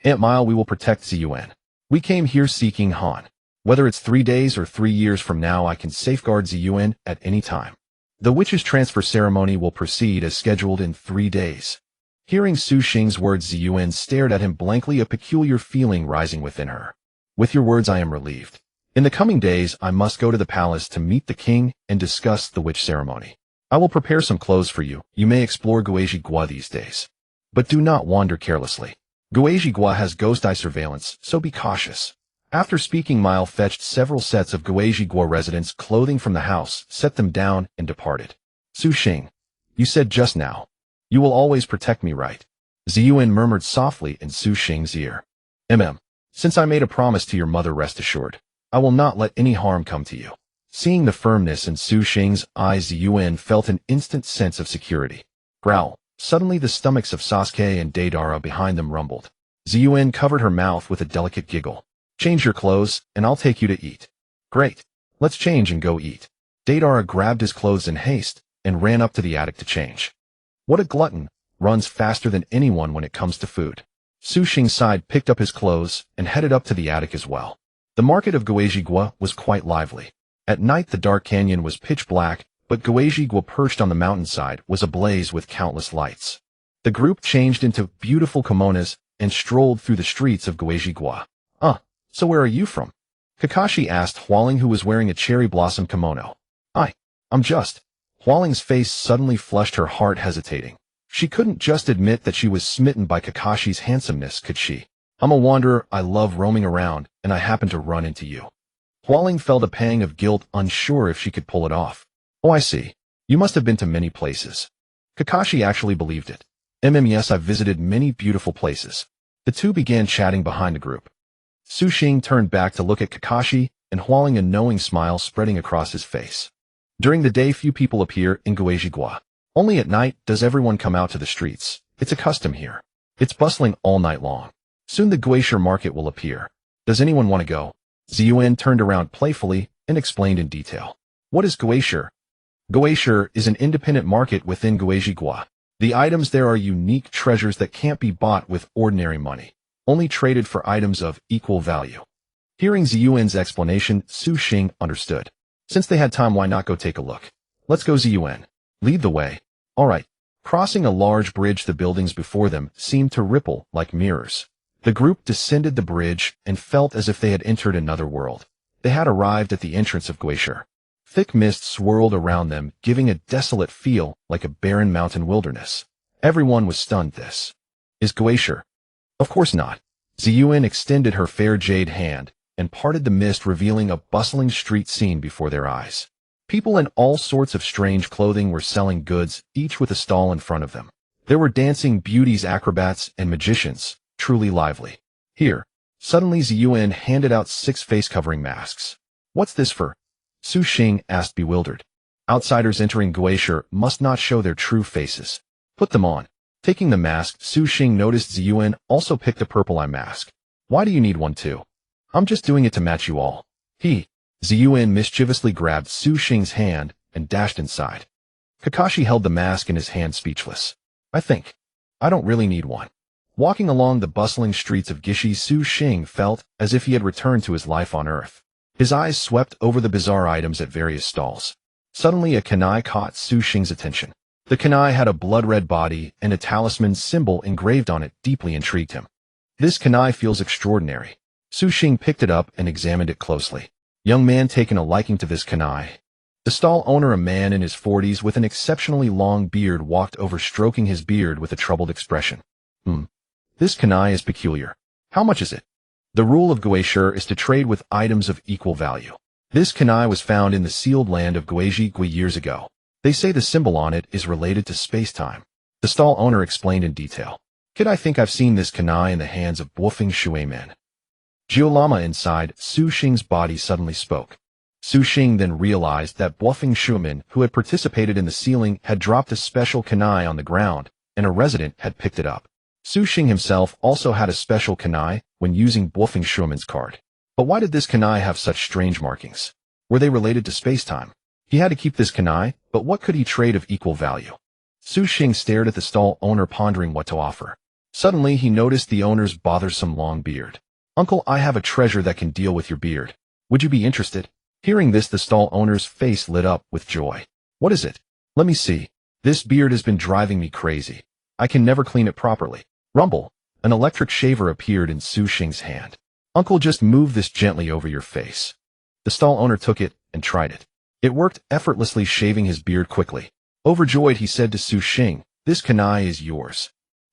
Aunt Mile, we will protect Ziyuan. We came here seeking Han. Whether it's 3 days or 3 years from now, I can safeguard Ziyuan at any time. The witch's transfer ceremony will proceed as scheduled in 3 days. Hearing Su Xing's words, Ziyuan stared at him blankly, a peculiar feeling rising within her. With your words, I am relieved. In the coming days, I must go to the palace to meet the king and discuss the witch ceremony. I will prepare some clothes for you. You may explore Guiji Gua these days. But do not wander carelessly. Guiji Gua has ghost eye surveillance, so be cautious. After speaking, Mile fetched several sets of Guiji Gua residents' clothing from the house, set them down, and departed. Su Xing, you said just now, you will always protect me, right? Ziyuan murmured softly in Su Xing's ear. Since I made a promise to your mother, rest assured, I will not let any harm come to you. Seeing the firmness in Su Xing's eyes, Ziyuan felt an instant sense of security. Growl. Suddenly the stomachs of Sasuke and Deidara behind them rumbled. Ziyuan covered her mouth with a delicate giggle. Change your clothes, and I'll take you to eat. Great. Let's change and go eat. Deidara grabbed his clothes in haste and ran up to the attic to change. What a glutton, runs faster than anyone when it comes to food. Su Xing sighed, picked up his clothes, and headed up to the attic as well. The market of Guiji Gua was quite lively. At night the dark canyon was pitch black, but Guiji Gua, perched on the mountainside, was ablaze with countless lights. The group changed into beautiful kimonos and strolled through the streets of Guiji Gua. So where are you from? Kakashi asked Hualing, who was wearing a cherry blossom kimono. I'm just. Hualing's face suddenly flushed, her heart hesitating. She couldn't just admit that she was smitten by Kakashi's handsomeness, could she? I'm a wanderer, I love roaming around, and I happen to run into you. Hualing felt a pang of guilt, unsure if she could pull it off. Oh, I see. You must have been to many places. Kakashi actually believed it. Yes, I've visited many beautiful places. The two began chatting behind the group. Xing turned back to look at Kakashi, and Hualing, a knowing smile spreading across his face. During the day, few people appear in Guizhigua. Only at night does everyone come out to the streets. It's a custom here. It's bustling all night long. Soon the Glacier Market will appear. Does anyone want to go? Ziyuan turned around playfully and explained in detail. What is Glacier? Glacier is an independent market within Guizhigua. The items there are unique treasures that can't be bought with ordinary money, only traded for items of equal value. Hearing Ziyuan's explanation, Xing understood. Since they had time, why not go take a look? Let's go, Ziyuan. Lead the way. All right. Crossing a large bridge, the buildings before them seemed to ripple like mirrors. The group descended the bridge and felt as if they had entered another world. They had arrived at the entrance of Glacier. Thick mist swirled around them, giving a desolate feel like a barren mountain wilderness. Everyone was stunned. This is Glacier. Of course not. Ziyuan extended her fair jade hand and parted the mist, revealing a bustling street scene before their eyes. People in all sorts of strange clothing were selling goods, each with a stall in front of them. There were dancing beauties, acrobats, and magicians, truly lively. Here, suddenly Ziyuan handed out 6 face-covering masks. What's this for? Xing asked, bewildered. Outsiders entering Glacier must not show their true faces. Put them on. Taking the mask, Xing noticed Ziyuan also picked a purple eye mask. Why do you need one too? I'm just doing it to match you all. Ziyuan mischievously grabbed Xing's hand and dashed inside. Kakashi held the mask in his hand, speechless. I don't really need one. Walking along the bustling streets of Gishi, Xing felt as if he had returned to his life on Earth. His eyes swept over the bizarre items at various stalls. Suddenly a kunai caught Xing's attention. The kunai had a blood-red body and a talisman symbol engraved on it deeply intrigued him. This kunai feels extraordinary. Xing picked it up and examined it closely. Young man taken a liking to this kunai. The stall owner, a man in his 40s with an exceptionally long beard, walked over, stroking his beard with a troubled expression. This kunai is peculiar. How much is it? The rule of Glacier is to trade with items of equal value. This kunai was found in the sealed land of Guizhigua years ago. They say the symbol on it is related to space-time. The stall owner explained in detail. Kid, I think I've seen this kunai in the hands of Buofeng Shuimen. Jiolama inside Xing's body suddenly spoke. Xing then realized that Buofeng Shuimen, who had participated in the sealing, had dropped a special kunai on the ground, and a resident had picked it up. Xing himself also had a special kunai when using Buofeng Shuimen's card. But why did this kunai have such strange markings? Were they related to space-time? He had to keep this kunai, but what could he trade of equal value? Xing stared at the stall owner, pondering what to offer. Suddenly he noticed the owner's bothersome long beard. Uncle, I have a treasure that can deal with your beard. Would you be interested? Hearing this, the stall owner's face lit up with joy. What is it? Let me see. This beard has been driving me crazy. I can never clean it properly. Rumble. An electric shaver appeared in Xing's hand. Uncle, just move this gently over your face. The stall owner took it and tried it. It worked effortlessly, shaving his beard quickly. Overjoyed, he said to Xing, this kunai is yours.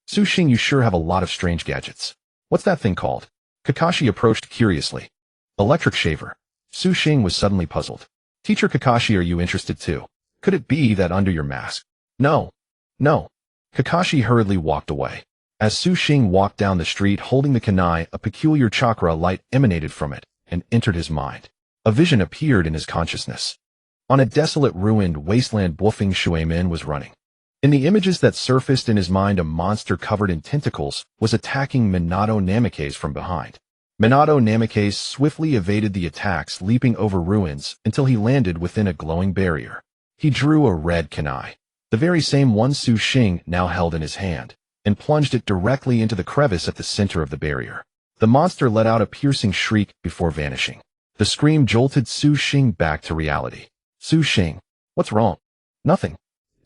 Xing, you sure have a lot of strange gadgets. What's that thing called? Kakashi approached curiously. Electric shaver. Xing was suddenly puzzled. Teacher Kakashi, are you interested too? Could it be that under your mask? No. Kakashi hurriedly walked away. As Xing walked down the street holding the kunai, a peculiar chakra light emanated from it and entered his mind. A vision appeared in his consciousness. On a desolate, ruined wasteland, Buofeng Shuimen was running. In the images that surfaced in his mind, a monster covered in tentacles was attacking Minato Namikaze from behind. Minato Namikaze swiftly evaded the attacks, leaping over ruins until he landed within a glowing barrier. He drew a red kunai, the very same one Xing now held in his hand, and plunged it directly into the crevice at the center of the barrier. The monster let out a piercing shriek before vanishing. The scream jolted Xing back to reality. Xing, what's wrong? Nothing.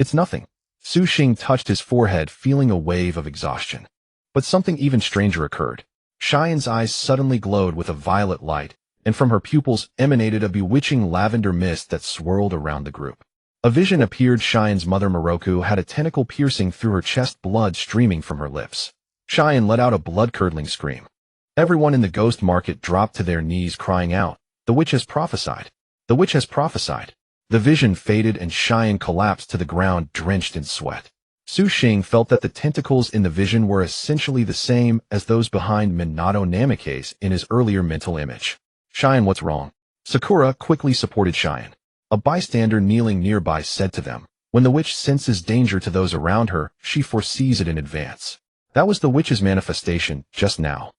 It's nothing. Xing touched his forehead, feeling a wave of exhaustion. But something even stranger occurred. Cheyenne's eyes suddenly glowed with a violet light, and from her pupils emanated a bewitching lavender mist that swirled around the group. A vision appeared. Shine's mother Moroku had a tentacle piercing through her chest, blood streaming from her lips. Shine let out a blood-curdling scream. Everyone in the ghost market dropped to their knees crying out, "The witch has prophesied! The witch has prophesied!" The vision faded and Shine collapsed to the ground drenched in sweat. Xing felt that the tentacles in the vision were essentially the same as those behind Minato Namikaze in his earlier mental image. "Shine, what's wrong?" Sakura quickly supported Shine. A bystander kneeling nearby said to them, "When the witch senses danger to those around her, she foresees it in advance. That was the witch's manifestation just now.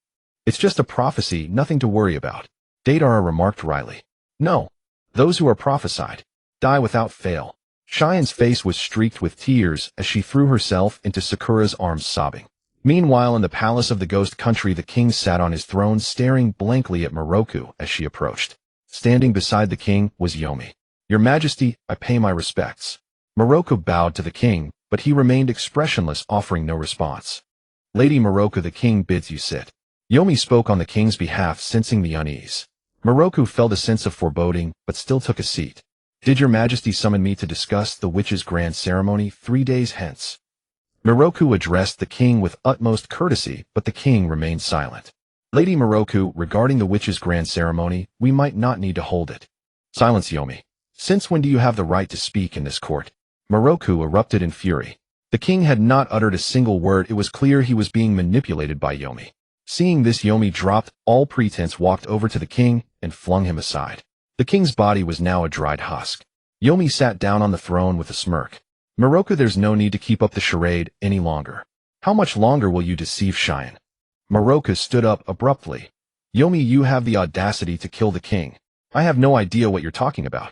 It's just a prophecy, nothing to worry about." Deidara remarked wryly. "No. Those who are prophesied die without fail." Shine's face was streaked with tears as she threw herself into Sakura's arms sobbing. Meanwhile, in the palace of the ghost country, the king sat on his throne staring blankly at Moroku as she approached. Standing beside the king was Yomi. "Your Majesty, I pay my respects." Moroku bowed to the king, but he remained expressionless, offering no response. "Lady Moroku, the king bids you sit." Yomi spoke on the king's behalf, sensing the unease. Moroku felt a sense of foreboding, but still took a seat. "Did your Majesty summon me to discuss the witch's grand ceremony 3 days hence?" Moroku addressed the king with utmost courtesy, but the king remained silent. "Lady Moroku, regarding the witch's grand ceremony, we might not need to hold it." "Silence, Yomi. Since when do you have the right to speak in this court?" Moroku erupted in fury. The king had not uttered a single word. It was clear he was being manipulated by Yomi. Seeing this, Yomi dropped all pretense, walked over to the king, and flung him aside. The king's body was now a dried husk. Yomi sat down on the throne with a smirk. "Moroku, there's no need to keep up the charade any longer. How much longer will you deceive Shine?" Moroku stood up abruptly. "Yomi, you have the audacity to kill the king. I have no idea what you're talking about."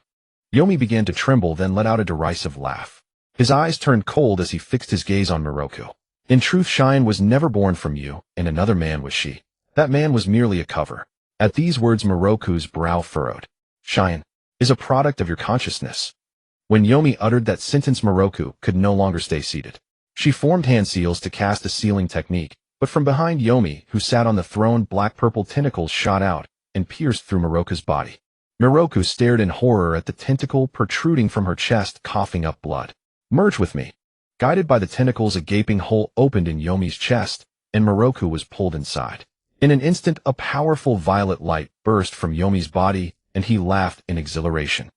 Yomi began to tremble, then let out a derisive laugh. His eyes turned cold as he fixed his gaze on Moroku. "In truth, Shine was never born from you, and another man was she. That man was merely a cover." At these words, Moroku's brow furrowed. "Shine is a product of your consciousness." When Yomi uttered that sentence, Moroku could no longer stay seated. She formed hand seals to cast a sealing technique, but from behind Yomi, who sat on the throne, black-purple tentacles shot out and pierced through Moroku's body. Moroku stared in horror at the tentacle protruding from her chest, coughing up blood. "Merge with me." Guided by the tentacles, a gaping hole opened in Yomi's chest, and Moroku was pulled inside. In an instant, a powerful violet light burst from Yomi's body, and he laughed in exhilaration.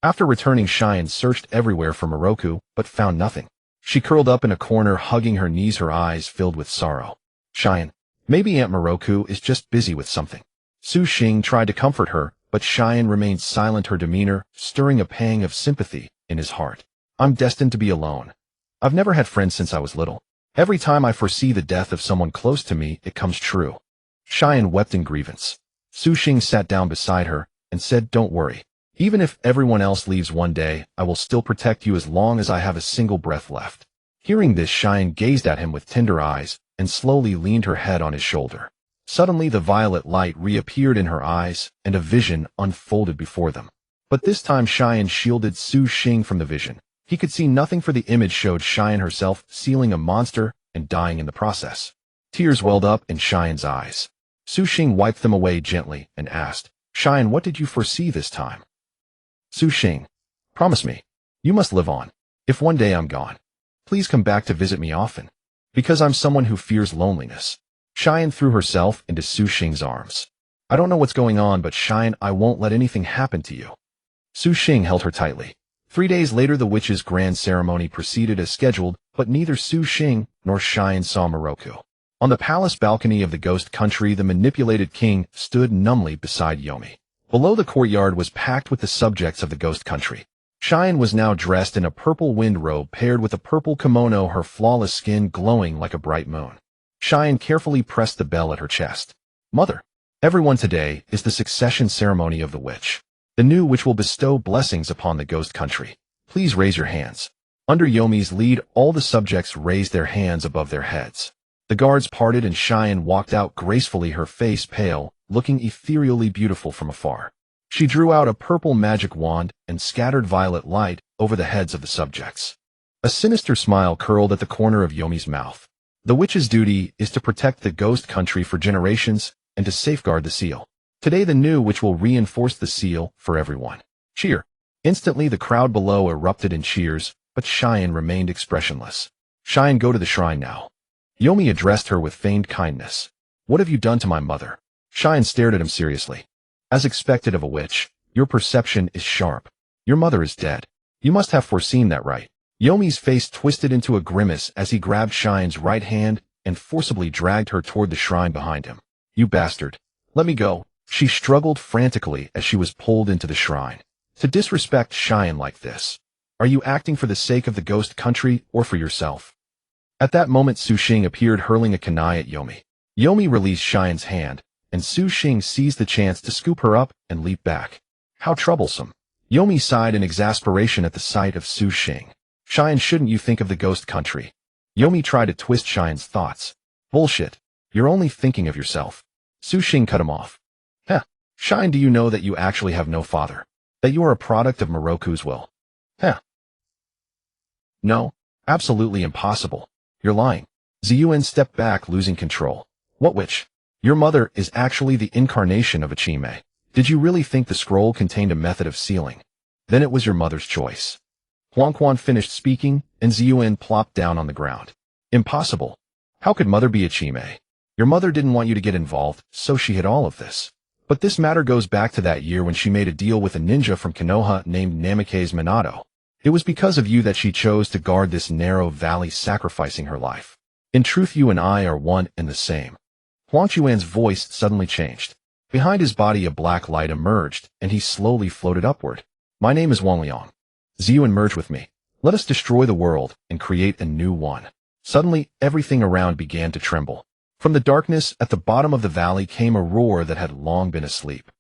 After returning, Shine searched everywhere for Moroku, but found nothing. She curled up in a corner, hugging her knees, her eyes filled with sorrow. "Shine, maybe Aunt Moroku is just busy with something." Xing tried to comfort her, but Shine remained silent, her demeanor stirring a pang of sympathy in his heart. "I'm destined to be alone. I've never had friends since I was little. Every time I foresee the death of someone close to me, it comes true." Shine wept in grievance. Xing sat down beside her and said, "Don't worry. Even if everyone else leaves one day, I will still protect you as long as I have a single breath left." Hearing this, Shine gazed at him with tender eyes and slowly leaned her head on his shoulder. Suddenly, the violet light reappeared in her eyes, and a vision unfolded before them. But this time, Shine shielded Xing from the vision. He could see nothing, for the image showed Shine herself sealing a monster and dying in the process. Tears welled up in Shine's eyes. Xing wiped them away gently and asked, "Shine, what did you foresee this time?" "Xing, promise me. You must live on. If one day I'm gone, please come back to visit me often. Because I'm someone who fears loneliness." Shine threw herself into Xing's arms. "I don't know what's going on, but Shine, I won't let anything happen to you." Xing held her tightly. 3 days later, the witch's grand ceremony proceeded as scheduled, but neither Xing nor Shine saw Moroku. On the palace balcony of the ghost country, the manipulated king stood numbly beside Yomi. Below, the courtyard was packed with the subjects of the ghost country. Shine was now dressed in a purple wind robe paired with a purple kimono, her flawless skin glowing like a bright moon. Shine carefully pressed the bell at her chest. "Mother, everyone, today is the succession ceremony of the witch. The new witch will bestow blessings upon the ghost country. Please raise your hands." Under Yomi's lead, all the subjects raised their hands above their heads. The guards parted and Shine walked out gracefully, her face pale, looking ethereally beautiful from afar. She drew out a purple magic wand and scattered violet light over the heads of the subjects. A sinister smile curled at the corner of Yomi's mouth. The witch's duty is to protect the ghost country for generations and to safeguard the seal. Today, the new witch will reinforce the seal for everyone. Cheer. Instantly, the crowd below erupted in cheers, but Cheyenne remained expressionless. Cheyenne, go to the shrine now. Yomi addressed her with feigned kindness. What have you done to my mother? Cheyenne stared at him seriously. As expected of a witch, your perception is sharp. Your mother is dead. You must have foreseen that, right? Yomi's face twisted into a grimace as he grabbed Cheyenne's right hand and forcibly dragged her toward the shrine behind him. You bastard. Let me go. She struggled frantically as she was pulled into the shrine. To disrespect Cheyenne like this. Are you acting for the sake of the ghost country or for yourself? At that moment, Su Xing appeared hurling a kunai at Yomi. Yomi released Cheyenne's hand, and Su Xing seized the chance to scoop her up and leap back. How troublesome. Yomi sighed in exasperation at the sight of Su Xing. Cheyenne, shouldn't you think of the ghost country? Yomi tried to twist Cheyenne's thoughts. Bullshit. You're only thinking of yourself. Su Xing cut him off. Heh. Cheyenne, do you know that you actually have no father? That you are a product of Moroku's will? Heh. No. Absolutely impossible. You're lying. Ziyuan stepped back, losing control. What witch? Your mother is actually the incarnation of a Chime. Did you really think the scroll contained a method of sealing? Then it was your mother's choice. Huangquan finished speaking, and Ziyuan plopped down on the ground. Impossible. How could mother be a Chime? Your mother didn't want you to get involved, so she hid all of this. But this matter goes back to that year when she made a deal with a ninja from Konoha named Namikaze Minato. It was because of you that she chose to guard this narrow valley, sacrificing her life. In truth, you and I are one and the same. Huang Chuan's voice suddenly changed. Behind his body a black light emerged, and he slowly floated upward. My name is Wang Liang. Ziyuan, merge with me. Let us destroy the world and create a new one. Suddenly, everything around began to tremble. From the darkness at the bottom of the valley came a roar that had long been asleep.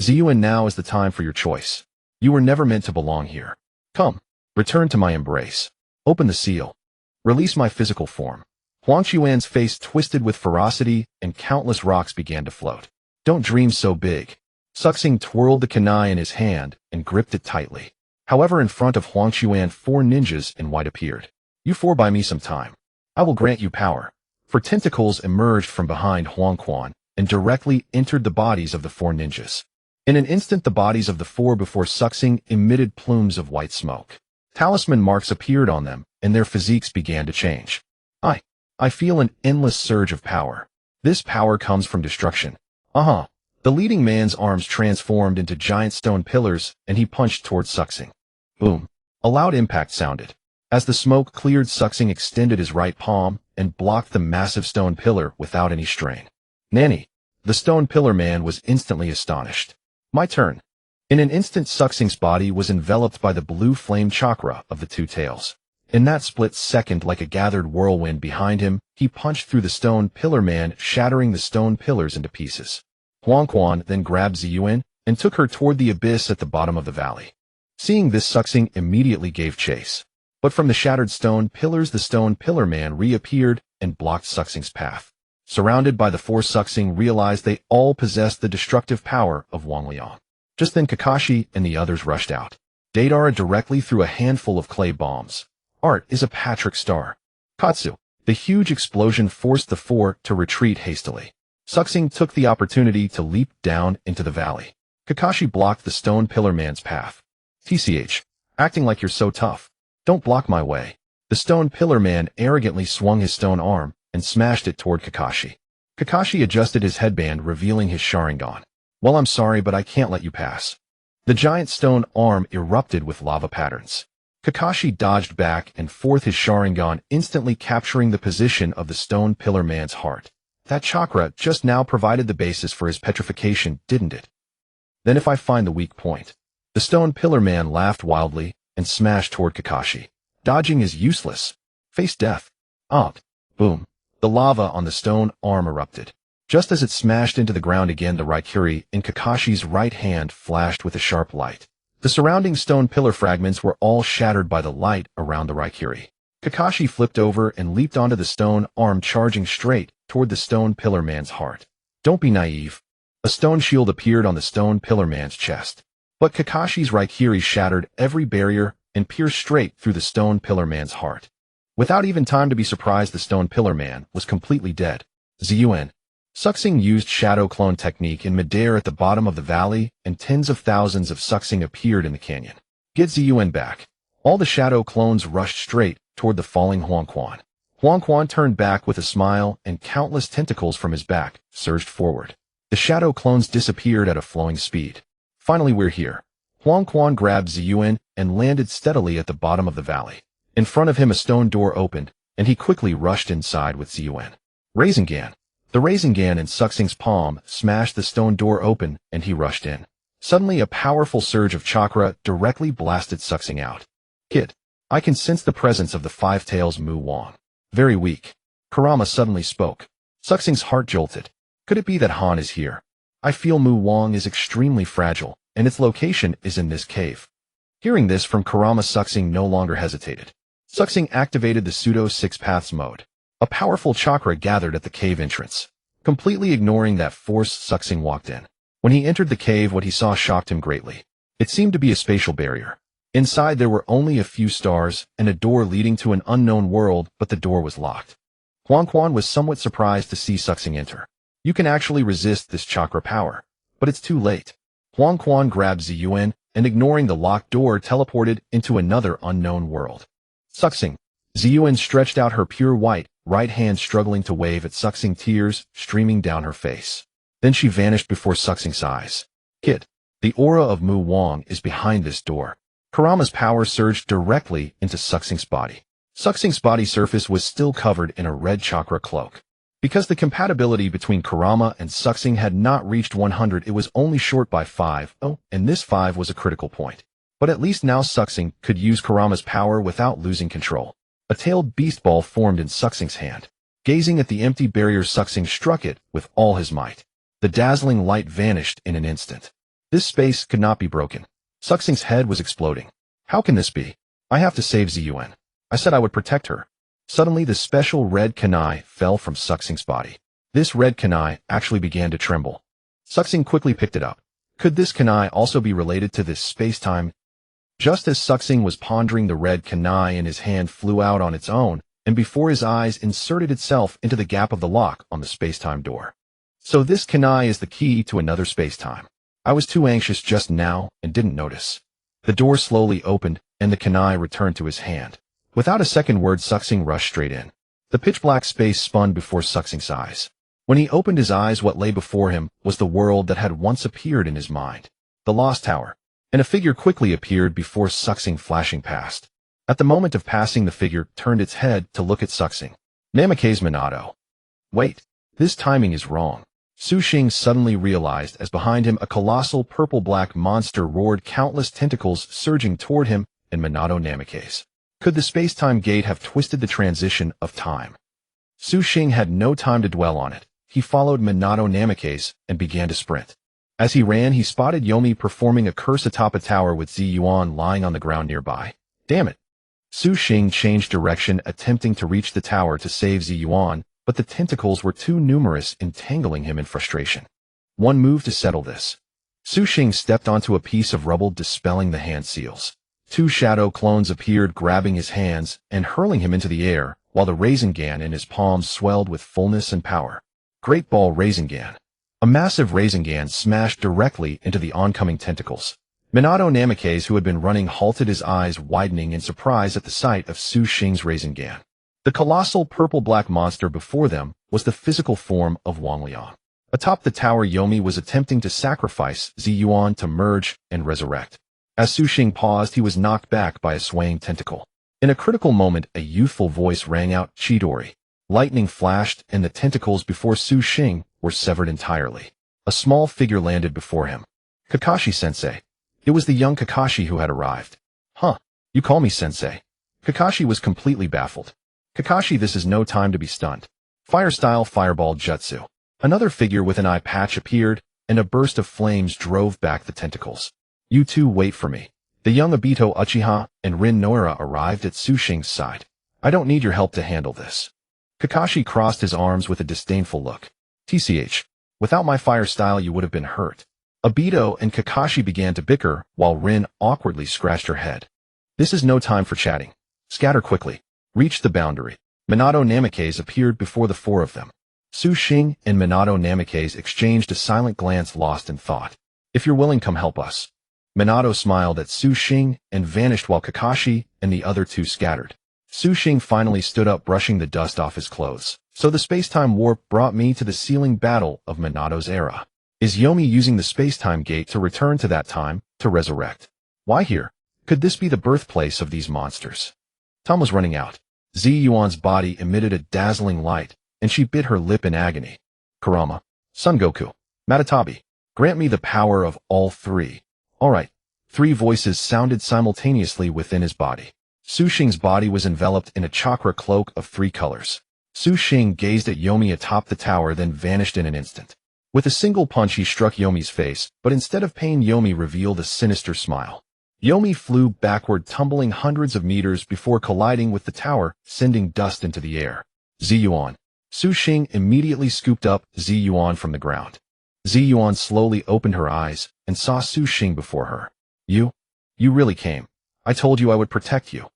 Ziyuan, now is the time for your choice. You were never meant to belong here. Come, return to my embrace. Open the seal. Release my physical form. Huang Chuan's face twisted with ferocity, and countless rocks began to float. Don't dream so big. Xing twirled the kunai in his hand and gripped it tightly. However, in front of Huang Chuan, 4 ninjas in white appeared. You 4 buy me some time. I will grant you power. 4 tentacles emerged from behind Huangquan and directly entered the bodies of the 4 ninjas. In an instant, the bodies of the 4 before Xing emitted plumes of white smoke. Talisman marks appeared on them, and their physiques began to change. I feel an endless surge of power. This power comes from destruction. The leading man's arms transformed into giant stone pillars, and he punched towards Xing. Boom. A loud impact sounded. As the smoke cleared, Xing extended his right palm and blocked the massive stone pillar without any strain. Nanny. The stone pillar man was instantly astonished. My turn. In an instant, Xing's body was enveloped by the blue flame chakra of the 2 tails. In that split second, like a gathered whirlwind behind him, he punched through the stone pillar man, shattering the stone pillars into pieces. Huangquan then grabbed Ziyuan and took her toward the abyss at the bottom of the valley. Seeing this, Xing immediately gave chase. But from the shattered stone pillars, the stone pillar man reappeared and blocked Xing's path. Surrounded by the 4, Xing realized they all possessed the destructive power of Wang Liang. Just then, Kakashi and the others rushed out. Deidara directly threw a handful of clay bombs. Art is a Patrick star. Katsu. The huge explosion forced the 4 to retreat hastily. Xing took the opportunity to leap down into the valley. Kakashi blocked the stone pillar man's path. TCH. Acting like you're so tough. Don't block my way. The stone pillar man arrogantly swung his stone arm and smashed it toward Kakashi. Kakashi adjusted his headband, revealing his Sharingan. Well, I'm sorry, but I can't let you pass. The giant stone arm erupted with lava patterns. Kakashi dodged back and forth his Sharingan, instantly capturing the position of the stone pillar man's heart. That chakra just now provided the basis for his petrification, didn't it? Then if I find the weak point. The stone pillar man laughed wildly and smashed toward Kakashi. Dodging is useless. Face death. Boom. The lava on the stone arm erupted. Just as it smashed into the ground again, the Raikiri in Kakashi's right hand flashed with a sharp light. The surrounding stone pillar fragments were all shattered by the light around the Raikiri. Kakashi flipped over and leaped onto the stone arm, charging straight toward the stone pillar man's heart. Don't be naive. A stone shield appeared on the stone pillar man's chest. But Kakashi's Raikiri shattered every barrier and pierced straight through the stone pillar man's heart. Without even time to be surprised, the stone pillar man was completely dead. Ziyuan. Xing used shadow clone technique in midair at the bottom of the valley, and tens of thousands of Xing appeared in the canyon. Get Ziyuan back. All the shadow clones rushed straight toward the falling Huang Quan. Huang Quan turned back with a smile, and countless tentacles from his back surged forward. The shadow clones disappeared at a flowing speed. Finally, we're here. Huang Quan grabbed Ziyuan and landed steadily at the bottom of the valley. In front of him, a stone door opened, and he quickly rushed inside with Ziyuan. Rasengan. The Rasengan in Suxing's palm smashed the stone door open, and he rushed in. Suddenly, a powerful surge of chakra directly blasted Suxing out. Kid, I can sense the presence of the Five Tails Mu Wang. Very weak. Kurama suddenly spoke. Suxing's heart jolted. Could it be that Han is here? I feel Mu Wang is extremely fragile, and its location is in this cave. Hearing this from Kurama, Suxing no longer hesitated. Suxing activated the Pseudo-Six-Paths mode. A powerful chakra gathered at the cave entrance. Completely ignoring that force, Suxing walked in. When he entered the cave, what he saw shocked him greatly. It seemed to be a spatial barrier. Inside there were only a few stars and a door leading to an unknown world, but the door was locked. Huang Quan was somewhat surprised to see Suxing enter. You can actually resist this chakra power, but it's too late. Huang Quan grabbed Ziyuan and, ignoring the locked door, teleported into another unknown world. Suxing. Ziyuan stretched out her pure white right hand, struggling to wave at Suxing, tears streaming down her face. Then she vanished before Suxing's eyes. Kid, the aura of Mu Wang is behind this door. Kurama's power surged directly into Suxing's body. Suxing's body surface was still covered in a red chakra cloak. Because the compatibility between Kurama and Suxing had not reached 100, it was only short by 5. Oh, and this 5 was a critical point. But at least now Suxing could use Kurama's power without losing control. A tailed beast ball formed in Suxing's hand. Gazing at the empty barrier, Suxing struck it with all his might. The dazzling light vanished in an instant. This space could not be broken. Suxing's head was exploding. How can this be? I have to save Ziyuan. I said I would protect her. Suddenly, the special red kunai fell from Suxing's body. This red kunai actually began to tremble. Suxing quickly picked it up. Could this kunai also be related to this space-time? Just as Suxing was pondering, the red kunai in his hand flew out on its own, and before his eyes inserted itself into the gap of the lock on the space-time door. So this kunai is the key to another space-time. I was too anxious just now and didn't notice. The door slowly opened, and the kunai returned to his hand. Without a second word, Suxing rushed straight in. The pitch-black space spun before Suxing's eyes. When he opened his eyes, what lay before him was the world that had once appeared in his mind. The Lost Tower. And a figure quickly appeared before Suxing, flashing past. At the moment of passing, the figure turned its head to look at Suxing. Namikaze Minato. Wait, this timing is wrong. Xing suddenly realized as behind him a colossal purple-black monster roared, countless tentacles surging toward him and Minato Namikaze. Could the space-time gate have twisted the transition of time? Xing had no time to dwell on it. He followed Minato Namikaze and began to sprint. As he ran, he spotted Yomi performing a curse atop a tower with Ziyuan lying on the ground nearby. Damn it! Xing changed direction, attempting to reach the tower to save Ziyuan, but the tentacles were too numerous, entangling him in frustration. One move to settle this. Xing stepped onto a piece of rubble, dispelling the hand seals. Two shadow clones appeared, grabbing his hands and hurling him into the air, while the Rasengan in his palms swelled with fullness and power. Great Ball Rasengan. A massive Rasengan smashed directly into the oncoming tentacles. Minato Namikaze, who had been running, halted, his eyes widening in surprise at the sight of Xing's Rasengan. The colossal purple-black monster before them was the physical form of Wang Liang. Atop the tower, Yomi was attempting to sacrifice Ziyuan to merge and resurrect. As Xing paused, he was knocked back by a swaying tentacle. In a critical moment, a youthful voice rang out, Chidori. Lightning flashed, and the tentacles before Xing were severed entirely. A small figure landed before him. Kakashi-sensei. It was the young Kakashi who had arrived. Huh, you call me sensei? Kakashi was completely baffled. Kakashi, this is no time to be stunned. Fire-style fireball jutsu. Another figure with an eye patch appeared, and a burst of flames drove back the tentacles. You two wait for me. The young Obito Uchiha and Rin Noira arrived at Xing's side. I don't need your help to handle this. Kakashi crossed his arms with a disdainful look. TCH, without my fire style you would have been hurt. Obito and Kakashi began to bicker, while Rin awkwardly scratched her head. This is no time for chatting. Scatter quickly. Reach the boundary. Minato Namikaze appeared before the four of them. Xing and Minato Namikaze exchanged a silent glance, lost in thought. If you're willing, come help us. Minato smiled at Xing and vanished while Kakashi and the other two scattered. Xing finally stood up, brushing the dust off his clothes. So the space-time warp brought me to the ceiling battle of Minato's era. Is Yomi using the space-time gate to return to that time, to resurrect? Why here? Could this be the birthplace of these monsters? Time was running out. Ziyuan's body emitted a dazzling light, and she bit her lip in agony. Kurama, Son Goku, Matatabi, grant me the power of all three. All right. 3 voices sounded simultaneously within his body. Xing's body was enveloped in a chakra cloak of 3 colors. Xing gazed at Yomi atop the tower, then vanished in an instant. With a single punch, he struck Yomi's face, but instead of pain, Yomi revealed a sinister smile. Yomi flew backward, tumbling hundreds of meters before colliding with the tower, sending dust into the air. Ziyuan. Xing immediately scooped up Ziyuan from the ground. Ziyuan slowly opened her eyes and saw Xing before her. You really came. I told you I would protect you.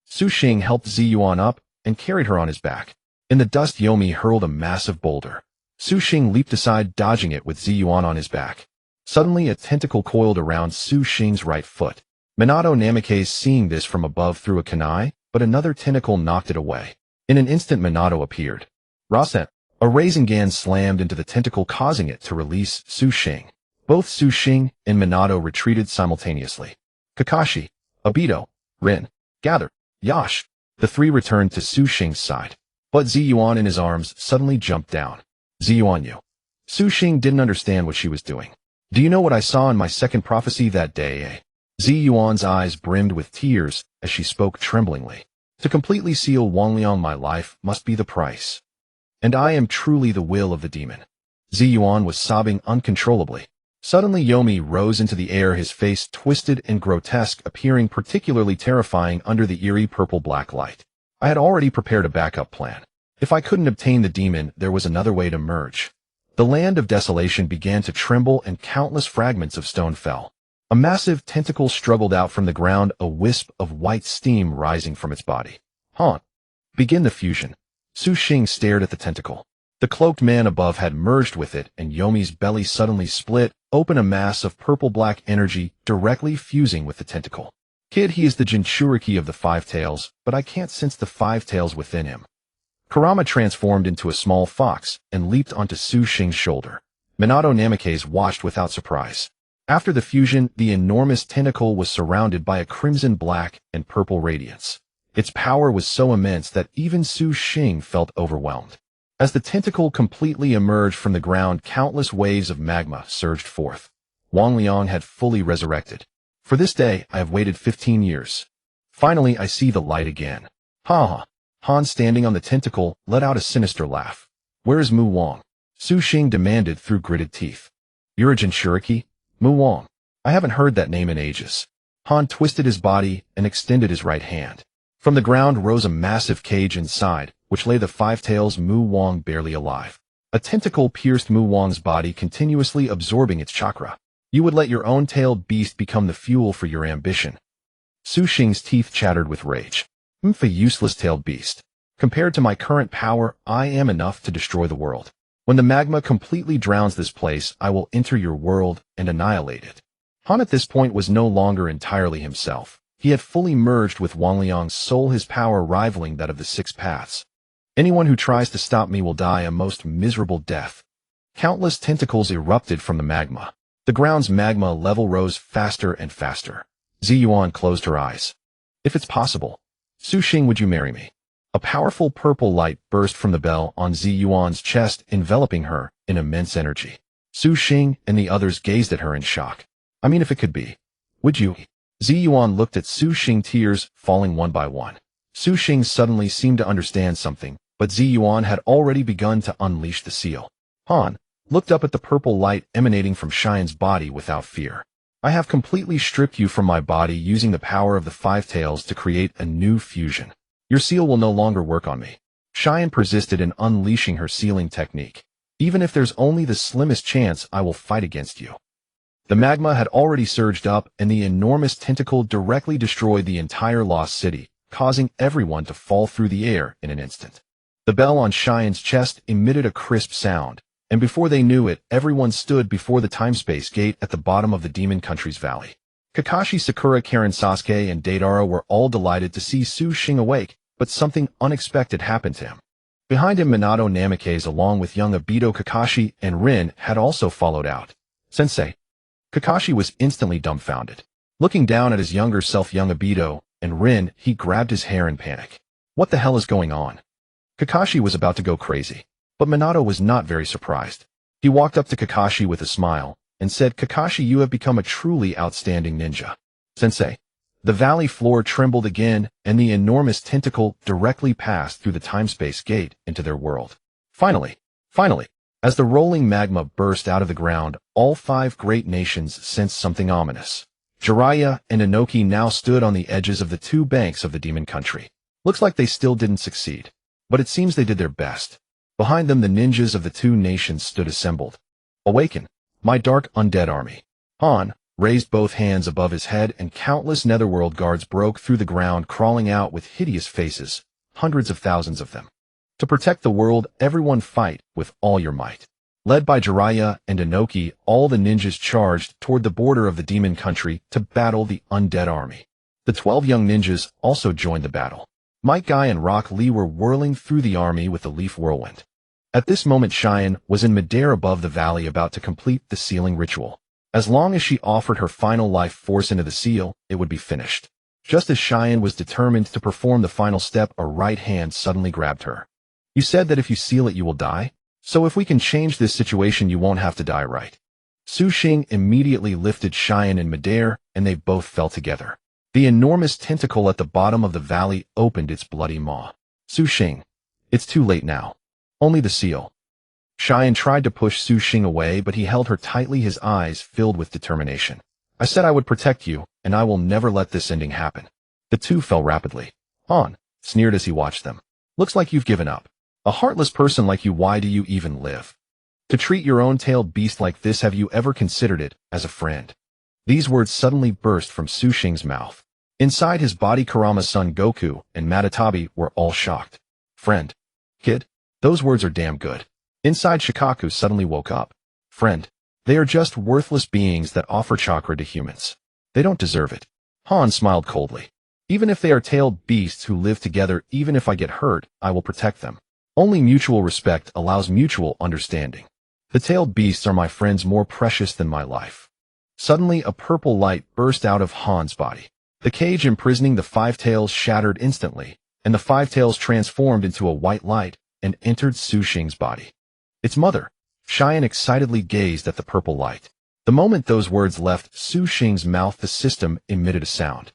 Xing helped Ziyuan up and carried her on his back. In the dust, Yomi hurled a massive boulder. Xing leaped aside, dodging it with Ziyuan on his back. Suddenly, a tentacle coiled around Xing's right foot. Minato Namikaze, seeing this from above, threw a kunai, but another tentacle knocked it away. In an instant, Minato appeared. Rasengan. A Rasengan slammed into the tentacle, causing it to release Xing. Both Xing and Minato retreated simultaneously. Kakashi, Obito, Rin, Gather, Yash. The 3 returned to Xing's side. But Ziyuan in his arms suddenly jumped down. Ziyuan, you. Xing didn't understand what she was doing. Do you know what I saw in my second prophecy that day? Ziyuan's eyes brimmed with tears as she spoke tremblingly. To completely seal Wangliang, my life must be the price. And I am truly the will of the demon. Ziyuan was sobbing uncontrollably. Suddenly Yomi rose into the air, his face twisted and grotesque, appearing particularly terrifying under the eerie purple-black light. I had already prepared a backup plan. If I couldn't obtain the demon, there was another way to merge. The land of desolation began to tremble and countless fragments of stone fell. A massive tentacle struggled out from the ground, a wisp of white steam rising from its body. Begin the fusion. Xing stared at the tentacle. The cloaked man above had merged with it, and Yomi's belly suddenly split open, a mass of purple-black energy directly fusing with the tentacle. Kid, he is the Jinchuriki of the 5 tails, but I can't sense the 5 tails within him. Kurama transformed into a small fox and leaped onto Xing's shoulder. Minato Namikaze watched without surprise. After the fusion, the enormous tentacle was surrounded by a crimson, black, and purple radiance. Its power was so immense that even Xing felt overwhelmed. As the tentacle completely emerged from the ground, countless waves of magma surged forth. Wangliang had fully resurrected. For this day, I have waited 15 years. Finally, I see the light again. Ha! Han, standing on the tentacle, let out a sinister laugh. Where is Mu Wang? Xing demanded through gritted teeth. You're a Jinchuriki? Mu Wang. I haven't heard that name in ages. Han twisted his body and extended his right hand. From the ground rose a massive cage inside, which lay the 5 tails Mu Wang, barely alive. A tentacle pierced Mu Wang's body, continuously absorbing its chakra. You would let your own tailed beast become the fuel for your ambition. Xing's teeth chattered with rage. A useless tailed beast. Compared to my current power, I am enough to destroy the world. When the magma completely drowns this place, I will enter your world and annihilate it. Han at this point was no longer entirely himself. He had fully merged with Wangliang's soul, his power rivaling that of the 6 paths. Anyone who tries to stop me will die a most miserable death. Countless tentacles erupted from the magma. The ground's magma level rose faster and faster. Ziyuan closed her eyes. If it's possible, Xing, would you marry me? A powerful purple light burst from the bell on Ziyuan's chest, enveloping her in immense energy. Xing and the others gazed at her in shock. I mean, if it could be. Would you? Ziyuan looked at Xing, tears falling one by one. Xing suddenly seemed to understand something, but Ziyuan had already begun to unleash the seal. Han looked up at the purple light emanating from Xian's body without fear. I have completely stripped you from my body using the power of the 5 tails to create a new fusion. Your seal will no longer work on me. Xian persisted in unleashing her sealing technique. Even if there's only the slimmest chance, I will fight against you. The magma had already surged up, and the enormous tentacle directly destroyed the entire lost city, causing everyone to fall through the air in an instant. The bell on Xian's chest emitted a crisp sound, and before they knew it, everyone stood before the time-space gate at the bottom of the Demon Country's valley. Kakashi, Sakura, Karen, Sasuke, and Deidara were all delighted to see Su Xing awake, but something unexpected happened to him. Behind him, Minato Namikaze along with young Obito, Kakashi, and Rin had also followed out. Sensei. Kakashi was instantly dumbfounded. Looking down at his younger self, young Obito, and Rin, he grabbed his hair in panic. What the hell is going on? Kakashi was about to go crazy, but Minato was not very surprised. He walked up to Kakashi with a smile and said, Kakashi, you have become a truly outstanding ninja. Sensei. The valley floor trembled again, and the enormous tentacle directly passed through the time-space gate into their world. Finally, as the rolling magma burst out of the ground, all 5 great nations sensed something ominous. Jiraiya and Inoki now stood on the edges of the 2 banks of the demon country. Looks like they still didn't succeed, but it seems they did their best. Behind them, the ninjas of the 2 nations stood assembled. Awaken, my dark undead army. Han raised both hands above his head, and countless netherworld guards broke through the ground, crawling out with hideous faces, hundreds of thousands of them. To protect the world, everyone fight with all your might. Led by Jiraiya and Inoki, all the ninjas charged toward the border of the demon country to battle the undead army. The 12 young ninjas also joined the battle. Might Guy and Rock Lee were whirling through the army with the leaf whirlwind. At this moment, Cheyenne was in midair above the valley about to complete the sealing ritual. As long as she offered her final life force into the seal, it would be finished. Just as Cheyenne was determined to perform the final step, a right hand suddenly grabbed her. You said that if you seal it, you will die? So if we can change this situation, you won't have to die, right? Su Xing immediately lifted Cheyenne in midair, and they both fell together. The enormous tentacle at the bottom of the valley opened its bloody maw. Su Xing. It's too late now. Only the seal. Cheyenne tried to push Su Xing away, but he held her tightly, his eyes filled with determination. I said I would protect you, and I will never let this ending happen. The 2 fell rapidly. Han sneered as he watched them. Looks like you've given up. A heartless person like you, why do you even live? To treat your own tailed beast like this, have you ever considered it as a friend? These words suddenly burst from Su Xing's mouth. Inside his body, Kurama's son Goku and Matatabi were all shocked. Friend. Kid. Those words are damn good. Inside, Chibaku suddenly woke up. Friend. They are just worthless beings that offer chakra to humans. They don't deserve it. Han smiled coldly. Even if they are tailed beasts who live together, even if I get hurt, I will protect them. Only mutual respect allows mutual understanding. The tailed beasts are my friends, more precious than my life. Suddenly, a purple light burst out of Han's body. The cage imprisoning the 5 tails shattered instantly, and the 5 tails transformed into a white light and entered Su Xing's body. Its mother. Cheyenne excitedly gazed at the purple light. The moment those words left Su Xing's mouth, the system emitted a sound.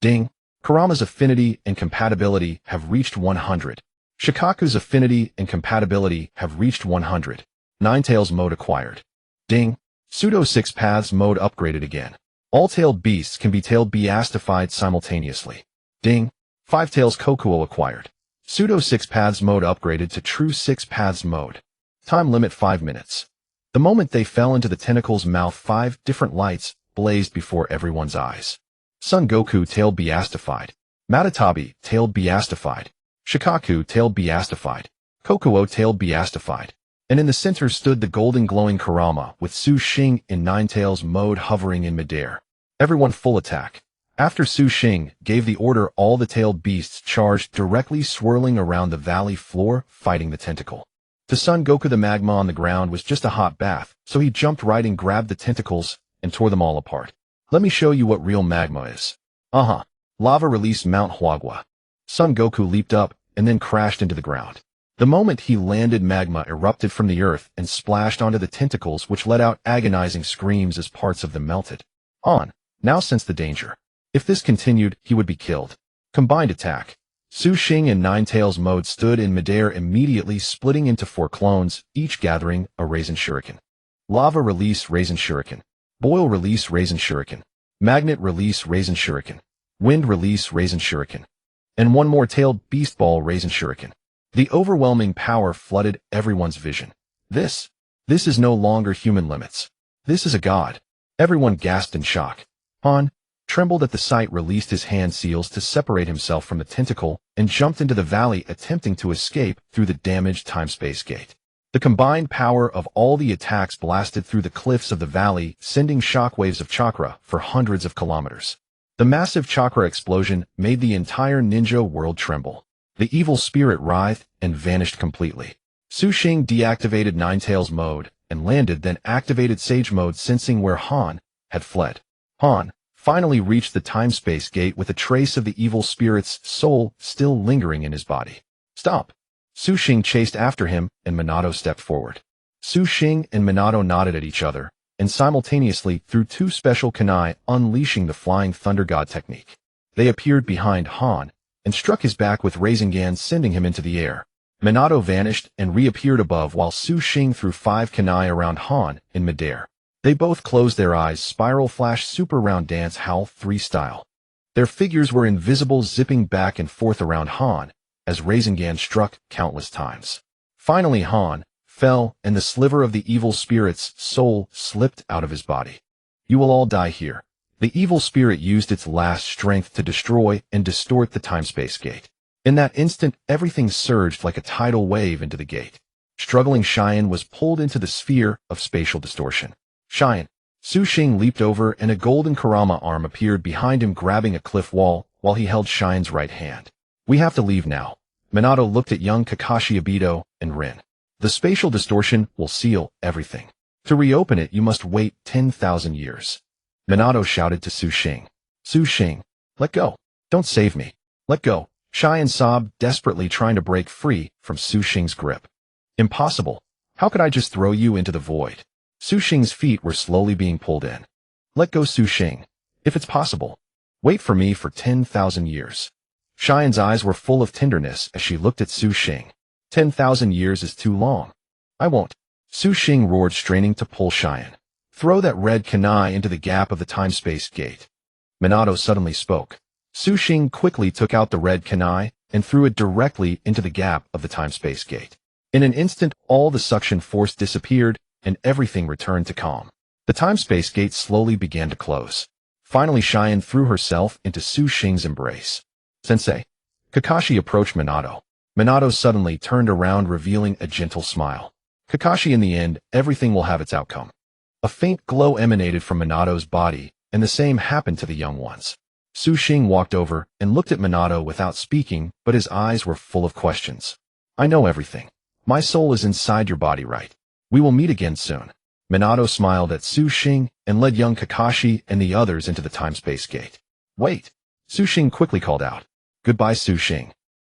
Ding. Kurama's affinity and compatibility have reached 100. Shikaku's affinity and compatibility have reached 100. Ninetales mode acquired. Ding. Pseudo-Six-Paths mode upgraded again. All tailed beasts can be tailed beastified simultaneously. Ding. 5 tails Kokuo acquired. Pseudo-Six-Paths mode upgraded to True Six-Paths mode. Time limit 5 minutes. The moment they fell into the tentacle's mouth, 5 different lights blazed before everyone's eyes. Son Goku tailed beastified. Matatabi tailed beastified. Chibaku tailed beastified. Kokuo tailed beastified. And in the center stood the golden glowing Kurama with Su Xing in Ninetales mode hovering in midair. Everyone full attack. After Su Xing gave the order, all the tailed beasts charged directly, swirling around the valley floor, fighting the tentacle. To Son Goku, the magma on the ground was just a hot bath, so he jumped right and grabbed the tentacles and tore them all apart. Let me show you what real magma is. Lava released Mount Huagua. Son Goku leaped up and then crashed into the ground. The moment he landed, magma erupted from the earth and splashed onto the tentacles, which let out agonizing screams as parts of them melted. Han now sensed the danger. If this continued, he would be killed. Combined attack. Su Xing in Ninetales mode stood in midair, immediately splitting into 4 clones, each gathering a Rasen Shuriken. Lava release Rasen Shuriken. Boil release Rasen Shuriken. Magnet release Rasen Shuriken. Wind release Rasen Shuriken. And one more tailed beast ball Rasen Shuriken. The overwhelming power flooded everyone's vision. This is no longer human limits. This is a god. Everyone gasped in shock. Han trembled at the sight, released his hand seals to separate himself from the tentacle, and jumped into the valley, attempting to escape through the damaged time-space gate. The combined power of all the attacks blasted through the cliffs of the valley, sending shockwaves of chakra for hundreds of kilometers. The massive chakra explosion made the entire ninja world tremble. The evil spirit writhed and vanished completely. Xing deactivated Ninetales mode and landed, then activated Sage mode, sensing where Han had fled. Han finally reached the time-space gate with a trace of the evil spirit's soul still lingering in his body. Stop! Xing chased after him, and Minato stepped forward. Xing and Minato nodded at each other, and simultaneously threw two special kunai, unleashing the Flying Thunder God technique. They appeared behind Han and struck his back with Rasengan, sending him into the air. Minato vanished and reappeared above, while Xing threw 5 kunai around Han in midair. They both closed their eyes, spiral flash super round dance howl 3 style. Their figures were invisible, zipping back and forth around Han as Rasengan struck countless times. Finally Han fell, and the sliver of the evil spirit's soul slipped out of his body. You will all die here. The evil spirit used its last strength to destroy and distort the time-space gate. In that instant, everything surged like a tidal wave into the gate. Struggling Cheyenne was pulled into the sphere of spatial distortion. Cheyenne. Xing leaped over, and a golden Kurama arm appeared behind him, grabbing a cliff wall while he held Cheyenne's right hand. We have to leave now. Minato looked at young Kakashi, Obito, and Rin. The spatial distortion will seal everything. To reopen it, you must wait 10,000 years. Minato shouted to Xing. Xing, let go. Don't save me. Let go. Cheyenne sobbed, desperately trying to break free from Xing's grip. Impossible. How could I just throw you into the void? Xing's feet were slowly being pulled in. Let go, Xing. If it's possible. Wait for me for 10,000 years. Cheyenne's eyes were full of tenderness as she looked at Xing. 10,000 years is too long. I won't. Xing roared, straining to pull Cheyenne. Throw that red kunai into the gap of the time-space gate. Minato suddenly spoke. Xing quickly took out the red kunai and threw it directly into the gap of the time-space gate. In an instant, all the suction force disappeared and everything returned to calm. The time-space gate slowly began to close. Finally, Cheyenne threw herself into Xing's embrace. Sensei. Kakashi approached Minato. Minato suddenly turned around, revealing a gentle smile. Kakashi, in the end, everything will have its outcome. A faint glow emanated from Minato's body, and the same happened to the young ones. Xing walked over and looked at Minato without speaking, but his eyes were full of questions. I know everything. My soul is inside your body, right? We will meet again soon. Minato smiled at Xing and led young Kakashi and the others into the time-space gate. Wait! Xing quickly called out. Goodbye, Xing.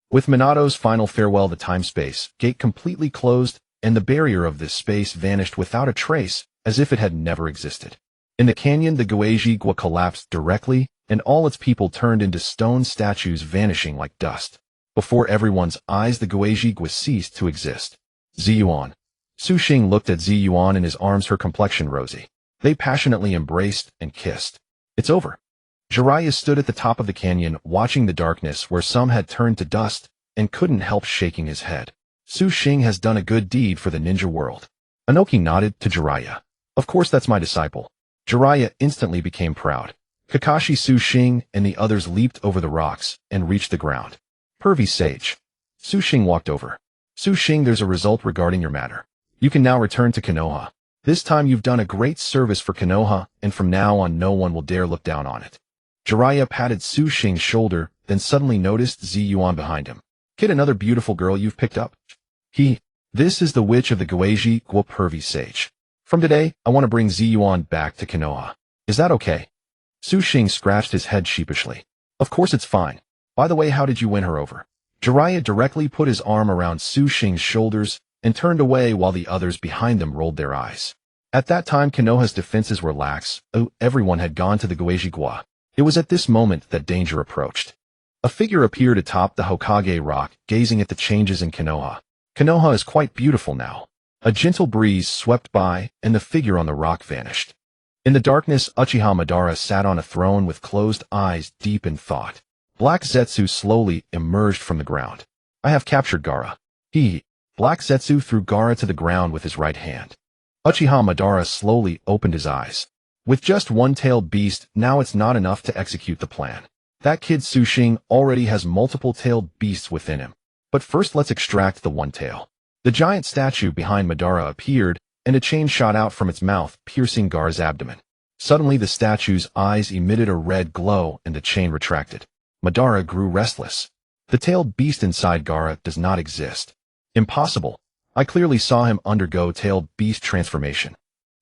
With Minato's final farewell, the time-space gate completely closed, and the barrier of this space vanished without a trace, as if it had never existed. In the canyon, the Guejigua collapsed directly, and all its people turned into stone statues, vanishing like dust. Before everyone's eyes, the Guejigua ceased to exist. Ziyuan. Xing looked at Ziyuan in his arms, her complexion rosy. They passionately embraced and kissed. It's over. Jiraiya stood at the top of the canyon, watching the darkness where some had turned to dust, and couldn't help shaking his head. Xing has done a good deed for the ninja world. Inoki nodded to Jiraiya. Of course, that's my disciple. Jiraiya instantly became proud. Kakashi, Xing, and the others leaped over the rocks and reached the ground. Pervy sage. Xing walked over. Xing, there's a result regarding your matter. You can now return to Konoha. This time you've done a great service for Konoha, and from now on no one will dare look down on it. Jiraiya patted Xing's shoulder, then suddenly noticed Ziyuan behind him. Kid, another beautiful girl you've picked up? This is the witch of the Guejigua, pervy sage. From today, I want to bring Ziyuan back to Konoha. Is that okay? Xing scratched his head sheepishly. Of course it's fine. By the way, how did you win her over? Jiraiya directly put his arm around Xing's shoulders and turned away while the others behind them rolled their eyes. At that time, Konoha's defenses were lax. Everyone had gone to the Guejigua. It was at this moment that danger approached. A figure appeared atop the Hokage rock, gazing at the changes in Konoha. Konoha is quite beautiful now. A gentle breeze swept by, and the figure on the rock vanished. In the darkness, Uchiha Madara sat on a throne with closed eyes, deep in thought. Black Zetsu slowly emerged from the ground. I have captured Gaara. Black Zetsu threw Gaara to the ground with his right hand. Uchiha Madara slowly opened his eyes. With just one-tailed beast, now it's not enough to execute the plan. That kid Xing already has multiple tailed beasts within him. But first let's extract the one tail. The giant statue behind Madara appeared, and a chain shot out from its mouth, piercing Gaara's abdomen. Suddenly the statue's eyes emitted a red glow and the chain retracted. Madara grew restless. The tailed beast inside Gaara does not exist. Impossible. I clearly saw him undergo tailed beast transformation.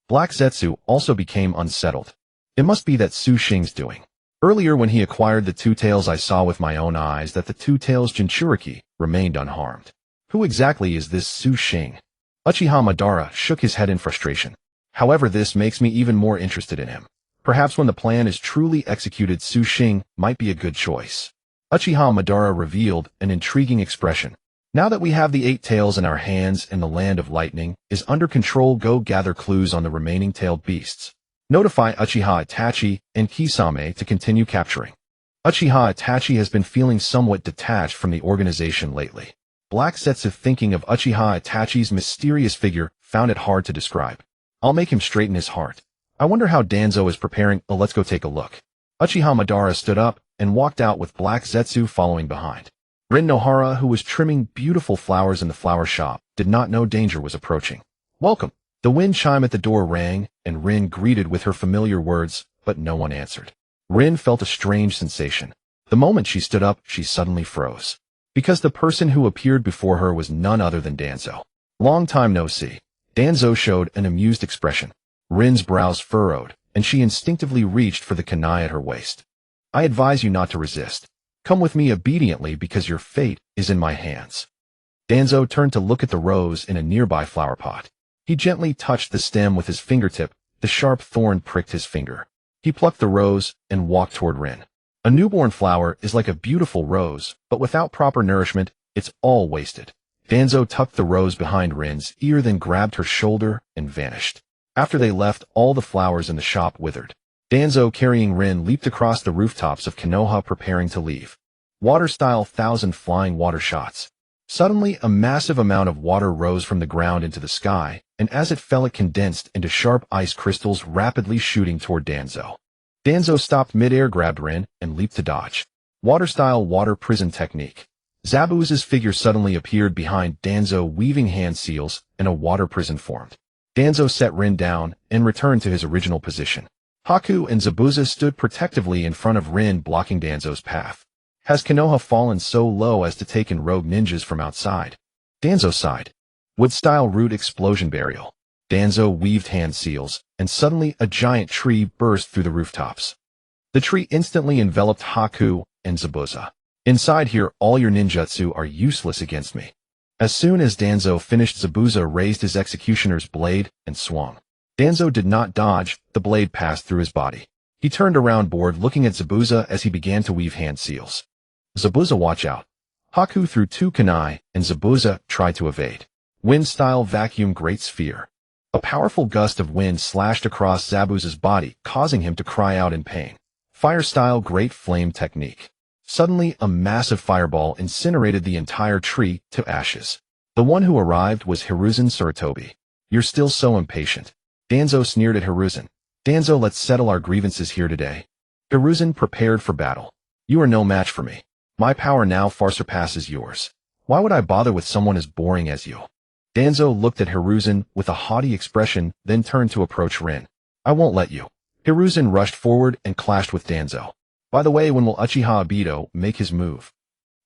Black Zetsu also became unsettled. It must be that Xing's doing. Earlier when he acquired the two tails, I saw with my own eyes that the two tails Jinchuriki remained unharmed. Who exactly is this Xing? Uchiha Madara shook his head in frustration. However, this makes me even more interested in him. Perhaps when the plan is truly executed, Xing might be a good choice. Uchiha Madara revealed an intriguing expression. Now that we have the 8 tails in our hands and the land of lightning is under control, go gather clues on the remaining tailed beasts. Notify Uchiha Itachi and Kisame to continue capturing. Uchiha Itachi has been feeling somewhat detached from the organization lately. Black Zetsu, thinking of Uchiha Itachi's mysterious figure, found it hard to describe. I'll make him straighten his heart. I wonder how Danzo is preparing. Let's go take a look. Uchiha Madara stood up and walked out with Black Zetsu following behind. Rin Nohara, who was trimming beautiful flowers in the flower shop, did not know danger was approaching. Welcome. The wind chime at the door rang, and Rin greeted with her familiar words, but no one answered. Rin felt a strange sensation. The moment she stood up, she suddenly froze. Because the person who appeared before her was none other than Danzo. Long time no see. Danzo showed an amused expression. Rin's brows furrowed, and she instinctively reached for the kunai at her waist. I advise you not to resist. Come with me obediently because your fate is in my hands. Danzo turned to look at the rose in a nearby flower pot. He gently touched the stem with his fingertip. The sharp thorn pricked his finger. He plucked the rose and walked toward Rin. A newborn flower is like a beautiful rose, but without proper nourishment, it's all wasted. Danzo tucked the rose behind Rin's ear, then grabbed her shoulder and vanished. After they left, all the flowers in the shop withered. Danzo, carrying Rin, leaped across the rooftops of Konoha, preparing to leave. Water-style 1,000 flying water shots. Suddenly, a massive amount of water rose from the ground into the sky, and as it fell it condensed into sharp ice crystals, rapidly shooting toward Danzo. Danzo stopped mid-air, grabbed Rin, and leaped to dodge. Water-style water prison technique. Zabuza's figure suddenly appeared behind Danzo, weaving hand seals, and a water prison formed. Danzo set Rin down and returned to his original position. Haku and Zabuza stood protectively in front of Rin, blocking Danzo's path. Has Konoha fallen so low as to take in rogue ninjas from outside? Danzo sighed. Wood-style root explosion burial. Danzo weaved hand seals, and suddenly a giant tree burst through the rooftops. The tree instantly enveloped Haku and Zabuza. Inside here, all your ninjutsu are useless against me. As soon as Danzo finished, Zabuza raised his executioner's blade and swung. Danzo did not dodge, the blade passed through his body. He turned around, bored, looking at Zabuza as he began to weave hand seals. Zabuza, watch out. Haku threw 2 kunai, and Zabuza tried to evade. Wind-style vacuum great sphere. A powerful gust of wind slashed across Zabuza's body, causing him to cry out in pain. Fire-style great flame technique. Suddenly, a massive fireball incinerated the entire tree to ashes. The one who arrived was Hiruzen Sarutobi. You're still so impatient. Danzo sneered at Hiruzen. Danzo, let's settle our grievances here today. Hiruzen prepared for battle. You are no match for me. My power now far surpasses yours. Why would I bother with someone as boring as you? Danzo looked at Hiruzen with a haughty expression, then turned to approach Rin. I won't let you. Hiruzen rushed forward and clashed with Danzo. By the way, when will Uchiha Obito make his move?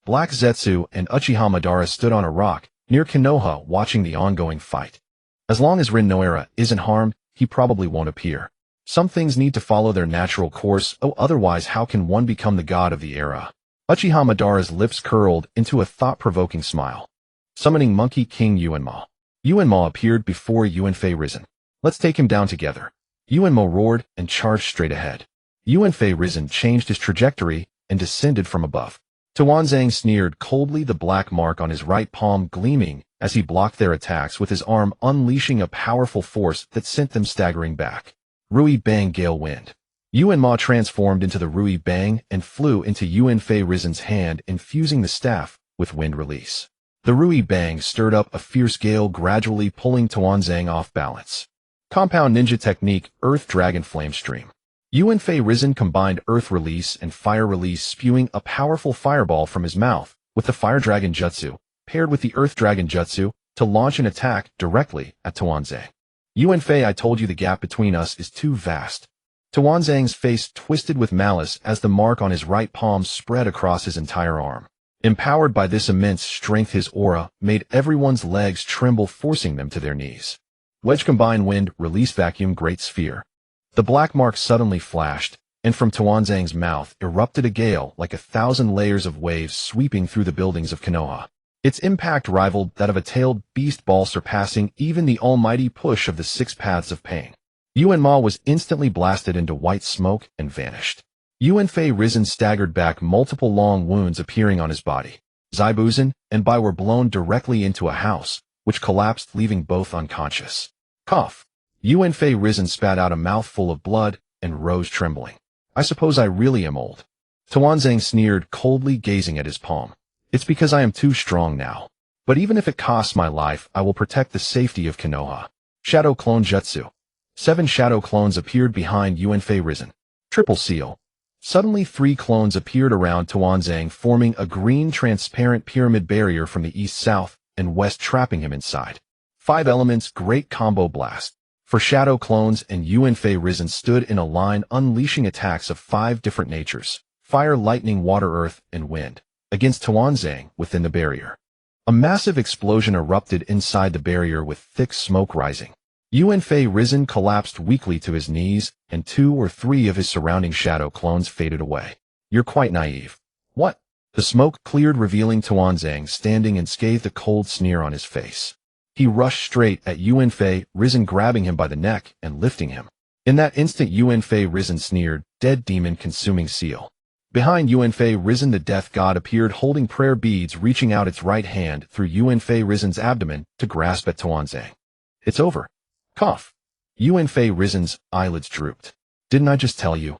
Black Zetsu and Uchiha Madara stood on a rock near Konoha watching the ongoing fight. As long as Rin Nohara isn't harmed, he probably won't appear. Some things need to follow their natural course, otherwise how can one become the god of the era? Uchiha Madara's lips curled into a thought-provoking smile. Summoning Monkey King Yuanma. Yuanma appeared before Yuanfei Risen. Let's take him down together. Yuanma roared and charged straight ahead. Yuanfei Risen changed his trajectory and descended from above. Tuanzang sneered coldly, the black mark on his right palm gleaming as he blocked their attacks with his arm, unleashing a powerful force that sent them staggering back. Rui Bang Gale Wind. Yuanma transformed into the Rui Bang and flew into Yuanfei Risen's hand, infusing the staff with wind release. The Rui Bang stirred up a fierce gale, gradually pulling Tuanzang off balance. Compound ninja technique, Earth Dragon Flame Stream. Yuanfei Risen combined Earth Release and Fire Release, spewing a powerful fireball from his mouth with the Fire Dragon Jutsu. Paired with the Earth Dragon Jutsu, to launch an attack directly at Tuanzang. Yuanfei, I told you the gap between us is too vast. Tuanzang's face twisted with malice as the mark on his right palm spread across his entire arm. Empowered by this immense strength, his aura made everyone's legs tremble, forcing them to their knees. Wedge combine wind, release vacuum, great sphere. The black mark suddenly flashed, and from Tuanzang's mouth erupted a gale like 1,000 layers of waves sweeping through the buildings of Konoha. Its impact rivaled that of a tailed beast ball, surpassing even the almighty push of the Six Paths of Pain. Yuan Ma was instantly blasted into white smoke and vanished. Yuanfei Risen staggered back, multiple long wounds appearing on his body. Zaibuzan and Bai were blown directly into a house, which collapsed, leaving both unconscious. Cough. Yuanfei Risen spat out a mouthful of blood and rose trembling. I suppose I really am old. Tuanzang sneered, coldly gazing at his palm. It's because I am too strong now. But even if it costs my life, I will protect the safety of Konoha. Shadow Clone Jutsu. 7 shadow clones appeared behind Yuanfei Risen. Triple Seal. Suddenly 3 clones appeared around Tuanzang, forming a green transparent pyramid barrier from the east, south, and west, trapping him inside. 5 elements, great combo blast. For shadow clones and Yuanfei Risen stood in a line, unleashing attacks of 5 different natures: fire, lightning, water, earth, and wind, against Tuanzang within the barrier. A massive explosion erupted inside the barrier with thick smoke rising. Yuanfei Risen collapsed weakly to his knees, and 2 or 3 of his surrounding shadow clones faded away. You're quite naive. What? The smoke cleared, revealing Tuanzang standing and scathed a cold sneer on his face. He rushed straight at Yuanfei Risen, grabbing him by the neck and lifting him. In that instant, Yuanfei Risen sneered, "Dead demon, consuming seal." Behind Yuanfei Risen, the death god appeared, holding prayer beads, reaching out its right hand through Yuanfei Risen's abdomen to grasp at Tuanzang. It's over. Cough. Yuanfei Risen's eyelids drooped. Didn't I just tell you?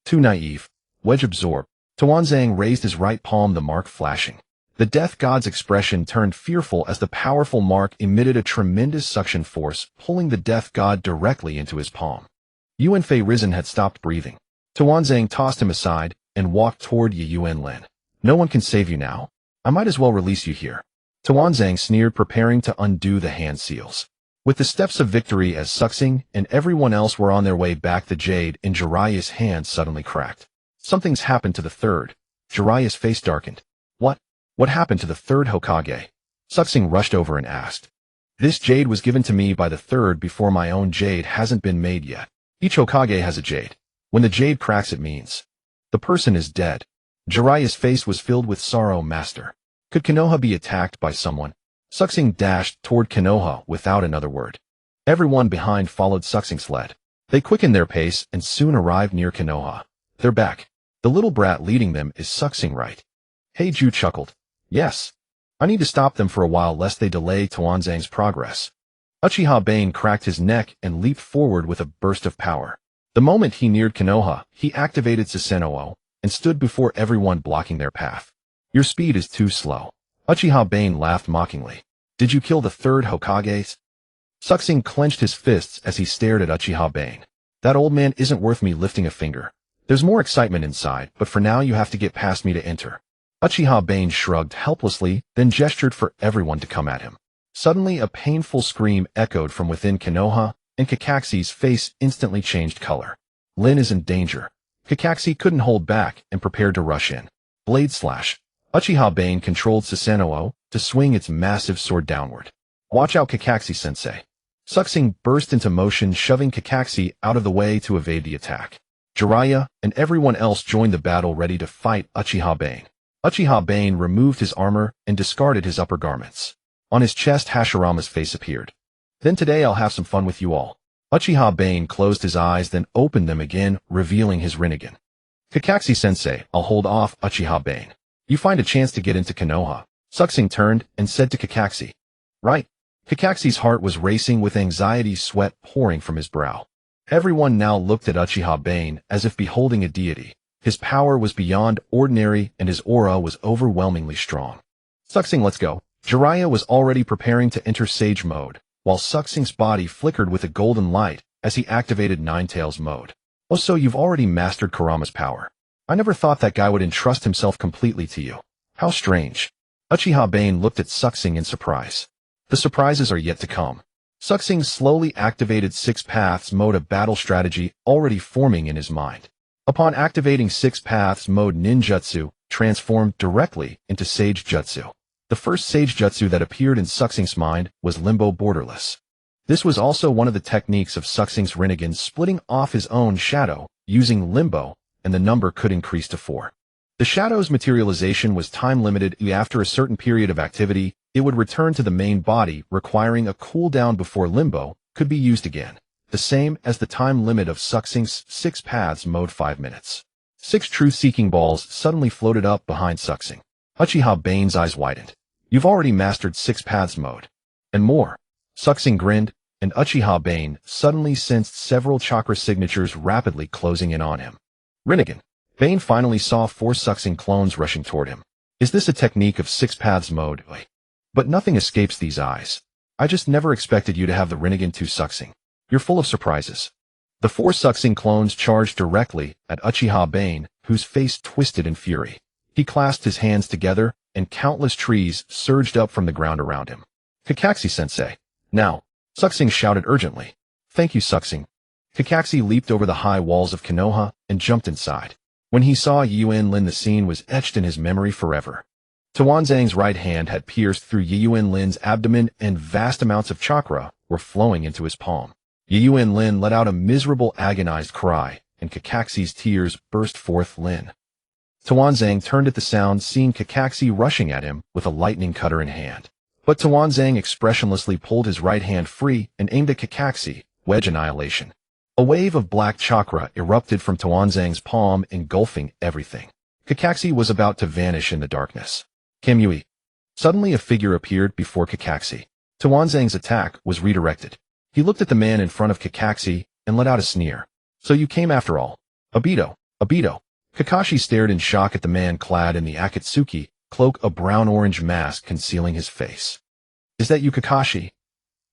Too naive. Wedge absorbed. Tuanzang raised his right palm, the mark flashing. The death god's expression turned fearful as the powerful mark emitted a tremendous suction force, pulling the death god directly into his palm. Yuanfei Risen had stopped breathing. Tuanzang tossed him aside and walked toward Yuanlin. No one can save you now. I might as well release you here. Tuanzang sneered, preparing to undo the hand seals. With the steps of victory as Xing and everyone else were on their way back, the jade in Jiraiya's hand suddenly cracked. Something's happened to the third. Jiraiya's face darkened. What happened to the third Hokage? Xing rushed over and asked. This jade was given to me by the third before my own jade hasn't been made yet. Each Hokage has a jade. When the jade cracks, it means the person is dead. Jiraiya's face was filled with sorrow. Master, could Konoha be attacked by someone? Xing dashed toward Konoha without another word. Everyone behind followed Xing's lead. They quickened their pace and soon arrived near Konoha. They're back. The little brat leading them is Xing, right? Heiju chuckled. Yes. I need to stop them for a while lest they delay Tuanzang's progress. Uchiha Bane cracked his neck and leaped forward with a burst of power. The moment he neared Konoha, he activated Susanoo and stood before everyone, blocking their path. Your speed is too slow. Uchiha Bane laughed mockingly. Did you kill the third Hokage? Xing clenched his fists as he stared at Uchiha Bane. That old man isn't worth me lifting a finger. There's more excitement inside, but for now you have to get past me to enter. Uchiha Bane shrugged helplessly, then gestured for everyone to come at him. Suddenly, a painful scream echoed from within Konoha, and Kakaxi's face instantly changed color. Lin is in danger. Kakashi couldn't hold back and prepared to rush in. Blade slash. Uchiha Bane controlled Susanoo to swing its massive sword downward. Watch out, Kakashi-sensei. Xing burst into motion, shoving Kakashi out of the way to evade the attack. Jiraiya and everyone else joined the battle, ready to fight Uchiha Bane. Uchiha Bane removed his armor and discarded his upper garments. On his chest, Hashirama's face appeared. Then today I'll have some fun with you all. Uchiha Bane closed his eyes, then opened them again, revealing his Rinnegan. Kakashi-sensei, I'll hold off Uchiha Bane. You find a chance to get into Konoha. Xing turned and said to Kakashi. Right. Kakashi's heart was racing with anxiety, sweat pouring from his brow. Everyone now looked at Uchiha Bane as if beholding a deity. His power was beyond ordinary and his aura was overwhelmingly strong. Xing, let's go. Jiraiya was already preparing to enter Sage mode, while Xing's body flickered with a golden light as he activated Ninetales mode. Oh, so you've already mastered Kurama's power. I never thought that guy would entrust himself completely to you. How strange. Uchiha Bane looked at Xing in surprise. The surprises are yet to come. Xing slowly activated Six-Paths mode, a battle strategy already forming in his mind. Upon activating Six-Paths mode, ninjutsu transformed directly into Sage Jutsu. The first Sage Jutsu that appeared in Xing's mind was Limbo Borderless. This was also one of the techniques of Xing's Rasengan, splitting off his own shadow using Limbo, and the number could increase to 4. The shadow's materialization was time-limited. After a certain period of activity, it would return to the main body, requiring a cooldown before Limbo could be used again, the same as the time limit of Xing's Six-Paths mode, 5 minutes. 6 truth-seeking balls suddenly floated up behind Xing. Uchiha Bane's eyes widened. You've already mastered Six-Paths mode. And more. Xing grinned, and Uchiha Bane suddenly sensed several chakra signatures rapidly closing in on him. Rinnegan. Bane finally saw 4 Xing clones rushing toward him. Is this a technique of Six-Paths mode? But nothing escapes these eyes. I just never expected you to have the Rinnegan 2 Xing. You're full of surprises. The 4 Xing clones charged directly at Uchiha Bane, whose face twisted in fury. He clasped his hands together, and countless trees surged up from the ground around him. Kakashi-sensei. Now. Xing shouted urgently. Thank you, Xing. Kakashi leaped over the high walls of Konoha and jumped inside. When he saw Yuan Lin, the scene was etched in his memory forever. Tuanzang's right hand had pierced through Yuan Lin's abdomen, and vast amounts of chakra were flowing into his palm. Yuan Lin let out a miserable, agonized cry, and Kakashi's tears burst forth. Lin. Tuanzang turned at the sound, seeing Kakashi rushing at him with a lightning cutter in hand. But Tuanzang expressionlessly pulled his right hand free and aimed at Kakashi, wedge annihilation. A wave of black chakra erupted from Tuanzang's palm, engulfing everything. Kakashi was about to vanish in the darkness. Kamui. Suddenly a figure appeared before Kakashi. Tuanzang's attack was redirected. He looked at the man in front of Kakashi and let out a sneer. So you came after all. Obito. Obito. Kakashi stared in shock at the man clad in the Akatsuki cloak, a brown-orange mask concealing his face. Is that you, Kakashi?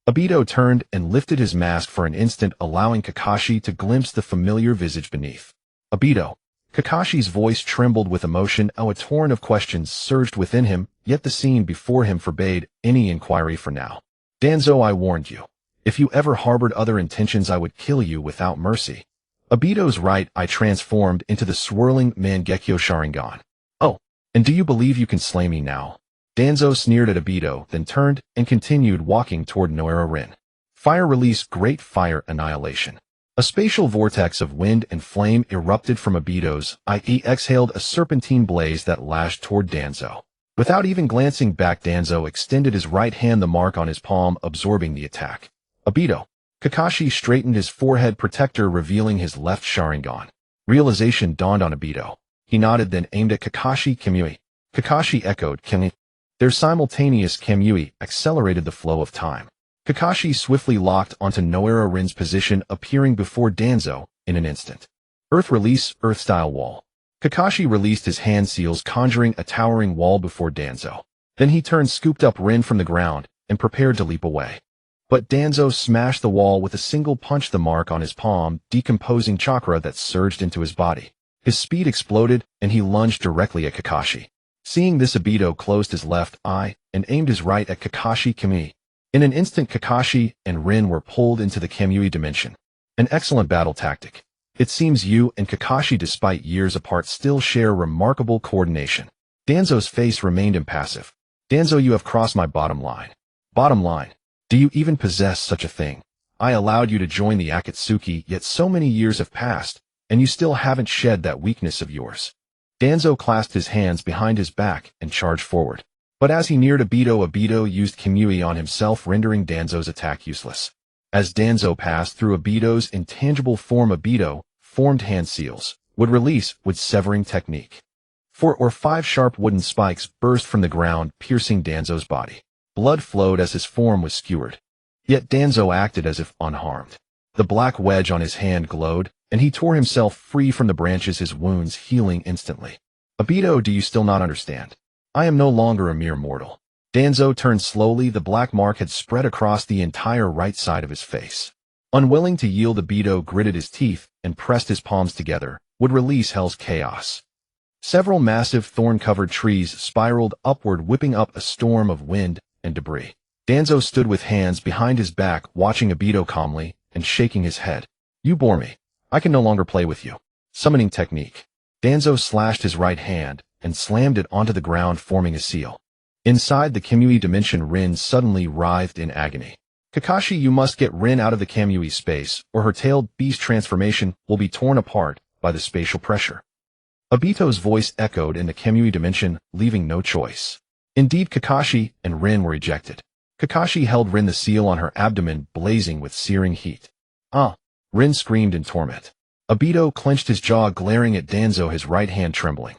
Obito turned and lifted his mask for an instant, allowing Kakashi to glimpse the familiar visage beneath. Obito. Kakashi's voice trembled with emotion. A torrent of questions surged within him, yet the scene before him forbade any inquiry for now. Danzo, I warned you. If you ever harbored other intentions, I would kill you without mercy. Obito's right eye transformed into the swirling Mangekyo Sharingan. Oh, and do you believe you can slay me now? Danzo sneered at Obito, then turned and continued walking toward Noera Rin. Fire release, great fire annihilation. A spatial vortex of wind and flame erupted from Obito's eye. He exhaled a serpentine blaze that lashed toward Danzo. Without even glancing back, Danzo extended his right hand, the mark on his palm absorbing the attack. Obito. Kakashi straightened his forehead protector, revealing his left Sharingan. Realization dawned on Obito. He nodded, then aimed at Kakashi. Kamui. Kakashi echoed, Kamui. Their simultaneous Kamui accelerated the flow of time. Kakashi swiftly locked onto Noera Rin's position, appearing before Danzo in an instant. Earth release, earth-style wall. Kakashi released his hand seals, conjuring a towering wall before Danzo. Then he turned, scooped up Rin from the ground, and prepared to leap away. But Danzo smashed the wall with a single punch, the mark on his palm, decomposing chakra that surged into his body. His speed exploded, and he lunged directly at Kakashi. Seeing this, Obito closed his left eye and aimed his right at Kakashi. Kamui. In an instant, Kakashi and Rin were pulled into the Kamui dimension. An excellent battle tactic. It seems you and Kakashi, despite years apart, still share remarkable coordination. Danzo's face remained impassive. Danzo, you have crossed my bottom line. Bottom line. Do you even possess such a thing? I allowed you to join the Akatsuki, yet so many years have passed, and you still haven't shed that weakness of yours. Danzo clasped his hands behind his back and charged forward. But as he neared Obito, Obito used Kamui on himself, rendering Danzo's attack useless. As Danzo passed through Obito's intangible form, Obito formed hand seals, would release with severing technique. 4 or 5 sharp wooden spikes burst from the ground, piercing Danzo's body. Blood flowed as his form was skewered. Yet Danzo acted as if unharmed. The black wedge on his hand glowed, and he tore himself free from the branches, his wounds healing instantly. Obito, do you still not understand? I am no longer a mere mortal. Danzo turned slowly. The black mark had spread across the entire right side of his face. Unwilling to yield, Obito gritted his teeth and pressed his palms together, would release Hell's Chaos. Several massive thorn-covered trees spiraled upward, whipping up a storm of wind and debris. Danzo stood with hands behind his back, watching Obito calmly and shaking his head. You bore me. I can no longer play with you. Summoning technique. Danzo slashed his right hand and slammed it onto the ground, forming a seal. Inside the Kamui dimension, Rin suddenly writhed in agony. Kakashi, you must get Rin out of the Kamui space, or her tailed beast transformation will be torn apart by the spatial pressure. Obito's voice echoed in the Kamui dimension, leaving no choice. Indeed, Kakashi and Rin were ejected. Kakashi held Rin, the seal on her abdomen blazing with searing heat. Rin screamed in torment. Obito clenched his jaw, glaring at Danzo, his right hand trembling.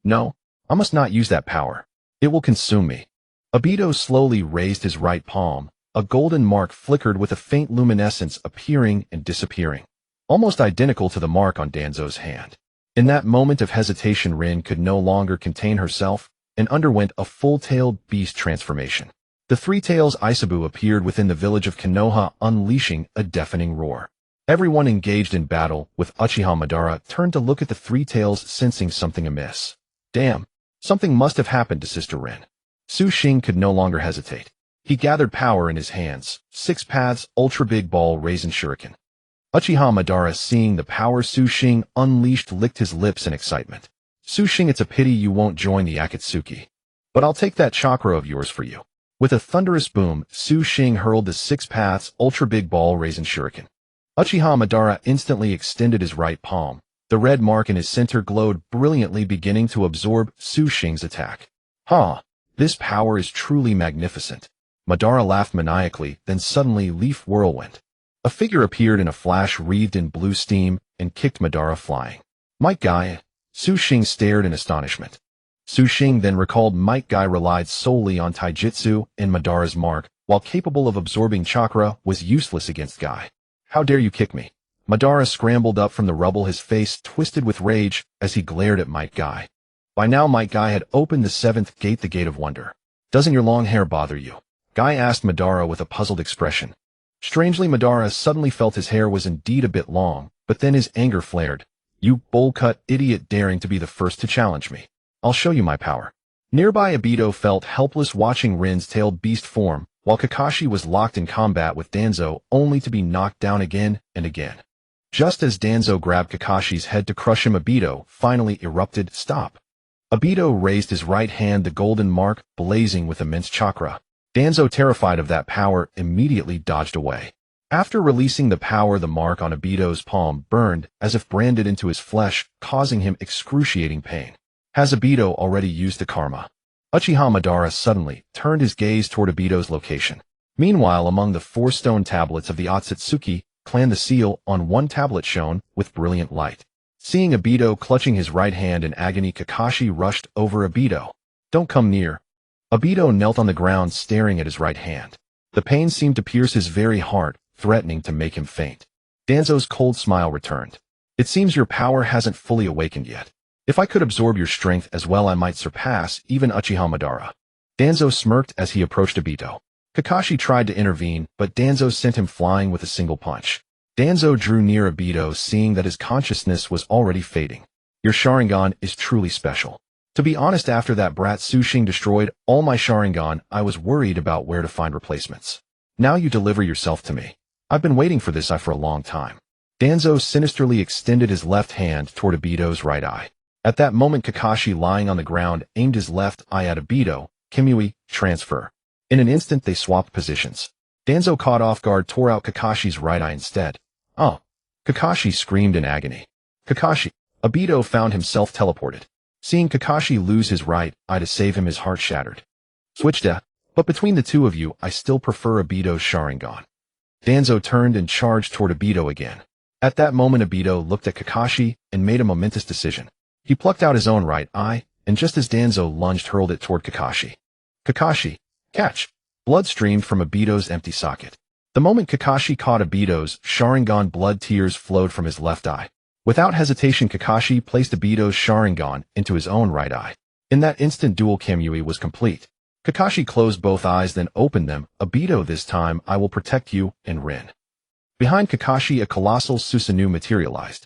No, I must not use that power. It will consume me. Obito slowly raised his right palm. A golden mark flickered with a faint luminescence appearing and disappearing, almost identical to the mark on Danzo's hand. In that moment of hesitation, Rin could no longer contain herself and underwent a full-tailed beast transformation. The Three Tails Isabu appeared within the village of Konoha, unleashing a deafening roar. Everyone engaged in battle with Uchiha Madara turned to look at the Three Tails, sensing something amiss. Damn, something must have happened to Sister Rin. Xing could no longer hesitate. He gathered power in his hands. Six-Paths, Ultra Big Ball, Rasen Shuriken. Uchiha Madara, seeing the power Xing unleashed, licked his lips in excitement. Xing, it's a pity you won't join the Akatsuki. But I'll take that chakra of yours for you. With a thunderous boom, Xing hurled the Six-Paths Ultra Big Ball Rasen Shuriken. Uchiha Madara instantly extended his right palm. The red mark in his center glowed brilliantly, beginning to absorb Xing's attack. This power is truly magnificent. Madara laughed maniacally, then suddenly Leaf Whirlwind. A figure appeared in a flash, wreathed in blue steam, and kicked Madara flying. Might Guy? Xing stared in astonishment. Xing then recalled Might Guy relied solely on taijutsu, and Madara's mark, while capable of absorbing chakra, was useless against Guy. How dare you kick me? Madara scrambled up from the rubble, his face twisted with rage as he glared at Might Guy. By now Might Guy had opened the seventh gate, the Gate of Wonder. Doesn't your long hair bother you? Guy asked Madara with a puzzled expression. Strangely, Madara suddenly felt his hair was indeed a bit long, but then his anger flared. You bowl-cut idiot, daring to be the first to challenge me. I'll show you my power. Nearby, Obito felt helpless watching Rin's tailed beast form, while Kakashi was locked in combat with Danzo, only to be knocked down again and again. Just as Danzo grabbed Kakashi's head to crush him, Obito finally erupted. Stop. Obito raised his right hand, the golden mark blazing with immense chakra. Danzo, terrified of that power, immediately dodged away. After releasing the power, the mark on Obito's palm burned as if branded into his flesh, causing him excruciating pain. Has Obito already used the karma? Uchiha Madara suddenly turned his gaze toward Obito's location. Meanwhile, among the 4 stone tablets of the Otsutsuki clan, the seal on one tablet shone with brilliant light. Seeing Obito clutching his right hand in agony, Kakashi rushed over. Obito, don't come near. Obito knelt on the ground, staring at his right hand. The pain seemed to pierce his very heart, threatening to make him faint. Danzo's cold smile returned. It seems your power hasn't fully awakened yet. If I could absorb your strength as well, I might surpass even Uchiha Madara. Danzo smirked as he approached Obito. Kakashi tried to intervene, but Danzo sent him flying with a single punch. Danzo drew near Obito, seeing that his consciousness was already fading. Your Sharingan is truly special. To be honest, after that brat Xing destroyed all my Sharingan, I was worried about where to find replacements. Now you deliver yourself to me. I've been waiting for this for a long time. Danzo sinisterly extended his left hand toward Obito's right eye. At that moment, Kakashi, lying on the ground, aimed his left eye at Obito. Kamui, transfer. In an instant, they swapped positions. Danzo, caught off guard, tore out Kakashi's right eye instead. Oh! Kakashi screamed in agony. Kakashi! Obito found himself teleported. Seeing Kakashi lose his right eye to save him, his heart shattered. Switched but between the two of you, I still prefer Obito's Sharingan. Danzo turned and charged toward Obito again. At that moment, Obito looked at Kakashi and made a momentous decision. He plucked out his own right eye, and just as Danzo lunged, hurled it toward Kakashi. Kakashi, catch! Blood streamed from Obito's empty socket. The moment Kakashi caught Obito's Sharingan, blood tears flowed from his left eye. Without hesitation, Kakashi placed Obito's Sharingan into his own right eye. In that instant, dual Kamui was complete. Kakashi closed both eyes, then opened them. Obito, this time I will protect you, and Rin. Behind Kakashi, a colossal Susanoo materialized.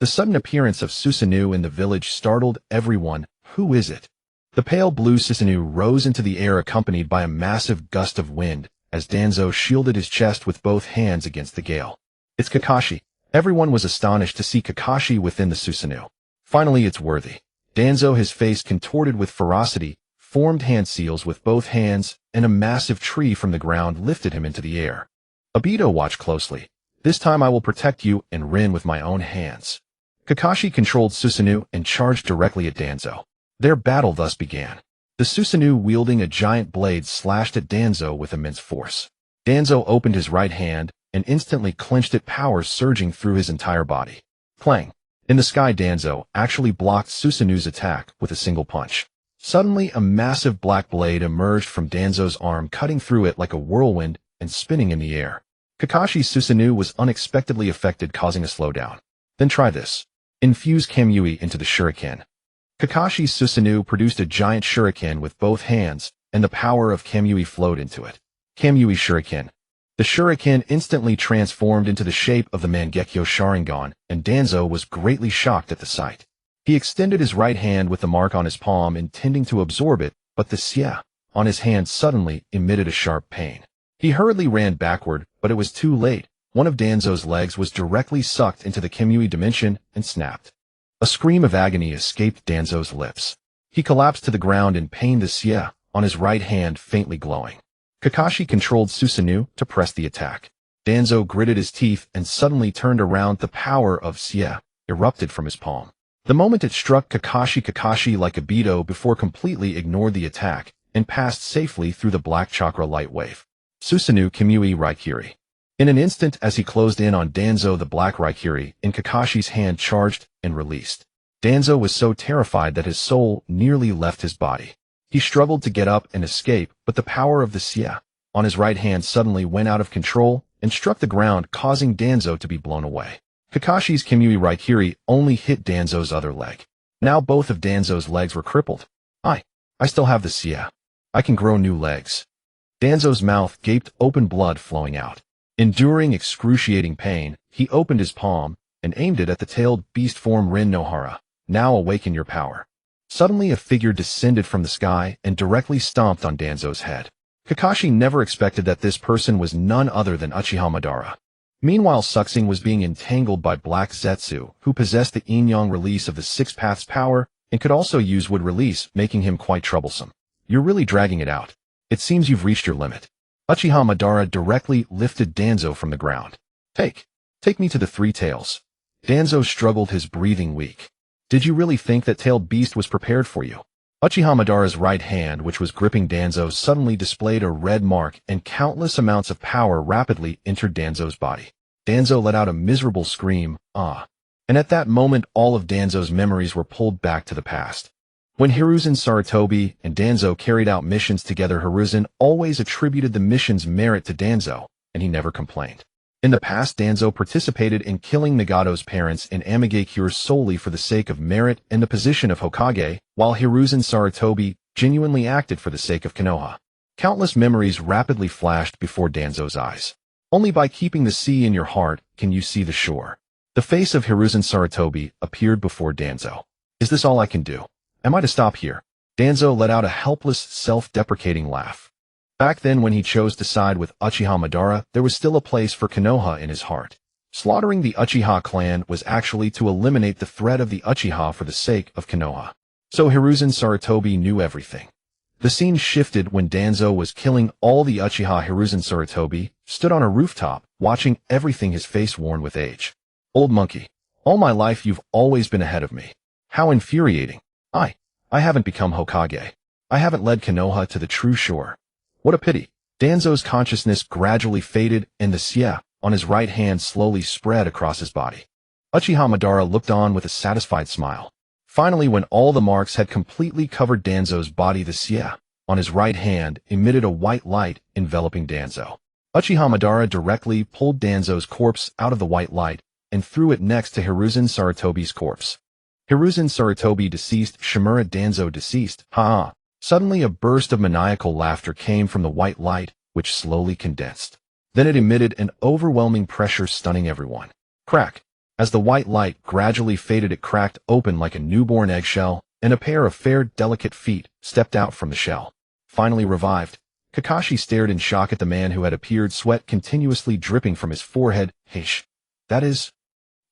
The sudden appearance of Susanoo in the village startled everyone. Who is it? The pale blue Susanoo rose into the air accompanied by a massive gust of wind as Danzo shielded his chest with both hands against the gale. It's Kakashi. Everyone was astonished to see Kakashi within the Susanoo. Finally, it's worthy. Danzo, his face contorted with ferocity, formed hand seals with both hands, and a massive tree from the ground lifted him into the air. Obito, watch closely. This time I will protect you and Rin with my own hands. Kakashi controlled Susanoo and charged directly at Danzo. Their battle thus began. The Susanoo, wielding a giant blade, slashed at Danzo with immense force. Danzo opened his right hand and instantly clenched it, power surging through his entire body. Clang! In the sky, Danzo actually blocked Susanoo's attack with a single punch. Suddenly, a massive black blade emerged from Danzo's arm, cutting through it like a whirlwind and spinning in the air. Kakashi's Susanoo was unexpectedly affected, causing a slowdown. Then try this. Infuse Kamui into the shuriken. Kakashi's Susanoo produced a giant shuriken with both hands, and the power of Kamui flowed into it. Kamui Shuriken. The shuriken instantly transformed into the shape of the Mangekyo Sharingan, and Danzo was greatly shocked at the sight. He extended his right hand with the mark on his palm, intending to absorb it, but the xia on his hand suddenly emitted a sharp pain. He hurriedly ran backward, but it was too late. One of Danzo's legs was directly sucked into the Kamui dimension and snapped. A scream of agony escaped Danzo's lips. He collapsed to the ground in pain, the xia on his right hand faintly glowing. Kakashi controlled Susanoo to press the attack. Danzo gritted his teeth and suddenly turned around. The power of xia erupted from his palm. The moment it struck Kakashi, like Obito before, completely ignored the attack and passed safely through the black chakra light wave. Susanoo Kamui Raikiri. In an instant, as he closed in on Danzo, the black Raikiri in Kakashi's hand charged and released. Danzo was so terrified that his soul nearly left his body. He struggled to get up and escape, but the power of the xia on his right hand suddenly went out of control and struck the ground, causing Danzo to be blown away. Kakashi's Kamui Raikiri only hit Danzo's other leg. Now both of Danzo's legs were crippled. I still have the xia. I can grow new legs. Danzo's mouth gaped open, blood flowing out. Enduring excruciating pain, he opened his palm and aimed it at the tailed beast form Rin Nohara. Now awaken your power. Suddenly a figure descended from the sky and directly stomped on Danzo's head. Kakashi never expected that this person was none other than Uchiha Madara. Meanwhile, Xing was being entangled by Black Zetsu, who possessed the yin-yang release of the Six-Paths power and could also use wood release, making him quite troublesome. You're really dragging it out. It seems you've reached your limit. Uchiha Madara directly lifted Danzo from the ground. Take me to the Three Tails. Danzo struggled, his breathing weak. Did you really think that tailed beast was prepared for you? Uchiha Madara's right hand, which was gripping Danzo, suddenly displayed a red mark, and countless amounts of power rapidly entered Danzo's body. Danzo let out a miserable scream, ah. And at that moment, all of Danzo's memories were pulled back to the past. When Hiruzen Sarutobi and Danzo carried out missions together, Hiruzen always attributed the mission's merit to Danzo, and he never complained. In the past, Danzo participated in killing Nagato's parents and Amigakure solely for the sake of merit and the position of Hokage, while Hiruzen Sarutobi genuinely acted for the sake of Konoha. Countless memories rapidly flashed before Danzo's eyes. Only by keeping the sea in your heart can you see the shore. The face of Hiruzen Sarutobi appeared before Danzo. Is this all I can do? Am I to stop here? Danzo let out a helpless, self-deprecating laugh. Back then, when he chose to side with Uchiha Madara, there was still a place for Konoha in his heart. Slaughtering the Uchiha clan was actually to eliminate the threat of the Uchiha for the sake of Konoha. So Hiruzen Sarutobi knew everything. The scene shifted when Danzo was killing all the Uchiha. Hiruzen Sarutobi stood on a rooftop, watching everything, his face worn with age. Old monkey, all my life you've always been ahead of me. How infuriating. I haven't become Hokage. I haven't led Konoha to the true shore. What a pity. Danzo's consciousness gradually faded, and the xia on his right hand slowly spread across his body. Uchiha Madara looked on with a satisfied smile. Finally, when all the marks had completely covered Danzo's body, the xia on his right hand emitted a white light enveloping Danzo. Uchiha Madara directly pulled Danzo's corpse out of the white light and threw it next to Hiruzen Sarutobi's corpse. Hiruzen Sarutobi deceased, Shimura Danzo deceased, ha! Suddenly a burst of maniacal laughter came from the white light, which slowly condensed. Then it emitted an overwhelming pressure, stunning everyone. Crack! As the white light gradually faded, it cracked open like a newborn eggshell, and a pair of fair, delicate feet stepped out from the shell. Finally revived, Kakashi stared in shock at the man who had appeared, sweat continuously dripping from his forehead. Heish. That is...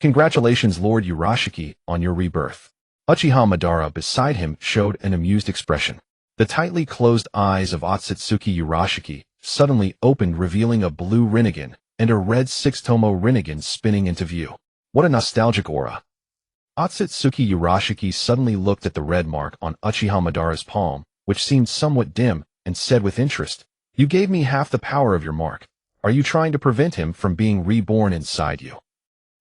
Congratulations, Lord Urashiki, on your rebirth. Uchiha Madara beside him showed an amused expression. The tightly closed eyes of Otsutsuki Urashiki suddenly opened, revealing a blue Rinnegan and a red six-tomo Rinnegan spinning into view. What a nostalgic aura. Otsutsuki Urashiki suddenly looked at the red mark on Uchiha Madara's palm, which seemed somewhat dim, and said with interest, "You gave me half the power of your mark. Are you trying to prevent him from being reborn inside you?"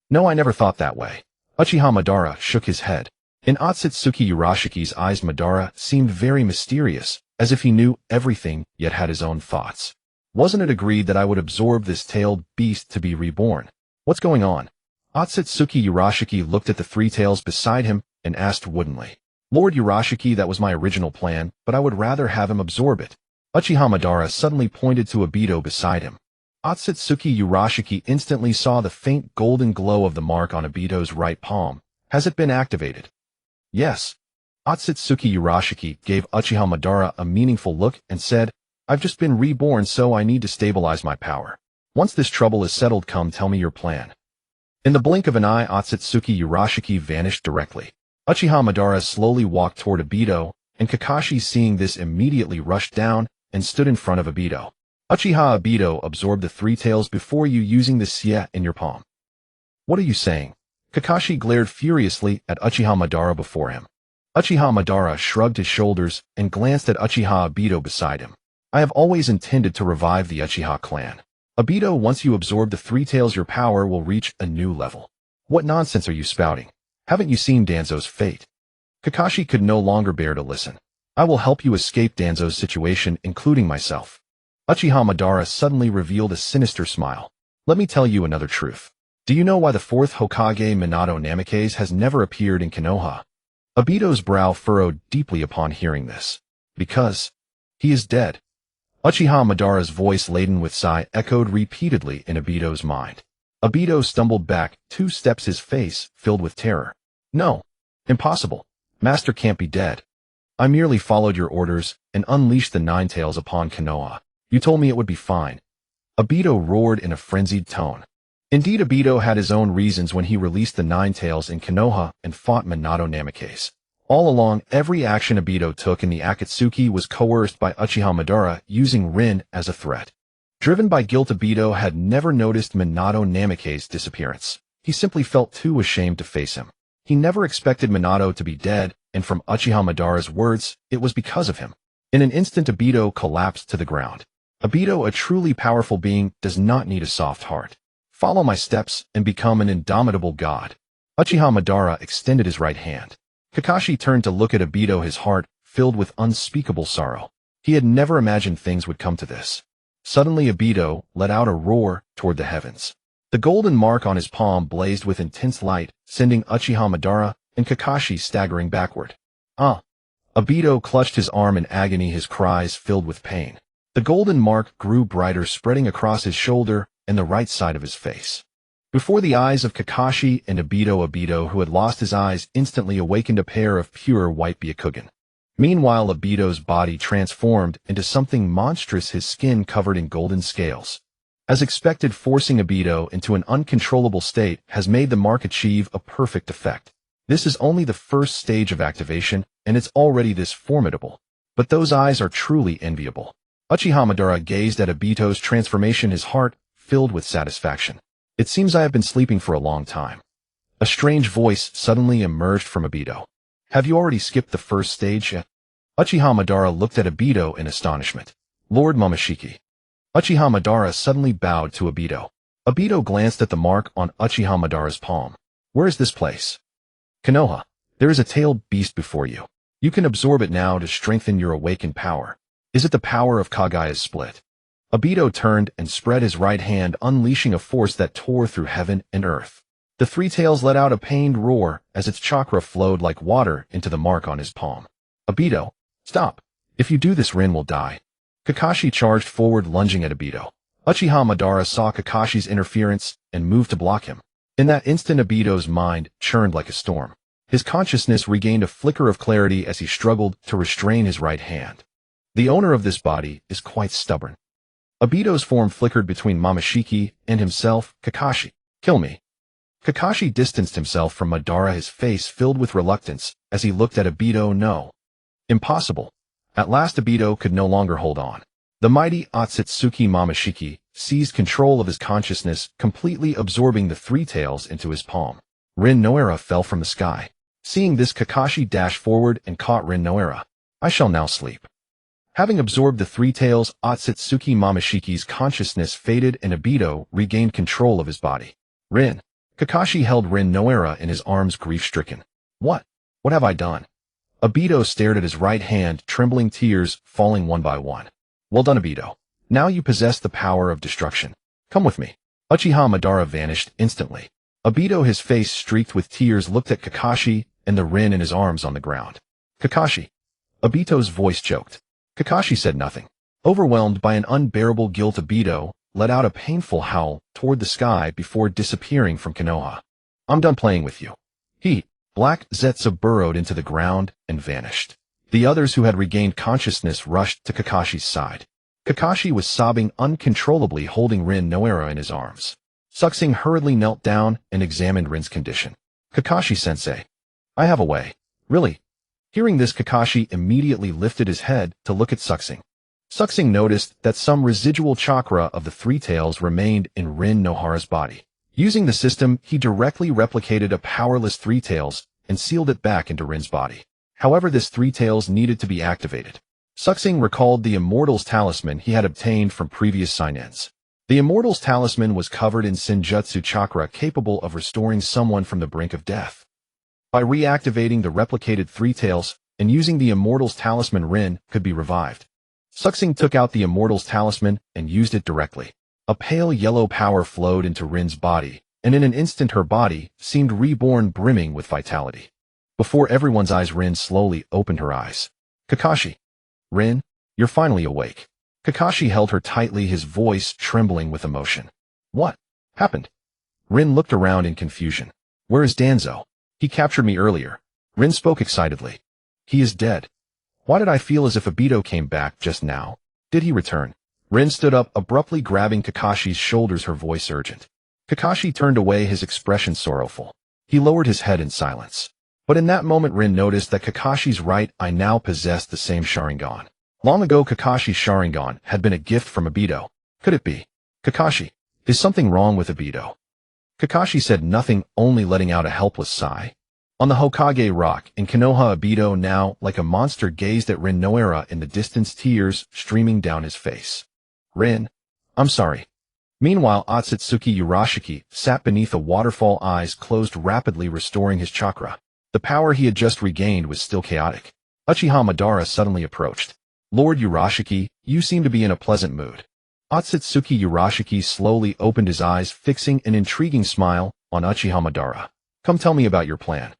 "No, I never thought that way." Uchiha Madara shook his head. In Otsutsuki Urashiki's eyes, Madara seemed very mysterious, as if he knew everything yet had his own thoughts. "Wasn't it agreed that I would absorb this tailed beast to be reborn? What's going on?" Otsutsuki Urashiki looked at the three tails beside him and asked woodenly. "Lord Urashiki, that was my original plan, but I would rather have him absorb it." Uchiha Madara suddenly pointed to Obito beside him. Otsutsuki Urashiki instantly saw the faint golden glow of the mark on Obito's right palm. "Has it been activated?" "Yes." Otsutsuki Urashiki gave Uchiha Madara a meaningful look and said, "I've just been reborn, so I need to stabilize my power. Once this trouble is settled, come tell me your plan." In the blink of an eye, Otsutsuki Urashiki vanished directly. Uchiha Madara slowly walked toward Obito, and Kakashi, seeing this, immediately rushed down and stood in front of Obito. "Uchiha, Obito absorbed the three tails before you using the Sie in your palm." "What are you saying?" Kakashi glared furiously at Uchiha Madara before him. Uchiha Madara shrugged his shoulders and glanced at Uchiha Obito beside him. "I have always intended to revive the Uchiha clan. Obito, once you absorb the three tails, your power will reach a new level." "What nonsense are you spouting? Haven't you seen Danzo's fate?" Kakashi could no longer bear to listen. "I will help you escape Danzo's situation, including myself." Uchiha Madara suddenly revealed a sinister smile. "Let me tell you another truth. Do you know why the fourth Hokage Minato Namikaze has never appeared in Konoha?" Obito's brow furrowed deeply upon hearing this. "Because he is dead." Uchiha Madara's voice, laden with sigh, echoed repeatedly in Obito's mind. Obito stumbled back 2 steps, his face filled with terror. "No. Impossible. Master can't be dead. I merely followed your orders and unleashed the Nine Tails upon Konoha. You told me it would be fine." Obito roared in a frenzied tone. Indeed, Obito had his own reasons when he released the Nine Tails in Konoha and fought Minato Namikaze. All along, every action Obito took in the Akatsuki was coerced by Uchiha Madara, using Rin as a threat. Driven by guilt, Obito had never noticed Minato Namikaze's disappearance. He simply felt too ashamed to face him. He never expected Minato to be dead, and from Uchiha Madara's words, it was because of him. In an instant, Obito collapsed to the ground. Obito, a truly powerful being, does not need a soft heart. "Follow my steps and become an indomitable god." Uchiha Madara extended his right hand. Kakashi turned to look at Obito, his heart filled with unspeakable sorrow. He had never imagined things would come to this. Suddenly, Obito let out a roar toward the heavens. The golden mark on his palm blazed with intense light, sending Uchiha Madara and Kakashi staggering backward. "Ah!" Obito clutched his arm in agony, his cries filled with pain. The golden mark grew brighter, spreading across his shoulder and the right side of his face. Before the eyes of Kakashi and Obito, who had lost his eyes, instantly awakened a pair of pure white Byakugan. Meanwhile, Obito's body transformed into something monstrous, his skin covered in golden scales. As expected, forcing Obito into an uncontrollable state has made the mark achieve a perfect effect. This is only the first stage of activation, and it's already this formidable. But those eyes are truly enviable. Uchiha Madara gazed at Obito's transformation, his heart filled with satisfaction. "It seems I have been sleeping for a long time." A strange voice suddenly emerged from Obito. "Have you already skipped the first stage yet?" Uchiha Madara looked at Obito in astonishment. "Lord Momoshiki." Uchiha Madara suddenly bowed to Obito. Obito glanced at the mark on Uchiha Madara's palm. "Where is this place?" "Konoha. There is a tailed beast before you. You can absorb it now to strengthen your awakened power." "Is it the power of Kagaya's split?" Obito turned and spread his right hand, unleashing a force that tore through heaven and earth. The three tails let out a pained roar as its chakra flowed like water into the mark on his palm. "Obito, stop. If you do this, Rin will die." Kakashi charged forward, lunging at Obito. Uchiha Madara saw Kakashi's interference and moved to block him. In that instant, Obito's mind churned like a storm. His consciousness regained a flicker of clarity as he struggled to restrain his right hand. The owner of this body is quite stubborn. Obito's form flickered between Momoshiki and himself. Kakashi, kill me. Kakashi distanced himself from Madara, his face filled with reluctance as he looked at Obito. No. Impossible. At last Obito could no longer hold on. The mighty Otsutsuki Momoshiki seized control of his consciousness, completely absorbing the three tails into his palm. Rin Noera fell from the sky. Seeing this, Kakashi dashed forward and caught Rin Noera. I shall now sleep. Having absorbed the three tails, Otsutsuki Momoshiki's consciousness faded and Obito regained control of his body. Rin. Kakashi held Rin Noera in his arms, grief-stricken. What? What have I done? Obito stared at his right hand, trembling, tears falling one by one. Well done, Obito. Now you possess the power of destruction. Come with me. Uchiha Madara vanished instantly. Obito, his face streaked with tears, looked at Kakashi and the Rin in his arms on the ground. Kakashi. Obito's voice choked. Kakashi said nothing. Overwhelmed by an unbearable guilt, Obito let out a painful howl toward the sky before disappearing from Konoha. I'm done playing with you. He, Black Zetsu, burrowed into the ground and vanished. The others who had regained consciousness rushed to Kakashi's side. Kakashi was sobbing uncontrollably, holding Rin Noera in his arms. Xing hurriedly knelt down and examined Rin's condition. Kakashi-sensei. I have a way. Really? Hearing this, Kakashi immediately lifted his head to look at Xing. Xing noticed that some residual chakra of the three tails remained in Rin Nohara's body. Using the system, he directly replicated a powerless three tails and sealed it back into Rin's body. However, this three tails needed to be activated. Xing recalled the Immortal's Talisman he had obtained from previous sign-ins. The Immortal's Talisman was covered in Senjutsu chakra capable of restoring someone from the brink of death. By reactivating the replicated three tails and using the Immortal's Talisman, Rin could be revived. Xing took out the Immortal's Talisman and used it directly. A pale yellow power flowed into Rin's body, and in an instant her body seemed reborn, brimming with vitality. Before everyone's eyes, Rin slowly opened her eyes. Kakashi. Rin, you're finally awake. Kakashi held her tightly, his voice trembling with emotion. What happened? Rin looked around in confusion. Where is Danzo? He captured me earlier. Rin spoke excitedly. He is dead. Why did I feel as if Obito came back just now? Did he return? Rin stood up, abruptly grabbing Kakashi's shoulders, her voice urgent. Kakashi turned away, his expression sorrowful. He lowered his head in silence. But in that moment, Rin noticed that Kakashi's right eye now possessed the same Sharingan. Long ago, Kakashi's Sharingan had been a gift from Obito. Could it be? Kakashi, is something wrong with Obito? Kakashi said nothing, only letting out a helpless sigh. On the Hokage rock in Konoha, Obito, now like a monster, gazed at Rin Noera in the distance, tears streaming down his face. Rin, I'm sorry. Meanwhile, Otsutsuki Urashiki sat beneath a waterfall, eyes closed, rapidly restoring his chakra. The power he had just regained was still chaotic. Uchiha Madara suddenly approached. Lord Urashiki, you seem to be in a pleasant mood. Otsutsuki Urashiki slowly opened his eyes, fixing an intriguing smile on Uchiha Madara. Come, tell me about your plan.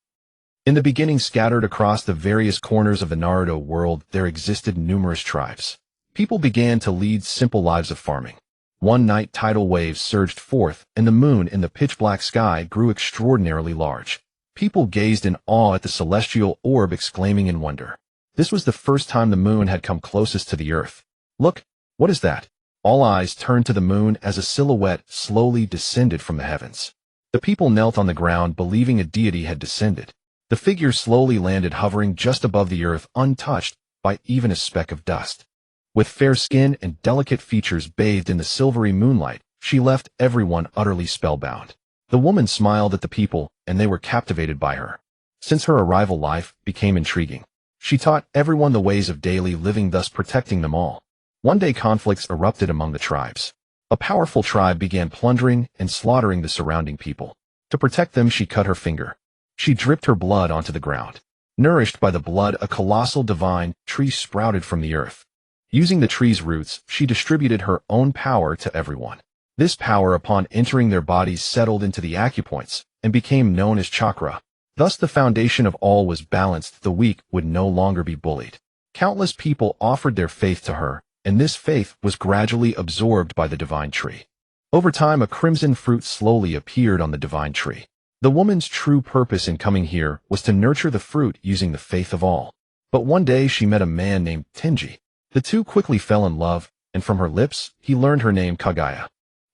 In the beginning, scattered across the various corners of the Naruto world, there existed numerous tribes. People began to lead simple lives of farming. One night, tidal waves surged forth, and the moon in the pitch-black sky grew extraordinarily large. People gazed in awe at the celestial orb, exclaiming in wonder. This was the first time the moon had come closest to the earth. Look, what is that? All eyes turned to the moon as a silhouette slowly descended from the heavens. The people knelt on the ground, believing a deity had descended. The figure slowly landed, hovering just above the earth, untouched by even a speck of dust. With fair skin and delicate features bathed in the silvery moonlight, she left everyone utterly spellbound. The woman smiled at the people, and they were captivated by her. Since her arrival, life became intriguing. She taught everyone the ways of daily living, thus protecting them all. One day, conflicts erupted among the tribes. A powerful tribe began plundering and slaughtering the surrounding people. To protect them, she cut her finger. She dripped her blood onto the ground. Nourished by the blood, a colossal divine tree sprouted from the earth. Using the tree's roots, she distributed her own power to everyone. This power, upon entering their bodies, settled into the acupoints and became known as chakra. Thus the foundation of all was balanced. The weak would no longer be bullied. Countless people offered their faith to her, and this faith was gradually absorbed by the divine tree. Over time, a crimson fruit slowly appeared on the divine tree. The woman's true purpose in coming here was to nurture the fruit using the faith of all. But one day she met a man named Tenji. The two quickly fell in love, and from her lips, he learned her name Kaguya.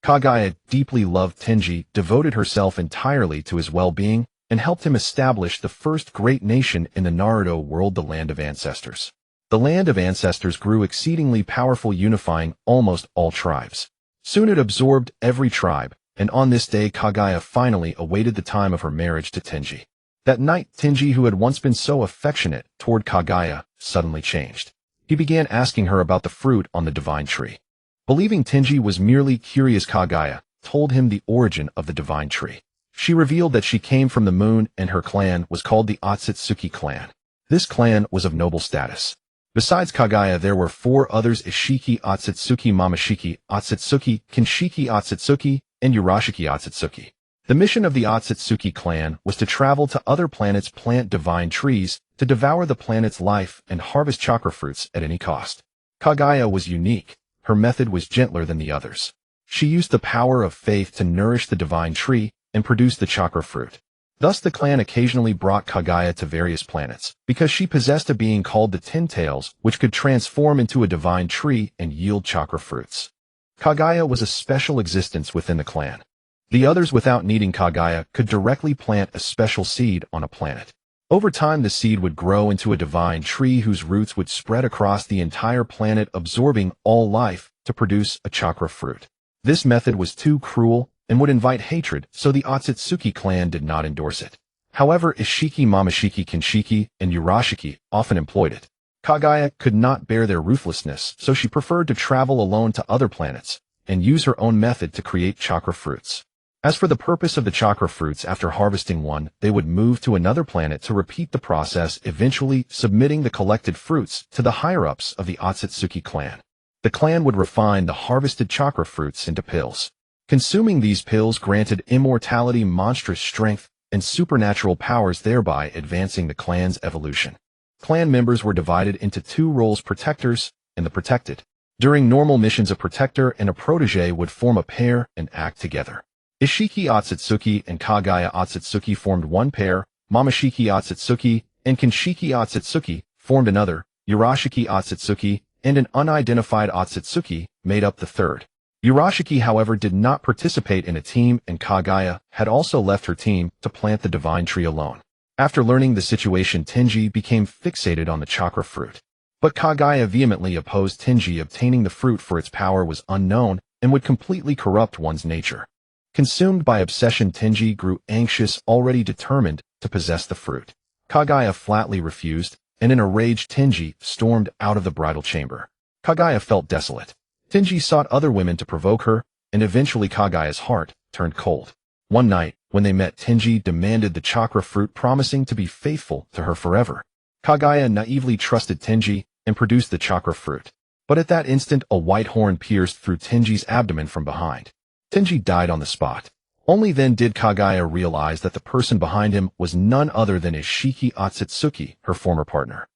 Kaguya deeply loved Tenji, devoted herself entirely to his well-being, and helped him establish the first great nation in the Naruto world, the Land of Ancestors. The Land of Ancestors grew exceedingly powerful, unifying almost all tribes. Soon it absorbed every tribe, and on this day Kaguya finally awaited the time of her marriage to Tenji. That night, Tenji, who had once been so affectionate toward Kaguya, suddenly changed. He began asking her about the fruit on the divine tree. Believing Tenji was merely curious, Kaguya told him the origin of the divine tree. She revealed that she came from the moon and her clan was called the Otsutsuki clan. This clan was of noble status. Besides Kaguya, there were 4 others: Ishiki Otsutsuki, Momoshiki Otsutsuki, Kinshiki Otsutsuki, and Urashiki Otsutsuki. The mission of the Otsutsuki clan was to travel to other planets, plant divine trees, to devour the planet's life and harvest chakra fruits at any cost. Kaguya was unique. Her method was gentler than the others. She used the power of faith to nourish the divine tree and produce the chakra fruit. Thus the clan occasionally brought Kaguya to various planets, because she possessed a being called the Ten Tails, which could transform into a divine tree and yield chakra fruits. Kaguya was a special existence within the clan. The others, without needing Kaguya, could directly plant a special seed on a planet. Over time, the seed would grow into a divine tree whose roots would spread across the entire planet, absorbing all life to produce a chakra fruit. This method was too cruel and would invite hatred, so the Otsutsuki clan did not endorse it. However, Ishiki, Momoshiki, Kinshiki, and Urashiki often employed it. Kaguya could not bear their ruthlessness, so she preferred to travel alone to other planets and use her own method to create chakra fruits. As for the purpose of the chakra fruits, after harvesting one, they would move to another planet to repeat the process, eventually submitting the collected fruits to the higher-ups of the Otsutsuki clan. The clan would refine the harvested chakra fruits into pills. Consuming these pills granted immortality, monstrous strength, and supernatural powers, thereby advancing the clan's evolution. Clan members were divided into 2 roles: protectors and the protected. During normal missions, a protector and a protege would form a pair and act together. Ishiki Otsutsuki and Kaguya Otsutsuki formed one pair, Momoshiki Otsutsuki and Kinshiki Otsutsuki formed another, Urashiki Otsutsuki and an unidentified Otsutsuki made up the third. Urashiki, however, did not participate in a team, and Kaguya had also left her team to plant the divine tree alone. After learning the situation, Tenji became fixated on the chakra fruit. But Kaguya vehemently opposed Tenji. Obtaining the fruit for its power was unknown and would completely corrupt one's nature. Consumed by obsession, Tenji grew anxious, already determined to possess the fruit. Kaguya flatly refused, and in a rage Tenji stormed out of the bridal chamber. Kaguya felt desolate. Tenji sought other women to provoke her, and eventually Kaguya's heart turned cold. One night, when they met, Tenji demanded the chakra fruit, promising to be faithful to her forever. Kaguya naively trusted Tenji and produced the chakra fruit. But at that instant, a white horn pierced through Tenji's abdomen from behind. Tenji died on the spot. Only then did Kaguya realize that the person behind him was none other than Ishiki Otsutsuki, her former partner.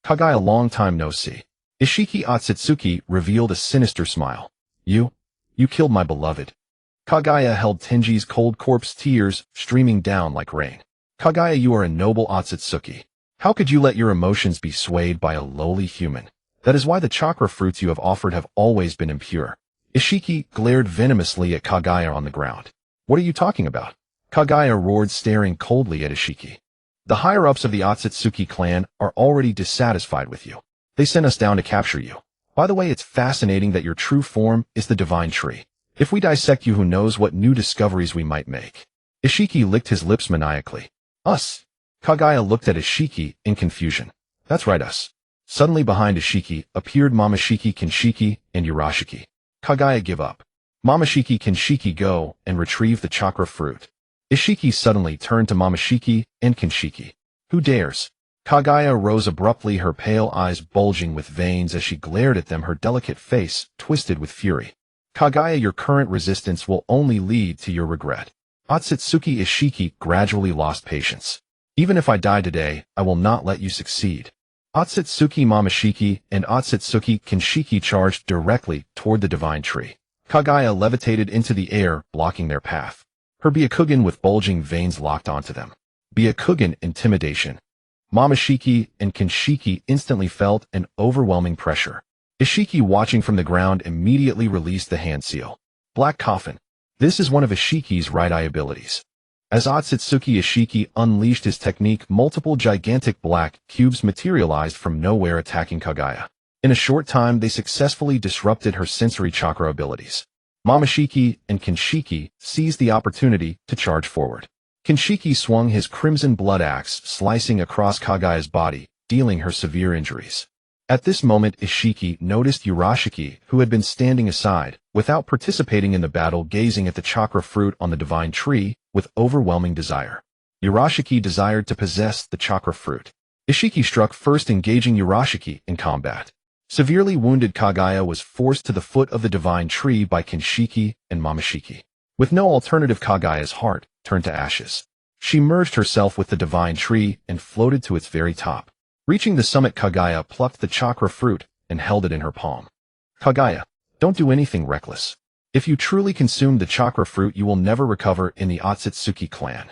Kaguya, long time no see. Ishiki Otsutsuki revealed a sinister smile. You killed my beloved. Kaguya held Tenji's cold corpse, tears streaming down like rain. Kaguya, you are a noble Otsutsuki. How could you let your emotions be swayed by a lowly human? That is why the chakra fruits you have offered have always been impure. Ishiki glared venomously at Kaguya on the ground. What are you talking about? Kaguya roared, staring coldly at Ishiki. The higher-ups of the Otsutsuki clan are already dissatisfied with you. They sent us down to capture you. By the way, it's fascinating that your true form is the divine tree. If we dissect you, who knows what new discoveries we might make. Ishiki licked his lips maniacally. Us? Kaguya looked at Ishiki in confusion. That's right, us. Suddenly behind Ishiki appeared Momoshiki, Kinshiki, and Urashiki. Kaguya, give up. Momoshiki, Kinshiki, go and retrieve the chakra fruit. Ishiki suddenly turned to Momoshiki and Kinshiki. Who dares? Kaguya rose abruptly, her pale eyes bulging with veins as she glared at them, her delicate face twisted with fury. Kaguya, your current resistance will only lead to your regret. Otsutsuki Ishiki gradually lost patience. Even if I die today, I will not let you succeed. Otsutsuki Momoshiki and Otsutsuki Kinshiki charged directly toward the divine tree. Kaguya levitated into the air, blocking their path. Her Byakugan with bulging veins locked onto them. Byakugan intimidation. Momoshiki and Kinshiki instantly felt an overwhelming pressure. Ishiki, watching from the ground, immediately released the hand seal. Black Coffin. This is one of Ishiki's right eye abilities. As Otsutsuki Ishiki unleashed his technique, multiple gigantic black cubes materialized from nowhere, attacking Kaguya. In a short time, they successfully disrupted her sensory chakra abilities. Momoshiki and Kinshiki seized the opportunity to charge forward. Kinshiki swung his crimson blood axe, slicing across Kaguya's body, dealing her severe injuries. At this moment, Ishiki noticed Urashiki, who had been standing aside, without participating in the battle, gazing at the chakra fruit on the divine tree with overwhelming desire. Urashiki desired to possess the chakra fruit. Ishiki struck first, engaging Urashiki in combat. Severely wounded Kaguya was forced to the foot of the divine tree by Kinshiki and Momoshiki. With no alternative, Kaguya's heart turned to ashes. She merged herself with the divine tree and floated to its very top. Reaching the summit, Kaguya plucked the chakra fruit and held it in her palm. Kaguya, don't do anything reckless. If you truly consume the chakra fruit, you will never recover in the Otsutsuki clan.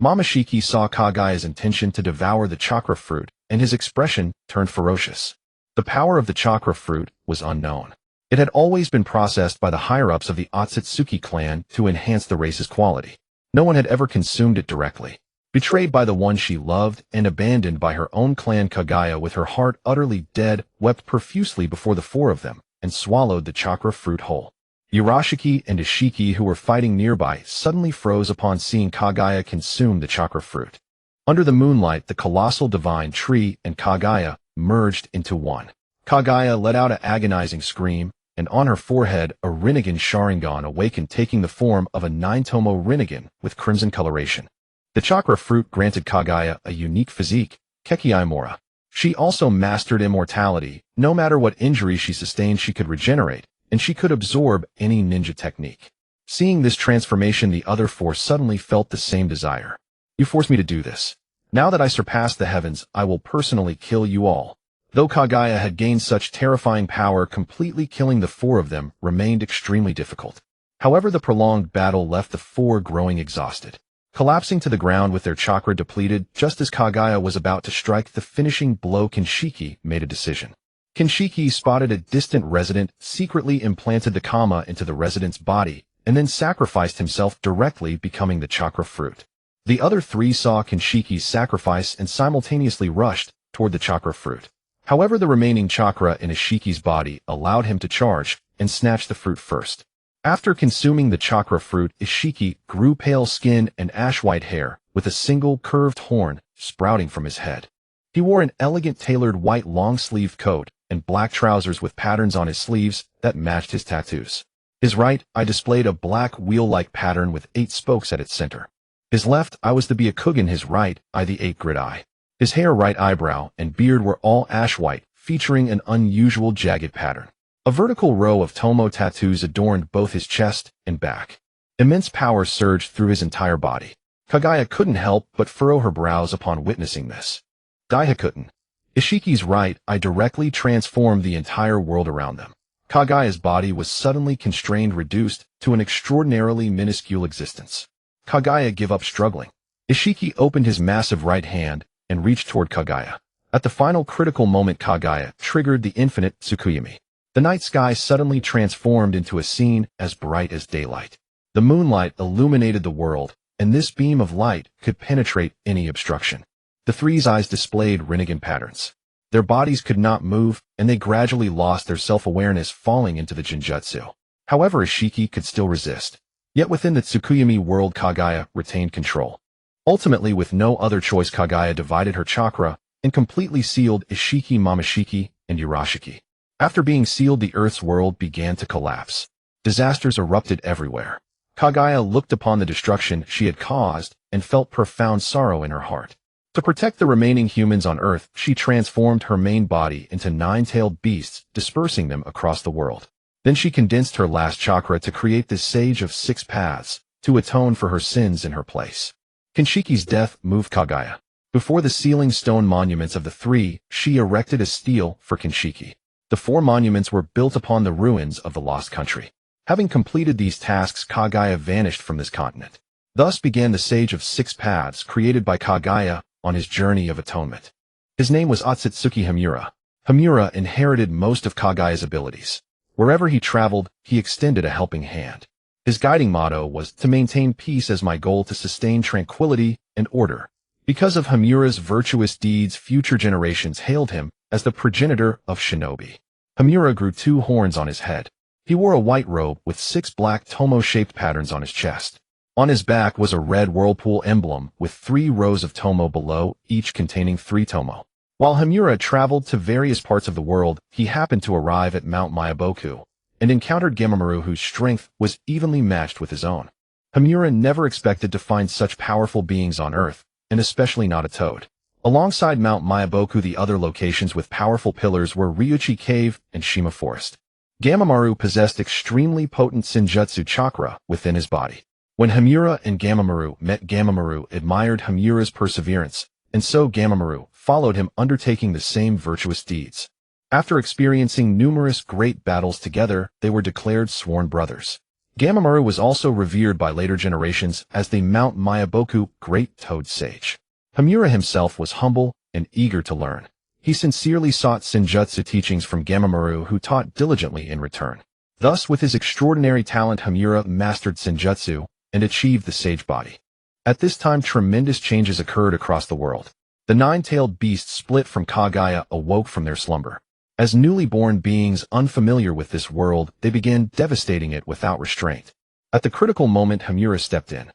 Momoshiki saw Kaguya's intention to devour the chakra fruit, and his expression turned ferocious. The power of the chakra fruit was unknown. It had always been processed by the higher-ups of the Otsutsuki clan to enhance the race's quality. No one had ever consumed it directly. Betrayed by the one she loved and abandoned by her own clan, Kaguya, with her heart utterly dead, wept profusely before the four of them and swallowed the chakra fruit whole. Urashiki and Ishiki, who were fighting nearby, suddenly froze upon seeing Kaguya consume the chakra fruit. Under the moonlight, the colossal divine tree and Kaguya merged into one. Kaguya let out an agonizing scream, and on her forehead a Rinnegan Sharingan awakened, taking the form of a 9-tomo Rinnegan with crimson coloration. The chakra fruit granted Kaguya a unique physique, Kekii Mora. She also mastered immortality. No matter what injury she sustained, she could regenerate, and she could absorb any ninja technique. Seeing this transformation, the other four suddenly felt the same desire. You forced me to do this. Now that I surpass the heavens, I will personally kill you all. Though Kaguya had gained such terrifying power, completely killing the four of them remained extremely difficult. However, the prolonged battle left the four growing exhausted. Collapsing to the ground with their chakra depleted, just as Kaguya was about to strike the finishing blow, Kinshiki made a decision. Kinshiki spotted a distant resident, secretly implanted the Kama into the resident's body, and then sacrificed himself directly, becoming the chakra fruit. The other three saw Kinshiki's sacrifice and simultaneously rushed toward the chakra fruit. However, the remaining chakra in Ishiki's body allowed him to charge and snatch the fruit first. After consuming the chakra fruit, Ishiki grew pale skin and ash-white hair, with a single curved horn sprouting from his head. He wore an elegant tailored white long-sleeved coat and black trousers with patterns on his sleeves that matched his tattoos. His right eye displayed a black wheel-like pattern with 8 spokes at its center. His left eye was the Byakugan, his right eye the 8-grid eye. His hair, right eyebrow, and beard were all ash-white, featuring an unusual jagged pattern. A vertical row of Tomo tattoos adorned both his chest and back. Immense power surged through his entire body. Kaguya couldn't help but furrow her brows upon witnessing this. Daihakuten. Ishiki's right eye directly transformed the entire world around them. Kaguya's body was suddenly constrained, reduced to an extraordinarily minuscule existence. Kaguya gave up struggling. Ishiki opened his massive right hand and reached toward Kaguya. At the final critical moment, Kaguya triggered the infinite Tsukuyami. The night sky suddenly transformed into a scene as bright as daylight. The moonlight illuminated the world, and this beam of light could penetrate any obstruction. The three's eyes displayed Rinnegan patterns. Their bodies could not move, and they gradually lost their self-awareness, falling into the Jinjutsu. However, Ishiki could still resist. Yet within the Tsukuyami world, Kaguya retained control. Ultimately, with no other choice, Kaguya divided her chakra and completely sealed Ishiki, Momoshiki, and Urashiki. After being sealed, the Earth's world began to collapse. Disasters erupted everywhere. Kaguya looked upon the destruction she had caused and felt profound sorrow in her heart. To protect the remaining humans on Earth, she transformed her main body into 9-tailed beasts, dispersing them across the world. Then she condensed her last chakra to create the Sage of 6 Paths, to atone for her sins in her place. Kinshiki's death moved Kaguya. Before the sealing stone monuments of the three, she erected a stele for Kinshiki. The 4 monuments were built upon the ruins of the lost country. Having completed these tasks, Kaguya vanished from this continent. Thus began the Sage of Six Paths created by Kaguya on his journey of atonement. His name was Otsutsuki Himura. Himura inherited most of Kaguya's abilities. Wherever he traveled, he extended a helping hand. His guiding motto was, "To maintain peace as my goal to sustain tranquility and order." Because of Himura's virtuous deeds, future generations hailed him as the progenitor of shinobi. Himura grew 2 horns on his head. He wore a white robe with 6 black tomo-shaped patterns on his chest. On his back was a red whirlpool emblem with 3 rows of tomo below, each containing 3 tomo. While Himura traveled to various parts of the world, he happened to arrive at Mount Myaboku and encountered Gamamaru, whose strength was evenly matched with his own. Himura never expected to find such powerful beings on Earth, and especially not a toad. Alongside Mount Myaboku, the other locations with powerful pillars were Ryuchi Cave and Shima Forest. Gamamaru possessed extremely potent Senjutsu chakra within his body. When Himura and Gamamaru met, Gamamaru admired Himura's perseverance, and so Gamamaru followed him, undertaking the same virtuous deeds. After experiencing numerous great battles together, they were declared sworn brothers. Gamamaru was also revered by later generations as the Mount Myaboku Great Toad Sage. Himura himself was humble and eager to learn. He sincerely sought Senjutsu teachings from Gamamaru, who taught diligently in return. Thus, with his extraordinary talent, Himura mastered Senjutsu and achieved the sage body. At this time, tremendous changes occurred across the world. The 9-tailed beasts split from Kaguya awoke from their slumber. As newly born beings unfamiliar with this world, they began devastating it without restraint. At the critical moment, Himura stepped in.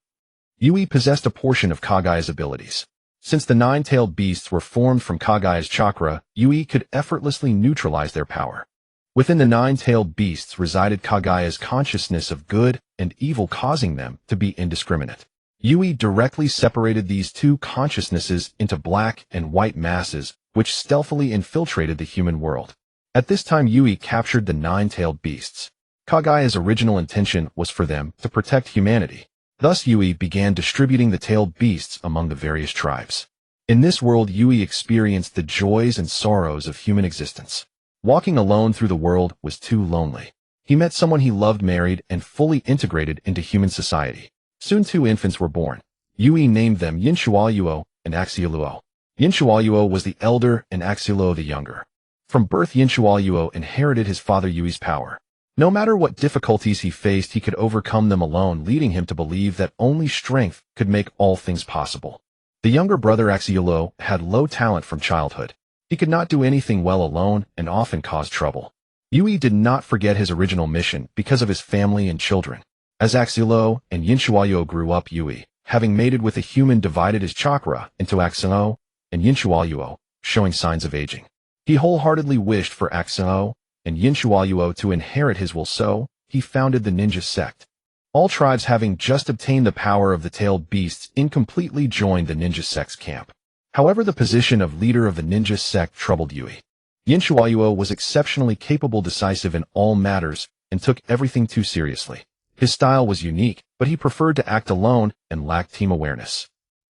Yui possessed a portion of Kaguya's abilities. Since the 9-tailed beasts were formed from Kaguya's chakra, Yui could effortlessly neutralize their power. Within the 9-tailed beasts resided Kaguya's consciousness of good and evil, causing them to be indiscriminate. Yui directly separated these 2 consciousnesses into black and white masses, which stealthily infiltrated the human world. At this time, Yui captured the 9-tailed beasts. Kaguya's original intention was for them to protect humanity. Thus, Yui began distributing the tailed beasts among the various tribes. In this world, Yui experienced the joys and sorrows of human existence. Walking alone through the world was too lonely. He met someone he loved, married, and fully integrated into human society. Soon 2 infants were born. Yui named them Yinshuayuo and Axioluo. Yinshuayuo was the elder and Axioluo the younger. From birth, Yinshuayuo inherited his father Yui's power. No matter what difficulties he faced, he could overcome them alone, leading him to believe that only strength could make all things possible. The younger brother Axioluo had low talent from childhood. He could not do anything well alone and often caused trouble. Yui did not forget his original mission because of his family and children. As Axioluo and Yinshuayuo grew up, Yui, having mated with a human, divided his chakra into Axuo and Yinshuayuo, showing signs of aging. He wholeheartedly wished for Axuo and Yinshuayuo to inherit his will, so he founded the ninja sect. All tribes, having just obtained the power of the tailed beasts, incompletely joined the ninja sect's camp. However, the position of leader of the ninja sect troubled Yui. Yinshuayuo was exceptionally capable, decisive in all matters, and took everything too seriously. His style was unique, but he preferred to act alone and lacked team awareness.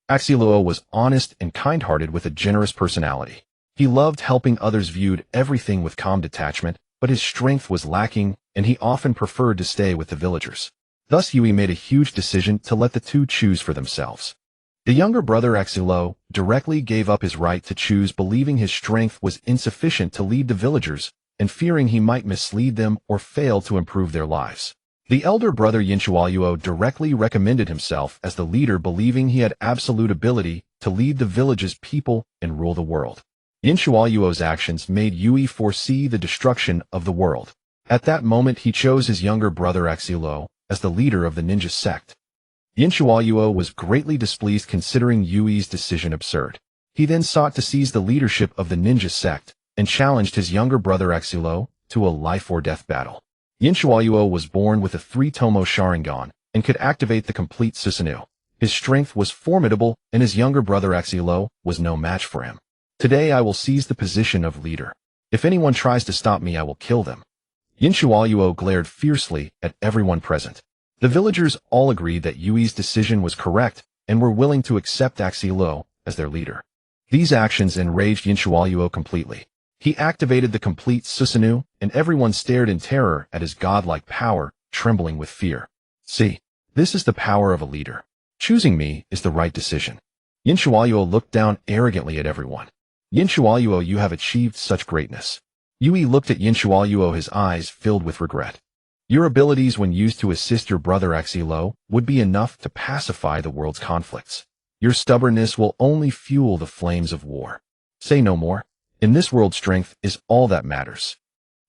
Axioluo was honest and kind-hearted with a generous personality. He loved helping others, viewed everything with calm detachment, but his strength was lacking, and he often preferred to stay with the villagers. Thus, Yui made a huge decision to let the 2 choose for themselves. The younger brother Axioluo directly gave up his right to choose, believing his strength was insufficient to lead the villagers, and fearing he might mislead them or fail to improve their lives. The elder brother Yinshuayuo directly recommended himself as the leader, believing he had absolute ability to lead the village's people and rule the world. Yinshuayuo's actions made Yui foresee the destruction of the world. At that moment, he chose his younger brother Axioluo as the leader of the ninja sect. Yinshuayuo was greatly displeased, considering Yui's decision absurd. He then sought to seize the leadership of the ninja sect and challenged his younger brother Axioluo to a life-or-death battle. Yinshuayuo was born with a 3-tomo Sharingan and could activate the complete Susanoo. His strength was formidable, and his younger brother Axioluo was no match for him. Today I will seize the position of leader. If anyone tries to stop me, I will kill them. Yinshuayuo glared fiercely at everyone present. The villagers all agreed that Yui's decision was correct and were willing to accept Axioluo as their leader. These actions enraged Yinshuayuo completely. He activated the complete Susanoo, and everyone stared in terror at his godlike power, trembling with fear. See, this is the power of a leader. Choosing me is the right decision. Yin Shuaiyuo looked down arrogantly at everyone. Yin Shuaiyuo, you have achieved such greatness. Yui looked at Yin Shuaiyuo, his eyes filled with regret. Your abilities when used to assist your brother Axilo would be enough to pacify the world's conflicts. Your stubbornness will only fuel the flames of war. Say no more. In this world, strength is all that matters.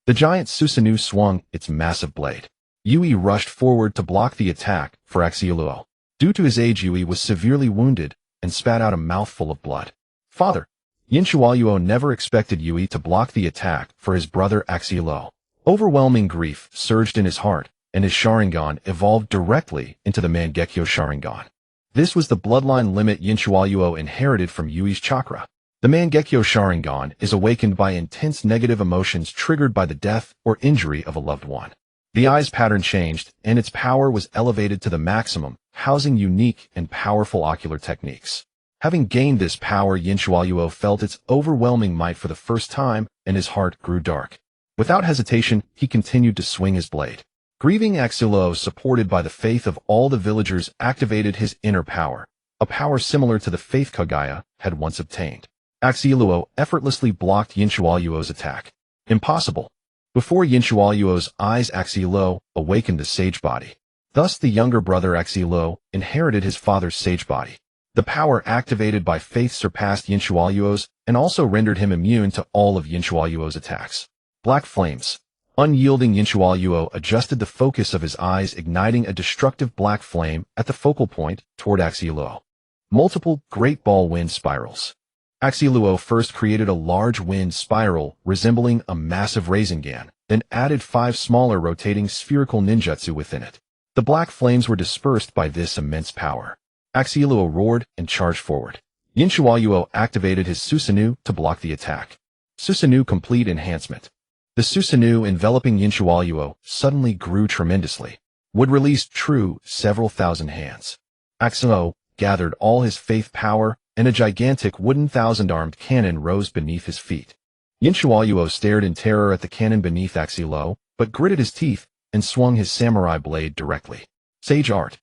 The giant Susanoo swung its massive blade. Yui rushed forward to block the attack for Axilo. Due to his age, Yui was severely wounded and spat out a mouthful of blood. Father! Yin Shuaiyuo never expected Yui to block the attack for his brother Axilo. Overwhelming grief surged in his heart, and his Sharingan evolved directly into the Mangekyo Sharingan. This was the bloodline limit Yin Shuaiyuo inherited from Yui's chakra. The Mangekyo Sharingan is awakened by intense negative emotions triggered by the death or injury of a loved one. The eye's pattern changed, and its power was elevated to the maximum, housing unique and powerful ocular techniques. Having gained this power, Yin Shuaiyuo felt its overwhelming might for the first time, and his heart grew dark. Without hesitation, he continued to swing his blade. Grieving Axilo, supported by the faith of all the villagers, activated his inner power, a power similar to the faith Kagaya had once obtained. Axilo effortlessly blocked Yin Shuaiyuo's attack. Impossible. Before Yin Shuaiyuo's eyes, Axilo awakened the sage body. Thus the younger brother Axilo inherited his father's sage body. The power activated by faith surpassed Yin Shuaiyuo's and also rendered him immune to all of Yin Shuaiyuo's attacks. Black flames. Unyielding Yin Shuaiyuo adjusted the focus of his eyes, igniting a destructive black flame at the focal point toward Axilo. Multiple great ball wind spirals. Axilo first created a large wind spiral resembling a massive Rasengan, then added 5 smaller rotating spherical ninjutsu within it. The black flames were dispersed by this immense power. Axilo roared and charged forward. Yin Shuaiyuo activated his Susanoo to block the attack. Susanoo complete enhancement. The Susanoo enveloping Yin Shuaiyuo suddenly grew tremendously. Would release true several thousand hands. Axilo gathered all his faith power, and a gigantic wooden 1,000-armed cannon rose beneath his feet. Yin Shuaiyuo stared in terror at the cannon beneath Axilo, but gritted his teeth and swung his samurai blade directly. Sage art.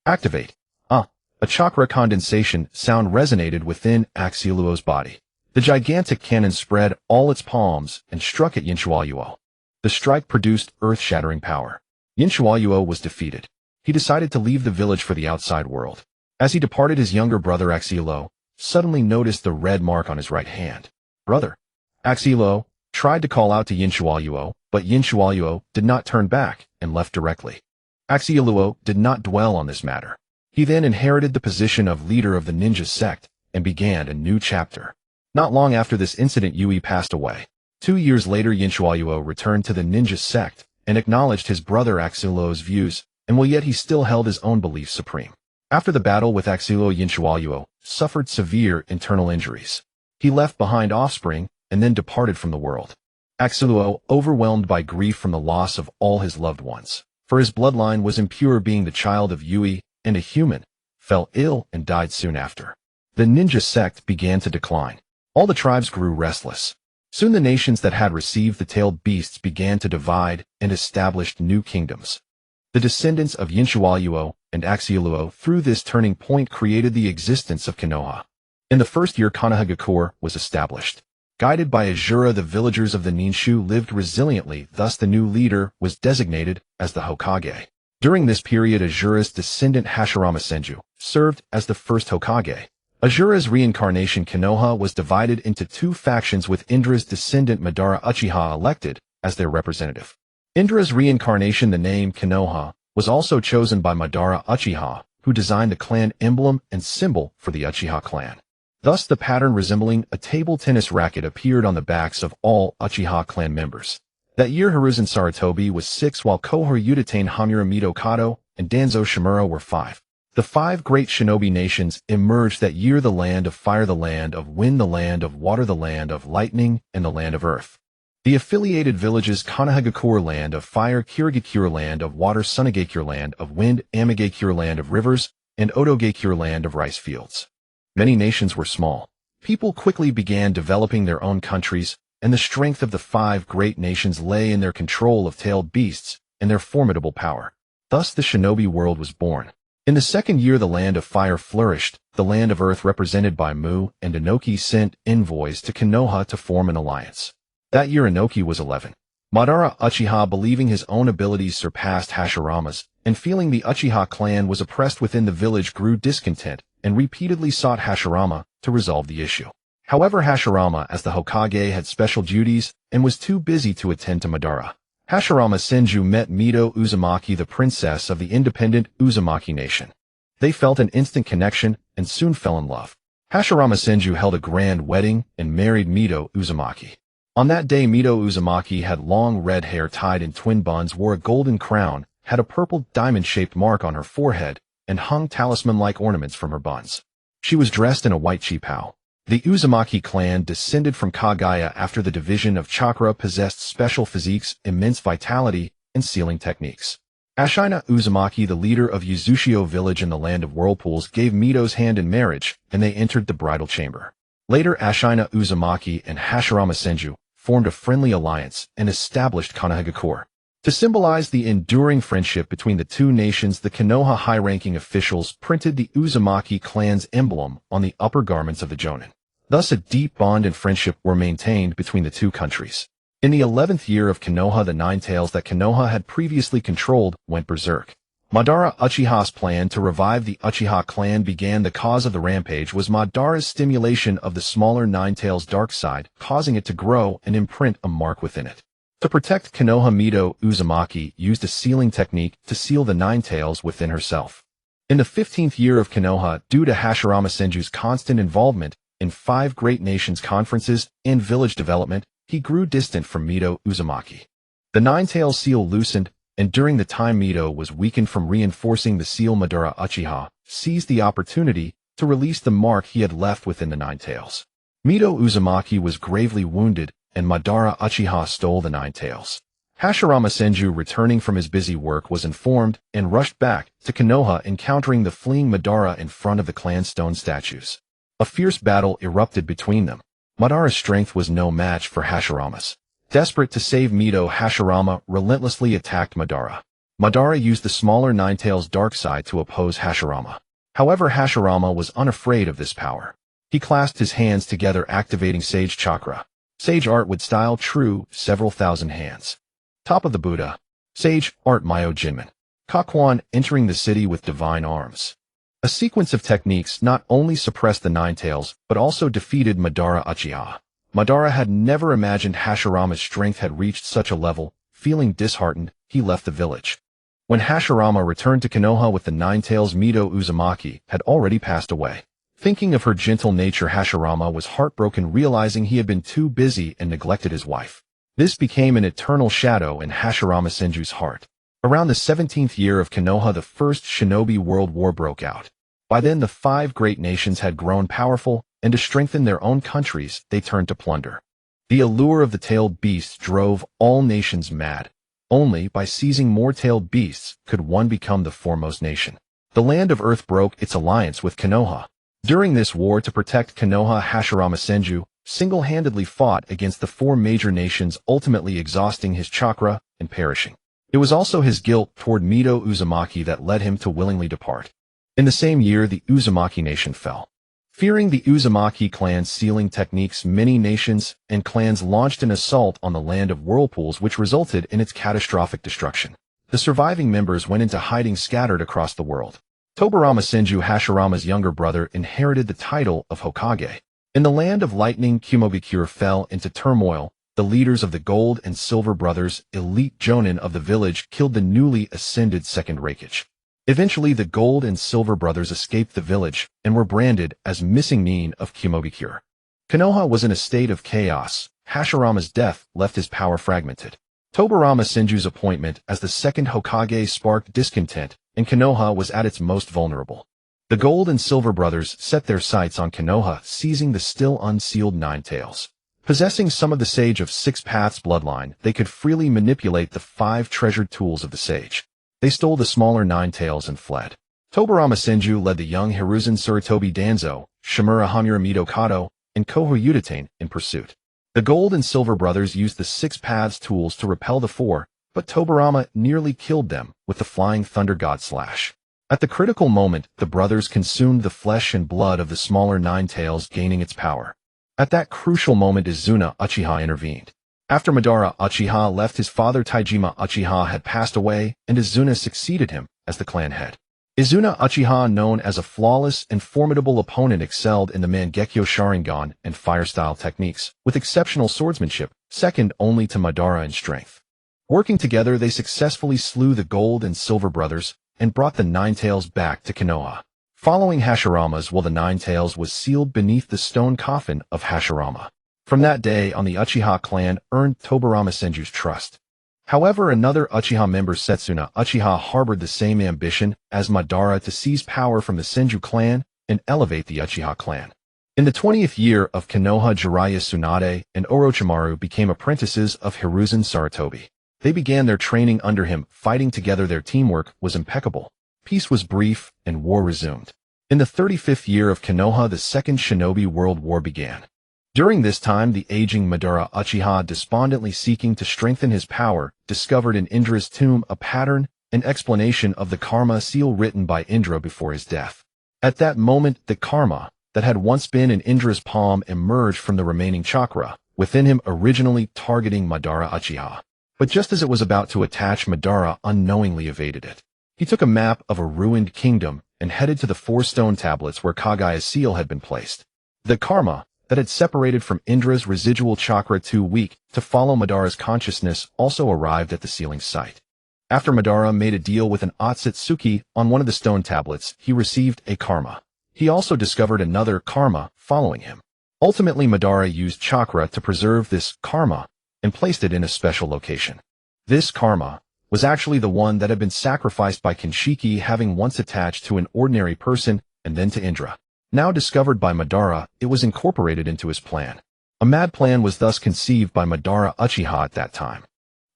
Activate. A chakra condensation sound resonated within Axilo's body. The gigantic cannon spread all its palms and struck at Yin Shuaiyuo. The strike produced earth-shattering power. Yin Shuaiyuo was defeated. He decided to leave the village for the outside world. As he departed, his younger brother Axilo suddenly noticed the red mark on his right hand. Brother. Axilo tried to call out to Yin Shuaiyuo, but Yin Shuaiyuo did not turn back and left directly. Axilo did not dwell on this matter. He then inherited the position of leader of the ninja sect and began a new chapter. Not long after this incident, Yui passed away. 2 years later, Yin Shuaiyuo returned to the ninja sect and acknowledged his brother Axilo's views, and while yet he still held his own beliefs supreme. After the battle with Axilo, Yin Shuaiyuo suffered severe internal injuries. He left behind offspring and then departed from the world. Axilo, overwhelmed by grief from the loss of all his loved ones, for his bloodline was impure, being the child of Yui and a human, fell ill and died soon after. The ninja sect began to decline. All the tribes grew restless. Soon the nations that had received the tailed beasts began to divide and established new kingdoms. The descendants of Yin Shuaiyuo and Axilo through this turning point created the existence of Konoha. In the first year, Konohagakure was established. Guided by Azura, the villagers of the Ninshu lived resiliently, thus the new leader was designated as the Hokage. During this period, Azura's descendant Hashirama Senju served as the first Hokage. Azura's reincarnation Konoha was divided into 2 factions, with Indra's descendant Madara Uchiha elected as their representative. Indra's reincarnation, the name Konoha, was also chosen by Madara Uchiha, who designed the clan emblem and symbol for the Uchiha clan. Thus the pattern resembling a table tennis racket appeared on the backs of all Uchiha clan members. That year, Hiruzen Sarutobi was 6, while Kohor Udatane Hamura Mido Kato and Danzo Shimura were 5. The 5 great shinobi nations emerged that year: the land of fire, the land of wind, the land of water, the land of lightning, and the land of earth. The affiliated villages: Konohagakure, land of fire; Kirigakure, land of water; Sunagakure, land of wind; Amigakure, land of rivers; and Odogakure, land of rice fields. Many nations were small. People quickly began developing their own countries, and the strength of the 5 great nations lay in their control of tailed beasts and their formidable power. Thus the shinobi world was born. In the second year the land of fire flourished, the land of earth represented by Mu and Inoki sent envoys to Konoha to form an alliance. That year Inoki was 11. Madara Uchiha, believing his own abilities surpassed Hashirama's, and feeling the Uchiha clan was oppressed within the village, grew discontent and repeatedly sought Hashirama to resolve the issue. However, Hashirama, as the Hokage, had special duties and was too busy to attend to Madara. Hashirama Senju met Mito Uzumaki, the princess of the independent Uzumaki nation. They felt an instant connection and soon fell in love. Hashirama Senju held a grand wedding and married Mito Uzumaki. On that day, Mito Uzumaki had long red hair tied in twin buns, wore a golden crown, had a purple diamond-shaped mark on her forehead, and hung talisman-like ornaments from her buns. She was dressed in a white chipao. The Uzumaki clan, descended from Kagaya after the division of chakra, possessed special physiques, immense vitality, and sealing techniques. Ashina Uzumaki, the leader of Yuzushio village in the land of whirlpools, gave Mito's hand in marriage, and they entered the bridal chamber. Later, Ashina Uzumaki and Hashirama Senju formed a friendly alliance and established Konohagakure. To symbolize the enduring friendship between the two nations, the Konoha high-ranking officials printed the Uzumaki clan's emblem on the upper garments of the jonin. Thus, a deep bond and friendship were maintained between the two countries. In the 11th year of Konoha, the Nine Tails that Konoha had previously controlled went berserk. Madara Uchiha's plan to revive the Uchiha clan began. The cause of the rampage was Madara's stimulation of the smaller Nine Tails' dark side, causing it to grow and imprint a mark within it. To protect Konoha, Mito Uzumaki used a sealing technique to seal the Nine Tails within herself. In the 15th year of Konoha, due to Hashirama Senju's constant involvement in 5 great nations conferences and village development, he grew distant from Mito Uzumaki. The Nine Tails seal loosened, and during the time Mito was weakened from reinforcing the seal, Madara Uchiha seized the opportunity to release the mark he had left within the Nine Tails. Mito Uzumaki was gravely wounded, and Madara Uchiha stole the Nine Tails. Hashirama Senju, returning from his busy work, was informed and rushed back to Konoha, encountering the fleeing Madara in front of the clan stone statues. A fierce battle erupted between them. Madara's strength was no match for Hashirama's. Desperate to save Mito, Hashirama relentlessly attacked Madara. Madara used the smaller Nine Tails' dark side to oppose Hashirama. However, Hashirama was unafraid of this power. He clasped his hands together, activating Sage Chakra. Sage Art with style true, several thousand hands. Top of the Buddha. Sage Art Myo Jinmin. Kakuan entering the city with divine arms. A sequence of techniques not only suppressed the Nine Tails, but also defeated Madara Uchiha. Madara had never imagined Hashirama's strength had reached such a level. Feeling disheartened, he left the village. When Hashirama returned to Konoha with the Nine Tails, Mito Uzumaki had already passed away. Thinking of her gentle nature, Hashirama was heartbroken, realizing he had been too busy and neglected his wife. This became an eternal shadow in Hashirama Senju's heart. Around the 17th year of Konoha, the First Shinobi World War broke out. By then, the 5 great nations had grown powerful, and to strengthen their own countries, they turned to plunder. The allure of the tailed beasts drove all nations mad. Only by seizing more tailed beasts could one become the foremost nation. The land of Earth broke its alliance with Konoha. During this war, to protect Konoha, Hashirama Senju single-handedly fought against the 4 major nations, ultimately exhausting his chakra and perishing. It was also his guilt toward Mito Uzumaki that led him to willingly depart. In the same year, the Uzumaki nation fell. Fearing the Uzumaki clan's sealing techniques, many nations and clans launched an assault on the land of whirlpools, which resulted in its catastrophic destruction. The surviving members went into hiding, scattered across the world. Tobarama Senju, Hashirama's younger brother, inherited the title of Hokage. In the land of lightning, Kumobikure fell into turmoil. The leaders of the Gold and Silver Brothers, elite jonin of the village, killed the newly ascended Second Hokage. Eventually, the Gold and Silver Brothers escaped the village and were branded as missing nin of Kumobikure. Konoha was in a state of chaos. Hashirama's death left his power fragmented. Tobarama Senju's appointment as the second Hokage sparked discontent, and Konoha was at its most vulnerable. The Gold and Silver Brothers set their sights on Konoha, seizing the still unsealed Nine Tails. Possessing some of the Sage of Six-Paths bloodline, they could freely manipulate the 5 treasured tools of the sage. They stole the smaller Nine Tails and fled. Tobarama Senju led the young Hiruzen Tsurutobi Danzo, Shimura Hamura Mito Kato, and Koho Udatain in pursuit. The Gold and Silver Brothers used the Six-Paths tools to repel the 4, but Tobarama nearly killed them with the Flying Thunder God Slash. At the critical moment, the brothers consumed the flesh and blood of the smaller Nine Tails, gaining its power. At that crucial moment, Izuna Uchiha intervened. After Madara Uchiha left, his father Taijima Uchiha had passed away, and Izuna succeeded him as the clan head. Izuna Uchiha, known as a flawless and formidable opponent, excelled in the Mangekyo Sharingan and fire-style techniques, with exceptional swordsmanship, second only to Madara in strength. Working together, they successfully slew the Gold and Silver brothers and brought the Nine Tails back to Konoha. Following Hashirama's will, the Nine Tails was sealed beneath the stone coffin of Hashirama. From that day on, the Uchiha clan earned Tobirama Senju's trust. However, another Uchiha member, Setsuna Uchiha, harbored the same ambition as Madara to seize power from the Senju clan and elevate the Uchiha clan. In the 20th year of Konoha, Jiraiya Tsunade and Orochimaru became apprentices of Hiruzen Sarutobi. They began their training under him. Fighting together, their teamwork was impeccable. Peace was brief, and war resumed. In the 35th year of Konoha, the Second Shinobi World War began. During this time, the aging Madara Uchiha, despondently seeking to strengthen his power, discovered in Indra's tomb a pattern and explanation of the karma seal written by Indra before his death. At that moment, the karma that had once been in Indra's palm emerged from the remaining chakra within him, originally targeting Madara Uchiha. But just as it was about to attach, Madara unknowingly evaded it. He took a map of a ruined kingdom and headed to the 4 stone tablets where Kagaya's seal had been placed. The karma that had separated from Indra's residual chakra, too weak to follow Madara's consciousness, also arrived at the sealing site. After Madara made a deal with an Otsutsuki on one of the stone tablets, he received a karma. He also discovered another karma following him. Ultimately, Madara used chakra to preserve this karma and placed it in a special location. This karma was actually the one that had been sacrificed by Kinshiki, having once attached to an ordinary person and then to Indra. Now discovered by Madara, it was incorporated into his plan. A mad plan was thus conceived by Madara Uchiha at that time.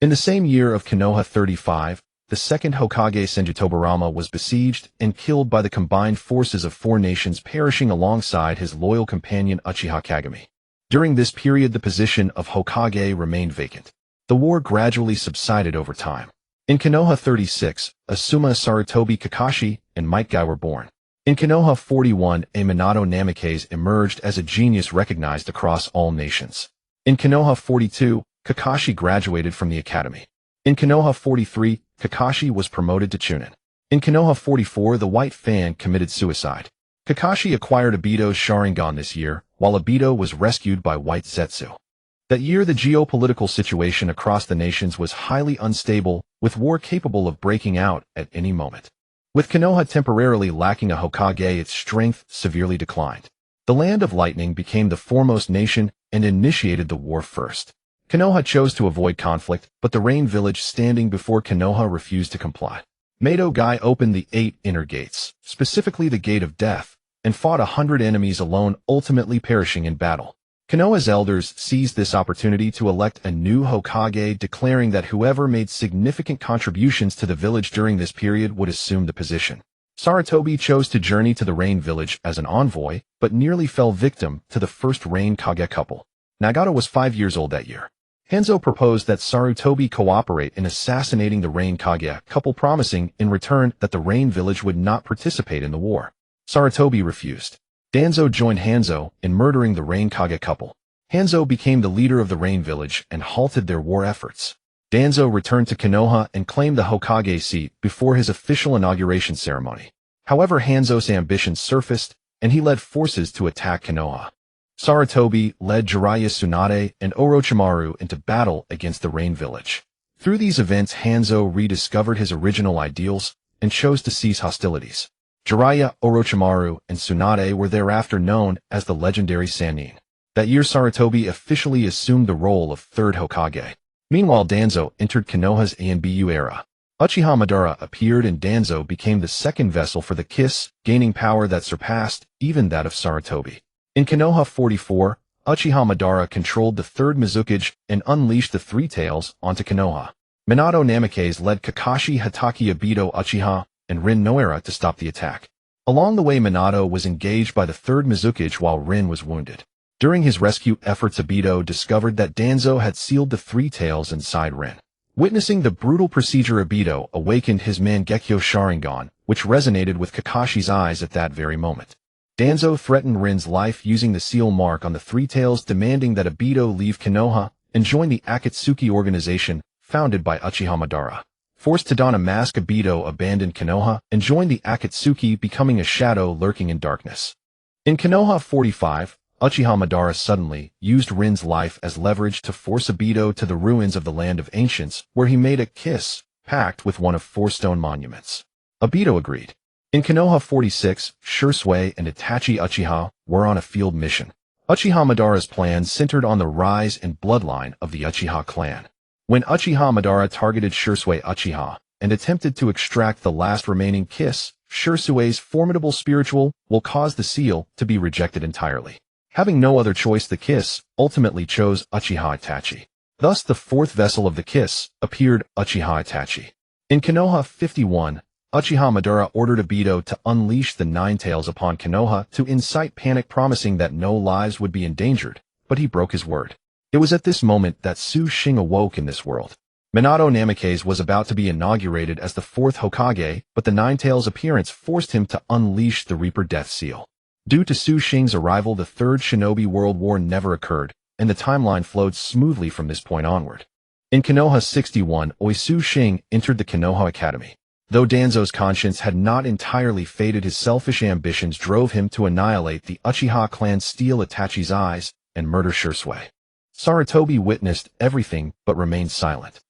In the same year of Konoha 35, the second Hokage Senju Tobirama was besieged and killed by the combined forces of 4 nations, perishing alongside his loyal companion Uchiha Kagami. During this period, the position of Hokage remained vacant. The war gradually subsided over time. In Konoha 36, Asuma Sarutobi Kakashi and Might Guy were born. In Konoha 41, a Minato Namikaze emerged as a genius recognized across all nations. In Konoha 42, Kakashi graduated from the academy. In Konoha 43, Kakashi was promoted to Chunin. In Konoha 44, the White Fan committed suicide. Kakashi acquired Obito's Sharingan this year, while Obito was rescued by White Zetsu. That year, the geopolitical situation across the nations was highly unstable, with war capable of breaking out at any moment. With Konoha temporarily lacking a Hokage, its strength severely declined. The Land of Lightning became the foremost nation and initiated the war first. Konoha chose to avoid conflict, but the Rain Village standing before Konoha refused to comply. Mado Guy opened the 8 inner gates, specifically the Gate of Death, and fought 100 enemies alone, ultimately perishing in battle. Konoha's elders seized this opportunity to elect a new Hokage, declaring that whoever made significant contributions to the village during this period would assume the position. Sarutobi chose to journey to the Rain Village as an envoy, but nearly fell victim to the first Rain Kage couple. Nagato was 5 years old that year. Hanzo proposed that Sarutobi cooperate in assassinating the Rain Kage couple, promising in return that the Rain Village would not participate in the war. Sarutobi refused. Danzo joined Hanzo in murdering the Rain Kage couple. Hanzo became the leader of the Rain Village and halted their war efforts. Danzo returned to Konoha and claimed the Hokage seat before his official inauguration ceremony. However, Hanzo's ambitions surfaced, and he led forces to attack Konoha. Sarutobi led Jiraiya Tsunade and Orochimaru into battle against the Rain Village. Through these events, Hanzo rediscovered his original ideals and chose to cease hostilities. Jiraiya, Orochimaru, and Tsunade were thereafter known as the legendary Sannin. That year, Sarutobi officially assumed the role of third Hokage. Meanwhile, Danzo entered Konoha's Anbu era. Uchiha Madara appeared and Danzo became the second vessel for the Kiss, gaining power that surpassed even that of Sarutobi. In Konoha 44, Uchiha Madara controlled the third Mizukage and unleashed the Three Tails onto Konoha. Minato Namikaze led Kakashi, Hatake, Obito, Uchiha, and Rin Noera to stop the attack. Along the way, Minato was engaged by the third Mizukage while Rin was wounded. During his rescue efforts, Obito discovered that Danzo had sealed the Three Tails inside Rin. Witnessing the brutal procedure, Obito awakened his Mangekyo Sharingan, which resonated with Kakashi's eyes at that very moment. Danzo threatened Rin's life using the seal mark on the three tails, demanding that Obito leave Konoha and join the Akatsuki organization founded by Uchiha Madara. Forced to don a mask, Obito abandoned Konoha and joined the Akatsuki, becoming a shadow lurking in darkness. In Konoha 45, Uchiha Madara suddenly used Rin's life as leverage to force Obito to the ruins of the Land of Ancients, where he made a kiss pact with one of four stone monuments. Obito agreed. In Konoha 46, Shursui and Itachi Uchiha were on a field mission. Uchiha Madara's plan centered on the rise and bloodline of the Uchiha clan. When Uchiha Madara targeted Shursui Uchiha and attempted to extract the last remaining kiss, Shursui's formidable spiritual will cause the seal to be rejected entirely. Having no other choice, the kiss ultimately chose Uchiha Itachi. Thus, the fourth vessel of the kiss appeared, Uchiha Itachi. In Konoha 51, Uchiha Madara ordered Obito to unleash the Nine Tails upon Konoha to incite panic, promising that no lives would be endangered, but he broke his word. It was at this moment that Su Xing awoke in this world. Minato Namikaze was about to be inaugurated as the Fourth Hokage, but the Nine Tails' appearance forced him to unleash the Reaper Death Seal. Due to Su Xing's arrival, the Third Shinobi World War never occurred, and the timeline flowed smoothly from this point onward. In Konoha 61, Su Xing entered the Konoha Academy. Though Danzo's conscience had not entirely faded, his selfish ambitions drove him to annihilate the Uchiha clan, steal Itachi's eyes, and murder Shursui. Sarutobi witnessed everything but remained silent.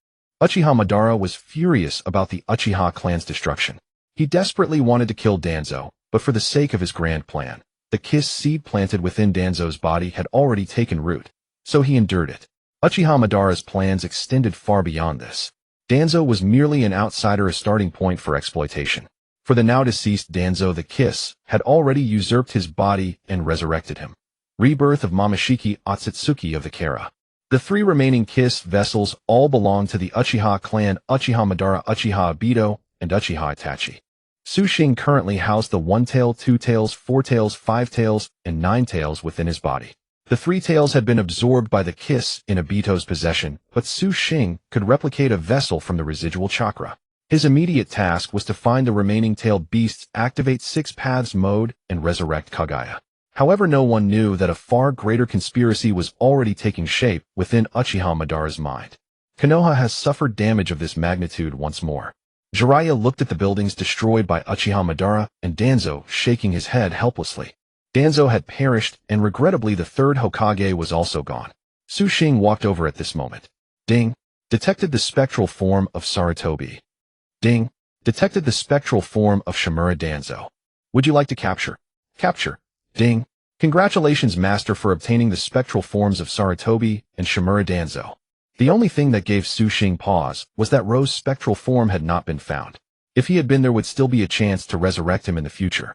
Uchiha Madara was furious about the Uchiha clan's destruction. He desperately wanted to kill Danzo, but for the sake of his grand plan, the kiss seed planted within Danzo's body had already taken root, so he endured it. Uchiha Madara's plans extended far beyond this. Danzo was merely an outsider, a starting point for exploitation. For the now deceased Danzo, the kiss had already usurped his body and resurrected him. Rebirth of Momoshiki Otsutsuki of the Kara. The three remaining kiss vessels all belonged to the Uchiha clan: Uchiha Madara, Uchiha Obito, and Uchiha Itachi. Su Xing currently housed the One Tail, Two Tails, Four Tails, Five Tails, and Nine Tails within his body. The three tails had been absorbed by the kiss in Obito's possession, but Su Xing could replicate a vessel from the residual chakra. His immediate task was to find the remaining tailed beasts, activate Six-Paths mode, and resurrect Kaguya. However, no one knew that a far greater conspiracy was already taking shape within Uchiha Madara's mind. Konoha has suffered damage of this magnitude once more. Jiraiya looked at the buildings destroyed by Uchiha Madara, and Danzo shaking his head helplessly. Danzo had perished, and regrettably the third Hokage was also gone. Su Xing walked over at this moment. Ding. Detected the spectral form of Sarutobi. Ding. Detected the spectral form of Shimura Danzo. Would you like to capture? Capture. Ding. Congratulations, Master, for obtaining the spectral forms of Sarutobi and Shimura Danzo. The only thing that gave Su Xing pause was that Ro's spectral form had not been found. If he had been, there would still be a chance to resurrect him in the future.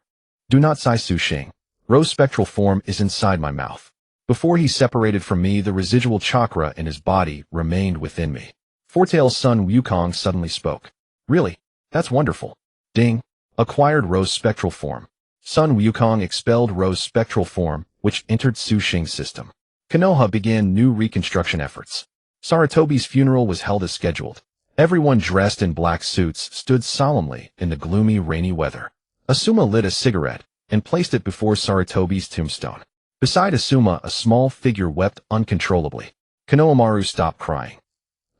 Do not sigh, Su Xing. Ro's spectral form is inside my mouth. Before he separated from me, the residual chakra in his body remained within me. Fourtail's son Wukong suddenly spoke. Really? That's wonderful. Ding. Acquired Ro's spectral form. Son Wukong expelled Ro's spectral form, which entered Su Xing's system. Konoha began new reconstruction efforts. Sarutobi's funeral was held as scheduled. Everyone dressed in black suits stood solemnly in the gloomy, rainy weather. Asuma lit a cigarette and placed it before Sarutobi's tombstone. Beside Asuma, a small figure wept uncontrollably. Konohamaru stopped crying.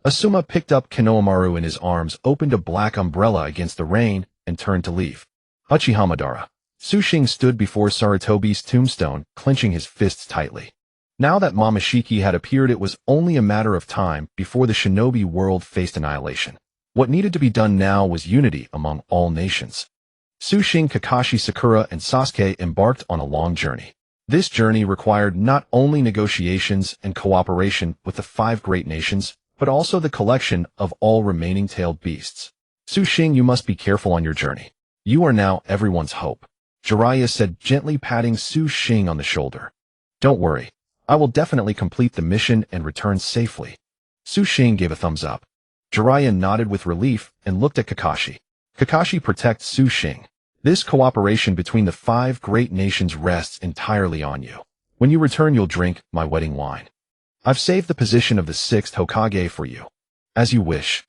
Asuma picked up Konohamaru in his arms, opened a black umbrella against the rain, and turned to leave. Uchiha Madara. Su Xing stood before Sarutobi's tombstone, clenching his fists tightly. Now that Momoshiki had appeared, it was only a matter of time before the shinobi world faced annihilation. What needed to be done now was unity among all nations. Su Xing, Kakashi, Sakura, and Sasuke embarked on a long journey. This journey required not only negotiations and cooperation with the five great nations, but also the collection of all remaining tailed beasts. Su Xing, you must be careful on your journey. You are now everyone's hope. Jiraiya said, gently patting Su Xing on the shoulder. Don't worry. I will definitely complete the mission and return safely. Su Xing gave a thumbs up. Jiraiya nodded with relief and looked at Kakashi. Kakashi protects Su Xing. This cooperation between the five great nations rests entirely on you. When you return, you'll drink my wedding wine. I've saved the position of the sixth Hokage for you. As you wish.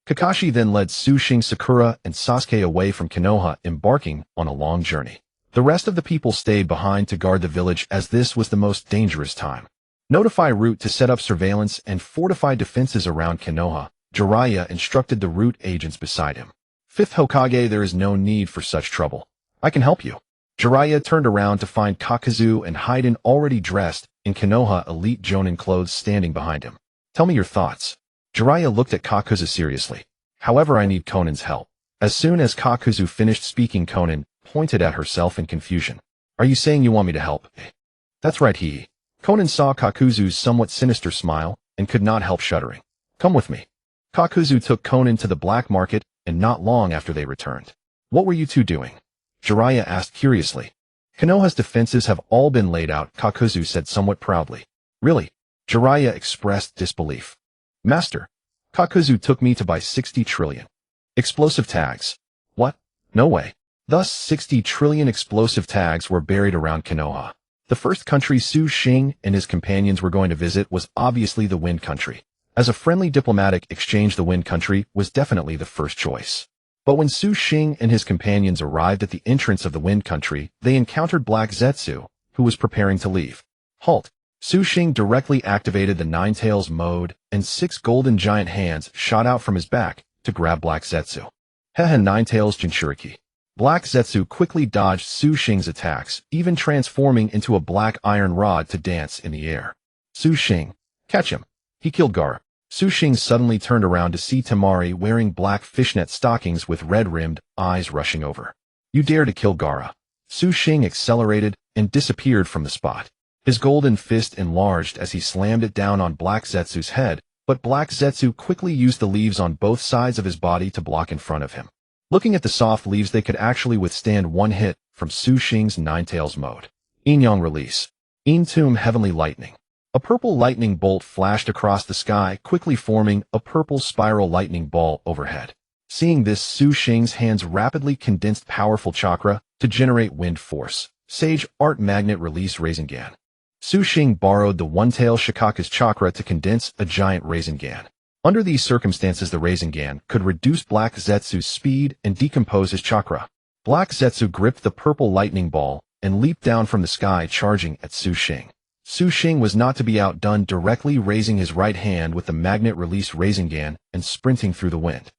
Kakashi then led Sasuke, Sakura, and Sasuke away from Konoha, embarking on a long journey. The rest of the people stayed behind to guard the village as this was the most dangerous time. Notify Root to set up surveillance and fortify defenses around Konoha. Jiraiya instructed the Root agents beside him. Fifth Hokage, there is no need for such trouble. I can help you. Jiraiya turned around to find Kakazu and Haiden already dressed in Konoha elite Jonin clothes standing behind him. Tell me your thoughts. Jiraiya looked at Kakazu seriously. However, I need Conan's help. As soon as Kakazu finished speaking, Conan pointed at herself in confusion. Are you saying you want me to help? That's right, Conan saw Kakuzu's somewhat sinister smile and could not help shuddering. Come with me. Kakuzu took Conan to the black market, and not long after they returned. What were you two doing? Jiraiya asked curiously. Konoha's defenses have all been laid out, Kakuzu said somewhat proudly. Really? Jiraiya expressed disbelief. Master, Kakuzu took me to buy 60 trillion. Explosive tags. What? No way. Thus 60 trillion explosive tags were buried around Konoha. The first country Su Xing and his companions were going to visit was obviously the Wind Country. As a friendly diplomatic exchange, the Wind Country was definitely the first choice. But when Su Xing and his companions arrived at the entrance of the Wind Country, they encountered Black Zetsu, who was preparing to leave. Halt. Su Xing directly activated the Nine Tails mode, and 6 golden giant hands shot out from his back to grab Black Zetsu. Hehe, Nine Tails Jinchuriki. Black Zetsu quickly dodged Su Xing's attacks, even transforming into a black iron rod to dance in the air. Su Xing. Catch him. He killed Gaara. Su Xing suddenly turned around to see Temari wearing black fishnet stockings with red-rimmed eyes rushing over. You dare to kill Gaara. Su Xing accelerated and disappeared from the spot. His golden fist enlarged as he slammed it down on Black Zetsu's head, but Black Zetsu quickly used the leaves on both sides of his body to block in front of him. Looking at the soft leaves, they could actually withstand one hit from Su Xing's Nine Tails mode. Inyang release. Intum Heavenly Lightning. A purple lightning bolt flashed across the sky, quickly forming a purple spiral lightning ball overhead. Seeing this, Su Xing's hands rapidly condensed powerful chakra to generate wind force. Sage Art Magnet release Rasengan. Su Xing borrowed the One-Tail Shikaku's chakra to condense a giant Rasengan. Under these circumstances, the Rasengan could reduce Black Zetsu's speed and decompose his chakra. Black Zetsu gripped the purple lightning ball and leaped down from the sky, charging at Su Xing. Su Xing was not to be outdone, directly raising his right hand with the magnet release Rasengan and sprinting through the wind.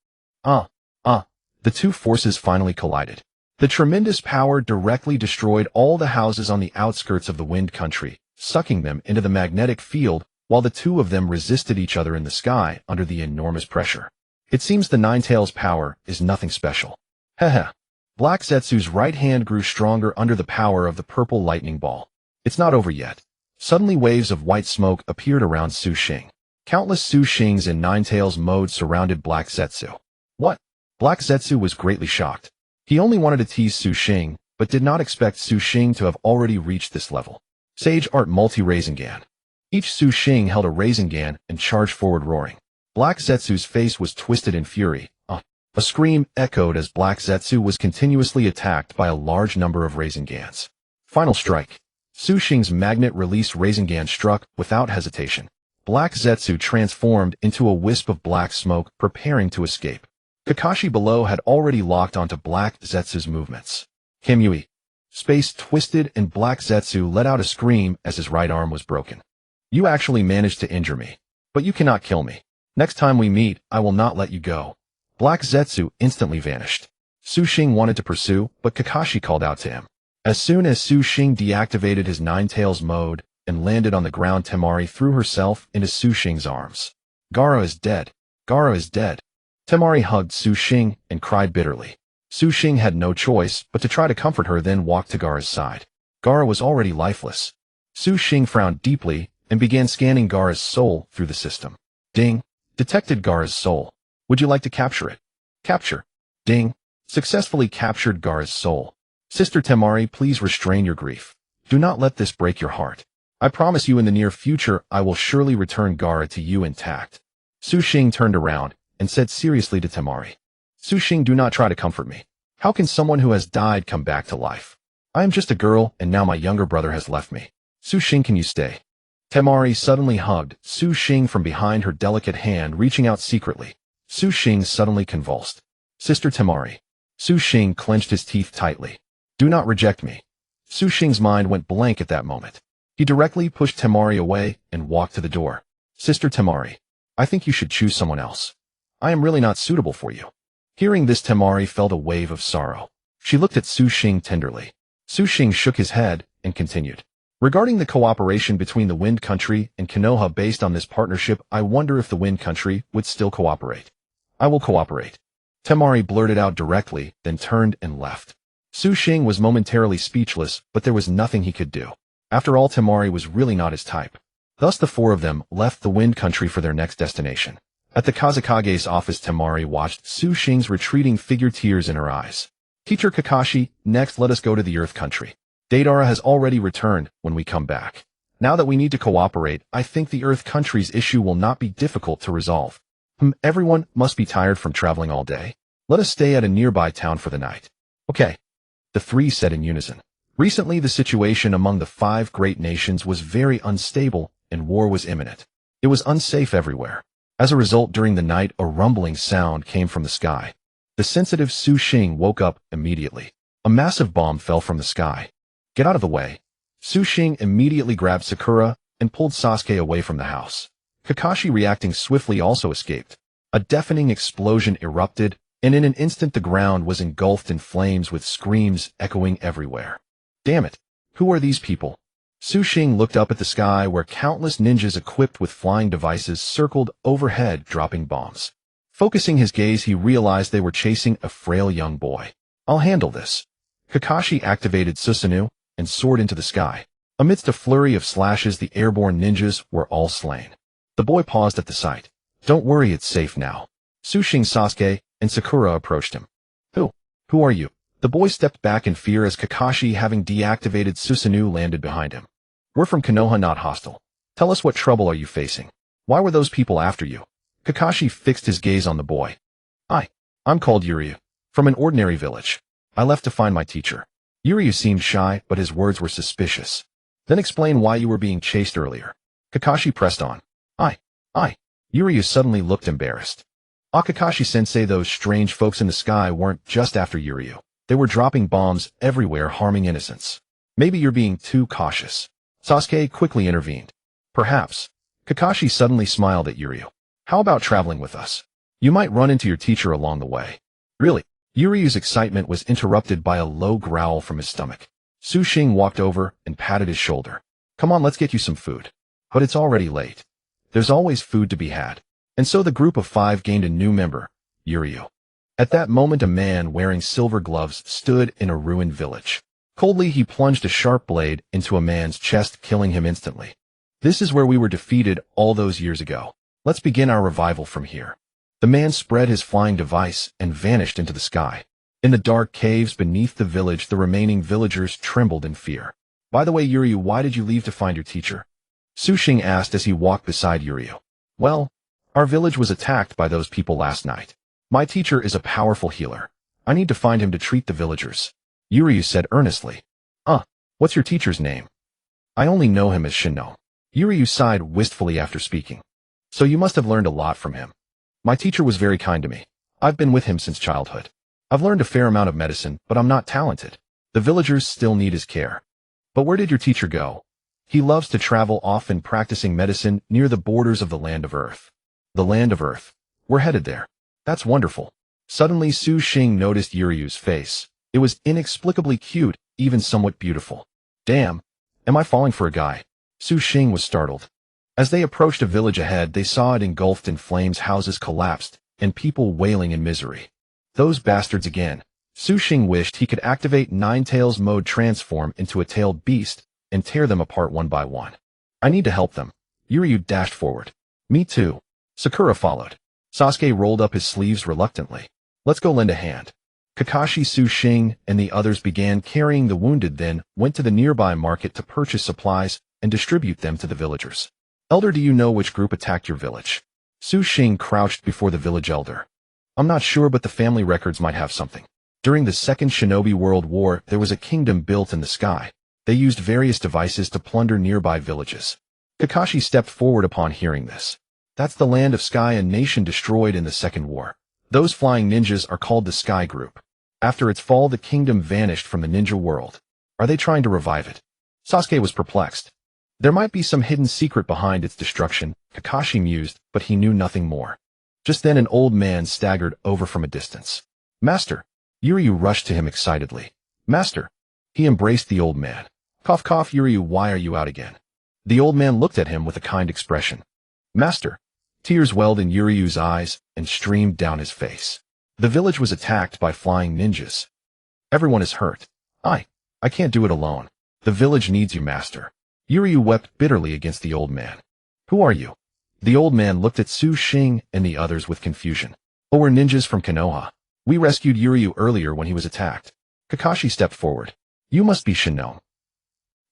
The two forces finally collided. The tremendous power directly destroyed all the houses on the outskirts of the Wind Country, sucking them into the magnetic field, while the two of them resisted each other in the sky under the enormous pressure. It seems the Nine Tails power is nothing special. Hehe. Black Zetsu's right hand grew stronger under the power of the purple lightning ball. It's not over yet. Suddenly waves of white smoke appeared around Su Xing. Countless Su Xings in Nine Tails mode surrounded Black Zetsu. What? Black Zetsu was greatly shocked. He only wanted to tease Su Xing, but did not expect Su Xing to have already reached this level. Sage Art Multi-Rasengan. Each Su Xing held a Rasengan and charged forward roaring. Black Zetsu's face was twisted in fury. A scream echoed as Black Zetsu was continuously attacked by a large number of Rasengans. Final strike. Su Xing's magnet release Rasengan struck without hesitation. Black Zetsu transformed into a wisp of black smoke, preparing to escape. Kakashi below had already locked onto Black Zetsu's movements. Kimui. Space twisted and Black Zetsu let out a scream as his right arm was broken. You actually managed to injure me. But you cannot kill me. Next time we meet, I will not let you go. Black Zetsu instantly vanished. Su Xing wanted to pursue, but Kakashi called out to him. As soon as Su Xing deactivated his Nine Tails mode and landed on the ground, Temari threw herself into Su Xing's arms. Gaara is dead. Gaara is dead. Temari hugged Su Xing and cried bitterly. Su Xing had no choice but to try to comfort her, then walked to Gaara's side. Gaara was already lifeless. Su Xing frowned deeply and began scanning Gaara's soul through the system. Ding. Detected Gaara's soul. Would you like to capture it? Capture. Ding. Successfully captured Gaara's soul. Sister Temari, please restrain your grief. Do not let this break your heart. I promise you in the near future I will surely return Gaara to you intact. Su Xing turned around and said seriously to Temari. Su Xing, do not try to comfort me. How can someone who has died come back to life? I am just a girl, and now my younger brother has left me. Su Xing, can you stay? Temari suddenly hugged Su Xing from behind, her delicate hand reaching out secretly. Su Xing suddenly convulsed. Sister Temari. Su Xing clenched his teeth tightly. Do not reject me. Su Xing's mind went blank at that moment. He directly pushed Temari away and walked to the door. Sister Temari, I think you should choose someone else. I am really not suitable for you. Hearing this, Temari felt a wave of sorrow. She looked at Su Xing tenderly. Su Xing shook his head and continued. Regarding the cooperation between the Wind Country and Konoha, based on this partnership, I wonder if the Wind Country would still cooperate. I will cooperate. Temari blurted out directly, then turned and left. Su Xing was momentarily speechless, but there was nothing he could do. After all, Temari was really not his type. Thus the four of them left the Wind Country for their next destination. At the Kazekage's office, Temari watched Su Xing's retreating figure, tears in her eyes. Teacher Kakashi, next let us go to the Earth Country. Deidara has already returned when we come back. Now that we need to cooperate, I think the Earth Country's issue will not be difficult to resolve. Everyone must be tired from traveling all day. Let us stay at a nearby town for the night. Okay. The three said in unison. Recently, the situation among the 5 great nations was very unstable, and war was imminent. It was unsafe everywhere. As a result, during the night, a rumbling sound came from the sky. The sensitive Su Xing woke up immediately. A massive bomb fell from the sky. Get out of the way. Su Xing immediately grabbed Sakura and pulled Sasuke away from the house. Kakashi, reacting swiftly, also escaped. A deafening explosion erupted, and in an instant the ground was engulfed in flames, with screams echoing everywhere. Damn it! Who are these people? Su Xing looked up at the sky, where countless ninjas equipped with flying devices circled overhead, dropping bombs. Focusing his gaze, he realized they were chasing a frail young boy. I'll handle this. Kakashi activated Susanoo and soared into the sky. Amidst a flurry of slashes, the airborne ninjas were all slain. The boy paused at the sight. Don't worry, it's safe now. Su Xing, Sasuke, and Sakura approached him. Who are you? The boy stepped back in fear as Kakashi, having deactivated Susanoo, landed behind him. We're from Konoha, not hostile. Tell us, what trouble are you facing? Why were those people after you? Kakashi fixed his gaze on the boy. I'm called Jiraiya, from an ordinary village. I left to find my teacher. Jiraiya seemed shy, but his words were suspicious. Then explain why you were being chased earlier. Kakashi pressed on. Jiraiya suddenly looked embarrassed. Kakashi-sensei, those strange folks in the sky weren't just after Jiraiya. They were dropping bombs everywhere, harming innocents. Maybe you're being too cautious. Sasuke quickly intervened. Perhaps. Kakashi suddenly smiled at Jiraiya. How about traveling with us? You might run into your teacher along the way. Really? Yuriu's excitement was interrupted by a low growl from his stomach. Su Xing walked over and patted his shoulder. Come on, let's get you some food. But it's already late. There's always food to be had. And so the group of 5 gained a new member, Jiraiya. At that moment, a man wearing silver gloves stood in a ruined village. Coldly, he plunged a sharp blade into a man's chest, killing him instantly. This is where we were defeated all those years ago. Let's begin our revival from here. The man spread his flying device and vanished into the sky. In the dark caves beneath the village, the remaining villagers trembled in fear. By the way, Jiraiya, why did you leave to find your teacher? Su Xing asked as he walked beside Jiraiya. Well, our village was attacked by those people last night. My teacher is a powerful healer. I need to find him to treat the villagers. Jiraiya said earnestly. What's your teacher's name? I only know him as Susanoo. Jiraiya sighed wistfully after speaking. So you must have learned a lot from him. My teacher was very kind to me. I've been with him since childhood. I've learned a fair amount of medicine, but I'm not talented. The villagers still need his care. But where did your teacher go? He loves to travel, often practicing medicine near the borders of the Land of Earth. The Land of Earth. We're headed there. That's wonderful. Suddenly, Su Xing noticed Yuriu's face. It was inexplicably cute, even somewhat beautiful. Damn. Am I falling for a guy? Su Xing was startled. As they approached a village ahead, they saw it engulfed in flames, houses collapsed, and people wailing in misery. Those bastards again. Su Xing wished he could activate Ninetales mode, transform into a tailed beast, and tear them apart one by one. I need to help them. Yuriu dashed forward. Me too. Sakura followed. Sasuke rolled up his sleeves reluctantly. Let's go lend a hand. Kakashi, Su Xing, and the others began carrying the wounded, then went to the nearby market to purchase supplies and distribute them to the villagers. Elder, do you know which group attacked your village? Su Xing crouched before the village elder. I'm not sure, but the family records might have something. During the Second Shinobi World War, there was a kingdom built in the sky. They used various devices to plunder nearby villages. Kakashi stepped forward upon hearing this. That's the land of Sky, a nation destroyed in the Second War. Those flying ninjas are called the Sky Group. After its fall, the kingdom vanished from the ninja world. Are they trying to revive it? Sasuke was perplexed. There might be some hidden secret behind its destruction, Kakashi mused, but he knew nothing more. Just then an old man staggered over from a distance. Master! Yuryu rushed to him excitedly. Master! He embraced the old man. Cough cough, Yuryu, why are you out again? The old man looked at him with a kind expression. Master! Tears welled in Yuryu's eyes and streamed down his face. The village was attacked by flying ninjas. Everyone is hurt. I can't do it alone. The village needs you, master. Yuryu wept bitterly against the old man. Who are you? The old man looked at Xing and the others with confusion. Oh, we're ninjas from Konoha. We rescued Yuryu earlier when he was attacked. Kakashi stepped forward. You must be Susanoo.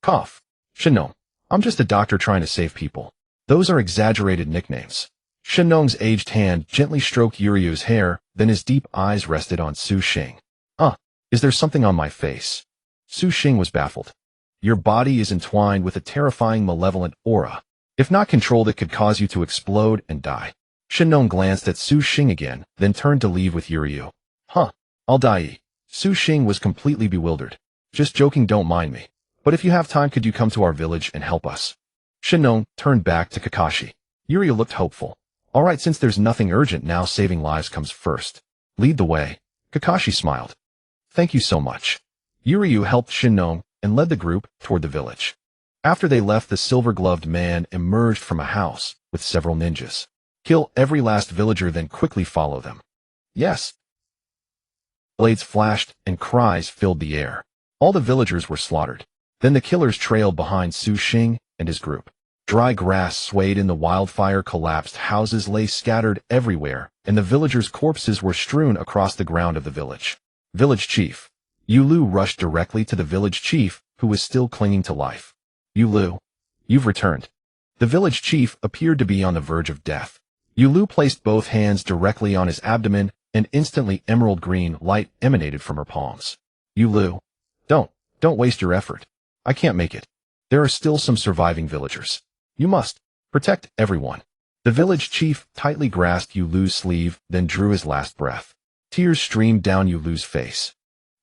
Cough. Susanoo. I'm just a doctor trying to save people. Those are exaggerated nicknames. Susanoo's aged hand gently stroked Yuryu's hair, then his deep eyes rested on Xing. Is there something on my face? Xing was baffled. Your body is entwined with a terrifying malevolent aura. If not controlled, it could cause you to explode and die. Susanoo glanced at Xing again, then turned to leave with Yuryu. I'll die. Xing was completely bewildered. Just joking, don't mind me. But if you have time, could you come to our village and help us? Susanoo turned back to Kakashi. Yuryu looked hopeful. All right, since there's nothing urgent now, saving lives comes first. Lead the way. Kakashi smiled. Thank you so much. Yuryu helped Susanoo and led the group toward the village. After they left, the silver-gloved man emerged from a house with several ninjas. Kill every last villager, then quickly follow them. Yes. Blades flashed and cries filled the air. All the villagers were slaughtered. Then the killers trailed behind Xing and his group. Dry grass swayed in the wildfire, collapsed houses lay scattered everywhere, and the villagers' corpses were strewn across the ground of the village. Village Chief. Yulu rushed directly to the village chief, who was still clinging to life. Yulu, you've returned. The village chief appeared to be on the verge of death. Yulu placed both hands directly on his abdomen, and instantly emerald green light emanated from her palms. Yulu, don't waste your effort. I can't make it. There are still some surviving villagers. You must protect everyone. The village chief tightly grasped Yulu's sleeve, then drew his last breath. Tears streamed down Yulu's face.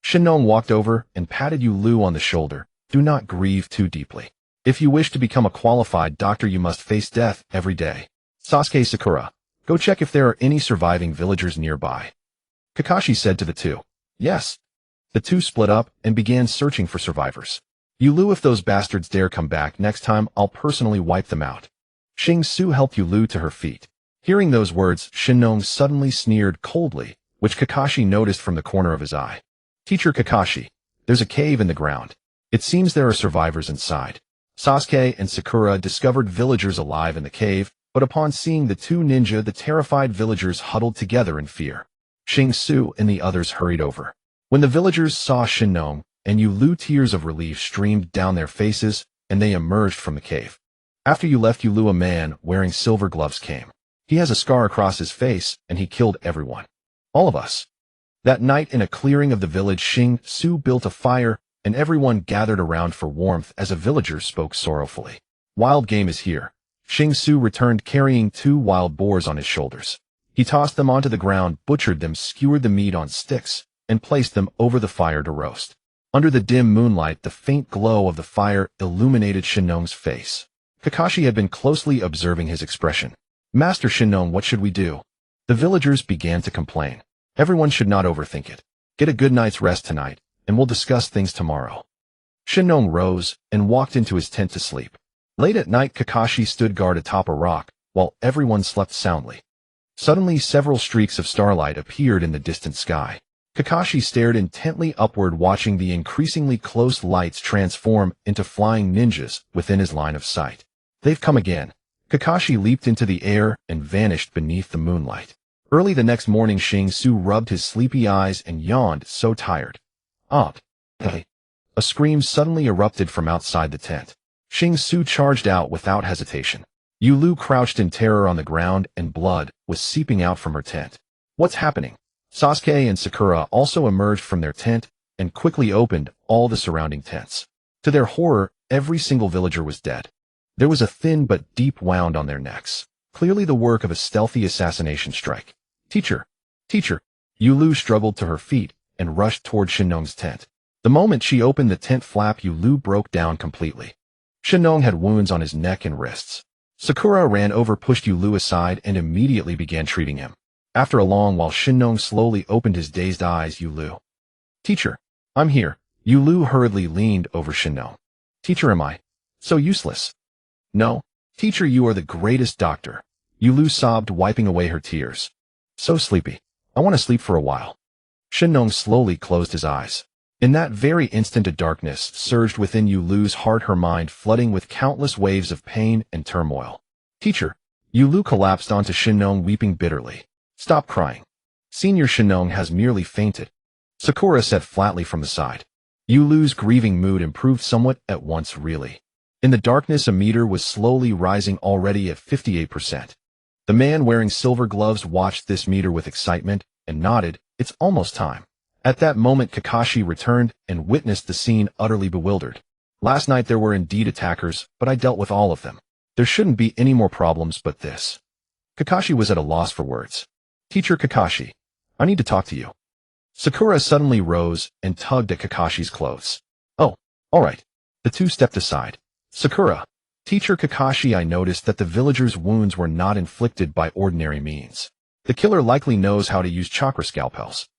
Susanoo walked over and patted Yulu on the shoulder. Do not grieve too deeply. If you wish to become a qualified doctor, you must face death every day. Sasuke, Sakura, go check if there are any surviving villagers nearby. Kakashi said to the two. Yes. The two split up and began searching for survivors. Yulu, if those bastards dare come back next time, I'll personally wipe them out. Xing helped Yulu to her feet. Hearing those words, Susanoo suddenly sneered coldly, which Kakashi noticed from the corner of his eye. Teacher Kakashi, there's a cave in the ground. It seems there are survivors inside. Sasuke and Sakura discovered villagers alive in the cave, but upon seeing the two ninja, the terrified villagers huddled together in fear. Xing and the others hurried over. When the villagers saw Susanoo and Yulu, tears of relief streamed down their faces, and they emerged from the cave. After you left Yulu, a man wearing silver gloves came. He has a scar across his face, and he killed everyone. All of us. That night in a clearing of the village, Xing built a fire, and everyone gathered around for warmth as a villager spoke sorrowfully. Wild game is here. Xing returned carrying 2 wild boars on his shoulders. He tossed them onto the ground, butchered them, skewered the meat on sticks, and placed them over the fire to roast. Under the dim moonlight, the faint glow of the fire illuminated Susanoo's face. Kakashi had been closely observing his expression. Master Susanoo, what should we do? The villagers began to complain. Everyone should not overthink it. Get a good night's rest tonight, and we'll discuss things tomorrow. Susanoo rose and walked into his tent to sleep. Late at night, Kakashi stood guard atop a rock, while everyone slept soundly. Suddenly, several streaks of starlight appeared in the distant sky. Kakashi stared intently upward, watching the increasingly close lights transform into flying ninjas within his line of sight. They've come again. Kakashi leaped into the air and vanished beneath the moonlight. Early the next morning, Xing rubbed his sleepy eyes and yawned, so tired. Hey. A scream suddenly erupted from outside the tent. Xing charged out without hesitation. Yulu crouched in terror on the ground, and blood was seeping out from her tent. What's happening? Sasuke and Sakura also emerged from their tent and quickly opened all the surrounding tents. To their horror, every single villager was dead. There was a thin but deep wound on their necks, clearly the work of a stealthy assassination strike. Teacher! Teacher! Yulu struggled to her feet and rushed toward Shinnong's tent. The moment she opened the tent flap, Yulu broke down completely. Shinnong had wounds on his neck and wrists. Sakura ran over, pushed Yulu aside, and immediately began treating him. After a long while, Shinnong slowly opened his dazed eyes. Yulu. Teacher, I'm here. Yulu hurriedly leaned over Shinnong. Teacher, am I so useless? No. Teacher, you are the greatest doctor. Yulu sobbed, wiping away her tears. So sleepy. I want to sleep for a while. Shinnong slowly closed his eyes. In that very instant, a darkness surged within Yulu's heart, her mind flooding with countless waves of pain and turmoil. Teacher! Yulu collapsed onto Shinnong, weeping bitterly. Stop crying. Senior Shinnong has merely fainted. Sakura said flatly from the side. Yulu's grieving mood improved somewhat at once, really. In the darkness, a meter was slowly rising, already at 58%. The man wearing silver gloves watched this meter with excitement and nodded. It's almost time. At that moment, Kakashi returned and witnessed the scene, utterly bewildered. Last night there were indeed attackers, but I dealt with all of them. There shouldn't be any more problems but this. Kakashi was at a loss for words. Teacher Kakashi, I need to talk to you. Sakura suddenly rose and tugged at Kakashi's clothes. Oh, all right. The two stepped aside. Sakura, Teacher Kakashi, I noticed that the villagers' wounds were not inflicted by ordinary means. The killer likely knows how to use chakra scalpels.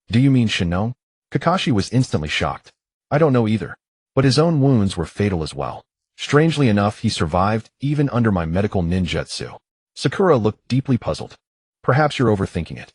Do you mean Shinnong? Kakashi was instantly shocked. I don't know either. But his own wounds were fatal as well. Strangely enough, he survived, even under my medical ninjutsu. Sakura looked deeply puzzled. Perhaps you're overthinking it.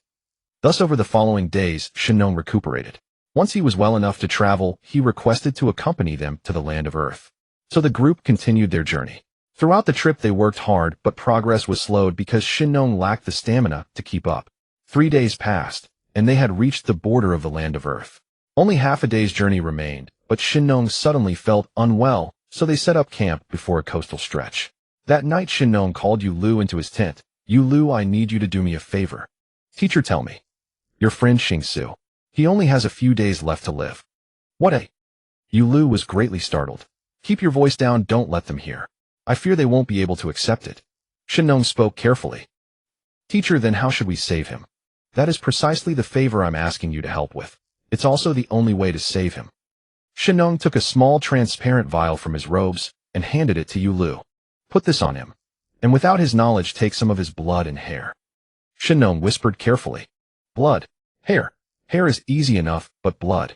Thus, over the following days, Shinnong recuperated. Once he was well enough to travel, he requested to accompany them to the land of Earth. So the group continued their journey. Throughout the trip they worked hard, but progress was slowed because Shinnong lacked the stamina to keep up. 3 days passed, and they had reached the border of the land of Earth. Only half a day's journey remained, but Shinnong suddenly felt unwell, so they set up camp before a coastal stretch. That night Shinnong called Yulu into his tent. Yulu, I need you to do me a favor. Teacher, tell me. Your friend Xing. He only has a few days left to live. What a... Yulu was greatly startled. Keep your voice down, don't let them hear. I fear they won't be able to accept it. Shinnong spoke carefully. Teacher, then how should we save him? That is precisely the favor I'm asking you to help with. It's also the only way to save him. Shinnong took a small transparent vial from his robes and handed it to Yulu. Put this on him, and without his knowledge take some of his blood and hair. Shinnong whispered carefully. Blood, hair. Hair is easy enough, but blood.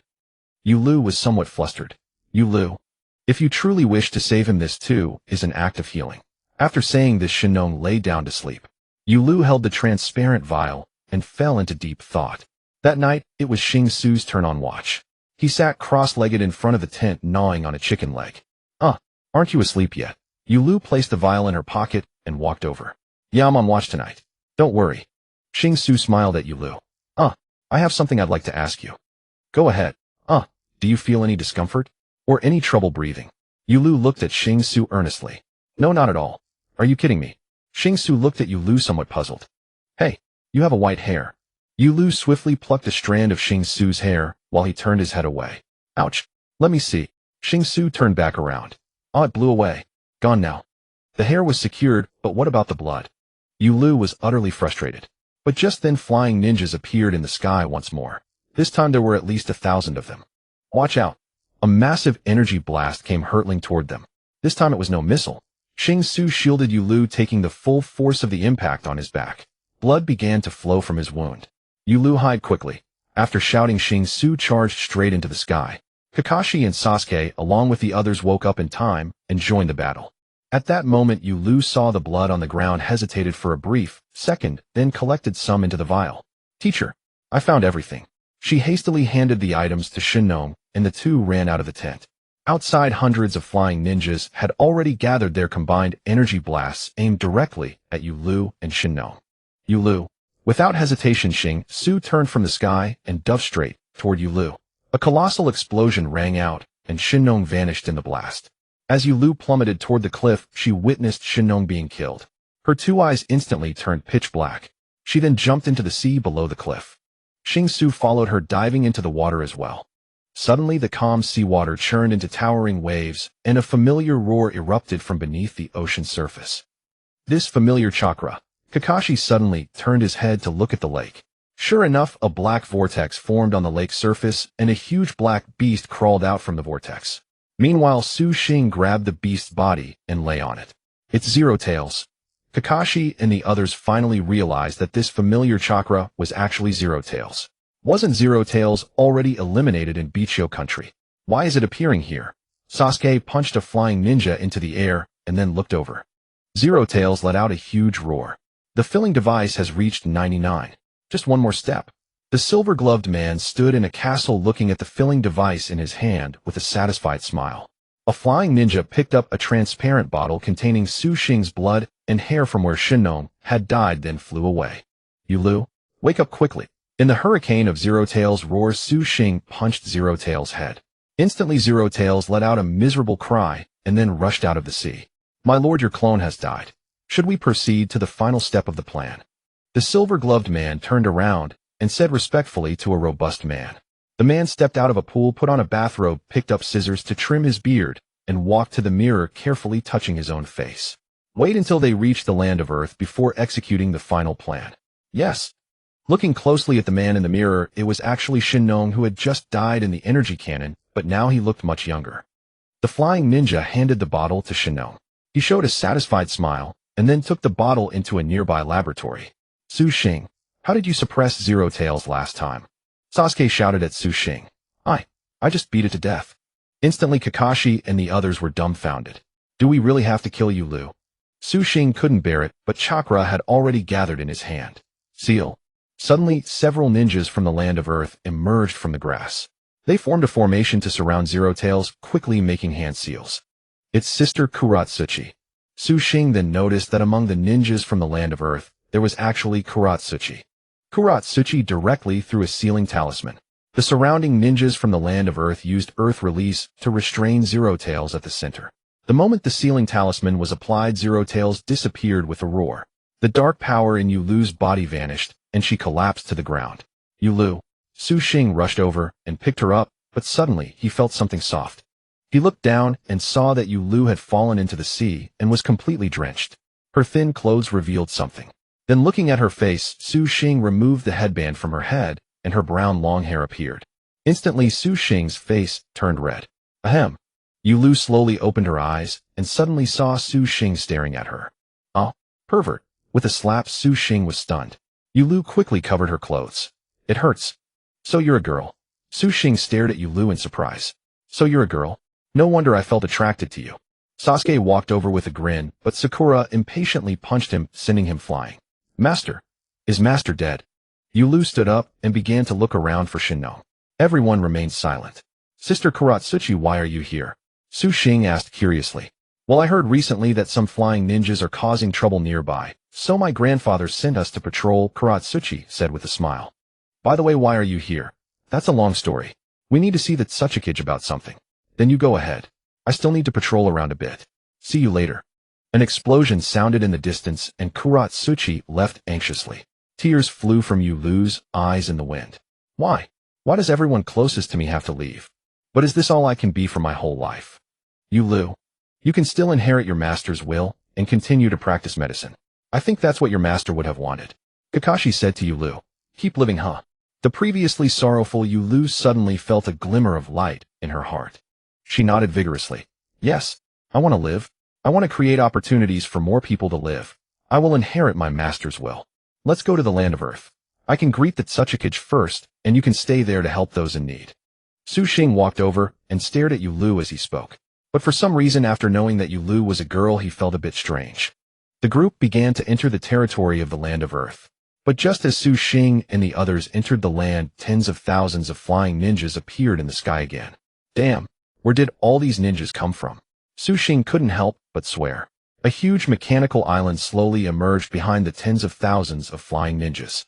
Yulu was somewhat flustered. Yulu, if you truly wish to save him, this too is an act of healing. After saying this, Shinnong lay down to sleep. Yulu held the transparent vial and fell into deep thought. That night, it was Xing turn on watch. He sat cross-legged in front of the tent, gnawing on a chicken leg. Aren't you asleep yet? Yulu placed the vial in her pocket and walked over. Yeah, I'm on watch tonight. Don't worry. Xing smiled at Yulu. I have something I'd like to ask you. Go ahead. Do you feel any discomfort? Or any trouble breathing? Yulu looked at Xing earnestly. No, not at all. Are you kidding me? Xing looked at Yulu somewhat puzzled. Hey, you have a white hair. Yulu swiftly plucked a strand of Xing hair while he turned his head away. Ouch. Let me see. Xing turned back around. It blew away. Gone now. The hair was secured, but what about the blood? Yulu was utterly frustrated. But just then flying ninjas appeared in the sky once more. This time there were at least 1,000 of them. Watch out. A massive energy blast came hurtling toward them. This time it was no missile. Xing shielded Yulu, taking the full force of the impact on his back. Blood began to flow from his wound. Yulu hid quickly. After shouting, Xing charged straight into the sky. Kakashi and Sasuke, along with the others, woke up in time and joined the battle. At that moment, Yulu saw the blood on the ground, hesitated for a brief second, then collected some into the vial. Teacher, I found everything. She hastily handed the items to Shinnong, and the two ran out of the tent. Outside, hundreds of flying ninjas had already gathered, their combined energy blasts aimed directly at Yulu and Shinnong. Yulu. Without hesitation, Xing turned from the sky and dove straight toward Yulu. A colossal explosion rang out, and Shinnong vanished in the blast. As Yulu plummeted toward the cliff, she witnessed Shinnong being killed. Her two eyes instantly turned pitch black. She then jumped into the sea below the cliff. Xing followed her, diving into the water as well. Suddenly the calm seawater churned into towering waves, and a familiar roar erupted from beneath the ocean surface. This familiar chakra. Kakashi suddenly turned his head to look at the lake. Sure enough, a black vortex formed on the lake's surface, and a huge black beast crawled out from the vortex. Meanwhile, Xing grabbed the beast's body and lay on it. It's Zero Tails. Kakashi and the others finally realized that this familiar chakra was actually Zero Tails. Wasn't Zero Tails already eliminated in Bichio country? Why is it appearing here? Sasuke punched a flying ninja into the air and then looked over. Zero Tails let out a huge roar. The filling device has reached 99. Just one more step. The silver-gloved man stood in a castle looking at the filling device in his hand with a satisfied smile. A flying ninja picked up a transparent bottle containing Xing's blood and hair from where Susanoo had died, then flew away. Yulu, wake up quickly. In the hurricane of Zero Tails' roars, Xing punched Zero Tails' head. Instantly Zero Tails let out a miserable cry and then rushed out of the sea. My lord, your clone has died. Should we proceed to the final step of the plan? The silver-gloved man turned around and said respectfully to a robust man. The man stepped out of a pool, put on a bathrobe, picked up scissors to trim his beard, and walked to the mirror, carefully touching his own face. Wait until they reach the land of Earth before executing the final plan. Yes. Looking closely at the man in the mirror, it was actually Susanoo, who had just died in the energy cannon, but now he looked much younger. The flying ninja handed the bottle to Susanoo. He showed a satisfied smile, and then took the bottle into a nearby laboratory. Xing, how did you suppress Zero Tails last time? Sasuke shouted at Xing. I just beat it to death. Instantly Kakashi and the others were dumbfounded. Do we really have to kill you, Lu? Xing couldn't bear it, but chakra had already gathered in his hand. Seal. Suddenly, several ninjas from the land of Earth emerged from the grass. They formed a formation to surround Zero Tails, quickly making hand seals. It's Sister Kuratsuchi. Xing then noticed that among the ninjas from the land of Earth, there was actually Kuratsuchi. Kuratsuchi directly threw a sealing talisman. The surrounding ninjas from the land of Earth used Earth Release to restrain Zero Tails at the center. The moment the sealing talisman was applied, Zero Tails disappeared with a roar. The dark power in Yulu's body vanished, and she collapsed to the ground. Yulu. Xing rushed over and picked her up, but suddenly he felt something soft. He looked down and saw that Yulu had fallen into the sea and was completely drenched. Her thin clothes revealed something. Then looking at her face, Xing removed the headband from her head, and her brown long hair appeared. Instantly Xing's face turned red. Ahem. Yulu slowly opened her eyes, and suddenly saw Xing staring at her. Oh, pervert. With a slap, Xing was stunned. Yulu quickly covered her clothes. It hurts. So you're a girl. Xing stared at Yulu in surprise. So you're a girl? No wonder I felt attracted to you. Sasuke walked over with a grin, but Sakura impatiently punched him, sending him flying. Master. Is Master dead? Yulu stood up and began to look around for Susanoo. Everyone remained silent. Sister Kuratsuchi, why are you here? Xing asked curiously. Well, I heard recently that some flying ninjas are causing trouble nearby, so my grandfather sent us to patrol, Kuratsuchi said with a smile. By the way, why are you here? That's a long story. We need to see that Sasuke about something. Then you go ahead. I still need to patrol around a bit. See you later. An explosion sounded in the distance, and Kuratsuchi left anxiously. Tears flew from Yulu's eyes in the wind. Why? Why does everyone closest to me have to leave? But is this all I can be for my whole life? Yulu, you can still inherit your master's will and continue to practice medicine. I think that's what your master would have wanted. Kakashi said to Yulu. Keep living, huh? The previously sorrowful Yulu suddenly felt a glimmer of light in her heart. She nodded vigorously. Yes, I want to live. I want to create opportunities for more people to live. I will inherit my master's will. Let's go to the land of Earth. I can greet the Tsuchikage first, and you can stay there to help those in need. Xing walked over and stared at Yulu as he spoke. But for some reason, after knowing that Yulu was a girl, he felt a bit strange. The group began to enter the territory of the land of Earth. But just as Xing and the others entered the land, tens of thousands of flying ninjas appeared in the sky again. Damn, where did all these ninjas come from? Xing couldn't help but swear. A huge mechanical island slowly emerged behind the tens of thousands of flying ninjas.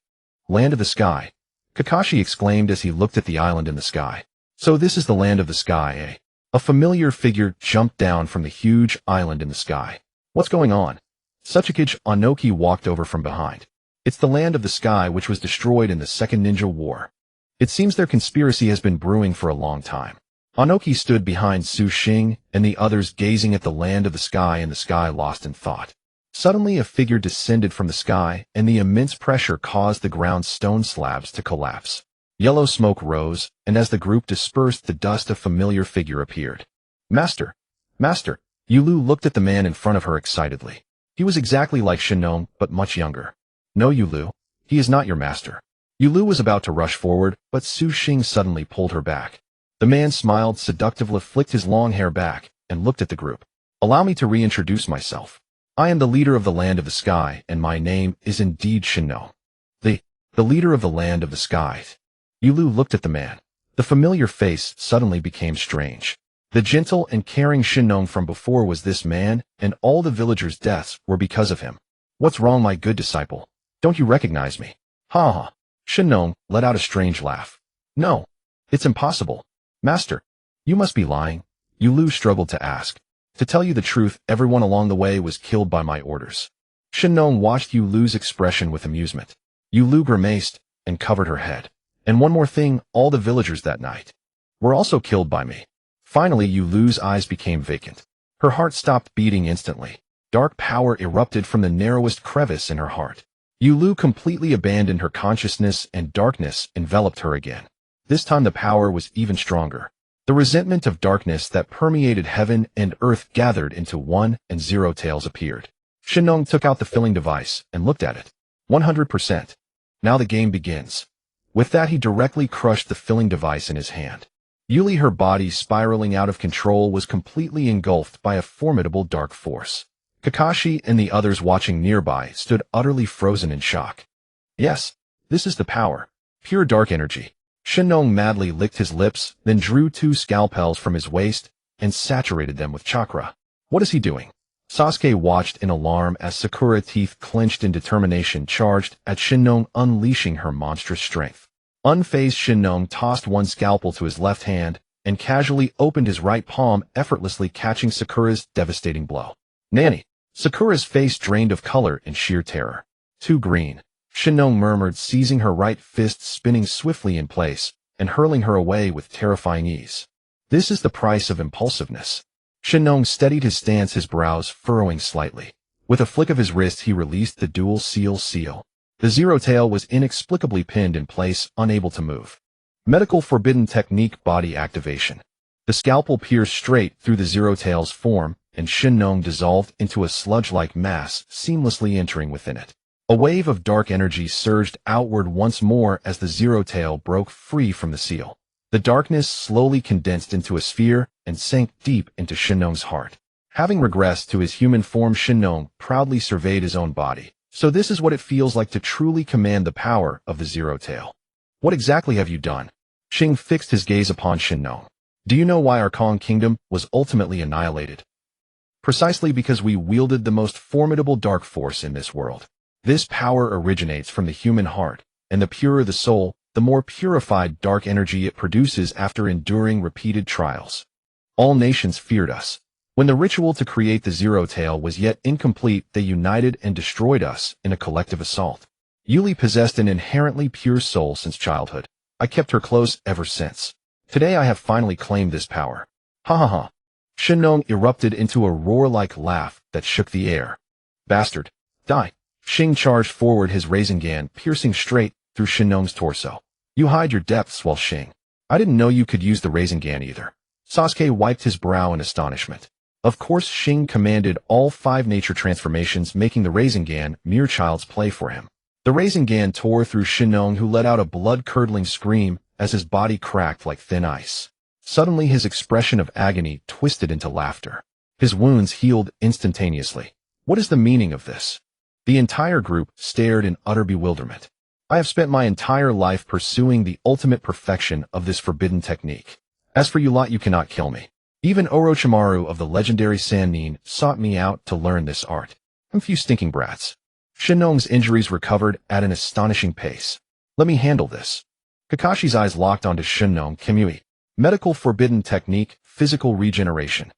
Land of the sky, Kakashi exclaimed as he looked at the island in the sky. So this is the land of the sky, eh? A familiar figure jumped down from the huge island in the sky. What's going on? Tsuchikage Onoki walked over from behind. It's the land of the sky which was destroyed in the Second Ninja War. It seems their conspiracy has been brewing for a long time. Anoki stood behind Su Xing and the others gazing at the land of the sky and the sky lost in thought. Suddenly a figure descended from the sky and the immense pressure caused the ground's stone slabs to collapse. Yellow smoke rose, and as the group dispersed the dust a familiar figure appeared. Master! Master! Yulu looked at the man in front of her excitedly. He was exactly like Susanoo, but much younger. No, Yulu. He is not your master. Yulu was about to rush forward, but Su Xing suddenly pulled her back. The man smiled seductively, flicked his long hair back, and looked at the group. Allow me to reintroduce myself. I am the leader of the land of the sky, and my name is indeed Susanoo. The leader of the land of the sky. Yulu looked at the man. The familiar face suddenly became strange. The gentle and caring Susanoo from before was this man, and all the villagers' deaths were because of him. What's wrong, my good disciple? Don't you recognize me? Ha ha. Susanoo let out a strange laugh. No. It's impossible. Master, you must be lying. Yulu struggled to ask. To tell you the truth, everyone along the way was killed by my orders. Susanoo watched Yulu's expression with amusement. Yulu grimaced and covered her head. And one more thing, all the villagers that night were also killed by me. Finally, Yulu's eyes became vacant. Her heart stopped beating instantly. Dark power erupted from the narrowest crevice in her heart. Yulu completely abandoned her consciousness and darkness enveloped her again. This time the power was even stronger. The resentment of darkness that permeated heaven and earth gathered into one, and Zero Tails appeared. Susanoo took out the filling device and looked at it. 100%. Now the game begins. With that he directly crushed the filling device in his hand. Yuli, her body spiraling out of control, was completely engulfed by a formidable dark force. Kakashi and the others watching nearby stood utterly frozen in shock. Yes, this is the power. Pure dark energy. Susanoo madly licked his lips, then drew 2 scalpels from his waist and saturated them with chakra. What is he doing? Sasuke watched in alarm as Sakura, teeth clenched in determination, charged at Susanoo, unleashing her monstrous strength. Unfazed, Susanoo tossed 1 scalpel to his left hand and casually opened his right palm, effortlessly catching Sakura's devastating blow. Nanny! Sakura's face drained of color in sheer terror. Too green. Susanoo murmured, seizing her right fist, spinning swiftly in place, and hurling her away with terrifying ease. This is the price of impulsiveness. Susanoo steadied his stance, his brows furrowing slightly. With a flick of his wrist he released the dual seal. The Zero Tail was inexplicably pinned in place, unable to move. Medical forbidden technique, body activation. The scalpel pierced straight through the Zero Tail's form, and Susanoo dissolved into a sludge-like mass, seamlessly entering within it. A wave of dark energy surged outward once more as the Zero Tail broke free from the seal. The darkness slowly condensed into a sphere and sank deep into Susanoo's heart. Having regressed to his human form, Susanoo proudly surveyed his own body. So this is what it feels like to truly command the power of the Zero Tail. What exactly have you done? Xing fixed his gaze upon Susanoo. Do you know why our Kong kingdom was ultimately annihilated? Precisely because we wielded the most formidable dark force in this world. This power originates from the human heart, and the purer the soul, the more purified dark energy it produces after enduring repeated trials. All nations feared us. When the ritual to create the Zero Tail was yet incomplete, they united and destroyed us in a collective assault. Yuli possessed an inherently pure soul since childhood. I kept her close ever since. Today I have finally claimed this power. Ha ha ha. Susanoo erupted into a roar-like laugh that shook the air. Bastard. Die. Xing charged forward, his Rasengan piercing straight through Susanoo's torso. You hide your depths, well, Xing. I didn't know you could use the Rasengan either. Sasuke wiped his brow in astonishment. Of course, Xing commanded all 5 nature transformations, making the Rasengan mere child's play for him. The Rasengan tore through Susanoo, who let out a blood-curdling scream as his body cracked like thin ice. Suddenly his expression of agony twisted into laughter. His wounds healed instantaneously. What is the meaning of this? The entire group stared in utter bewilderment. I have spent my entire life pursuing the ultimate perfection of this forbidden technique. As for you lot, you cannot kill me. Even Orochimaru of the legendary Sannin sought me out to learn this art. A few stinking brats. Susanoo's injuries recovered at an astonishing pace. Let me handle this. Kakashi's eyes locked onto Susanoo. Kimui. Medical forbidden technique, physical regeneration.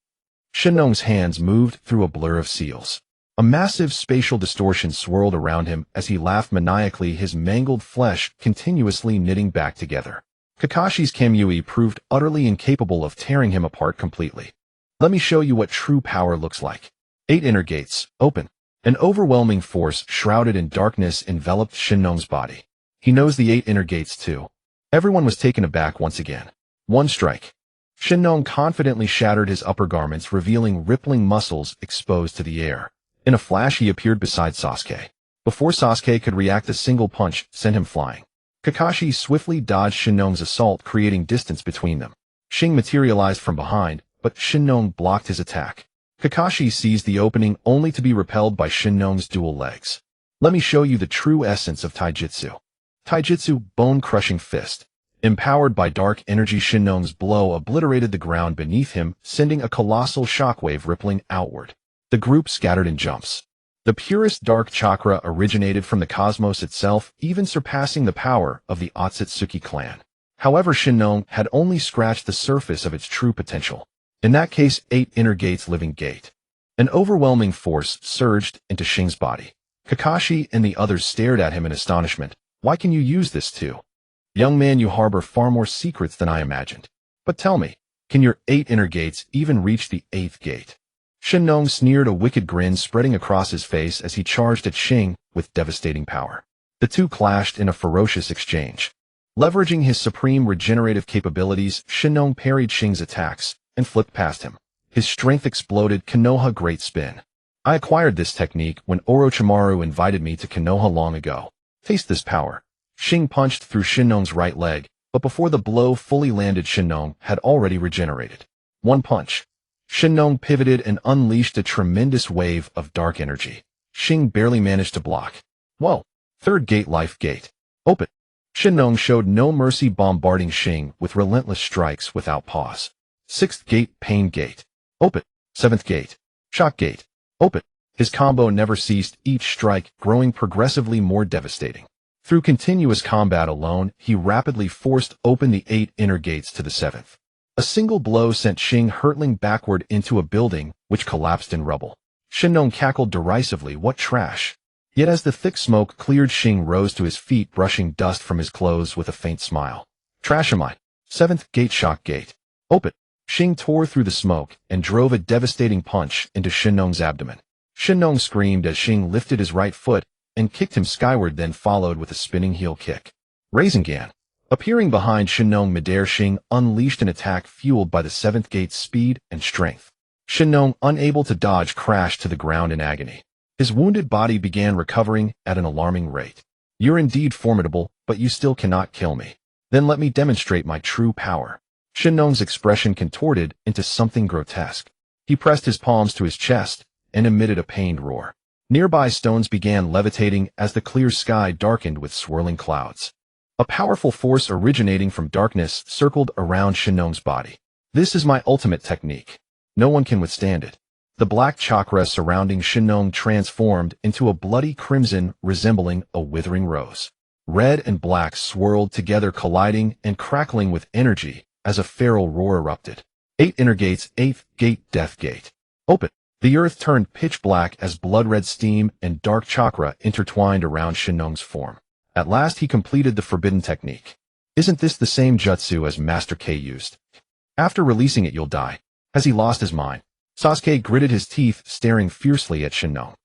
Susanoo's hands moved through a blur of seals. A massive spatial distortion swirled around him as he laughed maniacally, his mangled flesh continuously knitting back together. Kakashi's Kamui proved utterly incapable of tearing him apart completely. Let me show you what true power looks like. 8 inner gates, open. An overwhelming force shrouded in darkness enveloped Shinnong's body. He knows the 8 inner gates too. Everyone was taken aback once again. One strike. Shinnong confidently shattered his upper garments, revealing rippling muscles exposed to the air. In a flash, he appeared beside Sasuke. Before Sasuke could react, a single punch sent him flying. Kakashi swiftly dodged Shinnong's assault, creating distance between them. Xing materialized from behind, but Shinnong blocked his attack. Kakashi seized the opening only to be repelled by Shinnong's dual legs. Let me show you the true essence of Taijutsu. Taijutsu, bone-crushing fist. Empowered by dark energy, Shinnong's blow obliterated the ground beneath him, sending a colossal shockwave rippling outward. The group scattered in jumps. The purest dark chakra originated from the cosmos itself, even surpassing the power of the Otsutsuki clan. However, Shinnong had only scratched the surface of its true potential. In that case, 8 inner gates, living gate. An overwhelming force surged into Xing's body. Kakashi and the others stared at him in astonishment. Why can you use this too? Young man, you harbor far more secrets than I imagined. But tell me, can your 8 inner gates even reach the 8th gate? Shinnong sneered, a wicked grin spreading across his face as he charged at Xing with devastating power. The two clashed in a ferocious exchange. Leveraging his supreme regenerative capabilities, Shinnong parried Xing's attacks and flipped past him. His strength exploded. Konoha Great Spin. I acquired this technique when Orochimaru invited me to Konoha long ago. Taste this power. Xing punched through Shinnong's right leg, but before the blow fully landed, Shinnong had already regenerated. One punch. Shinnong pivoted and unleashed a tremendous wave of dark energy. Xing barely managed to block. Whoa! 3rd gate, life gate. Open. Shinnong showed no mercy, bombarding Xing with relentless strikes without pause. 6th gate, pain gate. Open. 7th gate. Shock gate. Open. His combo never ceased, each strike growing progressively more devastating. Through continuous combat alone, he rapidly forced open the 8 inner gates to the 7th. A single blow sent Xing hurtling backward into a building, which collapsed in rubble. Shinnong cackled derisively, what trash. Yet as the thick smoke cleared, Xing rose to his feet, brushing dust from his clothes with a faint smile. Trash am I? 7th gate, shock gate. Open. Xing tore through the smoke and drove a devastating punch into Shinnong's abdomen. Shinnong screamed as Xing lifted his right foot and kicked him skyward, then followed with a spinning heel kick. Rasengan. Appearing behind Shinnong midair, Xing unleashed an attack fueled by the 7th gate's speed and strength. Shinnong, unable to dodge, crashed to the ground in agony. His wounded body began recovering at an alarming rate. You're indeed formidable, but you still cannot kill me. Then let me demonstrate my true power. Shinnong's expression contorted into something grotesque. He pressed his palms to his chest and emitted a pained roar. Nearby stones began levitating as the clear sky darkened with swirling clouds. A powerful force originating from darkness circled around Shinnong's body. This is my ultimate technique. No one can withstand it. The black chakra surrounding Shinnong transformed into a bloody crimson resembling a withering rose. Red and black swirled together, colliding and crackling with energy as a feral roar erupted. 8 inner gates, 8th gate, death gate. Open. The earth turned pitch black as blood-red steam and dark chakra intertwined around Shinnong's form. At last he completed the forbidden technique. Isn't this the same jutsu as Master K used? After releasing it, you'll die. Has he lost his mind? Sasuke gritted his teeth, staring fiercely at Shinnong.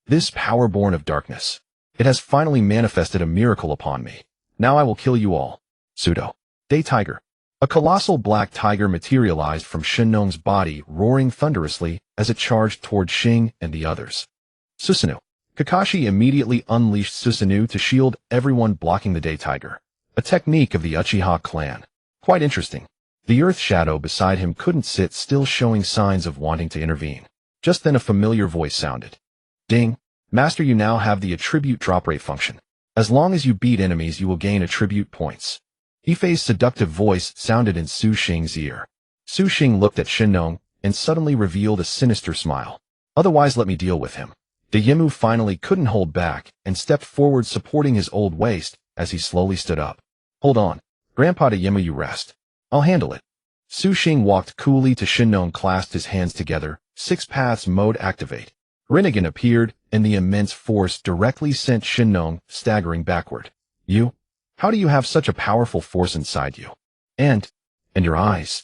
This power born of darkness. It has finally manifested a miracle upon me. Now I will kill you all. Pseudo-Day Tiger. A colossal black tiger materialized from Shinnong's body, roaring thunderously as it charged toward Xing and the others. Susanoo. Kakashi immediately unleashed Susanoo to shield everyone, blocking the Day Tiger. A technique of the Uchiha clan. Quite interesting. The earth shadow beside him couldn't sit still, showing signs of wanting to intervene. Just then a familiar voice sounded. Ding. Master, you now have the attribute drop rate function. As long as you beat enemies, you will gain attribute points. Ifei's seductive voice sounded in Su Xing's ear. Su Xing looked at Shinnong and suddenly revealed a sinister smile. Otherwise, let me deal with him. The Yimu finally couldn't hold back and stepped forward, supporting his old waist as he slowly stood up. Hold on. Grandpa de Yimu, you rest. I'll handle it. Su Xing walked coolly to Shinnong, clasped his hands together. 6-Paths mode activate. Rasengan appeared, and the immense force directly sent Shinnong staggering backward. You? How do you have such a powerful force inside you? And your eyes.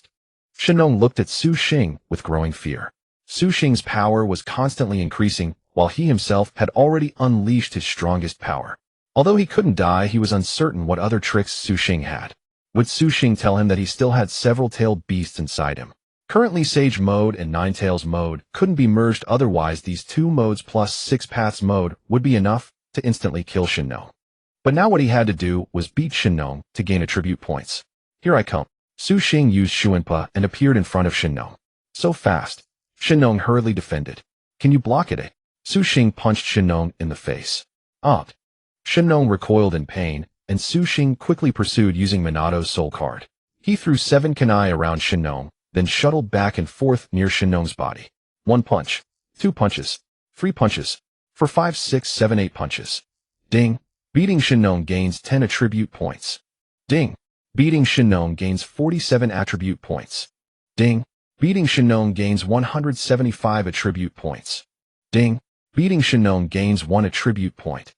Shinong looked at Su Xing with growing fear. Su Xing's power was constantly increasing, while he himself had already unleashed his strongest power. Although he couldn't die, he was uncertain what other tricks Su Xing had. Would Su Xing tell him that he still had several tailed beasts inside him? Currently, Sage Mode and Nine Tails Mode couldn't be merged, otherwise these two modes plus Six-Paths Mode would be enough to instantly kill Susanoo. But now what he had to do was beat Susanoo to gain attribute points. Here I come. Su Xing used Shuanpa and appeared in front of Susanoo. So fast. Susanoo hurriedly defended. Can you block it? Su Xing punched Susanoo in the face. Up. Susanoo recoiled in pain, and Su Xing quickly pursued using Minato's soul card. He threw 7 kunai around Susanoo, then shuttled back and forth near Shinong's body. 1 punch, 2 punches, 3 punches, 4, 5, 6, 7, 8 punches. Ding. Beating Shinong gains 10 attribute points. Ding. Beating Shinong gains 47 attribute points. Ding. Beating Shinong gains 175 attribute points. Ding. Beating Shinong gains 1 attribute point.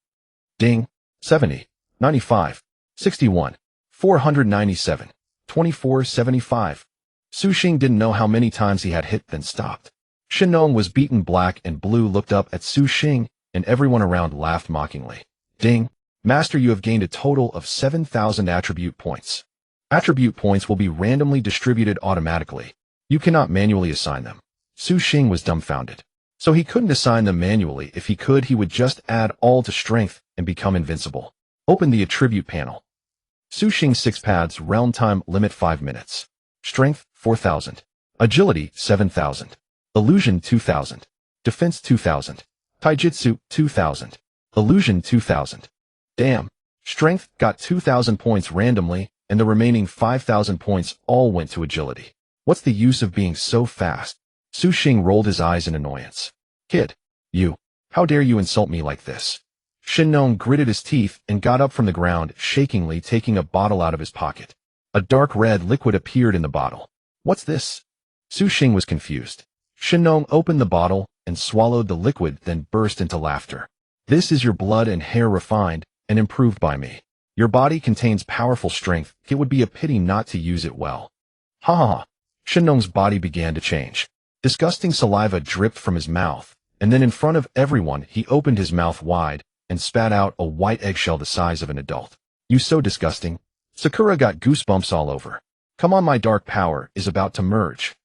Ding. 70, 95, 61, 497, 2475. Su Xing didn't know how many times he had hit then stopped. Shinong was beaten. Black and Blue looked up at Su Xing, and everyone around laughed mockingly. Ding. Master, you have gained a total of 7,000 attribute points. Attribute points will be randomly distributed automatically. You cannot manually assign them. Su Xing was dumbfounded. So he couldn't assign them manually. If he could, he would just add all to strength and become invincible. Open the attribute panel. Su Xing Six-Paths Realm Time Limit 5 minutes. Strength 4,000. Agility 7,000. Illusion 2,000. Defense 2,000. Taijutsu 2,000. Illusion 2,000. Damn. Strength got 2,000 points randomly, and the remaining 5,000 points all went to agility. What's the use of being so fast? Su Xing rolled his eyes in annoyance. Kid. You. How dare you insult me like this? Shinong gritted his teeth and got up from the ground, shakingly taking a bottle out of his pocket. A dark red liquid appeared in the bottle. What's this? Su Xing was confused. Shinong opened the bottle and swallowed the liquid, then burst into laughter. This is your blood and hair refined and improved by me. Your body contains powerful strength. It would be a pity not to use it well. Ha ha ha. Shinong's body began to change. Disgusting saliva dripped from his mouth, and then in front of everyone he opened his mouth wide and spat out a white eggshell the size of an adult. You so disgusting. Sakura got goosebumps all over. Come on, my dark power is about to merge.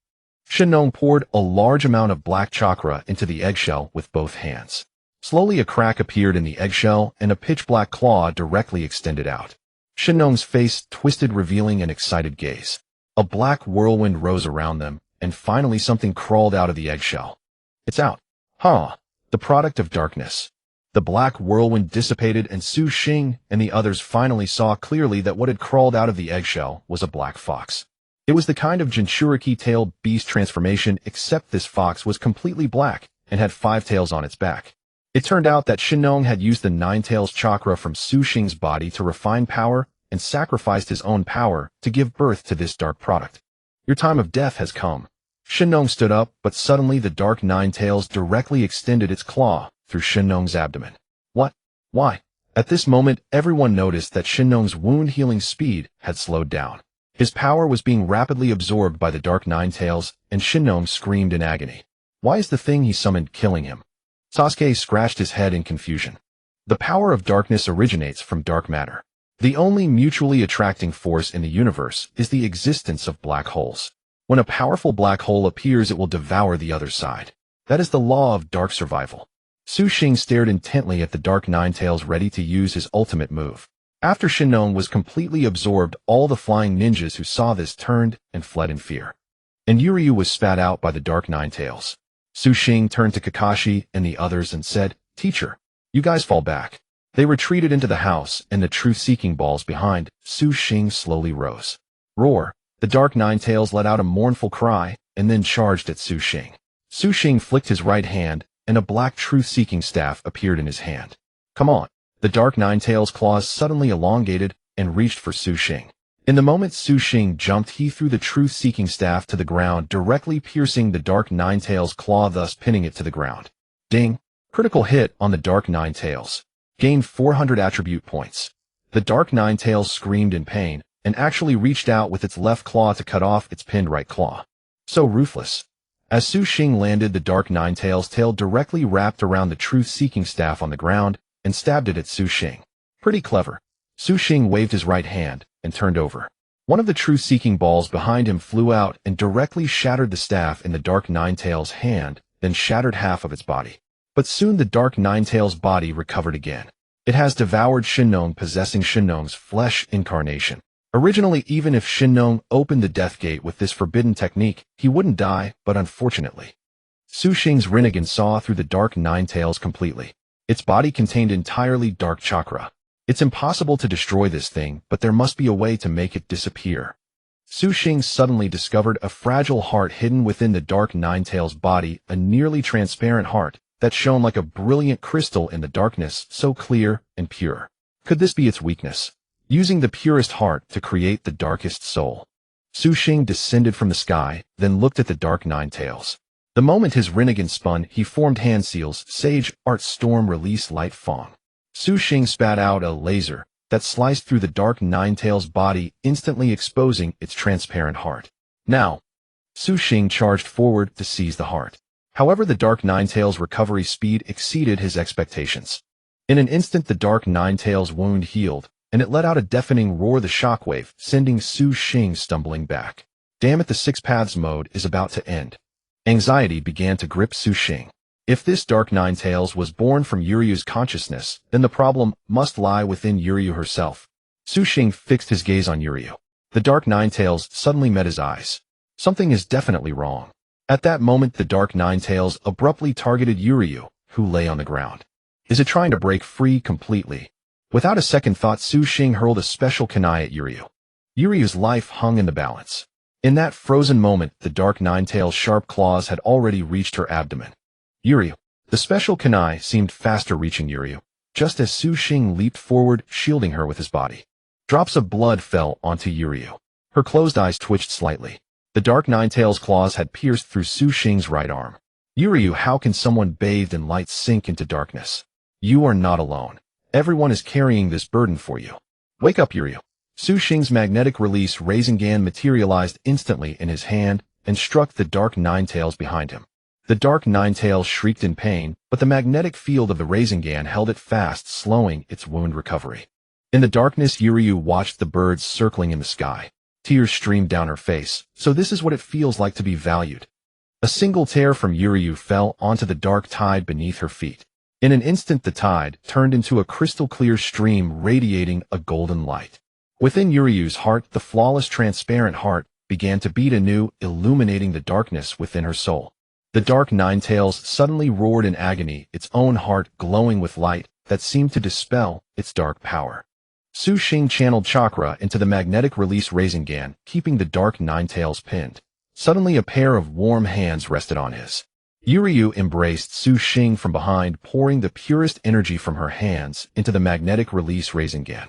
Shinong poured a large amount of black chakra into the eggshell with both hands. Slowly a crack appeared in the eggshell and a pitch-black claw directly extended out. Shinong's face twisted, revealing an excited gaze. A black whirlwind rose around them, and finally something crawled out of the eggshell. It's out. Huh. The product of darkness. The black whirlwind dissipated, and Su Xing and the others finally saw clearly that what had crawled out of the eggshell was a black fox. It was the kind of Jinchuriki tailed beast transformation, except this fox was completely black and had 5 tails on its back. It turned out that Shinong had used the 9 tails chakra from Su Xing's body to refine power and sacrificed his own power to give birth to this dark product. Your time of death has come. Shinong stood up, but suddenly the dark 9 tails directly extended its claw through Shinong's abdomen. What? Why? At this moment, everyone noticed that Shinong's wound-healing speed had slowed down. His power was being rapidly absorbed by the dark 9 tails, and Shinong screamed in agony. Why is the thing he summoned killing him? Sasuke scratched his head in confusion. The power of darkness originates from dark matter. The only mutually attracting force in the universe is the existence of black holes. When a powerful black hole appears, it will devour the other side. That is the law of dark survival. Su Xing stared intently at the dark 9 tails, ready to use his ultimate move. After Shinong was completely absorbed, all the flying ninjas who saw this turned and fled in fear. And Jiraiya was spat out by the dark 9 tails. Su Xing turned to Kakashi and the others and said, Teacher, you guys fall back. They retreated into the house, and the truth-seeking balls behind Su Xing slowly rose. Roar! The dark 9 tails let out a mournful cry and then charged at Su Xing. Su Xing flicked his right hand, and a black truth-seeking staff appeared in his hand. Come on! The dark 9 tails' claws suddenly elongated and reached for Su Xing. In the moment Su Xing jumped, he threw the truth-seeking staff to the ground, directly piercing the dark 9 tails' claw, thus pinning it to the ground. Ding! Critical hit on the dark 9 tails. Gained 400 attribute points. The Dark Nine-Tails screamed in pain, and actually reached out with its left claw to cut off its pinned right claw. So ruthless. As Su Xing landed, the Dark Nine-Tails' tail directly wrapped around the truth-seeking staff on the ground and stabbed it at Su Xing. Pretty clever. Su Xing waved his right hand and turned over. One of the truth-seeking balls behind him flew out and directly shattered the staff in the Dark Nine-Tails' hand, then shattered half of its body. But soon the Dark Nine-Tails' body recovered again. It has devoured Shinong, possessing Shinong's flesh incarnation. Originally, even if Shinong opened the Death Gate with this forbidden technique, he wouldn't die, but unfortunately. Su Xing's Rinnegan saw through the Dark Nine-Tails completely. Its body contained entirely dark chakra. It's impossible to destroy this thing, but there must be a way to make it disappear. Su Xing suddenly discovered a fragile heart hidden within the Dark Nine-Tails' body, a nearly transparent heart that shone like a brilliant crystal in the darkness, so clear and pure. Could this be its weakness? Using the purest heart to create the darkest soul. Su Xing descended from the sky, then looked at the Dark Nine-Tails. The moment his Rinnegan spun, he formed hand seals, Sage, Art, Storm, Release, Light, Fong. Su Xing spat out a laser that sliced through the Dark Nine-Tails' body, instantly exposing its transparent heart. Now, Su Xing charged forward to seize the heart. However, the Dark Nine-Tails' recovery speed exceeded his expectations. In an instant, the Dark Nine-Tails' wound healed, and it let out a deafening roar, the shockwave, sending Su Xing stumbling back. Damn it, the Six-Paths mode is about to end. Anxiety began to grip Su Xing. If this Dark Nine-Tails was born from Yuryu's consciousness, then the problem must lie within Yuryu herself. Su Xing fixed his gaze on Yuryu. The Dark Nine-Tails suddenly met his eyes. Something is definitely wrong. At that moment, the Dark Nine-Tails abruptly targeted Yuryu, who lay on the ground. Is it trying to break free completely? Without a second thought, Su Xing hurled a special kunai at Yuryu. Yuryu's life hung in the balance. In that frozen moment, the Dark Nine-Tails' sharp claws had already reached her abdomen. Yuryu. The special kunai seemed faster reaching Yuryu, just as Su Xing leaped forward, shielding her with his body. Drops of blood fell onto Yuryu. Her closed eyes twitched slightly. The Dark Nine-Tails' claws had pierced through Su Xing's right arm. Yuryu, how can someone bathed in light sink into darkness? You are not alone. Everyone is carrying this burden for you. Wake up, Yuryu. Su Xing's magnetic release Rasengan materialized instantly in his hand and struck the Dark Nine-Tails behind him. The Dark Nine-Tails shrieked in pain, but the magnetic field of the Rasengan held it fast, slowing its wound recovery. In the darkness, Yuryu watched the birds circling in the sky. Tears streamed down her face. So this is what it feels like to be valued. A single tear from Yuryu fell onto the dark tide beneath her feet. In an instant, the tide turned into a crystal-clear stream radiating a golden light. Within Yuryu's heart, the flawless, transparent heart began to beat anew, illuminating the darkness within her soul. The Dark Nine-Tails suddenly roared in agony, its own heart glowing with light that seemed to dispel its dark power. Su Xing channeled chakra into the magnetic release Rasengan, keeping the Dark Nine-Tails pinned. Suddenly, a pair of warm hands rested on his. Yuryu embraced Su Xing from behind, pouring the purest energy from her hands into the magnetic release Rasengan.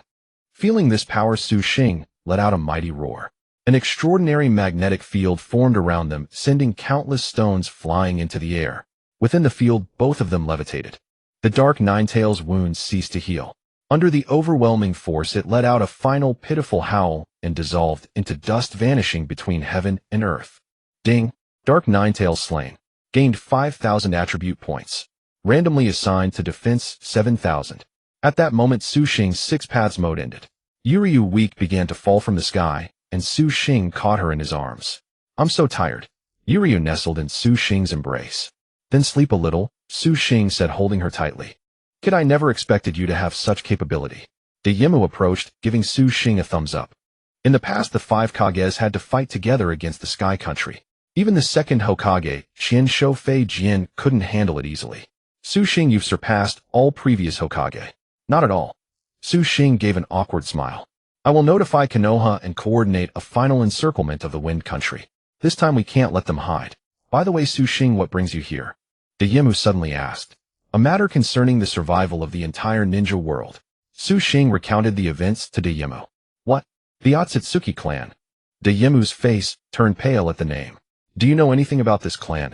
Feeling this power, Su Xing let out a mighty roar. An extraordinary magnetic field formed around them, sending countless stones flying into the air. Within the field, both of them levitated. The Dark Nine-Tails' wounds ceased to heal. Under the overwhelming force, it let out a final pitiful howl and dissolved into dust, vanishing between heaven and earth. Ding! Dark Nine-Tails slain. Gained 5,000 attribute points. Randomly assigned to defense 7,000. At that moment, Su Xing's Six-Paths mode ended. Yuryu weak began to fall from the sky, and Su Xing caught her in his arms. I'm so tired. Yuryu nestled in Su Xing's embrace. Then sleep a little, Su Xing said, holding her tightly. Kid, I never expected you to have such capability. Dayemu approached, giving Su Xing a thumbs up. In the past, the 5 Kages had to fight together against the Sky Country. Even the second Hokage, Qian Shoufei Jian, couldn't handle it easily. Su Xing, you've surpassed all previous Hokage. Not at all. Su Xing gave an awkward smile. I will notify Konoha and coordinate a final encirclement of the Wind Country. This time we can't let them hide. By the way, Su Xing, what brings you here? Dayemu suddenly asked. A matter concerning the survival of the entire ninja world. Su Xing recounted the events to Dayemu. What? The Otsutsuki clan. Dayemu's face turned pale at the name. Do you know anything about this clan?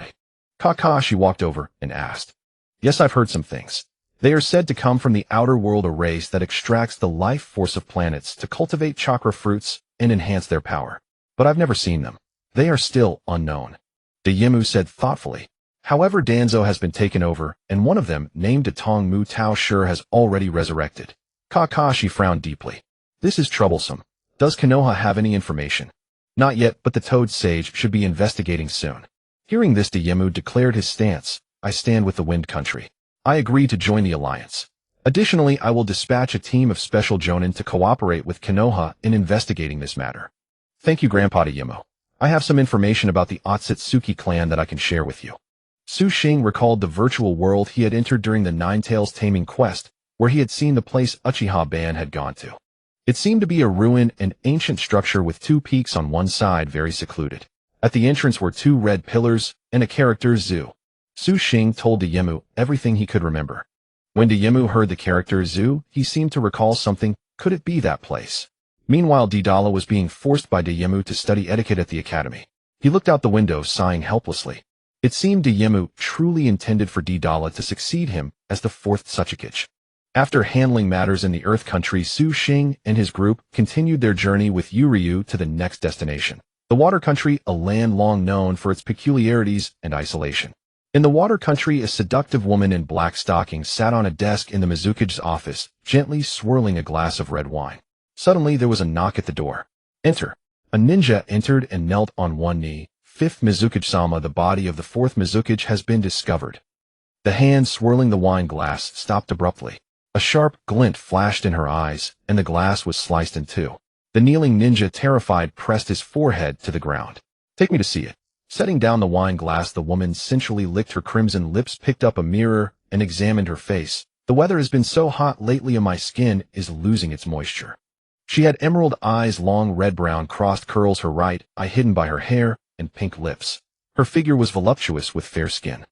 Kakashi walked over and asked. Yes, I've heard some things. They are said to come from the outer world, a race that extracts the life force of planets to cultivate chakra fruits and enhance their power. But I've never seen them. They are still unknown. Dayemu said thoughtfully. However, Danzo has been taken over, and one of them, named Datong Mu Tao, sure has already resurrected. Kakashi frowned deeply. This is troublesome. Does Konoha have any information? Not yet, but the Toad Sage should be investigating soon. Hearing this, Dayemu declared his stance. I stand with the Wind Country. I agree to join the alliance. Additionally, I will dispatch a team of special jonin to cooperate with Konoha in investigating this matter. Thank you, Grandpa Dayemu. I have some information about the Otsutsuki clan that I can share with you. Xing recalled the virtual world he had entered during the Ninetales taming quest, where he had seen the place Uchiha Ban had gone to. It seemed to be a ruin, an ancient structure with two peaks on one side, very secluded. At the entrance were two red pillars and a character Zu. Xing told Dayemu everything he could remember. When Dayemu heard the character Zu, he seemed to recall something. Could it be that place? Meanwhile, Daedala was being forced by Dayemu to study etiquette at the academy. He looked out the window, sighing helplessly. It seemed Dayemu truly intended for Daedala to succeed him as the fourth Hokage. After handling matters in the Earth Country, Xing and his group continued their journey with Yuryu to the next destination, the Water Country, a land long known for its peculiarities and isolation. In the Water Country, a seductive woman in black stockings sat on a desk in the Mizukage's office, gently swirling a glass of red wine. Suddenly, there was a knock at the door. Enter. A ninja entered and knelt on one knee. Fifth Mizukage-sama, the body of the fourth Mizukage has been discovered. The hand swirling the wine glass stopped abruptly. A sharp glint flashed in her eyes, and the glass was sliced in two. The kneeling ninja, terrified, pressed his forehead to the ground. Take me to see it. Setting down the wine glass, the woman sensually licked her crimson lips, picked up a mirror, and examined her face. The weather has been so hot lately, and my skin is losing its moisture. She had emerald eyes, long red-brown crossed curls, her right eye hidden by her hair, and pink lips. Her figure was voluptuous with fair skin.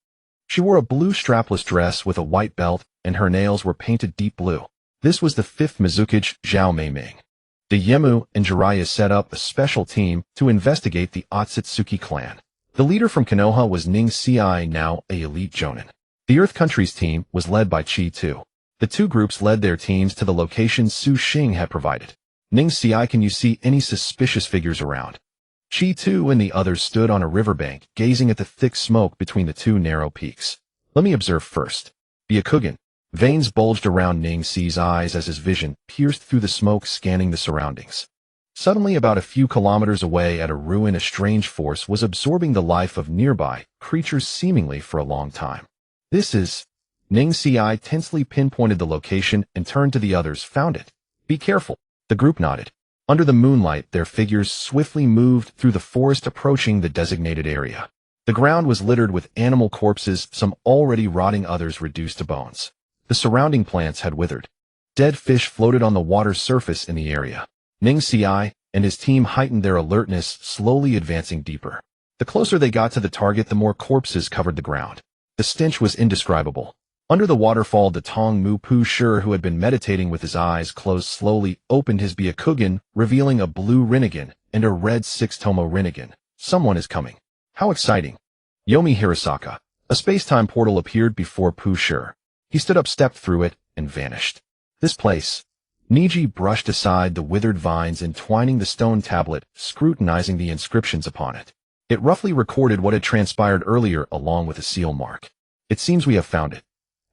She wore a blue strapless dress with a white belt, and her nails were painted deep blue. This was the fifth Mizukage, Zhao Meiming. Dayemu and Jiraiya set up a special team to investigate the Otsutsuki clan. The leader from Konoha was Ning Ci, now a elite jonin. The Earth Country's team was led by Chi-Tu. The two groups led their teams to the location Xing had provided. Ning Ci, can you see any suspicious figures around? Chi-Tu and the others stood on a riverbank, gazing at the thick smoke between the two narrow peaks. Let me observe first. Byakugan. Veins bulged around Ning Ci's eyes as his vision pierced through the smoke, scanning the surroundings. Suddenly, about a few kilometers away at a ruin, a strange force was absorbing the life of nearby creatures seemingly for a long time. This is... Ning Ci tensely pinpointed the location and turned to the others. Found it. Be careful. The group nodded. Under the moonlight, their figures swiftly moved through the forest, approaching the designated area. The ground was littered with animal corpses, some already rotting, others reduced to bones. The surrounding plants had withered. Dead fish floated on the water's surface in the area. Ning Ci and his team heightened their alertness, slowly advancing deeper. The closer they got to the target, the more corpses covered the ground. The stench was indescribable. Under the waterfall, Datong Mu Pu Shur, who had been meditating with his eyes closed, slowly opened his Byakugan, revealing a blue Rinnegan and a red six-tomo Rinnegan. Someone is coming. How exciting. Yomi Hirasaka. A space-time portal appeared before Pu Shur. He stood up, stepped through it, and vanished. This place. Niji brushed aside the withered vines, entwining the stone tablet, scrutinizing the inscriptions upon it. It roughly recorded what had transpired earlier, along with a seal mark. It seems we have found it.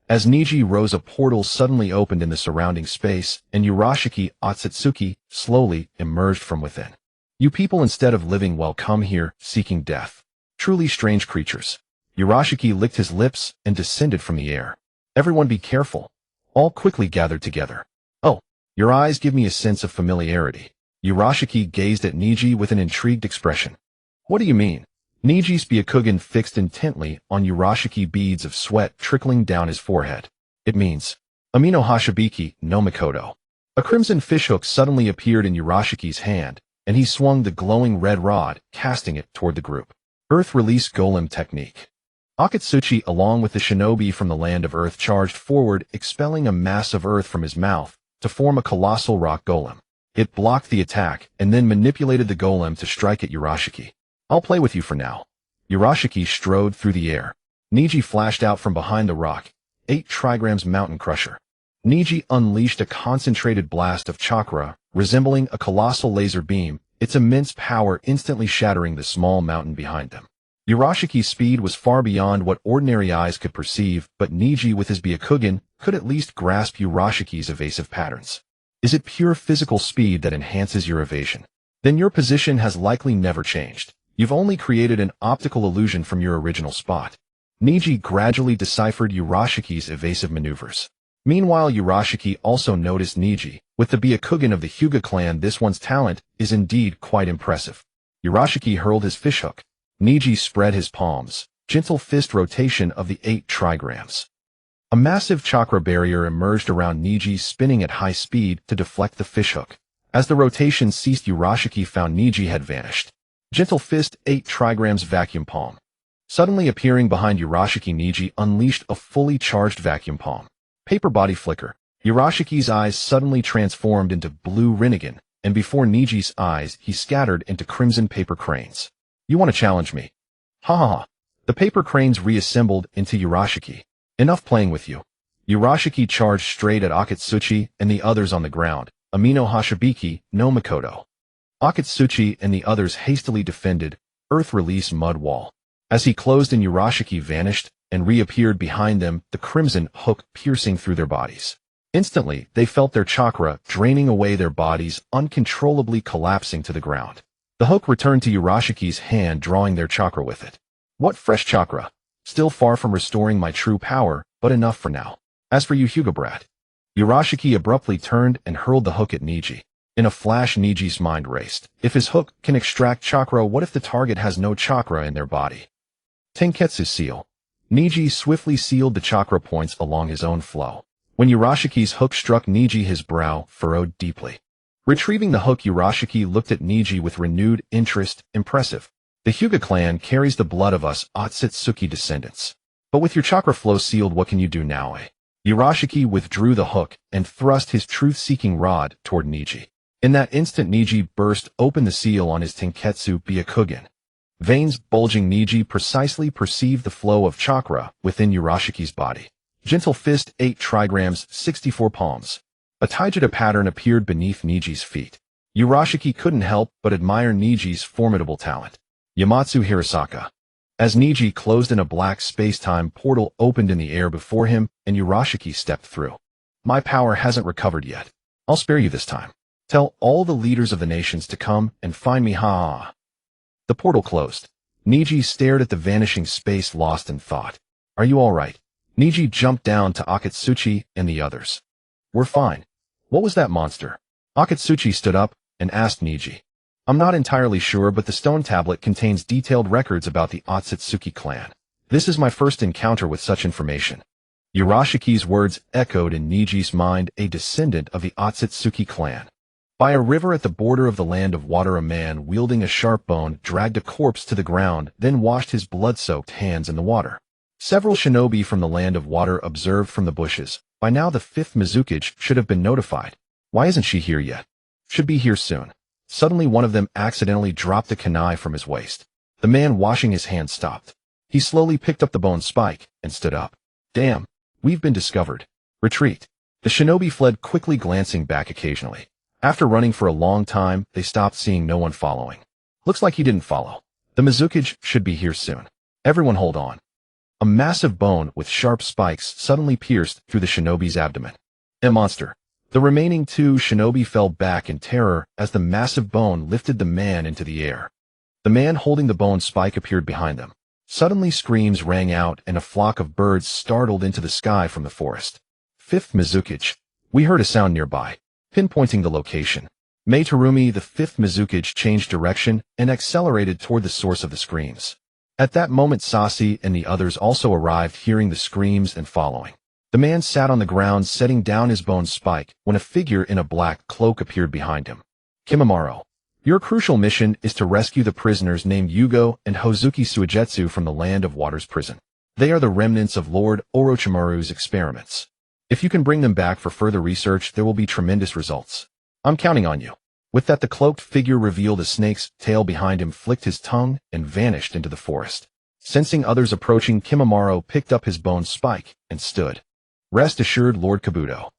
As Niji rose, a portal suddenly opened in the surrounding space, and Urashiki Otsutsuki slowly emerged from within. You people, instead of living well, come here seeking death. Truly strange creatures. Urashiki licked his lips and descended from the air. Everyone be careful. All quickly gathered together. Oh, your eyes give me a sense of familiarity. Urashiki gazed at Niji with an intrigued expression. What do you mean? Niji's Byakugan fixed intently on Urashiki, beads of sweat trickling down his forehead. It means, Amino Hashabiki no Mikoto. A crimson fishhook suddenly appeared in Urashiki's hand, and he swung the glowing red rod, casting it toward the group. Earth Release Golem Technique. Akatsuchi, along with the shinobi from the land of Earth, charged forward, expelling a mass of earth from his mouth to form a colossal rock golem. It blocked the attack and then manipulated the golem to strike at Urashiki. I'll play with you for now. Urashiki strode through the air. Niji flashed out from behind the rock. 8 trigrams Mountain Crusher. Niji unleashed a concentrated blast of chakra, resembling a colossal laser beam, its immense power instantly shattering the small mountain behind them. Urashiki's speed was far beyond what ordinary eyes could perceive, but Niji with his Byakugan could at least grasp Urashiki's evasive patterns. Is it pure physical speed that enhances your evasion? Then your position has likely never changed. You've only created an optical illusion from your original spot. Niji gradually deciphered Urashiki's evasive maneuvers. Meanwhile, Urashiki also noticed Niji. With the Byakugan of the Hyuga clan, this one's talent is indeed quite impressive. Urashiki hurled his fishhook. Niji spread his palms. Gentle fist rotation of the 8 trigrams. A massive chakra barrier emerged around Niji, spinning at high speed to deflect the fishhook. As the rotation ceased, Urashiki found Niji had vanished. Gentle fist 8 trigrams vacuum palm. Suddenly appearing behind Urashiki, Niji unleashed a fully charged vacuum palm. Paper body flicker. Urashiki's eyes suddenly transformed into blue Rinnegan, and before Niji's eyes, he scattered into crimson paper cranes. You want to challenge me? Ha ha ha. The paper cranes reassembled into Urashiki. Enough playing with you. Urashiki charged straight at Akatsuchi and the others on the ground. Amino Hashabiki, no Makoto. Akatsuchi and the others hastily defended. Earth release mud wall. As he closed and Urashiki vanished and reappeared behind them, the crimson hook piercing through their bodies. Instantly, they felt their chakra draining away their bodies, uncontrollably collapsing to the ground. The hook returned to Urashiki's hand, drawing their chakra with it. What fresh chakra! Still far from restoring my true power, but enough for now. As for you, Hyuga brat. Urashiki abruptly turned and hurled the hook at Niji. In a flash, Niji's mind raced. If his hook can extract chakra, what if the target has no chakra in their body? Tenketsu seal. Niji swiftly sealed the chakra points along his own flow. When Urashiki's hook struck Niji, his brow furrowed deeply. Retrieving the hook, Urashiki looked at Niji with renewed interest. Impressive. The Hyuga clan carries the blood of us Otsutsuki descendants. But with your chakra flow sealed, what can you do now, eh? Urashiki withdrew the hook and thrust his truth-seeking rod toward Niji. In that instant, Niji burst open the seal on his Tenketsu Byakugan. Veins bulging, Niji precisely perceived the flow of chakra within Urashiki's body. Gentle fist 8 trigrams 64 palms. A Taijutsu pattern appeared beneath Niji's feet. Urashiki couldn't help but admire Niji's formidable talent. Yamatsu Hirasaka. As Niji closed in, a black space-time portal opened in the air before him, and Urashiki stepped through. My power hasn't recovered yet. I'll spare you this time. Tell all the leaders of the nations to come and find me, ha. The portal closed. Niji stared at the vanishing space, lost in thought. Are you all right? Niji jumped down to Akatsuchi and the others. We're fine. What was that monster? Akatsuchi stood up and asked Niji. I'm not entirely sure, but the stone tablet contains detailed records about the Otsutsuki clan. This is my first encounter with such information. Urashiki's words echoed in Niji's mind, a descendant of the Otsutsuki clan. By a river at the border of the land of water, a man wielding a sharp bone dragged a corpse to the ground, then washed his blood-soaked hands in the water. Several shinobi from the land of water observed from the bushes. By now the 5th Mizukage should have been notified. Why isn't she here yet? Should be here soon. Suddenly one of them accidentally dropped a kunai from his waist. The man washing his hands stopped. He slowly picked up the bone spike and stood up. Damn, we've been discovered. Retreat. The shinobi fled quickly, glancing back occasionally. After running for a long time, they stopped, seeing no one following. Looks like he didn't follow. The Mizukage should be here soon. Everyone hold on. A massive bone with sharp spikes suddenly pierced through the shinobi's abdomen. A monster. The remaining 2 shinobi fell back in terror as the massive bone lifted the man into the air. The man holding the bone spike appeared behind them. Suddenly screams rang out and a flock of birds startled into the sky from the forest. 5th Mizukage. We heard a sound nearby. Pinpointing the location. Mei Terumi, the 5th Mizukage, changed direction and accelerated toward the source of the screams. At that moment, Sasi and the others also arrived, hearing the screams and following. The man sat on the ground, setting down his bone spike, when a figure in a black cloak appeared behind him. Kimimaro. Your crucial mission is to rescue the prisoners named Yugo and Hozuki Suigetsu from the Land of Water's prison. They are the remnants of Lord Orochimaru's experiments. If you can bring them back for further research, there will be tremendous results. I'm counting on you. With that, the cloaked figure revealed a snake's tail behind him, flicked his tongue, and vanished into the forest. Sensing others approaching, Kimimaro picked up his bone spike and stood. Rest assured, Lord Kabuto.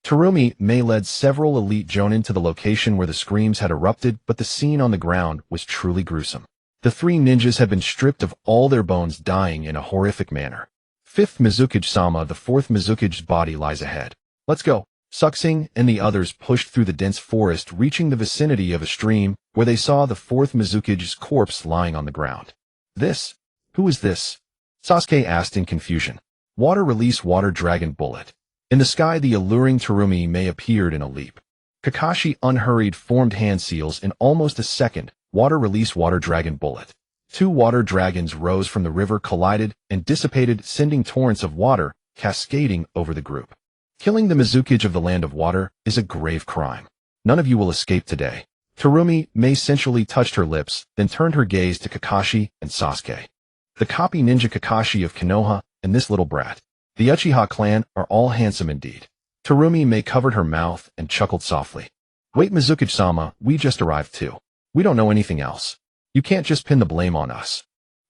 Terumi May led several elite jonin to the location where the screams had erupted, but the scene on the ground was truly gruesome. The three ninjas had been stripped of all their bones, dying in a horrific manner. Fifth Mizukage-sama, the fourth Mizukage's body lies ahead. Let's go. Xing and the others pushed through the dense forest, reaching the vicinity of a stream, where they saw the fourth Mizukage's corpse lying on the ground. This? Who is this? Sasuke asked in confusion. Water release water dragon bullet. In the sky, the alluring Terumi May appeared in a leap. Kakashi unhurried, formed hand seals in almost a second. Water release water dragon bullet. Two water dragons rose from the river, collided, and dissipated, sending torrents of water cascading over the group. Killing the Mizukage of the Land of Water is a grave crime. None of you will escape today. Terumi May sensually touched her lips, then turned her gaze to Kakashi and Sasuke. The copy ninja Kakashi of Konoha and this little brat. The Uchiha clan are all handsome indeed. Terumi May covered her mouth and chuckled softly. Wait, Mizukage-sama, we just arrived too. We don't know anything else. You can't just pin the blame on us.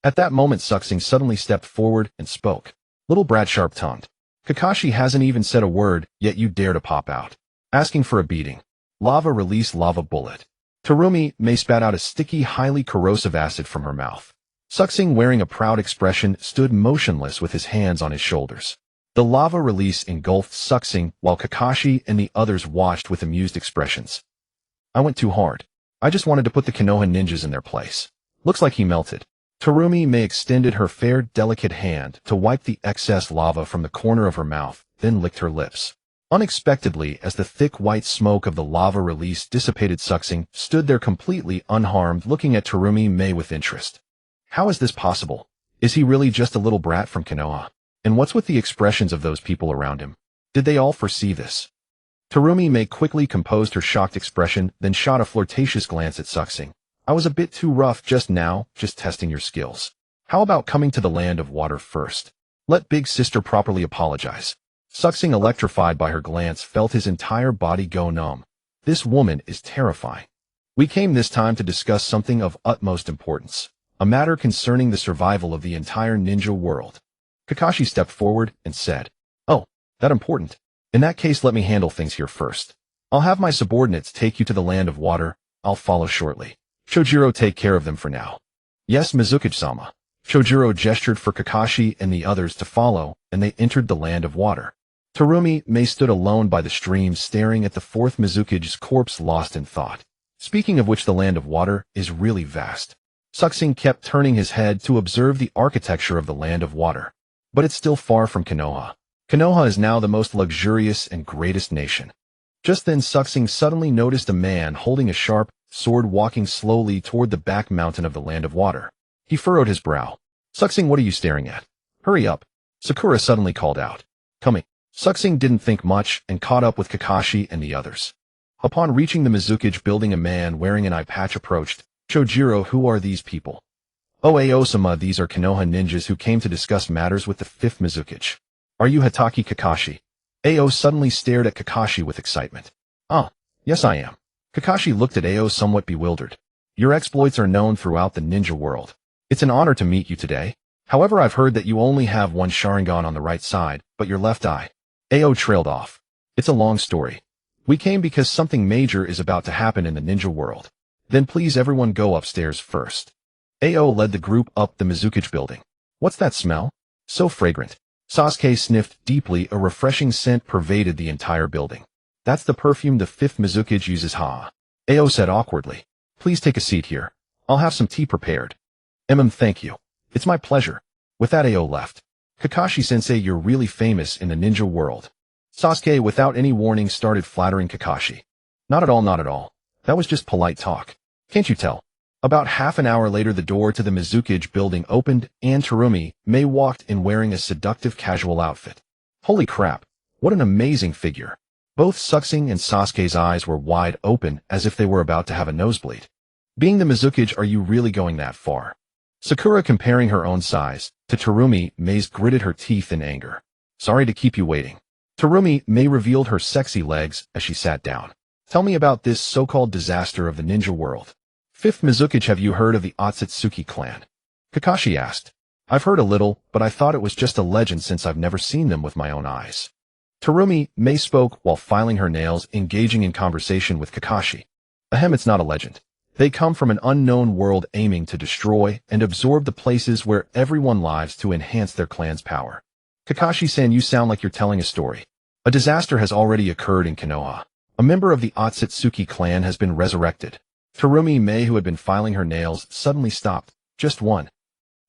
At that moment, Xing suddenly stepped forward and spoke. Little brat, sharp-tongued. Kakashi hasn't even said a word, yet you dare to pop out. Asking for a beating. Lava release lava bullet. Terumi May spat out a sticky, highly corrosive acid from her mouth. Xing, wearing a proud expression, stood motionless with his hands on his shoulders. The lava release engulfed Xing, while Kakashi and the others watched with amused expressions. I went too hard. I just wanted to put the Konoha ninjas in their place. Looks like he melted. Terumi May extended her fair, delicate hand to wipe the excess lava from the corner of her mouth, then licked her lips. Unexpectedly, as the thick white smoke of the lava release dissipated, Xing stood there completely unharmed, looking at Terumi May with interest. How is this possible? Is he really just a little brat from Konoha? And what's with the expressions of those people around him? Did they all foresee this? Terumi May quickly composed her shocked expression, then shot a flirtatious glance at Xing. I was a bit too rough just now, just testing your skills. How about coming to the Land of Water first? Let big sister properly apologize. Xing, electrified by her glance, felt his entire body go numb. This woman is terrifying. We came this time to discuss something of utmost importance, a matter concerning the survival of the entire ninja world. Kakashi stepped forward and said, Oh, that important? In that case, let me handle things here first. I'll have my subordinates take you to the Land of Water. I'll follow shortly. Chojiro, take care of them for now. Yes, Mizukage-sama. Chojiro gestured for Kakashi and the others to follow, and they entered the Land of Water. Terumi May stood alone by the stream, staring at the fourth Mizukage's corpse, lost in thought. Speaking of which, the Land of Water is really vast. Xing kept turning his head to observe the architecture of the Land of Water. But it's still far from Konoha. Konoha is now the most luxurious and greatest nation. Just then, Xing suddenly noticed a man holding a sharp sword walking slowly toward the back mountain of the Land of Water. He furrowed his brow. Xing, what are you staring at? Hurry up. Sakura suddenly called out. Coming. Xing didn't think much and caught up with Kakashi and the others. Upon reaching the Mizukage building, a man wearing an eye patch approached. Chojiro, who are these people? Oh, Aosama, these are Konoha ninjas who came to discuss matters with the fifth Mizukage. Are you Hatake Kakashi? Ao suddenly stared at Kakashi with excitement. Ah, yes I am. Kakashi looked at Ao somewhat bewildered. Your exploits are known throughout the ninja world. It's an honor to meet you today. However, I've heard that you only have one Sharingan on the right side, but your left eye. Ao trailed off. It's a long story. We came because something major is about to happen in the ninja world. Then please everyone go upstairs first. Ao led the group up the Mizukage building. What's that smell? So fragrant. Sasuke sniffed deeply. A refreshing scent pervaded the entire building. That's the perfume the fifth Mizukage uses, ha. Ao said awkwardly. Please take a seat here. I'll have some tea prepared. Thank you. It's my pleasure. With that, Ao left. Kakashi-sensei, you're really famous in the ninja world. Sasuke, without any warning, started flattering Kakashi. Not at all, not at all. That was just polite talk. Can't you tell? About half an hour later, the door to the Mizukage building opened, and Terumi May walked in wearing a seductive casual outfit. Holy crap, what an amazing figure. Both Xing and Sasuke's eyes were wide open, as if they were about to have a nosebleed. Being the Mizukage, are you really going that far? Sakura, comparing her own size to Terumi May's, gritted her teeth in anger. Sorry to keep you waiting. Terumi May revealed her sexy legs as she sat down. Tell me about this so-called disaster of the ninja world. Fifth Mizukage, have you heard of the Otsutsuki clan? Kakashi asked. I've heard a little, but I thought it was just a legend since I've never seen them with my own eyes. Terumi May spoke while filing her nails, engaging in conversation with Kakashi. Ahem, it's not a legend. They come from an unknown world aiming to destroy and absorb the places where everyone lives to enhance their clan's power. Kakashi-san, you sound like you're telling a story. A disaster has already occurred in Konoha. A member of the Otsutsuki clan has been resurrected. Terumi May, who had been filing her nails, suddenly stopped. Just one.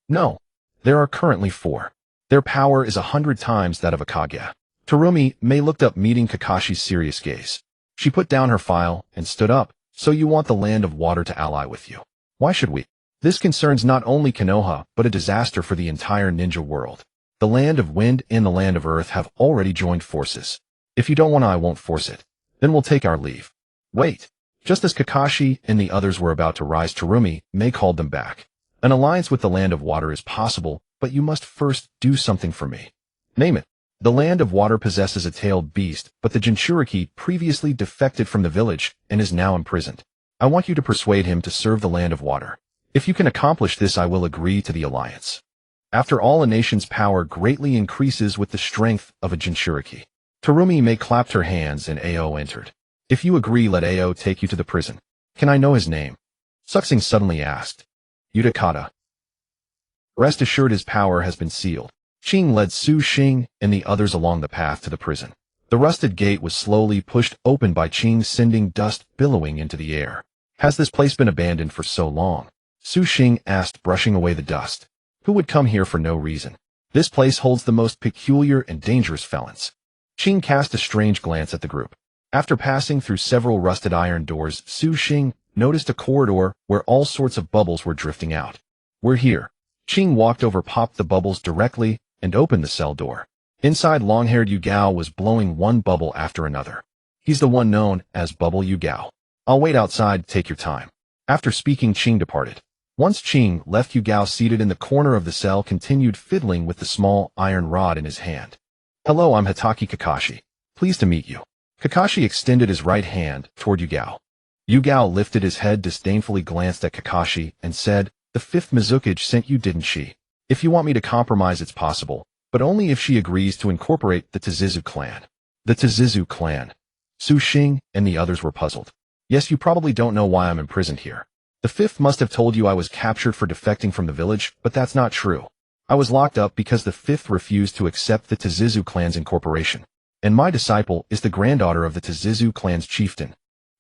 No. There are currently 4. Their power is 100 times that of a Kage. Terumi May looked up, meeting Kakashi's serious gaze. She put down her file and stood up. So you want the Land of Water to ally with you? Why should we? This concerns not only Konoha, but a disaster for the entire ninja world. The Land of Wind and the Land of Earth have already joined forces. If you don't want, I won't force it. Then we'll take our leave. Wait. Just as Kakashi and the others were about to rise, Terumi May called them back. An alliance with the Land of Water is possible, but you must first do something for me. Name it. The Land of Water possesses a tailed beast, but the Jinchuriki previously defected from the village and is now imprisoned. I want you to persuade him to serve the Land of Water. If you can accomplish this, I will agree to the alliance. After all, a nation's power greatly increases with the strength of a Jinchuriki. Terumi May clapped her hands and Ao entered. If you agree, let Ao take you to the prison. Can I know his name? Xing suddenly asked. Utakata. Rest assured, his power has been sealed. Xing led Xing and the others along the path to the prison. The rusted gate was slowly pushed open by Xing, sending dust billowing into the air. Has this place been abandoned for so long? Xing asked, brushing away the dust. Who would come here for no reason? This place holds the most peculiar and dangerous felons. Xing cast a strange glance at the group. After passing through several rusted iron doors, Xing noticed a corridor where all sorts of bubbles were drifting out. We're here. Xing walked over, popped the bubbles directly, and opened the cell door. Inside, long-haired Yugao was blowing one bubble after another. He's the one known as Bubble Yugao. I'll wait outside, take your time. After speaking, Xing departed. Once Xing left, Yugao, seated in the corner of the cell, continued fiddling with the small iron rod in his hand. Hello, I'm Hitaki Kakashi. Pleased to meet you. Kakashi extended his right hand toward Yugao. Yugao lifted his head, disdainfully glanced at Kakashi, and said, The 5th Mizukage sent you, didn't she? If you want me to compromise, it's possible, but only if she agrees to incorporate the Tsuzu clan. The Tsuzu clan. Xing and the others were puzzled. Yes, you probably don't know why I'm imprisoned here. The 5th must have told you I was captured for defecting from the village, but that's not true. I was locked up because the 5th refused to accept the Tsuzu clan's incorporation. And my disciple is the granddaughter of the Tsuzu clan's chieftain.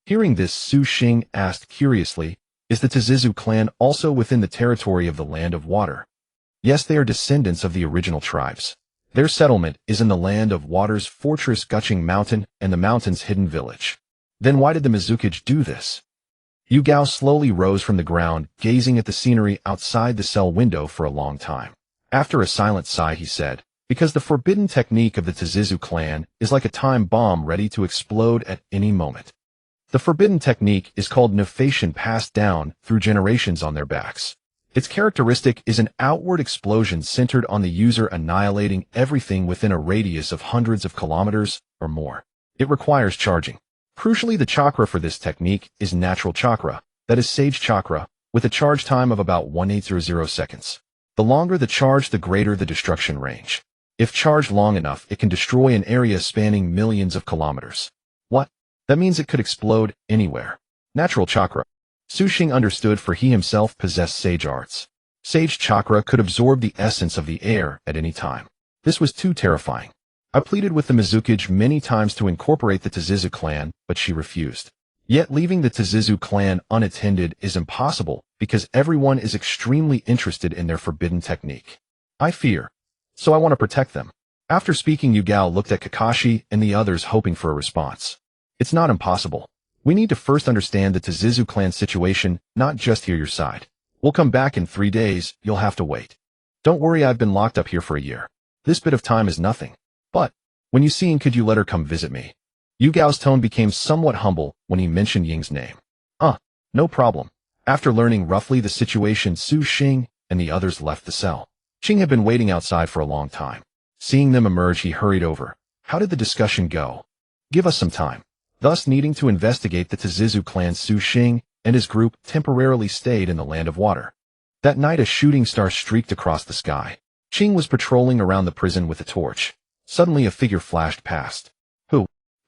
Hearing this, Xing asked curiously, Is the Tsuzu clan also within the territory of the Land of Water? Yes, they are descendants of the original tribes. Their settlement is in the Land of Water's fortress Guching Mountain and the mountain's hidden village. Then why did the Mizukage do this? Yugao slowly rose from the ground, gazing at the scenery outside the cell window for a long time. After a silent sigh, he said, Because the forbidden technique of the Tsuzu clan is like a time bomb ready to explode at any moment. The forbidden technique is called nefation, passed down through generations on their backs. Its characteristic is an outward explosion centered on the user, annihilating everything within a radius of hundreds of kilometers or more. It requires charging. Crucially, the chakra for this technique is natural chakra, that is Sage chakra, with a charge time of about 1800 seconds. The longer the charge, the greater the destruction range. If charged long enough, it can destroy an area spanning millions of kilometers. What? That means it could explode anywhere. Natural chakra. Xing understood, for he himself possessed sage arts. Sage chakra could absorb the essence of the air at any time. This was too terrifying. I pleaded with the Mizukage many times to incorporate the Tsuzu clan, but she refused. Yet leaving the Tsuzu clan unattended is impossible, because everyone is extremely interested in their forbidden technique. I fear. So I want to protect them. After speaking, Yugao looked at Kakashi and the others, hoping for a response. It's not impossible. We need to first understand the Tsuzu clan situation, not just hear your side. We'll come back in 3 days, you'll have to wait. Don't worry, I've been locked up here for a year. This bit of time is nothing. But, when you see Ying, could you let her come visit me? Yugao's tone became somewhat humble when he mentioned Ying's name. No problem. After learning roughly the situation, Xing and the others left the cell. Xing had been waiting outside for a long time. Seeing them emerge, he hurried over. How did the discussion go? Give us some time. Thus, needing to investigate the Tsuzu clan, Xing and his group temporarily stayed in the Land of Water. That night, a shooting star streaked across the sky. Xing was patrolling around the prison with a torch. Suddenly a figure flashed past.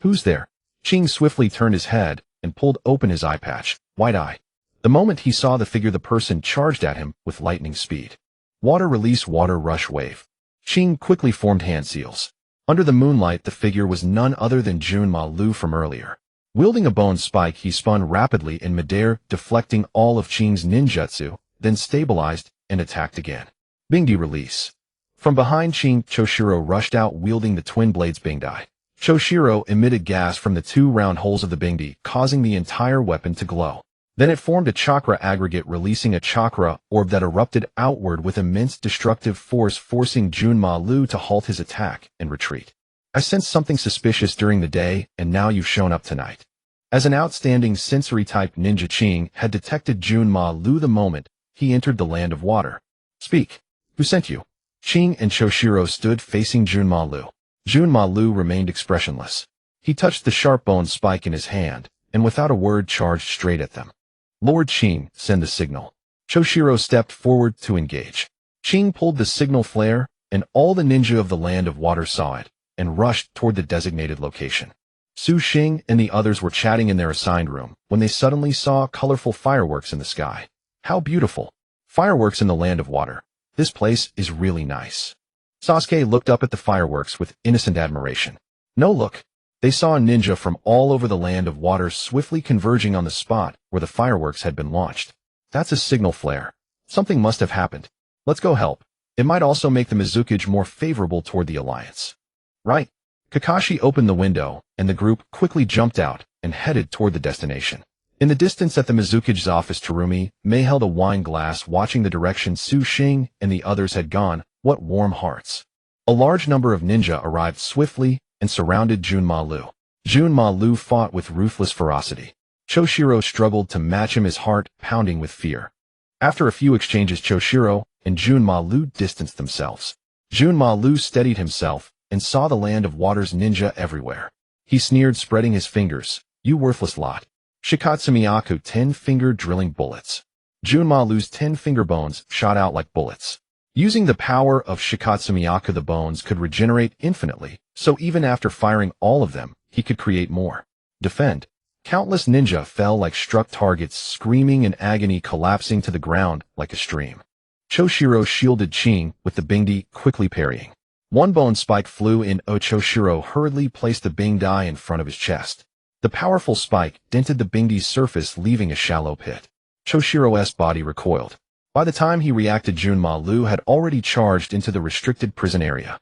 Who's there? Xing swiftly turned his head and pulled open his eye patch, wide-eye. The moment he saw the figure, the person charged at him with lightning speed. Water release, water rush wave. Xing quickly formed hand seals. Under the moonlight, the figure was none other than Junma from earlier. Wielding a bone spike, he spun rapidly in midair, deflecting all of Xing's ninjutsu, then stabilized and attacked again. Bingdi release. From behind Xing, Choshiro rushed out wielding the twin blades Bingdi. Choshiro emitted gas from the two round holes of the Bingdi, causing the entire weapon to glow. Then it formed a chakra aggregate, releasing a chakra orb that erupted outward with immense destructive force, forcing Junma to halt his attack and retreat. I sensed something suspicious during the day, and now you've shown up tonight. As an outstanding sensory-type ninja, Xing had detected Junma the moment he entered the land of water. Speak. Who sent you? Xing and Choshiro stood facing Junma. Junma remained expressionless. He touched the sharp bone spike in his hand, and without a word charged straight at them. Lord Xing, send the signal. Choshiro stepped forward to engage. Xing pulled the signal flare, and all the ninja of the land of water saw it, and rushed toward the designated location. Su Xing and the others were chatting in their assigned room when they suddenly saw colorful fireworks in the sky. How beautiful! Fireworks in the land of water. This place is really nice. Sasuke looked up at the fireworks with innocent admiration. No, look. They saw a ninja from all over the land of water swiftly converging on the spot where the fireworks had been launched. That's a signal flare. Something must have happened. Let's go help. It might also make the Mizukage more favorable toward the alliance. Right. Kakashi opened the window, and the group quickly jumped out and headed toward the destination. In the distance at the Mizukage's office, Terumi May held a wine glass, watching the direction Su Xing and the others had gone. What warm hearts. A large number of ninja arrived swiftly and surrounded Junma. Junma fought with ruthless ferocity. Choshiro struggled to match him, his heart pounding with fear. After a few exchanges, Choshiro and Junma distanced themselves. Junma steadied himself and saw the land of water's ninja everywhere. He sneered, spreading his fingers. You worthless lot. Shikatsumiyaku 10-finger drilling bullets. Junma 10-finger bones shot out like bullets. Using the power of Shikatsumiyaku, the bones could regenerate infinitely, so even after firing all of them, he could create more. Defend. Countless ninja fell like struck targets, screaming in agony, collapsing to the ground like a stream. Choshiro shielded Xing with the Bingdi, quickly parrying. One bone spike flew in. Choshiro hurriedly placed the Bingdi in front of his chest. The powerful spike dented the Bingdi's surface, leaving a shallow pit. Choshiro's body recoiled. By the time he reacted, Junma had already charged into the restricted prison area.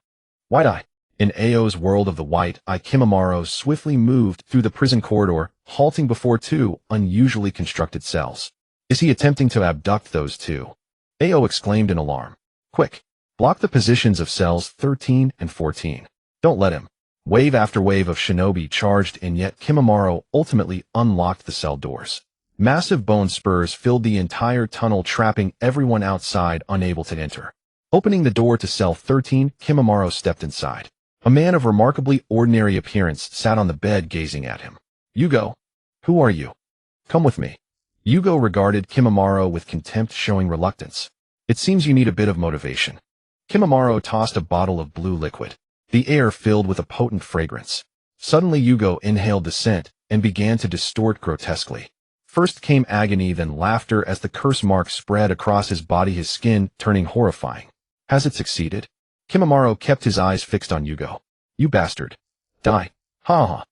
Wide-eye. In Ao's world of the white-eye, Kimimaro swiftly moved through the prison corridor, halting before two unusually constructed cells. Is he attempting to abduct those two? Ao exclaimed in alarm. Quick! Block the positions of cells 13 and 14. Don't let him. Wave after wave of shinobi charged in, yet Kimimaro ultimately unlocked the cell doors. Massive bone spurs filled the entire tunnel, trapping everyone outside, unable to enter. Opening the door to cell 13, Kimimaro stepped inside. A man of remarkably ordinary appearance sat on the bed, gazing at him. Yugo. Who are you? Come with me. Yugo regarded Kimimaro with contempt, showing reluctance. It seems you need a bit of motivation. Kimimaro tossed a bottle of blue liquid. The air filled with a potent fragrance. Suddenly Yugo inhaled the scent and began to distort grotesquely. First came agony, then laughter as the curse mark spread across his body, his skin turning horrifying. Has it succeeded? Kimimaro kept his eyes fixed on Yugo. You bastard. Die. Ha ha.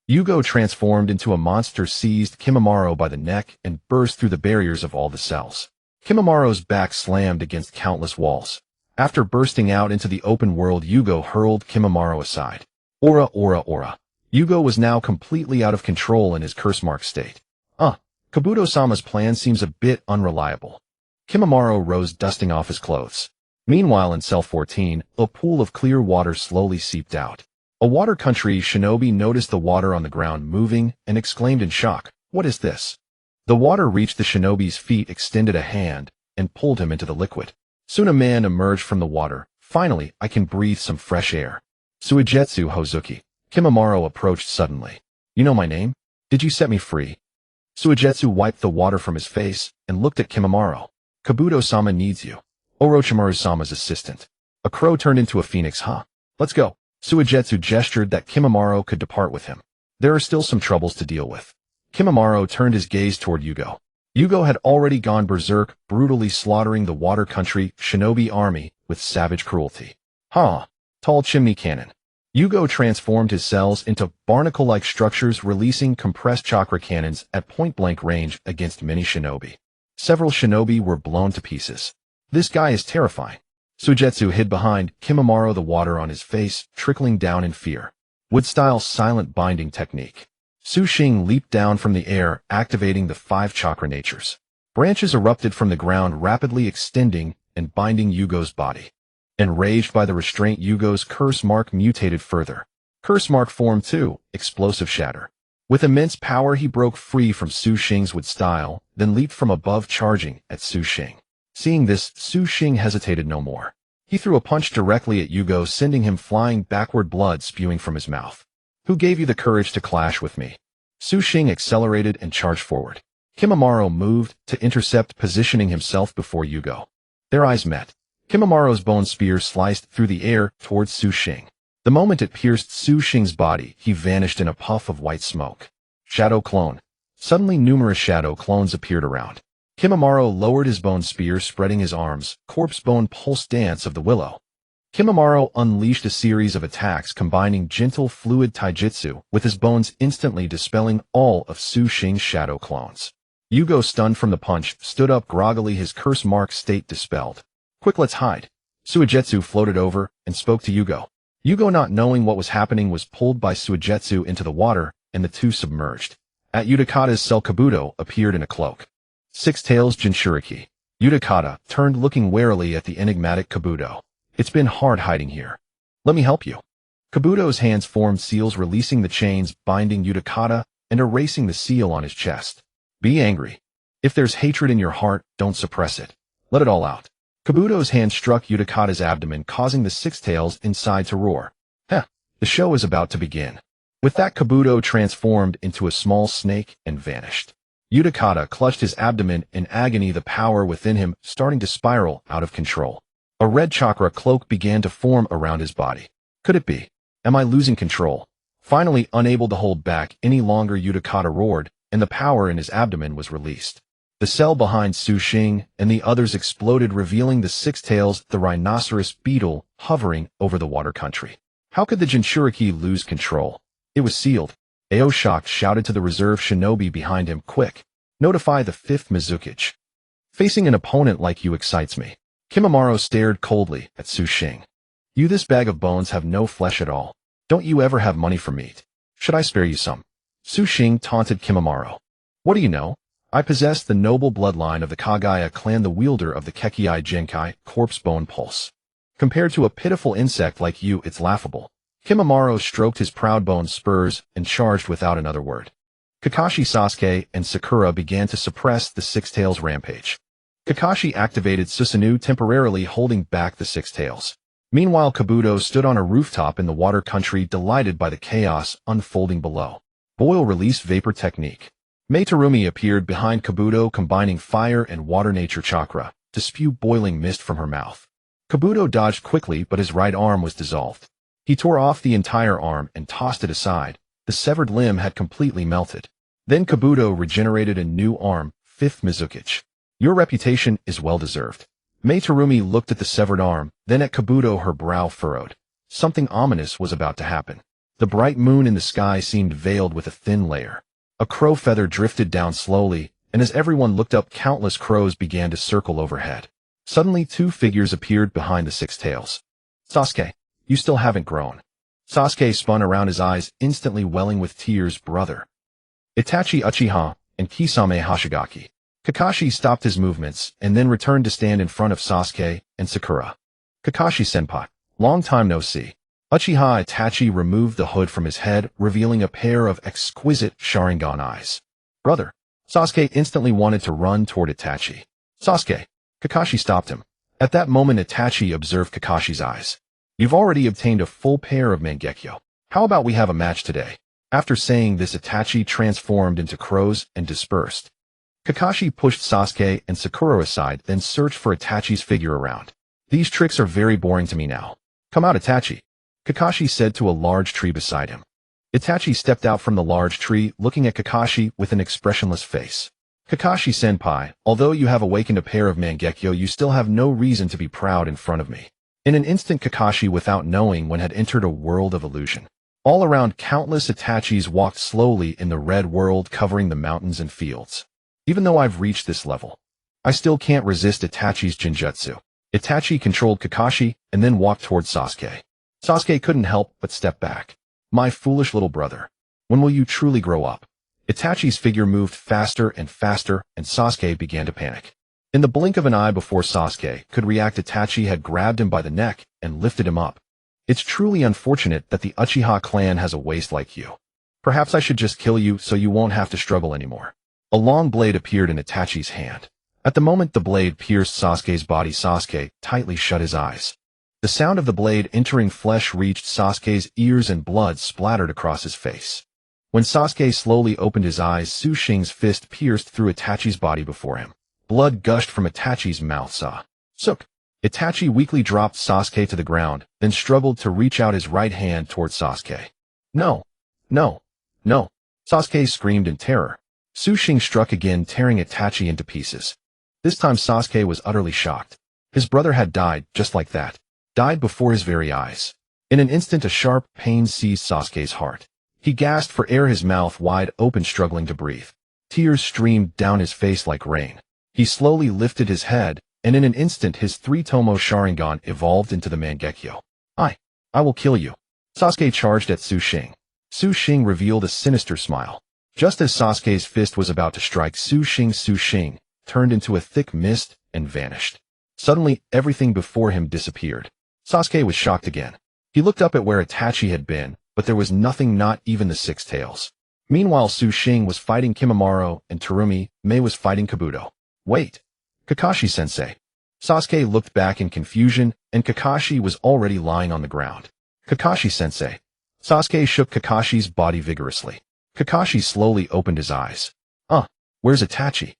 Yugo transformed into a monster, seized Kimimaro by the neck, and burst through the barriers of all the cells. Kimimaro's back slammed against countless walls. After bursting out into the open world, Yugo hurled Kimimaro aside. Aura, aura, aura. Yugo was now completely out of control in his curse-mark state. Kabuto-sama's plan seems a bit unreliable. Kimimaro rose, dusting off his clothes. Meanwhile, in cell 14, a pool of clear water slowly seeped out. A water country shinobi noticed the water on the ground moving and exclaimed in shock, "What is this?" The water reached the shinobi's feet, extended a hand, and pulled him into the liquid. Soon a man emerged from the water. Finally, I can breathe some fresh air. Suigetsu Hozuki. Kimimaro approached suddenly. You know my name? Did you set me free? Suigetsu wiped the water from his face and looked at Kimimaro. Kabuto-sama needs you. Orochimaru-sama's assistant. A crow turned into a phoenix, huh? Let's go. Suigetsu gestured that Kimimaro could depart with him. There are still some troubles to deal with. Kimimaro turned his gaze toward Yugo. Yugo had already gone berserk, brutally slaughtering the water country shinobi army with savage cruelty. Tall chimney cannon. Yugo transformed his cells into barnacle-like structures, releasing compressed chakra cannons at point-blank range against many shinobi. Several shinobi were blown to pieces. This guy is terrifying. Suigetsu hid behind Kimimaro, the water on his face trickling down in fear. Wood-style silent binding technique. Xing leaped down from the air, activating the 5 chakra natures. Branches erupted from the ground, rapidly extending and binding Yugo's body. Enraged by the restraint, Yugo's curse mark mutated further. Curse mark form 2, explosive shatter. With immense power, he broke free from Xing's wood style, then leaped from above, charging at Xing. Seeing this, Xing hesitated no more. He threw a punch directly at Yugo, sending him flying backward, blood spewing from his mouth. Who gave you the courage to clash with me? Xing accelerated and charged forward. Kimimaro moved to intercept, positioning himself before Yugo. Their eyes met. Kimimaro's bone spear sliced through the air towards Xing. The moment it pierced Xing's body, he vanished in a puff of white smoke. Shadow clone. Suddenly numerous shadow clones appeared around. Kimimaro lowered his bone spear, spreading his arms, corpse bone pulse dance of the willow. Kimimaro unleashed a series of attacks, combining gentle fluid taijutsu with his bones, instantly dispelling all of Xing's shadow clones. Yugo, stunned from the punch, stood up groggily, his curse mark state dispelled. Quick, let's hide. Suigetsu floated over and spoke to Yugo. Yugo, not knowing what was happening, was pulled by Suigetsu into the water, and the two submerged. At Utakata's cell, Kabuto appeared in a cloak. 6 Tails Jinchuriki. Utakata turned, looking warily at the enigmatic Kabuto. It's been hard hiding here. Let me help you. Kabuto's hands formed seals, releasing the chains binding Utakata and erasing the seal on his chest. Be angry. If there's hatred in your heart, don't suppress it. Let it all out. Kabuto's hand struck Utakata's abdomen, causing the 6 Tails inside to roar. The show is about to begin. With that, Kabuto transformed into a small snake and vanished. Utakata clutched his abdomen in agony, the power within him starting to spiral out of control. A red chakra cloak began to form around his body. Could it be? Am I losing control? Finally, unable to hold back any longer, Utakata roared, and the power in his abdomen was released. The cell behind Xing and the others exploded, revealing the 6 Tails, the rhinoceros beetle, hovering over the water country. How could the Jinchuriki lose control? It was sealed. Ao shocked shouted to the reserve shinobi behind him, quick, notify the 5th Mizukage. Facing an opponent like you excites me. Kimimaro stared coldly at Xing. You, this bag of bones, have no flesh at all. Don't you ever have money for meat? Should I spare you some? Xing taunted Kimimaro. What do you know? I possess the noble bloodline of the Kagaya clan, the wielder of the Kekii Genkai, corpse bone pulse. Compared to a pitiful insect like you, it's laughable. Kimimaro stroked his proud bone spurs and charged without another word. Kakashi, Sasuke, and Sakura began to suppress the 6 Tails rampage. Kakashi activated Susanoo, temporarily holding back the 6 Tails. Meanwhile, Kabuto stood on a rooftop in the water country, delighted by the chaos unfolding below. Boil release vapor technique. Meitarumi appeared behind Kabuto, combining fire and water nature chakra to spew boiling mist from her mouth. Kabuto dodged quickly, but his right arm was dissolved. He tore off the entire arm and tossed it aside. The severed limb had completely melted. Then Kabuto regenerated a new arm, 5th Mizukage. Your reputation is well deserved. Meitarumi looked at the severed arm, then at Kabuto, her brow furrowed. Something ominous was about to happen. The bright moon in the sky seemed veiled with a thin layer. A crow feather drifted down slowly, and as everyone looked up, countless crows began to circle overhead. Suddenly, 2 figures appeared behind the 6 Tails. Sasuke, you still haven't grown. Sasuke spun around, his eyes instantly welling with tears. Brother. Itachi Uchiha and Kisame Hashigaki. Kakashi stopped his movements and then returned to stand in front of Sasuke and Sakura. Kakashi-senpai, long time no see. Uchiha Itachi removed the hood from his head, revealing a pair of exquisite Sharingan eyes. Brother. Sasuke instantly wanted to run toward Itachi. Sasuke. Kakashi stopped him. At that moment, Itachi observed Kakashi's eyes. You've already obtained a full pair of Mangekyo. How about we have a match today? After saying this, Itachi transformed into crows and dispersed. Kakashi pushed Sasuke and Sakura aside, then searched for Itachi's figure around. These tricks are very boring to me now. Come out, Itachi. Kakashi said to a large tree beside him. Itachi stepped out from the large tree, looking at Kakashi with an expressionless face. Kakashi-senpai, although you have awakened a pair of Mangekyo, you still have no reason to be proud in front of me. In an instant, Kakashi, without knowing when, had entered a world of illusion. All around, countless Itachis walked slowly in the red world covering the mountains and fields. Even though I've reached this level, I still can't resist Itachi's Jinjutsu. Itachi controlled Kakashi and then walked towards Sasuke. Sasuke couldn't help but step back. My foolish little brother. When will you truly grow up? Itachi's figure moved faster and faster, and Sasuke began to panic. In the blink of an eye, before Sasuke could react, Itachi had grabbed him by the neck and lifted him up. It's truly unfortunate that the Uchiha clan has a waste like you. Perhaps I should just kill you so you won't have to struggle anymore. A long blade appeared in Itachi's hand. At the moment the blade pierced Sasuke's body, Sasuke tightly shut his eyes. The sound of the blade entering flesh reached Sasuke's ears and blood splattered across his face. When Sasuke slowly opened his eyes, Sushing's fist pierced through Itachi's body before him. Blood gushed from Itachi's mouth. Sasuke. Itachi weakly dropped Sasuke to the ground, then struggled to reach out his right hand towards Sasuke. No. No. No. Sasuke screamed in terror. Sushing struck again, tearing Itachi into pieces. This time Sasuke was utterly shocked. His brother had died just like that. Died before his very eyes. In an instant a sharp pain seized Sasuke's heart. He gasped for air, his mouth wide open, struggling to breathe. Tears streamed down his face like rain. He slowly lifted his head, and in an instant his three-tomo Sharingan evolved into the Mangekyo. I will kill you. Sasuke charged at Sushing. Sushing revealed a sinister smile. Just as Sasuke's fist was about to strike Sushing turned into a thick mist and vanished. Suddenly, everything before him disappeared. Sasuke was shocked again. He looked up at where Itachi had been, but there was nothing, not even the six tails. Meanwhile, Sushing was fighting Kimimaro, and Terumi Mei was fighting Kabuto. Wait. Kakashi-sensei. Sasuke looked back in confusion, and Kakashi was already lying on the ground. Kakashi-sensei. Sasuke shook Kakashi's body vigorously. Kakashi slowly opened his eyes. Where's Itachi?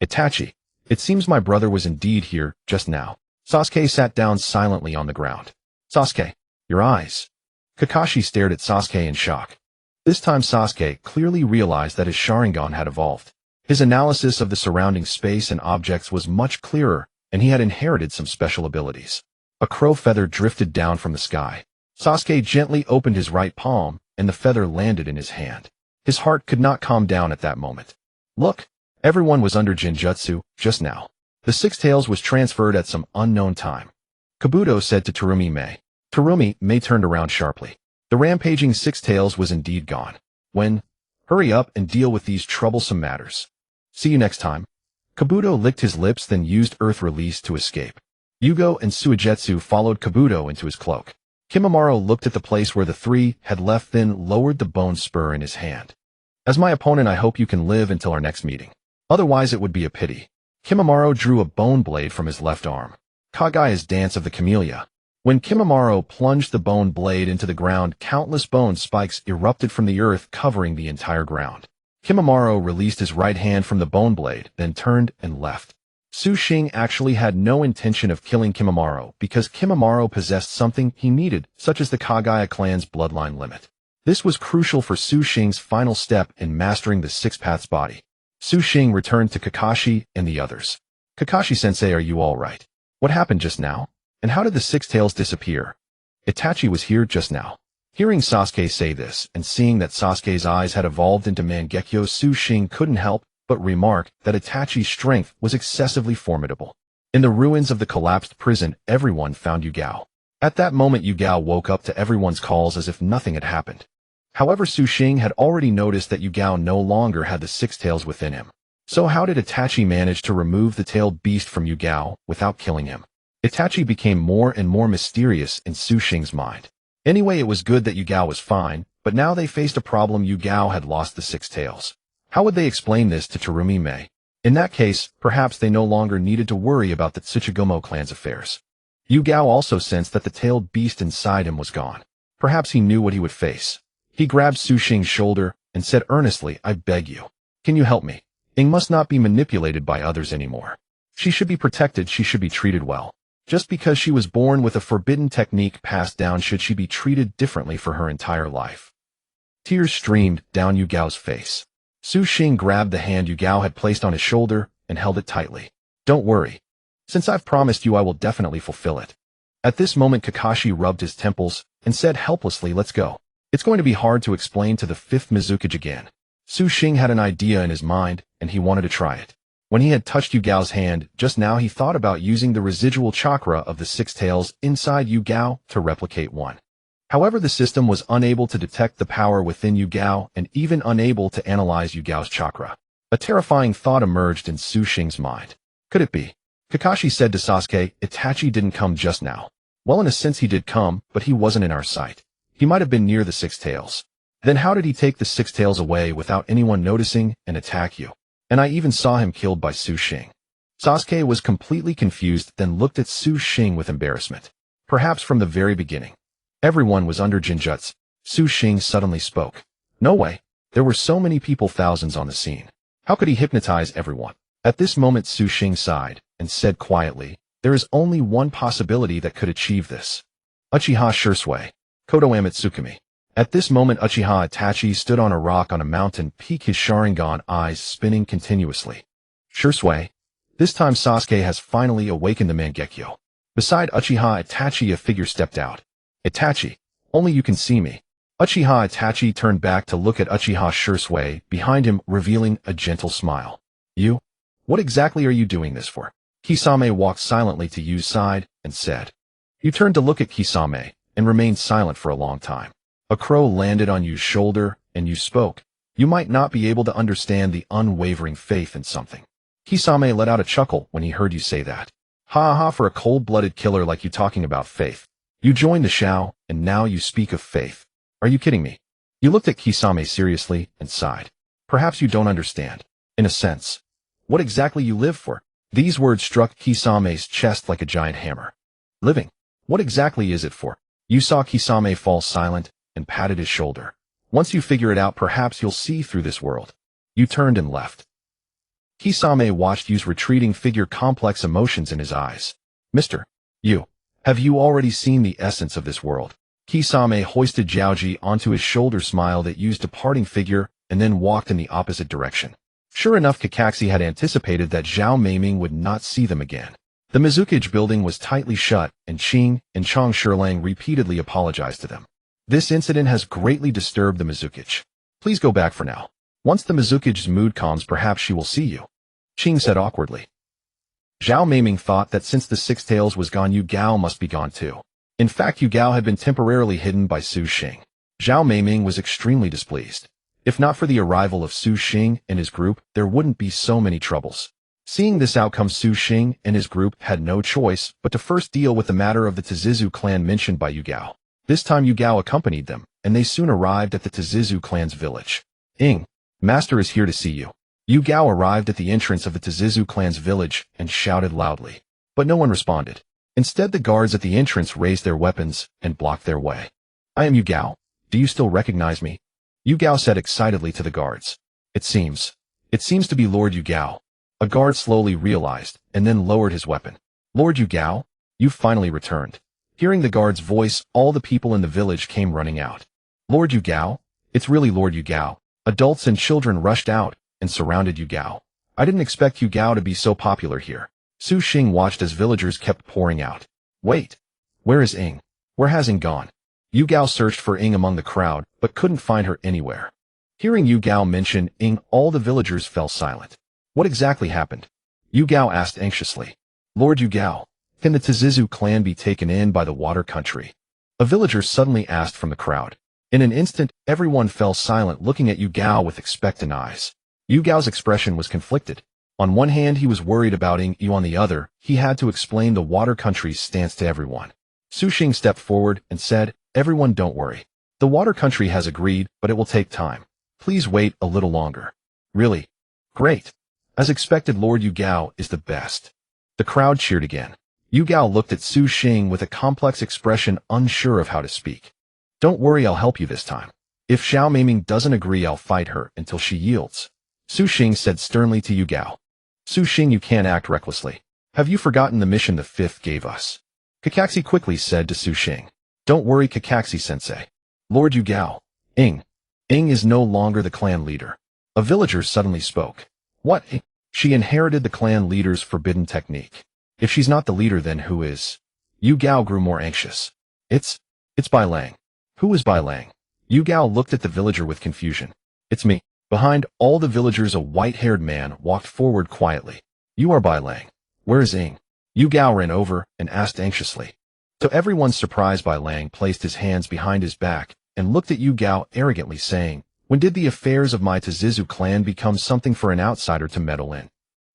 Itachi. It seems my brother was indeed here, just now. Sasuke sat down silently on the ground. Sasuke, your eyes. Kakashi stared at Sasuke in shock. This time Sasuke clearly realized that his Sharingan had evolved. His analysis of the surrounding space and objects was much clearer, and he had inherited some special abilities. A crow feather drifted down from the sky. Sasuke gently opened his right palm, and the feather landed in his hand. His heart could not calm down at that moment. Look, everyone was under Jinjutsu just now. The six tails was transferred at some unknown time. Kabuto said to Terumi Mei. Terumi Mei turned around sharply. The rampaging six tails was indeed gone. Hurry up and deal with these troublesome matters. See you next time. Kabuto licked his lips, then used Earth Release to escape. Yugo and Suigetsu followed Kabuto into his cloak. Kimimaro looked at the place where the three had left, then lowered the bone spur in his hand. As my opponent, I hope you can live until our next meeting. Otherwise it would be a pity. Kimimaro drew a bone blade from his left arm. Kagaya's Dance of the Camellia. When Kimimaro plunged the bone blade into the ground, countless bone spikes erupted from the earth, covering the entire ground. Kimimaro released his right hand from the bone blade, then turned and left. Sushing actually had no intention of killing Kimimaro because Kimimaro possessed something he needed, such as the Kagaya clan's bloodline limit. This was crucial for Sushing's final step in mastering the Six-Paths body. Sushing returned to Kakashi and the others. Kakashi-sensei, are you all right? What happened just now? And how did the six tails disappear? Itachi was here just now. Hearing Sasuke say this, and seeing that Sasuke's eyes had evolved into Mangekyo, Sushing couldn't help but remark that Itachi's strength was excessively formidable. In the ruins of the collapsed prison, everyone found Yugao. At that moment, Yugao woke up to everyone's calls as if nothing had happened. However, Sushing had already noticed that Yugao no longer had the six tails within him. So how did Itachi manage to remove the tailed beast from Yugao without killing him? Itachi became more and more mysterious in Sushing's mind. Anyway, it was good that Yugao was fine, but now they faced a problem. Yugao had lost the six tails. How would they explain this to Terumi Mei? In that case, perhaps they no longer needed to worry about the Tsuchigumo clan's affairs. Yugao also sensed that the tailed beast inside him was gone. Perhaps he knew what he would face. He grabbed Sushing's shoulder and said earnestly, I beg you. Can you help me? Xing must not be manipulated by others anymore. She should be protected, she should be treated well. Just because she was born with a forbidden technique passed down, should she be treated differently for her entire life? Tears streamed down Yu Gao's face. Su Xing grabbed the hand Yu Gao had placed on his shoulder and held it tightly. Don't worry. Since I've promised you, I will definitely fulfill it. At this moment, Kakashi rubbed his temples and said helplessly, let's go. It's going to be hard to explain to the fifth Mizukage again. Su Xing had an idea in his mind, and he wanted to try it. When he had touched Yu Gao's hand just now, he thought about using the residual chakra of the six tails inside Yu Gao to replicate one. However, the system was unable to detect the power within Yu Gao and even unable to analyze Yu Gao's chakra. A terrifying thought emerged in Su Xing's mind. Could it be? Kakashi said to Sasuke, Itachi didn't come just now. Well, in a sense he did come, but he wasn't in our sight. He might have been near the six tails. Then how did he take the six tails away without anyone noticing and attack you? And I even saw him killed by Su Xing. Sasuke was completely confused, then looked at Su Xing with embarrassment. Perhaps from the very beginning. Everyone was under Jinjutsu. Su Xing suddenly spoke. No way. There were so many people, thousands on the scene. How could he hypnotize everyone? At this moment, Su Xing sighed and said quietly, there is only one possibility that could achieve this. Uchiha Shursui. Kodo Amitsukami. At this moment, Uchiha Itachi stood on a rock on a mountain peak, his Sharingan eyes spinning continuously. Shursui. This time Sasuke has finally awakened the Mangekyo. Beside Uchiha Itachi, a figure stepped out. Itachi, only you can see me. Uchiha Itachi turned back to look at Uchiha Shursui behind him, revealing a gentle smile. You? What exactly are you doing this for? Kisame walked silently to Yu's side and said. You turned to look at Kisame and remained silent for a long time. A crow landed on Yu's shoulder and Yu spoke. You might not be able to understand the unwavering faith in something. Kisame let out a chuckle when he heard you say that. Ha ha, for a cold-blooded killer like you talking about faith. You joined the Shao, and now you speak of faith. Are you kidding me? You looked at Kisame seriously and sighed. Perhaps you don't understand. In a sense. What exactly you live for? These words struck Kisame's chest like a giant hammer. Living. What exactly is it for? You saw Kisame fall silent and patted his shoulder. Once you figure it out, perhaps you'll see through this world. You turned and left. Kisame watched Yu's retreating figure, complex emotions in his eyes. Mister, you. Have you already seen the essence of this world? Kisame hoisted Jiaoji onto his shoulder, smiled at Yu's departing figure, and then walked in the opposite direction. Sure enough, Kakashi had anticipated that Zhao Meiming would not see them again. The Mizukage building was tightly shut, and Qing and Chang Shirlang repeatedly apologized to them. This incident has greatly disturbed the Mizukage. Please go back for now. Once the Mizukage's mood calms, perhaps she will see you. Qing said awkwardly. Zhao Meiming thought that since the Six Tails was gone, Yu Gao must be gone too. In fact, Yu Gao had been temporarily hidden by Su Xing. Zhao Meiming was extremely displeased. If not for the arrival of Su Xing and his group, there wouldn't be so many troubles. Seeing this outcome, Su Xing and his group had no choice but to first deal with the matter of the Tzizu clan mentioned by Yu Gao. This time Yu Gao accompanied them, and they soon arrived at the Tzizu clan's village. Xing, Master is here to see you. Yu Gao arrived at the entrance of the Tzizu clan's village and shouted loudly. But no one responded. Instead, the guards at the entrance raised their weapons and blocked their way. I am Yu Gao. Do you still recognize me? Yu Gao said excitedly to the guards. It seems to be Lord Yu Gao. A guard slowly realized, and then lowered his weapon. Lord Yu Gao, you've finally returned. Hearing the guard's voice, all the people in the village came running out. Lord Yu Gao? It's really Lord Yu Gao. Adults and children rushed out and surrounded Yu Gao. I didn't expect Yu Gao to be so popular here. Su Xing watched as villagers kept pouring out. Wait. Where is Xing? Where has Xing gone? Yu Gao searched for Xing among the crowd, but couldn't find her anywhere. Hearing Yu Gao mention Xing, all the villagers fell silent. What exactly happened? Yu Gao asked anxiously. Lord Yu Gao, can the Tzizu clan be taken in by the water country? A villager suddenly asked from the crowd. In an instant, everyone fell silent, looking at Yu Gao with expectant eyes. Yu Gao's expression was conflicted. On one hand, he was worried about Xing. On the other, he had to explain the water country's stance to everyone. Su Xing stepped forward and said, Everyone, don't worry. The water country has agreed, but it will take time. Please wait a little longer. Really? Great. As expected, Lord Yu Gao is the best. The crowd cheered again. Yu Gao looked at Su Xing with a complex expression, unsure of how to speak. Don't worry, I'll help you this time. If Zhao Meiming doesn't agree, I'll fight her until she yields. Su Xing said sternly to Yu Gao. Su Xing, you can't act recklessly. Have you forgotten the mission the fifth gave us? Kakashi quickly said to Su Xing. Don't worry, Kakashi-sensei. Lord Yugao. Xing is no longer the clan leader. A villager suddenly spoke. What? She inherited the clan leader's forbidden technique. If she's not the leader, then who is? Yugao grew more anxious. It's Bai Lang. Who is Bai Lang? Yugao looked at the villager with confusion. It's me. Behind all the villagers, a white-haired man walked forward quietly. You are Bai Lang. Where is Xing? Yugao ran over and asked anxiously. To everyone's surprise, Bai Lang placed his hands behind his back and looked at Yugao arrogantly, saying, when did the affairs of my Tsuzu clan become something for an outsider to meddle in?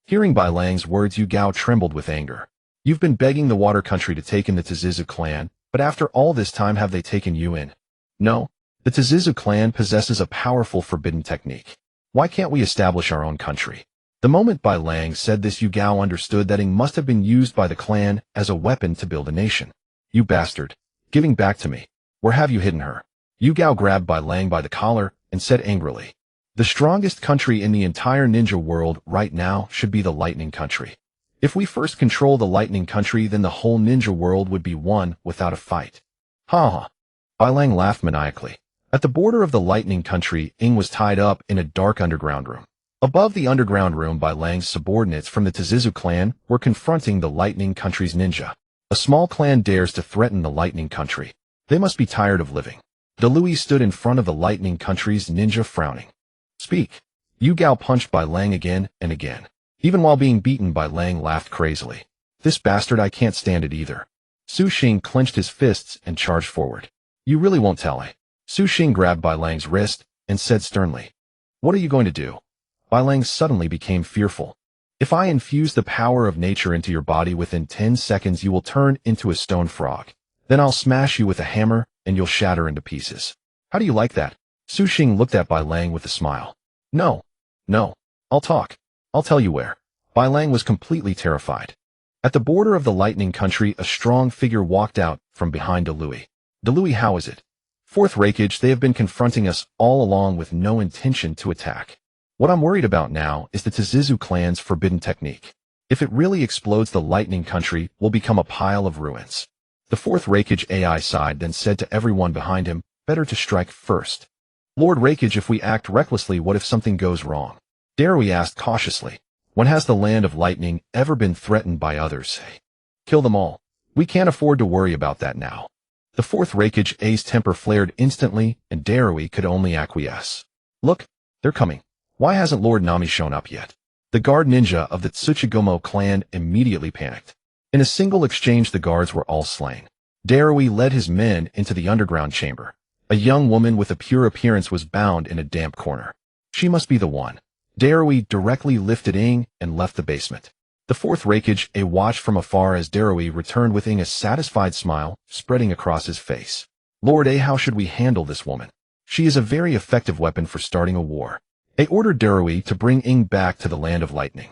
Hearing Bai Lang's words, Yugao trembled with anger. You've been begging the Water Country to take in the Tsuzu clan, but after all this time have they taken you in? No. The Tsuzu clan possesses a powerful forbidden technique. Why can't we establish our own country? The moment Bai Lang said this, Yugao understood that Xing must have been used by the clan as a weapon to build a nation. You bastard. Giving back to me. Where have you hidden her? Yugao grabbed Bai Lang by the collar and said angrily. The strongest country in the entire ninja world right now should be the Lightning Country. If we first control the Lightning Country, then the whole ninja world would be won without a fight. Ha ha. Bai Lang laughed maniacally. At the border of the Lightning Country, Xing was tied up in a dark underground room. Above the underground room, Bai Lang's subordinates from the Tsuzu clan were confronting the Lightning Country's ninja. A small clan dares to threaten the Lightning Country. They must be tired of living. Louis stood in front of the Lightning Country's ninja, frowning. Speak. Yugao punched Bai Lang again and again. Even while being beaten, Bai Lang laughed crazily. This bastard, I can't stand it either. Su Xing clenched his fists and charged forward. You really won't tell, eh? Su Xing grabbed Bai Lang's wrist and said sternly. What are you going to do? Bai Lang suddenly became fearful. If I infuse the power of nature into your body, within 10 seconds you will turn into a stone frog. Then I'll smash you with a hammer and you'll shatter into pieces. How do you like that? Su Xing looked at Bai Lang with a smile. No. I'll talk. I'll tell you where. Bai Lang was completely terrified. At the border of the Lightning Country, a strong figure walked out from behind Louis. Louis, how is it? Fourth Hokage, they have been confronting us all along with no intention to attack. What I'm worried about now is the Tsuzu clan's forbidden technique. If it really explodes, the Lightning Country will become a pile of ruins. The Fourth Hokage AI sighed, then said to everyone behind him, better to strike first. Lord Hokage, if we act recklessly, what if something goes wrong? Darui asked cautiously. When has the land of lightning ever been threatened by others? Kill them all. We can't afford to worry about that now. The Fourth Hokage's temper flared instantly, and Darui could only acquiesce. Look, they're coming. Why hasn't Lord Nami shown up yet? The guard ninja of the Tsuchigomo clan immediately panicked. In a single exchange, the guards were all slain. Darui led his men into the underground chamber. A young woman with a pure appearance was bound in a damp corner. She must be the one. Darui directly lifted Xing and left the basement. The Fourth Hokage watched from afar as Darui returned with Xing, a satisfied smile spreading across his face. Lord how should we handle this woman? She is a very effective weapon for starting a war. Ordered Darui to bring Xing back to the land of lightning.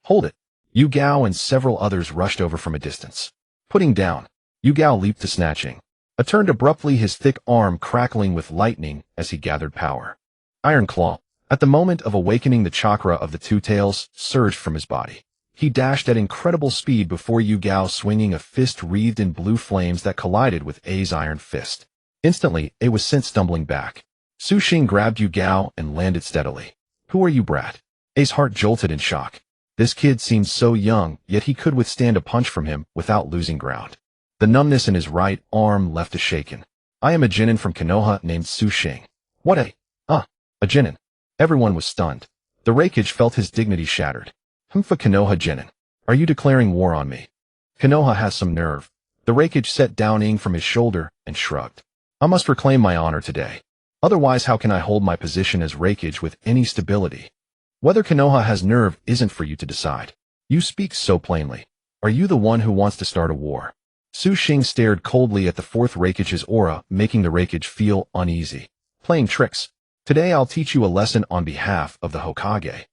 Hold it. Yugao and several others rushed over from a distance. Putting down. Yugao leaped to snatch Xing. Turned abruptly, his thick arm crackling with lightning as he gathered power. Iron Claw. At the moment of awakening, the chakra of the Two Tails surged from his body. He dashed at incredible speed before Yugao, swinging a fist wreathed in blue flames that collided with A's iron fist. Instantly, A was sent stumbling back. Su Xing grabbed Yugao and landed steadily. Who are you, brat? A's heart jolted in shock. This kid seemed so young, yet he could withstand a punch from him without losing ground. The numbness in his right arm left a shaken. I am a genin from Konoha named Su Xing. What a genin. Everyone was stunned. The Hokage felt his dignity shattered. For Konoha genin. Are you declaring war on me? Konoha has some nerve. The Hokage set down Xing from his shoulder and shrugged. I must reclaim my honor today. Otherwise, how can I hold my position as Hokage with any stability? Whether Konoha has nerve isn't for you to decide. You speak so plainly. Are you the one who wants to start a war? Su Xing stared coldly at the Fourth Hokage's aura, making the Hokage feel uneasy. Playing tricks. Today I'll teach you a lesson on behalf of the Hokage.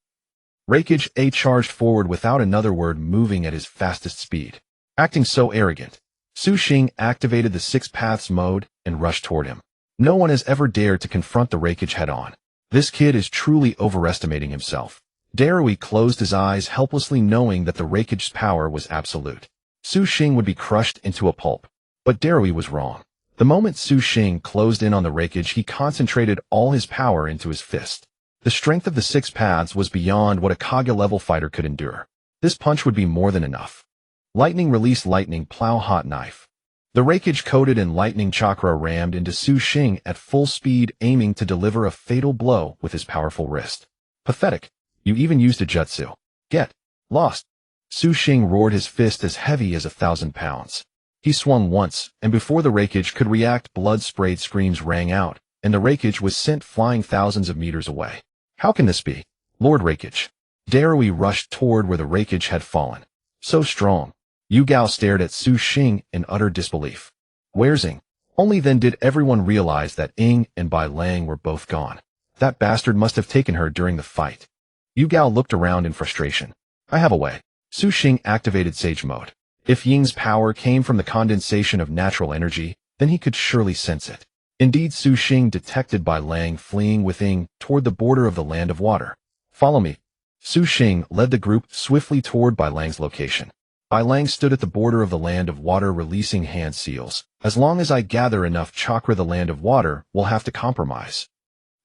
Hokage A charged forward without another word, moving at his fastest speed. Acting so arrogant, Su Xing activated the Six-Paths mode and rushed toward him. No one has ever dared to confront the Hokage head-on. This kid is truly overestimating himself. Darui closed his eyes helplessly, knowing that the Raikage's power was absolute. Su Xing would be crushed into a pulp. But Darui was wrong. The moment Su Xing closed in on the Raikage, he concentrated all his power into his fist. The strength of the Six Paths was beyond what a Kage-level fighter could endure. This punch would be more than enough. Lightning released lightning plow hot knife. The Raikage coated in lightning chakra rammed into Su Xing at full speed, aiming to deliver a fatal blow with his powerful wrist. Pathetic. You even used a jutsu. Get lost. Su Xing roared, his fist as heavy as 1,000 pounds. He swung once, and before the Raikage could react, blood-sprayed screams rang out, and the Raikage was sent flying thousands of meters away. How can this be? Lord Raikage. Darui rushed toward where the Raikage had fallen. So strong. Yu Gao stared at Su Xing in utter disbelief. Where's Xing? Only then did everyone realize that Xing and Bai Lang were both gone. That bastard must have taken her during the fight. Yu Gao looked around in frustration. I have a way. Su Xing activated Sage Mode. If Ying's power came from the condensation of natural energy, then he could surely sense it. Indeed, Su Xing detected Bai Lang fleeing with Xing toward the border of the Land of Water. Follow me. Su Xing led the group swiftly toward Bai Lang's location. Bai Lang stood at the border of the Land of Water, releasing hand seals. As long as I gather enough chakra, the Land of Water will have to compromise.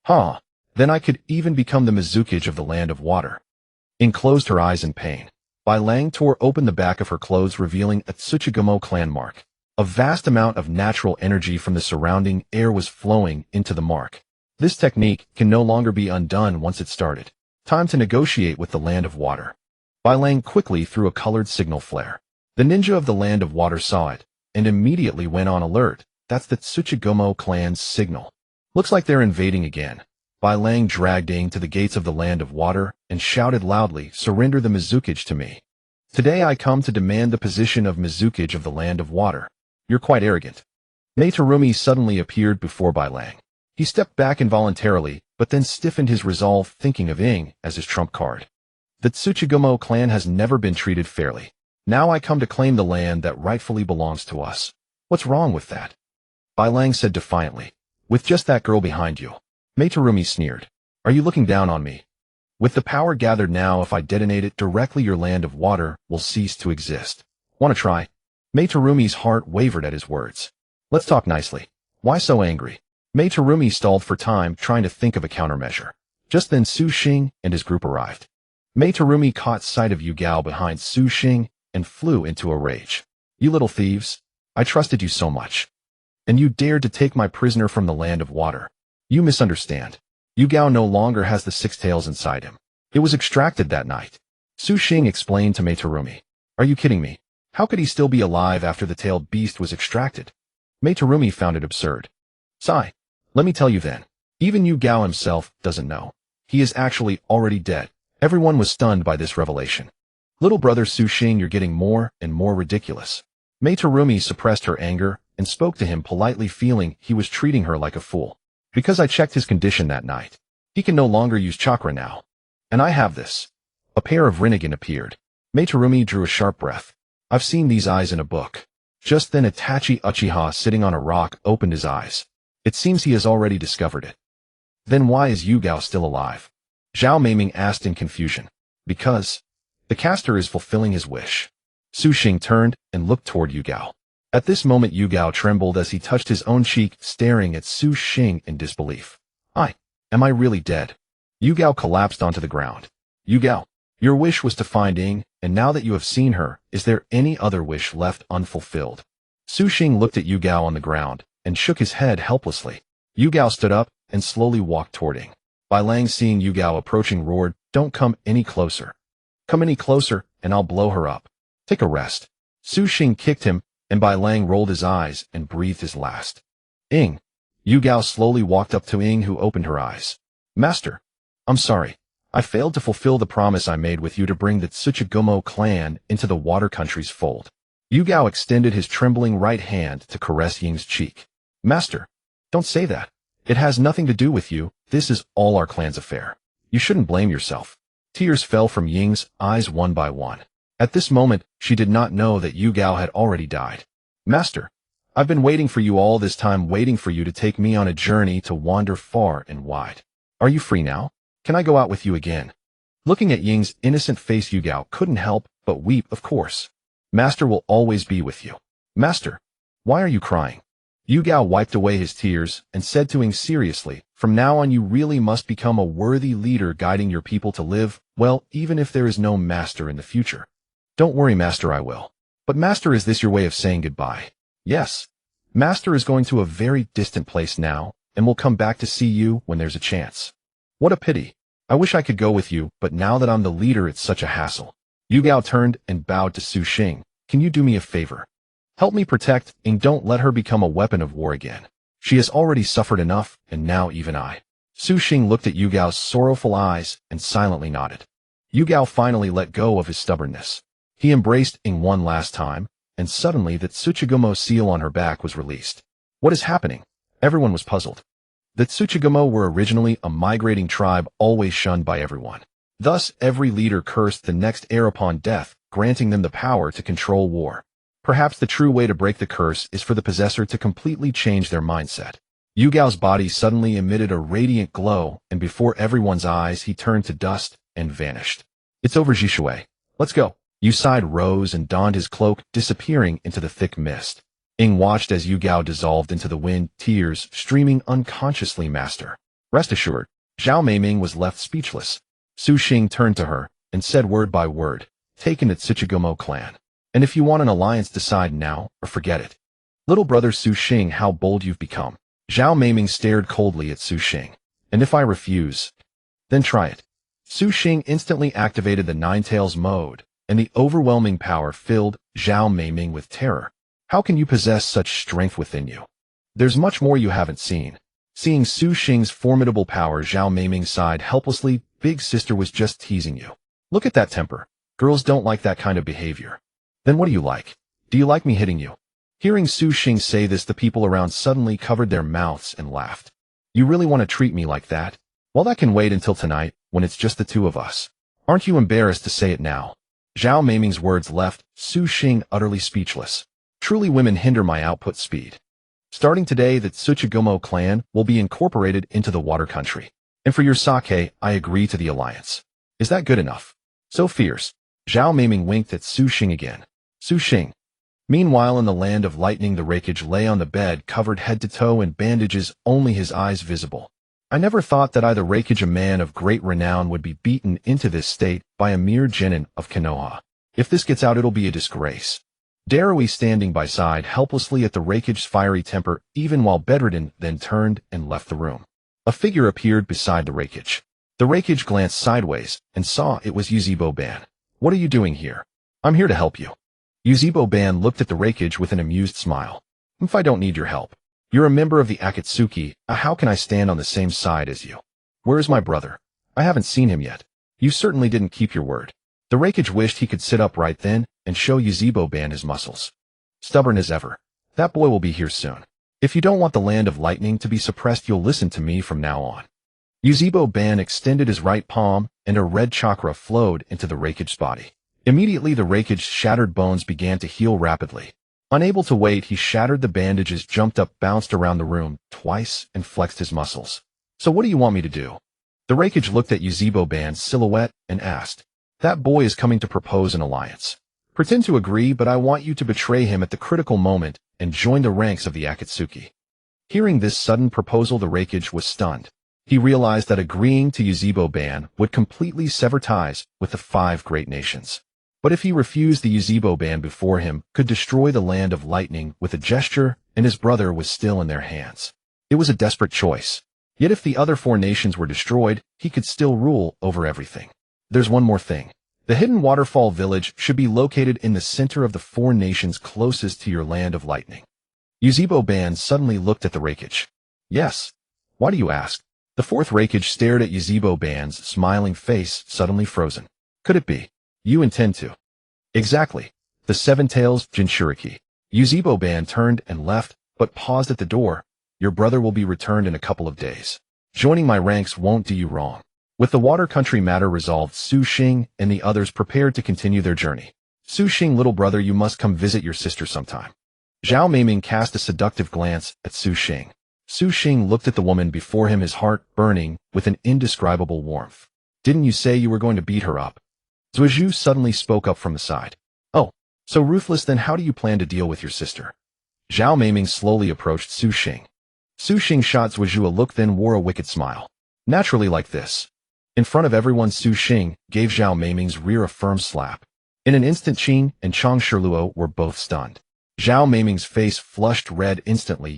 Huh. Then I could even become the Mizukage of the Land of Water. Xing closed her eyes in pain. Bai Lang tore open the back of her clothes, revealing a Tsuchigumo clan mark. A vast amount of natural energy from the surrounding air was flowing into the mark. This technique can no longer be undone once it started. Time to negotiate with the Land of Water. Bai Lang quickly threw a colored signal flare. The ninja of the Land of Water saw it, and immediately went on alert. That's the Tsuchigumo clan's signal. Looks like they're invading again. Bai Lang dragged Xing to the gates of the Land of Water and shouted loudly, surrender the Mizukage to me. Today I come to demand the position of Mizukage of the Land of Water. You're quite arrogant. Meitarumi suddenly appeared before Bai Lang. He stepped back involuntarily, but then stiffened his resolve, thinking of Xing as his trump card. The Tsuchigumo clan has never been treated fairly. Now I come to claim the land that rightfully belongs to us. What's wrong with that? Bai Lang said defiantly. With just that girl behind you. Meitarumi sneered. Are you looking down on me? With the power gathered now, if I detonate it directly, your Land of Water will cease to exist. Want to try? Meitarumi's heart wavered at his words. Let's talk nicely. Why so angry? Meitarumi stalled for time, trying to think of a countermeasure. Just then Su Xing and his group arrived. Meitarumi caught sight of Yu Gao behind Su Xing and flew into a rage. You little thieves! I trusted you so much. And you dared to take my prisoner from the Land of Water. You misunderstand. Yu Gao no longer has the six tails inside him. It was extracted that night. Su Xing explained to Meitarumi. Are you kidding me? How could he still be alive after the tailed beast was extracted? Meitarumi found it absurd. Sigh. Let me tell you then. Even Yu Gao himself doesn't know. He is actually already dead. Everyone was stunned by this revelation. Little brother Su Xing, you're getting more and more ridiculous. Meitarumi suppressed her anger and spoke to him politely, feeling he was treating her like a fool. Because I checked his condition that night. He can no longer use chakra now. And I have this. A pair of Rinnegan appeared. Meitarumi drew a sharp breath. I've seen these eyes in a book. Just then Itachi Uchiha, sitting on a rock, opened his eyes. It seems he has already discovered it. Then why is Yu Gao still alive? Zhao Meiming asked in confusion. Because the caster is fulfilling his wish. Su Xing turned and looked toward Yu Gao. At this moment Yu Gao trembled as he touched his own cheek, staring at Su Xing in disbelief. Am I really dead? Yu Gao collapsed onto the ground. Yu Gao, your wish was to find Xing, and now that you have seen her, is there any other wish left unfulfilled? Su Xing looked at Yu Gao on the ground and shook his head helplessly. Yu Gao stood up and slowly walked toward Xing. Bai Lang, seeing Yu Gao approaching, roared, Don't come any closer. Come any closer, and I'll blow her up. Take a rest. Su Xing kicked him, and Bai Lang rolled his eyes and breathed his last. Xing. Yu Gao slowly walked up to Xing, who opened her eyes. Master. I'm sorry. I failed to fulfill the promise I made with you to bring the Tsuchigumo clan into the Water Country's fold. Yu Gao extended his trembling right hand to caress Ying's cheek. Master. Don't say that. It has nothing to do with you. This is all our clan's affair. You shouldn't blame yourself. Tears fell from Ying's eyes one by one. At this moment, she did not know that Yu Gao had already died. Master, I've been waiting for you all this time, waiting for you to take me on a journey to wander far and wide. Are you free now? Can I go out with you again? Looking at Ying's innocent face, Yugao couldn't help but weep, of course. Master will always be with you. Master, why are you crying? Yugao wiped away his tears and said to Ying seriously, from now on you really must become a worthy leader guiding your people to live, well, even if there is no master in the future. Don't worry, Master, I will. But Master, is this your way of saying goodbye? Yes. Master is going to a very distant place now, and will come back to see you when there's a chance. What a pity. I wish I could go with you, but now that I'm the leader it's such a hassle. Yugao turned and bowed to Su Xing. Can you do me a favor? Help me protect and don't let her become a weapon of war again. She has already suffered enough, and now even I. Su Xing looked at Yugao's sorrowful eyes and silently nodded. Yugao finally let go of his stubbornness. He embraced Ying one last time, and suddenly the Tsuchigumo seal on her back was released. What is happening? Everyone was puzzled. The Tsuchigumo were originally a migrating tribe always shunned by everyone. Thus, every leader cursed the next heir upon death, granting them the power to control war. Perhaps the true way to break the curse is for the possessor to completely change their mindset. Yugao's body suddenly emitted a radiant glow, and before everyone's eyes he turned to dust and vanished. It's over, Jishui. Let's go. Yuside rose and donned his cloak, disappearing into the thick mist. Ying watched as Yugao dissolved into the wind, tears streaming unconsciously. Master. Rest assured. Zhao Meiming was left speechless. Su Xing turned to her and said word by word, "Taken at Tsuchigumo clan. And if you want an alliance, decide now or forget it." Little brother Su Xing, how bold you've become. Zhao Meiming stared coldly at Su Xing. And if I refuse? Then try it. Su Xing instantly activated the Nine-Tails mode, and the overwhelming power filled Zhao Meiming with terror. How can you possess such strength within you? There's much more you haven't seen. Seeing Su Xing's formidable power, Zhao Meiming sighed helplessly. Big sister was just teasing you. Look at that temper. Girls don't like that kind of behavior. Then what do you like? Do you like me hitting you? Hearing Su Xing say this, the people around suddenly covered their mouths and laughed. You really want to treat me like that? Well, that can wait until tonight, when it's just the two of us. Aren't you embarrassed to say it now? Zhao Meiming's words left Su Xing utterly speechless. Truly, women hinder my output speed. Starting today, the Tsuchigumo clan will be incorporated into the water country. And for your sake, I agree to the alliance. Is that good enough? So fierce. Zhao Meiming winked at Su Xing again. Su Xing. Meanwhile, in the land of lightning, the Raikage lay on the bed, covered head to toe in bandages, only his eyes visible. I never thought that I, the Raikage, a man of great renown, would be beaten into this state by a mere genin of Konoha. If this gets out, it'll be a disgrace. Darui, standing by side helplessly at the Raikage's fiery temper, even while bedridden, then turned and left the room. A figure appeared beside the Raikage. The Raikage glanced sideways and saw it was Yuzebo-ban. What are you doing here? I'm here to help you. Yuzebo-ban looked at the Raikage with an amused smile. If I don't need your help. You're a member of the Akatsuki, how can I stand on the same side as you? Where is my brother? I haven't seen him yet. You certainly didn't keep your word. The Raikage wished he could sit up right then and show Yuzebo-ban his muscles. Stubborn as ever. That boy will be here soon. If you don't want the land of lightning to be suppressed, you'll listen to me from now on. Yuzebo-ban extended his right palm, and a red chakra flowed into the Raikage's body. Immediately, the Raikage's shattered bones began to heal rapidly. Unable to wait, he shattered the bandages, jumped up, bounced around the room twice, and flexed his muscles. So what do you want me to do? The Raikage looked at Yuzebo-ban's silhouette and asked. That boy is coming to propose an alliance. Pretend to agree, but I want you to betray him at the critical moment and join the ranks of the Akatsuki. Hearing this sudden proposal, the Raikage was stunned. He realized that agreeing to Yuzebo-ban would completely sever ties with the 5 great nations. But if he refused, the Yuzebo-ban before him could destroy the land of lightning with a gesture, and his brother was still in their hands. It was a desperate choice. Yet if the other 4 nations were destroyed, he could still rule over everything. There's one more thing. The hidden waterfall village should be located in the center of the 4 nations closest to your land of lightning. Yuzebo-ban suddenly looked at the Raikage. Yes. Why do you ask? The 4th Raikage stared at Yuzebo-ban's smiling face, suddenly frozen. Could it be? You intend to? Exactly. The 7 Tails, Jinchuriki. Yuzebo-ban turned and left, but paused at the door. Your brother will be returned in a couple of days. Joining my ranks won't do you wrong. With the water country matter resolved, Su Xing and the others prepared to continue their journey. Su Xing, little brother, you must come visit your sister sometime. Zhao Meiming cast a seductive glance at Su Xing. Su Xing looked at the woman before him, his heart burning with an indescribable warmth. Didn't you say you were going to beat her up? Susanoo suddenly spoke up from the side. Oh, so ruthless, then how do you plan to deal with your sister? Zhao Meiming slowly approached Su Xing. Su Xing shot Susanoo a look, then wore a wicked smile. Naturally like this. In front of everyone, Su Xing gave Zhao Meiming's rear a firm slap. In an instant, Qing and Chang Shiluo were both stunned. Zhao Meiming's face flushed red instantly.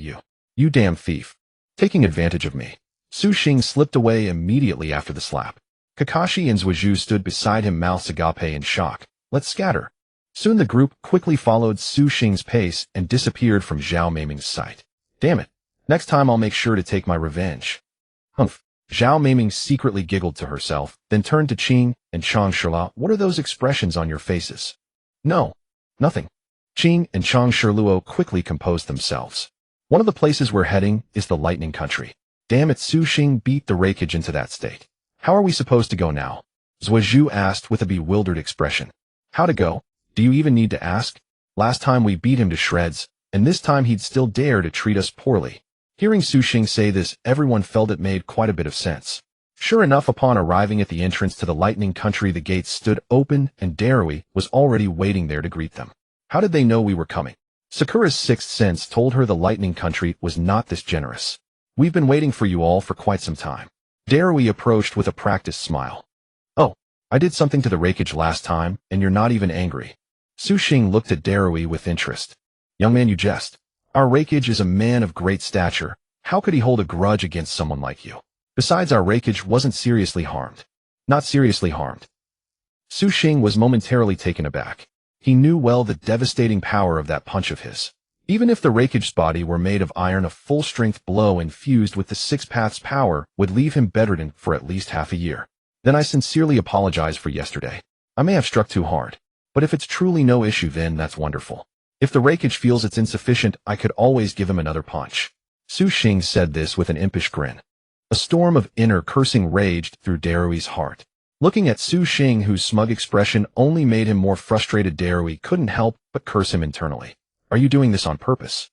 You damn thief. Taking advantage of me. Su Xing slipped away immediately after the slap. Kakashi and Susanoo stood beside him, mouths agape in shock. Let's scatter. Soon the group quickly followed Su Xing's pace and disappeared from Zhao Meiming's sight. Damn it. Next time I'll make sure to take my revenge. Humph. Zhao Meiming secretly giggled to herself, then turned to Qing and Chang Shiluo. What are those expressions on your faces? No. Nothing. Qing and Chang Shiluo quickly composed themselves. One of the places we're heading is the Lightning Country. Damn it, Su Xing beat the Raikage into that state. How are we supposed to go now? Susanoo asked with a bewildered expression. How to go? Do you even need to ask? Last time we beat him to shreds, and this time he'd still dare to treat us poorly. Hearing Su Xing say this, everyone felt it made quite a bit of sense. Sure enough, upon arriving at the entrance to the Lightning Country, the gates stood open and Darui was already waiting there to greet them. How did they know we were coming? Sakura's sixth sense told her the Lightning Country was not this generous. We've been waiting for you all for quite some time. Darui approached with a practiced smile. Oh, I did something to the Raikage last time, and you're not even angry. Su Xing looked at Darui with interest. Young man, you jest. Our Raikage is a man of great stature. How could he hold a grudge against someone like you? Besides, our Raikage wasn't seriously harmed. Not seriously harmed. Su Xing was momentarily taken aback. He knew well the devastating power of that punch of his. Even if the Raikage's body were made of iron, a full-strength blow infused with the Six-Paths power would leave him bedridden for at least half a year. Then I sincerely apologize for yesterday. I may have struck too hard. But if it's truly no issue, then that's wonderful. If the Raikage feels it's insufficient, I could always give him another punch. Su Xing said this with an impish grin. A storm of inner cursing raged through Darui's heart. Looking at Su Xing, whose smug expression only made him more frustrated, Darui couldn't help but curse him internally. Are you doing this on purpose?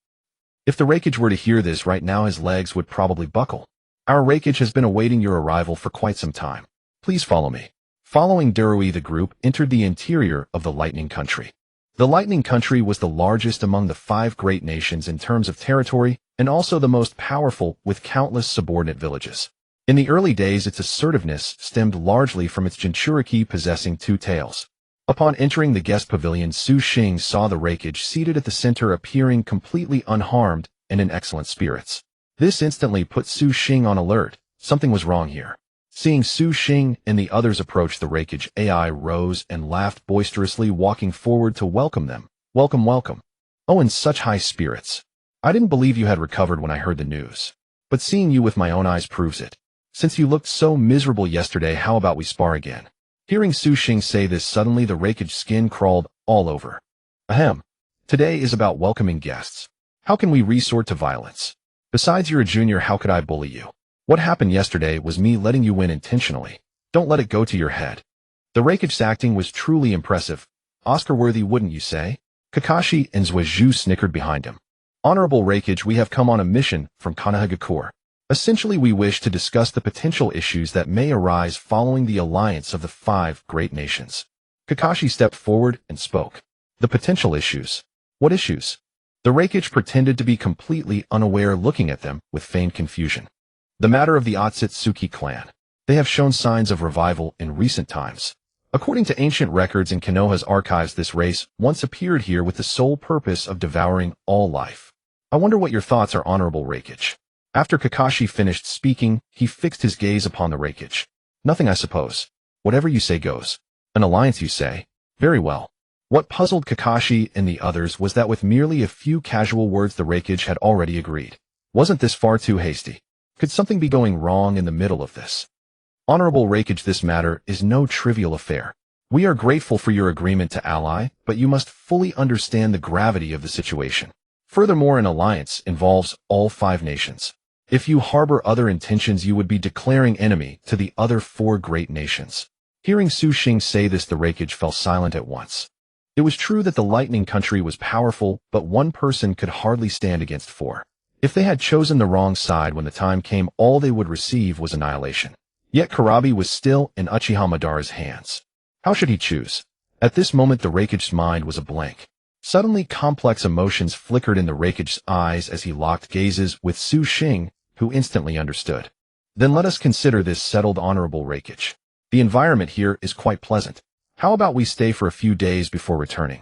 If the Raikage were to hear this right now, his legs would probably buckle. Our Raikage has been awaiting your arrival for quite some time. Please follow me. Following Darui, the group entered the interior of the Lightning Country. The Lightning Country was the largest among the 5 great nations in terms of territory, and also the most powerful, with countless subordinate villages. In the early days, its assertiveness stemmed largely from its Jinchuriki possessing 2 tails. Upon entering the guest pavilion, Su Xing saw the Raikage seated at the center, appearing completely unharmed and in excellent spirits. This instantly put Su Xing on alert. Something was wrong here. Seeing Su Xing and the others approach, the Raikage AI rose and laughed boisterously, walking forward to welcome them. Welcome, welcome. Oh, in such high spirits. I didn't believe you had recovered when I heard the news. But seeing you with my own eyes proves it. Since you looked so miserable yesterday, how about we spar again? Hearing Su Xing say this, suddenly the Raikage's skin crawled all over. Ahem. Today is about welcoming guests. How can we resort to violence? Besides, you're a junior, how could I bully you? What happened yesterday was me letting you win intentionally. Don't let it go to your head. The Raikage's acting was truly impressive. Oscar-worthy, wouldn't you say? Kakashi and Susanoo snickered behind him. Honorable Raikage, we have come on a mission from Konohagakure. Essentially, we wish to discuss the potential issues that may arise following the alliance of the 5 great nations. Kakashi stepped forward and spoke. The potential issues? What issues? The Raikage pretended to be completely unaware, looking at them with feigned confusion. The matter of the Otsutsuki clan. They have shown signs of revival in recent times. According to ancient records in Konoha's archives, this race once appeared here with the sole purpose of devouring all life. I wonder what your thoughts are, Honorable Raikage. After Kakashi finished speaking, he fixed his gaze upon the Raikage. Nothing, I suppose. Whatever you say goes. An alliance, you say? Very well. What puzzled Kakashi and the others was that with merely a few casual words, the Raikage had already agreed. Wasn't this far too hasty? Could something be going wrong in the middle of this? Honorable Raikage, this matter is no trivial affair. We are grateful for your agreement to ally, but you must fully understand the gravity of the situation. Furthermore, an alliance involves all 5 nations. If you harbor other intentions, you would be declaring enemy to the other 4 great nations. Hearing Su Xing say this, the Raikage fell silent at once. It was true that the Lightning Country was powerful, but one person could hardly stand against 4. If they had chosen the wrong side when the time came, all they would receive was annihilation. Yet Kurabi was still in Uchiha Madara's hands. How should he choose? At this moment the Raikage's mind was a blank. Suddenly complex emotions flickered in the Raikage's eyes as he locked gazes with Su Xing, who instantly understood. Then let us consider this settled, honorable Raikage. The environment here is quite pleasant. How about we stay for a few days before returning?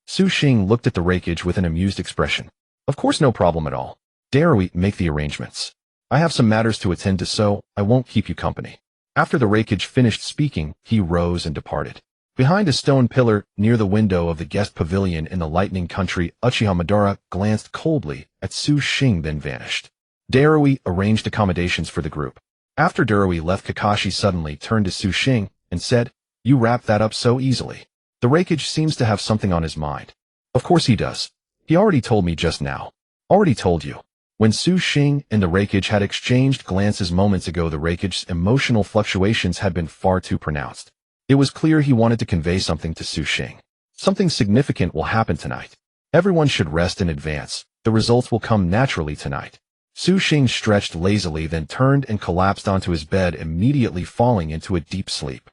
Su Xing looked at the Raikage with an amused expression. Of course, no problem at all. Dare we make the arrangements? I have some matters to attend to, so I won't keep you company. After the Raikage finished speaking, he rose and departed. Behind a stone pillar near the window of the guest pavilion in the Lightning Country, Uchiha Madara glanced coldly at Su Xing, then vanished. Darui arranged accommodations for the group. After Darui left, Kakashi suddenly turned to Su Xing and said, "You wrapped that up so easily. The Raikage seems to have something on his mind." "Of course he does. He already told me just now." "Already told you." When Su Xing and the Raikage had exchanged glances moments ago, the Raikage's emotional fluctuations had been far too pronounced. It was clear he wanted to convey something to Su Xing. Something significant will happen tonight. Everyone should rest in advance. The results will come naturally tonight. Su Xing stretched lazily, then turned and collapsed onto his bed, immediately falling into a deep sleep.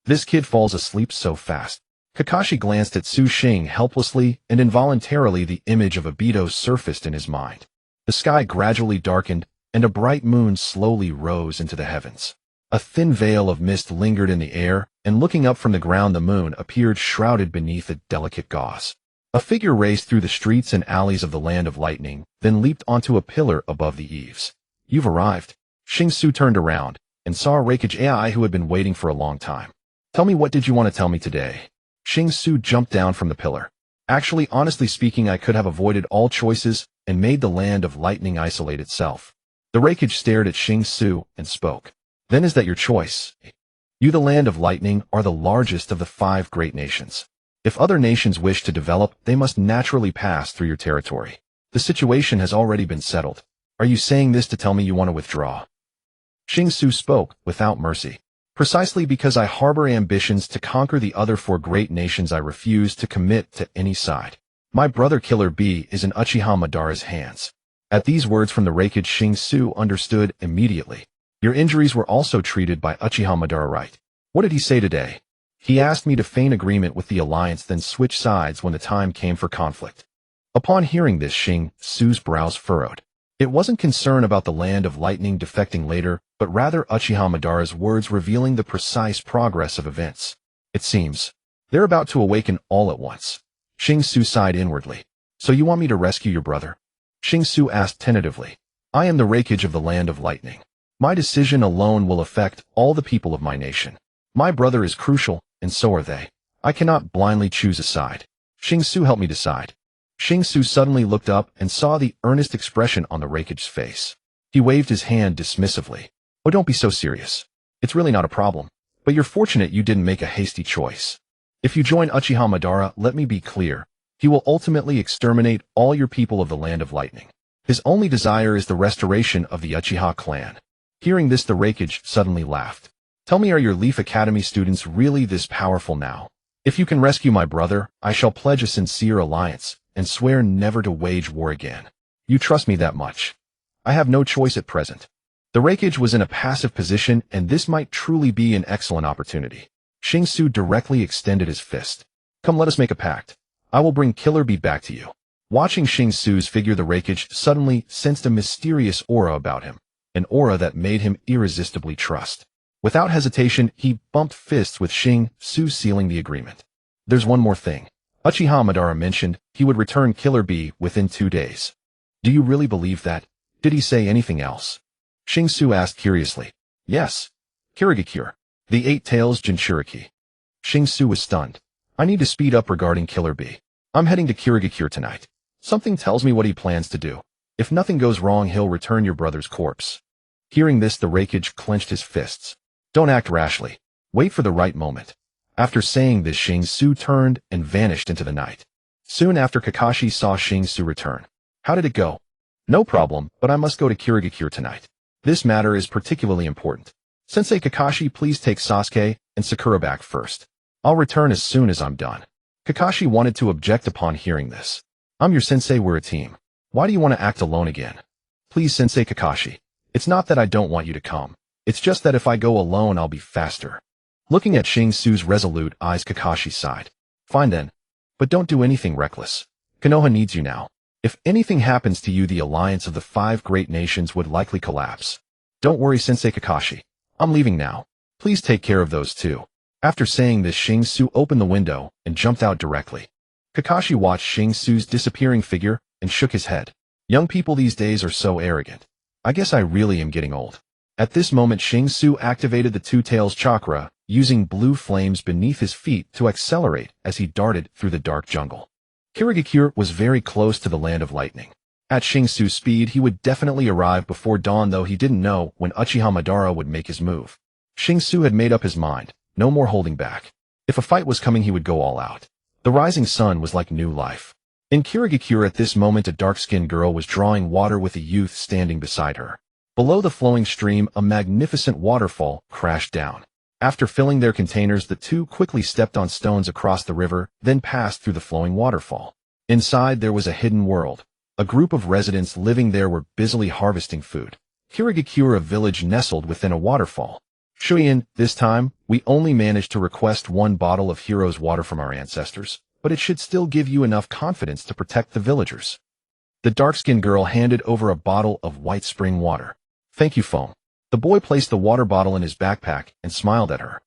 This kid falls asleep so fast. Kakashi glanced at Su Xing helplessly, and involuntarily the image of Obito surfaced in his mind. The sky gradually darkened, and a bright moon slowly rose into the heavens. A thin veil of mist lingered in the air, and looking up from the ground the moon appeared shrouded beneath a delicate gauze. A figure raced through the streets and alleys of the Land of Lightning, then leaped onto a pillar above the eaves. "You've arrived." Xing Su turned around, and saw a Raikage AI who had been waiting for a long time. "Tell me, what did you want to tell me today?" Xing Su jumped down from the pillar. "Actually, honestly speaking, I could have avoided all choices and made the Land of Lightning isolate itself." The Raikage stared at Xing Su and spoke. "Then is that your choice? You, the Land of Lightning, are the largest of the 5 great nations. If other nations wish to develop, they must naturally pass through your territory. The situation has already been settled. Are you saying this to tell me you want to withdraw?" Xing Su spoke without mercy. "Precisely because I harbor ambitions to conquer the other 4 great nations, I refuse to commit to any side. My brother Killer Bee is in Uchiha Madara's hands." At these words from the Raikage, Xing Su understood immediately. "Your injuries were also treated by Uchiha Madara, right? What did he say today?" "He asked me to feign agreement with the alliance, then switch sides when the time came for conflict." Upon hearing this, Xing Su's brows furrowed. It wasn't concern about the Land of Lightning defecting later, but rather Uchiha Madara's words revealing the precise progress of events. "It seems they're about to awaken all at once." Xing Su sighed inwardly. "So you want me to rescue your brother?" Xing Su asked tentatively. "I am the Raikage of the Land of Lightning. My decision alone will affect all the people of my nation. My brother is crucial, and so are they. I cannot blindly choose a side. Xing Su, help me decide." Xing Su suddenly looked up and saw the earnest expression on the Raikage's face. He waved his hand dismissively. "Oh, don't be so serious. It's really not a problem. But you're fortunate you didn't make a hasty choice. If you join Uchiha Madara, let me be clear, he will ultimately exterminate all your people of the Land of Lightning. His only desire is the restoration of the Uchiha clan." Hearing this, the Raikage suddenly laughed. "Tell me, are your Leaf Academy students really this powerful now? If you can rescue my brother, I shall pledge a sincere alliance and swear never to wage war again. You trust me that much?" "I have no choice at present." The Raikage was in a passive position, and this might truly be an excellent opportunity. Xing Su directly extended his fist. "Come, let us make a pact. I will bring Killer Bee back to you." Watching Xing Su's figure, the Raikage suddenly sensed a mysterious aura about him, an aura that made him irresistibly trust. Without hesitation, he bumped fists with Xing Su, sealing the agreement. "There's one more thing. Uchiha Madara mentioned he would return Killer Bee within 2 days. Do you really believe that? Did he say anything else?" Xing Su asked curiously. "Yes. Kirigakure. The 8 Tails Jinchuriki." Xing Su was stunned. "I need to speed up regarding Killer Bee. I'm heading to Kirigakure tonight. Something tells me what he plans to do. If nothing goes wrong, he'll return your brother's corpse." Hearing this, the Raikage clenched his fists. "Don't act rashly. Wait for the right moment." After saying this, Xing Su turned and vanished into the night. Soon after, Kakashi saw Xing Su return. "How did it go?" "No problem, but I must go to Kirigakure tonight. This matter is particularly important. Sensei Kakashi, please take Sasuke and Sakura back first. I'll return as soon as I'm done." Kakashi wanted to object upon hearing this. "I'm your sensei, we're a team. Why do you want to act alone again?" "Please, Sensei Kakashi. It's not that I don't want you to come. It's just that if I go alone I'll be faster. Looking at Xing Su's resolute eyes, Kakashi sighed. Fine then. But don't do anything reckless. Konoha needs you now. If anything happens to you, the alliance of the 5 great nations would likely collapse. Don't worry, Sensei Kakashi. I'm leaving now. Please take care of those two. After saying this, Xing Su opened the window and jumped out directly. Kakashi watched Xing Su's disappearing figure and shook his head. Young people these days are so arrogant. I guess I really am getting old. At this moment, Xing Su activated the Two Tails chakra, using blue flames beneath his feet to accelerate as he darted through the dark jungle. Kirigakure was very close to the land of lightning. At Xing Su's speed, he would definitely arrive before dawn, though he didn't know when Uchiha Madara would make his move. Xing Su had made up his mind, no more holding back. If a fight was coming, he would go all out. The rising sun was like new life. In Kirigakure at this moment, a dark-skinned girl was drawing water with a youth standing beside her. Below the flowing stream, a magnificent waterfall crashed down. After filling their containers, the two quickly stepped on stones across the river, then passed through the flowing waterfall. Inside, there was a hidden world. A group of residents living there were busily harvesting food. Kirigakure, a village nestled within a waterfall. Shuyin, this time, we only managed to request 1 bottle of hero's water from our ancestors, but it should still give you enough confidence to protect the villagers. The dark-skinned girl handed over a bottle of white spring water. Thank you, Foam. The boy placed the water bottle in his backpack and smiled at her.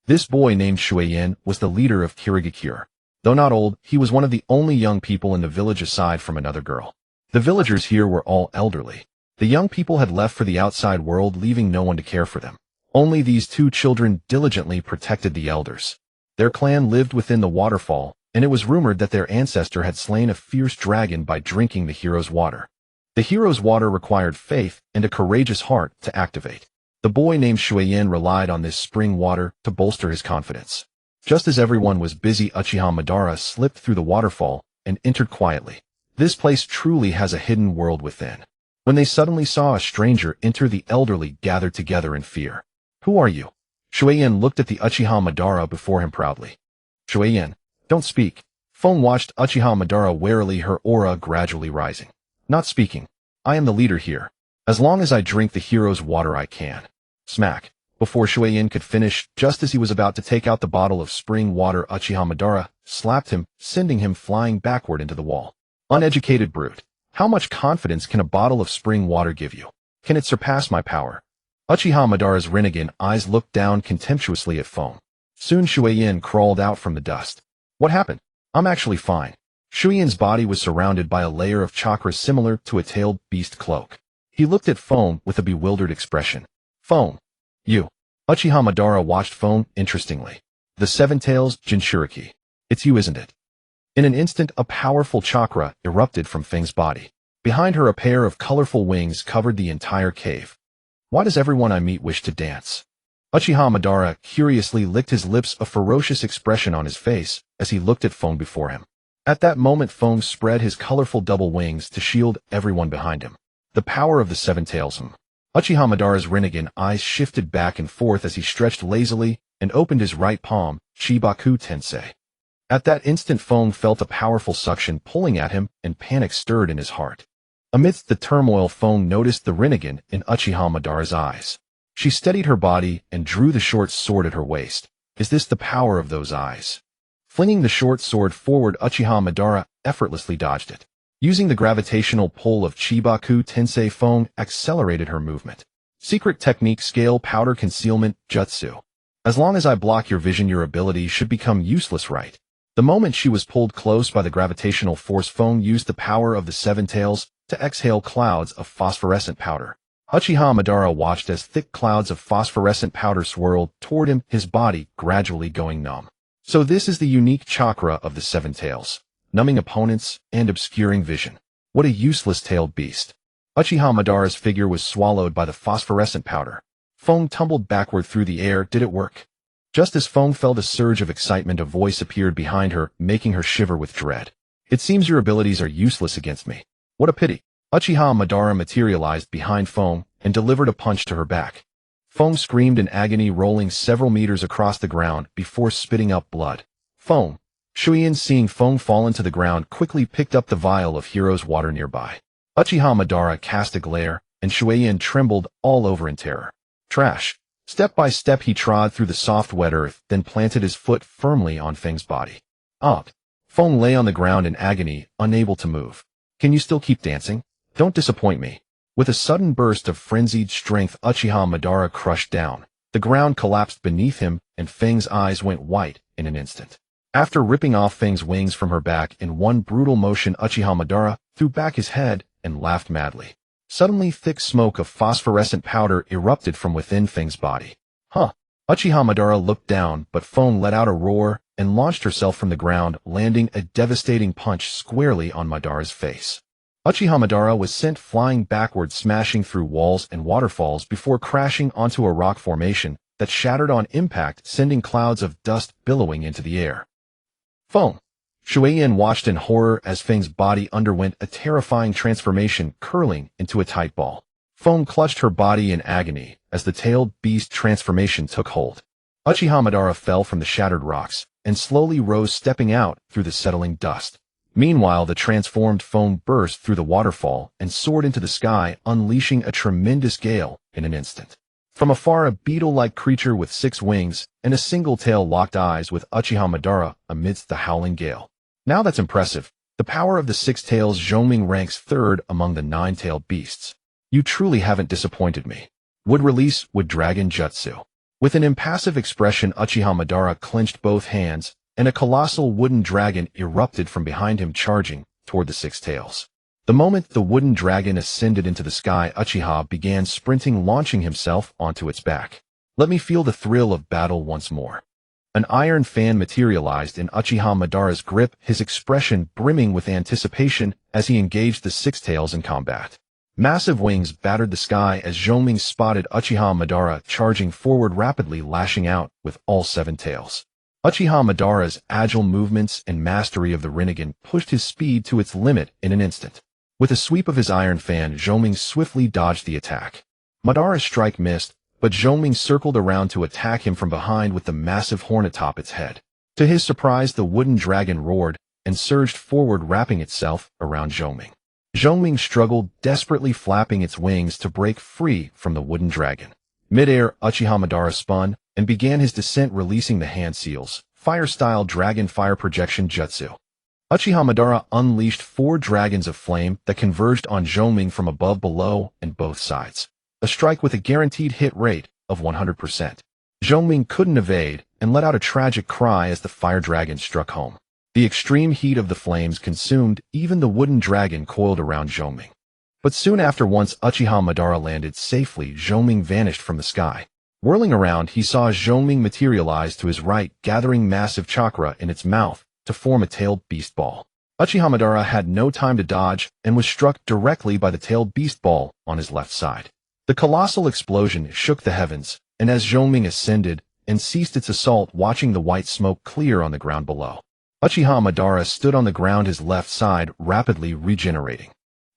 This boy, named Shuyin, was the leader of Kirigakure. Though not old, he was one of the only young people in the village aside from another girl. The villagers here were all elderly. The young people had left for the outside world, leaving no one to care for them. Only these 2 children diligently protected the elders. Their clan lived within the waterfall, and it was rumored that their ancestor had slain a fierce dragon by drinking the hero's water. The hero's water required faith and a courageous heart to activate. The boy named Shuyin relied on this spring water to bolster his confidence. Just as everyone was busy, Uchiha Madara slipped through the waterfall and entered quietly. This place truly has a hidden world within. When they suddenly saw a stranger enter, the elderly gathered together in fear. Who are you? Shuyin looked at the Uchiha Madara before him proudly. Shuyin, don't speak. Phone watched Uchiha Madara warily, her aura gradually rising. Not speaking. I am the leader here. As long as I drink the hero's water, I can. Smack. Before Shuyin could finish, just as he was about to take out the bottle of spring water, Uchiha Madara slapped him, sending him flying backward into the wall. Uneducated brute. How much confidence can a bottle of spring water give you? Can it surpass my power? Uchiha Madara's Rasengan eyes looked down contemptuously at Foam. Soon Shuyin crawled out from the dust. What happened? I'm actually fine. Shuyin's body was surrounded by a layer of chakra similar to a tailed beast cloak. He looked at Foam with a bewildered expression. Foam. You. Uchiha Madara watched Foam interestingly. The 7 tails, Jinchuriki. It's you, isn't it? In an instant, a powerful chakra erupted from Feng's body. Behind her, a pair of colorful wings covered the entire cave. Why does everyone I meet wish to dance? Uchiha Madara curiously licked his lips, a ferocious expression on his face as he looked at Foam before him. At that moment, Foam spread his colorful double wings to shield everyone behind him. The power of the 7 tails. Uchiha Madara's Rasengan eyes shifted back and forth as he stretched lazily and opened his right palm, Chibaku Tensei. At that instant, Foam felt a powerful suction pulling at him, and panic stirred in his heart. Amidst the turmoil, Foam noticed the Rasengan in Uchiha Madara's eyes. She steadied her body and drew the short sword at her waist. Is this the power of those eyes? Flinging the short sword forward, Uchiha Madara effortlessly dodged it. Using the gravitational pull of Chibaku Tensei, Foam accelerated her movement. Secret technique, scale powder concealment, jutsu. As long as I block your vision, your ability should become useless, right? The moment she was pulled close by the gravitational force, Foam used the power of the 7 tails to exhale clouds of phosphorescent powder. Uchiha Madara watched as thick clouds of phosphorescent powder swirled toward him, his body gradually going numb. So this is the unique chakra of the 7 tails, numbing opponents and obscuring vision. What a useless tailed beast. Uchiha Madara's figure was swallowed by the phosphorescent powder. Foam tumbled backward through the air. Did it work? Just as Foam felt a surge of excitement, a voice appeared behind her, making her shiver with dread. It seems your abilities are useless against me. What a pity. Uchiha Madara materialized behind Foam and delivered a punch to her back. Foam screamed in agony, rolling several meters across the ground before spitting up blood. Foam. Shuyin, seeing Foam fall into the ground, quickly picked up the vial of hero's water nearby. Uchiha Madara cast a glare, and Shuyin trembled all over in terror. Trash. Step by step he trod through the soft wet earth, then planted his foot firmly on Feng's body. Up. Feng lay on the ground in agony, unable to move. Can you still keep dancing? Don't disappoint me. With a sudden burst of frenzied strength, Uchiha Madara crushed down. The ground collapsed beneath him, and Feng's eyes went white in an instant. After ripping off Feng's wings from her back in one brutal motion, Uchiha Madara threw back his head and laughed madly. Suddenly, thick smoke of phosphorescent powder erupted from within Feng's body. Huh. Uchiha Madara looked down, but Feng let out a roar and launched herself from the ground, landing a devastating punch squarely on Madara's face. Uchiha Madara was sent flying backwards, smashing through walls and waterfalls before crashing onto a rock formation that shattered on impact, sending clouds of dust billowing into the air. Feng. Shueyan watched in horror as Feng's body underwent a terrifying transformation, curling into a tight ball. Feng clutched her body in agony as the tailed beast transformation took hold. Uchiha Madara fell from the shattered rocks and slowly rose, stepping out through the settling dust. Meanwhile, the transformed Feng burst through the waterfall and soared into the sky, unleashing a tremendous gale in an instant. From afar, a beetle-like creature with 6 wings and a single tail locked eyes with Uchiha Madara amidst the howling gale. Now that's impressive. The power of the 6 tails. Zhongming ranks 3rd among the 9-tailed beasts. You truly haven't disappointed me. Would release would dragon jutsu. With an impassive expression, Uchiha Madara clenched both hands, and a colossal wooden dragon erupted from behind him, charging toward the 6 tails. The moment the wooden dragon ascended into the sky, Uchiha began sprinting, launching himself onto its back. Let me feel the thrill of battle once more. An iron fan materialized in Uchiha Madara's grip, his expression brimming with anticipation as he engaged the 6 tails in combat. Massive wings battered the sky as Zhongming spotted Uchiha Madara charging forward, rapidly lashing out with all 7 tails. Uchiha Madara's agile movements and mastery of the Rinnegan pushed his speed to its limit in an instant. With a sweep of his iron fan, Zhongming swiftly dodged the attack. Madara's strike missed, but Zhongming circled around to attack him from behind with the massive horn atop its head. To his surprise, the wooden dragon roared and surged forward, wrapping itself around Zhongming. Zhongming struggled, desperately flapping its wings to break free from the wooden dragon. Mid-air, Uchiha Madara spun and began his descent, releasing the hand seals, fire-style dragon fire projection jutsu. Uchiha Madara unleashed 4 dragons of flame that converged on Zhongming from above, below, and both sides. A strike with a guaranteed hit rate of 100%. Zhongming couldn't evade and let out a tragic cry as the fire dragon struck home. The extreme heat of the flames consumed even the wooden dragon coiled around Zhongming. But soon after, once Uchiha Madara landed safely, Zhongming vanished from the sky. Whirling around, he saw Zhongming materialize to his right, gathering massive chakra in its mouth to form a tailed beast ball. Uchiha Madara had no time to dodge and was struck directly by the tailed beast ball on his left side. The colossal explosion shook the heavens, and as Zhongming ascended and ceased its assault, watching the white smoke clear on the ground below, Uchiha Madara stood on the ground, his left side rapidly regenerating.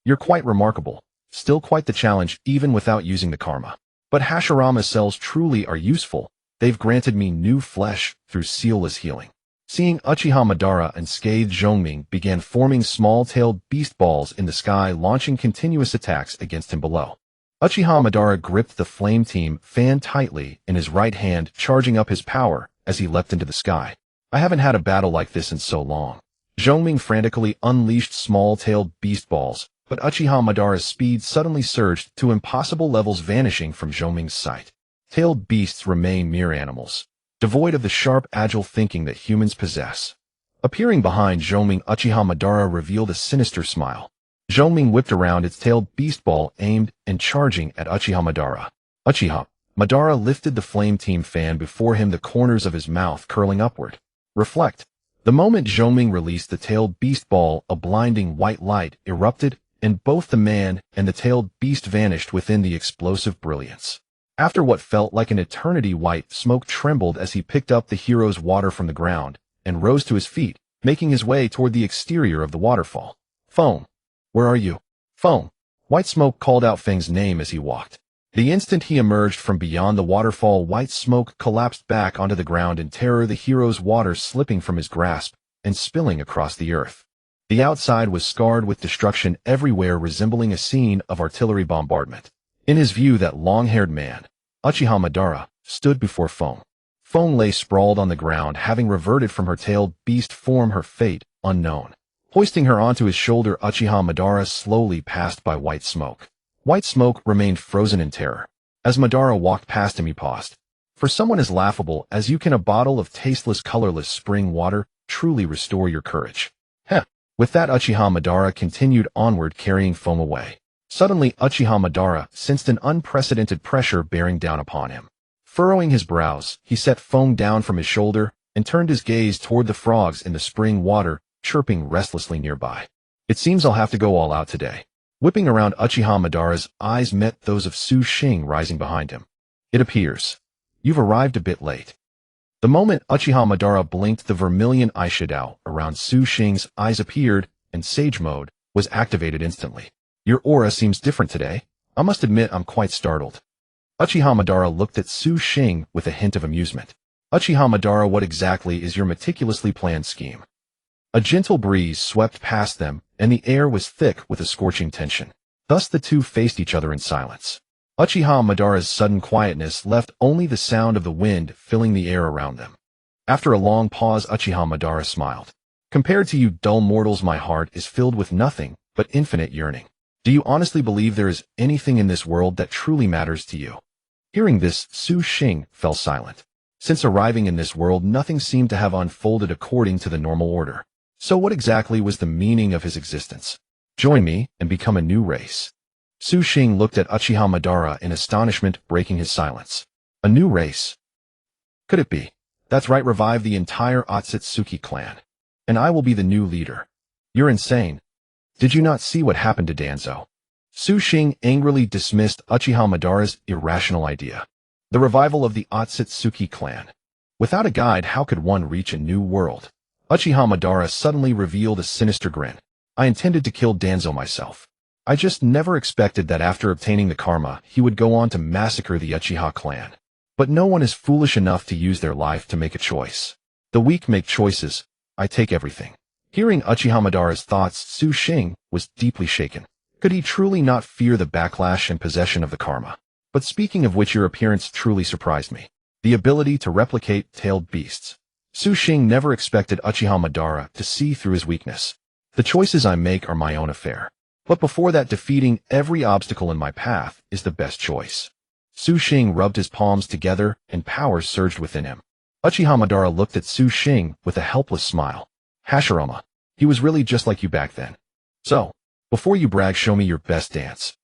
You're quite remarkable. Still quite the challenge, even without using the karma. But Hashirama cells truly are useful. They've granted me new flesh through sealless healing. Seeing Uchiha Madara, unscathed, Zhongming began forming small-tailed beast balls in the sky, launching continuous attacks against him below. Uchiha Madara gripped the flame team fan tightly in his right hand, charging up his power as he leapt into the sky. I haven't had a battle like this in so long. Zhongming frantically unleashed small-tailed beast balls, but Uchiha Madara's speed suddenly surged to impossible levels, vanishing from Zhongming's sight. Tailed beasts remain mere animals, devoid of the sharp, agile thinking that humans possess. Appearing behind Zhongming, Uchiha Madara revealed a sinister smile. Zhongming whipped around, its tailed beast ball aimed and charging at Uchiha Madara. Uchiha Madara lifted the flame team fan before him, the corners of his mouth curling upward. Reflect. The moment Zhongming released the tailed beast ball, a blinding white light erupted, and both the man and the tailed beast vanished within the explosive brilliance. After what felt like an eternity, white smoke trembled as he picked up the hero's water from the ground and rose to his feet, making his way toward the exterior of the waterfall. Feng, where are you? Feng. White smoke called out Feng's name as he walked. The instant he emerged from beyond the waterfall, white smoke collapsed back onto the ground in terror, the hero's water slipping from his grasp and spilling across the earth. The outside was scarred with destruction everywhere, resembling a scene of artillery bombardment. In his view, that long-haired man, Uchiha Madara, stood before Fong. Fong lay sprawled on the ground, having reverted from her tailed beast form, her fate unknown. Hoisting her onto his shoulder, Uchiha Madara slowly passed by White Smoke. White Smoke remained frozen in terror. As Madara walked past him, he paused. For someone as laughable as you, can a bottle of tasteless, colorless spring water truly restore your courage? Heh. With that, Uchiha Madara continued onward, carrying Fong away. Suddenly, Uchiha Madara sensed an unprecedented pressure bearing down upon him. Furrowing his brows, he set Fong down from his shoulder and turned his gaze toward the frogs in the spring water, chirping restlessly nearby. It seems I'll have to go all out today. Whipping around, Uchiha Madara's eyes met those of Su Xing rising behind him. It appears you've arrived a bit late. The moment Uchiha Madara blinked, the vermilion eyeshadow around Su Xing's eyes appeared, and Sage Mode was activated instantly. Your aura seems different today. I must admit I'm quite startled. Uchiha Madara looked at Su Xing with a hint of amusement. Uchiha Madara, what exactly is your meticulously planned scheme? A gentle breeze swept past them, and the air was thick with a scorching tension. Thus the two faced each other in silence. Uchiha Madara's sudden quietness left only the sound of the wind filling the air around them. After a long pause, Uchiha Madara smiled. Compared to you dull mortals, my heart is filled with nothing but infinite yearning. Do you honestly believe there is anything in this world that truly matters to you? Hearing this, Su Xing fell silent. Since arriving in this world, nothing seemed to have unfolded according to the normal order. So what exactly was the meaning of his existence? Join me and become a new race. Su Xing looked at Uchiha Madara in astonishment, breaking his silence. A new race? Could it be? That's right, revive the entire Otsutsuki clan. And I will be the new leader. You're insane. Did you not see what happened to Danzo? Su Xing angrily dismissed Uchiha Madara's irrational idea. The revival of the Otsutsuki clan. Without a guide, how could one reach a new world? Uchiha Madara suddenly revealed a sinister grin. I intended to kill Danzo myself. I just never expected that after obtaining the karma, he would go on to massacre the Uchiha clan. But no one is foolish enough to use their life to make a choice. The weak make choices. I take everything. Hearing Uchiha Madara's thoughts, Su Xing was deeply shaken. Could he truly not fear the backlash and possession of the karma? But speaking of which, your appearance truly surprised me. The ability to replicate tailed beasts. Su Xing never expected Uchiha Madara to see through his weakness. The choices I make are my own affair. But before that, defeating every obstacle in my path is the best choice. Su Xing rubbed his palms together and power surged within him. Uchiha Madara looked at Su Xing with a helpless smile. Hashirama, he was really just like you back then. So, before you brag, show me your best dance.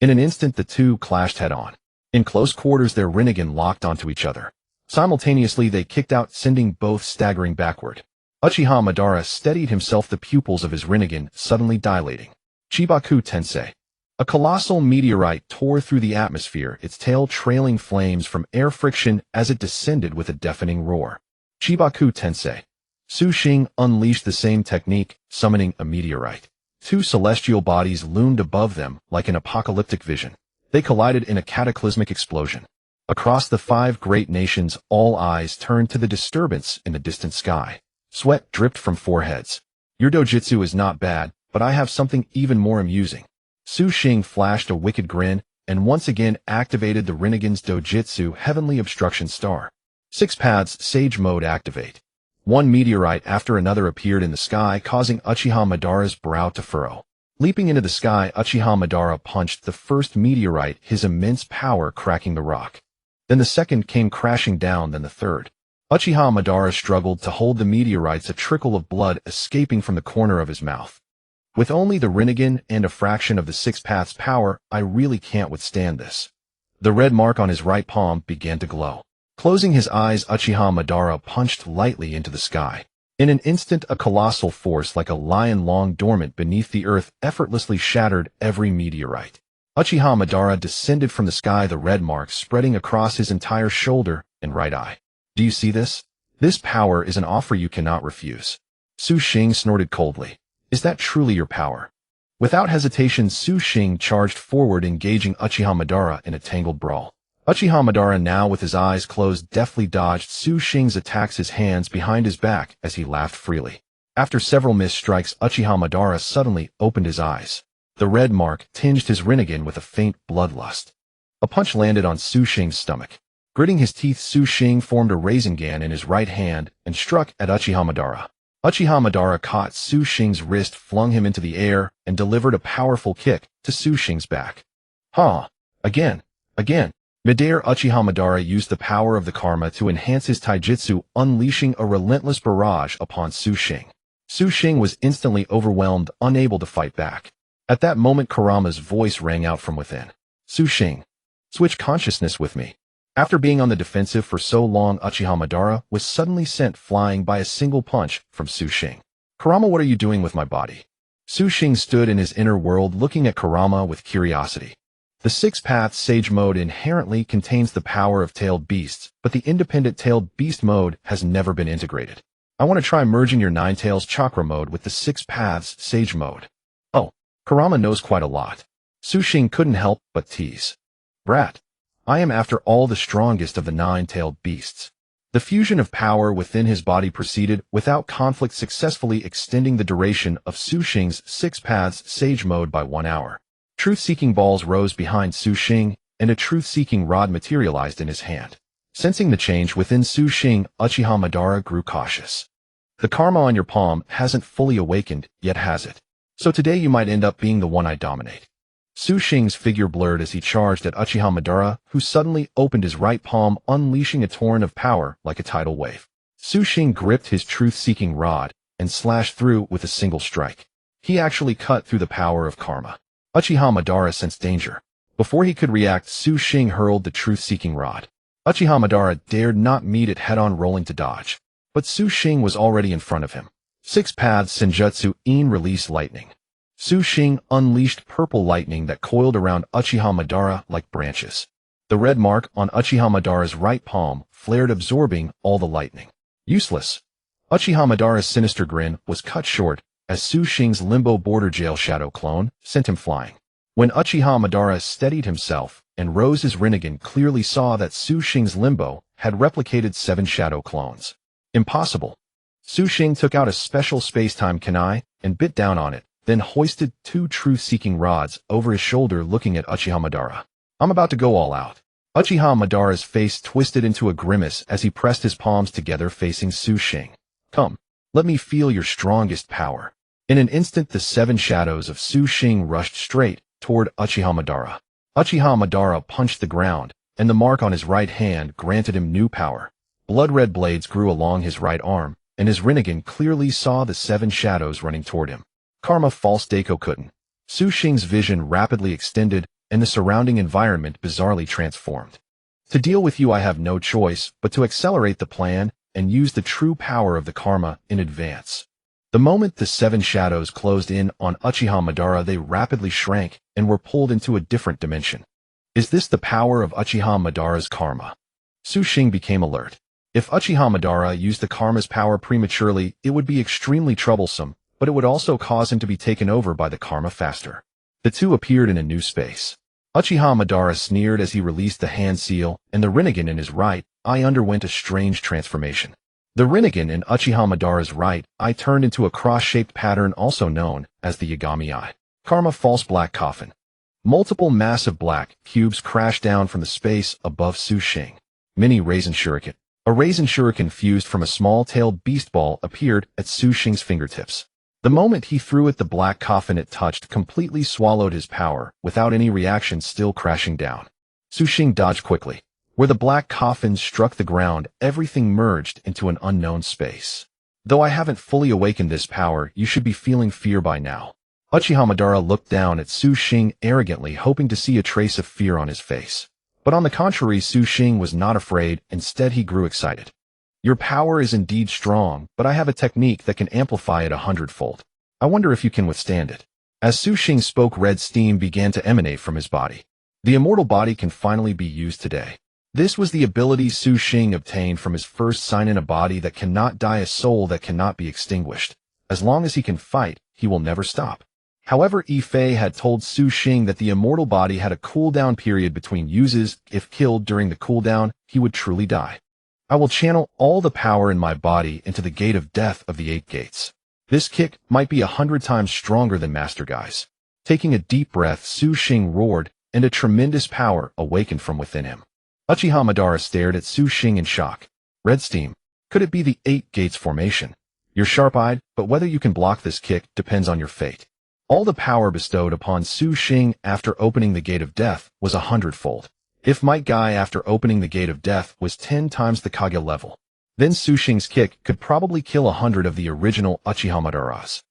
In an instant, the two clashed head-on. In close quarters, their Rinnegan locked onto each other. Simultaneously, they kicked out, sending both staggering backward. Uchiha Madara steadied himself, the pupils of his Rinnegan suddenly dilating. Chibaku Tensei. A colossal meteorite tore through the atmosphere, its tail trailing flames from air friction as it descended with a deafening roar. Chibaku Tensei. Su Xing unleashed the same technique, summoning a meteorite. Two celestial bodies loomed above them like an apocalyptic vision. They collided in a cataclysmic explosion. Across the 5 great nations, all eyes turned to the disturbance in the distant sky. Sweat dripped from foreheads. Your dojutsu is not bad, but I have something even more amusing. Su Xing flashed a wicked grin and once again activated the Rinnegan's dojutsu, Heavenly Obstruction Star. 6 paths, Sage Mode activate. One meteorite after another appeared in the sky, causing Uchiha Madara's brow to furrow. Leaping into the sky, Uchiha Madara punched the first meteorite, his immense power cracking the rock. Then the second came crashing down, then the third. Uchiha Madara struggled to hold the meteorites, a trickle of blood escaping from the corner of his mouth. With only the Rinnegan and a fraction of the 6 paths power, I really can't withstand this. The red mark on his right palm began to glow. Closing his eyes, Uchiha Madara punched lightly into the sky. In an instant, a colossal force like a lion long dormant beneath the earth effortlessly shattered every meteorite. Uchiha Madara descended from the sky, the red mark spreading across his entire shoulder and right eye. Do you see this? This power is an offer you cannot refuse. Su Xing snorted coldly. Is that truly your power? Without hesitation, Su Xing charged forward, engaging Uchiha Madara in a tangled brawl. Uchiha Madara, now with his eyes closed, deftly dodged Su Xing's attacks, his hands behind his back as he laughed freely. After several missed strikes, Uchiha Madara suddenly opened his eyes. The red mark tinged his Rinnegan with a faint bloodlust. A punch landed on Su Xing's stomach. Gritting his teeth, Su Xing formed a Rasengan in his right hand and struck at Uchiha Madara. Uchiha Madara caught Su Xing's wrist, flung him into the air, and delivered a powerful kick to Su Xing's back. Again. Midair, Uchiha Madara used the power of the karma to enhance his taijutsu, unleashing a relentless barrage upon Su Xing. Su Xing was instantly overwhelmed, unable to fight back. At that moment, Kurama's voice rang out from within. Su Xing, switch consciousness with me. After being on the defensive for so long, Uchiha Madara was suddenly sent flying by a single punch from Su Xing. Kurama, what are you doing with my body? Su Xing stood in his inner world looking at Kurama with curiosity. The Six-Paths Sage mode inherently contains the power of tailed beasts, but the independent tailed beast mode has never been integrated. I want to try merging your Nine Tails chakra mode with the Six-Paths Sage mode. Oh, Kurama knows quite a lot. Su Xing couldn't help but tease. Brat, I am after all the strongest of the nine-tailed beasts. The fusion of power within his body proceeded without conflict, successfully extending the duration of Su Xing's Six-Paths Sage mode by 1 hour. Truth-seeking balls rose behind Su Xing, and a truth-seeking rod materialized in his hand. Sensing the change within Su Xing, Uchiha Madara grew cautious. The karma on your palm hasn't fully awakened, yet has it? So today you might end up being the one I dominate. Su Xing's figure blurred as he charged at Uchiha Madara, who suddenly opened his right palm, unleashing a torrent of power like a tidal wave. Su Xing gripped his truth-seeking rod and slashed through with a single strike. He actually cut through the power of karma. Uchiha Madara sensed danger. Before he could react, Su Xing hurled the truth-seeking rod. Uchiha Madara dared not meet it head-on, rolling to dodge. But Su Xing was already in front of him. Six-Paths Senjutsu In released lightning. Su Xing unleashed purple lightning that coiled around Uchiha Madara like branches. The red mark on Uchiha Madara's right palm flared, absorbing all the lightning. Useless. Uchiha Madara's sinister grin was cut short as Su Xing's limbo border jail shadow clone sent him flying. When Uchiha Madara steadied himself and rose, his Rinnegan clearly saw that Su Xing's limbo had replicated 7 shadow clones. Impossible. Su Xing took out a special space-time kunai and bit down on it, then hoisted 2 truth-seeking rods over his shoulder, looking at Uchiha Madara. I'm about to go all out. Uchiha Madara's face twisted into a grimace as he pressed his palms together, facing Su Xing. Come, let me feel your strongest power. In an instant, the 7 shadows of Su Xing rushed straight toward Uchiha Madara. Uchiha Madara punched the ground, and the mark on his right hand granted him new power. Blood-red blades grew along his right arm, and his Rinnegan clearly saw the 7 shadows running toward him. Karma False Daikokutten. Su Xing's vision rapidly extended, and the surrounding environment bizarrely transformed. To deal with you, I have no choice but to accelerate the plan and use the true power of the karma in advance. The moment the 7 shadows closed in on Uchiha Madara, they rapidly shrank and were pulled into a different dimension. Is this the power of Uchiha Madara's karma? Su Xing became alert. If Uchiha Madara used the karma's power prematurely, it would be extremely troublesome, but it would also cause him to be taken over by the karma faster. The two appeared in a new space. Uchiha Madara sneered as he released the hand seal, and the Rinnegan in his right eye underwent a strange transformation. The Rinnegan in Uchiha Madara's right eye turned into a cross-shaped pattern, also known as the Yagami Eye. Karma False Black Coffin. Multiple massive black cubes crashed down from the space above Su Xing. Mini Raisin Shuriken. A Raisin Shuriken fused from a small-tailed beast ball appeared at Su Xing's fingertips. The moment he threw it, the black coffin it touched completely swallowed his power, without any reaction, still crashing down. Su Xing dodged quickly. Where the black coffin struck the ground, everything merged into an unknown space. Though I haven't fully awakened this power, you should be feeling fear by now. Uchiha Madara looked down at Su Xing arrogantly, hoping to see a trace of fear on his face. But on the contrary, Su Xing was not afraid. Instead, he grew excited. Your power is indeed strong, but I have a technique that can amplify it 100-fold. I wonder if you can withstand it. As Su Xing spoke, red steam began to emanate from his body. The immortal body can finally be used today. This was the ability Su Xing obtained from his first sign-in, a body that cannot die, a soul that cannot be extinguished. As long as he can fight, he will never stop. However, Ifei had told Su Xing that the immortal body had a cooldown period between uses. If killed during the cooldown, he would truly die. I will channel all the power in my body into the gate of death of the 8 gates. This kick might be 100 times stronger than Master Guy's. Taking a deep breath, Su Xing roared, and a tremendous power awakened from within him. Uchiha Madara stared at Su Xing in shock. Red steam. Could it be the 8 gates formation? You're sharp-eyed, but whether you can block this kick depends on your fate. All the power bestowed upon Su Xing after opening the gate of death was 100-fold. If Might Guy after opening the gate of death was 10 times the Kage level, then Su Xing's kick could probably kill 100 of the original Uchiha Madara's.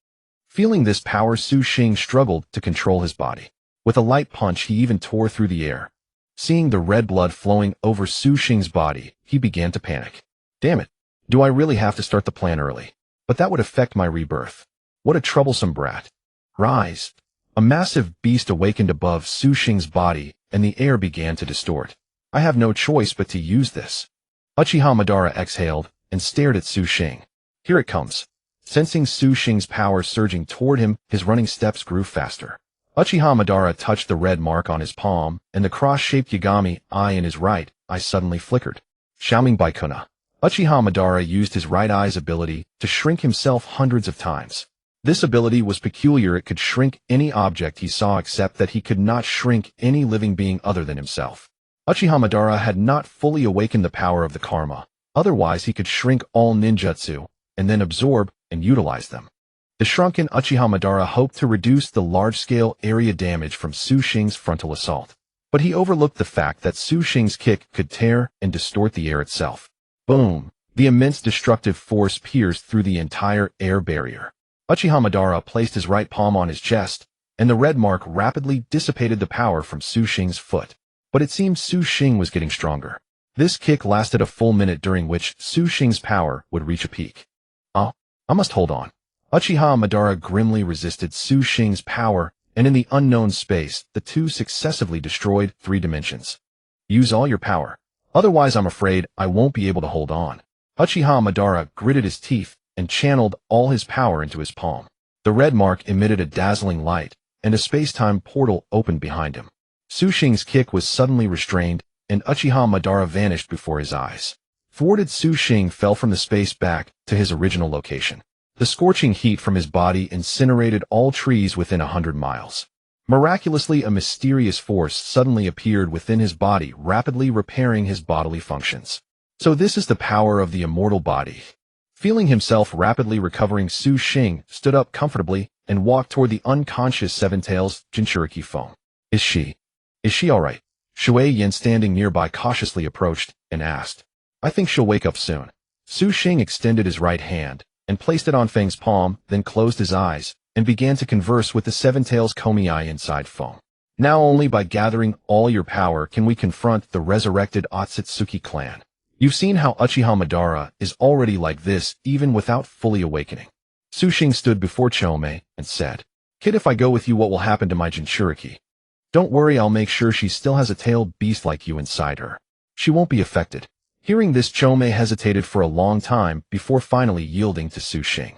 Feeling this power, Su Xing struggled to control his body. With a light punch, he even tore through the air. Seeing the red blood flowing over Su Xing's body, he began to panic. Damn it, do I really have to start the plan early? But that would affect my rebirth. What a troublesome brat. Rise. A massive beast awakened above Su Xing's body, and the air began to distort. I have no choice but to use this. Uchiha Madara exhaled and stared at Su Xing. Here it comes. Sensing Su Xing's power surging toward him, his running steps grew faster. Uchiha Madara touched the red mark on his palm, and the cross-shaped Yagami eye in his right eye suddenly flickered. Xiaoming Baikuna. Uchiha Madara used his right eye's ability to shrink himself hundreds of times. This ability was peculiar. It could shrink any object he saw, except that he could not shrink any living being other than himself. Uchiha Madara had not fully awakened the power of the karma. Otherwise, he could shrink all ninjutsu, and then absorb and utilize them. The shrunken Uchiha Madara hoped to reduce the large-scale area damage from Su Xing's frontal assault. But he overlooked the fact that Su Xing's kick could tear and distort the air itself. Boom! The immense destructive force pierced through the entire air barrier. Uchiha Madara placed his right palm on his chest, and the red mark rapidly dissipated the power from Su Xing's foot. But it seemed Su Xing was getting stronger. This kick lasted a full minute, during which Su Xing's power would reach a peak. I must hold on. Uchiha Madara grimly resisted Su Xing's power, and in the unknown space, the two successively destroyed 3 dimensions. Use all your power. Otherwise, I'm afraid I won't be able to hold on. Uchiha Madara gritted his teeth and channeled all his power into his palm. The red mark emitted a dazzling light, and a space-time portal opened behind him. Su Xing's kick was suddenly restrained, and Uchiha Madara vanished before his eyes. Thwarted, Su Xing fell from the space back to his original location. The scorching heat from his body incinerated all trees within 100 miles. Miraculously, a mysterious force suddenly appeared within his body, rapidly repairing his bodily functions. So this is the power of the immortal body. Feeling himself rapidly recovering, Su Xing stood up comfortably and walked toward the unconscious Seven Tails Jinchuriki foam. Is she all right? Shui Yin, standing nearby, cautiously approached and asked. I think she'll wake up soon. Su Xing extended his right hand and placed it on Feng's palm, then closed his eyes and began to converse with the Seven Tails Komi inside foam. Now only by gathering all your power can we confront the resurrected Otsutsuki clan. You've seen how Uchiha Madara is already like this even without fully awakening. Su Xing stood before Chome and said, Kid, if I go with you, what will happen to my Jinchuriki? Don't worry, I'll make sure she still has a tailed beast like you inside her. She won't be affected. Hearing this, Chome hesitated for a long time before finally yielding to Su Xing.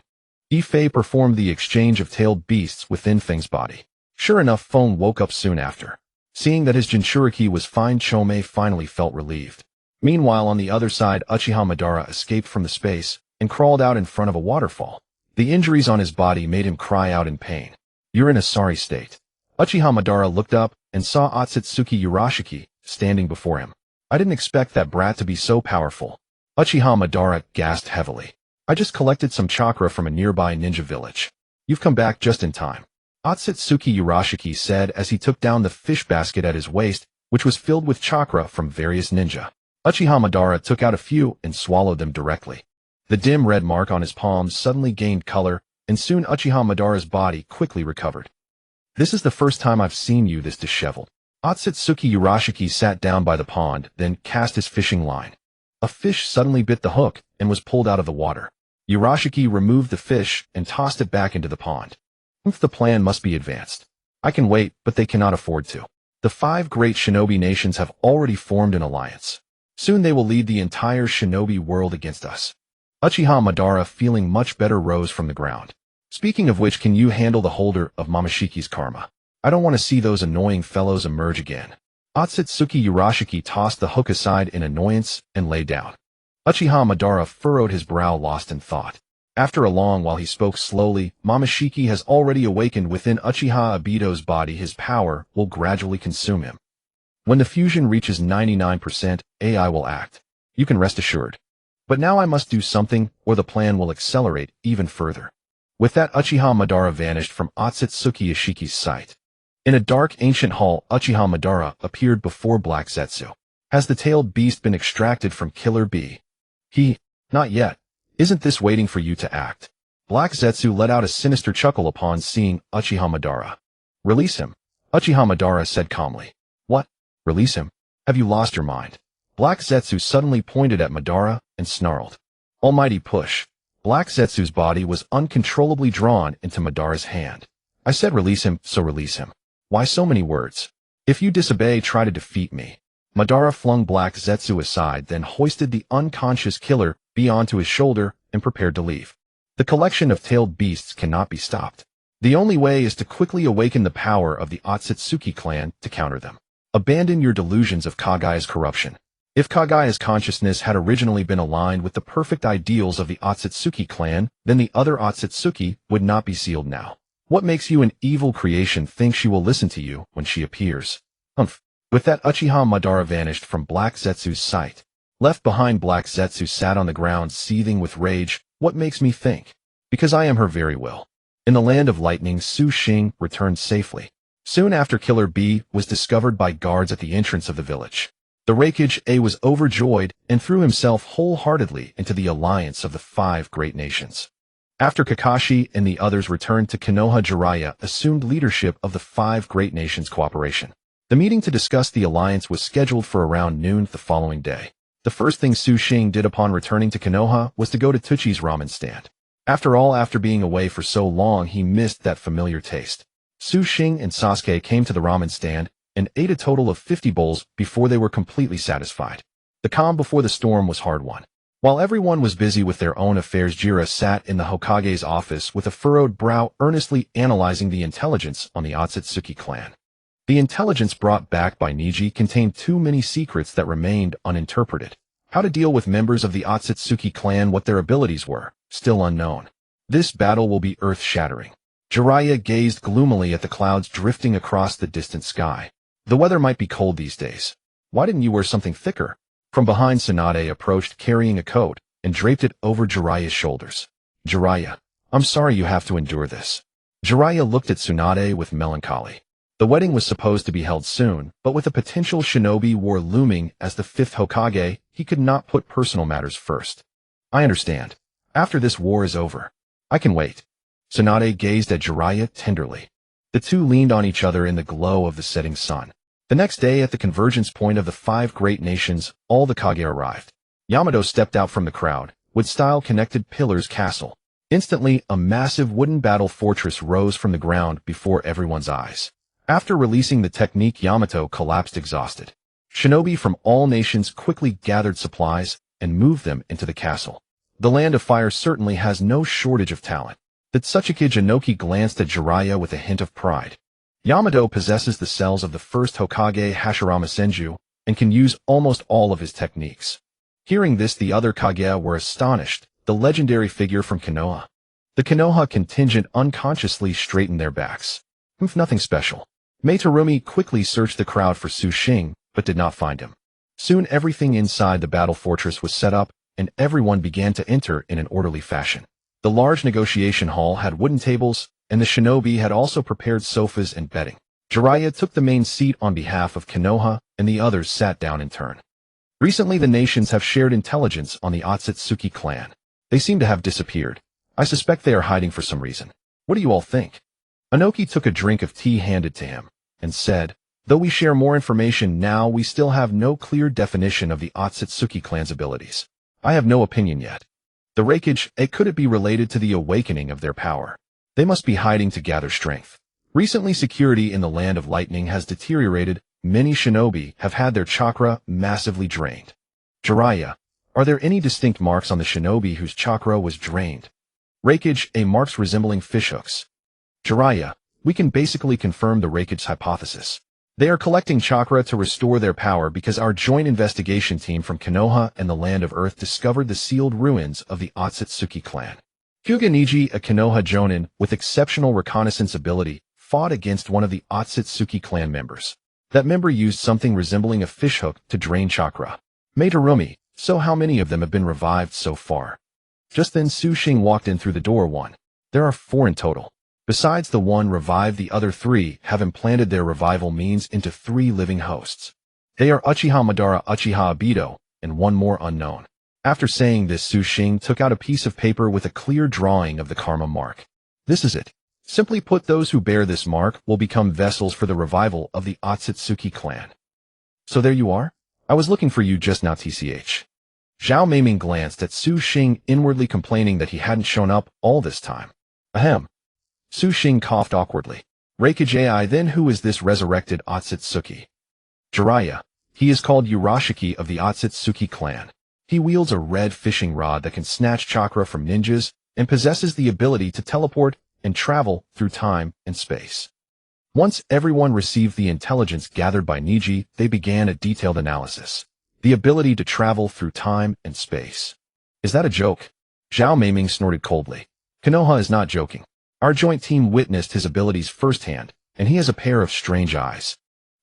Yifei performed the exchange of tailed beasts within Feng's body. Sure enough, Feng woke up soon after. Seeing that his Jinchuriki was fine, Chome finally felt relieved. Meanwhile, on the other side, Uchiha Madara escaped from the space and crawled out in front of a waterfall. The injuries on his body made him cry out in pain. You're in a sorry state. Uchiha Madara looked up and saw Otsutsuki Urashiki standing before him. I didn't expect that brat to be so powerful. Uchiha Madara gasped heavily. I just collected some chakra from a nearby ninja village. You've come back just in time. Otsutsuki Urashiki said as he took down the fish basket at his waist, which was filled with chakra from various ninja. Uchiha Madara took out a few and swallowed them directly. The dim red mark on his palms suddenly gained color, and soon Uchiha Madara's body quickly recovered. This is the first time I've seen you this disheveled. Otsutsuki Urashiki sat down by the pond, then cast his fishing line. A fish suddenly bit the hook and was pulled out of the water. Urashiki removed the fish and tossed it back into the pond. The plan must be advanced. I can wait, but they cannot afford to. The 5 great shinobi nations have already formed an alliance. Soon they will lead the entire shinobi world against us. Uchiha Madara, feeling much better, rose from the ground. Speaking of which, can you handle the holder of Mamoshiki's karma? I don't want to see those annoying fellows emerge again. Otsutsuki Urashiki tossed the hook aside in annoyance and lay down. Uchiha Madara furrowed his brow, lost in thought. After a long while he spoke slowly, Momoshiki has already awakened within Uchiha Obito's body. His power will gradually consume him. When the fusion reaches 99%, AI will act. You can rest assured. But now I must do something, or the plan will accelerate even further. With that, Uchiha Madara vanished from Otsutsuki Ishiki's sight. In a dark, ancient hall, Uchiha Madara appeared before Black Zetsu. Has the tailed beast been extracted from Killer Bee? Not yet. Isn't this waiting for you to act? Black Zetsu let out a sinister chuckle upon seeing Uchiha Madara. Release him, Uchiha Madara said calmly. What? Release him? Have you lost your mind? Black Zetsu suddenly pointed at Madara and snarled. Almighty push. Black Zetsu's body was uncontrollably drawn into Madara's hand. I said release him, so release him. Why so many words? If you disobey, try to defeat me. Madara flung Black Zetsu aside, then hoisted the unconscious Killer Bee onto his shoulder and prepared to leave. The collection of tailed beasts cannot be stopped. The only way is to quickly awaken the power of the Otsutsuki clan to counter them. Abandon your delusions of Kagaya's corruption. If Kagaya's consciousness had originally been aligned with the perfect ideals of the Otsutsuki clan, then the other Otsutsuki would not be sealed now. What makes you an evil creation think she will listen to you when she appears? Humph. With that, Uchiha Madara vanished from Black Zetsu's sight. Left behind, Black Zetsu sat on the ground seething with rage. What makes me think? Because I am her very will. In the land of lightning, Xing returned safely. Soon after, Killer Bee was discovered by guards at the entrance of the village. The Raikage was overjoyed and threw himself wholeheartedly into the alliance of the 5 great nations. After Kakashi and the others returned to Konoha, Jiraiya assumed leadership of the 5 great nations' cooperation. The meeting to discuss the alliance was scheduled for around noon the following day. The first thing Xing did upon returning to Konoha was to go to Tuchi's ramen stand. After all, after being away for so long, he missed that familiar taste. Xing and Sasuke came to the ramen stand and ate a total of 50 bowls before they were completely satisfied. The calm before the storm was hard won. While everyone was busy with their own affairs, Jiraiya sat in the Hokage's office with a furrowed brow, earnestly analyzing the intelligence on the Otsutsuki clan. The intelligence brought back by Neji contained too many secrets that remained uninterpreted. How to deal with members of the Otsutsuki clan, what their abilities were, still unknown. This battle will be earth-shattering. Jiraiya gazed gloomily at the clouds drifting across the distant sky. The weather might be cold these days. Why didn't you wear something thicker? From behind, Tsunade approached carrying a coat and draped it over Jiraiya's shoulders. Jiraiya, I'm sorry you have to endure this. Jiraiya looked at Tsunade with melancholy. The wedding was supposed to be held soon, but with a potential shinobi war looming as the 5th Hokage, he could not put personal matters first. I understand. After this war is over, I can wait. Tsunade gazed at Jiraiya tenderly. The two leaned on each other in the glow of the setting sun. The next day, at the convergence point of the 5 great nations, all the Kage arrived. Yamato stepped out from the crowd, wood-style connected pillars castle. Instantly, a massive wooden battle fortress rose from the ground before everyone's eyes. After releasing the technique, Yamato collapsed exhausted. Shinobi from all nations quickly gathered supplies and moved them into the castle. The Land of Fire certainly has no shortage of talent. Tsuchika Jinoki glanced at Jiraiya with a hint of pride. Yamato possesses the cells of the first Hokage Hashirama Senju and can use almost all of his techniques. Hearing this, the other Kage were astonished. The legendary figure from Konoha. The Konoha contingent unconsciously straightened their backs. Nothing special. Meitarumi quickly searched the crowd for Xing, but did not find him. Soon everything inside the battle fortress was set up, and everyone began to enter in an orderly fashion. The large negotiation hall had wooden tables, and the shinobi had also prepared sofas and bedding. Jiraiya took the main seat on behalf of Konoha, and the others sat down in turn. Recently, the nations have shared intelligence on the Otsutsuki clan. They seem to have disappeared. I suspect they are hiding for some reason. What do you all think? Inoki took a drink of tea handed to him, and said, though we share more information now, we still have no clear definition of the Otsutsuki clan's abilities. I have no opinion yet. The Raikage, could it be related to the awakening of their power? They must be hiding to gather strength. Recently, security in the Land of Lightning has deteriorated. Many shinobi have had their chakra massively drained. Jiraiya, are there any distinct marks on the shinobi whose chakra was drained? Raikage, marks resembling fishhooks. Jiraiya, we can basically confirm the Raikage's hypothesis. They are collecting chakra to restore their power because our joint investigation team from Konoha and the Land of Earth discovered the sealed ruins of the Otsutsuki clan. Kuganiji, a Konoha Jonin with exceptional reconnaissance ability, fought against one of the Otsutsuki clan members. That member used something resembling a fishhook to drain chakra. Materumi, so how many of them have been revived so far? Just then Xing walked in through the door. There are 4 in total. Besides the one revived, the other 3 have implanted their revival means into 3 living hosts. They are Uchiha Madara, Uchiha Obito, and one more unknown. After saying this, Xing took out a piece of paper with a clear drawing of the karma mark. This is it. Simply put, those who bear this mark will become vessels for the revival of the Otsutsuki clan. So there you are? I was looking for you just now, tch. Zhao Meiming glanced at Xing, inwardly complaining that he hadn't shown up all this time. Ahem. Xing coughed awkwardly. Raikage, then who is this resurrected Otsutsuki? Jiraiya. He is called Urashiki of the Otsutsuki clan. He wields a red fishing rod that can snatch chakra from ninjas and possesses the ability to teleport and travel through time and space. Once everyone received the intelligence gathered by Niji, they began a detailed analysis. The ability to travel through time and space. Is that a joke? Zhao Meiming snorted coldly. Konoha is not joking. Our joint team witnessed his abilities firsthand, and he has a pair of strange eyes.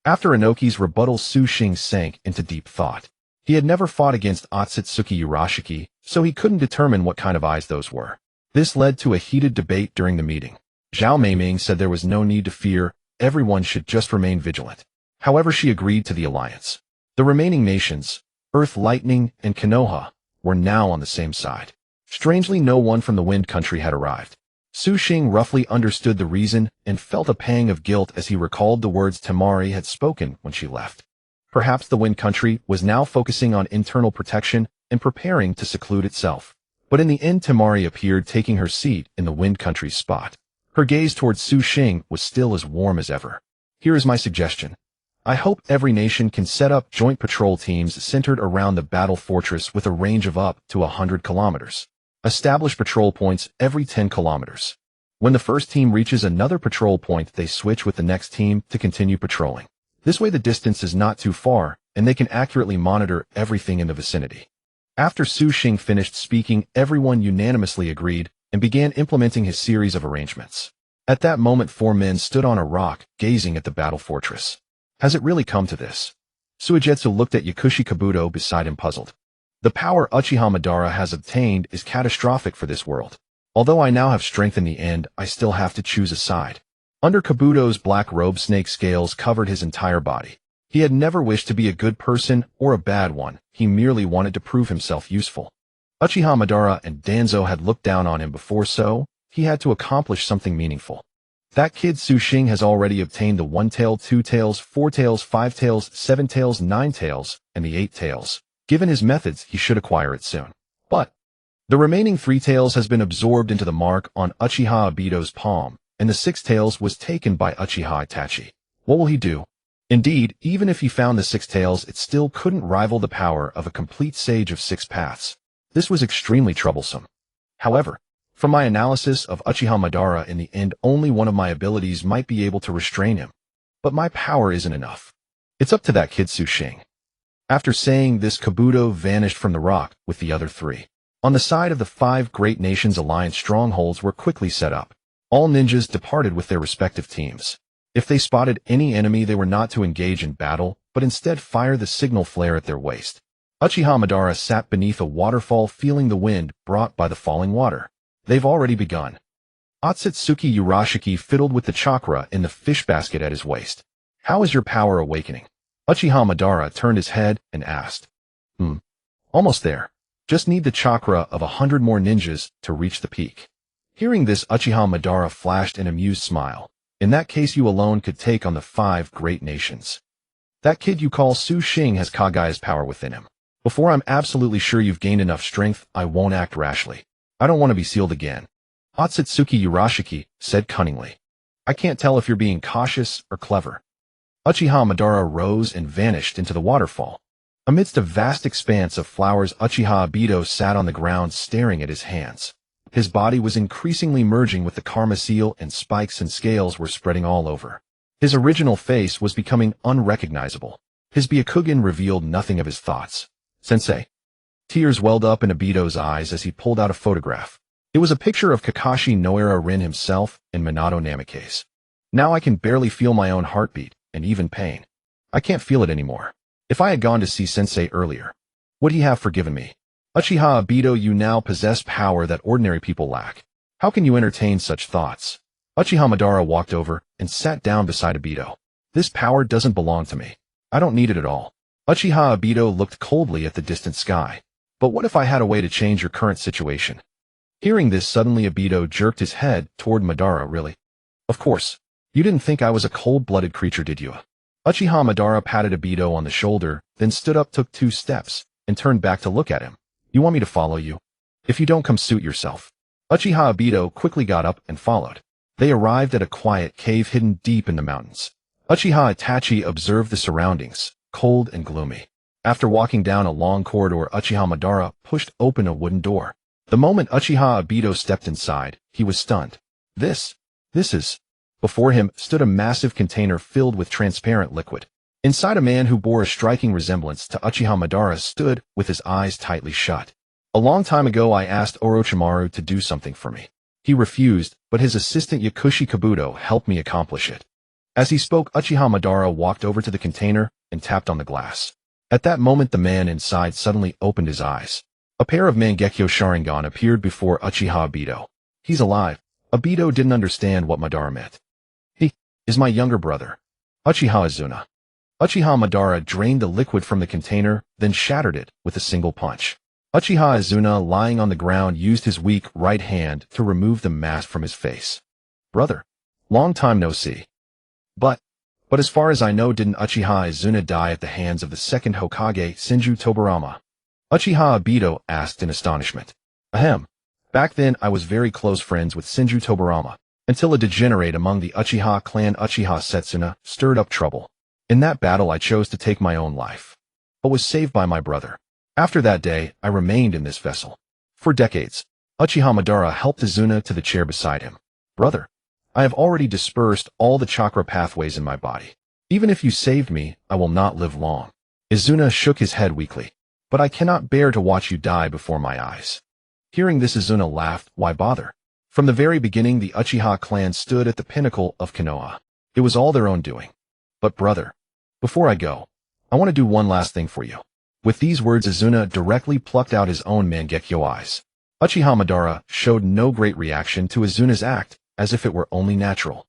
After Inoki's rebuttal, Xing sank into deep thought. He had never fought against Otsutsuki Urashiki, so he couldn't determine what kind of eyes those were. This led to a heated debate during the meeting. Zhao Meiming said there was no need to fear, everyone should just remain vigilant. However, she agreed to the alliance. The remaining nations, Earth Lightning and Konoha, were now on the same side. Strangely, no one from the Wind Country had arrived. Xing roughly understood the reason and felt a pang of guilt as he recalled the words Temari had spoken when she left. Perhaps the Wind Country was now focusing on internal protection and preparing to seclude itself. But in the end, Temari appeared, taking her seat in the Wind Country's spot. Her gaze towards Xing was still as warm as ever. Here is my suggestion. I hope every nation can set up joint patrol teams centered around the battle fortress with a range of up to 100 kilometers. Establish patrol points every 10 kilometers. When the first team reaches another patrol point, they switch with the next team to continue patrolling. This way the distance is not too far, and they can accurately monitor everything in the vicinity. After Xing finished speaking, everyone unanimously agreed and began implementing his series of arrangements. At that moment, 4 men stood on a rock, gazing at the battle fortress. Has it really come to this? Suigetsu looked at Yakushi Kabuto beside him, puzzled. The power Uchiha Madara has obtained is catastrophic for this world. Although I now have strength in the end, I still have to choose a side. Under Kabuto's black robe, snake scales covered his entire body. He had never wished to be a good person or a bad one, he merely wanted to prove himself useful. Uchiha Madara and Danzo had looked down on him before, so he had to accomplish something meaningful. That kid Xing has already obtained the 1 tail, 2 tails, 4 tails, 5 tails, 7 tails, 9 tails, and the 8 tails. Given his methods, he should acquire it soon. But the remaining 3 tails has been absorbed into the mark on Uchiha Obito's palm, and the 6 tails was taken by Uchiha Itachi. What will he do? Indeed, even if he found the 6 tails, it still couldn't rival the power of a complete sage of 6 paths. This was extremely troublesome. However, from my analysis of Uchiha Madara, in the end, only one of my abilities might be able to restrain him. But my power isn't enough. It's up to that kid Xing. After saying this, Kabuto vanished from the rock with the other 3. On the side of the 5 great nations, alliance strongholds were quickly set up. All ninjas departed with their respective teams. If they spotted any enemy, they were not to engage in battle, but instead fire the signal flare at their waist. Uchiha Madara sat beneath a waterfall, feeling the wind brought by the falling water. They've already begun. Otsutsuki Urashiki fiddled with the chakra in the fish basket at his waist. How is your power awakening? Uchiha Madara turned his head and asked. Almost there. Just need the chakra of 100 more ninjas to reach the peak. Hearing this, Uchiha Madara flashed an amused smile. In that case, you alone could take on the 5 great nations. That kid you call Xing has Kagaya's power within him. Before I'm absolutely sure you've gained enough strength, I won't act rashly. I don't want to be sealed again. Otsutsuki Urashiki said cunningly. I can't tell if you're being cautious or clever. Uchiha Madara rose and vanished into the waterfall. Amidst a vast expanse of flowers, Uchiha Obito sat on the ground staring at his hands. His body was increasingly merging with the karma seal, and spikes and scales were spreading all over. His original face was becoming unrecognizable. His Byakugan revealed nothing of his thoughts. Sensei. Tears welled up in Obito's eyes as he pulled out a photograph. It was a picture of Kakashi Noara Rin himself and Minato Namikaze. Now I can barely feel my own heartbeat, and even pain. I can't feel it anymore. If I had gone to see Sensei earlier, would he have forgiven me? Uchiha Obito, you now possess power that ordinary people lack. How can you entertain such thoughts? Uchiha Madara walked over and sat down beside Obito. This power doesn't belong to me. I don't need it at all. Uchiha Obito looked coldly at the distant sky. But what if I had a way to change your current situation? Hearing this, suddenly Obito jerked his head toward Madara. Really? Of course. You didn't think I was a cold-blooded creature, did you? Uchiha Madara patted Obito on the shoulder, then stood up, took 2 steps, and turned back to look at him. You want me to follow you? If you don't, come suit yourself. Uchiha Obito quickly got up and followed. They arrived at a quiet cave hidden deep in the mountains. Uchiha Itachi observed the surroundings, cold and gloomy. After walking down a long corridor, Uchiha Madara pushed open a wooden door. The moment Uchiha Obito stepped inside, he was stunned. This is... Before him stood a massive container filled with transparent liquid. Inside, a man who bore a striking resemblance to Uchiha Madara stood with his eyes tightly shut. A long time ago, I asked Orochimaru to do something for me. He refused, but his assistant Yakushi Kabuto helped me accomplish it. As he spoke, Uchiha Madara walked over to the container and tapped on the glass. At that moment, the man inside suddenly opened his eyes. A pair of Mangekyo Sharingan appeared before Uchiha Obito. He's alive. Obito didn't understand what Madara meant. He is my younger brother, Uchiha Izuna. Uchiha Madara drained the liquid from the container, then shattered it with a single punch. Uchiha Izuna, lying on the ground, used his weak right hand to remove the mask from his face. Brother, long time no see. But as far as I know, didn't Uchiha Izuna die at the hands of the second Hokage, Senju Tobirama? Uchiha Obito asked in astonishment. Ahem. Back then, I was very close friends with Senju Tobirama, until a degenerate among the Uchiha clan, Uchiha Setsuna, stirred up trouble. In that battle, I chose to take my own life, but was saved by my brother. After that day, I remained in this vessel. For decades, Uchiha Madara helped Izuna to the chair beside him. Brother, I have already dispersed all the chakra pathways in my body. Even if you saved me, I will not live long. Izuna shook his head weakly. But I cannot bear to watch you die before my eyes. Hearing this, Izuna laughed. Why bother? From the very beginning, the Uchiha clan stood at the pinnacle of Konoha. It was all their own doing. But brother, before I go, I want to do one last thing for you. With these words, Izuna directly plucked out his own Mangekyo eyes. Uchiha Madara showed no great reaction to Izuna's act, as if it were only natural.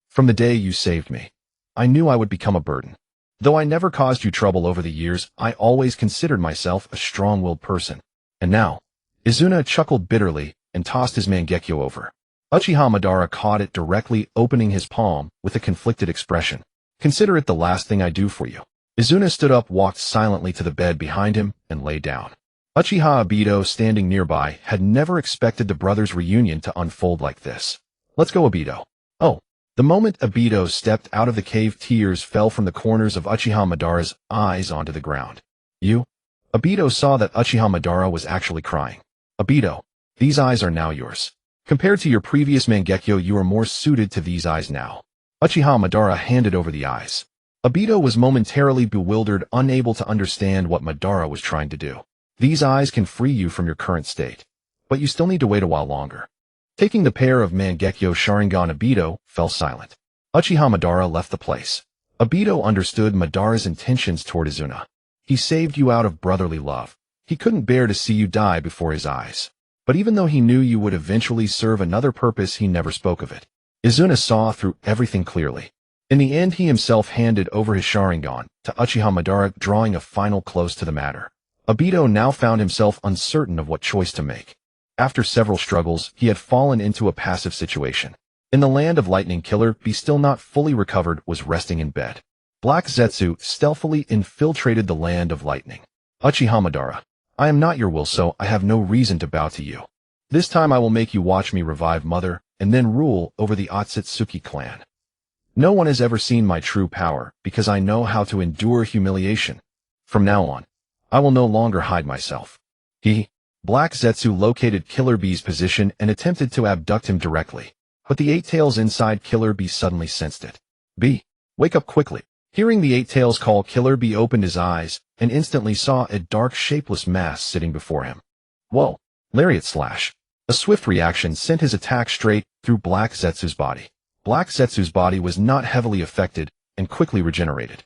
From the day you saved me, I knew I would become a burden. Though I never caused you trouble over the years, I always considered myself a strong-willed person. And now, Izuna chuckled bitterly and tossed his Mangekyo over. Uchiha Madara caught it directly, opening his palm with a conflicted expression. Consider it the last thing I do for you. Izuna stood up, walked silently to the bed behind him, and lay down. Uchiha Obito, standing nearby, had never expected the brothers' reunion to unfold like this. Let's go, Obito. Oh. The moment Obito stepped out of the cave, tears fell from the corners of Uchiha Madara's eyes onto the ground. You? Obito saw that Uchiha Madara was actually crying. Obito, these eyes are now yours. Compared to your previous Mangekyo, you are more suited to these eyes now. Uchiha Madara handed over the eyes. Obito was momentarily bewildered, unable to understand what Madara was trying to do. These eyes can free you from your current state, but you still need to wait a while longer. Taking the pair of Mangekyo Sharingan, Obito fell silent. Uchiha Madara left the place. Obito understood Madara's intentions toward Izuna. He saved you out of brotherly love. He couldn't bear to see you die before his eyes. But even though he knew you would eventually serve another purpose, he never spoke of it. Izuna saw through everything clearly. In the end, he himself handed over his Sharingan to Uchiha Madara, drawing a final close to the matter. Obito now found himself uncertain of what choice to make. After several struggles, he had fallen into a passive situation. In the land of lightning, Killer Bee, still not fully recovered, was resting in bed. Black Zetsu stealthily infiltrated the land of lightning. Uchiha Madara, I am not your will, so I have no reason to bow to you. This time I will make you watch me revive Mother, and then rule over the Otsutsuki clan. No one has ever seen my true power, because I know how to endure humiliation. From now on, I will no longer hide myself. Black Zetsu located Killer Bee's position and attempted to abduct him directly. But the Eight Tails inside Killer Bee suddenly sensed it. Bee, wake up quickly. Hearing the Eight Tails call, Killer Bee opened his eyes and instantly saw a dark, shapeless mass sitting before him. Whoa! Lariat slash. A swift reaction sent his attack straight through Black Zetsu's body. Black Zetsu's body was not heavily affected and quickly regenerated.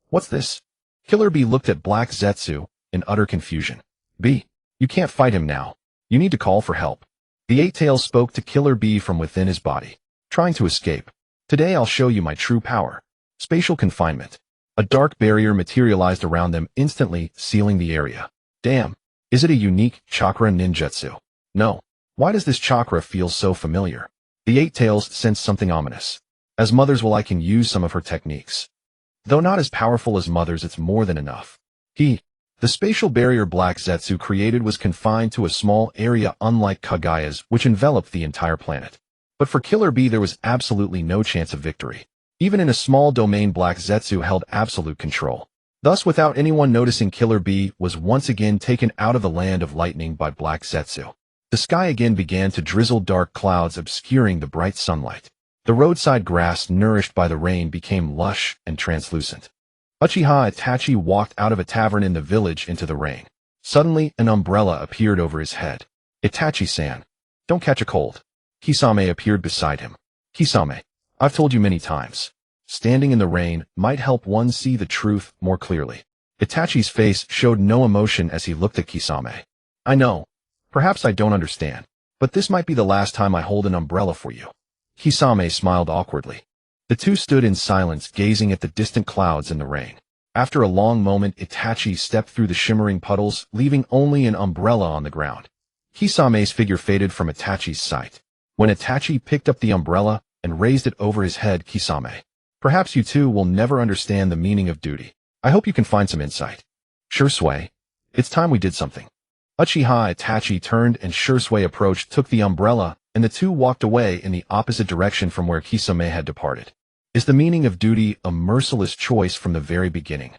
What's this? Killer Bee looked at Black Zetsu in utter confusion. B, you can't fight him now. You need to call for help. The Eight Tails spoke to Killer Bee from within his body, trying to escape. Today I'll show you my true power. Spatial confinement. A dark barrier materialized around them instantly, sealing the area. Damn. Is it a unique chakra ninjutsu? No. Why does this chakra feel so familiar? The Eight Tails sensed something ominous. As Mother's I can use some of her techniques. Though not as powerful as Mother's, it's more than enough. The spatial barrier Black Zetsu created was confined to a small area unlike Kagaya's, which enveloped the entire planet. But for Killer Bee there was absolutely no chance of victory. Even in a small domain Black Zetsu held absolute control. Thus, without anyone noticing, Killer Bee was once again taken out of the land of lightning by Black Zetsu. The sky again began to drizzle, dark clouds obscuring the bright sunlight. The roadside grass, nourished by the rain, became lush and translucent. Uchiha Itachi walked out of a tavern in the village into the rain. Suddenly, an umbrella appeared over his head. Itachi-san, don't catch a cold. Kisame appeared beside him. Kisame, I've told you many times. Standing in the rain might help one see the truth more clearly. Itachi's face showed no emotion as he looked at Kisame. I know. Perhaps I don't understand. But this might be the last time I hold an umbrella for you. Kisame smiled awkwardly. The two stood in silence, gazing at the distant clouds in the rain. After a long moment, Itachi stepped through the shimmering puddles, leaving only an umbrella on the ground. Kisame's figure faded from Itachi's sight. When Itachi picked up the umbrella and raised it over his head, Kisame, perhaps you two will never understand the meaning of duty. I hope you can find some insight. Shursui, it's time we did something. Uchiha Itachi turned and Shursui approached, took the umbrella, and the two walked away in the opposite direction from where Kisame had departed. Is the meaning of duty a merciless choice from the very beginning?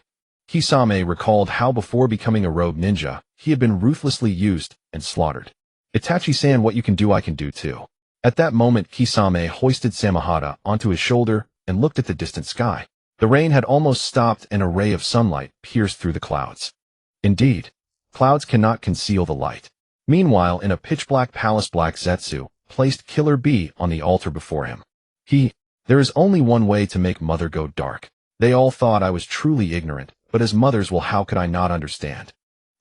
Kisame recalled how before becoming a rogue ninja, he had been ruthlessly used and slaughtered. Itachi-san, what you can do I can do too. At that moment, Kisame hoisted Samehada onto his shoulder and looked at the distant sky. The rain had almost stopped and a ray of sunlight pierced through the clouds. Indeed, clouds cannot conceal the light. Meanwhile, in a pitch-black palace, Black Zetsu placed Killer Bee on the altar before him. There is only one way to make Mother go dark. They all thought I was truly ignorant, but as Mother's how could I not understand?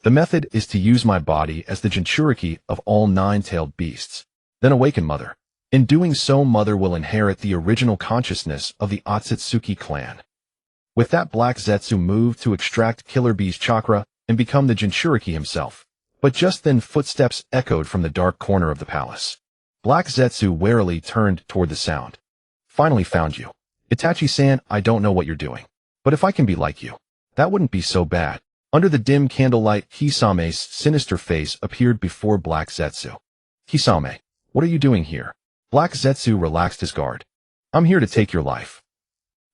The method is to use my body as the Jinchuriki of all nine-tailed beasts. Then awaken Mother. In doing so, Mother will inherit the original consciousness of the Otsutsuki clan. With that, Black Zetsu moved to extract Killer Bee's chakra and become the Jinchuriki himself. But just then footsteps echoed from the dark corner of the palace. Black Zetsu warily turned toward the sound. Finally found you. Itachi-san, I don't know what you're doing. But if I can be like you, that wouldn't be so bad. Under the dim candlelight, Kisame's sinister face appeared before Black Zetsu. Kisame, what are you doing here? Black Zetsu relaxed his guard. I'm here to take your life.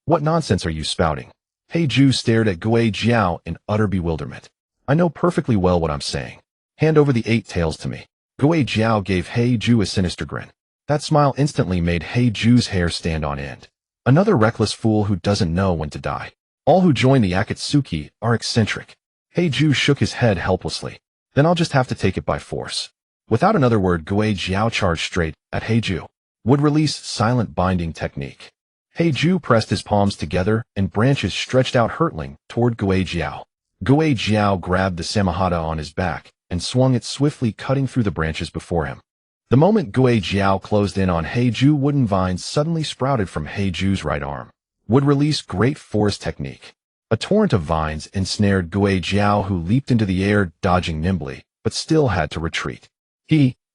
What nonsense are you spouting? Heiju stared at Guo Jiao in utter bewilderment. I know perfectly well what I'm saying. Hand over the Eight Tails to me. Guo Jiao gave Heiju a sinister grin. That smile instantly made Heiju's hair stand on end. Another reckless fool who doesn't know when to die. All who join the Akatsuki are eccentric. Heiju shook his head helplessly. Then I'll just have to take it by force. Without another word, Guo Jiao charged straight at Heiju. Would release silent binding technique. Heiju pressed his palms together and branches stretched out hurtling toward Guo Jiao. Guo Jiao grabbed the Samehada on his back and swung it swiftly, cutting through the branches before him. The moment Guo Jiao closed in on Heiju, wooden vines suddenly sprouted from Heiju's right arm. Would release great force technique. A torrent of vines ensnared Guo Jiao, who leaped into the air, dodging nimbly, but still had to retreat.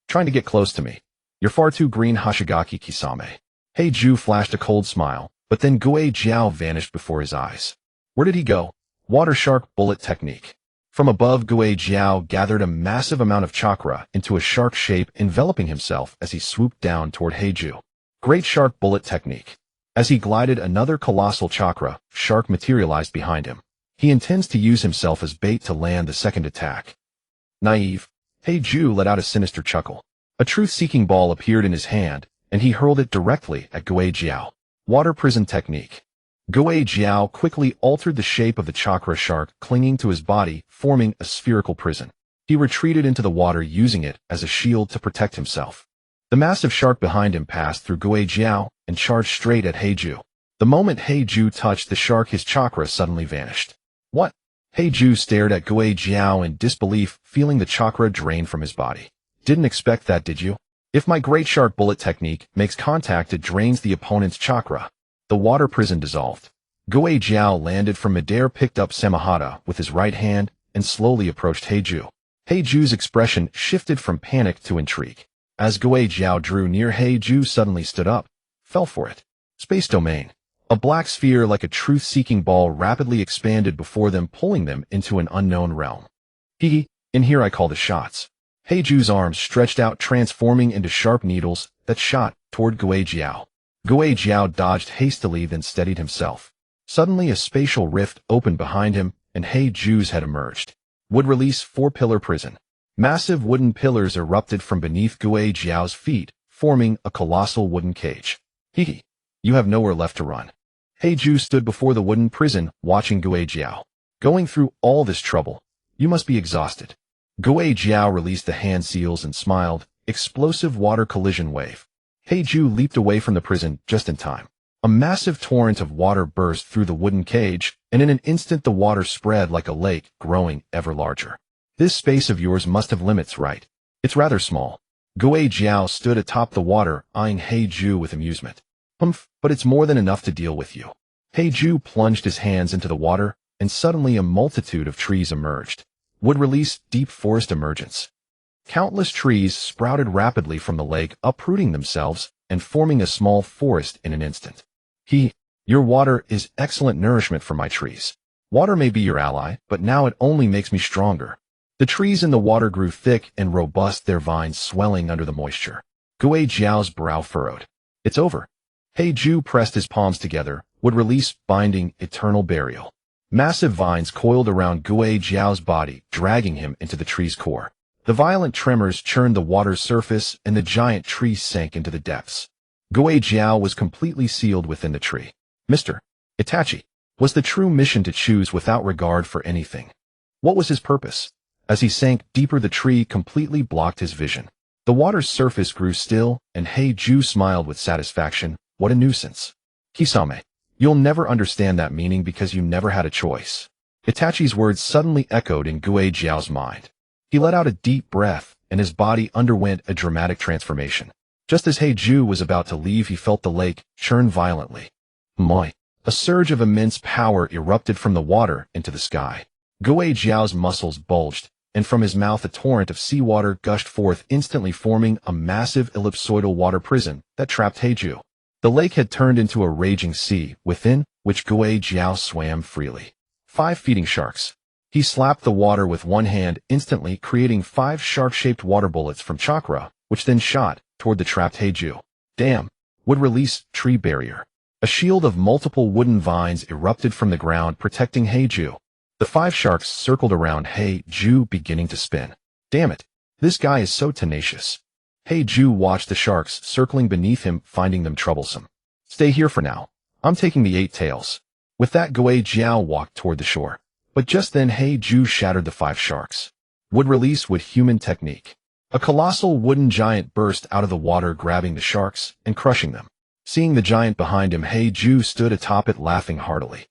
Trying to get close to me. You're far too green, Hoshigaki Kisame. Heiju flashed a cold smile, but then Guo Jiao vanished before his eyes. Where did he go? Water shark bullet technique. From above, Guo Jiao gathered a massive amount of chakra into a shark shape, enveloping himself as he swooped down toward Heiju. Great shark bullet technique. As he glided, another colossal chakra shark materialized behind him. He intends to use himself as bait to land the second attack. Naive. Heiju let out a sinister chuckle. A truth-seeking ball appeared in his hand, and he hurled it directly at Guo Jiao. Water prison technique. Guo Jiao quickly altered the shape of the chakra shark, clinging to his body, forming a spherical prison. He retreated into the water using it as a shield to protect himself. The massive shark behind him passed through Gui Jiao and charged straight at Heiju. The moment Heiju touched the shark, his chakra suddenly vanished. What? Heiju stared at Gui Jiao in disbelief, feeling the chakra drain from his body. Didn't expect that, did you? If my great shark bullet technique makes contact, it drains the opponent's chakra. The water prison dissolved. Gui Jiao landed from midair, picked up Samahata with his right hand, and slowly approached Heiju. Heiju's expression shifted from panic to intrigue. As Gui Jiao drew near, Heiju suddenly stood up, fell for it. Space domain. A black sphere like a truth-seeking ball rapidly expanded before them, pulling them into an unknown realm. In here I call the shots. Heiju's arms stretched out, transforming into sharp needles that shot toward Gui Jiao. Gui Jiao dodged hastily, then steadied himself. Suddenly a spatial rift opened behind him, and Heiju's head emerged. Would release 4-pillar prison. Massive wooden pillars erupted from beneath Gui Jiao's feet, forming a colossal wooden cage. You have nowhere left to run. Heiju stood before the wooden prison, watching Gui Jiao. Going through all this trouble, you must be exhausted. Gui Jiao released the hand seals and smiled. Explosive water collision wave. Heiju leaped away from the prison just in time. A massive torrent of water burst through the wooden cage, and in an instant the water spread like a lake, growing ever larger. This space of yours must have limits, right? It's rather small. Gui Jiao stood atop the water, eyeing Heiju with amusement. But it's more than enough to deal with you. Heiju plunged his hands into the water, and suddenly a multitude of trees emerged. Would release deep forest emergence. Countless trees sprouted rapidly from the lake, uprooting themselves and forming a small forest in an instant. Your water is excellent nourishment for my trees. Water may be your ally, but now it only makes me stronger. The trees in the water grew thick and robust, their vines swelling under the moisture. Gui Jiao's brow furrowed. It's over. Heiju pressed his palms together, would release binding eternal burial. Massive vines coiled around Gui Jiao's body, dragging him into the tree's core. The violent tremors churned the water's surface, and the giant tree sank into the depths. Gui Jiao was completely sealed within the tree. Mr. Itachi was the true mission to choose without regard for anything. What was his purpose? As he sank deeper, the tree completely blocked his vision. The water's surface grew still, and Heiju smiled with satisfaction. What a nuisance. Kisame, you'll never understand that meaning because you never had a choice. Itachi's words suddenly echoed in Gui Jiao's mind. He let out a deep breath, and his body underwent a dramatic transformation. Just as Heiju was about to leave, he felt the lake churn violently. A surge of immense power erupted from the water into the sky. Gui Jiao's muscles bulged, and from his mouth a torrent of seawater gushed forth, instantly forming a massive ellipsoidal water prison that trapped Heiju. The lake had turned into a raging sea, within which Gui Jiao swam freely. 5 feeding sharks. He slapped the water with one hand, instantly creating 5 shark-shaped water bullets from chakra, which then shot toward the trapped Heiju. Damn. Would release tree barrier. A shield of multiple wooden vines erupted from the ground, protecting Heiju. The 5 sharks circled around Heiju, beginning to spin. Damn it. This guy is so tenacious. Heiju watched the sharks circling beneath him, finding them troublesome. Stay here for now. I'm taking the 8 tails. With that, Gui Jiao walked toward the shore. But just then Heiju shattered the 5 sharks. Would release with human technique. A colossal wooden giant burst out of the water, grabbing the sharks and crushing them. Seeing the giant behind him, Heiju stood atop it, laughing heartily.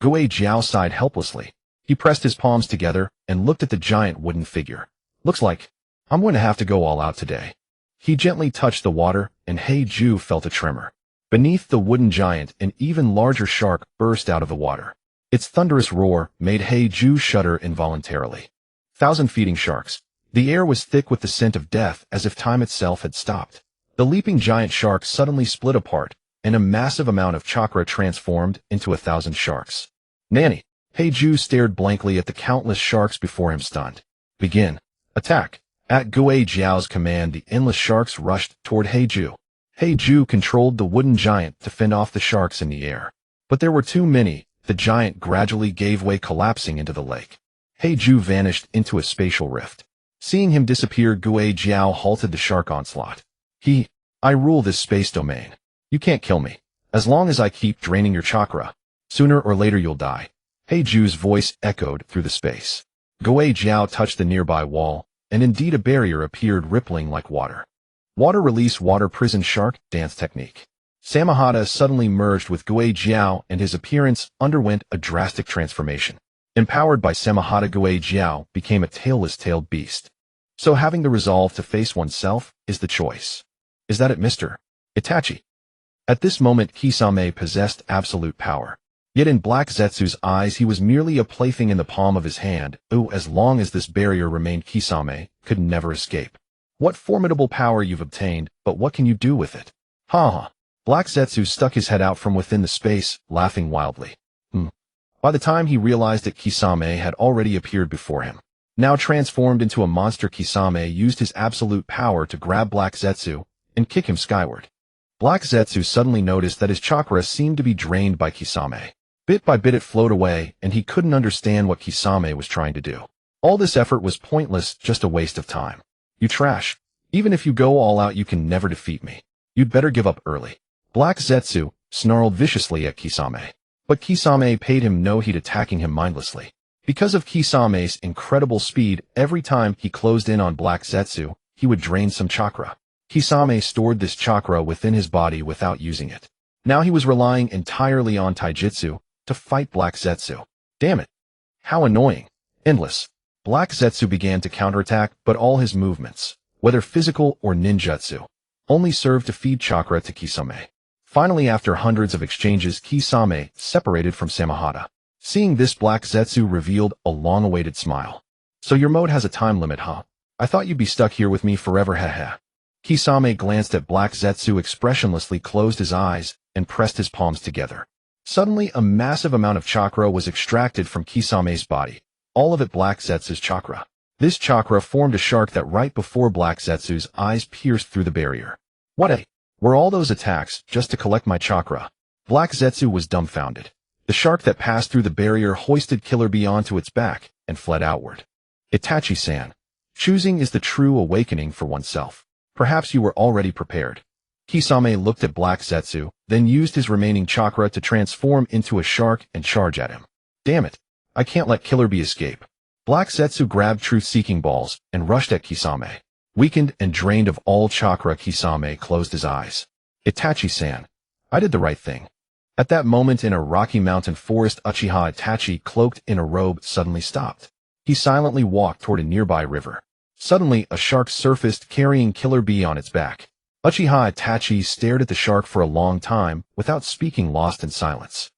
Gui Jiao sighed helplessly. He pressed his palms together and looked at the giant wooden figure. Looks like I'm going to have to go all out today. He gently touched the water, and Heiju felt a tremor. Beneath the wooden giant, an even larger shark burst out of the water. Its thunderous roar made Heiju shudder involuntarily. 1,000 feeding sharks. The air was thick with the scent of death, as if time itself had stopped. The leaping giant shark suddenly split apart, and a massive amount of chakra transformed into 1,000 sharks. Nanny! Heiju stared blankly at the countless sharks before him, stunned. Begin. Attack. At Gui Jiao's command, the endless sharks rushed toward Heiju. Heiju controlled the wooden giant to fend off the sharks in the air. But there were too many. The giant gradually gave way, collapsing into the lake. Heiju vanished into a spatial rift. Seeing him disappear, Gui Jiao halted the shark onslaught. I rule this space domain. You can't kill me. As long as I keep draining your chakra, sooner or later you'll die. Heiju's voice echoed through the space. Gui Jiao touched the nearby wall, and indeed a barrier appeared rippling like water. Water release water prison shark dance technique. Samahata suddenly merged with Gui Jiao and his appearance underwent a drastic transformation. Empowered by Samahata, Gui Jiao became a tailed beast. So having the resolve to face oneself is the choice. Is that it, Mr. Itachi? At this moment Kisame possessed absolute power. Yet in Black Zetsu's eyes he was merely a plaything in the palm of his hand, who, as long as this barrier remained, Kisame could never escape. What formidable power you've obtained, but what can you do with it? Ha ha. Black Zetsu stuck his head out from within the space, laughing wildly. By the time he realized that Kisame had already appeared before him. Now transformed into a monster, Kisame used his absolute power to grab Black Zetsu and kick him skyward. Black Zetsu suddenly noticed that his chakra seemed to be drained by Kisame. Bit by bit it flowed away, and he couldn't understand what Kisame was trying to do. All this effort was pointless, just a waste of time. You trash. Even if you go all out, you can never defeat me. You'd better give up early. Black Zetsu snarled viciously at Kisame. But Kisame paid him no heed, attacking him mindlessly. Because of Kisame's incredible speed, every time he closed in on Black Zetsu, he would drain some chakra. Kisame stored this chakra within his body without using it. Now he was relying entirely on taijutsu to fight Black Zetsu. Damn it. How annoying. Endless. Black Zetsu began to counterattack, but all his movements, whether physical or ninjutsu, only served to feed chakra to Kisame. Finally, after hundreds of exchanges, Kisame separated from Samahata. Seeing this, Black Zetsu revealed a long-awaited smile. So your mode has a time limit, huh? I thought you'd be stuck here with me forever, haha. Kisame glanced at Black Zetsu, expressionlessly closed his eyes, and pressed his palms together. Suddenly, a massive amount of chakra was extracted from Kisame's body. All of it Black Zetsu's chakra. This chakra formed a shark that right before Black Zetsu's eyes pierced through the barrier. Were all those attacks just to collect my chakra? Black Zetsu was dumbfounded. The shark that passed through the barrier hoisted Killer Bee onto its back and fled outward. Itachi-san. Choosing is the true awakening for oneself. Perhaps you were already prepared. Kisame looked at Black Zetsu, then used his remaining chakra to transform into a shark and charge at him. Damn it. I can't let Killer Bee escape. Black Zetsu grabbed truth-seeking balls and rushed at Kisame. Weakened and drained of all chakra, Kisame closed his eyes. Itachi-san. I did the right thing. At that moment in a rocky mountain forest, Uchiha Itachi, cloaked in a robe, suddenly stopped. He silently walked toward a nearby river. Suddenly, a shark surfaced carrying Killer Bee on its back. Uchiha Itachi stared at the shark for a long time, without speaking, lost in silence.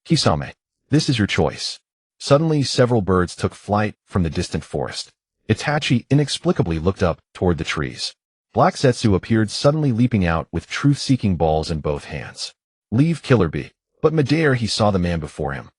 Kisame, this is your choice. Suddenly, several birds took flight from the distant forest. Itachi inexplicably looked up toward the trees. Black Zetsu appeared, suddenly leaping out with truth-seeking balls in both hands. Leave Killer Bee. But midair he saw the man before him.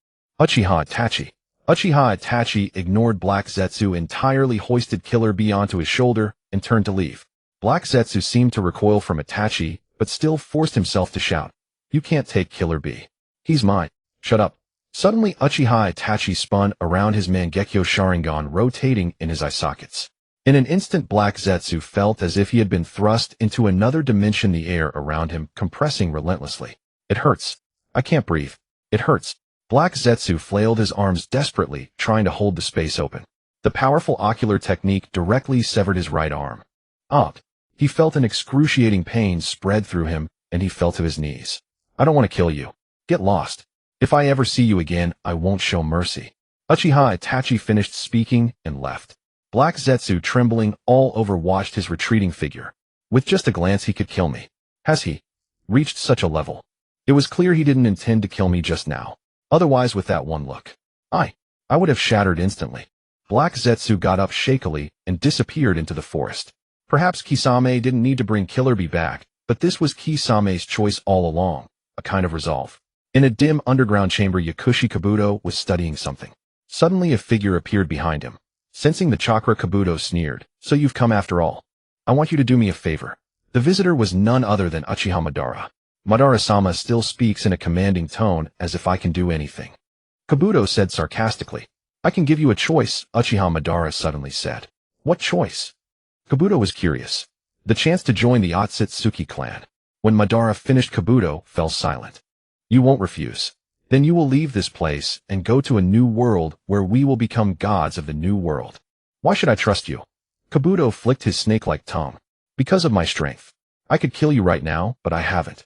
Uchiha Itachi. Uchiha Itachi ignored Black Zetsu entirely, hoisted Killer Bee onto his shoulder, and turned to leave. Black Zetsu seemed to recoil from Itachi, but still forced himself to shout. You can't take Killer Bee. He's mine. Shut up. Suddenly Uchiha Itachi spun around, his Mangekyo Sharingan rotating in his eye sockets. In an instant Black Zetsu felt as if he had been thrust into another dimension, the air around him compressing relentlessly. It hurts. I can't breathe. It hurts. Black Zetsu flailed his arms desperately, trying to hold the space open. The powerful ocular technique directly severed his right arm. He felt an excruciating pain spread through him, and he fell to his knees. I don't want to kill you. Get lost. If I ever see you again, I won't show mercy. Uchiha Itachi finished speaking and left. Black Zetsu, trembling all over, watched his retreating figure. With just a glance he could kill me. Has he reached such a level? It was clear he didn't intend to kill me just now. Otherwise, with that one look, I would have shattered instantly. Black Zetsu got up shakily and disappeared into the forest. Perhaps Kisame didn't need to bring Killer Bee back, but this was Kisame's choice all along, a kind of resolve. In a dim underground chamber, Yakushi Kabuto was studying something. Suddenly a figure appeared behind him. Sensing the chakra, Kabuto sneered. So you've come after all. I want you to do me a favor. The visitor was none other than Uchiha Madara. Madara-sama still speaks in a commanding tone, as if I can do anything. Kabuto said sarcastically. I can give you a choice, Uchiha Madara suddenly said. What choice? Kabuto was curious. The chance to join the Otsutsuki clan. When Madara finished, Kabuto fell silent. You won't refuse. Then you will leave this place and go to a new world where we will become gods of the new world. Why should I trust you? Kabuto flicked his snake-like tongue. Because of my strength. I could kill you right now, but I haven't.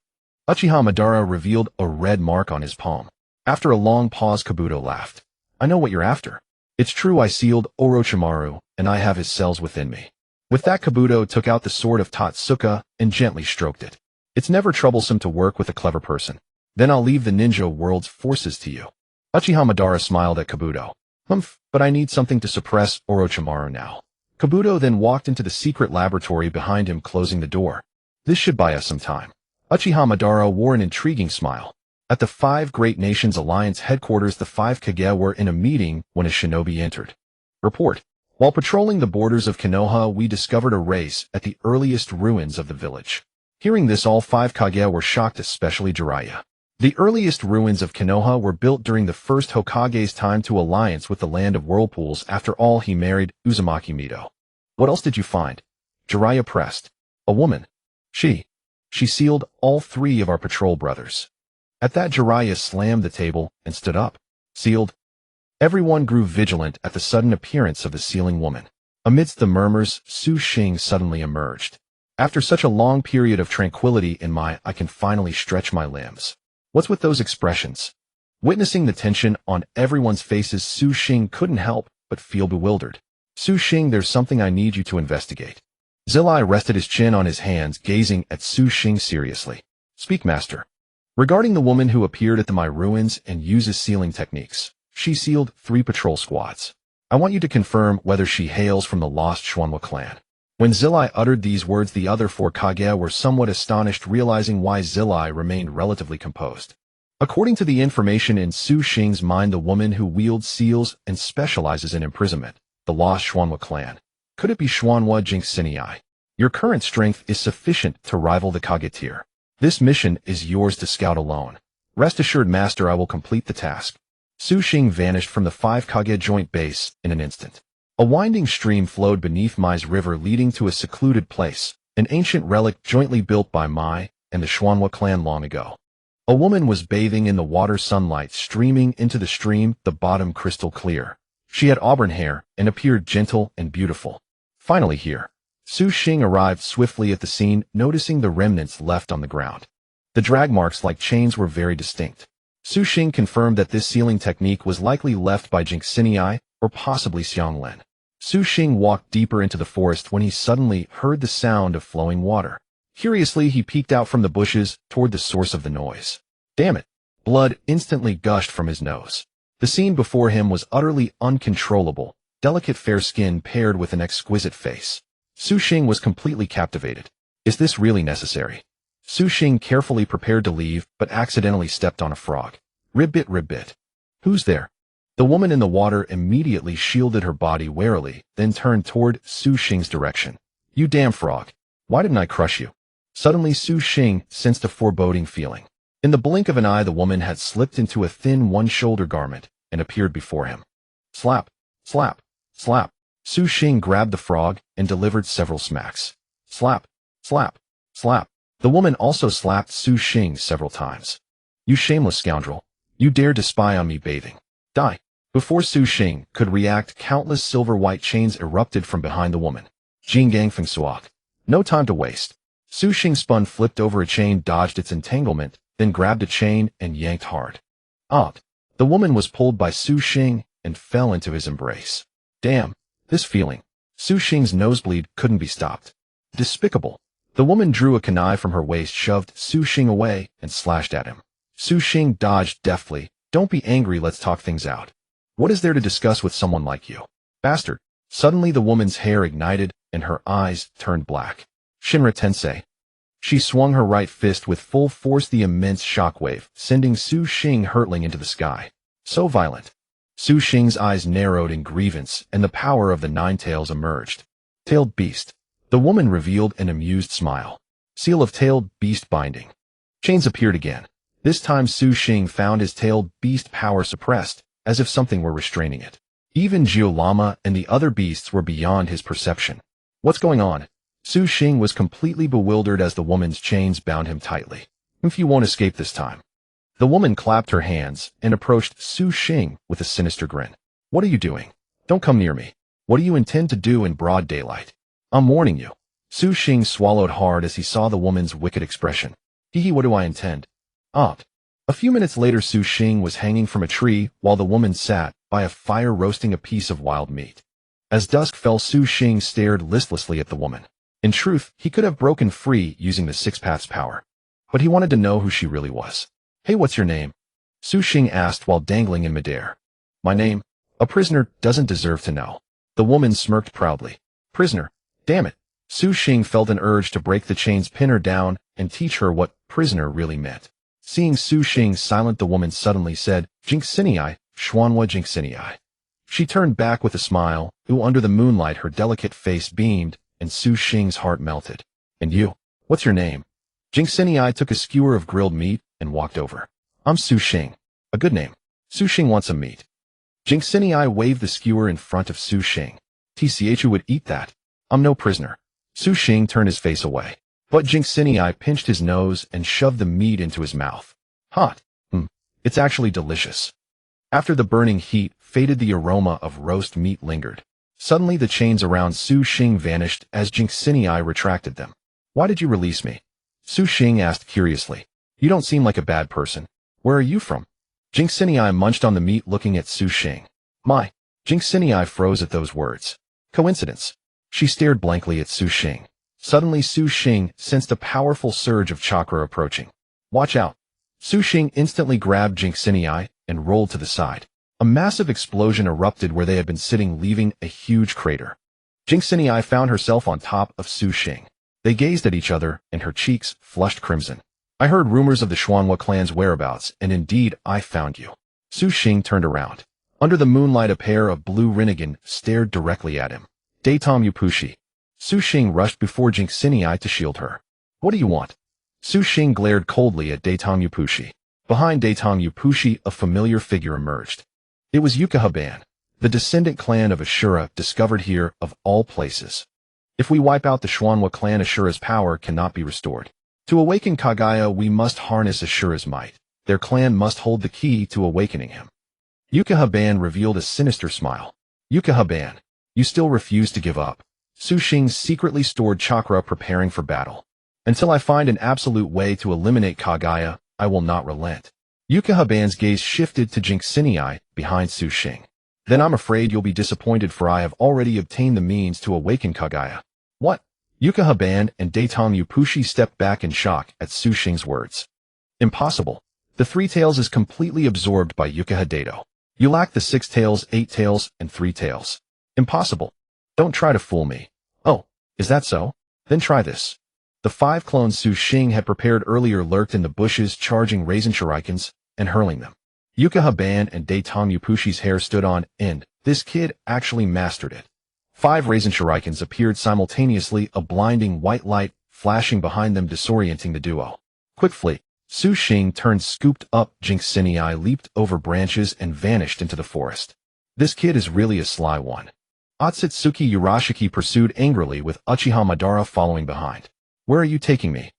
Uchiha Madara revealed a red mark on his palm. After a long pause, Kabuto laughed. I know what you're after. It's true I sealed Orochimaru, and I have his cells within me. With that, Kabuto took out the sword of Totsuka and gently stroked it. It's never troublesome to work with a clever person. Then I'll leave the ninja world's forces to you. Uchiha Madara smiled at Kabuto. Humph, but I need something to suppress Orochimaru now. Kabuto then walked into the secret laboratory behind him, closing the door. This should buy us some time. Uchiha Madara wore an intriguing smile. At the Five Great Nations Alliance headquarters, the 5 Kage were in a meeting when a shinobi entered. Report. While patrolling the borders of Konoha, we discovered a race at the earliest ruins of the village. Hearing this, all 5 Kage were shocked, especially Jiraiya. The earliest ruins of Konoha were built during the first Hokage's time to alliance with the Land of Whirlpools. After all, he married Uzumaki Mito. What else did you find? Jiraiya pressed. A woman. She sealed all 3 of our patrol brothers. At that, Jiraiya slammed the table and stood up. Sealed. Everyone grew vigilant at the sudden appearance of the sealing woman. Amidst the murmurs, Su Xing suddenly emerged. After such a long period of tranquility I can finally stretch my limbs. What's with those expressions? Witnessing the tension on everyone's faces, Su Xing couldn't help but feel bewildered. Su Xing, there's something I need you to investigate. Zilai rested his chin on his hands, gazing at Su Xing seriously. Speak, master. Regarding the woman who appeared at my ruins and uses sealing techniques. She sealed 3 patrol squads. I want you to confirm whether she hails from the lost Schwanwa clan. When Zilai uttered these words, the other 4 Kage were somewhat astonished, realizing why Zilai remained relatively composed. According to the information in Su Xing's mind, the woman who wields seals and specializes in imprisonment, the lost Schwanwa clan. Could it be Schwanwa Jinchuriki? Your current strength is sufficient to rival the Kage tier. This mission is yours to scout alone. Rest assured, master, I will complete the task. Su Xing vanished from the 5 Kage joint base in an instant. A winding stream flowed beneath Mai's river, leading to a secluded place, an ancient relic jointly built by Mai and the Schwanwa clan long ago. A woman was bathing in the water, sunlight streaming into the stream, the bottom crystal clear. She had auburn hair and appeared gentle and beautiful. Finally here. Su Xing arrived swiftly at the scene, noticing the remnants left on the ground. The drag marks like chains were very distinct. Su Xing confirmed that this sealing technique was likely left by Jinchuriki or possibly Xianglen. Su Xing walked deeper into the forest when he suddenly heard the sound of flowing water. Curiously, he peeked out from the bushes toward the source of the noise. Damn it! Blood instantly gushed from his nose. The scene before him was utterly uncontrollable, delicate fair skin paired with an exquisite face. Su Xing was completely captivated. Is this really necessary? Su Xing carefully prepared to leave, but accidentally stepped on a frog. Ribbit, ribbit. Who's there? The woman in the water immediately shielded her body warily, then turned toward Su Xing's direction. You damn frog. Why didn't I crush you? Suddenly Su Xing sensed a foreboding feeling. In the blink of an eye, the woman had slipped into a thin one-shoulder garment and appeared before him. Slap, slap, slap. Su Xing grabbed the frog and delivered several smacks. Slap, slap, slap. The woman also slapped Su Xing several times. You shameless scoundrel. You dared to spy on me bathing. Die. Before Su Xing could react, countless silver-white chains erupted from behind the woman. Jingang Feng Suok. No time to waste. Su Xing spun, flipped over a chain, dodged its entanglement, then grabbed a chain and yanked hard. Out. The woman was pulled by Su Xing and fell into his embrace. Damn. This feeling. Su Xing's nosebleed couldn't be stopped. Despicable. The woman drew a kunai from her waist, shoved Su Xing away, and slashed at him. Su Xing dodged deftly. Don't be angry, let's talk things out. What is there to discuss with someone like you? Bastard. Suddenly the woman's hair ignited, and her eyes turned black. Shinra Tensei. She swung her right fist with full force, the immense shockwave, sending Su Xing hurtling into the sky. So violent. Su Xing's eyes narrowed in grievance, and the power of the 9 tails emerged. Tailed beast. The woman revealed an amused smile. Seal of tailed beast binding. Chains appeared again. This time Su Xing found his tailed beast power suppressed, as if something were restraining it. Even Geolama and the other beasts were beyond his perception. What's going on? Su Xing was completely bewildered as the woman's chains bound him tightly. If you won't escape this time. The woman clapped her hands and approached Su Xing with a sinister grin. What are you doing? Don't come near me. What do you intend to do in broad daylight? I'm warning you. Su Xing swallowed hard as he saw the woman's wicked expression. Hee, what do I intend? Ah. A few minutes later, Su Xing was hanging from a tree while the woman sat by a fire roasting a piece of wild meat. As dusk fell, Su Xing stared listlessly at the woman. In truth, he could have broken free using the Six-Paths power. But he wanted to know who she really was. Hey, what's your name? Su Xing asked while dangling in midair. My name? A prisoner doesn't deserve to know. The woman smirked proudly. Prisoner? Damn it. Su Xing felt an urge to break the chains, pin her down, and teach her what prisoner really meant. Seeing Su Xing silent, the woman suddenly said, Jinxinii, Xuanhua Jinxinii. She turned back with a smile, under the moonlight her delicate face beamed, and Su Xing's heart melted. And you? What's your name? Jinxinii took a skewer of grilled meat and walked over. I'm Su Xing. A good name. Su Xing wants some meat. Jinxinii waved the skewer in front of Su Xing. Who would eat that? I'm no prisoner. Su Xing turned his face away. But Jinxinii pinched his nose and shoved the meat into his mouth. Hot. It's actually delicious. After the burning heat faded, the aroma of roast meat lingered. Suddenly the chains around Su Xing vanished as Jinxinii retracted them. Why did you release me? Su Xing asked curiously. You don't seem like a bad person. Where are you from? Jinxinii munched on the meat, looking at Su Xing. My. Jinxinii froze at those words. Coincidence. She stared blankly at Su Xing. Suddenly Su Xing sensed a powerful surge of chakra approaching. Watch out. Su Xing instantly grabbed Jinxinii and rolled to the side. A massive explosion erupted where they had been sitting, leaving a huge crater. Jinxinii found herself on top of Su Xing. They gazed at each other, and her cheeks flushed crimson. I heard rumors of the Xuanhua clan's whereabouts, and indeed I found you. Su Xing turned around. Under the moonlight, a pair of blue Rasengan stared directly at him. Daitamu Pushi. Su Xing rushed before Jinxinii to shield her. What do you want? Su Xing glared coldly at Daitamu Pushi. Behind Daitamu Pushi, a familiar figure emerged. It was Yukahaban, the descendant clan of Ashura, discovered here of all places. If we wipe out the Xuanhua clan, Ashura's power cannot be restored. To awaken Kaguya, we must harness Ashura's might. Their clan must hold the key to awakening him. Yukahaban revealed a sinister smile. Yukahaban, you still refuse to give up. Su Xing secretly stored chakra, preparing for battle. Until I find an absolute way to eliminate Kaguya, I will not relent. Yukahaban's gaze shifted to Jinxinii behind Su Xing. Then I'm afraid you'll be disappointed, for I have already obtained the means to awaken Kaguya. What? Yukahaban and Daitamu Pushi stepped back in shock at Su Xing's words. Impossible. The 3 tails is completely absorbed by Yukahadato. You lack the 6 tails, 8 tails, and 3 tails. Impossible. Don't try to fool me. Oh, is that so? Then try this. The 5 clones Su Xing had prepared earlier lurked in the bushes, charging Rasen shurikens and hurling them. Yukahaban and Daitamu Pushi's hair stood on end. This kid actually mastered it. 5 Rasen shurikens appeared simultaneously, a blinding white light flashing behind them, disorienting the duo. Quickly, Su Xing turned, scooped up Jinxinii, leaped over branches, and vanished into the forest. This kid is really a sly one. Otsutsuki Urashiki pursued angrily, with Uchiha Madara following behind. Where are you taking me?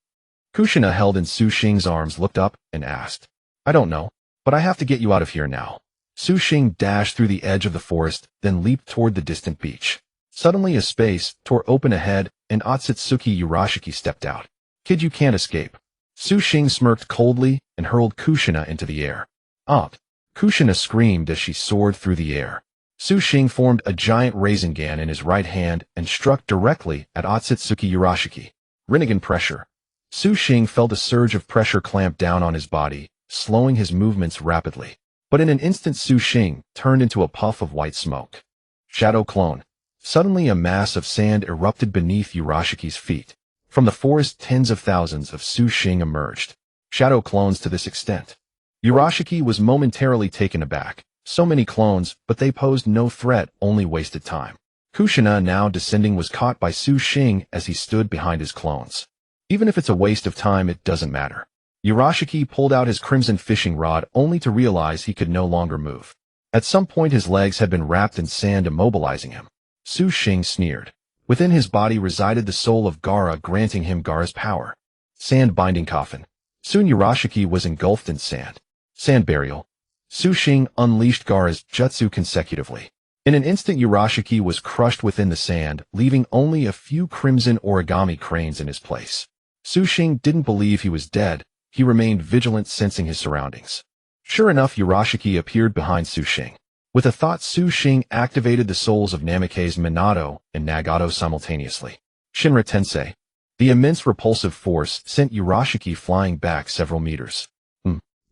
Kushina, held in Su Xing's arms, looked up and asked. I don't know, but I have to get you out of here now. Su Xing dashed through the edge of the forest, then leaped toward the distant beach. Suddenly a space tore open ahead, and Otsutsuki Urashiki stepped out. Kid, you can't escape. Su Xing smirked coldly and hurled Kushina into the air. Opt! Kushina screamed as she soared through the air. Su Xing formed a giant Rasengan in his right hand and struck directly at Otsutsuki Urashiki. Rinnegan pressure. Su Xing felt a surge of pressure clamp down on his body, slowing his movements rapidly. But in an instant, Su Xing turned into a puff of white smoke. Shadow clone. Suddenly a mass of sand erupted beneath Urashiki's feet. From the forest, tens of thousands of Su Xing emerged. Shadow clones to this extent. Urashiki was momentarily taken aback. So many clones, but they posed no threat, only wasted time. Kushina, now descending, was caught by Su Xing as he stood behind his clones. Even if it's a waste of time, it doesn't matter. Urashiki pulled out his crimson fishing rod, only to realize he could no longer move. At some point his legs had been wrapped in sand, immobilizing him. Su Xing sneered. Within his body resided the soul of Gaara, granting him Gaara's power. Sand binding coffin. Soon Urashiki was engulfed in sand. Sand burial. Su Xing unleashed Gaara's jutsu consecutively. In an instant, Urashiki was crushed within the sand, leaving only a few crimson origami cranes in his place. Xing didn't believe he was dead. He remained vigilant, sensing his surroundings. Sure enough, Urashiki appeared behind Xing. With a thought, Xing activated the souls of Namikaze, Minato, and Nagato simultaneously. Shinra Tensei. The immense repulsive force sent Urashiki flying back several meters.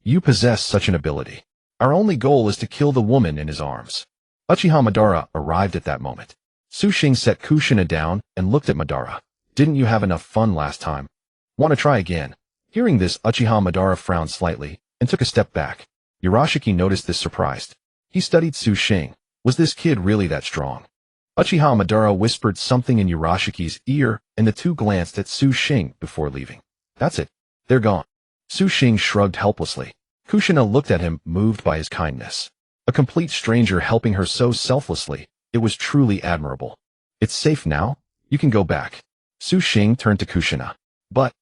You possess such an ability. Our only goal is to kill the woman in his arms. Uchiha Madara arrived at that moment. Xing set Kushina down and looked at Madara. Didn't you have enough fun last time? Want to try again? Hearing this, Uchiha Madara frowned slightly and took a step back. Urashiki noticed this, surprised. He studied Xing. Was this kid really that strong? Uchiha Madara whispered something in Urashiki's ear, and the two glanced at Xing before leaving. That's it. They're gone. Xing shrugged helplessly. Kushina looked at him, moved by his kindness. A complete stranger helping her so selflessly. It was truly admirable. It's safe now. You can go back. Xing turned to Kushina. But,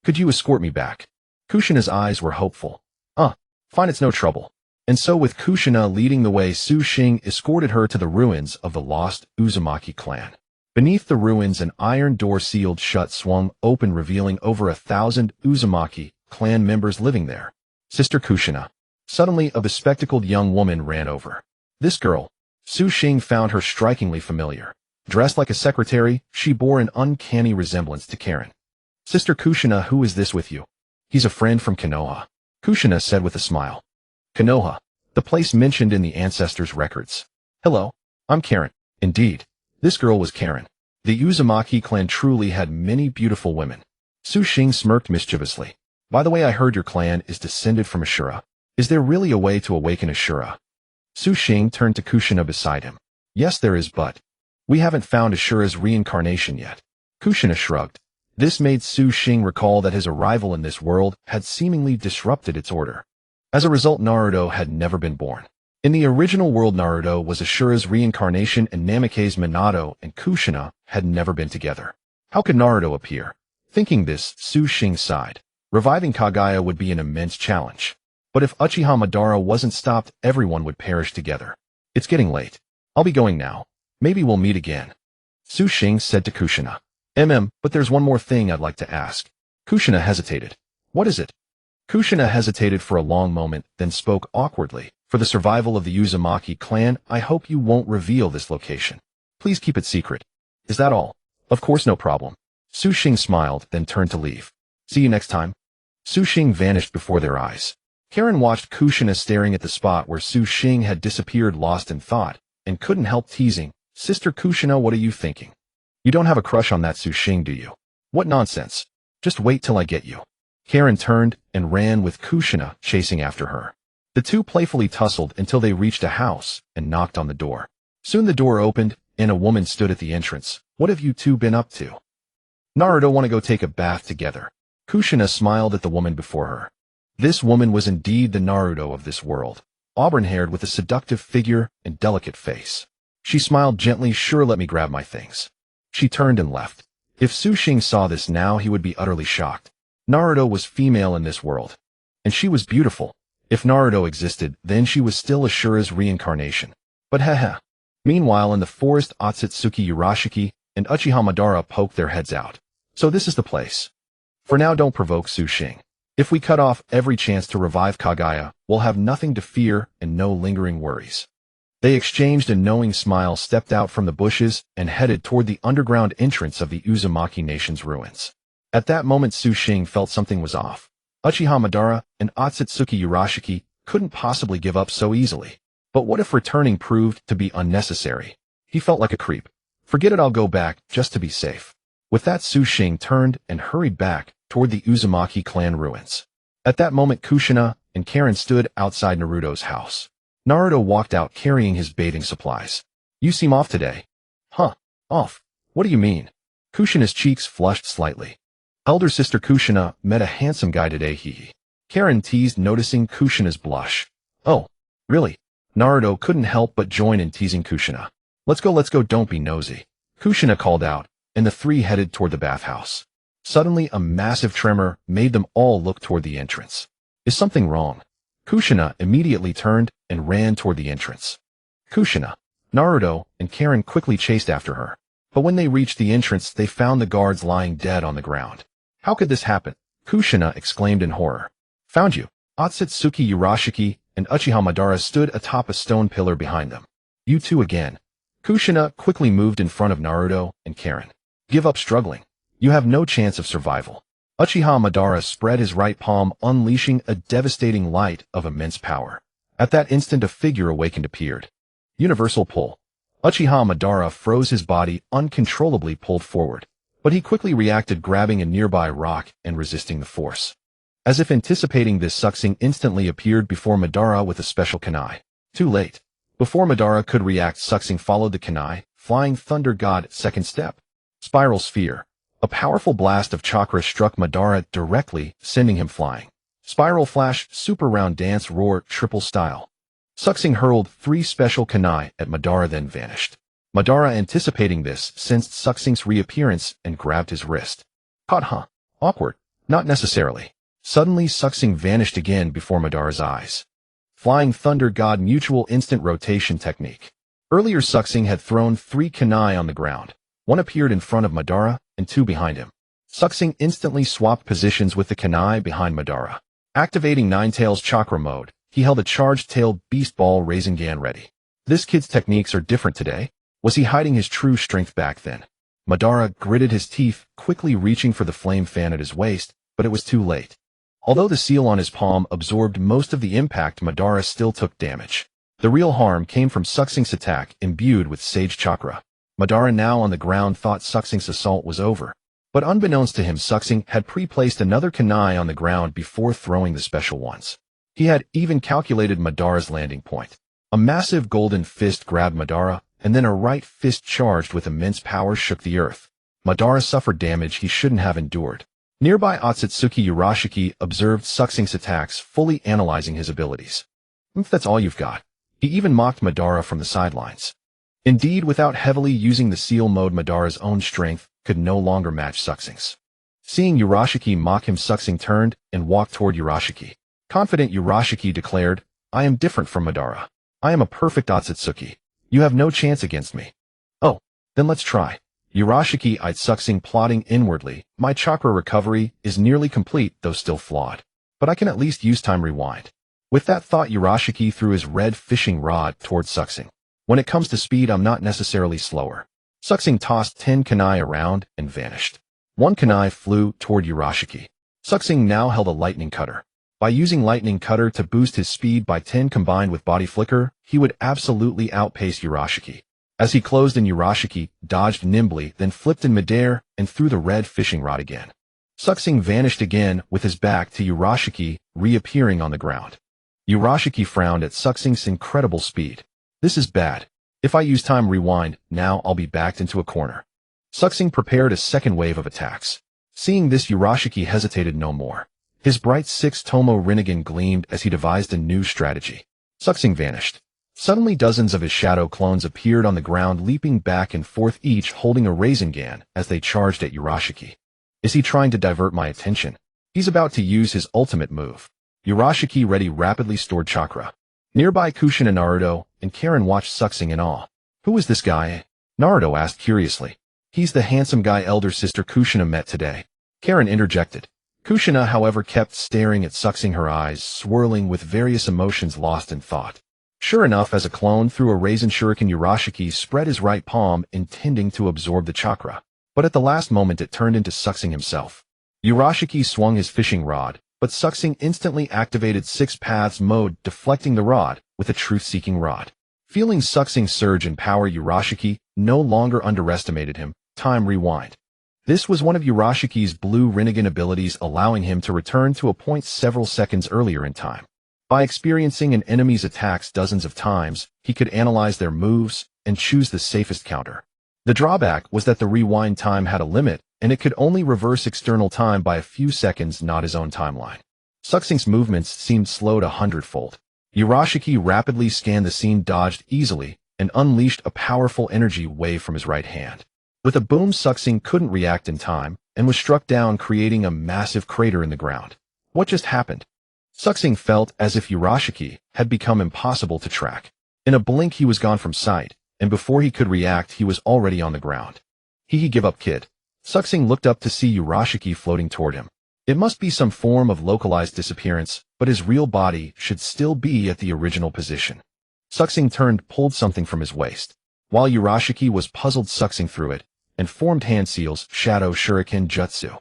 could you escort me back? Kushina's eyes were hopeful. Fine, it's no trouble. And so with Kushina leading the way, Xing escorted her to the ruins of the lost Uzumaki clan. Beneath the ruins, an iron door sealed shut swung open, revealing over 1,000 Uzumaki clan members living there. Sister Kushina. Suddenly, a bespectacled young woman ran over. This girl. Xing found her strikingly familiar. Dressed like a secretary, she bore an uncanny resemblance to Karen. Sister Kushina, who is this with you? He's a friend from Konoha. Kushina said with a smile. Konoha, the place mentioned in the ancestors' records. Hello, I'm Karen. Indeed, this girl was Karen. The Uzumaki clan truly had many beautiful women. Xing smirked mischievously. By the way, I heard your clan is descended from Ashura. Is there really a way to awaken Ashura? Xing turned to Kushina beside him. Yes, there is, but we haven't found Ashura's reincarnation yet. Kushina shrugged. This made Xing recall that his arrival in this world had seemingly disrupted its order. As a result, Naruto had never been born. In the original world, Naruto was Ashura's reincarnation, and Namikaze, Minato, and Kushina had never been together. How could Naruto appear? Thinking this, Xing sighed. Reviving Kaguya would be an immense challenge. But if Uchiha Madara wasn't stopped, everyone would perish together. It's getting late. I'll be going now. Maybe we'll meet again. Xing said to Kushina. But there's one more thing I'd like to ask. Kushina hesitated. What is it? Kushina hesitated for a long moment, then spoke awkwardly. For the survival of the Uzumaki clan, I hope you won't reveal this location. Please keep it secret. Is that all? Of course, no problem. Xing smiled, then turned to leave. See you next time. Xing vanished before their eyes. Karen watched Kushina staring at the spot where Xing had disappeared, lost in thought, and couldn't help teasing. Sister Kushina, what are you thinking? You don't have a crush on that Xing, do you? What nonsense. Just wait till I get you. Karen turned and ran with Kushina chasing after her. The two playfully tussled until they reached a house and knocked on the door. Soon the door opened and a woman stood at the entrance. What have you two been up to? Naruto want to go take a bath together. Kushina smiled at the woman before her. This woman was indeed the Naruto of this world, auburn-haired with a seductive figure and delicate face. She smiled gently. Sure, let me grab my things. She turned and left. If Xing saw this now, he would be utterly shocked. Naruto was female in this world, and she was beautiful. If Naruto existed, then she was still Ashura's reincarnation. But haha. Meanwhile, in the forest, Otsutsuki, Urashiki, and Uchiha Madara poked their heads out. So this is the place. For now, don't provoke Xing. If we cut off every chance to revive Kaguya, we'll have nothing to fear and no lingering worries. They exchanged a knowing smile, stepped out from the bushes, and headed toward the underground entrance of the Uzumaki nation's ruins. At that moment, Xing felt something was off. Uchiha Madara and Otsutsuki Urashiki couldn't possibly give up so easily. But what if returning proved to be unnecessary? He felt like a creep. Forget it, I'll go back, just to be safe. With that, Xing turned and hurried back toward the Uzumaki clan ruins. At that moment, Kushina and Karen stood outside Naruto's house. Naruto walked out carrying his bathing supplies. You seem off today. Huh? Off? What do you mean? Kushina's cheeks flushed slightly. Elder sister Kushina met a handsome guy today, hee. Karen teased, noticing Kushina's blush. Oh, really? Naruto couldn't help but join in teasing Kushina. Let's go, don't be nosy. Kushina called out, and the three headed toward the bathhouse. Suddenly, a massive tremor made them all look toward the entrance. Is something wrong? Kushina immediately turned and ran toward the entrance. Kushina. Naruto and Karen quickly chased after her. But when they reached the entrance, they found the guards lying dead on the ground. How could this happen? Kushina exclaimed in horror. Found you. Otsutsuki Urashiki and Uchiha Madara stood atop a stone pillar behind them. You two again. Kushina quickly moved in front of Naruto and Karen. Give up struggling. You have no chance of survival. Uchiha Madara spread his right palm, unleashing a devastating light of immense power. At that instant, a figure awakened appeared. Universal pull. Uchiha Madara froze, his body uncontrollably pulled forward, but he quickly reacted, grabbing a nearby rock and resisting the force. As if anticipating this, Xing instantly appeared before Madara with a special kunai. Too late. Before Madara could react, Xing followed the kunai, Flying Thunder God. Second step. Spiral Sphere. A powerful blast of chakra struck Madara directly, sending him flying. Spiral Flash. Super Round Dance Roar. Triple Style. Xing hurled 3 special kunai at Madara, then vanished. Madara, anticipating this, sensed Xing's reappearance and grabbed his wrist. Caught, huh? Awkward. Not necessarily. Suddenly, Xing vanished again before Madara's eyes. Flying Thunder God. Mutual Instant Rotation Technique. Earlier, Xing had thrown 3 kunai on the ground. 1 appeared in front of Madara, and 2 behind him. Xing instantly swapped positions with the kunai behind Madara. Activating Ninetales Chakra Mode, he held a charged tail beast ball Rasengan ready. This kid's techniques are different today. Was he hiding his true strength back then? Madara gritted his teeth, quickly reaching for the flame fan at his waist, but it was too late. Although the seal on his palm absorbed most of the impact, Madara still took damage. The real harm came from Xing's attack, imbued with Sage Chakra. Madara, now on the ground, thought Xing's assault was over. But unbeknownst to him, Xing had pre-placed another kunai on the ground before throwing the special ones. He had even calculated Madara's landing point. A massive golden fist grabbed Madara, and then a right fist charged with immense power shook the earth. Madara suffered damage he shouldn't have endured. Nearby, Otsutsuki Urashiki observed Xing's attacks, fully analyzing his abilities. If that's all you've got. He even mocked Madara from the sidelines. Indeed, without heavily using the seal mode, Madara's own strength could no longer match Xing's. Seeing Urashiki mock him, Xing turned and walked toward Urashiki. Confident, Urashiki declared, I am different from Madara. I am a perfect Otsutsuki. You have no chance against me. Oh, then let's try. Urashiki eyed Xing, plotting inwardly. My chakra recovery is nearly complete, though still flawed. But I can at least use time rewind. With that thought, Urashiki threw his red fishing rod toward Xing. When it comes to speed, I'm not necessarily slower. Xing tossed 10 kunai around and vanished. 1 kunai flew toward Urashiki. Xing now held a lightning cutter. By using lightning cutter to boost his speed by 10 combined with body flicker, he would absolutely outpace Urashiki. As he closed in, Urashiki dodged nimbly, then flipped in midair and threw the red fishing rod again. Xing vanished again with his back to Urashiki, reappearing on the ground. Urashiki frowned at Xing's incredible speed. This is bad. If I use time rewind, now I'll be backed into a corner. Xing prepared a second wave of attacks. Seeing this, Urashiki hesitated no more. His bright 6 Tomo Rinnegan gleamed as he devised a new strategy. Xing vanished. Suddenly, dozens of his shadow clones appeared on the ground, leaping back and forth, each holding a Rasengan as they charged at Urashiki. Is he trying to divert my attention? He's about to use his ultimate move. Urashiki ready rapidly stored chakra. Nearby, Kushina, Naruto, and Karen watched Xing in awe. Who is this guy? Naruto asked curiously. He's the handsome guy elder sister Kushina met today. Karen interjected. Kushina, however, kept staring at Xing, her eyes swirling with various emotions, lost in thought. Sure enough, as a clone threw a Rasen Shuriken, Urashiki spread his right palm, intending to absorb the chakra. But at the last moment, it turned into Xing himself. Urashiki swung his fishing rod, but Xing instantly activated Six-Paths mode, deflecting the rod with a truth-seeking rod. Feeling Xing's surge in power, Urashiki no longer underestimated him. Time rewind. This was one of Urashiki's blue Rinnegan abilities, allowing him to return to a point several seconds earlier in time. By experiencing an enemy's attacks dozens of times, he could analyze their moves and choose the safest counter. The drawback was that the rewind time had a limit, and it could only reverse external time by a few seconds, not his own timeline. Xing's movements seemed slowed 100-fold. Urashiki rapidly scanned the scene, dodged easily, and unleashed a powerful energy wave from his right hand. With a boom, Xing couldn't react in time and was struck down, creating a massive crater in the ground. What just happened? Xing felt as if Urashiki had become impossible to track. In a blink, he was gone from sight, and before he could react, he was already on the ground. He give up, kid. Xing looked up to see Jiraiya floating toward him. It must be some form of localized disappearance, but his real body should still be at the original position. Xing turned, pulled something from his waist. While Jiraiya was puzzled, Xing threw it, and formed hand seals, shadow shuriken jutsu.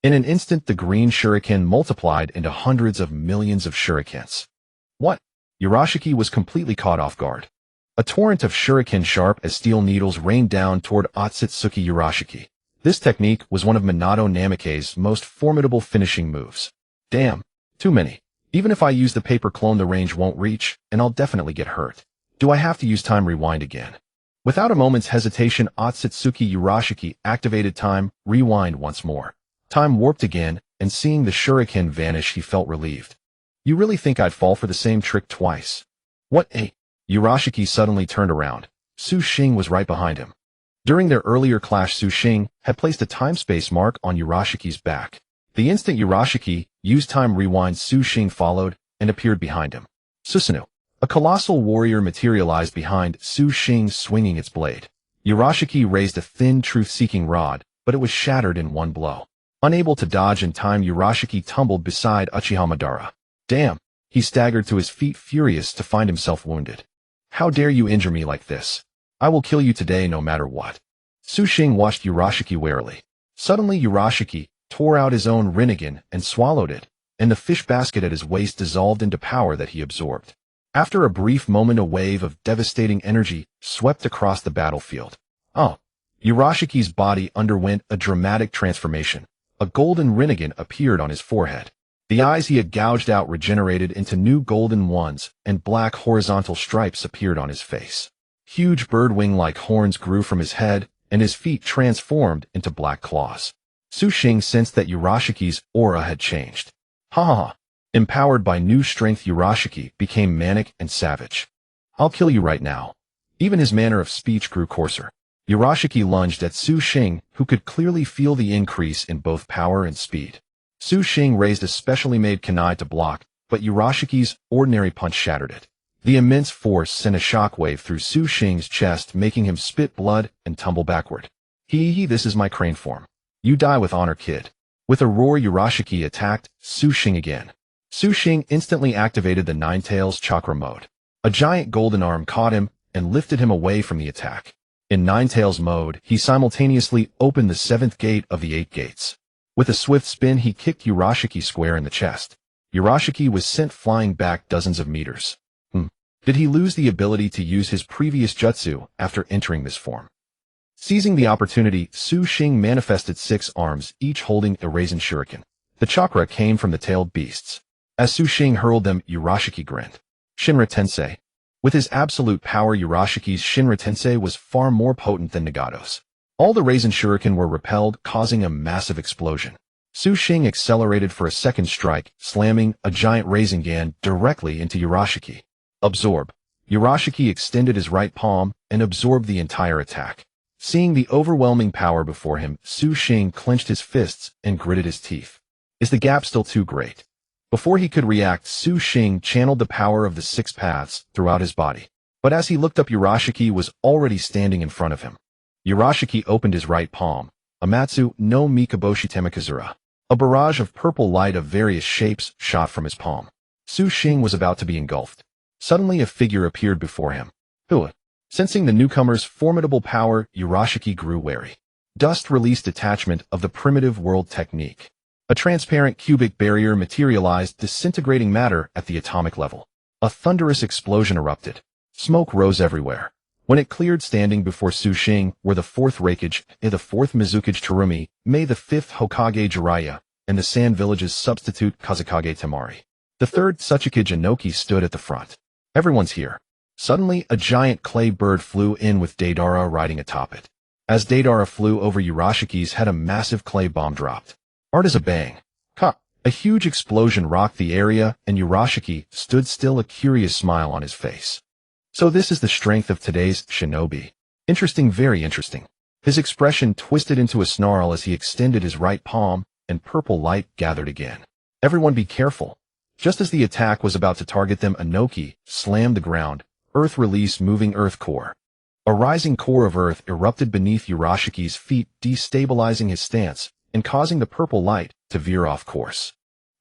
In an instant, the green shuriken multiplied into hundreds of millions of shurikens. What? Jiraiya was completely caught off guard. A torrent of shuriken sharp as steel needles rained down toward Otsutsuki Jiraiya. This technique was one of Minato Namikaze's most formidable finishing moves. Damn, too many. Even if I use the paper clone, the range won't reach, and I'll definitely get hurt. Do I have to use time rewind again? Without a moment's hesitation, Otsutsuki Jiraiya activated time rewind once more. Time warped again, and seeing the shuriken vanish, he felt relieved. You really think I'd fall for the same trick twice? What a... Jiraiya suddenly turned around. Su Xing was right behind him. During their earlier clash, Su Xing had placed a time-space mark on Jiraiya's back. The instant Jiraiya used time rewind, Su Xing followed and appeared behind him. Susanoo, a colossal warrior, materialized behind Su Xing, swinging its blade. Jiraiya raised a thin, truth-seeking rod, but it was shattered in one blow. Unable to dodge in time, Jiraiya tumbled beside Uchiha Madara. Damn! He staggered to his feet, furious to find himself wounded. How dare you injure me like this? I will kill you today no matter what. Su Xing watched Jiraiya warily. Suddenly Jiraiya tore out his own Rasengan and swallowed it, and the fish basket at his waist dissolved into power that he absorbed. After a brief moment, a wave of devastating energy swept across the battlefield. Oh! Jiraiya's body underwent a dramatic transformation. A golden Rasengan appeared on his forehead. The eyes he had gouged out regenerated into new golden ones, and black horizontal stripes appeared on his face. Huge bird-wing-like horns grew from his head, and his feet transformed into black claws. Su Xing sensed that Jiraiya's aura had changed. Ha ha ha! Empowered by new strength, Jiraiya became manic and savage. I'll kill you right now. Even his manner of speech grew coarser. Jiraiya lunged at Su Xing, who could clearly feel the increase in both power and speed. Su Xing raised a specially made kunai to block, but Jiraiya's ordinary punch shattered it. The immense force sent a shockwave through Su Xing's chest, making him spit blood and tumble backward. This is my crane form. You die with honor, kid. With a roar, Jiraiya attacked Su Xing again. Su Xing instantly activated the Nine Tails chakra mode. A giant golden arm caught him and lifted him away from the attack. In Nine Tails mode, he simultaneously opened the seventh gate of the 8 gates. With a swift spin, he kicked Jiraiya square in the chest. Jiraiya was sent flying back dozens of meters. Did he lose the ability to use his previous jutsu after entering this form? Seizing the opportunity, Su Xing manifested 6 arms, each holding a Rasen shuriken. The chakra came from the tailed beasts. As Su Xing hurled them, Jiraiya grinned. Shinra Tensei. With his absolute power, Jiraiya's Shinra Tensei was far more potent than Nagato's. All the Rasen shuriken were repelled, causing a massive explosion. Su Xing accelerated for a second strike, slamming a giant Rasengan directly into Jiraiya. Absorb. Jiraiya extended his right palm and absorbed the entire attack. Seeing the overwhelming power before him, Su Xing clenched his fists and gritted his teeth. Is the gap still too great? Before he could react, Su Xing channeled the power of the 6 paths throughout his body. But as he looked up, Jiraiya was already standing in front of him. Jiraiya opened his right palm. Amatsu no Mikaboshi Temikazura. A barrage of purple light of various shapes shot from his palm. Su Xing was about to be engulfed. Suddenly a figure appeared before him. Hua. Sensing the newcomer's formidable power, Jiraiya grew wary. Dust released detachment of the primitive world technique. A transparent cubic barrier materialized, disintegrating matter at the atomic level. A thunderous explosion erupted. Smoke rose everywhere. When it cleared, standing before Su Xing were the 4th Hokage, the 4th Mizukage Terumi, May the 5th Hokage Jiraiya, and the Sand Village's substitute Kazekage Temari. The 3rd Tsuchikage Inoki stood at the front. Everyone's here. Suddenly, a giant clay bird flew in with Deidara riding atop it. As Deidara flew over, Jiraiya's head, a massive clay bomb dropped. Art as a bang. A huge explosion rocked the area, and Jiraiya stood still, a curious smile on his face. So this is the strength of today's shinobi. Interesting, very interesting. His expression twisted into a snarl as he extended his right palm, and purple light gathered again. Everyone be careful. Just as the attack was about to target them, Inoki slammed the ground. Earth release moving earth core. A rising core of earth erupted beneath Yurashiki's feet, destabilizing his stance and causing the purple light to veer off course.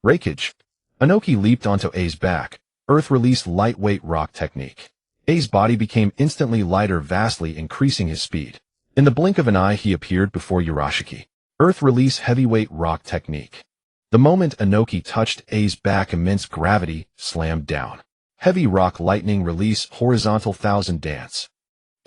Raikage. Inoki leaped onto A's back. Earth released lightweight rock technique. A's body became instantly lighter, vastly increasing his speed. In the blink of an eye, he appeared before Yurashiki. Earth release heavyweight rock technique. The moment Inoki touched A's back, immense gravity slammed down. Heavy rock lightning release horizontal thousand dance.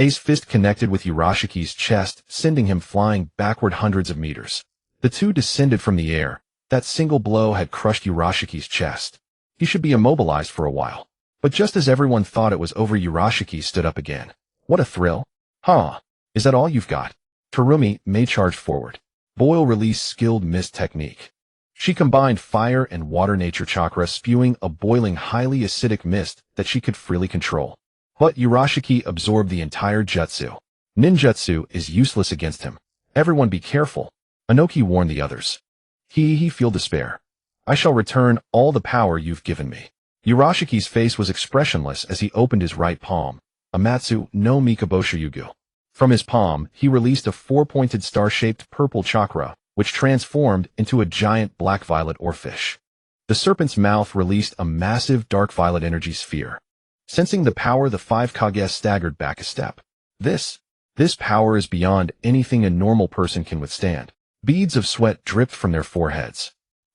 A's fist connected with Yurashiki's chest, sending him flying backward hundreds of meters. The two descended from the air. That single blow had crushed Yurashiki's chest. He should be immobilized for a while. But just as everyone thought it was over, Yurashiki stood up again. What a thrill. Huh. Is that all you've got? Terumi may charge forward. Boil release skilled mist technique. She combined fire and water nature chakra, spewing a boiling, highly acidic mist that she could freely control. But Yurashiki absorbed the entire jutsu. Ninjutsu is useless against him. Everyone be careful. Inoki warned the others. He feel despair. I shall return all the power you've given me. Yurashiki's face was expressionless as he opened his right palm. Amatsu no Mikaboshiyugu. From his palm, he released a four-pointed star-shaped purple chakra, which transformed into a giant black-violet oarfish. The serpent's mouth released a massive dark violet energy sphere. Sensing the power, the five Kage staggered back a step. This power is beyond anything a normal person can withstand. Beads of sweat dripped from their foreheads.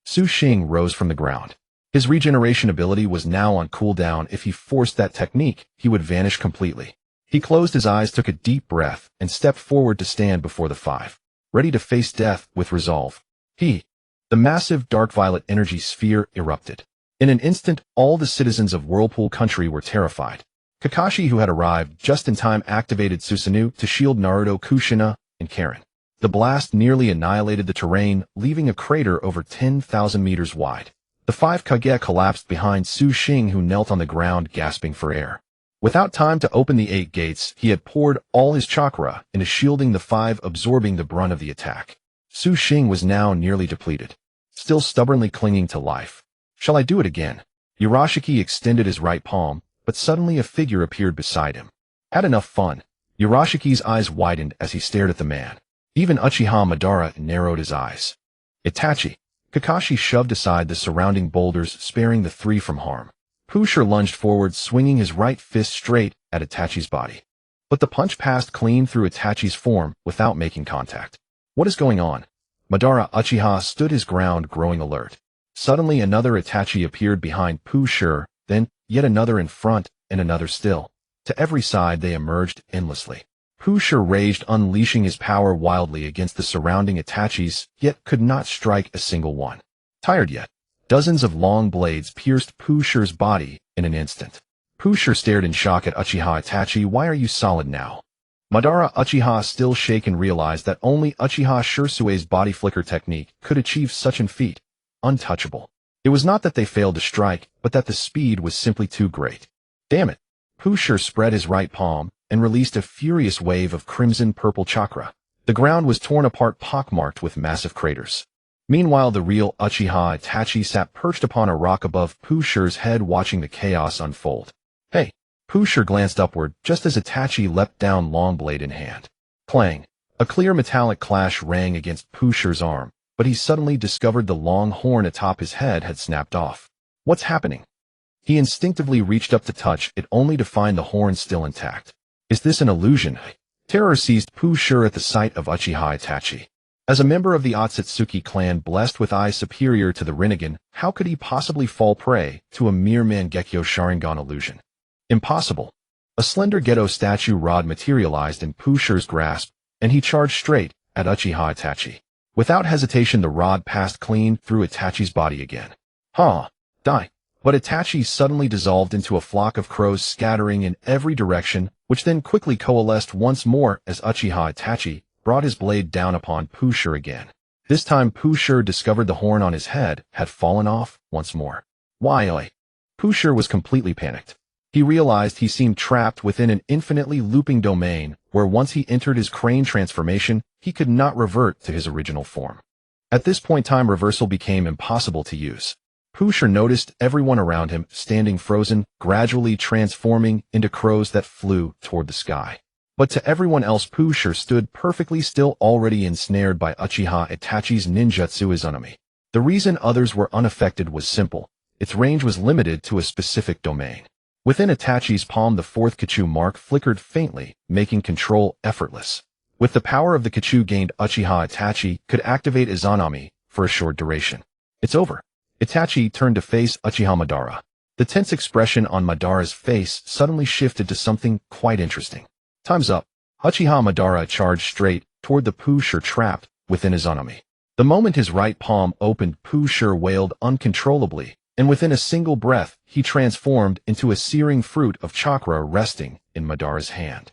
Xing rose from the ground. His regeneration ability was now on cooldown. If he forced that technique, he would vanish completely. He closed his eyes, took a deep breath, and stepped forward to stand before the five, ready to face death with resolve. The massive dark violet energy sphere erupted. In an instant, all the citizens of Whirlpool Country were terrified. Kakashi, who had arrived just in time, activated Susanoo to shield Naruto, Kushina, and Karen. The blast nearly annihilated the terrain, leaving a crater over 10,000 meters wide. The five Kage collapsed behind Xing, who knelt on the ground, gasping for air. Without time to open the 8 gates, he had poured all his chakra into shielding the five, absorbing the brunt of the attack. Xing was now nearly depleted, still stubbornly clinging to life. Shall I do it again? Yurashiki extended his right palm, but suddenly a figure appeared beside him. Had enough fun. Yurashiki's eyes widened as he stared at the man. Even Uchiha Madara narrowed his eyes. Itachi. Kakashi shoved aside the surrounding boulders, sparing the three from harm. Pusher lunged forward, swinging his right fist straight at Itachi's body. But the punch passed clean through Itachi's form without making contact. What is going on? Madara Uchiha stood his ground, growing alert. Suddenly another Itachi appeared behind Pusher, then yet another in front, and another still. To every side they emerged endlessly. Pusher raged, unleashing his power wildly against the surrounding Itachis, yet could not strike a single one. Tired yet? Dozens of long blades pierced Pusher's body in an instant. Pusher stared in shock at Uchiha. Itachi, why are you solid now? Madara Uchiha, still shaken, realized that only Uchiha Shirsue's body flicker technique could achieve such an feat. Untouchable. It was not that they failed to strike, but that the speed was simply too great. Damn it. Pusher spread his right palm and released a furious wave of crimson-purple chakra. The ground was torn apart, pockmarked with massive craters. Meanwhile, the real Uchiha Itachi sat perched upon a rock above Pusher's head, watching the chaos unfold. Hey! Pusher glanced upward just as Itachi leapt down, long blade in hand. Clang! A clear metallic clash rang against Pusher's arm, but he suddenly discovered the long horn atop his head had snapped off. What's happening? He instinctively reached up to touch it, only to find the horn still intact. Is this an illusion? Terror seized Pusher at the sight of Uchiha Itachi. As a member of the Otsutsuki clan blessed with eyes superior to the Rinnegan, how could he possibly fall prey to a mere Mangekyo Sharingan illusion? Impossible. A slender Gedo statue rod materialized in Pusher's grasp, and he charged straight at Uchiha Itachi. Without hesitation, the rod passed clean through Itachi's body again. Die. But Itachi suddenly dissolved into a flock of crows, scattering in every direction, which then quickly coalesced once more as Uchiha Itachi brought his blade down upon Pusher again. This time Pusher discovered the horn on his head had fallen off once more. Why? Pusher was completely panicked. He realized he seemed trapped within an infinitely looping domain where once he entered his crane transformation, he could not revert to his original form. At this point, time reversal became impossible to use. Pusher noticed everyone around him standing frozen, gradually transforming into crows that flew toward the sky. But to everyone else, Pusher stood perfectly still, already ensnared by Uchiha Itachi's ninjutsu Izanami. The reason others were unaffected was simple. Its range was limited to a specific domain. Within Itachi's palm, the fourth Kachu mark flickered faintly, making control effortless. With the power of the Kachu gained, Uchiha Itachi could activate Izanami for a short duration. It's over. Itachi turned to face Uchiha Madara. The tense expression on Madara's face suddenly shifted to something quite interesting. Time's up. Uchiha Madara charged straight toward the Pusher trapped within Izanami. The moment his right palm opened, Pusher wailed uncontrollably, and within a single breath, he transformed into a searing fruit of chakra resting in Madara's hand.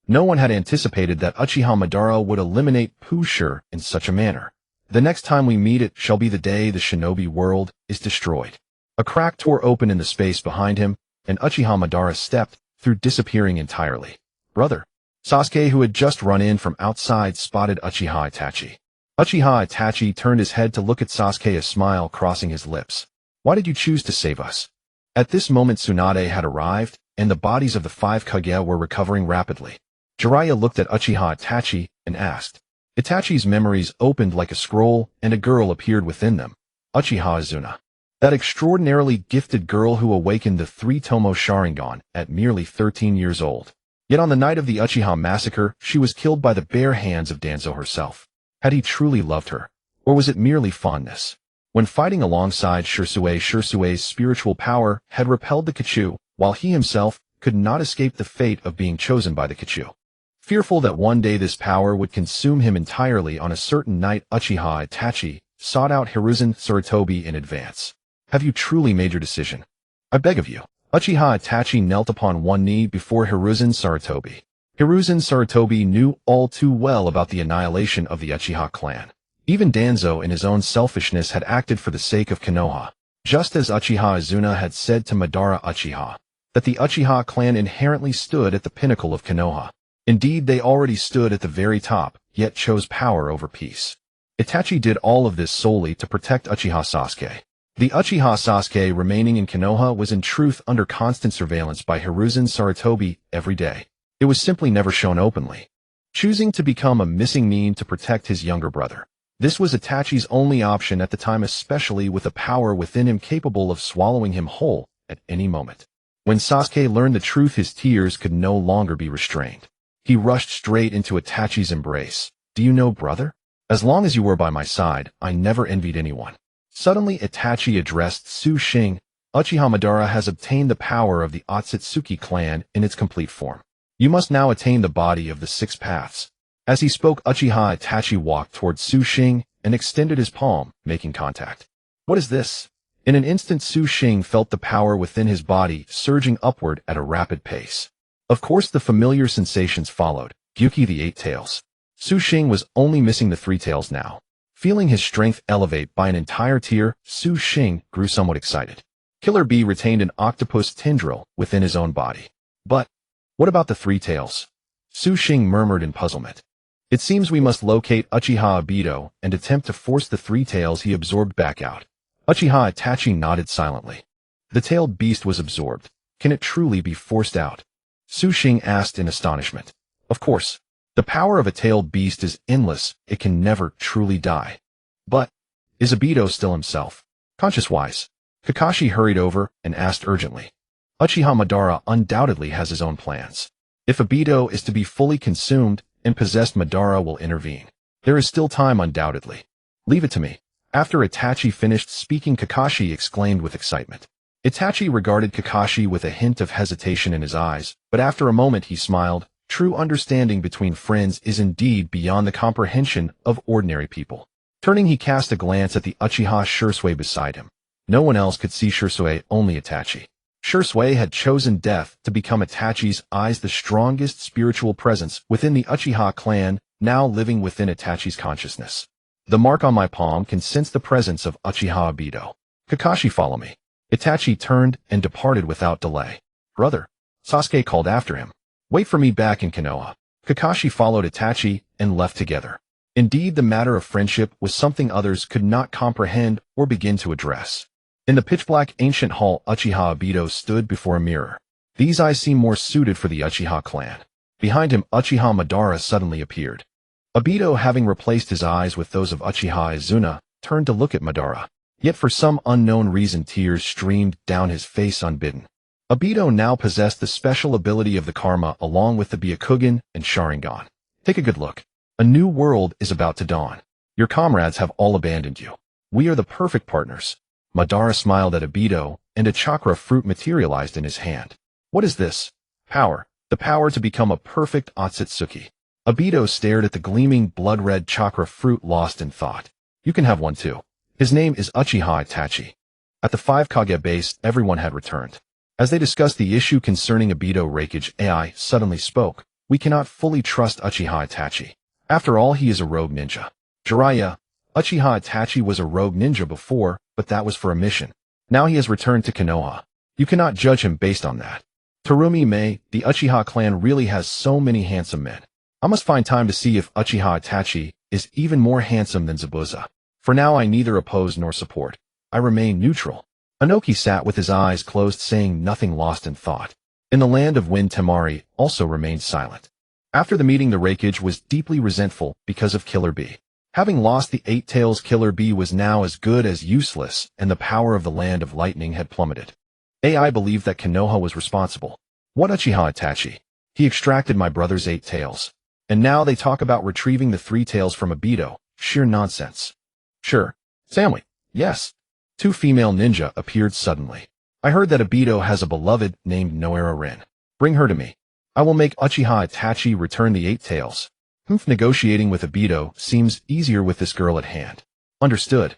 No one had anticipated that Uchiha Madara would eliminate Pusher in such a manner. The next time we meet, it shall be the day the shinobi world is destroyed. A crack tore open in the space behind him, and Uchiha Madara stepped through, disappearing entirely. Brother. Sasuke, who had just run in from outside, spotted Uchiha Itachi. Uchiha Itachi turned his head to look at Sasuke, a smile crossing his lips. Why did you choose to save us? At this moment, Tsunade had arrived, and the bodies of the 5 Kage were recovering rapidly. Jiraiya looked at Uchiha Itachi and asked. Itachi's memories opened like a scroll, and a girl appeared within them. Uchiha Izuna. That extraordinarily gifted girl who awakened the 3-Tomo Sharingan at merely 13 years old. Yet on the night of the Uchiha massacre, she was killed by the bare hands of Danzo herself. Had he truly loved her? Or was it merely fondness? When fighting alongside Shursue's spiritual power had repelled the Kachu, while he himself could not escape the fate of being chosen by the Kachu. Fearful that one day this power would consume him entirely, on a certain night Uchiha Itachi sought out Hiruzen Sarutobi in advance. Have you truly made your decision? I beg of you. Uchiha Itachi knelt upon one knee before Hiruzen Sarutobi. Hiruzen Sarutobi knew all too well about the annihilation of the Uchiha clan. Even Danzo, in his own selfishness, had acted for the sake of Konoha. Just as Uchiha Izuna had said to Madara Uchiha, that the Uchiha clan inherently stood at the pinnacle of Konoha. Indeed, they already stood at the very top, yet chose power over peace. Itachi did all of this solely to protect Uchiha Sasuke. The Uchiha Sasuke remaining in Konoha was in truth under constant surveillance by Hiruzen Sarutobi every day. It was simply never shown openly. Choosing to become a missing mean to protect his younger brother. This was Itachi's only option at the time, especially with a power within him capable of swallowing him whole at any moment. When Sasuke learned the truth, his tears could no longer be restrained. He rushed straight into Itachi's embrace. Do you know, brother? As long as you were by my side, I never envied anyone. Suddenly Itachi addressed Xing. Uchiha Madara has obtained the power of the Otsutsuki clan in its complete form. You must now attain the body of the 6 paths. As he spoke, Uchiha Itachi walked towards Xing and extended his palm, making contact. What is this? In an instant, Xing felt the power within his body surging upward at a rapid pace. Of course, the familiar sensations followed. Gyuki, the 8 tails. Xing was only missing the 3 tails now. Feeling his strength elevate by an entire tier, Xing grew somewhat excited. Killer Bee retained an octopus tendril within his own body. But what about the 3 tails? Xing murmured in puzzlement. It seems we must locate Uchiha Obito and attempt to force the 3 tails he absorbed back out. Uchiha Itachi nodded silently. The tailed beast was absorbed. Can it truly be forced out? Xing asked in astonishment. Of course. The power of a tailed beast is endless. It can never truly die. But is Obito still himself? Conscious-wise. Kakashi hurried over and asked urgently. Uchiha Madara undoubtedly has his own plans. If Obito is to be fully consumed and possessed, Madara will intervene. There is still time, undoubtedly. Leave it to me. After Itachi finished speaking, Kakashi exclaimed with excitement. Itachi regarded Kakashi with a hint of hesitation in his eyes, but after a moment he smiled. True understanding between friends is indeed beyond the comprehension of ordinary people. Turning, he cast a glance at the Uchiha Shursui beside him. No one else could see Shursui, only Itachi. Shursui had chosen death to become Itachi's eyes, the strongest spiritual presence within the Uchiha clan, now living within Itachi's consciousness. The mark on my palm can sense the presence of Uchiha Obito. Kakashi, follow me. Itachi turned and departed without delay. Brother. Sasuke called after him. Wait for me back in Konoha. Kakashi followed Itachi and left together. Indeed, the matter of friendship was something others could not comprehend or begin to address. In the pitch-black ancient hall, Uchiha Obito stood before a mirror. These eyes seemed more suited for the Uchiha clan. Behind him, Uchiha Madara suddenly appeared. Obito, having replaced his eyes with those of Uchiha Izuna, turned to look at Madara. Yet for some unknown reason tears streamed down his face unbidden. Obito now possessed the special ability of the Karma along with the Byakugan and Sharingan. Take a good look. A new world is about to dawn. Your comrades have all abandoned you. We are the perfect partners. Madara smiled at Obito, and a chakra fruit materialized in his hand. What is this? Power. The power to become a perfect Otsutsuki. Obito stared at the gleaming blood-red chakra fruit lost in thought. You can have one too. His name is Uchiha Itachi. At the 5 Kage base, everyone had returned. As they discussed the issue concerning Obito, Raikage AI suddenly spoke. We cannot fully trust Uchiha Itachi. After all, he is a rogue ninja. Jiraiya, Uchiha Itachi was a rogue ninja before, but that was for a mission. Now he has returned to Konoha. You cannot judge him based on that. Terumi Mei, the Uchiha clan really has so many handsome men. I must find time to see if Uchiha Itachi is even more handsome than Zabuza. For now I neither oppose nor support. I remain neutral. Inoki sat with his eyes closed, saying nothing, lost in thought. In the land of Wind, Temari also remained silent. After the meeting, the Raikage was deeply resentful because of Killer Bee. Having lost the 8 Tails, Killer Bee was now as good as useless, and the power of the Land of Lightning had plummeted. AI believed that Konoha was responsible. What Uchiha Itachi? He extracted my brother's 8 tails. And now they talk about retrieving the 3 tails from Obito. Sheer nonsense. Sure. Samui. Yes. 2 female ninja appeared suddenly. I heard that Obito has a beloved named Noera Rin. Bring her to me. I will make Uchiha Itachi return the 8 tails. Negotiating with Obito seems easier with this girl at hand. Understood.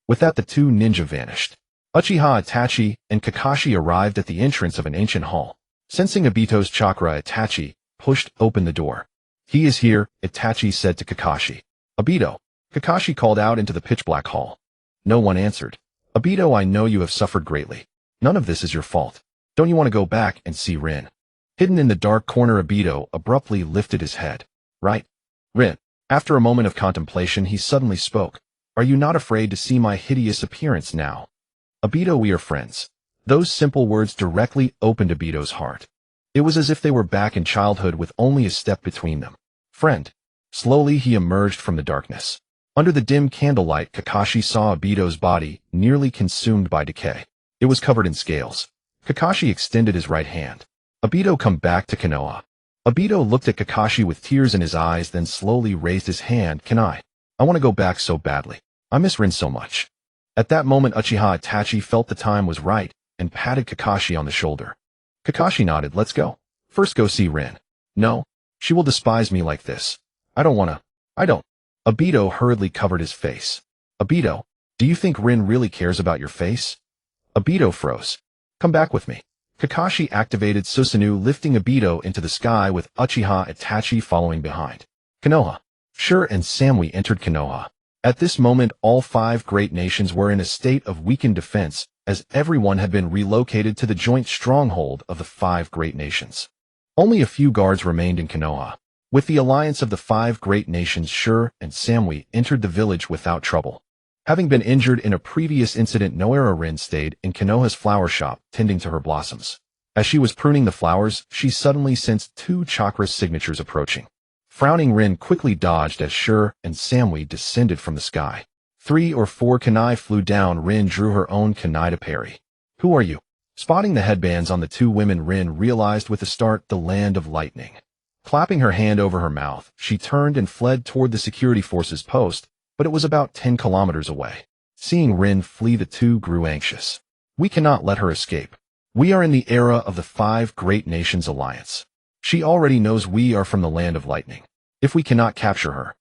With that, the 2 ninja vanished. Uchiha Itachi and Kakashi arrived at the entrance of an ancient hall. Sensing Obito's chakra, Itachi pushed open the door. He is here, Itachi said to Kakashi. Obito. Kakashi called out into the pitch-black hall. No one answered. Obito, I know you have suffered greatly. None of this is your fault. Don't you want to go back and see Rin? Hidden in the dark corner, Obito abruptly lifted his head. Right? Rin. After a moment of contemplation, he suddenly spoke. Are you not afraid to see my hideous appearance now? Obito, we are friends. Those simple words directly opened Obito's heart. It was as if they were back in childhood with only a step between them. Friend. Slowly he emerged from the darkness. Under the dim candlelight, Kakashi saw Obito's body, nearly consumed by decay. It was covered in scales. Kakashi extended his right hand. Obito, come back to Konoha. Obito looked at Kakashi with tears in his eyes, then slowly raised his hand. Can I? I want to go back so badly. I miss Rin so much. At that moment, Uchiha Itachi felt the time was right and patted Kakashi on the shoulder. Kakashi nodded. Let's go. First go see Rin. No. She will despise me like this. I don't. Obito hurriedly covered his face. Obito, do you think Rin really cares about your face? Obito froze. Come back with me. Kakashi activated Susanoo, lifting Obito into the sky with Uchiha Itachi following behind. Konoha. Sure and Samui entered Konoha. At this moment, all 5 great nations were in a state of weakened defense, as everyone had been relocated to the joint stronghold of the 5 great nations. Only a few guards remained in Konoha. With the alliance of the 5 great nations, Sure and Samui entered the village without trouble. Having been injured in a previous incident, Noera Rin stayed in Konoha's flower shop, tending to her blossoms. As she was pruning the flowers, she suddenly sensed 2 chakra signatures approaching. Frowning, Rin quickly dodged as Sure and Samui descended from the sky. 3 or 4 kunai flew down. Rin drew her own kunai to parry. Who are you? Spotting the headbands on the 2 women, Rin realized with a start the Land of Lightning. Clapping her hand over her mouth, she turned and fled toward the security forces post, but it was about 10 kilometers away. Seeing Rin flee, the 2 grew anxious. We cannot let her escape. We are in the era of the 5 great nations alliance. She already knows we are from the Land of Lightning. If we cannot capture her,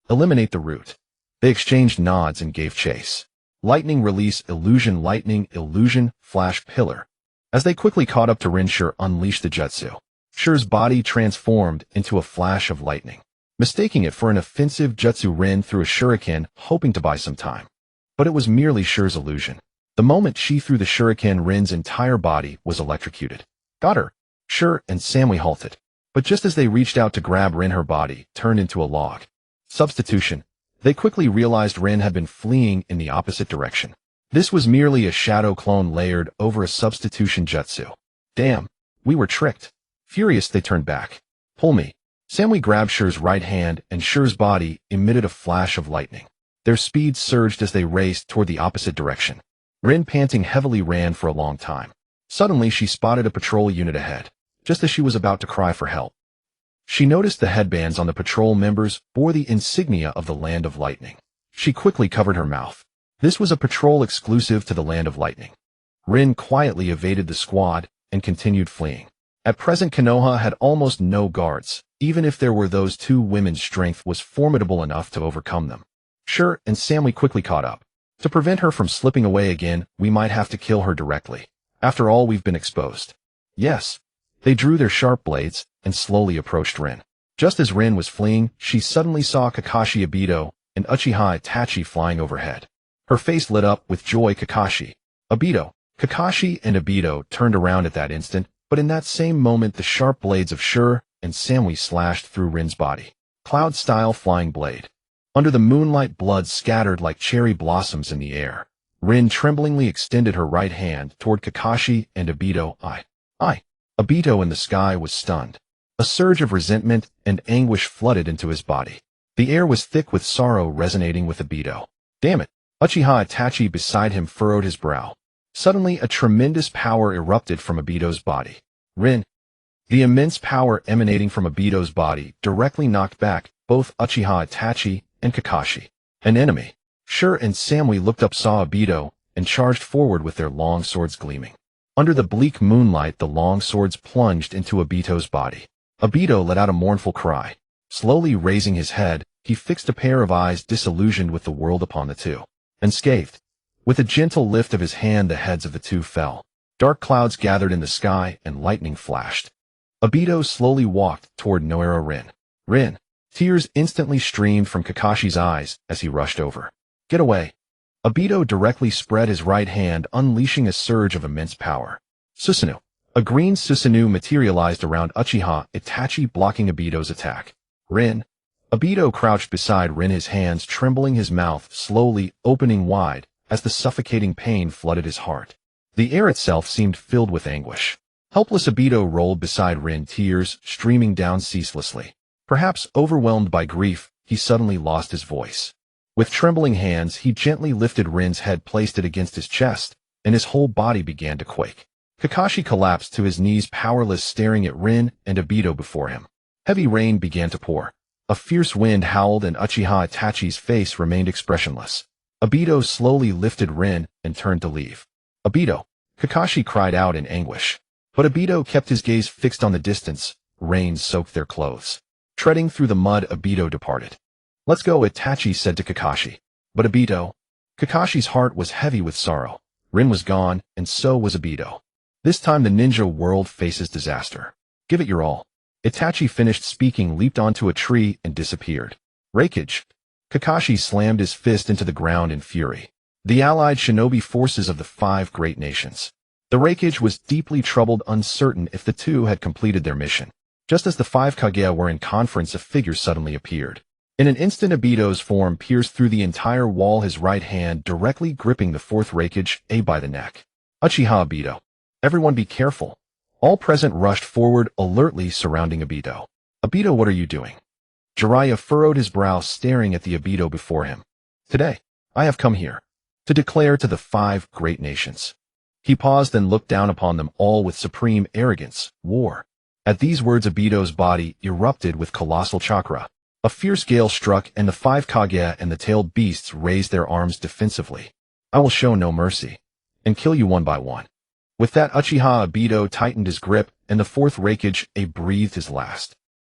eliminate the route. They exchanged nods and gave chase. Lightning release, illusion, lightning, illusion, flash, pillar. As they quickly caught up to Rin, Sure unleashed the jutsu. Sure's body transformed into a flash of lightning. Mistaking it for an offensive jutsu, Rin threw a shuriken, hoping to buy some time. But it was merely Sure's illusion. The moment she threw the shuriken, Rin's entire body was electrocuted. Got her. Sure and Samui halted. But just as they reached out to grab Rin, her body turned into a log. Substitution. They quickly realized Rin had been fleeing in the opposite direction. This was merely a shadow clone layered over a substitution jutsu. Damn, we were tricked. Furious, they turned back. Pull me. Samui grabbed Shi's right hand, and Shi's body emitted a flash of lightning. Their speed surged as they raced toward the opposite direction. Rin, panting heavily, ran for a long time. Suddenly, she spotted a patrol unit ahead, just as she was about to cry for help. She noticed the headbands on the patrol members bore the insignia of the Land of Lightning. She quickly covered her mouth. This was a patrol exclusive to the Land of Lightning. Rin quietly evaded the squad and continued fleeing. At present, Konoha had almost no guards. Even if there were, those two women's strength was formidable enough to overcome them. Shi and Samui quickly caught up. To prevent her from slipping away again, we might have to kill her directly. After all, we've been exposed. Yes. They drew their sharp blades and slowly approached Rin. Just as Rin was fleeing, she suddenly saw Kakashi, Obito, and Uchiha Itachi flying overhead. Her face lit up with joy. Kakashi, Obito. Kakashi and Obito turned around at that instant, but in that same moment the sharp blades of Shi and Samui slashed through Rin's body. Cloud-style flying blade. Under the moonlight, blood scattered like cherry blossoms in the air. Rin tremblingly extended her right hand toward Kakashi and Obito. Obito in the sky was stunned. A surge of resentment and anguish flooded into his body. The air was thick with sorrow, resonating with Obito. Damn it! Uchiha Itachi beside him furrowed his brow. Suddenly, a tremendous power erupted from Obito's body. Rin. The immense power emanating from Obito's body directly knocked back both Uchiha Itachi and Kakashi. An enemy. Shi and Samui looked up, saw Obito, and charged forward with their long swords gleaming. Under the bleak moonlight, the long swords plunged into Obito's body. Obito let out a mournful cry. Slowly raising his head, he fixed a pair of eyes disillusioned with the world upon the two. Unscathed. With a gentle lift of his hand, the heads of the two fell. Dark clouds gathered in the sky, and lightning flashed. Obito slowly walked toward Noira Rin. Rin. Tears instantly streamed from Kakashi's eyes as he rushed over. Get away. Obito directly spread his right hand, unleashing a surge of immense power. Susanoo. A green Susanoo materialized around Uchiha Itachi, blocking Obito's attack. Rin. Obito crouched beside Rin, his hands trembling, his mouth slowly opening wide as the suffocating pain flooded his heart. The air itself seemed filled with anguish. Helpless Obito rolled beside Rin, tears streaming down ceaselessly. Perhaps overwhelmed by grief, he suddenly lost his voice. With trembling hands, he gently lifted Rin's head, placed it against his chest, and his whole body began to quake. Kakashi collapsed to his knees, powerless, staring at Rin and Obito before him. Heavy rain began to pour. A fierce wind howled, and Uchiha Itachi's face remained expressionless. Obito slowly lifted Rin and turned to leave. Obito! Kakashi cried out in anguish. But Obito kept his gaze fixed on the distance. Rain soaked their clothes. Treading through the mud, Obito departed. Let's go, Itachi said to Kakashi. But Obito... Kakashi's heart was heavy with sorrow. Rin was gone, and so was Obito. This time the ninja world faces disaster. Give it your all. Itachi finished speaking, leaped onto a tree, and disappeared. Raikage. Kakashi slammed his fist into the ground in fury. The allied shinobi forces of the 5 great nations. The Raikage was deeply troubled, uncertain if the two had completed their mission. Just as the 5 Kage were in conference, a figure suddenly appeared. In an instant, Obito's form pierced through the entire wall, his right hand directly gripping the 4th Raikage by the neck. Uchiha Obito. Everyone be careful. All present rushed forward, alertly surrounding Obito. Obito, what are you doing? Jiraiya furrowed his brow, staring at the Obito before him. Today, I have come here to declare to the 5 great nations. He paused and looked down upon them all with supreme arrogance. War. At these words, Obito's body erupted with colossal chakra. A fierce gale struck, and the 5 Kage and the tailed beasts raised their arms defensively. I will show no mercy, and kill you one by one. With that, Uchiha Obito tightened his grip, and the 4th Raikage breathed his last.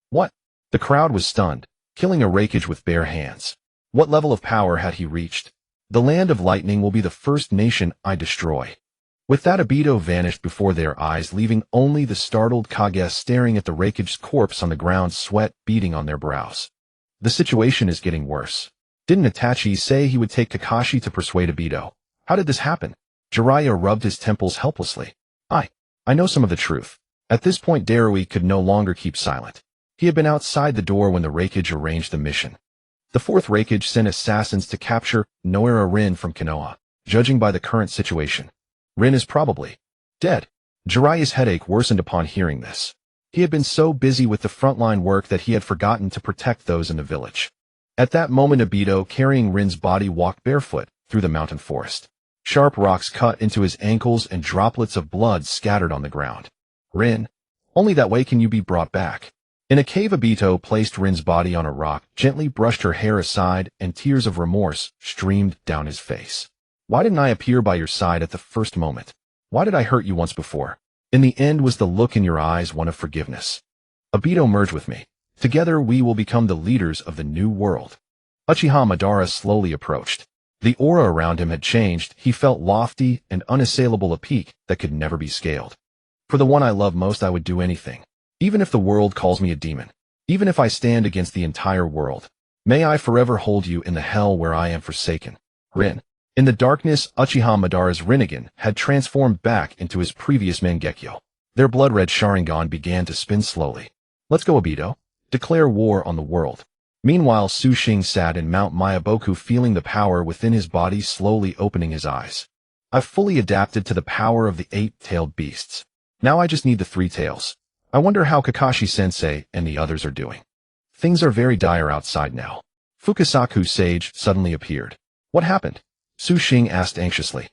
What? The crowd was stunned, killing a Raikage with bare hands. What level of power had he reached? The Land of Lightning will be the first nation I destroy. With that, Obito vanished before their eyes, leaving only the startled Kage staring at the Raikage's corpse on the ground, sweat beading on their brows. The situation is getting worse. Didn't Itachi say he would take Kakashi to persuade Obito? How did this happen? Jiraiya rubbed his temples helplessly. I know some of the truth. At this point, Darui could no longer keep silent. He had been outside the door when the Raikage arranged the mission. The 4th Raikage sent assassins to capture Noira Rin from Konoha. Judging by the current situation, Rin is probably dead. Jiraiya's headache worsened upon hearing this. He had been so busy with the frontline work that he had forgotten to protect those in the village. At that moment, Obito, carrying Rin's body, walked barefoot through the mountain forest. Sharp rocks cut into his ankles and droplets of blood scattered on the ground. Rin, only that way can you be brought back. In a cave, Obito placed Rin's body on a rock, gently brushed her hair aside, and tears of remorse streamed down his face. Why didn't I appear by your side at the first moment? Why did I hurt you once before? In the end, was the look in your eyes one of forgiveness? Obito, merge with me. Together we will become the leaders of the new world. Uchiha Madara slowly approached. The aura around him had changed. He felt lofty and unassailable, a peak that could never be scaled. For the one I love most, I would do anything. Even if the world calls me a demon. Even if I stand against the entire world. May I forever hold you in the hell where I am forsaken. Rin. In the darkness, Uchiha Madara's Rinnegan had transformed back into his previous Mangekyo. Their blood-red Sharingan began to spin slowly. Let's go, Obito. Declare war on the world. Meanwhile, Su Xing sat in Mount Myaboku, feeling the power within his body, slowly opening his eyes. I've fully adapted to the power of the 8-tailed beasts. Now I just need the 3 tails. I wonder how Kakashi-sensei and the others are doing. Things are very dire outside now. Fukasaku Sage suddenly appeared. What happened? Su Xing asked anxiously.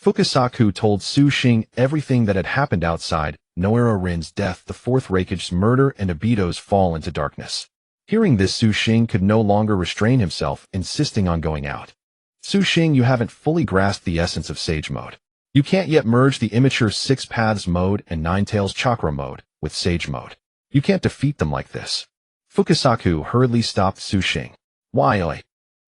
Fukasaku told Su Xing everything that had happened outside, Noara Rin's death, the Fourth Hokage's murder, and Obito's fall into darkness. Hearing this, Su Xing could no longer restrain himself, insisting on going out. Su Xing, you haven't fully grasped the essence of Sage Mode. You can't yet merge the immature Six-Paths mode and Nine-Tails Chakra mode with Sage Mode. You can't defeat them like this. Fukasaku hurriedly stopped Su Xing. Why?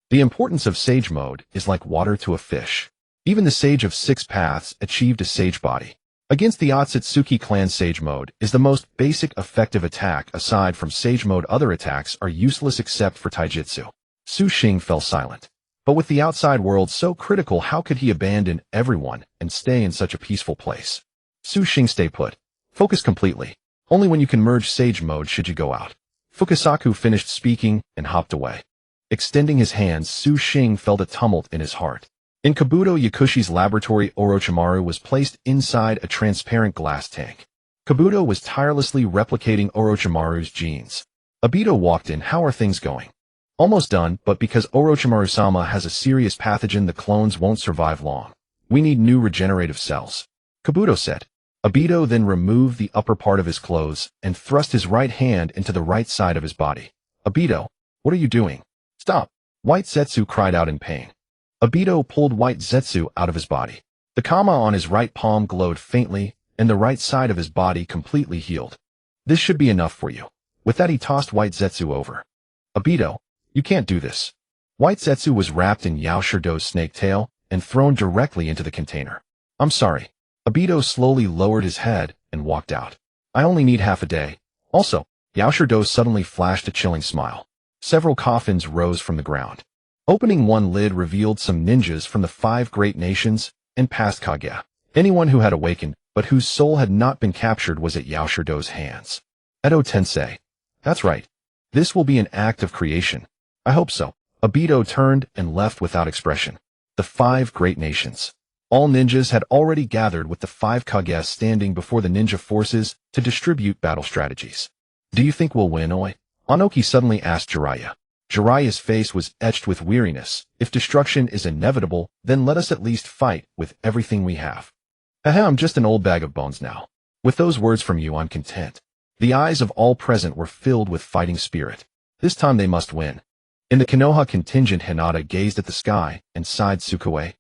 The importance of Sage Mode is like water to a fish. Even the Sage of Six Paths achieved a Sage body. Against the Otsutsuki clan, Sage Mode is the most basic effective attack. Aside from Sage Mode, other attacks are useless except for Taijutsu. Su Xing fell silent. But with the outside world so critical, how could he abandon everyone and stay in such a peaceful place? Su Xing, stay put. Focus completely. Only when you can merge Sage Mode should you go out. Fukasaku finished speaking and hopped away. Extending his hands, Su Xing felt a tumult in his heart. In Kabuto Yakushi's laboratory, Orochimaru was placed inside a transparent glass tank. Kabuto was tirelessly replicating Orochimaru's genes. Obito walked in. How are things going? Almost done, but because Orochimaru-sama has a serious pathogen, the clones won't survive long. We need new regenerative cells. Kabuto said. Obito then removed the upper part of his clothes and thrust his right hand into the right side of his body. Obito, what are you doing? Stop! White Zetsu cried out in pain. Obito pulled White Zetsu out of his body. The kama on his right palm glowed faintly, and the right side of his body completely healed. This should be enough for you. With that, he tossed White Zetsu over. Obito, you can't do this. White Zetsu was wrapped in Yaoshido's snake tail and thrown directly into the container. I'm sorry. Obito slowly lowered his head and walked out. I only need half a day. Also, Yaoshido suddenly flashed a chilling smile. Several coffins rose from the ground. Opening one lid revealed some ninjas from the 5 great nations and past Kage. Anyone who had awakened, but whose soul had not been captured, was at Yaoshido's hands. Edo Tensei. That's right. This will be an act of creation. I hope so. Obito turned and left without expression. The 5 great nations. All ninjas had already gathered, with the 5 Kage standing before the ninja forces to distribute battle strategies. Do you think we'll win, Oi? Anoki suddenly asked Jiraiya. Jiraiya's face was etched with weariness. If destruction is inevitable, then let us at least fight with everything we have. Haha, I'm just an old bag of bones now. With those words from you, I'm content. The eyes of all present were filled with fighting spirit. This time they must win. In the Konoha contingent, Hinata gazed at the sky and sighed. Sukue,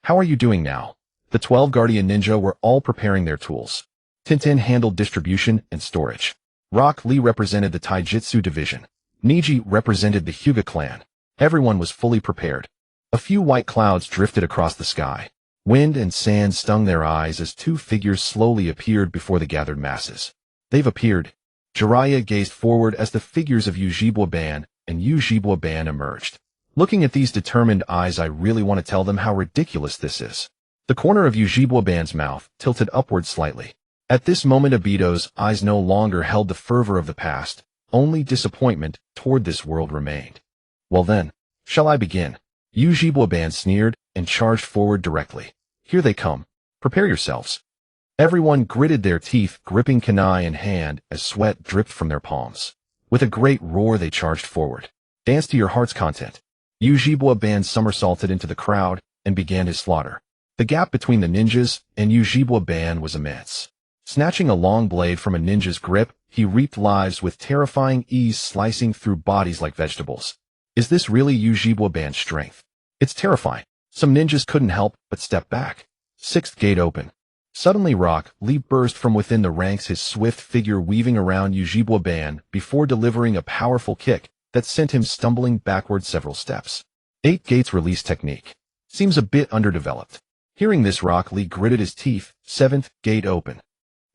how are you doing now? The 12 Guardian Ninja were all preparing their tools. Tintin handled distribution and storage. Rock Lee represented the Taijutsu division. Niji represented the Hyuga clan. Everyone was fully prepared. A few white clouds drifted across the sky. Wind and sand stung their eyes as 2 figures slowly appeared before the gathered masses. They've appeared. Jiraiya gazed forward as the figures of Yujibwa Ban and Yujibwa Ban emerged. Looking at these determined eyes, I really want to tell them how ridiculous this is. The corner of Yujibwa Ban's mouth tilted upward slightly. At this moment, Obito's eyes no longer held the fervor of the past. Only disappointment toward this world remained. Well then, shall I begin? Yujibwa Ban sneered and charged forward directly. Here they come. Prepare yourselves. Everyone gritted their teeth, gripping kunai in hand as sweat dripped from their palms. With a great roar, they charged forward. Dance to your heart's content. Yujibwa Band somersaulted into the crowd and began his slaughter. The gap between the ninjas and Yujibwa Band was immense. Snatching a long blade from a ninja's grip, he reaped lives with terrifying ease, slicing through bodies like vegetables. Is this really Yujibwa Band's strength? It's terrifying. Some ninjas couldn't help but step back. Sixth gate open. Suddenly Rock Lee burst from within the ranks, his swift figure weaving around Yujibwa Ban before delivering a powerful kick that sent him stumbling backward several steps. 8 gates release technique. Seems a bit underdeveloped. Hearing this, Rock Lee gritted his teeth. 7th gate open.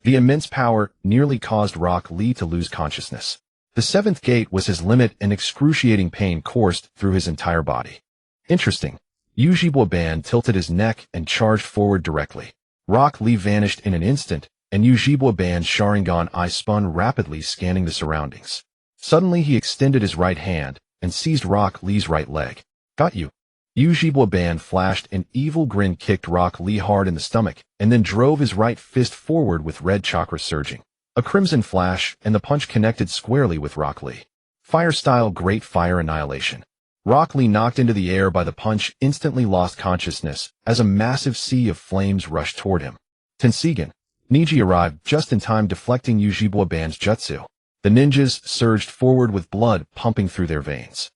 The immense power nearly caused Rock Lee to lose consciousness. The 7th gate was his limit, and excruciating pain coursed through his entire body. Interesting. Yujibwa Ban tilted his neck and charged forward directly. Rock Lee vanished in an instant, and Yujibwa Ban's Sharingan eye spun rapidly, scanning the surroundings. Suddenly he extended his right hand and seized Rock Lee's right leg. Got you. Yujibwa Ban flashed an evil grin, kicked Rock Lee hard in the stomach, and then drove his right fist forward with red chakra surging. A crimson flash, and the punch connected squarely with Rock Lee. Fire-style Great Fire Annihilation. Rock Lee, knocked into the air by the punch, instantly lost consciousness as a massive sea of flames rushed toward him. Tenseigan. Niji arrived just in time, deflecting Yujibwa Ban's jutsu. The ninjas surged forward with blood pumping through their veins.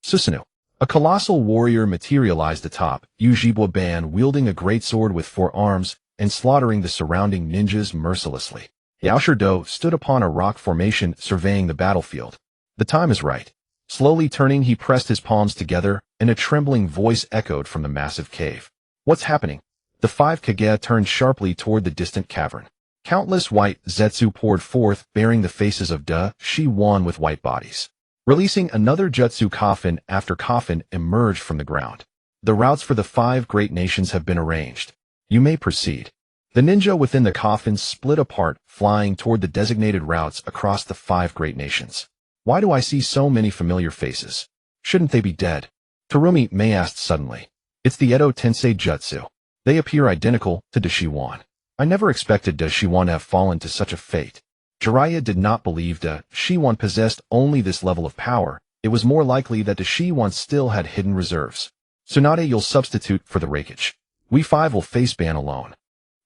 Susanoo. A colossal warrior materialized atop Yujibwa Ban, wielding a greatsword with 4 arms and slaughtering the surrounding ninjas mercilessly. Yaoshido stood upon a rock formation, surveying the battlefield. The time is right. Slowly turning, he pressed his palms together, and a trembling voice echoed from the massive cave. What's happening? The 5 Kage turned sharply toward the distant cavern. Countless white Zetsu poured forth, bearing the faces of Shi-Wan with white bodies. Releasing another jutsu, coffin after coffin emerged from the ground. The routes for the 5 great nations have been arranged. You may proceed. The ninja within the coffins split apart, flying toward the designated routes across the 5 great nations. Why do I see so many familiar faces? Shouldn't they be dead? Terumi May asked suddenly. It's the Edo Tensei jutsu. They appear identical to Shi-Wan. I never expected Shi-Wan to have fallen to such a fate. Jiraiya did not believe Shi-Wan possessed only this level of power. It was more likely that Shi-Wan still had hidden reserves. Tsunade, you'll substitute for the Raikage. We 5 will face Ban alone.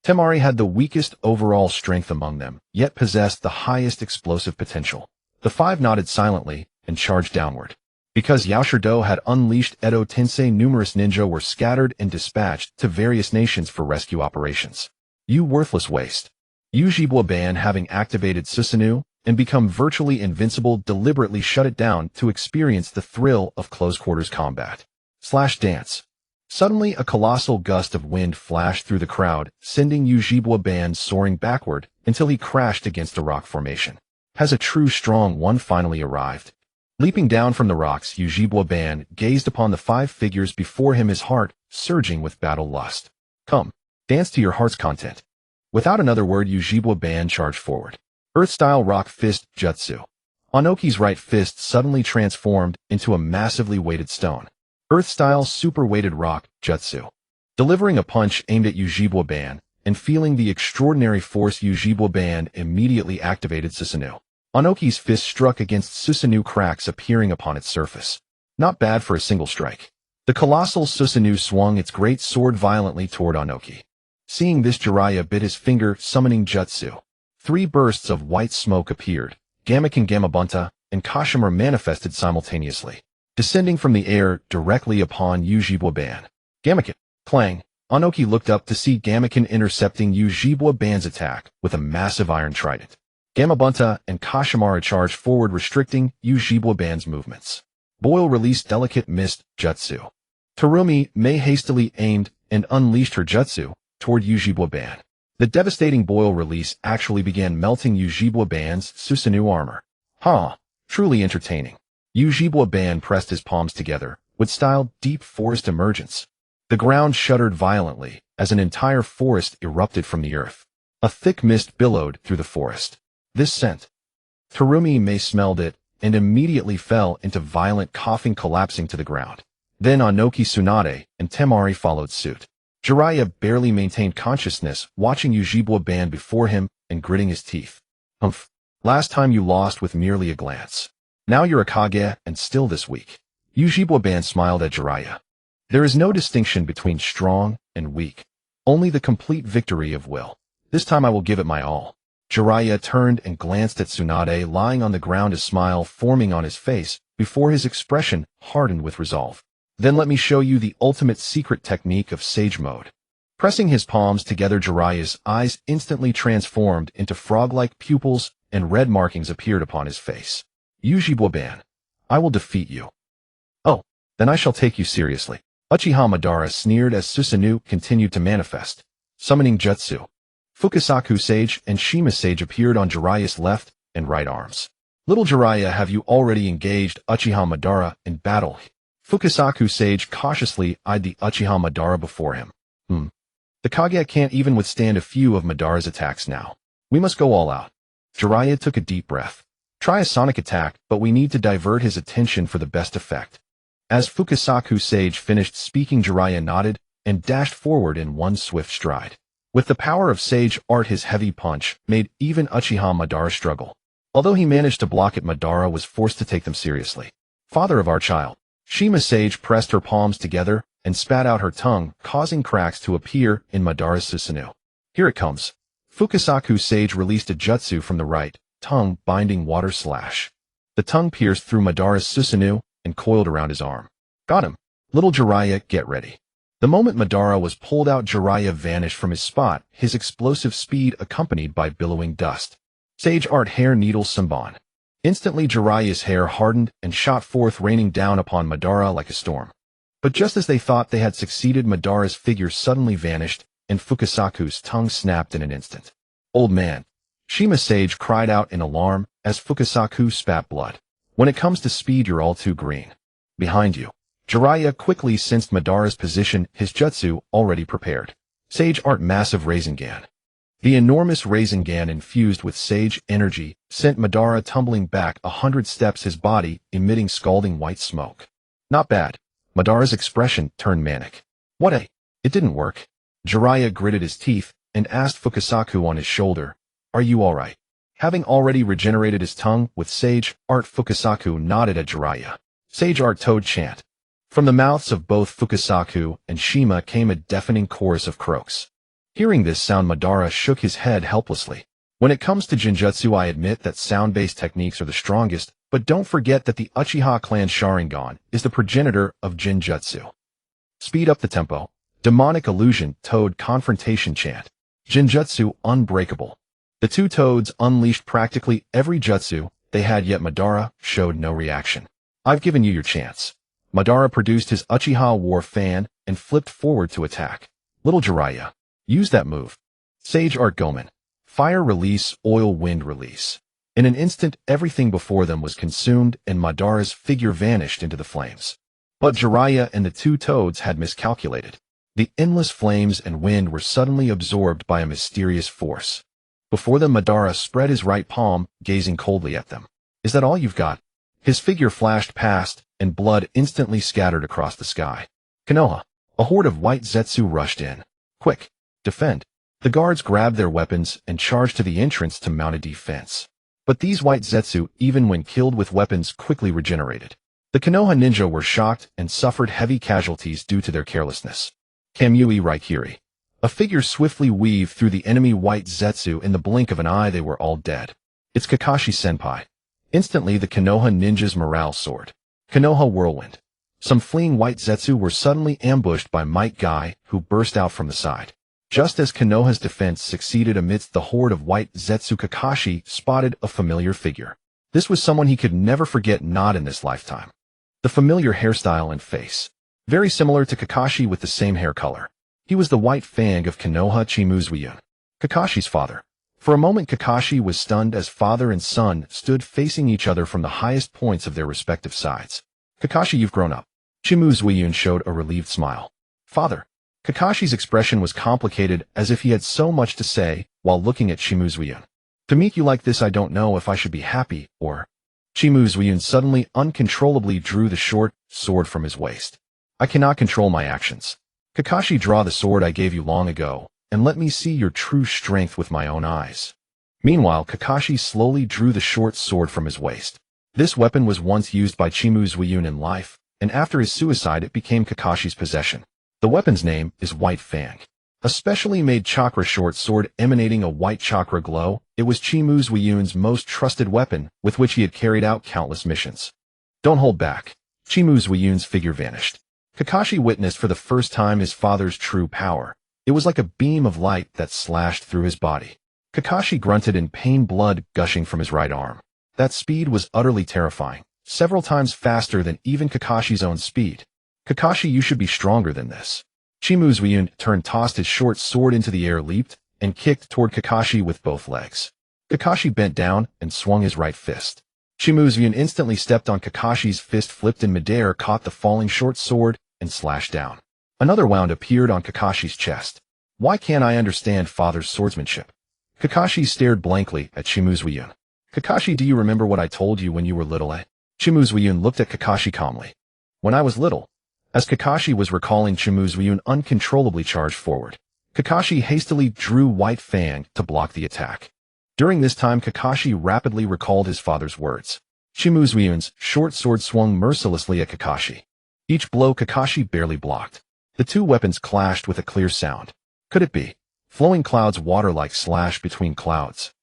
Temari had the weakest overall strength among them, yet possessed the highest explosive potential. The 5 nodded silently and charged downward. Because Yaoshido had unleashed Edo Tensei, numerous ninja were scattered and dispatched to various nations for rescue operations. You worthless waste. Yujibwa Ban, having activated Susanoo and become virtually invincible, deliberately shut it down to experience the thrill of close-quarters combat. Dance. Suddenly a colossal gust of wind flashed through the crowd, sending Yujibwa Ban soaring backward until he crashed against a rock formation. Has a true strong one finally arrived? Leaping down from the rocks, Yujibwa Ban gazed upon the 5 figures before him, his heart surging with battle lust. Come, dance to your heart's content. Without another word, Yujibwa Ban charged forward. Earth-style rock fist jutsu. Anoki's right fist suddenly transformed into a massively weighted stone. Earth-style super-weighted rock jutsu. Delivering a punch aimed at Yujibwa Ban, and feeling the extraordinary force, Yujibwa Ban immediately activated Susanoo. Anoki's fist struck against Susanoo, cracks appearing upon its surface. Not bad for a single strike. The colossal Susanoo swung its great sword violently toward Anoki. Seeing this, Jiraiya bit his finger, summoning jutsu. 3 bursts of white smoke appeared. Gamaken Gamabunta and Kashimura manifested simultaneously, descending from the air directly upon Yujibwa Ban. Gamaken. Clang. Anoki looked up to see Gamaken intercepting Yujibwa Ban's attack with a massive iron trident. Gamabunta and Kashimura charged forward, restricting Yujibwa Ban's movements. Boil released delicate mist jutsu. Terumi May hastily aimed and unleashed her jutsu toward Yujibwa Ban. The devastating boil release actually began melting Yujibwa Ban's Susanoo armor. Truly entertaining. Yujibwa Ban pressed his palms together, with styled deep forest emergence. The ground shuddered violently as an entire forest erupted from the earth. A thick mist billowed through the forest. This scent. Terumi May smelled it and immediately fell into violent coughing, collapsing to the ground. Then Anoki, Tsunade, and Temari followed suit. Jiraiya barely maintained consciousness, watching Ujibwa before him and gritting his teeth. Humph. Last time you lost with merely a glance. Now you're a Kage and still this weak. Ujibwa smiled at Jiraiya. There is no distinction between strong and weak. Only the complete victory of will. This time I will give it my all. Jiraiya turned and glanced at Tsunade lying on the ground, a smile forming on his face before his expression hardened with resolve. Then let me show you the ultimate secret technique of Sage Mode. Pressing his palms together, Jiraiya's eyes instantly transformed into frog-like pupils and red markings appeared upon his face. Ujibwa, I will defeat you. Oh, then I shall take you seriously. Uchiha Madara sneered as Susanoo continued to manifest, summoning jutsu. Fukasaku Sage and Shima Sage appeared on Jiraiya's left and right arms. Little Jiraiya, have you already engaged Uchiha Madara in battle? Fukasaku Sage cautiously eyed the Uchiha Madara before him. The Kage can't even withstand a few of Madara's attacks now. We must go all out. Jiraiya took a deep breath. Try a sonic attack, but we need to divert his attention for the best effect. As Fukasaku Sage finished speaking, Jiraiya nodded and dashed forward in one swift stride. With the power of Sage Art, his heavy punch made even Uchiha Madara struggle. Although he managed to block it, Madara was forced to take them seriously. Father of our child. Shima Sage pressed her palms together and spat out her tongue, causing cracks to appear in Madara's Susanoo. Here it comes. Fukasaku Sage released a jutsu from the right, tongue binding water slash. The tongue pierced through Madara's Susanoo and coiled around his arm. Got him. Little Jiraiya, get ready. The moment Madara was pulled out, Jiraiya vanished from his spot, his explosive speed accompanied by billowing dust. Sage Art Hair Needle Samban. Instantly Jiraiya's hair hardened and shot forth, raining down upon Madara like a storm. But just as they thought they had succeeded, Madara's figure suddenly vanished, and Fukasaku's tongue snapped in an instant. Old man. Shima Sage cried out in alarm as Fukasaku spat blood. When it comes to speed, you're all too green. Behind you. Jiraiya quickly sensed Madara's position, his jutsu already prepared. Sage Art Massive Rasengan. The enormous Rasengan infused with sage energy sent Madara tumbling back 100 steps, his body emitting scalding white smoke. Not bad. Madara's expression turned manic. What a... It didn't work. Jiraiya gritted his teeth and asked Fukasaku on his shoulder, are you alright? Having already regenerated his tongue with Sage Art, Fukasaku nodded at Jiraiya. Sage Art Toad chant. From the mouths of both Fukasaku and Shima came a deafening chorus of croaks. Hearing this sound, Madara shook his head helplessly. When it comes to Jinjutsu, I admit that sound-based techniques are the strongest, but don't forget that the Uchiha clan Sharingan is the progenitor of Jinjutsu. Speed up the tempo. Demonic Illusion Toad Confrontation Chant. Jinjutsu Unbreakable. The two toads unleashed practically every jutsu they had, yet Madara showed no reaction. I've given you your chance. Madara produced his Uchiha War Fan and flipped forward to attack. Little Jiraiya. Use that move. Sage Art Gomen. Fire Release, Oil Wind Release. In an instant, everything before them was consumed and Madara's figure vanished into the flames. But Jiraiya and the two toads had miscalculated. The endless flames and wind were suddenly absorbed by a mysterious force. Before them, Madara spread his right palm, gazing coldly at them. Is that all you've got? His figure flashed past, and blood instantly scattered across the sky. Konoha. A horde of white Zetsu rushed in. Quick. Defend. The guards grabbed their weapons and charged to the entrance to mount a defense. But these white Zetsu, even when killed with weapons, quickly regenerated. The Konoha ninja were shocked and suffered heavy casualties due to their carelessness. Kamui Raikiri. A figure swiftly weaved through the enemy white Zetsu. In the blink of an eye, they were all dead. It's Kakashi-senpai. Instantly, the Konoha ninja's morale soared. Konoha Whirlwind. Some fleeing white Zetsu were suddenly ambushed by Might Guy, who burst out from the side. Just as Konoha's defense succeeded amidst the horde of white Zetsu, Kakashi spotted a familiar figure. This was someone he could never forget, not in this lifetime. The familiar hairstyle and face. Very similar to Kakashi with the same hair color. He was the white fang of Konoha Chimuzuyun, Kakashi's father. For a moment, Kakashi was stunned as father and son stood facing each other from the highest points of their respective sides. Kakashi, you've grown up. Chimuzuyun showed a relieved smile. Father. Kakashi's expression was complicated, as if he had so much to say, while looking at Chimuzuyun. To meet you like this, I don't know if I should be happy, or... Chimuzuyun suddenly uncontrollably drew the short sword from his waist. I cannot control my actions. Kakashi, draw the sword I gave you long ago, and let me see your true strength with my own eyes. Meanwhile, Kakashi slowly drew the short sword from his waist. This weapon was once used by Chimuzuiyun in life, and after his suicide it became Kakashi's possession. The weapon's name is White Fang. A specially made chakra short sword emanating a white chakra glow, it was Chimuzuiyun's most trusted weapon, with which he had carried out countless missions. Don't hold back. Chimuzuiyun's figure vanished. Kakashi witnessed for the first time his father's true power. It was like a beam of light that slashed through his body. Kakashi grunted in pain, blood gushing from his right arm. That speed was utterly terrifying, several times faster than even Kakashi's own speed. Kakashi, you should be stronger than this. Chimuzuiyun tossed his short sword into the air, leaped, and kicked toward Kakashi with both legs. Kakashi bent down and swung his right fist. Chimuzuiyun instantly stepped on Kakashi's fist, flipped in midair, caught the falling short sword, and slashed down. Another wound appeared on Kakashi's chest. Why can't I understand father's swordsmanship? Kakashi stared blankly at Chimuzuiyun. Kakashi, do you remember what I told you when you were little, eh? Chimuzuiyun looked at Kakashi calmly. When I was little. As Kakashi was recalling, Chimuzuiyun uncontrollably charged forward. Kakashi hastily drew White Fang to block the attack. During this time, Kakashi rapidly recalled his father's words. Chimuzuiyun's short sword swung mercilessly at Kakashi. Each blow Kakashi barely blocked. The two weapons clashed with a clear sound. Could it be? Flowing clouds, water-like slash between clouds.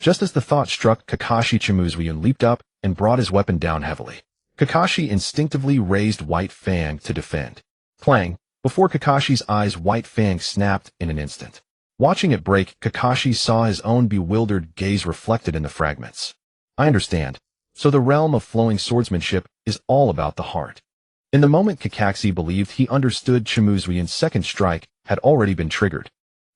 Just as the thought struck Kakashi, Chimuzuiyun leaped up and brought his weapon down heavily. Kakashi instinctively raised White Fang to defend. Clang! Before Kakashi's eyes, White Fang snapped in an instant. Watching it break, Kakashi saw his own bewildered gaze reflected in the fragments. I understand. So the realm of flowing swordsmanship is all about the heart. In the moment, Kakashi believed he understood. Chimuzuiyun's second strike had already been triggered.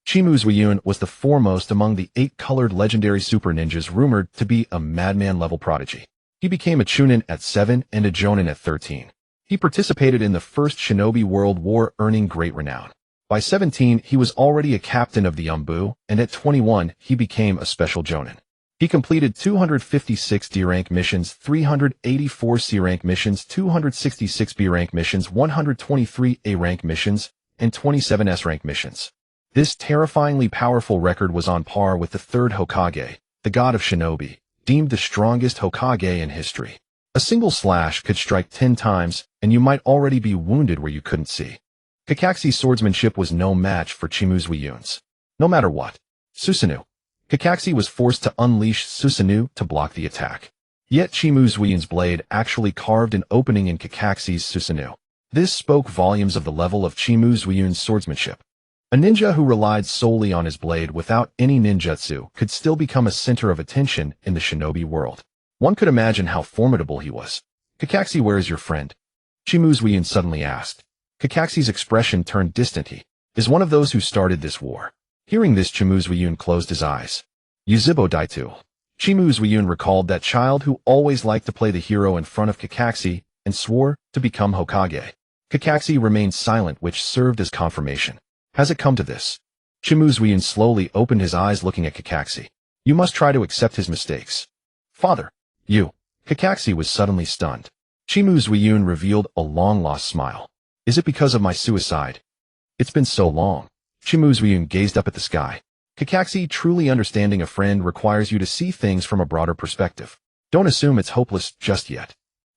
Chimuzuiyun was the foremost among the 8-colored legendary super ninjas, rumored to be a madman-level prodigy. He became a Chunin at 7 and a Jonin at 13. He participated in the First Shinobi World War, earning great renown. By 17, he was already a captain of the Umbu, and at 21, he became a special Jonin. He completed 256 D-rank missions, 384 C-rank missions, 266 B-rank missions, 123 A-rank missions, and 27 S-rank missions. This terrifyingly powerful record was on par with the third Hokage, the god of shinobi, deemed the strongest Hokage in history. A single slash could strike 10 times, and you might already be wounded where you couldn't see. Kakashi's swordsmanship was no match for Chimuzuiyun's. No matter what. Susanoo. Kakashi was forced to unleash Susanoo to block the attack. Yet Chimuzuiyun's blade actually carved an opening in Kakashi's Susanoo. This spoke volumes of the level of Chimuzuiyun's swordsmanship. A ninja who relied solely on his blade without any ninjutsu could still become a center of attention in the shinobi world. One could imagine how formidable he was. Kakashi, where is your friend? Chimuzuiyun suddenly asked. Kakashi's expression turned distant. He is one of those who started this war. Hearing this, Chimuzuiyun closed his eyes. Yuzebo Daitu. Chimuzuiyun recalled that child who always liked to play the hero in front of Kakashi and swore to become Hokage. Kakashi remained silent, which served as confirmation. Has it come to this? Chimuzuiyun slowly opened his eyes, looking at Kakashi. You must try to accept his mistakes. Father, you. Kakashi was suddenly stunned. Chimuzuiyun revealed a long-lost smile. Is it because of my suicide? It's been so long. Chimuzuiyun gazed up at the sky. Kakashi, truly understanding a friend requires you to see things from a broader perspective. Don't assume it's hopeless just yet.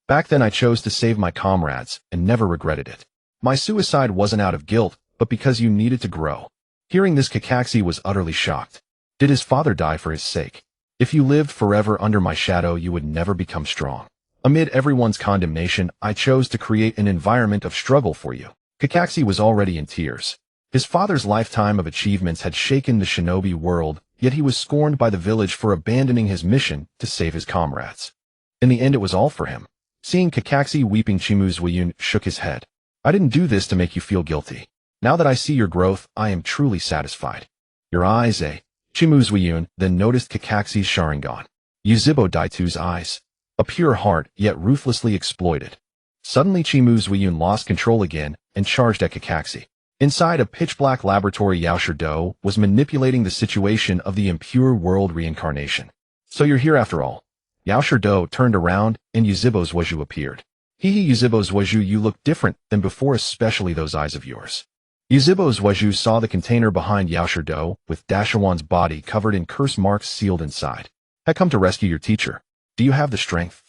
Back then I chose to save my comrades and never regretted it. My suicide wasn't out of guilt, but because you needed to grow. Hearing this, Kakashi was utterly shocked. Did his father die for his sake? If you lived forever under my shadow, you would never become strong. Amid everyone's condemnation, I chose to create an environment of struggle for you. Kakashi was already in tears. His father's lifetime of achievements had shaken the shinobi world, yet he was scorned by the village for abandoning his mission to save his comrades. In the end, it was all for him. Seeing Kakashi weeping, Chimuzuiyun shook his head. I didn't do this to make you feel guilty. Now that I see your growth, I am truly satisfied. Your eyes, eh? Chimuzuiyun then noticed Kakashi's Sharingan. Yuzebo Daitu's eyes. A pure heart, yet ruthlessly exploited. Suddenly Chimuzuiyun lost control again and charged at Kakashi. Inside a pitch-black laboratory, Yaoshiro was manipulating the situation of the impure world reincarnation. So you're here after all. Yaoshiro turned around and Yuzebo Zhuozhu appeared. Yuzebo Zhuozhu, you look different than before, especially those eyes of yours. Yuzhibo Zhuozhu saw the container behind Yaoshirdo, with Dashawan's body covered in curse marks sealed inside. I come to rescue your teacher. Do you have the strength?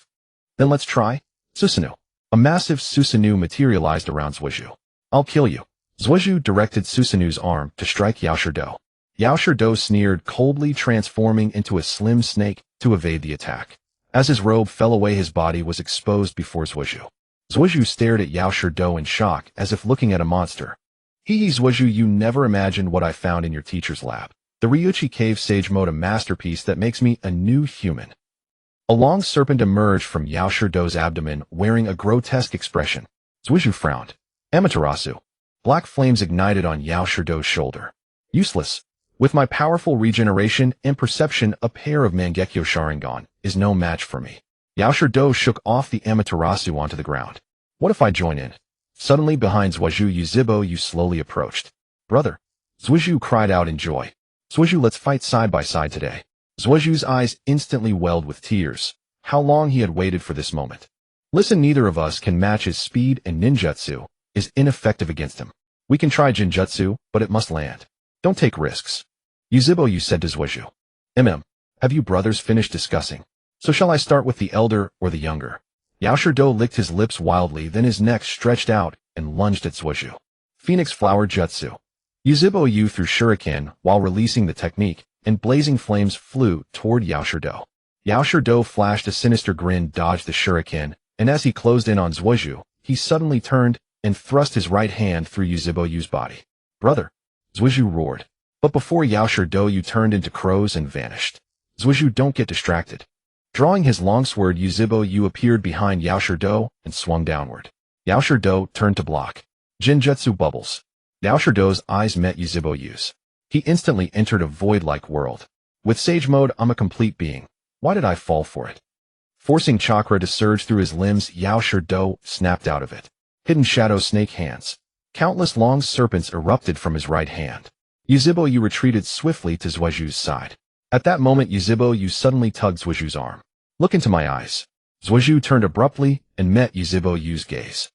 Then let's try. Susanoo. A massive Susanoo materialized around Zhuozhu. I'll kill you. Zhuozhu directed Susanoo's arm to strike Yaoshirdo. Yaoshirdo sneered, coldly transforming into a slim snake to evade the attack. As his robe fell away, his body was exposed before Zhuozhu. Zhuozhu stared at Yaoshirdo in shock, as if looking at a monster. Hee Zhuozhu, you never imagined what I found in your teacher's lab. The Ryuchi Cave Sage Mode, a masterpiece that makes me a new human. A long serpent emerged from Yaoshirdo's abdomen, wearing a grotesque expression. Zhuozhu frowned. Amaterasu. Black flames ignited on Yaoshirdo's shoulder. Useless. With my powerful regeneration and perception, a pair of Mangekyo Sharingan is no match for me. Yaoshirdo shook off the Amaterasu onto the ground. What if I join in? Suddenly, behind Zhuozhu, Yuzhibo slowly approached. Brother. Zhuozhu cried out in joy. Zhuozhu, let's fight side by side today. Zhuozhu's eyes instantly welled with tears. How long he had waited for this moment. Listen, neither of us can match his speed, and ninjutsu is ineffective against him. We can try Jinjutsu, but it must land. Don't take risks. Yuzhibo, you said to Zhuozhu. Have you brothers finished discussing? So shall I start with the elder or the younger? Yaoshirdo licked his lips wildly, then his neck stretched out and lunged at Zhuozhu. Phoenix Flower Jutsu. Yuzhibo threw shuriken while releasing the technique, and blazing flames flew toward Yaoshirdo. Yaoshirdo flashed a sinister grin, dodged the shuriken, and as he closed in on Zhuozhu, he suddenly turned and thrust his right hand through Yuzhibo's body. Brother! Zhuozhu roared. But before Yaoshirdo turned into crows and vanished. Zhuozhu, don't get distracted. Drawing his longsword, Yuzhibo appeared behind Yaoshirdo and swung downward. Yaoshirdo turned to block. Jinjutsu bubbles. Yaoshirdo's eyes met Yuzhibo's. He instantly entered a void-like world. With Sage Mode, I'm a complete being. Why did I fall for it? Forcing chakra to surge through his limbs, Yaoshirdo snapped out of it. Hidden shadow snake hands. Countless long serpents erupted from his right hand. Yuzhibo retreated swiftly to Zhuozhu's side. At that moment, Yuzhibo suddenly tugged Zhuozhu's arm. Look into my eyes. Zhuozhu turned abruptly and met Yuzhibo's gaze.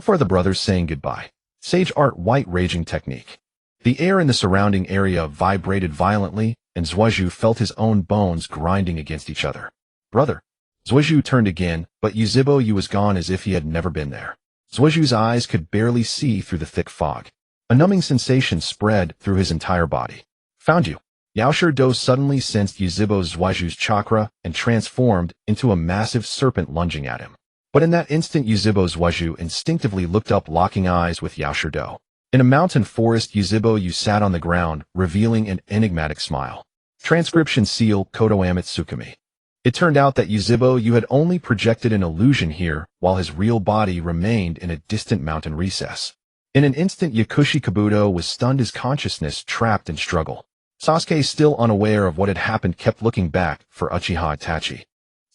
For the brothers saying goodbye. Sage Art White Raging Technique. The air in the surrounding area vibrated violently, and Zhuozhu felt his own bones grinding against each other. Brother. Zhuozhu turned again, but Yuzhibo was gone as if he had never been there. Zhuozhu's eyes could barely see through the thick fog. A numbing sensation spread through his entire body. Found you. Yaoshirdo suddenly sensed Zhuozhu's chakra and transformed into a massive serpent lunging at him. But in that instant, Zhuozhu instinctively looked up, locking eyes with Yaoshirdo. In a mountain forest, Yuzhibo sat on the ground, revealing an enigmatic smile. Transcription seal Kodo Amitsukami. It turned out that Yuzhibo had only projected an illusion here, while his real body remained in a distant mountain recess. In an instant, Yakushi Kabuto was stunned, his consciousness trapped in struggle. Sasuke, still unaware of what had happened, kept looking back for Uchiha Itachi.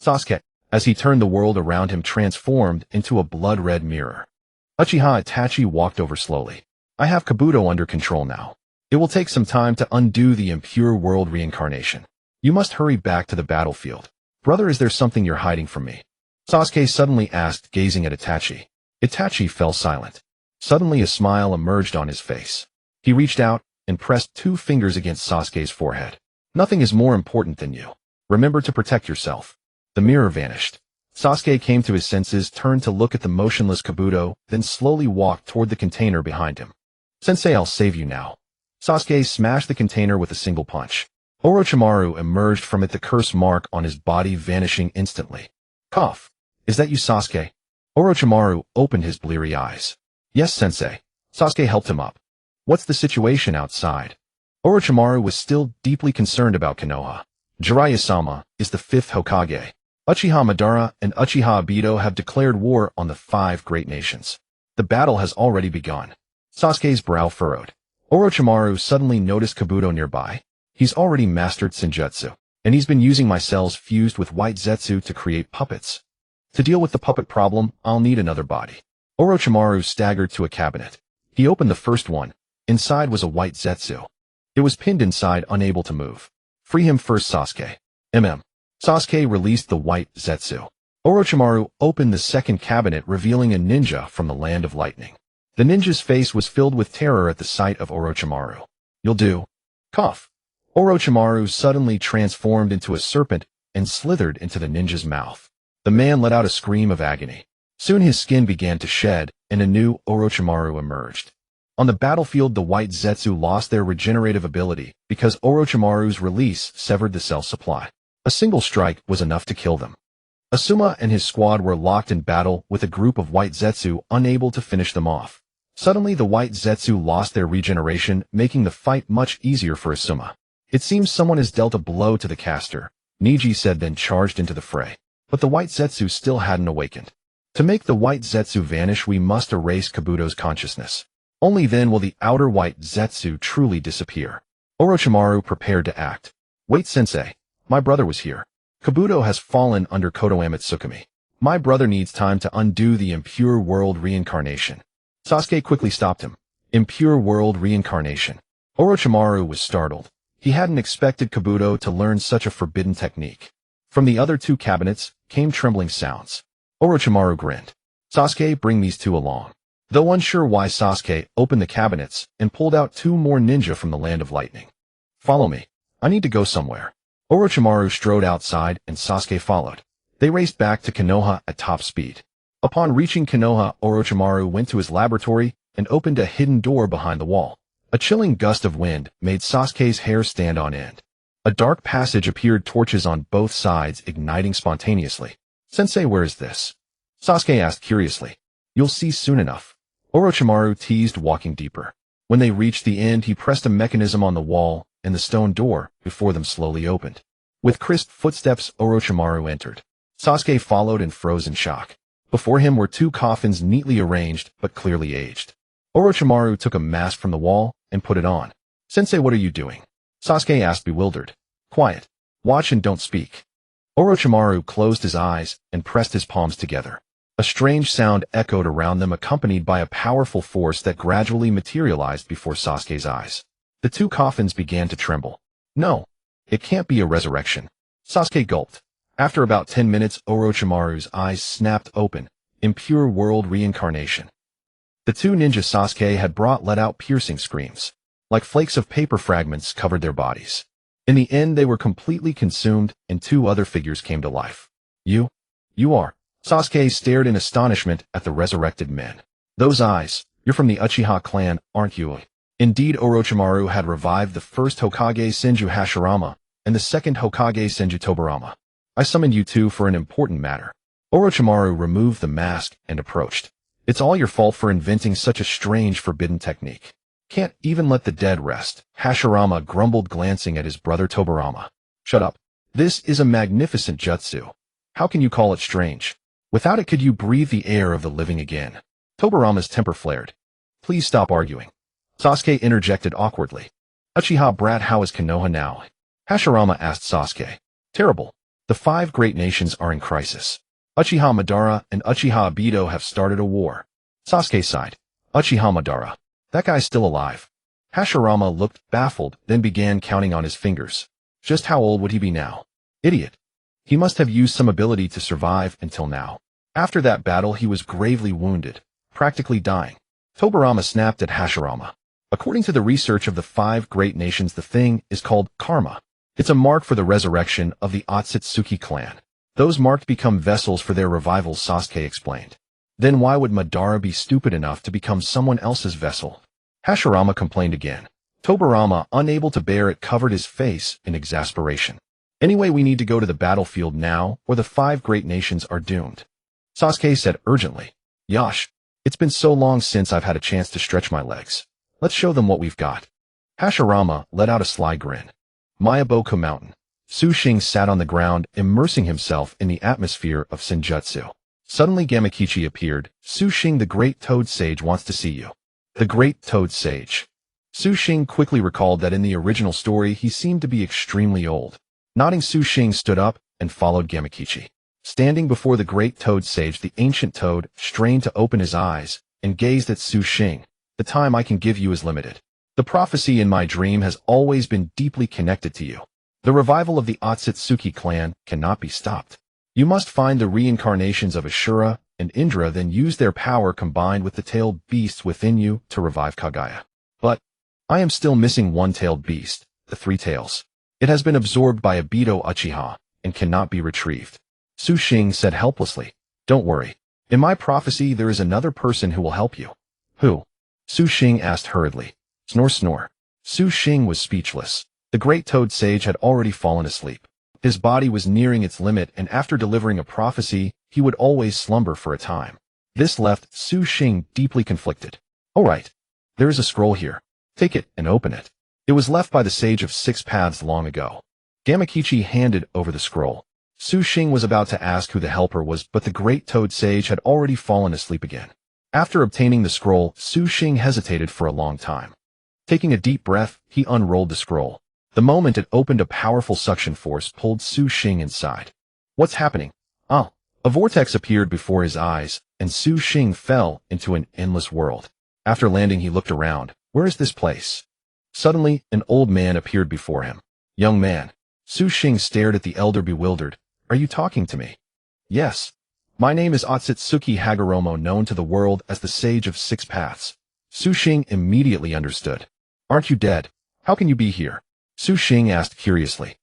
Sasuke, as he turned, the world around him transformed into a blood-red mirror. Uchiha Itachi walked over slowly. I have Kabuto under control now. It will take some time to undo the impure world reincarnation. You must hurry back to the battlefield. Brother, is there something you're hiding from me? Sasuke suddenly asked, gazing at Itachi. Itachi fell silent. Suddenly a smile emerged on his face. He reached out and pressed 2 fingers against Sasuke's forehead. Nothing is more important than you. Remember to protect yourself. The mirror vanished. Sasuke came to his senses, turned to look at the motionless Kabuto, then slowly walked toward the container behind him. Sensei, I'll save you now. Sasuke smashed the container with a single punch. Orochimaru emerged from it, the curse mark on his body vanishing instantly. Cough. Is that you, Sasuke? Orochimaru opened his bleary eyes. Yes, Sensei. Sasuke helped him up. What's the situation outside? Orochimaru was still deeply concerned about Konoha. Jiraiya-sama is the 5th Hokage. Uchiha Madara and Uchiha Obito have declared war on the 5 great nations. The battle has already begun. Sasuke's brow furrowed. Orochimaru suddenly noticed Kabuto nearby. He's already mastered Senjutsu, and he's been using my cells fused with white Zetsu to create puppets. To deal with the puppet problem, I'll need another body. Orochimaru staggered to a cabinet. He opened the first one. Inside was a white Zetsu. It was pinned inside, unable to move. Free him first, Sasuke. Sasuke released the white Zetsu. Orochimaru opened the second cabinet, revealing a ninja from the land of lightning. The ninja's face was filled with terror at the sight of Orochimaru. You'll do. Cough. Orochimaru suddenly transformed into a serpent and slithered into the ninja's mouth. The man let out a scream of agony. Soon his skin began to shed, and a new Orochimaru emerged. On the battlefield, the white Zetsu lost their regenerative ability because Orochimaru's release severed the cell supply. A single strike was enough to kill them. Asuma and his squad were locked in battle with a group of white Zetsu unable to finish them off. Suddenly, the white Zetsu lost their regeneration, making the fight much easier for Asuma. It seems someone has dealt a blow to the caster, Neji said, then charged into the fray. But the white Zetsu still hadn't awakened. To make the white Zetsu vanish, we must erase Kabuto's consciousness. Only then will the outer white Zetsu truly disappear. Orochimaru prepared to act. Wait, sensei. My brother was here. Kabuto has fallen under Kotoame Tsukumi. My brother needs time to undo the impure world reincarnation. Sasuke quickly stopped him. Impure world reincarnation. Orochimaru was startled. He hadn't expected Kabuto to learn such a forbidden technique. From the other two cabinets came trembling sounds. Orochimaru grinned. Sasuke, bring these two along. Though unsure why, Sasuke opened the cabinets and pulled out two more ninja from the land of lightning. Follow me. I need to go somewhere. Orochimaru strode outside and Sasuke followed. They raced back to Konoha at top speed. Upon reaching Konoha, Orochimaru went to his laboratory and opened a hidden door behind the wall. A chilling gust of wind made Sasuke's hair stand on end. A dark passage appeared, torches on both sides igniting spontaneously. Sensei, where is this? Sasuke asked curiously. You'll see soon enough. Orochimaru teased, walking deeper. When they reached the end, he pressed a mechanism on the wall, and the stone door before them slowly opened. With crisp footsteps, Orochimaru entered. Sasuke followed and froze in shock. Before him were two coffins neatly arranged but clearly aged. Orochimaru took a mask from the wall and put it on. Sensei, what are you doing? Sasuke asked, bewildered. Quiet. Watch and don't speak. Orochimaru closed his eyes and pressed his palms together. A strange sound echoed around them, accompanied by a powerful force that gradually materialized before Sasuke's eyes. The two coffins began to tremble. No, it can't be a resurrection. Sasuke gulped. After about 10 minutes, Orochimaru's eyes snapped open. Impure world reincarnation. The two ninja Sasuke had brought let out piercing screams. Like flakes of paper, fragments covered their bodies. In the end, they were completely consumed, and two other figures came to life. You are. Sasuke stared in astonishment at the resurrected men. Those eyes. You're from the Uchiha clan, aren't you? Indeed, Orochimaru had revived the first Hokage Senju Hashirama and the second Hokage Senju Tobirama. I summoned you two for an important matter. Orochimaru removed the mask and approached. It's all your fault for inventing such a strange, forbidden technique. Can't even let the dead rest, Hashirama grumbled, glancing at his brother Tobirama. Shut up. This is a magnificent jutsu. How can you call it strange? Without it, could you breathe the air of the living again? Tobirama's temper flared. Please stop arguing. Sasuke interjected awkwardly. Uchiha brat, how is Konoha now? Hashirama asked Sasuke. Terrible. The 5 great nations are in crisis. Uchiha Madara and Uchiha Obito have started a war. Sasuke sighed. Uchiha Madara. That guy's still alive. Hashirama looked baffled, then began counting on his fingers. Just how old would he be now? Idiot. He must have used some ability to survive until now. After that battle, he was gravely wounded, practically dying. Tobirama snapped at Hashirama. According to the research of the 5 great nations, the thing is called karma. It's a mark for the resurrection of the Otsutsuki clan. Those marked become vessels for their revivals, Sasuke explained. Then why would Madara be stupid enough to become someone else's vessel? Hashirama complained again. Tobirama, unable to bear it, covered his face in exasperation. Anyway, we need to go to the battlefield now, or the 5 great nations are doomed. Sasuke said urgently. Yash, it's been so long since I've had a chance to stretch my legs. Let's show them what we've got. Hashirama let out a sly grin. Mayaboku Mountain. Xing sat on the ground, immersing himself in the atmosphere of Senjutsu. Suddenly Gamakichi appeared. Xing, the Great Toad Sage wants to see you. The Great Toad Sage. Xing quickly recalled that in the original story he seemed to be extremely old. Nodding, Xing stood up and followed Gamakichi. Standing before the Great Toad Sage, the ancient toad strained to open his eyes and gazed at Xing. The time I can give you is limited. The prophecy in my dream has always been deeply connected to you. The revival of the Otsutsuki clan cannot be stopped. You must find the reincarnations of Ashura and Indra then used their power combined with the tailed beasts within you to revive Kaguya. But I am still missing one tailed beast, the three tails. It has been absorbed by Obito Uchiha and cannot be retrieved. Xing said helplessly. Don't worry. In my prophecy there is another person who will help you. Who? Xing asked hurriedly. Snore snore. Xing was speechless. The great toad sage had already fallen asleep. His body was nearing its limit, and after delivering a prophecy, he would always slumber for a time. This left Xing deeply conflicted. All right. There is a scroll here. Take it and open it. It was left by the Sage of Six Paths long ago. Gamakichi handed over the scroll. Xing was about to ask who the helper was, but the great toad sage had already fallen asleep again. After obtaining the scroll, Xing hesitated for a long time. Taking a deep breath, he unrolled the scroll. The moment it opened, a powerful suction force pulled Xing inside. What's happening? Ah! A vortex appeared before his eyes, and Xing fell into an endless world. After landing, he looked around. Where is this place? Suddenly, an old man appeared before him. Young man. Xing stared at the elder bewildered. Are you talking to me? Yes. My name is Otsutsuki Hagoromo, known to the world as the Sage of Six Paths. Xing immediately understood. Aren't you dead? How can you be here? Xing asked curiously.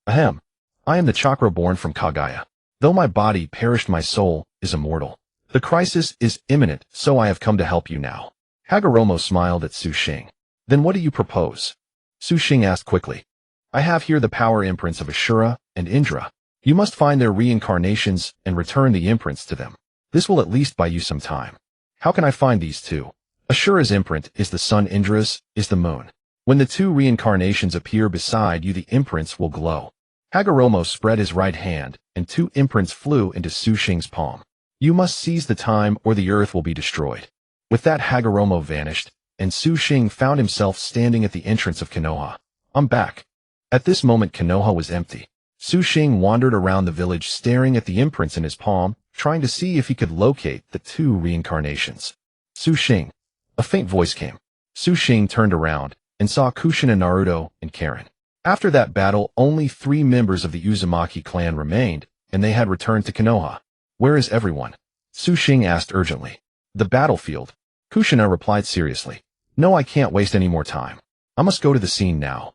Ahem. I am the chakra born from Kaguya. Though my body perished, my soul is immortal. The crisis is imminent, so I have come to help you now. Hagoromo smiled at Xing. Then what do you propose? Xing asked quickly. I have here the power imprints of Ashura and Indra. You must find their reincarnations and return the imprints to them. This will at least buy you some time. How can I find these two? Ashura's imprint is the sun, Indra's is the moon. When the two reincarnations appear beside you, the imprints will glow. Hagoromo spread his right hand, and two imprints flew into Xing's palm. You must seize the time or the earth will be destroyed. With that, Hagoromo vanished, and Xing found himself standing at the entrance of Konoha. I'm back. At this moment, Konoha was empty. Xing wandered around the village staring at the imprints in his palm, trying to see if he could locate the two reincarnations. Xing. A faint voice came. Xing turned around and saw Kushina, Naruto, and Karen. After that battle, only 3 members of the Uzumaki clan remained, and they had returned to Konoha. Where is everyone? Xing asked urgently. The battlefield. Kushina replied seriously. No, I can't waste any more time. I must go to the scene now.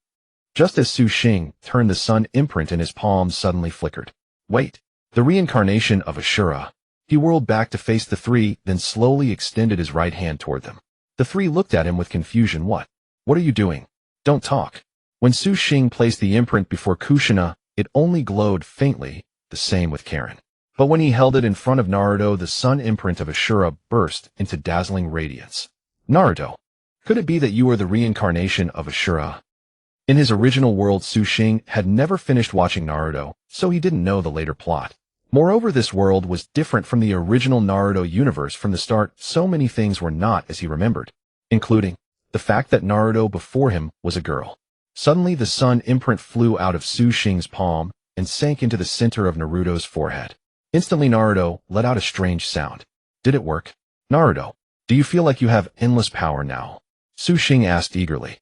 Just as Xing turned, the sun imprint in his palm suddenly flickered. Wait, the reincarnation of Ashura. He whirled back to face the 3, then slowly extended his right hand toward them. The 3 looked at him with confusion. What are you doing? Don't talk. When Xing placed the imprint before Kushina, it only glowed faintly, the same with Karen. But when he held it in front of Naruto, the sun imprint of Ashura burst into dazzling radiance. Naruto, could it be that you are the reincarnation of Ashura? In his original world, Xing had never finished watching Naruto, so he didn't know the later plot. Moreover, this world was different from the original Naruto universe from the start. So many things were not as he remembered, including the fact that Naruto before him was a girl. Suddenly, the sun imprint flew out of Xing's palm and sank into the center of Naruto's forehead. Instantly, Naruto let out a strange sound. Did it work? Naruto, do you feel like you have endless power now? Xing asked eagerly.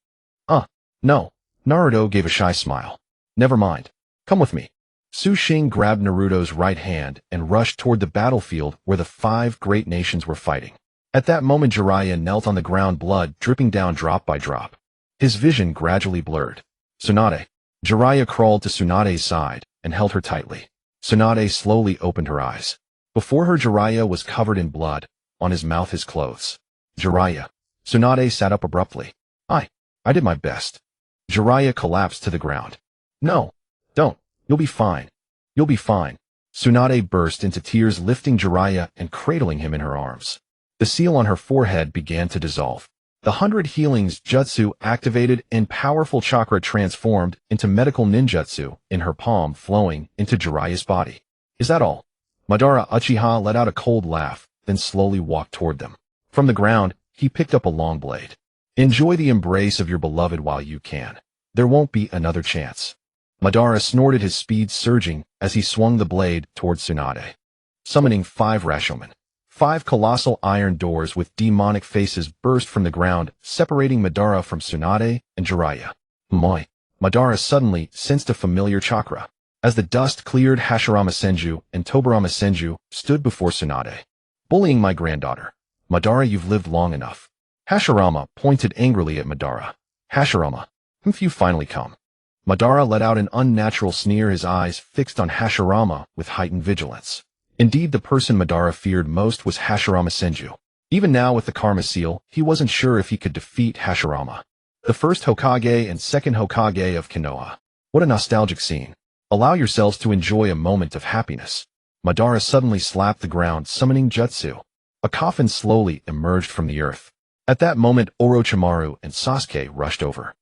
No. Naruto gave a shy smile. Never mind. Come with me. Xing grabbed Naruto's right hand and rushed toward the battlefield where the 5 great nations were fighting. At that moment, Jiraiya knelt on the ground, blood dripping down drop by drop. His vision gradually blurred. Tsunade. Jiraiya crawled to Tsunade's side and held her tightly. Tsunade slowly opened her eyes. Before her, Jiraiya was covered in blood, on his mouth his clothes. Jiraiya. Tsunade sat up abruptly. I did my best. Jiraiya collapsed to the ground. No, don't. You'll be fine. You'll be fine. Tsunade burst into tears, lifting Jiraiya and cradling him in her arms. The seal on her forehead began to dissolve. The 100 healings jutsu activated and powerful chakra transformed into medical ninjutsu in her palm, flowing into Jiraiya's body. Is that all? Madara Uchiha let out a cold laugh, then slowly walked toward them. From the ground, he picked up a long blade. Enjoy the embrace of your beloved while you can. There won't be another chance. Madara snorted, his speed surging as he swung the blade towards Tsunade. Summoning 5 Rashomon. 5 colossal iron doors with demonic faces burst from the ground, separating Madara from Tsunade and Jiraiya. Moi. Madara suddenly sensed a familiar chakra. As the dust cleared, Hashirama Senju and Tobarama Senju stood before Tsunade. Bullying my granddaughter. Madara, you've lived long enough. Hashirama pointed angrily at Madara. Hashirama, have you finally come? Madara let out an unnatural sneer, his eyes fixed on Hashirama with heightened vigilance. Indeed, the person Madara feared most was Hashirama Senju. Even now with the Karma Seal, he wasn't sure if he could defeat Hashirama, the first Hokage and second Hokage of Konoha. What a nostalgic scene. Allow yourselves to enjoy a moment of happiness. Madara suddenly slapped the ground, summoning jutsu. A coffin slowly emerged from the earth. At that moment, Orochimaru and Sasuke rushed over.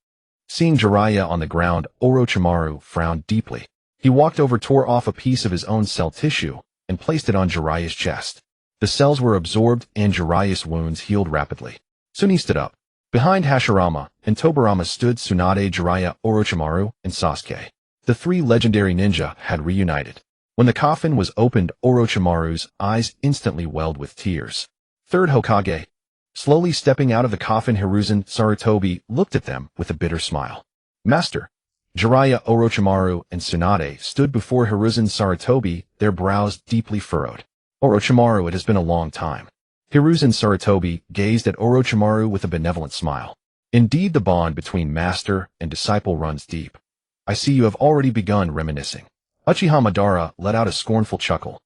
Seeing Jiraiya on the ground, Orochimaru frowned deeply. He walked over, tore off a piece of his own cell tissue, and placed it on Jiraiya's chest. The cells were absorbed, and Jiraiya's wounds healed rapidly. Soon he stood up. Behind Hashirama and Tobirama stood Tsunade, Jiraiya, Orochimaru, and Sasuke. The three legendary ninja had reunited. When the coffin was opened, Orochimaru's eyes instantly welled with tears. Third Hokage. Slowly stepping out of the coffin, Hiruzen Sarutobi looked at them with a bitter smile. Master. Jiraiya, Orochimaru, and Tsunade stood before Hiruzen Sarutobi, their brows deeply furrowed. Orochimaru, it has been a long time. Hiruzen Sarutobi gazed at Orochimaru with a benevolent smile. Indeed, the bond between master and disciple runs deep. I see you have already begun reminiscing. Uchiha Madara let out a scornful chuckle.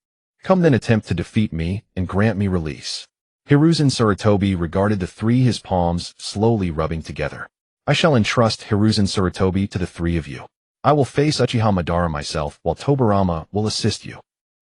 Come then, attempt to defeat me and grant me release. Hiruzen Sarutobi regarded the three, his palms slowly rubbing together. I shall entrust Hiruzen Sarutobi to the three of you. I will face Uchiha Madara myself, while Tobirama will assist you.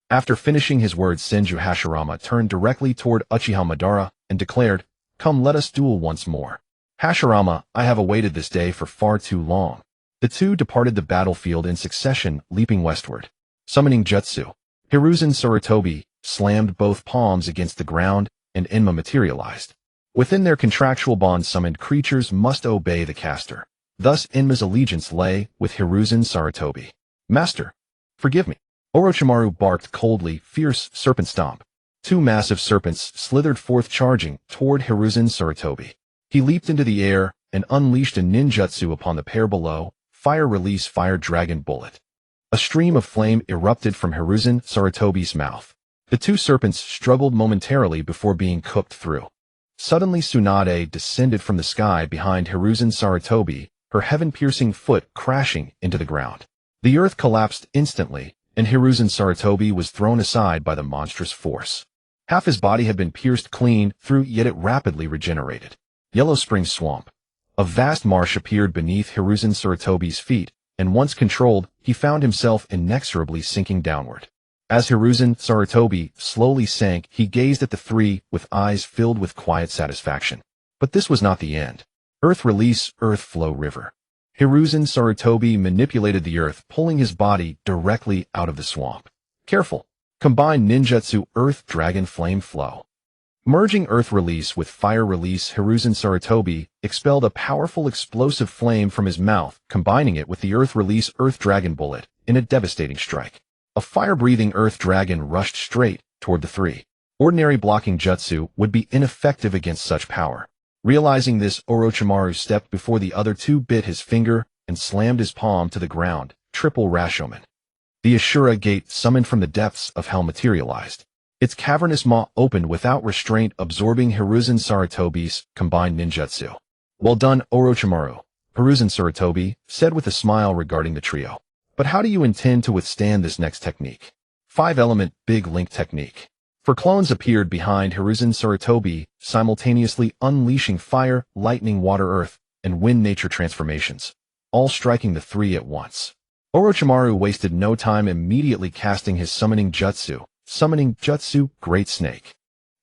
After finishing his words, Senju Hashirama turned directly toward Uchiha Madara and declared, Come, let us duel once more. Hashirama, I have awaited this day for far too long. The two departed the battlefield in succession, leaping westward. Summoning jutsu. Hiruzen Sarutobi slammed both palms against the ground, and Enma materialized. Within their contractual bond, summoned creatures must obey the caster. Thus Enma's allegiance lay with Hiruzen Sarutobi. Master, forgive me. Orochimaru barked coldly, fierce serpent stomp. Two massive serpents slithered forth, charging toward Hiruzen Sarutobi. He leaped into the air and unleashed a ninjutsu upon the pair below. Fire release, fire dragon bullet. A stream of flame erupted from Hiruzen Sarutobi's mouth. The two serpents struggled momentarily before being cooked through. Suddenly Tsunade descended from the sky behind Hiruzen Sarutobi, her heaven-piercing foot crashing into the ground. The earth collapsed instantly, and Hiruzen Sarutobi was thrown aside by the monstrous force. Half his body had been pierced clean through, yet it rapidly regenerated. Yellow Spring Swamp. A vast marsh appeared beneath Hiruzen Sarutobi's feet, and once controlled, he found himself inexorably sinking downward. As Hiruzen Sarutobi slowly sank, he gazed at the three with eyes filled with quiet satisfaction. But this was not the end. Earth release, earth flow river. Hiruzen Sarutobi manipulated the earth, pulling his body directly out of the swamp. Careful. Combine ninjutsu, earth dragon flame flow. Merging earth release with fire release, Hiruzen Sarutobi expelled a powerful explosive flame from his mouth, combining it with the earth release earth dragon bullet in a devastating strike. A fire-breathing earth dragon rushed straight toward the three. Ordinary blocking jutsu would be ineffective against such power. Realizing this, Orochimaru stepped before the other two, bit his finger, and slammed his palm to the ground. Triple Rashomon. The Ashura Gate, summoned from the depths of hell, materialized. Its cavernous maw opened without restraint, absorbing Hiruzen Sarutobi's combined ninjutsu. Well done, Orochimaru, Hiruzen Sarutobi said with a smile regarding the trio. But how do you intend to withstand this next technique? 5-element Big Link Technique. Four clones appeared behind Hiruzen Sarutobi, simultaneously unleashing fire, lightning, water, earth, and wind nature transformations, all striking the three at once. Orochimaru wasted no time, immediately casting his summoning jutsu, Great Snake.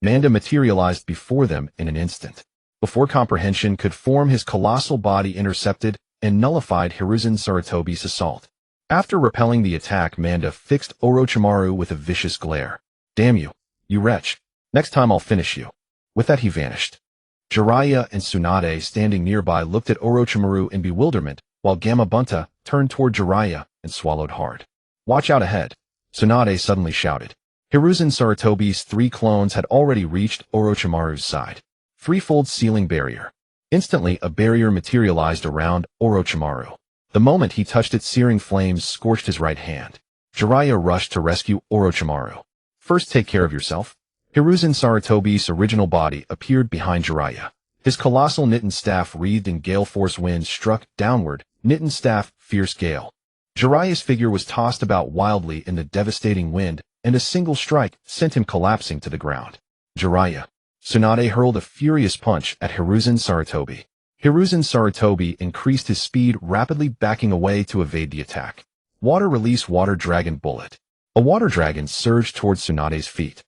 Manda materialized before them in an instant. Before comprehension could form, his colossal body intercepted and nullified Hiruzen Sarutobi's assault. After repelling the attack, Manda fixed Orochimaru with a vicious glare. Damn you, you wretch. Next time I'll finish you. With that he vanished. Jiraiya and Tsunade, standing nearby, looked at Orochimaru in bewilderment, while Gamabunta turned toward Jiraiya and swallowed hard. Watch out ahead, Tsunade suddenly shouted. Hiruzen Sarutobi's three clones had already reached Orochimaru's side. Threefold Sealing Barrier. Instantly, a barrier materialized around Orochimaru. The moment he touched it, searing flames scorched his right hand. Jiraiya rushed to rescue Orochimaru. First, take care of yourself. Hiruzen Sarutobi's original body appeared behind Jiraiya. His colossal Nitin staff wreathed in gale force winds struck downward, Nitin staff, fierce gale. Jiraiya's figure was tossed about wildly in the devastating wind, and a single strike sent him collapsing to the ground. Jiraiya. Tsunade hurled a furious punch at Hiruzen Sarutobi. Hiruzen Sarutobi increased his speed, rapidly backing away to evade the attack. Water release water dragon bullet. A water dragon surged towards Tsunade's feet.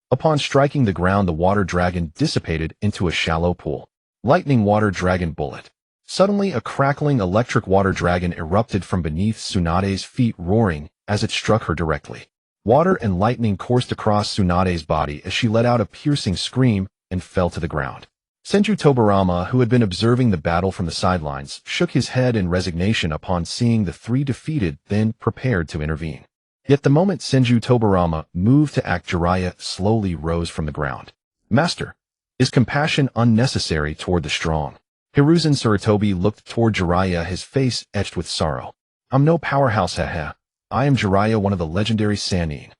Upon striking the ground, the water dragon dissipated into a shallow pool. Lightning water dragon bullet. Suddenly, a crackling electric water dragon erupted from beneath Tsunade's feet, roaring as it struck her directly. Water and lightning coursed across Tsunade's body as she let out a piercing scream and fell to the ground. Senju Tobirama, who had been observing the battle from the sidelines, shook his head in resignation upon seeing the three defeated, then prepared to intervene. Yet the moment Senju Tobirama moved to act, Jiraiya slowly rose from the ground. Master, is compassion unnecessary toward the strong? Hiruzen Sarutobi looked toward Jiraiya, his face etched with sorrow. I'm no powerhouse, haha. I am Jiraiya, one of the legendary Sannin.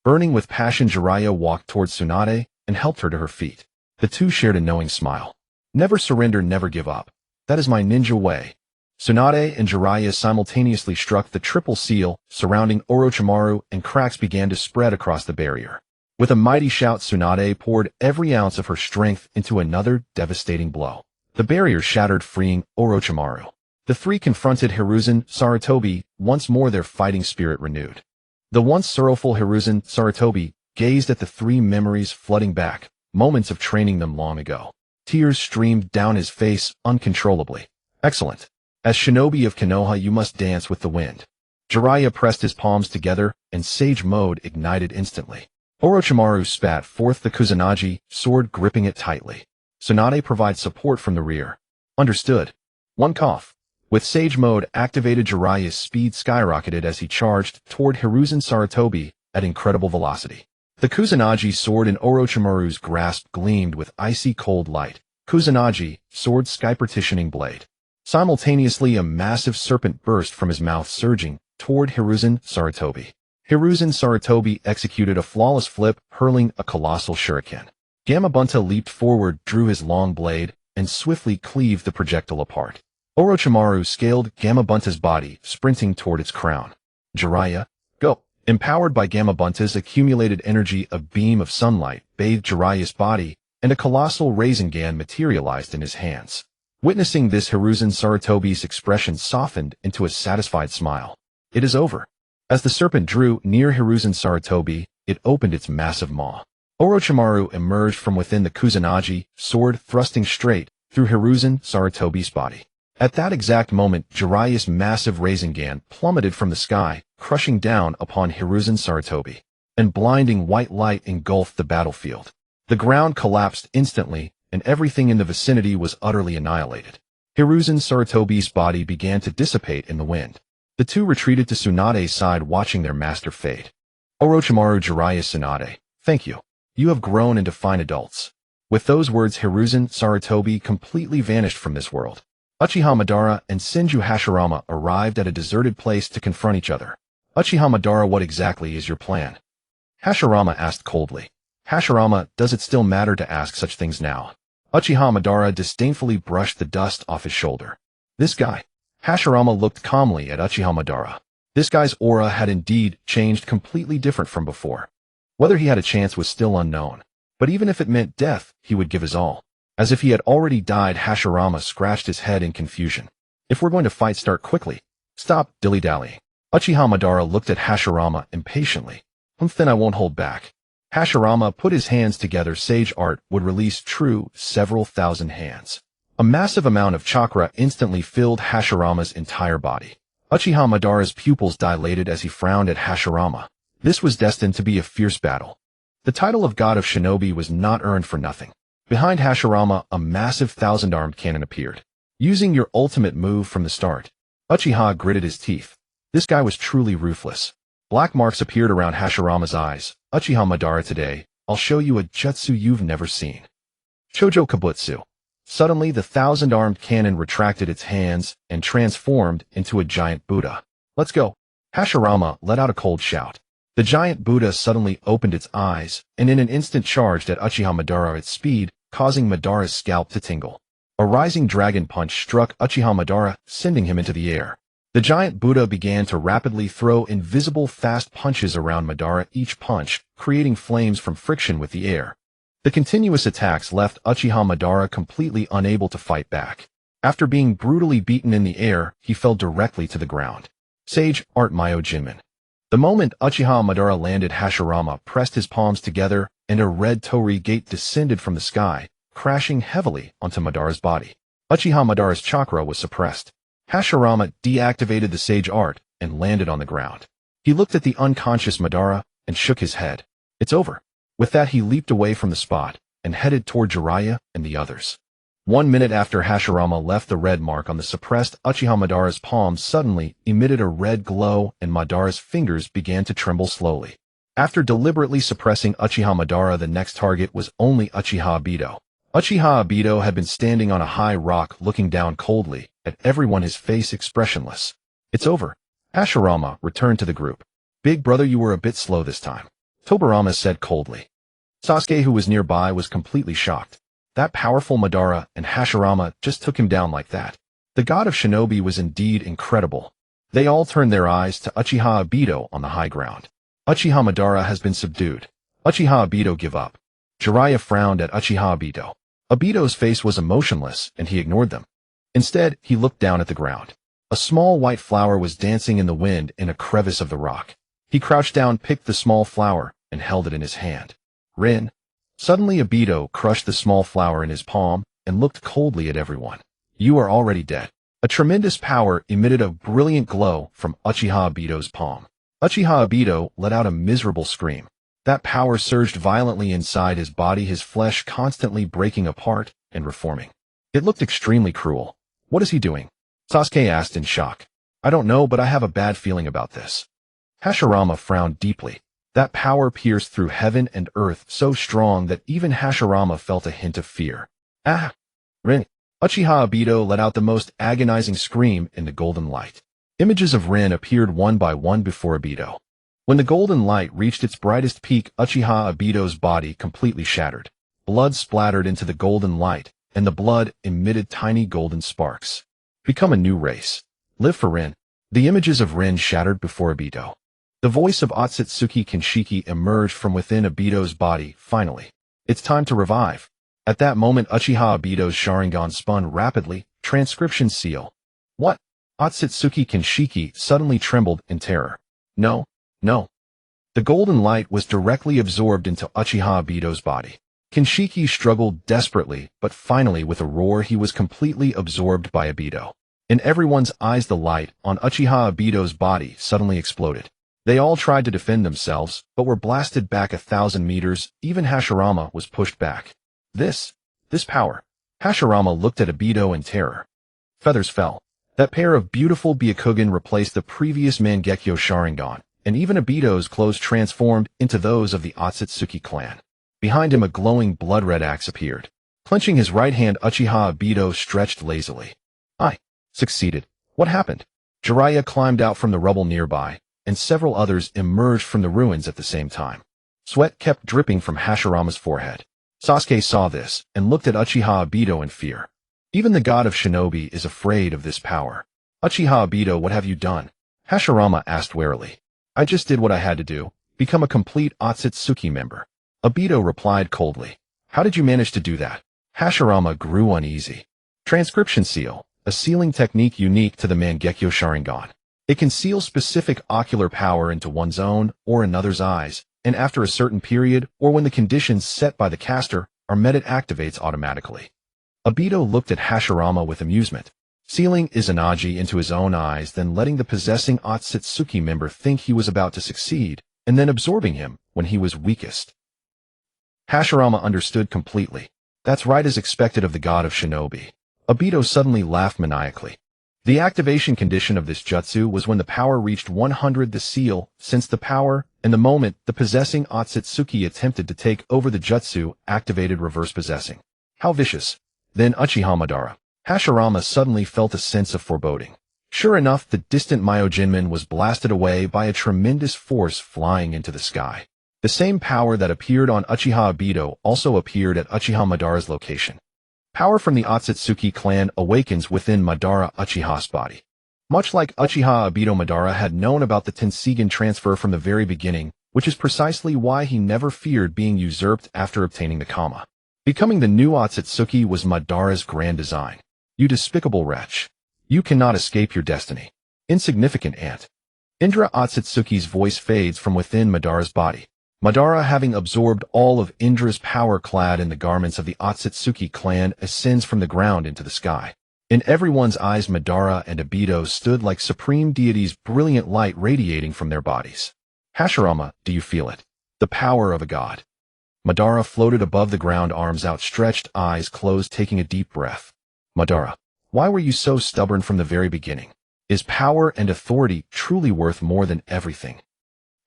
Burning with passion, Jiraiya walked towards Tsunade and helped her to her feet. The two shared a knowing smile. Never surrender, never give up. That is my ninja way. Tsunade and Jiraiya simultaneously struck the triple seal surrounding Orochimaru, and cracks began to spread across the barrier. With a mighty shout, Tsunade poured every ounce of her strength into another devastating blow. The barrier shattered, freeing Orochimaru. The three confronted Hiruzen Sarutobi, once more their fighting spirit renewed. The once sorrowful Hiruzen Sarutobi gazed at the three, memories flooding back, moments of training them long ago. Tears streamed down his face uncontrollably. Excellent. As shinobi of Konoha, you must dance with the wind. Jiraiya pressed his palms together, and sage mode ignited instantly. Orochimaru spat forth the Kusanagi, sword gripping it tightly. Tsunade provides support from the rear. Understood. One cough. With sage mode activated, Jiraiya's speed skyrocketed as he charged toward Hiruzen Sarutobi at incredible velocity. The Kusanagi sword in Orochimaru's grasp gleamed with icy cold light. Kusanagi, sword sky partitioning blade. Simultaneously, a massive serpent burst from his mouth, surging toward Hiruzen Sarutobi. Hiruzen Sarutobi executed a flawless flip, hurling a colossal shuriken. Gamabunta leaped forward, drew his long blade, and swiftly cleaved the projectile apart. Orochimaru scaled Gamabunta's body, sprinting toward its crown. Jiraiya, go! Empowered by Gamabunta's accumulated energy, a beam of sunlight bathed Jiraiya's body, and a colossal Rasengan materialized in his hands. Witnessing this, Hiruzen Sarutobi's expression softened into a satisfied smile. It is over. As the serpent drew near Hiruzen Sarutobi, it opened its massive maw. Orochimaru emerged from within the Kusanagi, sword thrusting straight through Hiruzen Sarutobi's body. At that exact moment, Jiraiya's massive Rasengan plummeted from the sky, crushing down upon Hiruzen Sarutobi. And blinding white light engulfed the battlefield. The ground collapsed instantly, and everything in the vicinity was utterly annihilated. Hiruzen Sarutobi's body began to dissipate in the wind. The two retreated to Tsunade's side, watching their master fade. Orochimaru, Jiraiya, Tsunade, thank you. You have grown into fine adults. With those words, Hiruzen Sarutobi completely vanished from this world. Uchiha Madara and Senju Hashirama arrived at a deserted place to confront each other. Uchiha Madara, what exactly is your plan? Hashirama asked coldly. Hashirama, does it still matter to ask such things now? Uchiha Madara disdainfully brushed the dust off his shoulder. This guy. Hashirama looked calmly at Uchiha Madara. This guy's aura had indeed changed, completely different from before. Whether he had a chance was still unknown. But even if it meant death, he would give his all. As if he had already died, Hashirama scratched his head in confusion. If we're going to fight, start quickly. Stop dilly-dallying. Uchiha Madara looked at Hashirama impatiently. Then I won't hold back. Hashirama put his hands together. Sage art would release true several thousand hands. A massive amount of chakra instantly filled Hashirama's entire body. Uchiha Madara's pupils dilated as he frowned at Hashirama. This was destined to be a fierce battle. The title of God of Shinobi was not earned for nothing. Behind Hashirama, a massive thousand-armed cannon appeared. Using your ultimate move from the start. Uchiha gritted his teeth. This guy was truly ruthless. Black marks appeared around Hashirama's eyes. Uchiha Madara, today, I'll show you a jutsu you've never seen. Chojo Kabutsu. Suddenly, the thousand-armed cannon retracted its hands and transformed into a giant Buddha. Let's go. Hashirama let out a cold shout. The giant Buddha suddenly opened its eyes, and in an instant charged at Uchiha Madara at speed, causing Madara's scalp to tingle. A rising dragon punch struck Uchiha Madara, sending him into the air. The giant Buddha began to rapidly throw invisible fast punches around Madara, each punch creating flames from friction with the air. The continuous attacks left Uchiha Madara completely unable to fight back. After being brutally beaten in the air, he fell directly to the ground. Sage Art Myo Jinmin. The moment Uchiha Madara landed, Hashirama pressed his palms together, and a red torii gate descended from the sky, crashing heavily onto Madara's body. Uchiha Madara's chakra was suppressed. Hashirama deactivated the Sage Art and landed on the ground. He looked at the unconscious Madara and shook his head. It's over. With that, he leaped away from the spot and headed toward Jiraiya and the others. 1 minute after Hashirama left, the red mark on the suppressed Uchiha Madara's palm suddenly emitted a red glow, and Madara's fingers began to tremble slowly. After deliberately suppressing Uchiha Madara, the next target was only Uchiha Obito. Uchiha Obito had been standing on a high rock looking down coldly at everyone, his face expressionless. It's over. Hashirama returned to the group. Big brother, you were a bit slow this time, Tobirama said coldly. Sasuke, who was nearby, was completely shocked. That powerful Madara and Hashirama just took him down like that. The god of shinobi was indeed incredible. They all turned their eyes to Uchiha Obito on the high ground. Uchiha Madara has been subdued. Uchiha Obito, give up. Jiraiya frowned at Uchiha Obito. Obito's face was emotionless, and he ignored them. Instead, he looked down at the ground. A small white flower was dancing in the wind in a crevice of the rock. He crouched down, picked the small flower, and held it in his hand. Rin. Suddenly Obito crushed the small flower in his palm and looked coldly at everyone. You are already dead. A tremendous power emitted a brilliant glow from Uchiha Obito's palm. Uchiha Obito let out a miserable scream. That power surged violently inside his body, his flesh constantly breaking apart and reforming. It looked extremely cruel. What is he doing? Sasuke asked in shock. I don't know, but I have a bad feeling about this. Hashirama frowned deeply. That power pierced through heaven and earth so strong that even Hashirama felt a hint of fear. Ah! Rin! Uchiha Obito let out the most agonizing scream in the golden light. Images of Rin appeared one by one before Obito. When the golden light reached its brightest peak, Uchiha Obito's body completely shattered. Blood splattered into the golden light, and the blood emitted tiny golden sparks. Become a new race. Live for Rin. The images of Rin shattered before Obito. The voice of Otsutsuki Kinshiki emerged from within Obito's body, finally. It's time to revive. At that moment, Uchiha Obito's Sharingan spun rapidly. Transcription seal. What? Otsutsuki Kinshiki suddenly trembled in terror. No. No. The golden light was directly absorbed into Uchiha Obito's body. Kinshiki struggled desperately, but finally with a roar he was completely absorbed by Obito. In everyone's eyes, the light on Uchiha Obito's body suddenly exploded. They all tried to defend themselves, but were blasted back 1,000 meters. Even Hashirama was pushed back. This power. Hashirama looked at Obito in terror. Feathers fell. That pair of beautiful Byakugan replaced the previous Mangekyo Sharingan, and even Obito's clothes transformed into those of the Otsutsuki clan. Behind him, a glowing blood-red axe appeared. Clenching his right hand, Uchiha Obito stretched lazily. I succeeded. What happened? Jiraiya climbed out from the rubble nearby, and several others emerged from the ruins at the same time. Sweat kept dripping from Hashirama's forehead. Sasuke saw this and looked at Uchiha Obito in fear. Even the god of shinobi is afraid of this power. Uchiha Obito, what have you done? Hashirama asked warily. I just did what I had to do, become a complete Otsutsuki member. Obito replied coldly. How did you manage to do that? Hashirama grew uneasy. Transcription seal, a sealing technique unique to the Mangekyo Sharingan. It can seal specific ocular power into one's own or another's eyes, and after a certain period, or when the conditions set by the caster are met, it activates automatically. Obito looked at Hashirama with amusement. Sealing Izanagi into his own eyes, then letting the possessing Otsutsuki member think he was about to succeed, and then absorbing him when he was weakest. Hashirama understood completely. That's right, as expected of the god of shinobi. Obito suddenly laughed maniacally. The activation condition of this jutsu was when the power reached 100. The seal, since the power, and the moment the possessing Otsutsuki attempted to take over the jutsu, activated reverse possessing. How vicious. Then Uchiha Madara. Hashirama suddenly felt a sense of foreboding. Sure enough, the distant Myojinman was blasted away by a tremendous force flying into the sky. The same power that appeared on Uchiha Obito also appeared at Uchiha Madara's location. Power from the Otsutsuki clan awakens within Madara Uchiha's body. Much like Uchiha Obito, Madara had known about the Tenseigan transfer from the very beginning, which is precisely why he never feared being usurped after obtaining the Kama. Becoming the new Otsutsuki was Madara's grand design. You despicable wretch. You cannot escape your destiny. Insignificant ant. Indra Otsutsuki's voice fades from within Madara's body. Madara, having absorbed all of Indra's power clad in the garments of the Otsutsuki clan, ascends from the ground into the sky. In everyone's eyes, Madara and Obito stood like supreme deities, brilliant light radiating from their bodies. Hashirama, do you feel it? The power of a god. Madara floated above the ground, arms outstretched, eyes closed, taking a deep breath. Madara, why were you so stubborn from the very beginning? Is power and authority truly worth more than everything?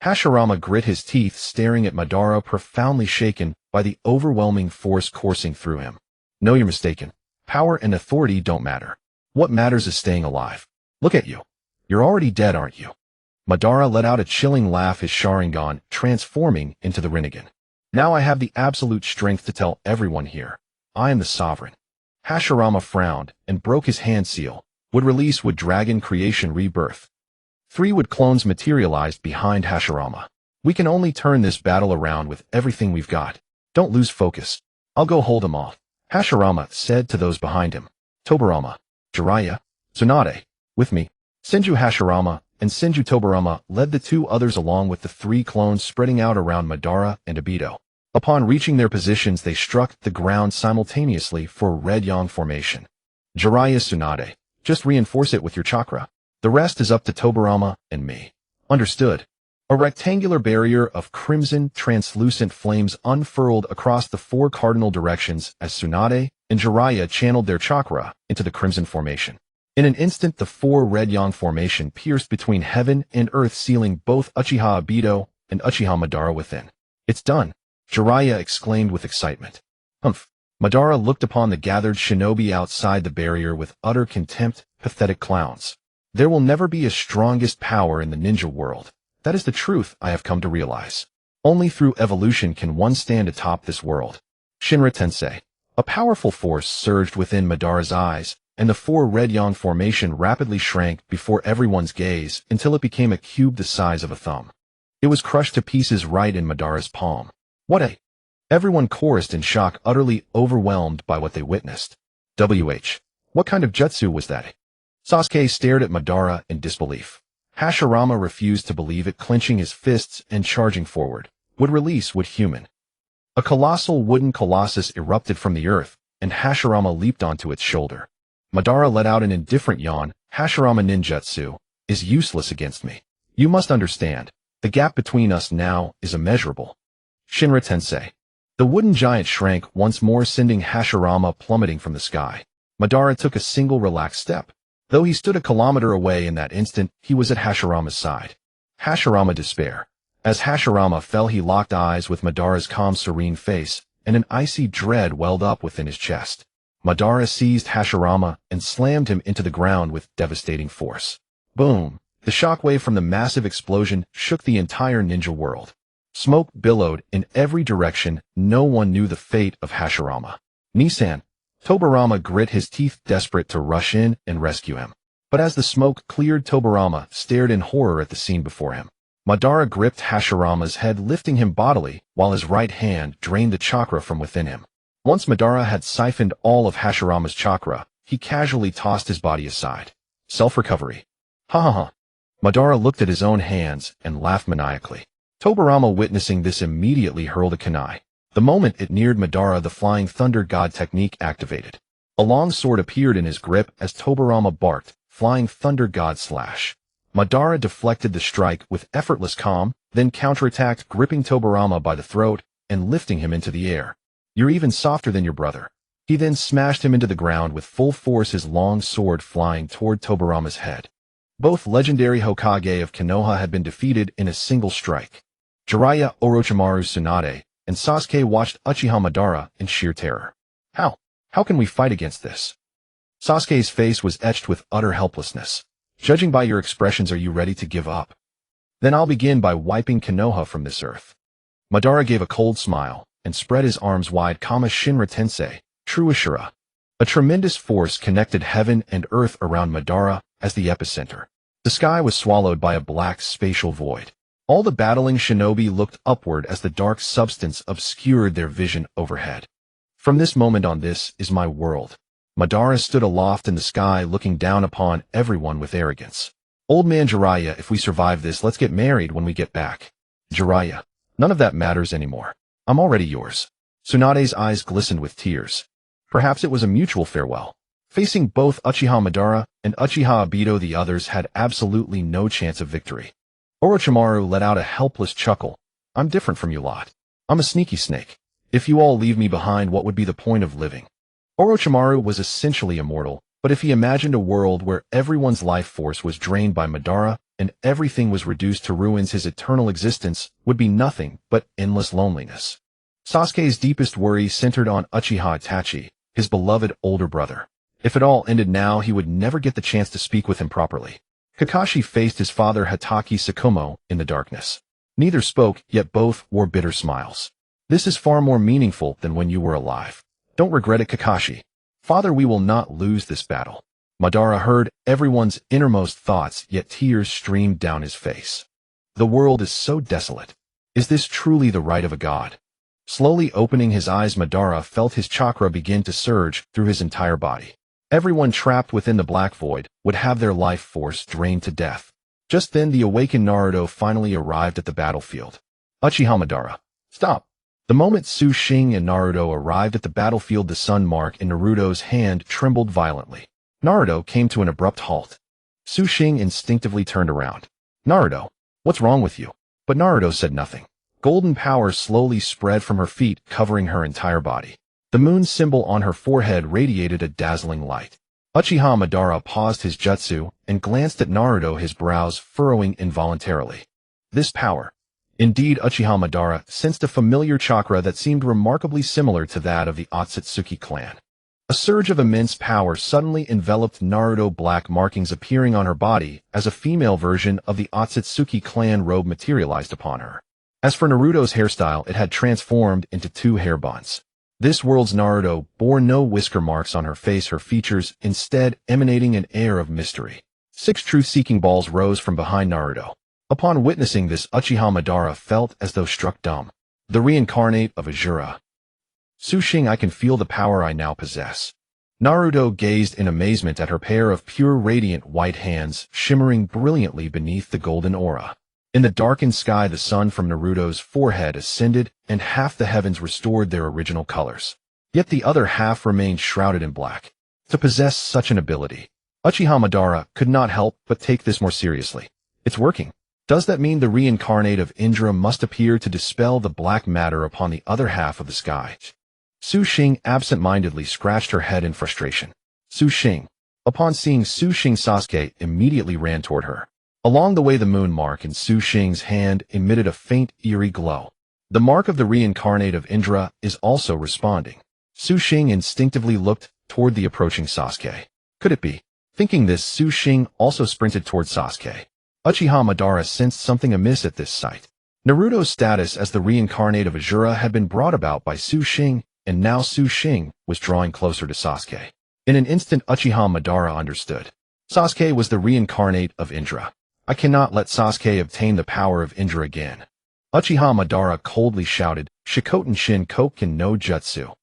Hashirama grit his teeth, staring at Madara, profoundly shaken by the overwhelming force coursing through him. No, you're mistaken. Power and authority don't matter. What matters is staying alive. Look at you. You're already dead, aren't you? Madara let out a chilling laugh, his Sharingan transforming into the Rinnegan. Now I have the absolute strength to tell everyone here. I am the sovereign. Hashirama frowned and broke his hand seal. Would dragon creation rebirth. 3 would clones materialized behind Hashirama. We can only turn this battle around with everything we've got. Don't lose focus. I'll go hold them off. Hashirama said to those behind him. Tobirama, Jiraiya, Tsunade, with me. Senju Hashirama and Senju Tobirama led the 2 others along with the 3 clones spreading out around Madara and Obito. Upon reaching their positions, they struck the ground simultaneously for Red Yang formation. Jiraiya, Tsunade, just reinforce it with your chakra. The rest is up to Tobirama and me. Understood. A rectangular barrier of crimson, translucent flames unfurled across the 4 cardinal directions as Tsunade and Jiraiya channeled their chakra into the crimson formation. In an instant, the 4 Red Yang formation pierced between heaven and earth, sealing both Uchiha Obito and Uchiha Madara within. It's done, Jiraiya exclaimed with excitement. Humph. Madara looked upon the gathered shinobi outside the barrier with utter contempt. Pathetic clowns. There will never be a strongest power in the ninja world. That is the truth I have come to realize. Only through evolution can one stand atop this world. Shinra Tensei. A powerful force surged within Madara's eyes, and the 4 Red Yang formation rapidly shrank before everyone's gaze until it became a cube the size of a thumb. It was crushed to pieces right in Madara's palm. What a... Everyone chorused in shock, utterly overwhelmed by what they witnessed. What kind of jutsu was that? Sasuke stared at Madara in disbelief. Hashirama refused to believe it, clenching his fists and charging forward. Would human. A colossal wooden colossus erupted from the earth, and Hashirama leaped onto its shoulder. Madara let out an indifferent yawn. Hashirama ninjutsu is useless against me. You must understand, the gap between us now is immeasurable. Shinra Tensei. The wooden giant shrank once more, sending Hashirama plummeting from the sky. Madara took a single relaxed step. Though he stood a kilometer away in that instant, he was at Hashirama's side. Hashirama despair. As Hashirama fell, he locked eyes with Madara's calm, serene face, and an icy dread welled up within his chest. Madara seized Hashirama and slammed him into the ground with devastating force. Boom! The shockwave from the massive explosion shook the entire ninja world. Smoke billowed in every direction. No one knew the fate of Hashirama. Nissan. Tobirama grit his teeth, desperate to rush in and rescue him. But as the smoke cleared, Tobirama stared in horror at the scene before him. Madara gripped Hashirama's head, lifting him bodily, while his right hand drained the chakra from within him. Once Madara had siphoned all of Hashirama's chakra, he casually tossed his body aside. Self-recovery. Ha ha ha. Madara looked at his own hands and laughed maniacally. Tobirama, witnessing this, immediately hurled a kunai. The moment it neared Madara, the Flying Thunder God technique activated. A long sword appeared in his grip as Tobirama barked, Flying Thunder God slash. Madara deflected the strike with effortless calm, then counterattacked, gripping Tobirama by the throat and lifting him into the air. You're even softer than your brother. He then smashed him into the ground with full force, his long sword flying toward Tobirama's head. Both legendary Hokage of Konoha had been defeated in a single strike. Jiraiya, Orochimaru, Tsunade, and Sasuke watched Uchiha Madara in sheer terror. How can we fight against this? Sasuke's face was etched with utter helplessness. Judging by your expressions, are you ready to give up? Then I'll begin by wiping Konoha from this earth. Madara gave a cold smile and spread his arms wide. Shinra Tensei, True Ashura. A tremendous force connected heaven and earth around Madara as the epicenter. The sky was swallowed by a black spatial void. All the battling shinobi looked upward as the dark substance obscured their vision overhead. From this moment on, this is my world. Madara stood aloft in the sky, looking down upon everyone with arrogance. Old man Jiraiya, if we survive this, let's get married when we get back. Jiraiya, none of that matters anymore. I'm already yours. Tsunade's eyes glistened with tears. Perhaps it was a mutual farewell. Facing both Uchiha Madara and Uchiha Obito, the others had absolutely no chance of victory. Orochimaru let out a helpless chuckle. I'm different from you lot. I'm a sneaky snake. If you all leave me behind, what would be the point of living? Orochimaru was essentially immortal, but if he imagined a world where everyone's life force was drained by Madara and everything was reduced to ruins, his eternal existence would be nothing but endless loneliness. Sasuke's deepest worry centered on Uchiha Itachi, his beloved older brother. If it all ended now, he would never get the chance to speak with him properly. Kakashi faced his father Hatake Sakumo in the darkness. Neither spoke, yet both wore bitter smiles. This is far more meaningful than when you were alive. Don't regret it, Kakashi. Father, we will not lose this battle. Madara heard everyone's innermost thoughts, yet tears streamed down his face. The world is so desolate. Is this truly the right of a god? Slowly opening his eyes, Madara felt his chakra begin to surge through his entire body. Everyone trapped within the black void would have their life force drained to death. Just then, the awakened Naruto finally arrived at the battlefield. Uchiha Madara, stop! The moment Xing and Naruto arrived at the battlefield, the sun mark in Naruto's hand trembled violently. Naruto came to an abrupt halt. Xing instinctively turned around. Naruto, what's wrong with you? But Naruto said nothing. Golden power slowly spread from her feet, covering her entire body. The moon symbol on her forehead radiated a dazzling light. Uchiha Madara paused his jutsu and glanced at Naruto, his brows furrowing involuntarily. This power. Indeed, Uchiha Madara sensed a familiar chakra that seemed remarkably similar to that of the Otsutsuki clan. A surge of immense power suddenly enveloped Naruto, black markings appearing on her body as a female version of the Otsutsuki clan robe materialized upon her. As for Naruto's hairstyle, it had transformed into 2 hair buns. This world's Naruto bore no whisker marks on her face, her features instead emanating an air of mystery. 6 truth-seeking balls rose from behind Naruto. Upon witnessing this, Uchiha Madara felt as though struck dumb. The reincarnate of Azura. Xing, I can feel the power I now possess. Naruto gazed in amazement at her pair of pure radiant white hands shimmering brilliantly beneath the golden aura. In the darkened sky, the sun from Naruto's forehead ascended, and half the heavens restored their original colors. Yet the other half remained shrouded in black. To possess such an ability, Uchiha Madara could not help but take this more seriously. It's working. Does that mean the reincarnate of Indra must appear to dispel the black matter upon the other half of the sky? Xing absent-mindedly scratched her head in frustration. Xing. Upon seeing Xing, Sasuke immediately ran toward her. Along the way, the moon mark in Xing's hand emitted a faint, eerie glow. The mark of the reincarnate of Indra is also responding. Xing instinctively looked toward the approaching Sasuke. Could it be? Thinking this, Xing also sprinted toward Sasuke. Uchiha Madara sensed something amiss at this sight. Naruto's status as the reincarnate of Azura had been brought about by Xing, and now Xing was drawing closer to Sasuke. In an instant, Uchiha Madara understood. Sasuke was the reincarnate of Indra. I cannot let Sasuke obtain the power of Indra again. Uchiha Madara coldly shouted, Shikoten Shin Koken no Jutsu.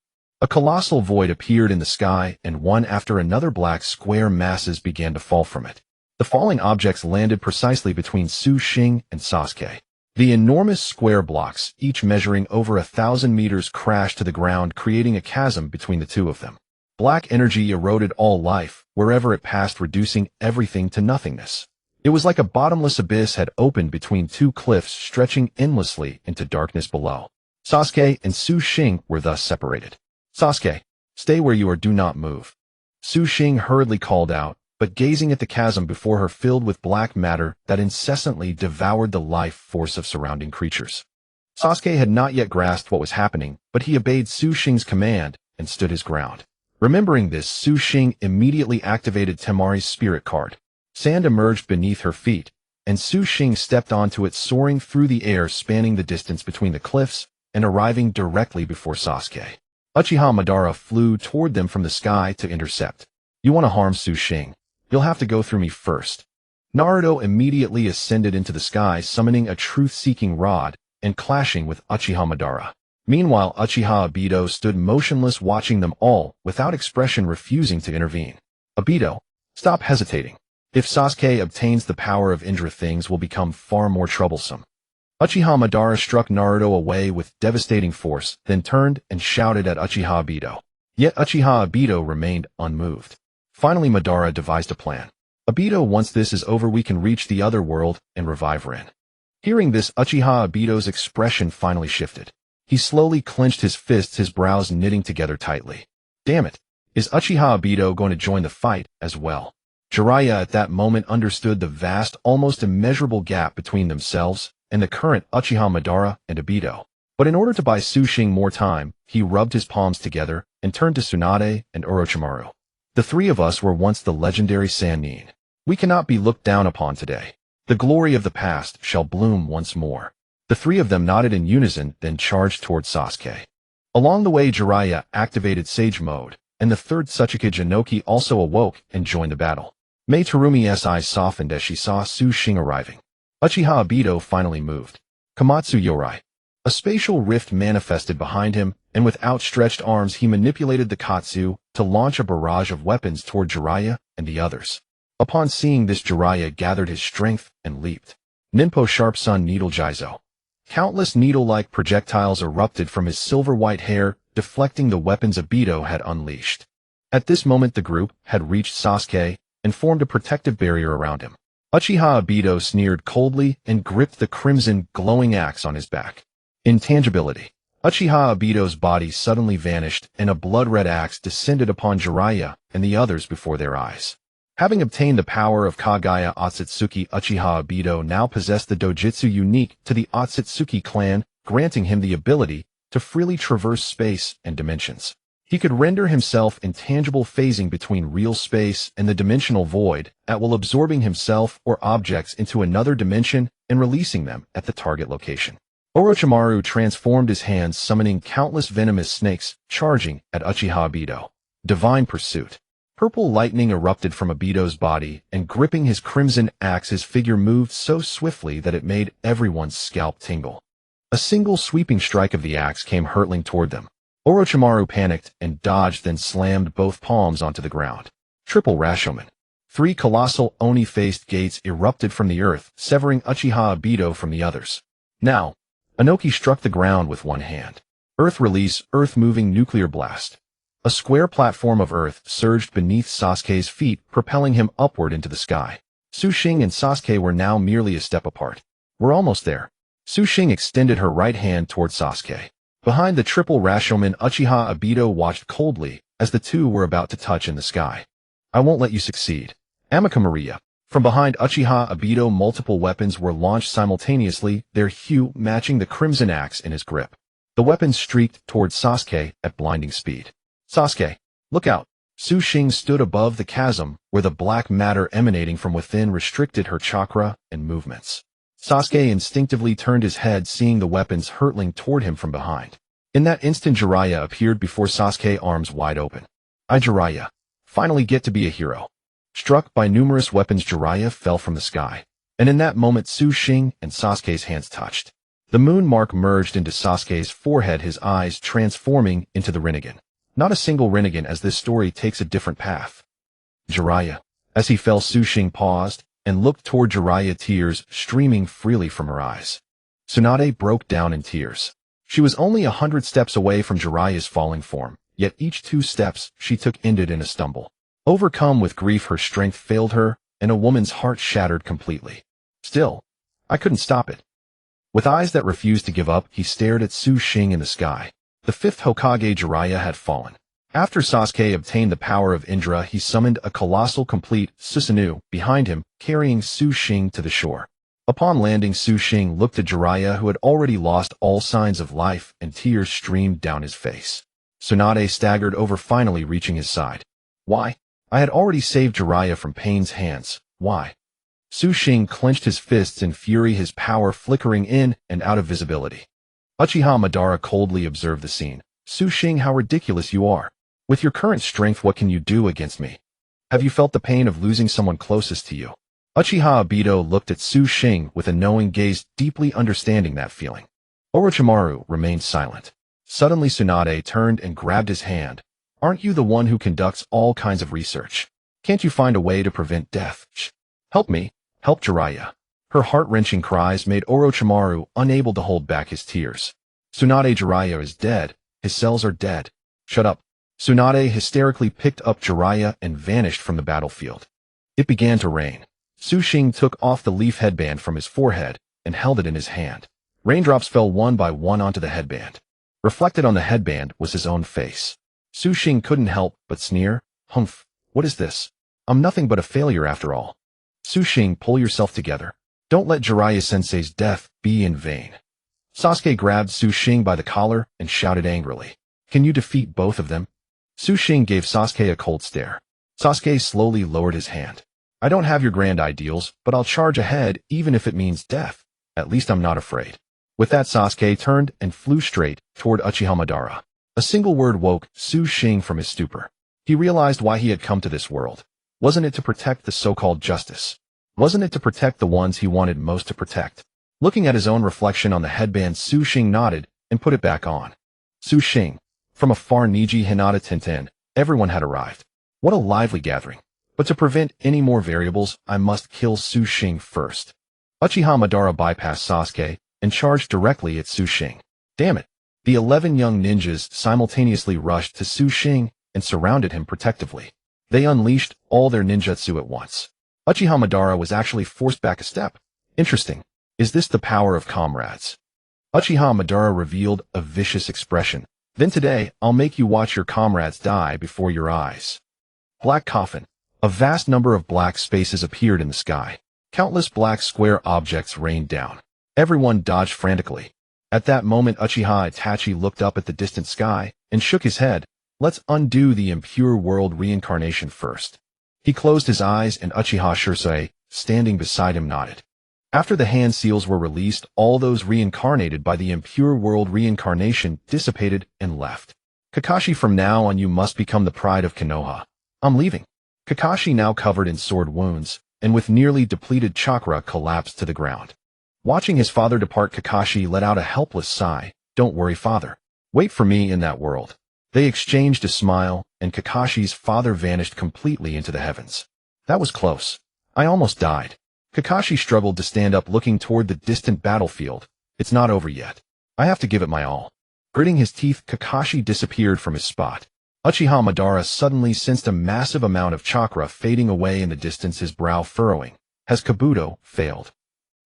A colossal void appeared in the sky, and one after another black square masses began to fall from it. The falling objects landed precisely between Xing and Sasuke. The enormous square blocks, each measuring over 1,000 meters, crashed to the ground, creating a chasm between the two of them. Black energy eroded all life wherever it passed, reducing everything to nothingness. It was like a bottomless abyss had opened between 2 cliffs, stretching endlessly into darkness below. Sasuke and Xing were thus separated. Sasuke, stay where you are, do not move. Xing hurriedly called out, but gazing at the chasm before her filled with black matter that incessantly devoured the life force of surrounding creatures. Sasuke had not yet grasped what was happening, but he obeyed Xing's command and stood his ground. Remembering this, Xing immediately activated Temari's spirit card. Sand emerged beneath her feet, and Su Xing stepped onto it, soaring through the air, spanning the distance between the cliffs and arriving directly before Sasuke. Uchiha Madara flew toward them from the sky to intercept. "You want to harm Su Xing? You'll have to go through me first." Naruto immediately ascended into the sky, summoning a truth-seeking rod and clashing with Uchiha Madara. Meanwhile, Uchiha Obito stood motionless, watching them all, without expression, refusing to intervene. "Obito, stop hesitating. If Sasuke obtains the power of Indra, things will become far more troublesome." Uchiha Madara struck Naruto away with devastating force, then turned and shouted at Uchiha Obito. Yet Uchiha Obito remained unmoved. Finally, Madara devised a plan. "Obito, once this is over, we can reach the other world and revive Rin." Hearing this, Uchiha Obito's expression finally shifted. He slowly clenched his fists, his brows knitting together tightly. Damn it! Is Uchiha Obito going to join the fight as well? Jiraiya at that moment understood the vast, almost immeasurable gap between themselves and the current Uchiha Madara and Obito. But in order to buy Su Xing more time, he rubbed his palms together and turned to Tsunade and Orochimaru. "The three of us were once the legendary Sannin. We cannot be looked down upon today. The glory of the past shall bloom once more." The three of them nodded in unison, then charged towards Sasuke. Along the way, Jiraiya activated Sage Mode, and the third Tsuchikage Inoki also awoke and joined the battle. Mei Terumi's eyes softened as she saw Su Xing arriving. Uchiha Obito finally moved. Kamatsu Yorai. A spatial rift manifested behind him, and with outstretched arms he manipulated the Katsu to launch a barrage of weapons toward Jiraiya and the others. Upon seeing this, Jiraiya gathered his strength and leaped. Ninpo Sharp Sun Needle Jizo. Countless needle-like projectiles erupted from his silver-white hair, deflecting the weapons Obito had unleashed. At this moment, the group had reached Sasuke and formed a protective barrier around him. Uchiha Obito sneered coldly and gripped the crimson, glowing axe on his back. Intangibility. Uchiha Obito's body suddenly vanished, and a blood-red axe descended upon Jiraiya and the others before their eyes. Having obtained the power of Kagaya Otsutsuki, Uchiha Obito now possessed the dojutsu unique to the Otsutsuki clan, granting him the ability to freely traverse space and dimensions. He could render himself intangible, phasing between real space and the dimensional void, at will absorbing himself or objects into another dimension and releasing them at the target location. Orochimaru transformed his hands, summoning countless venomous snakes, charging at Uchiha Obito. Divine Pursuit. Purple lightning erupted from Obito's body, and gripping his crimson axe, his figure moved so swiftly that it made everyone's scalp tingle. A single sweeping strike of the axe came hurtling toward them. Orochimaru panicked and dodged, then slammed both palms onto the ground. Triple Rashomon. Three colossal Oni-faced gates erupted from the earth, severing Uchiha Obito from the others. Now, Inoki struck the ground with one hand. Earth Release, Earth Moving Nuclear Blast. A square platform of earth surged beneath Sasuke's feet, propelling him upward into the sky. Su Xing and Sasuke were now merely a step apart. "We're almost there." Su Xing extended her right hand toward Sasuke. Behind the triple Rashomon, Uchiha Obito watched coldly as the two were about to touch in the sky. "I won't let you succeed." Amica Maria. From behind Uchiha Obito, multiple weapons were launched simultaneously, their hue matching the crimson axe in his grip. The weapons streaked towards Sasuke at blinding speed. "Sasuke, look out!" Su Xing stood above the chasm, where the black matter emanating from within restricted her chakra and movements. Sasuke instinctively turned his head, seeing the weapons hurtling toward him from behind. In that instant, Jiraiya appeared before Sasuke, arms wide open. "I, Jiraiya, finally get to be a hero." Struck by numerous weapons, Jiraiya fell from the sky. And in that moment, Su Xing and Sasuke's hands touched. The moon mark merged into Sasuke's forehead, his eyes transforming into the Rinnegan. Not a single Rinnegan, as this story takes a different path. Jiraiya. As he fell, Su Xing paused and looked toward Jiraiya, tears streaming freely from her eyes. Tsunade broke down in tears. She was only 100 steps away from Jiraiya's falling form, yet each 2 steps she took ended in a stumble. Overcome with grief, her strength failed her, and a woman's heart shattered completely. Still, I couldn't stop it. With eyes that refused to give up, he stared at Su Xing in the sky. The 5th Hokage Jiraiya had fallen. After Sasuke obtained the power of Indra, he summoned a colossal complete Susanoo behind him, carrying Su Xing to the shore. Upon landing, Su Xing looked at Jiraiya, who had already lost all signs of life, and tears streamed down his face. Tsunade staggered over, finally reaching his side. "Why? I had already saved Jiraiya from Pain's hands. Why? Su Xing clenched his fists in fury, his power flickering in and out of visibility. Uchiha Madara coldly observed the scene. Su Xing, how ridiculous you are. With your current strength, what can you do against me? Have you felt the pain of losing someone closest to you? Uchiha Obito looked at Su Xing with a knowing gaze, deeply understanding that feeling. Orochimaru remained silent. Suddenly Tsunade turned and grabbed his hand. Aren't you the one who conducts all kinds of research? Can't you find a way to prevent death? Help me. Help Jiraiya. Her heart-wrenching cries made Orochimaru unable to hold back his tears. Tsunade, Jiraiya is dead. His cells are dead. Shut up. Tsunade hysterically picked up Jiraiya and vanished from the battlefield. It began to rain. Su Xing took off the leaf headband from his forehead and held it in his hand. Raindrops fell one by one onto the headband. Reflected on the headband was his own face. Su Xing couldn't help but sneer. Humph, what is this? I'm nothing but a failure after all. Su Xing, pull yourself together. Don't let Jiraiya-sensei's death be in vain. Sasuke grabbed Su Xing by the collar and shouted angrily. Can you defeat both of them? Su Xing gave Sasuke a cold stare. Sasuke slowly lowered his hand. I don't have your grand ideals, but I'll charge ahead even if it means death. At least I'm not afraid. With that, Sasuke turned and flew straight toward Uchiha Madara. A single word woke Su Xing from his stupor. He realized why he had come to this world. Wasn't it to protect the so-called justice? Wasn't it to protect the ones he wanted most to protect? Looking at his own reflection on the headband, Su Xing nodded and put it back on. Su Xing. From afar, Niji Hinata Tenten, everyone had arrived. What a lively gathering. But to prevent any more variables, I must kill Su Xing first. Uchiha Madara bypassed Sasuke and charged directly at Su Xing. Damn it. The 11 young ninjas simultaneously rushed to Su Xing and surrounded him protectively. They unleashed all their ninjutsu at once. Uchiha Madara was actually forced back a step. Interesting. Is this the power of comrades? Uchiha Madara revealed a vicious expression. Then today, I'll make you watch your comrades die before your eyes. Black coffin. A vast number of black spaces appeared in the sky. Countless black square objects rained down. Everyone dodged frantically. At that moment, Uchiha Itachi looked up at the distant sky and shook his head. Let's undo the impure world reincarnation first. He closed his eyes and Uchiha Shirsei, standing beside him, nodded. After the hand seals were released, all those reincarnated by the impure world reincarnation dissipated and left. Kakashi, from now on you must become the pride of Konoha. I'm leaving. Kakashi, now covered in sword wounds, and with nearly depleted chakra, collapsed to the ground. Watching his father depart, Kakashi let out a helpless sigh. Don't worry, father. Wait for me in that world. They exchanged a smile, and Kakashi's father vanished completely into the heavens. That was close. I almost died. Kakashi struggled to stand up, looking toward the distant battlefield. It's not over yet. I have to give it my all. Gritting his teeth, Kakashi disappeared from his spot. Uchiha Madara suddenly sensed a massive amount of chakra fading away in the distance, his brow furrowing. Has Kabuto failed?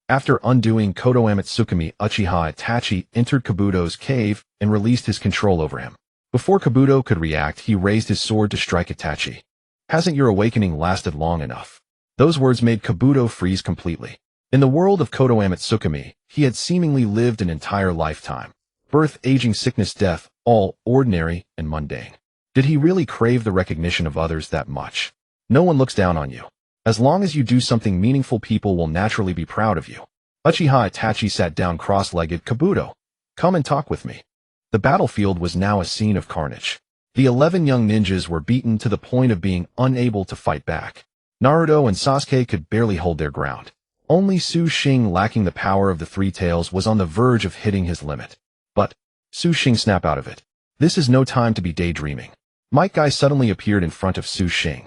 After undoing Koto Amatsukami, Uchiha Itachi entered Kabuto's cave and released his control over him. Before Kabuto could react, he raised his sword to strike Itachi. Hasn't your awakening lasted long enough? Those words made Kabuto freeze completely. In the world of Koto Amatsukami, he had seemingly lived an entire lifetime. Birth, aging, sickness, death, all ordinary and mundane. Did he really crave the recognition of others that much? No one looks down on you. As long as you do something meaningful, people will naturally be proud of you. Uchiha Itachi sat down cross-legged. Kabuto, come and talk with me. The battlefield was now a scene of carnage. The 11 young ninjas were beaten to the point of being unable to fight back. Naruto and Sasuke could barely hold their ground. Only Su Xing, lacking the power of the three tails, was on the verge of hitting his limit. But Su Xing snapped out of it. This is no time to be daydreaming. Might Guy suddenly appeared in front of Su Xing.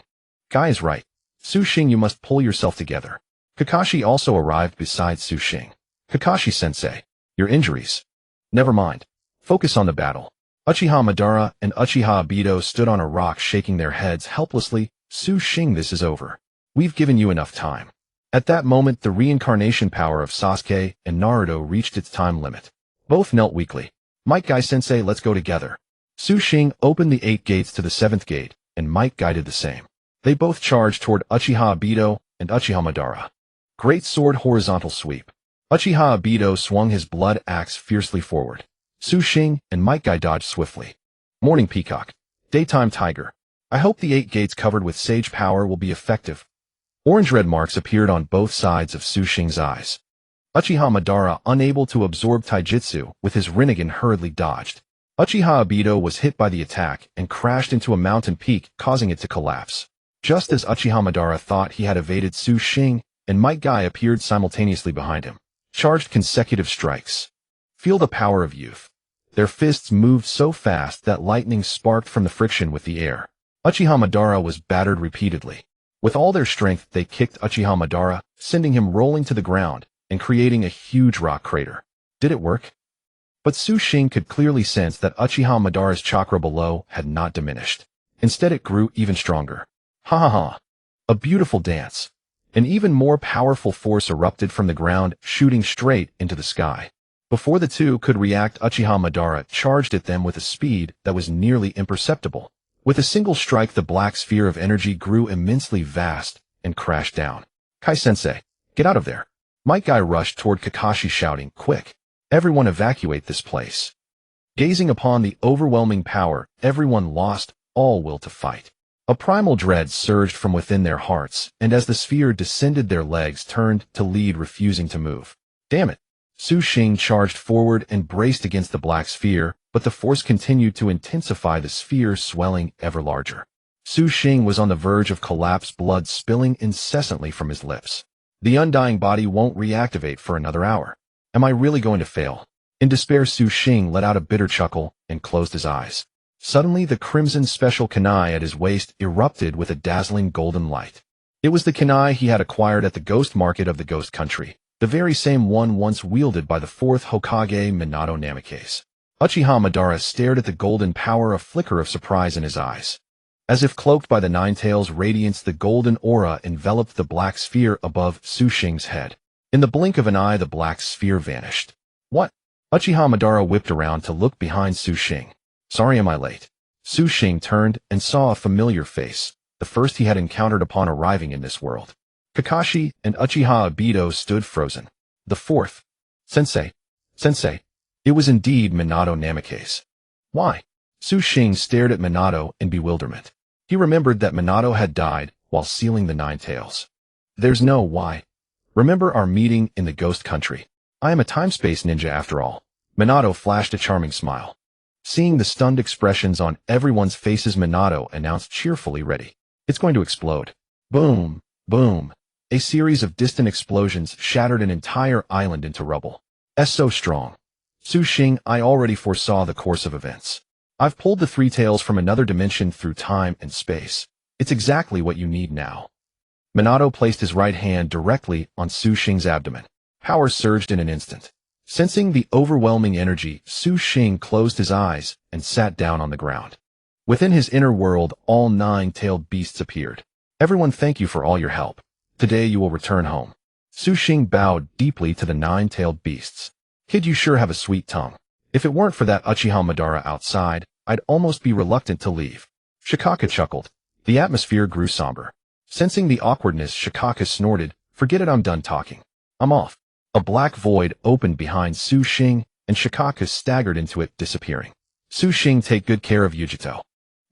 Guy is right. Su Xing, you must pull yourself together. Kakashi also arrived beside Su Xing. Kakashi-sensei, your injuries. Never mind. Focus on the battle. Uchiha Madara and Uchiha Obito stood on a rock, shaking their heads helplessly. Su Xing, this is over. We've given you enough time. At that moment, the reincarnation power of Sasuke and Naruto reached its time limit. Both knelt weakly. Might Guy-sensei, let's go together. Su Xing opened the 8 gates to the 7th gate, and Might Guy did the same. They both charged toward Uchiha Obito and Uchiha Madara. Great sword horizontal sweep. Uchiha Obito swung his blood axe fiercely forward. Su Xing and Might Guy dodged swiftly. Morning Peacock. Daytime Tiger. I hope the 8 gates covered with sage power will be effective. Orange-red marks appeared on both sides of Su Xing's eyes. Uchiha Madara, unable to absorb taijutsu with his Rinnegan, hurriedly dodged. Uchiha Obito was hit by the attack and crashed into a mountain peak, causing it to collapse. Just as Uchiha Madara thought he had evaded Su Xing, and Might Guy appeared simultaneously behind him. Charged consecutive strikes. Feel the power of youth. Their fists moved so fast that lightning sparked from the friction with the air. Uchiha Madara was battered repeatedly. With all their strength, they kicked Uchiha Madara, sending him rolling to the ground and creating a huge rock crater. Did it work? But Su Xing could clearly sense that Uchiha Madara's chakra below had not diminished. Instead, it grew even stronger. Ha ha ha. A beautiful dance. An even more powerful force erupted from the ground, shooting straight into the sky. Before the two could react, Uchiha Madara charged at them with a speed that was nearly imperceptible. With a single strike, the black sphere of energy grew immensely vast and crashed down. Kai-sensei, get out of there. Might Guy rushed toward Kakashi, shouting, "Quick! Everyone evacuate this place." Gazing upon the overwhelming power, everyone lost all will to fight. A primal dread surged from within their hearts, and as the sphere descended, their legs turned to lead, refusing to move. Damn it! Su Xing charged forward and braced against the black sphere, but the force continued to intensify, the sphere swelling ever larger. Su Xing was on the verge of collapse, blood spilling incessantly from his lips. The undying body won't reactivate for another hour. Am I really going to fail? In despair, Su Xing let out a bitter chuckle and closed his eyes. Suddenly, the crimson special kunai at his waist erupted with a dazzling golden light. It was the kunai he had acquired at the ghost market of the ghost country, the very same one once wielded by the Fourth Hokage Minato Namikaze. Uchiha Madara stared at the golden power, a flicker of surprise in his eyes. As if cloaked by the Nine Tails' radiance, the golden aura enveloped the black sphere above Su Xing's head. In the blink of an eye, the black sphere vanished. What? Uchiha Madara whipped around to look behind Su Xing. Sorry, am I late? Su Xing turned and saw a familiar face, the first he had encountered upon arriving in this world. Kakashi and Uchiha Obito stood frozen. The fourth. Sensei. It was indeed Minato Namikaze. Why? Su Xing stared at Minato in bewilderment. He remembered that Minato had died while sealing the Nine Tails. There's no why. Remember our meeting in the ghost country. I am a time-space ninja after all. Minato flashed a charming smile. Seeing the stunned expressions on everyone's faces, Minato announced cheerfully, ready. It's going to explode. Boom, boom. A series of distant explosions shattered an entire island into rubble. So strong. Su Xing, I already foresaw the course of events. I've pulled the three tails from another dimension through time and space. It's exactly what you need now. Minato placed his right hand directly on Su Xing's abdomen. Power surged in an instant. Sensing the overwhelming energy, Su Xing closed his eyes and sat down on the ground. Within his inner world, all nine-tailed beasts appeared. Everyone, thank you for all your help. Today you will return home. Su Xing bowed deeply to the nine-tailed beasts. Kid, you sure have a sweet tongue. If it weren't for that Uchiha Madara outside, I'd almost be reluctant to leave. Shikaka chuckled. The atmosphere grew somber. Sensing the awkwardness, Shikaka snorted, forget it, I'm done talking. I'm off. A black void opened behind Su Xing, and Shikaka staggered into it, disappearing. Su Xing, take good care of Yujito.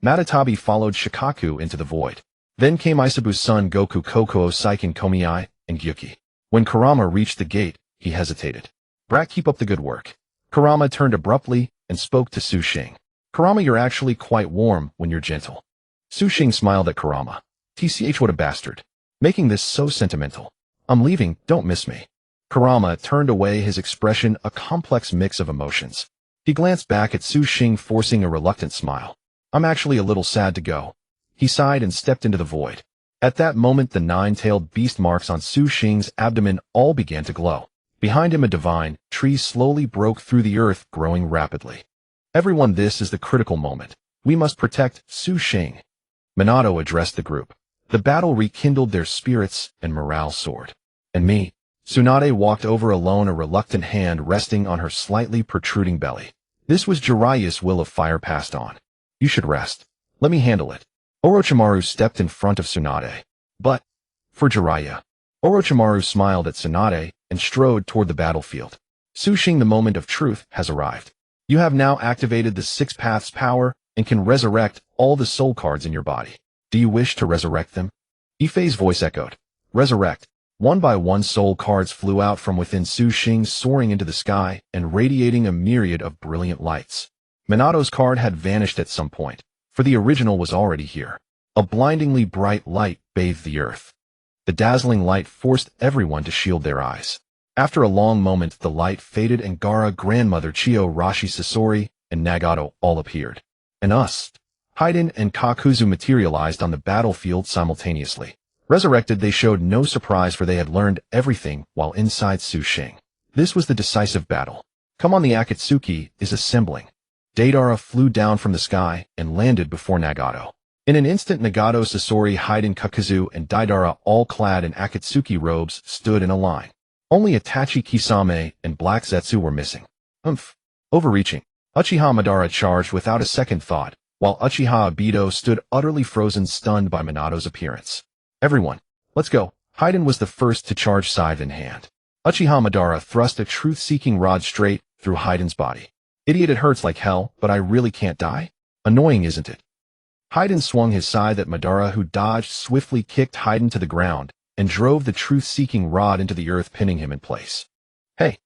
Matatabi followed Shikaku into the void. Then came Isabu's son Goku, Kokuo, Saiken, Komiai, and Gyuki. When Kurama reached the gate, he hesitated. Brat, keep up the good work. Kurama turned abruptly and spoke to Su Xing. Kurama, you're actually quite warm when you're gentle. Su Xing smiled at Kurama. TCH, what a bastard. Making this so sentimental. I'm leaving, don't miss me. Kurama turned away, his expression a complex mix of emotions. He glanced back at Su Xing, forcing a reluctant smile. I'm actually a little sad to go. He sighed and stepped into the void. At that moment, the nine-tailed beast marks on Su Xing's abdomen all began to glow. Behind him, a divine tree slowly broke through the earth, growing rapidly. Everyone, this is the critical moment. We must protect Su Xing. Minato addressed the group. The battle rekindled their spirits and morale soared. And me? Tsunade walked over alone, a reluctant hand resting on her slightly protruding belly. This was Jiraiya's will of fire passed on. You should rest. Let me handle it. Orochimaru stepped in front of Tsunade. But, for Jiraiya. Orochimaru smiled at Tsunade and strode toward the battlefield. Su Xing, the moment of truth has arrived. You have now activated the Six-Paths power and can resurrect all the soul cards in your body. Do you wish to resurrect them? Ifei's voice echoed. Resurrect. One by one soul cards flew out from within Xing, soaring into the sky and radiating a myriad of brilliant lights. Minato's card had vanished at some point, for the original was already here. A blindingly bright light bathed the earth. The dazzling light forced everyone to shield their eyes. After a long moment, the light faded and Gaara, grandmother Chiyo, Rashi, Sasori, and Nagato all appeared. And Haiden and Kakuzu materialized on the battlefield simultaneously. Resurrected, they showed no surprise, for they had learned everything while inside Xing. This was the decisive battle. Come on, the Akatsuki is assembling. Deidara flew down from the sky and landed before Nagato. In an instant, Nagato, Sasori, Haiden, Kakuzu, and Deidara, all clad in Akatsuki robes, stood in a line. Only Itachi Kisame and Black Zetsu were missing. Overreaching. Uchiha Madara charged without a second thought, while Uchiha Obito stood utterly frozen, stunned by Minato's appearance. Everyone, let's go. Haiden was the first to charge, scythe in hand. Uchiha Madara thrust a truth-seeking rod straight through Haiden's body. Idiot, it hurts like hell, but I really can't die? Annoying, isn't it? Haiden swung his scythe at Madara, who dodged, swiftly kicked Haiden to the ground, and drove the truth-seeking rod into the earth, pinning him in place. Hey,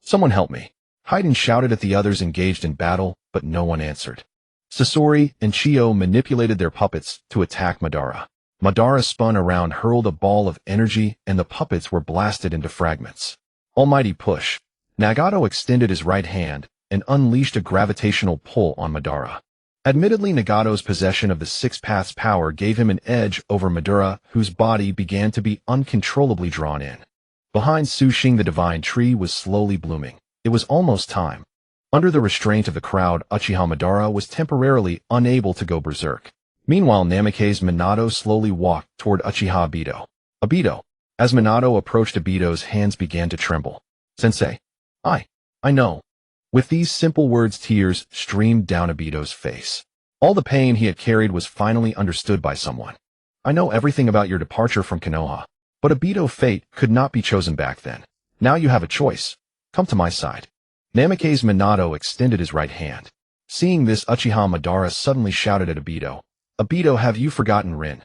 someone help me. Haiden shouted at the others engaged in battle, but no one answered. Sasori and Chiyo manipulated their puppets to attack Madara. Madara spun around, hurled a ball of energy, and the puppets were blasted into fragments. Almighty push. Nagato extended his right hand and unleashed a gravitational pull on Madara. Admittedly, Nagato's possession of the Six-Paths power gave him an edge over Madara, whose body began to be uncontrollably drawn in. Behind Xing, the divine tree was slowly blooming. It was almost time. Under the restraint of the crowd, Uchiha Madara was temporarily unable to go berserk. Meanwhile, Namikaze Minato slowly walked toward Uchiha Obito. Obito. As Minato approached, Obito's hands began to tremble. Sensei. I know. With these simple words, tears streamed down Obito's face. All the pain he had carried was finally understood by someone. I know everything about your departure from Konoha, but Obito, fate could not be chosen back then. Now you have a choice. Come to my side. Namikaze Minato extended his right hand. Seeing this, Uchiha Madara suddenly shouted at Obito. Obito, have you forgotten Rin?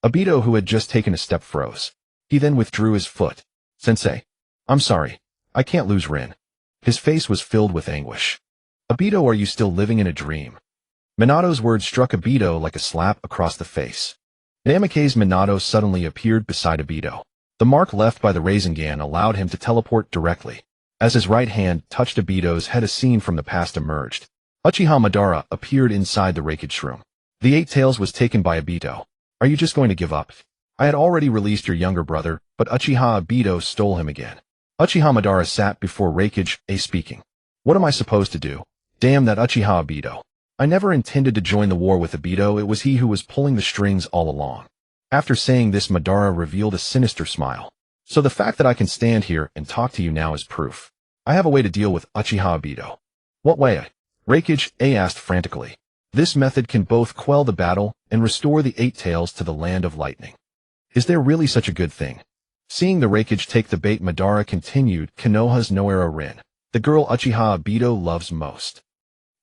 Obito, who had just taken a step, froze. He then withdrew his foot. Sensei. I'm sorry. I can't lose Rin. His face was filled with anguish. Obito, are you still living in a dream? Minato's words struck Obito like a slap across the face. Namikaze Minato suddenly appeared beside Obito. The mark left by the Rasengan allowed him to teleport directly. As his right hand touched Obito's head, a scene from the past emerged. Uchiha Madara appeared inside the wreckage room. The Eight Tails was taken by Obito. Are you just going to give up? I had already released your younger brother, but Uchiha Obito stole him again. Uchiha Madara sat before wreckage, speaking. What am I supposed to do? Damn that Uchiha Obito. I never intended to join the war with Obito. It was he who was pulling the strings all along. After saying this, Madara revealed a sinister smile. So the fact that I can stand here and talk to you now is proof. I have a way to deal with Uchiha Obito. What way? Wreckage asked frantically. This method can both quell the battle and restore the Eight Tails to the land of lightning. Is there really such a good thing? Seeing the wreckage take the bait, Madara continued, Konoha's Noera Rin, the girl Uchiha Obito loves most.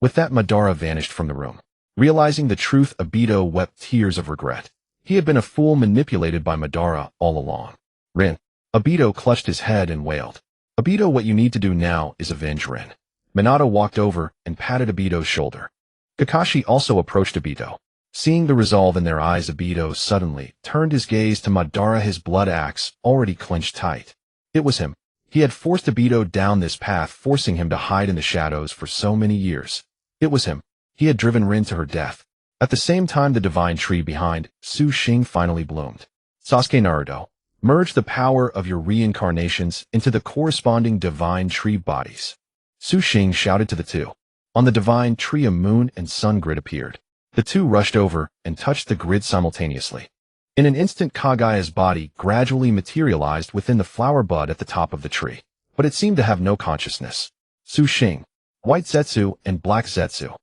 With that, Madara vanished from the room. Realizing the truth, Obito wept tears of regret. He had been a fool, manipulated by Madara all along. Rin. Obito clutched his head and wailed. Obito, what you need to do now is avenge Rin. Minato walked over and patted Obito's shoulder. Kakashi also approached Obito. Seeing the resolve in their eyes, Obito suddenly turned his gaze to Madara, his blood axe already clenched tight. It was him. He had forced Obito down this path, forcing him to hide in the shadows for so many years. It was him. He had driven Rin to her death. At the same time, the divine tree behind Xing finally bloomed. Sasuke, Naruto, merge the power of your reincarnations into the corresponding divine tree bodies. Xing shouted to the two. On the divine tree, a moon and sun grid appeared. The two rushed over and touched the grid simultaneously. In an instant, Kagaya's body gradually materialized within the flower bud at the top of the tree, but it seemed to have no consciousness. Xing, White Zetsu, and Black Zetsu.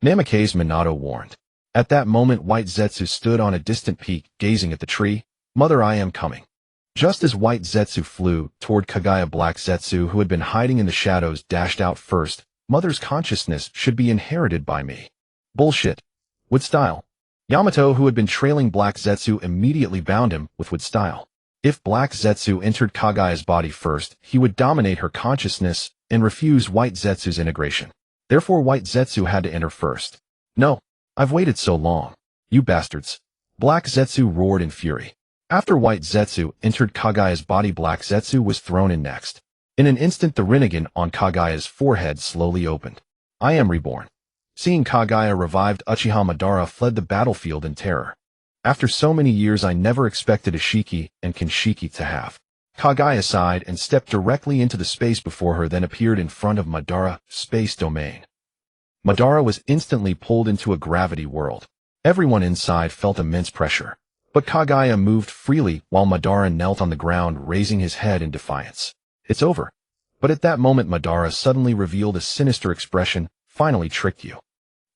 Namikaze Minato warned. At that moment, White Zetsu stood on a distant peak, gazing at the tree. Mother, I am coming. Just as White Zetsu flew toward Kagaya, Black Zetsu, who had been hiding in the shadows, dashed out first. Mother's consciousness should be inherited by me. Bullshit. Wood style. Yamato, who had been trailing Black Zetsu, immediately bound him with wood style. If Black Zetsu entered Kagaya's body first, he would dominate her consciousness and refuse White Zetsu's integration. Therefore, White Zetsu had to enter first. No, I've waited so long. You bastards. Black Zetsu roared in fury. After White Zetsu entered Kagaya's body, Black Zetsu was thrown in next. In an instant, the Rasengan on Kagaya's forehead slowly opened. I am reborn. Seeing Kagaya revived, Uchiha Madara fled the battlefield in terror. After so many years, I never expected a Shiki and Kinshiki to have. Kagaya sighed and stepped directly into the space before her, then appeared in front of Madara, space domain. Madara was instantly pulled into a gravity world. Everyone inside felt immense pressure. But Kagaya moved freely while Madara knelt on the ground, raising his head in defiance. It's over. But at that moment, Madara suddenly revealed a sinister expression. Finally tricked you.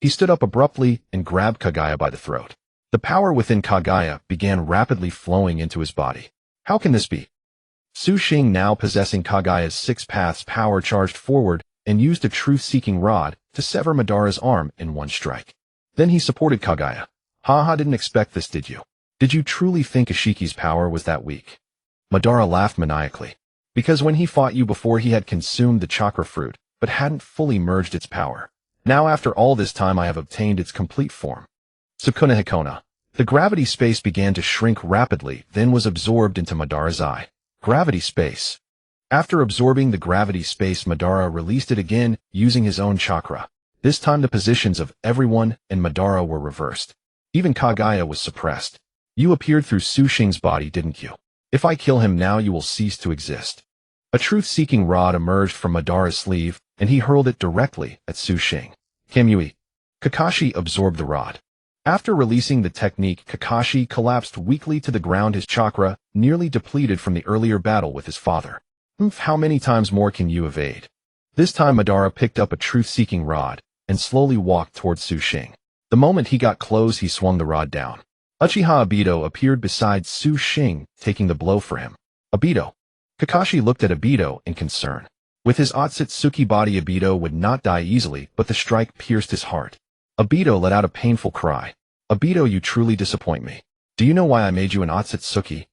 He stood up abruptly and grabbed Kagaya by the throat. The power within Kagaya began rapidly flowing into his body. How can this be? Xing, now possessing Kagaya's six paths power, charged forward and used a truth-seeking rod to sever Madara's arm in one strike. Then he supported Kagaya. Haha, didn't expect this, did you? Did you truly think Ashiki's power was that weak? Madara laughed maniacally. Because when he fought you before, he had consumed the chakra fruit, but hadn't fully merged its power. Now after all this time, I have obtained its complete form. Sukuna Hikona. The gravity space began to shrink rapidly, then was absorbed into Madara's eye. Gravity space. After absorbing the gravity space, Madara released it again using his own chakra. This time the positions of everyone and Madara were reversed. Even Kagaya was suppressed. You appeared through Xing's body, didn't you? If I kill him now, you will cease to exist. A truth-seeking rod emerged from Madara's sleeve, and he hurled it directly at Xing. Kamui. Kakashi absorbed the rod. After releasing the technique, Kakashi collapsed weakly to the ground, his chakra nearly depleted from the earlier battle with his father. How many times more can you evade? This time Madara picked up a truth-seeking rod and slowly walked towards Xing. The moment he got close, he swung the rod down. Uchiha Obito appeared beside Xing, taking the blow for him. Obito. Kakashi looked at Obito in concern. With his Otsutsuki body, Obito would not die easily, but the strike pierced his heart. Obito let out a painful cry. Obito, you truly disappoint me. Do you know why I made you an Otsutsuki?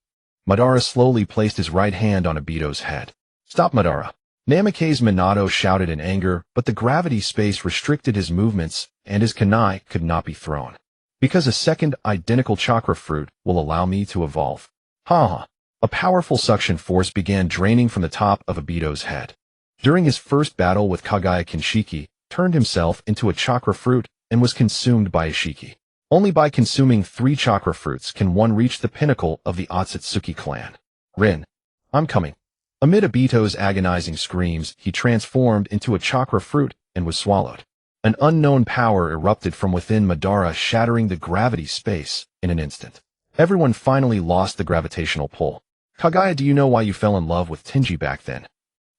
Madara slowly placed his right hand on Obito's head. Stop, Madara. Namikaze Minato shouted in anger, but the gravity space restricted his movements, and his kunai could not be thrown. Because a second identical chakra fruit will allow me to evolve. Ha! A powerful suction force began draining from the top of Obito's head. During his first battle with Kagaya, Kinshiki turned himself into a chakra fruit and was consumed by Ashiki. Only by consuming 3 chakra fruits can one reach the pinnacle of the Otsutsuki clan. Rin. I'm coming. Amid Obito's agonizing screams, he transformed into a chakra fruit and was swallowed. An unknown power erupted from within Madara, shattering the gravity space in an instant. Everyone finally lost the gravitational pull. Kagaya, do you know why you fell in love with Tenji back then?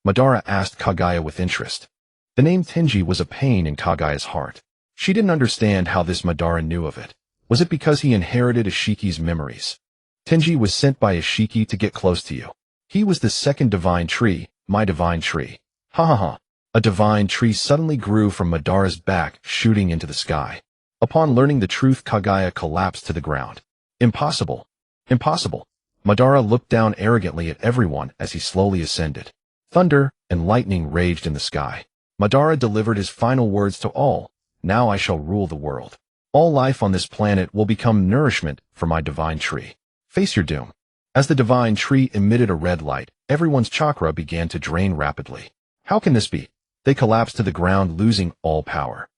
Madara asked Kagaya with interest. The name Tenji was a pain in Kagaya's heart. She didn't understand how this Madara knew of it. Was it because he inherited Ashiki's memories? Tenji was sent by Ashiki to get close to you. He was the second divine tree, my divine tree. Ha ha ha. A divine tree suddenly grew from Madara's back, shooting into the sky. Upon learning the truth, Kagaya collapsed to the ground. Impossible. Impossible. Madara looked down arrogantly at everyone as he slowly ascended. Thunder and lightning raged in the sky. Madara delivered his final words to all. Now I shall rule the world. All life on this planet will become nourishment for my divine tree. Face your doom. As the divine tree emitted a red light, everyone's chakra began to drain rapidly. How can this be? They collapsed to the ground, losing all power.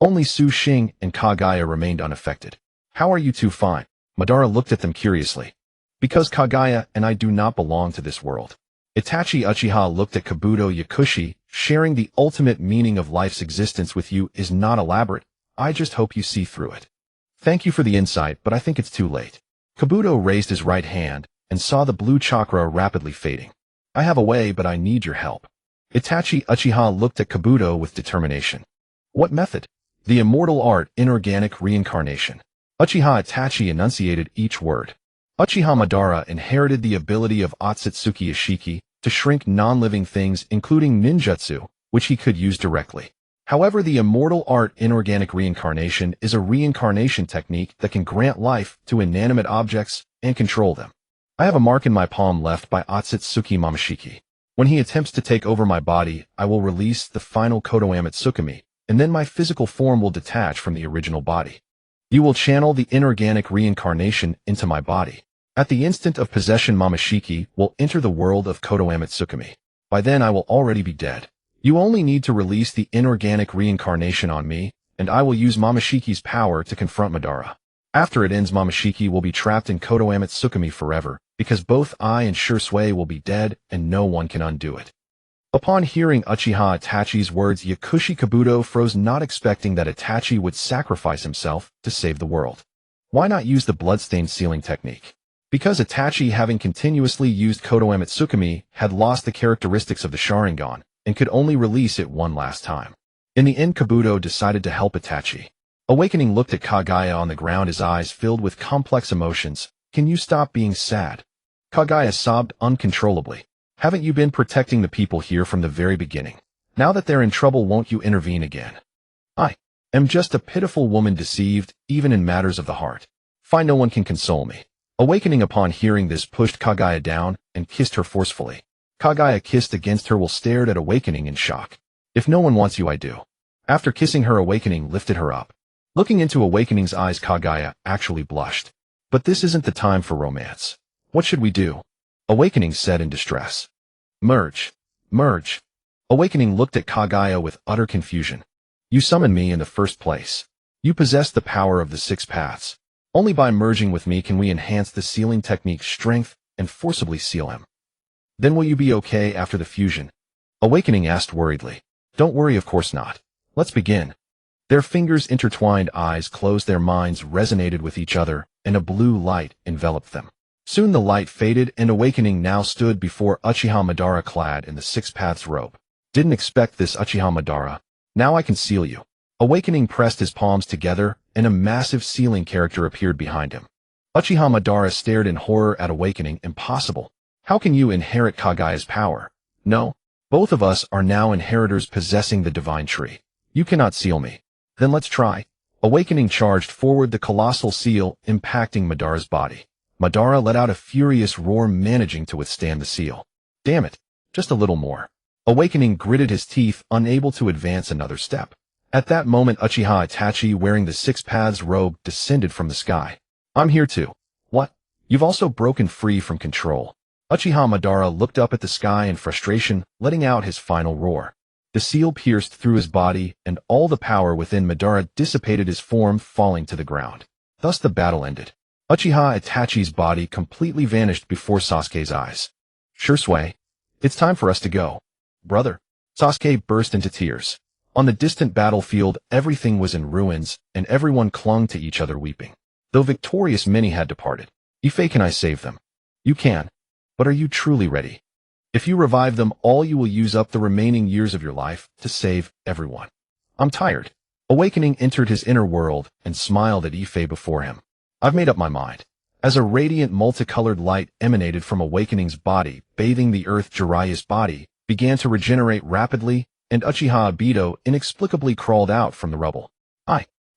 Only Xing and Kagaya remained unaffected. How are you two fine? Madara looked at them curiously. Because Kagaya and I do not belong to this world. Itachi Uchiha looked at Kabuto Yakushi. Sharing the ultimate meaning of life's existence with you is not elaborate. I just hope you see through it. Thank you for the insight, but I think it's too late. Kabuto raised his right hand and saw the blue chakra rapidly fading. I have a way, but I need your help. Itachi Uchiha looked at Kabuto with determination. What method? The immortal art, inorganic reincarnation. Uchiha Itachi enunciated each word. Uchiha Madara inherited the ability of Otsutsuki Ashiki to shrink non-living things, including ninjutsu, which he could use directly. However, the immortal art, inorganic reincarnation, is a reincarnation technique that can grant life to inanimate objects and control them. I have a mark in my palm left by Otsutsuki Momoshiki. When he attempts to take over my body, I will release the final Kotoame Tsukumi, and then my physical form will detach from the original body. You will channel the inorganic reincarnation into my body. At the instant of possession, Momoshiki will enter the world of Kotoame Tsukumi. By then I will already be dead. You only need to release the inorganic reincarnation on me, and I will use Momoshiki's power to confront Madara. After it ends, Momoshiki will be trapped in Kotoame Tsukumi forever, because both I and Shursui will be dead and no one can undo it. Upon hearing Uchiha Itachi's words, Yakushi Kabuto froze, not expecting that Itachi would sacrifice himself to save the world. Why not use the bloodstained sealing technique? Because Itachi, having continuously used Kotoame Tsukumi, had lost the characteristics of the Sharingan, and could only release it one last time. In the end, Kabuto decided to help Itachi. Awakening looked at Kagaya on the ground, his eyes filled with complex emotions. Can you stop being sad? Kagaya sobbed uncontrollably. Haven't you been protecting the people here from the very beginning? Now that they're in trouble, won't you intervene again? I am just a pitiful woman, deceived, even in matters of the heart. Find no one can console me. Awakening, upon hearing this, pushed Kagaya down and kissed her forcefully. Kagaya kissed against her while stared at Awakening in shock. If no one wants you, I do. After kissing her, Awakening lifted her up. Looking into Awakening's eyes, Kagaya actually blushed. But this isn't the time for romance. What should we do? Awakening said in distress. Merge. Merge. Awakening looked at Kagaya with utter confusion. You summoned me in the first place. You possess the power of the six paths. Only by merging with me can we enhance the sealing technique's strength and forcibly seal him. Then will you be okay after the fusion? Awakening asked worriedly. Don't worry, of course not. Let's begin. Their fingers intertwined, eyes closed, their minds resonated with each other, and a blue light enveloped them. Soon the light faded, and Awakening now stood before Uchiha Madara clad in the Six Paths robe. Didn't expect this, Uchiha Madara. Now I can seal you. Awakening pressed his palms together, and a massive sealing character appeared behind him. Uchiha Madara stared in horror at Awakening. Impossible. How can you inherit Kagaya's power? No. Both of us are now inheritors possessing the divine tree. You cannot seal me. Then let's try. Awakening charged forward, the colossal seal impacting Madara's body. Madara let out a furious roar, managing to withstand the seal. Damn it. Just a little more. Awakening gritted his teeth, unable to advance another step. At that moment, Uchiha Itachi, wearing the Six Paths robe, descended from the sky. I'm here too. What? You've also broken free from control. Uchiha Madara looked up at the sky in frustration, letting out his final roar. The seal pierced through his body, and all the power within Madara dissipated, his form falling to the ground. Thus the battle ended. Uchiha Itachi's body completely vanished before Sasuke's eyes. Shursui, it's time for us to go. Brother. Sasuke burst into tears. On the distant battlefield, everything was in ruins, and everyone clung to each other weeping. Though victorious, many had departed. Ife, can I save them? You can. But are you truly ready? If you revive them all, you will use up the remaining years of your life to save everyone. I'm tired. Awakening entered his inner world and smiled at Ife before him. I've made up my mind. As a radiant multicolored light emanated from Awakening's body, bathing the earth, Jiraiya's body began to regenerate rapidly, and Uchiha Obito inexplicably crawled out from the rubble.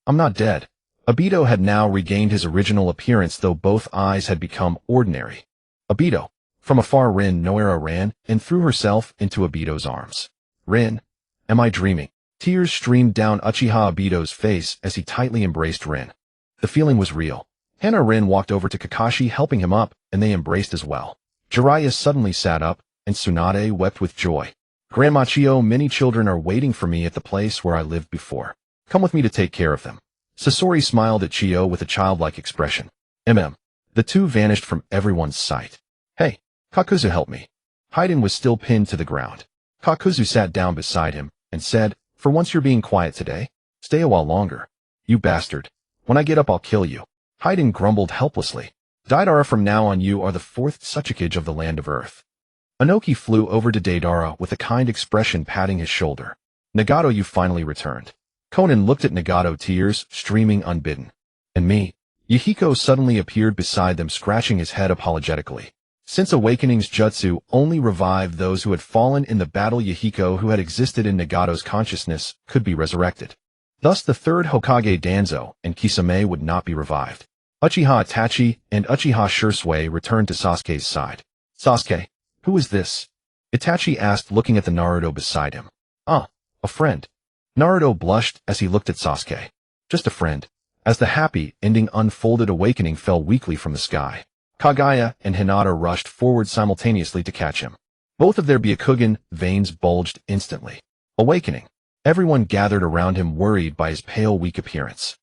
I'm not dead. Obito had now regained his original appearance, though both eyes had become ordinary. Obito. From afar, Rin Noera ran and threw herself into Obito's arms. Rin, am I dreaming? Tears streamed down Uchiha Obito's face as he tightly embraced Rin. The feeling was real. Hana Rin walked over to Kakashi, helping him up, and they embraced as well. Jiraiya suddenly sat up, and Tsunade wept with joy. Grandma Chio, many children are waiting for me at the place where I lived before. Come with me to take care of them. Sasori smiled at Chio with a childlike expression. The two vanished from everyone's sight. Hey, Kakuzu, help me. Haiden was still pinned to the ground. Kakuzu sat down beside him and said, For once you're being quiet today. Stay a while longer. You bastard. When I get up, I'll kill you. Haiden grumbled helplessly. Deidara, from now on you are the fourth Hokage of the land of Earth. Inoki flew over to Deidara with a kind expression, patting his shoulder. Nagato, you finally returned. Konan looked at Nagato, tears streaming unbidden. And me? Yahiko suddenly appeared beside them, scratching his head apologetically. Since Awakening's jutsu only revived those who had fallen in the battle, Yahiko, who had existed in Nagato's consciousness, could be resurrected. Thus the third Hokage Danzo and Kisame would not be revived. Uchiha Itachi and Uchiha Shursui returned to Sasuke's side. Sasuke, who is this? Itachi asked, looking at the Naruto beside him. Ah, a friend. Naruto blushed as he looked at Sasuke. Just a friend. As the happy ending unfolded, awakening fell weakly from the sky. Kagaya and Hinata rushed forward simultaneously to catch him. Both of their Byakugan veins bulged instantly. Awakening. Everyone gathered around him, worried by his pale, weak appearance.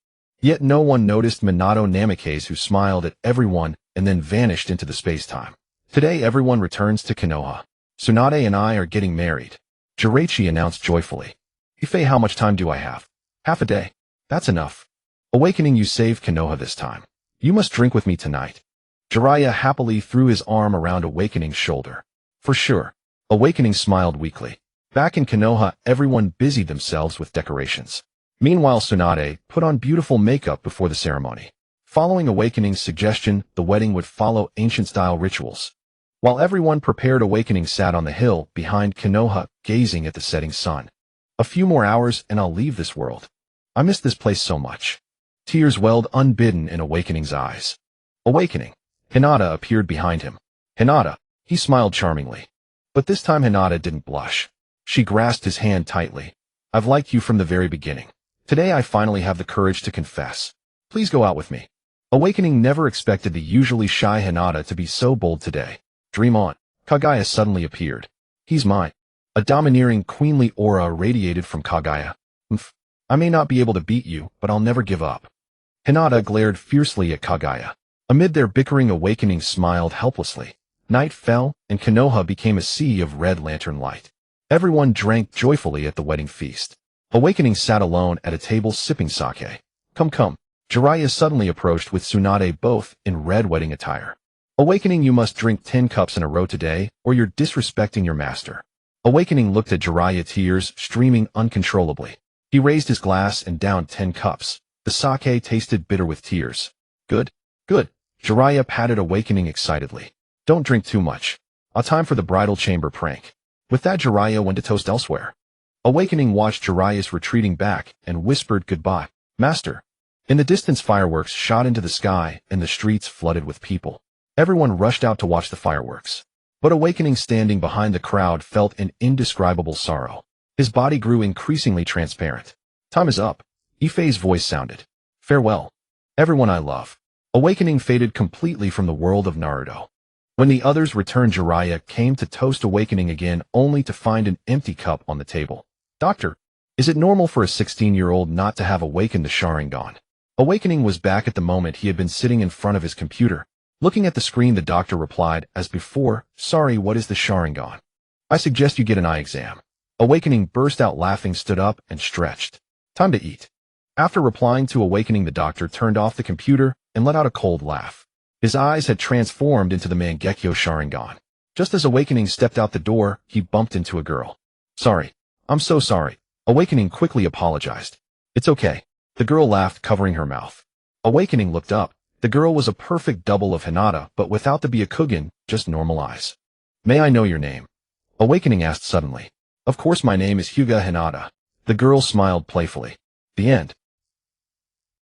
Yet no one noticed Minato Namikaze, who smiled at everyone and then vanished into the space-time. Today everyone returns to Konoha. Tsunade and I are getting married. Jiraiya announced joyfully. Ife, how much time do I have? Half a day. That's enough. Awakening, you saved Konoha this time. You must drink with me tonight. Jiraiya happily threw his arm around Awakening's shoulder. For sure. Awakening smiled weakly. Back in Konoha, everyone busied themselves with decorations. Meanwhile, Tsunade put on beautiful makeup before the ceremony. Following Awakening's suggestion, the wedding would follow ancient-style rituals. While everyone prepared, Awakening sat on the hill behind Konoha, gazing at the setting sun. A few more hours and I'll leave this world. I miss this place so much. Tears welled unbidden in Awakening's eyes. Awakening. Hinata appeared behind him. Hinata. He smiled charmingly. But this time Hinata didn't blush. She grasped his hand tightly. I've liked you from the very beginning. Today I finally have the courage to confess. Please go out with me. Awakening never expected the usually shy Hinata to be so bold today. Dream on. Kagaya suddenly appeared. He's mine. A domineering, queenly aura radiated from Kagaya. I may not be able to beat you, but I'll never give up. Hinata glared fiercely at Kagaya. Amid their bickering, Awakening smiled helplessly. Night fell, and Konoha became a sea of red lantern light. Everyone drank joyfully at the wedding feast. Awakening sat alone at a table sipping sake. Come. Jiraiya suddenly approached with Tsunade, both in red wedding attire. Awakening, you must drink 10 cups in a row today, or you're disrespecting your master. Awakening looked at Jiraiya, tears streaming uncontrollably. He raised his glass and downed 10 cups. The sake tasted bitter with tears. Good. Jiraiya patted Awakening excitedly. Don't drink too much. Time for the bridal chamber prank. With that, Jiraiya went to toast elsewhere. Awakening watched Jiraiya's retreating back and whispered goodbye. Master. In the distance, fireworks shot into the sky and the streets flooded with people. Everyone rushed out to watch the fireworks. But Awakening, standing behind the crowd, felt an indescribable sorrow. His body grew increasingly transparent. Time is up. Ife's voice sounded. Farewell. Everyone I love. Awakening faded completely from the world of Naruto. When the others returned, Jiraiya came to toast Awakening again, only to find an empty cup on the table. Doctor, is it normal for a 16-year-old not to have awakened the Sharingan? Awakening was back at the moment. He had been sitting in front of his computer. Looking at the screen, the doctor replied, as before, sorry, what is the Sharingan? I suggest you get an eye exam. Awakening burst out laughing, stood up, and stretched. Time to eat. After replying to Awakening, the doctor turned off the computer and let out a cold laugh. His eyes had transformed into the Mangekyo Sharingan. Just as Awakening stepped out the door, he bumped into a girl. Sorry. I'm so sorry. Awakening quickly apologized. It's okay. The girl laughed, covering her mouth. Awakening looked up. The girl was a perfect double of Hinata, but without the Byakugan, just normal eyes. May I know your name? Awakening asked suddenly. Of course, my name is Hyuga Hinata. The girl smiled playfully. The end.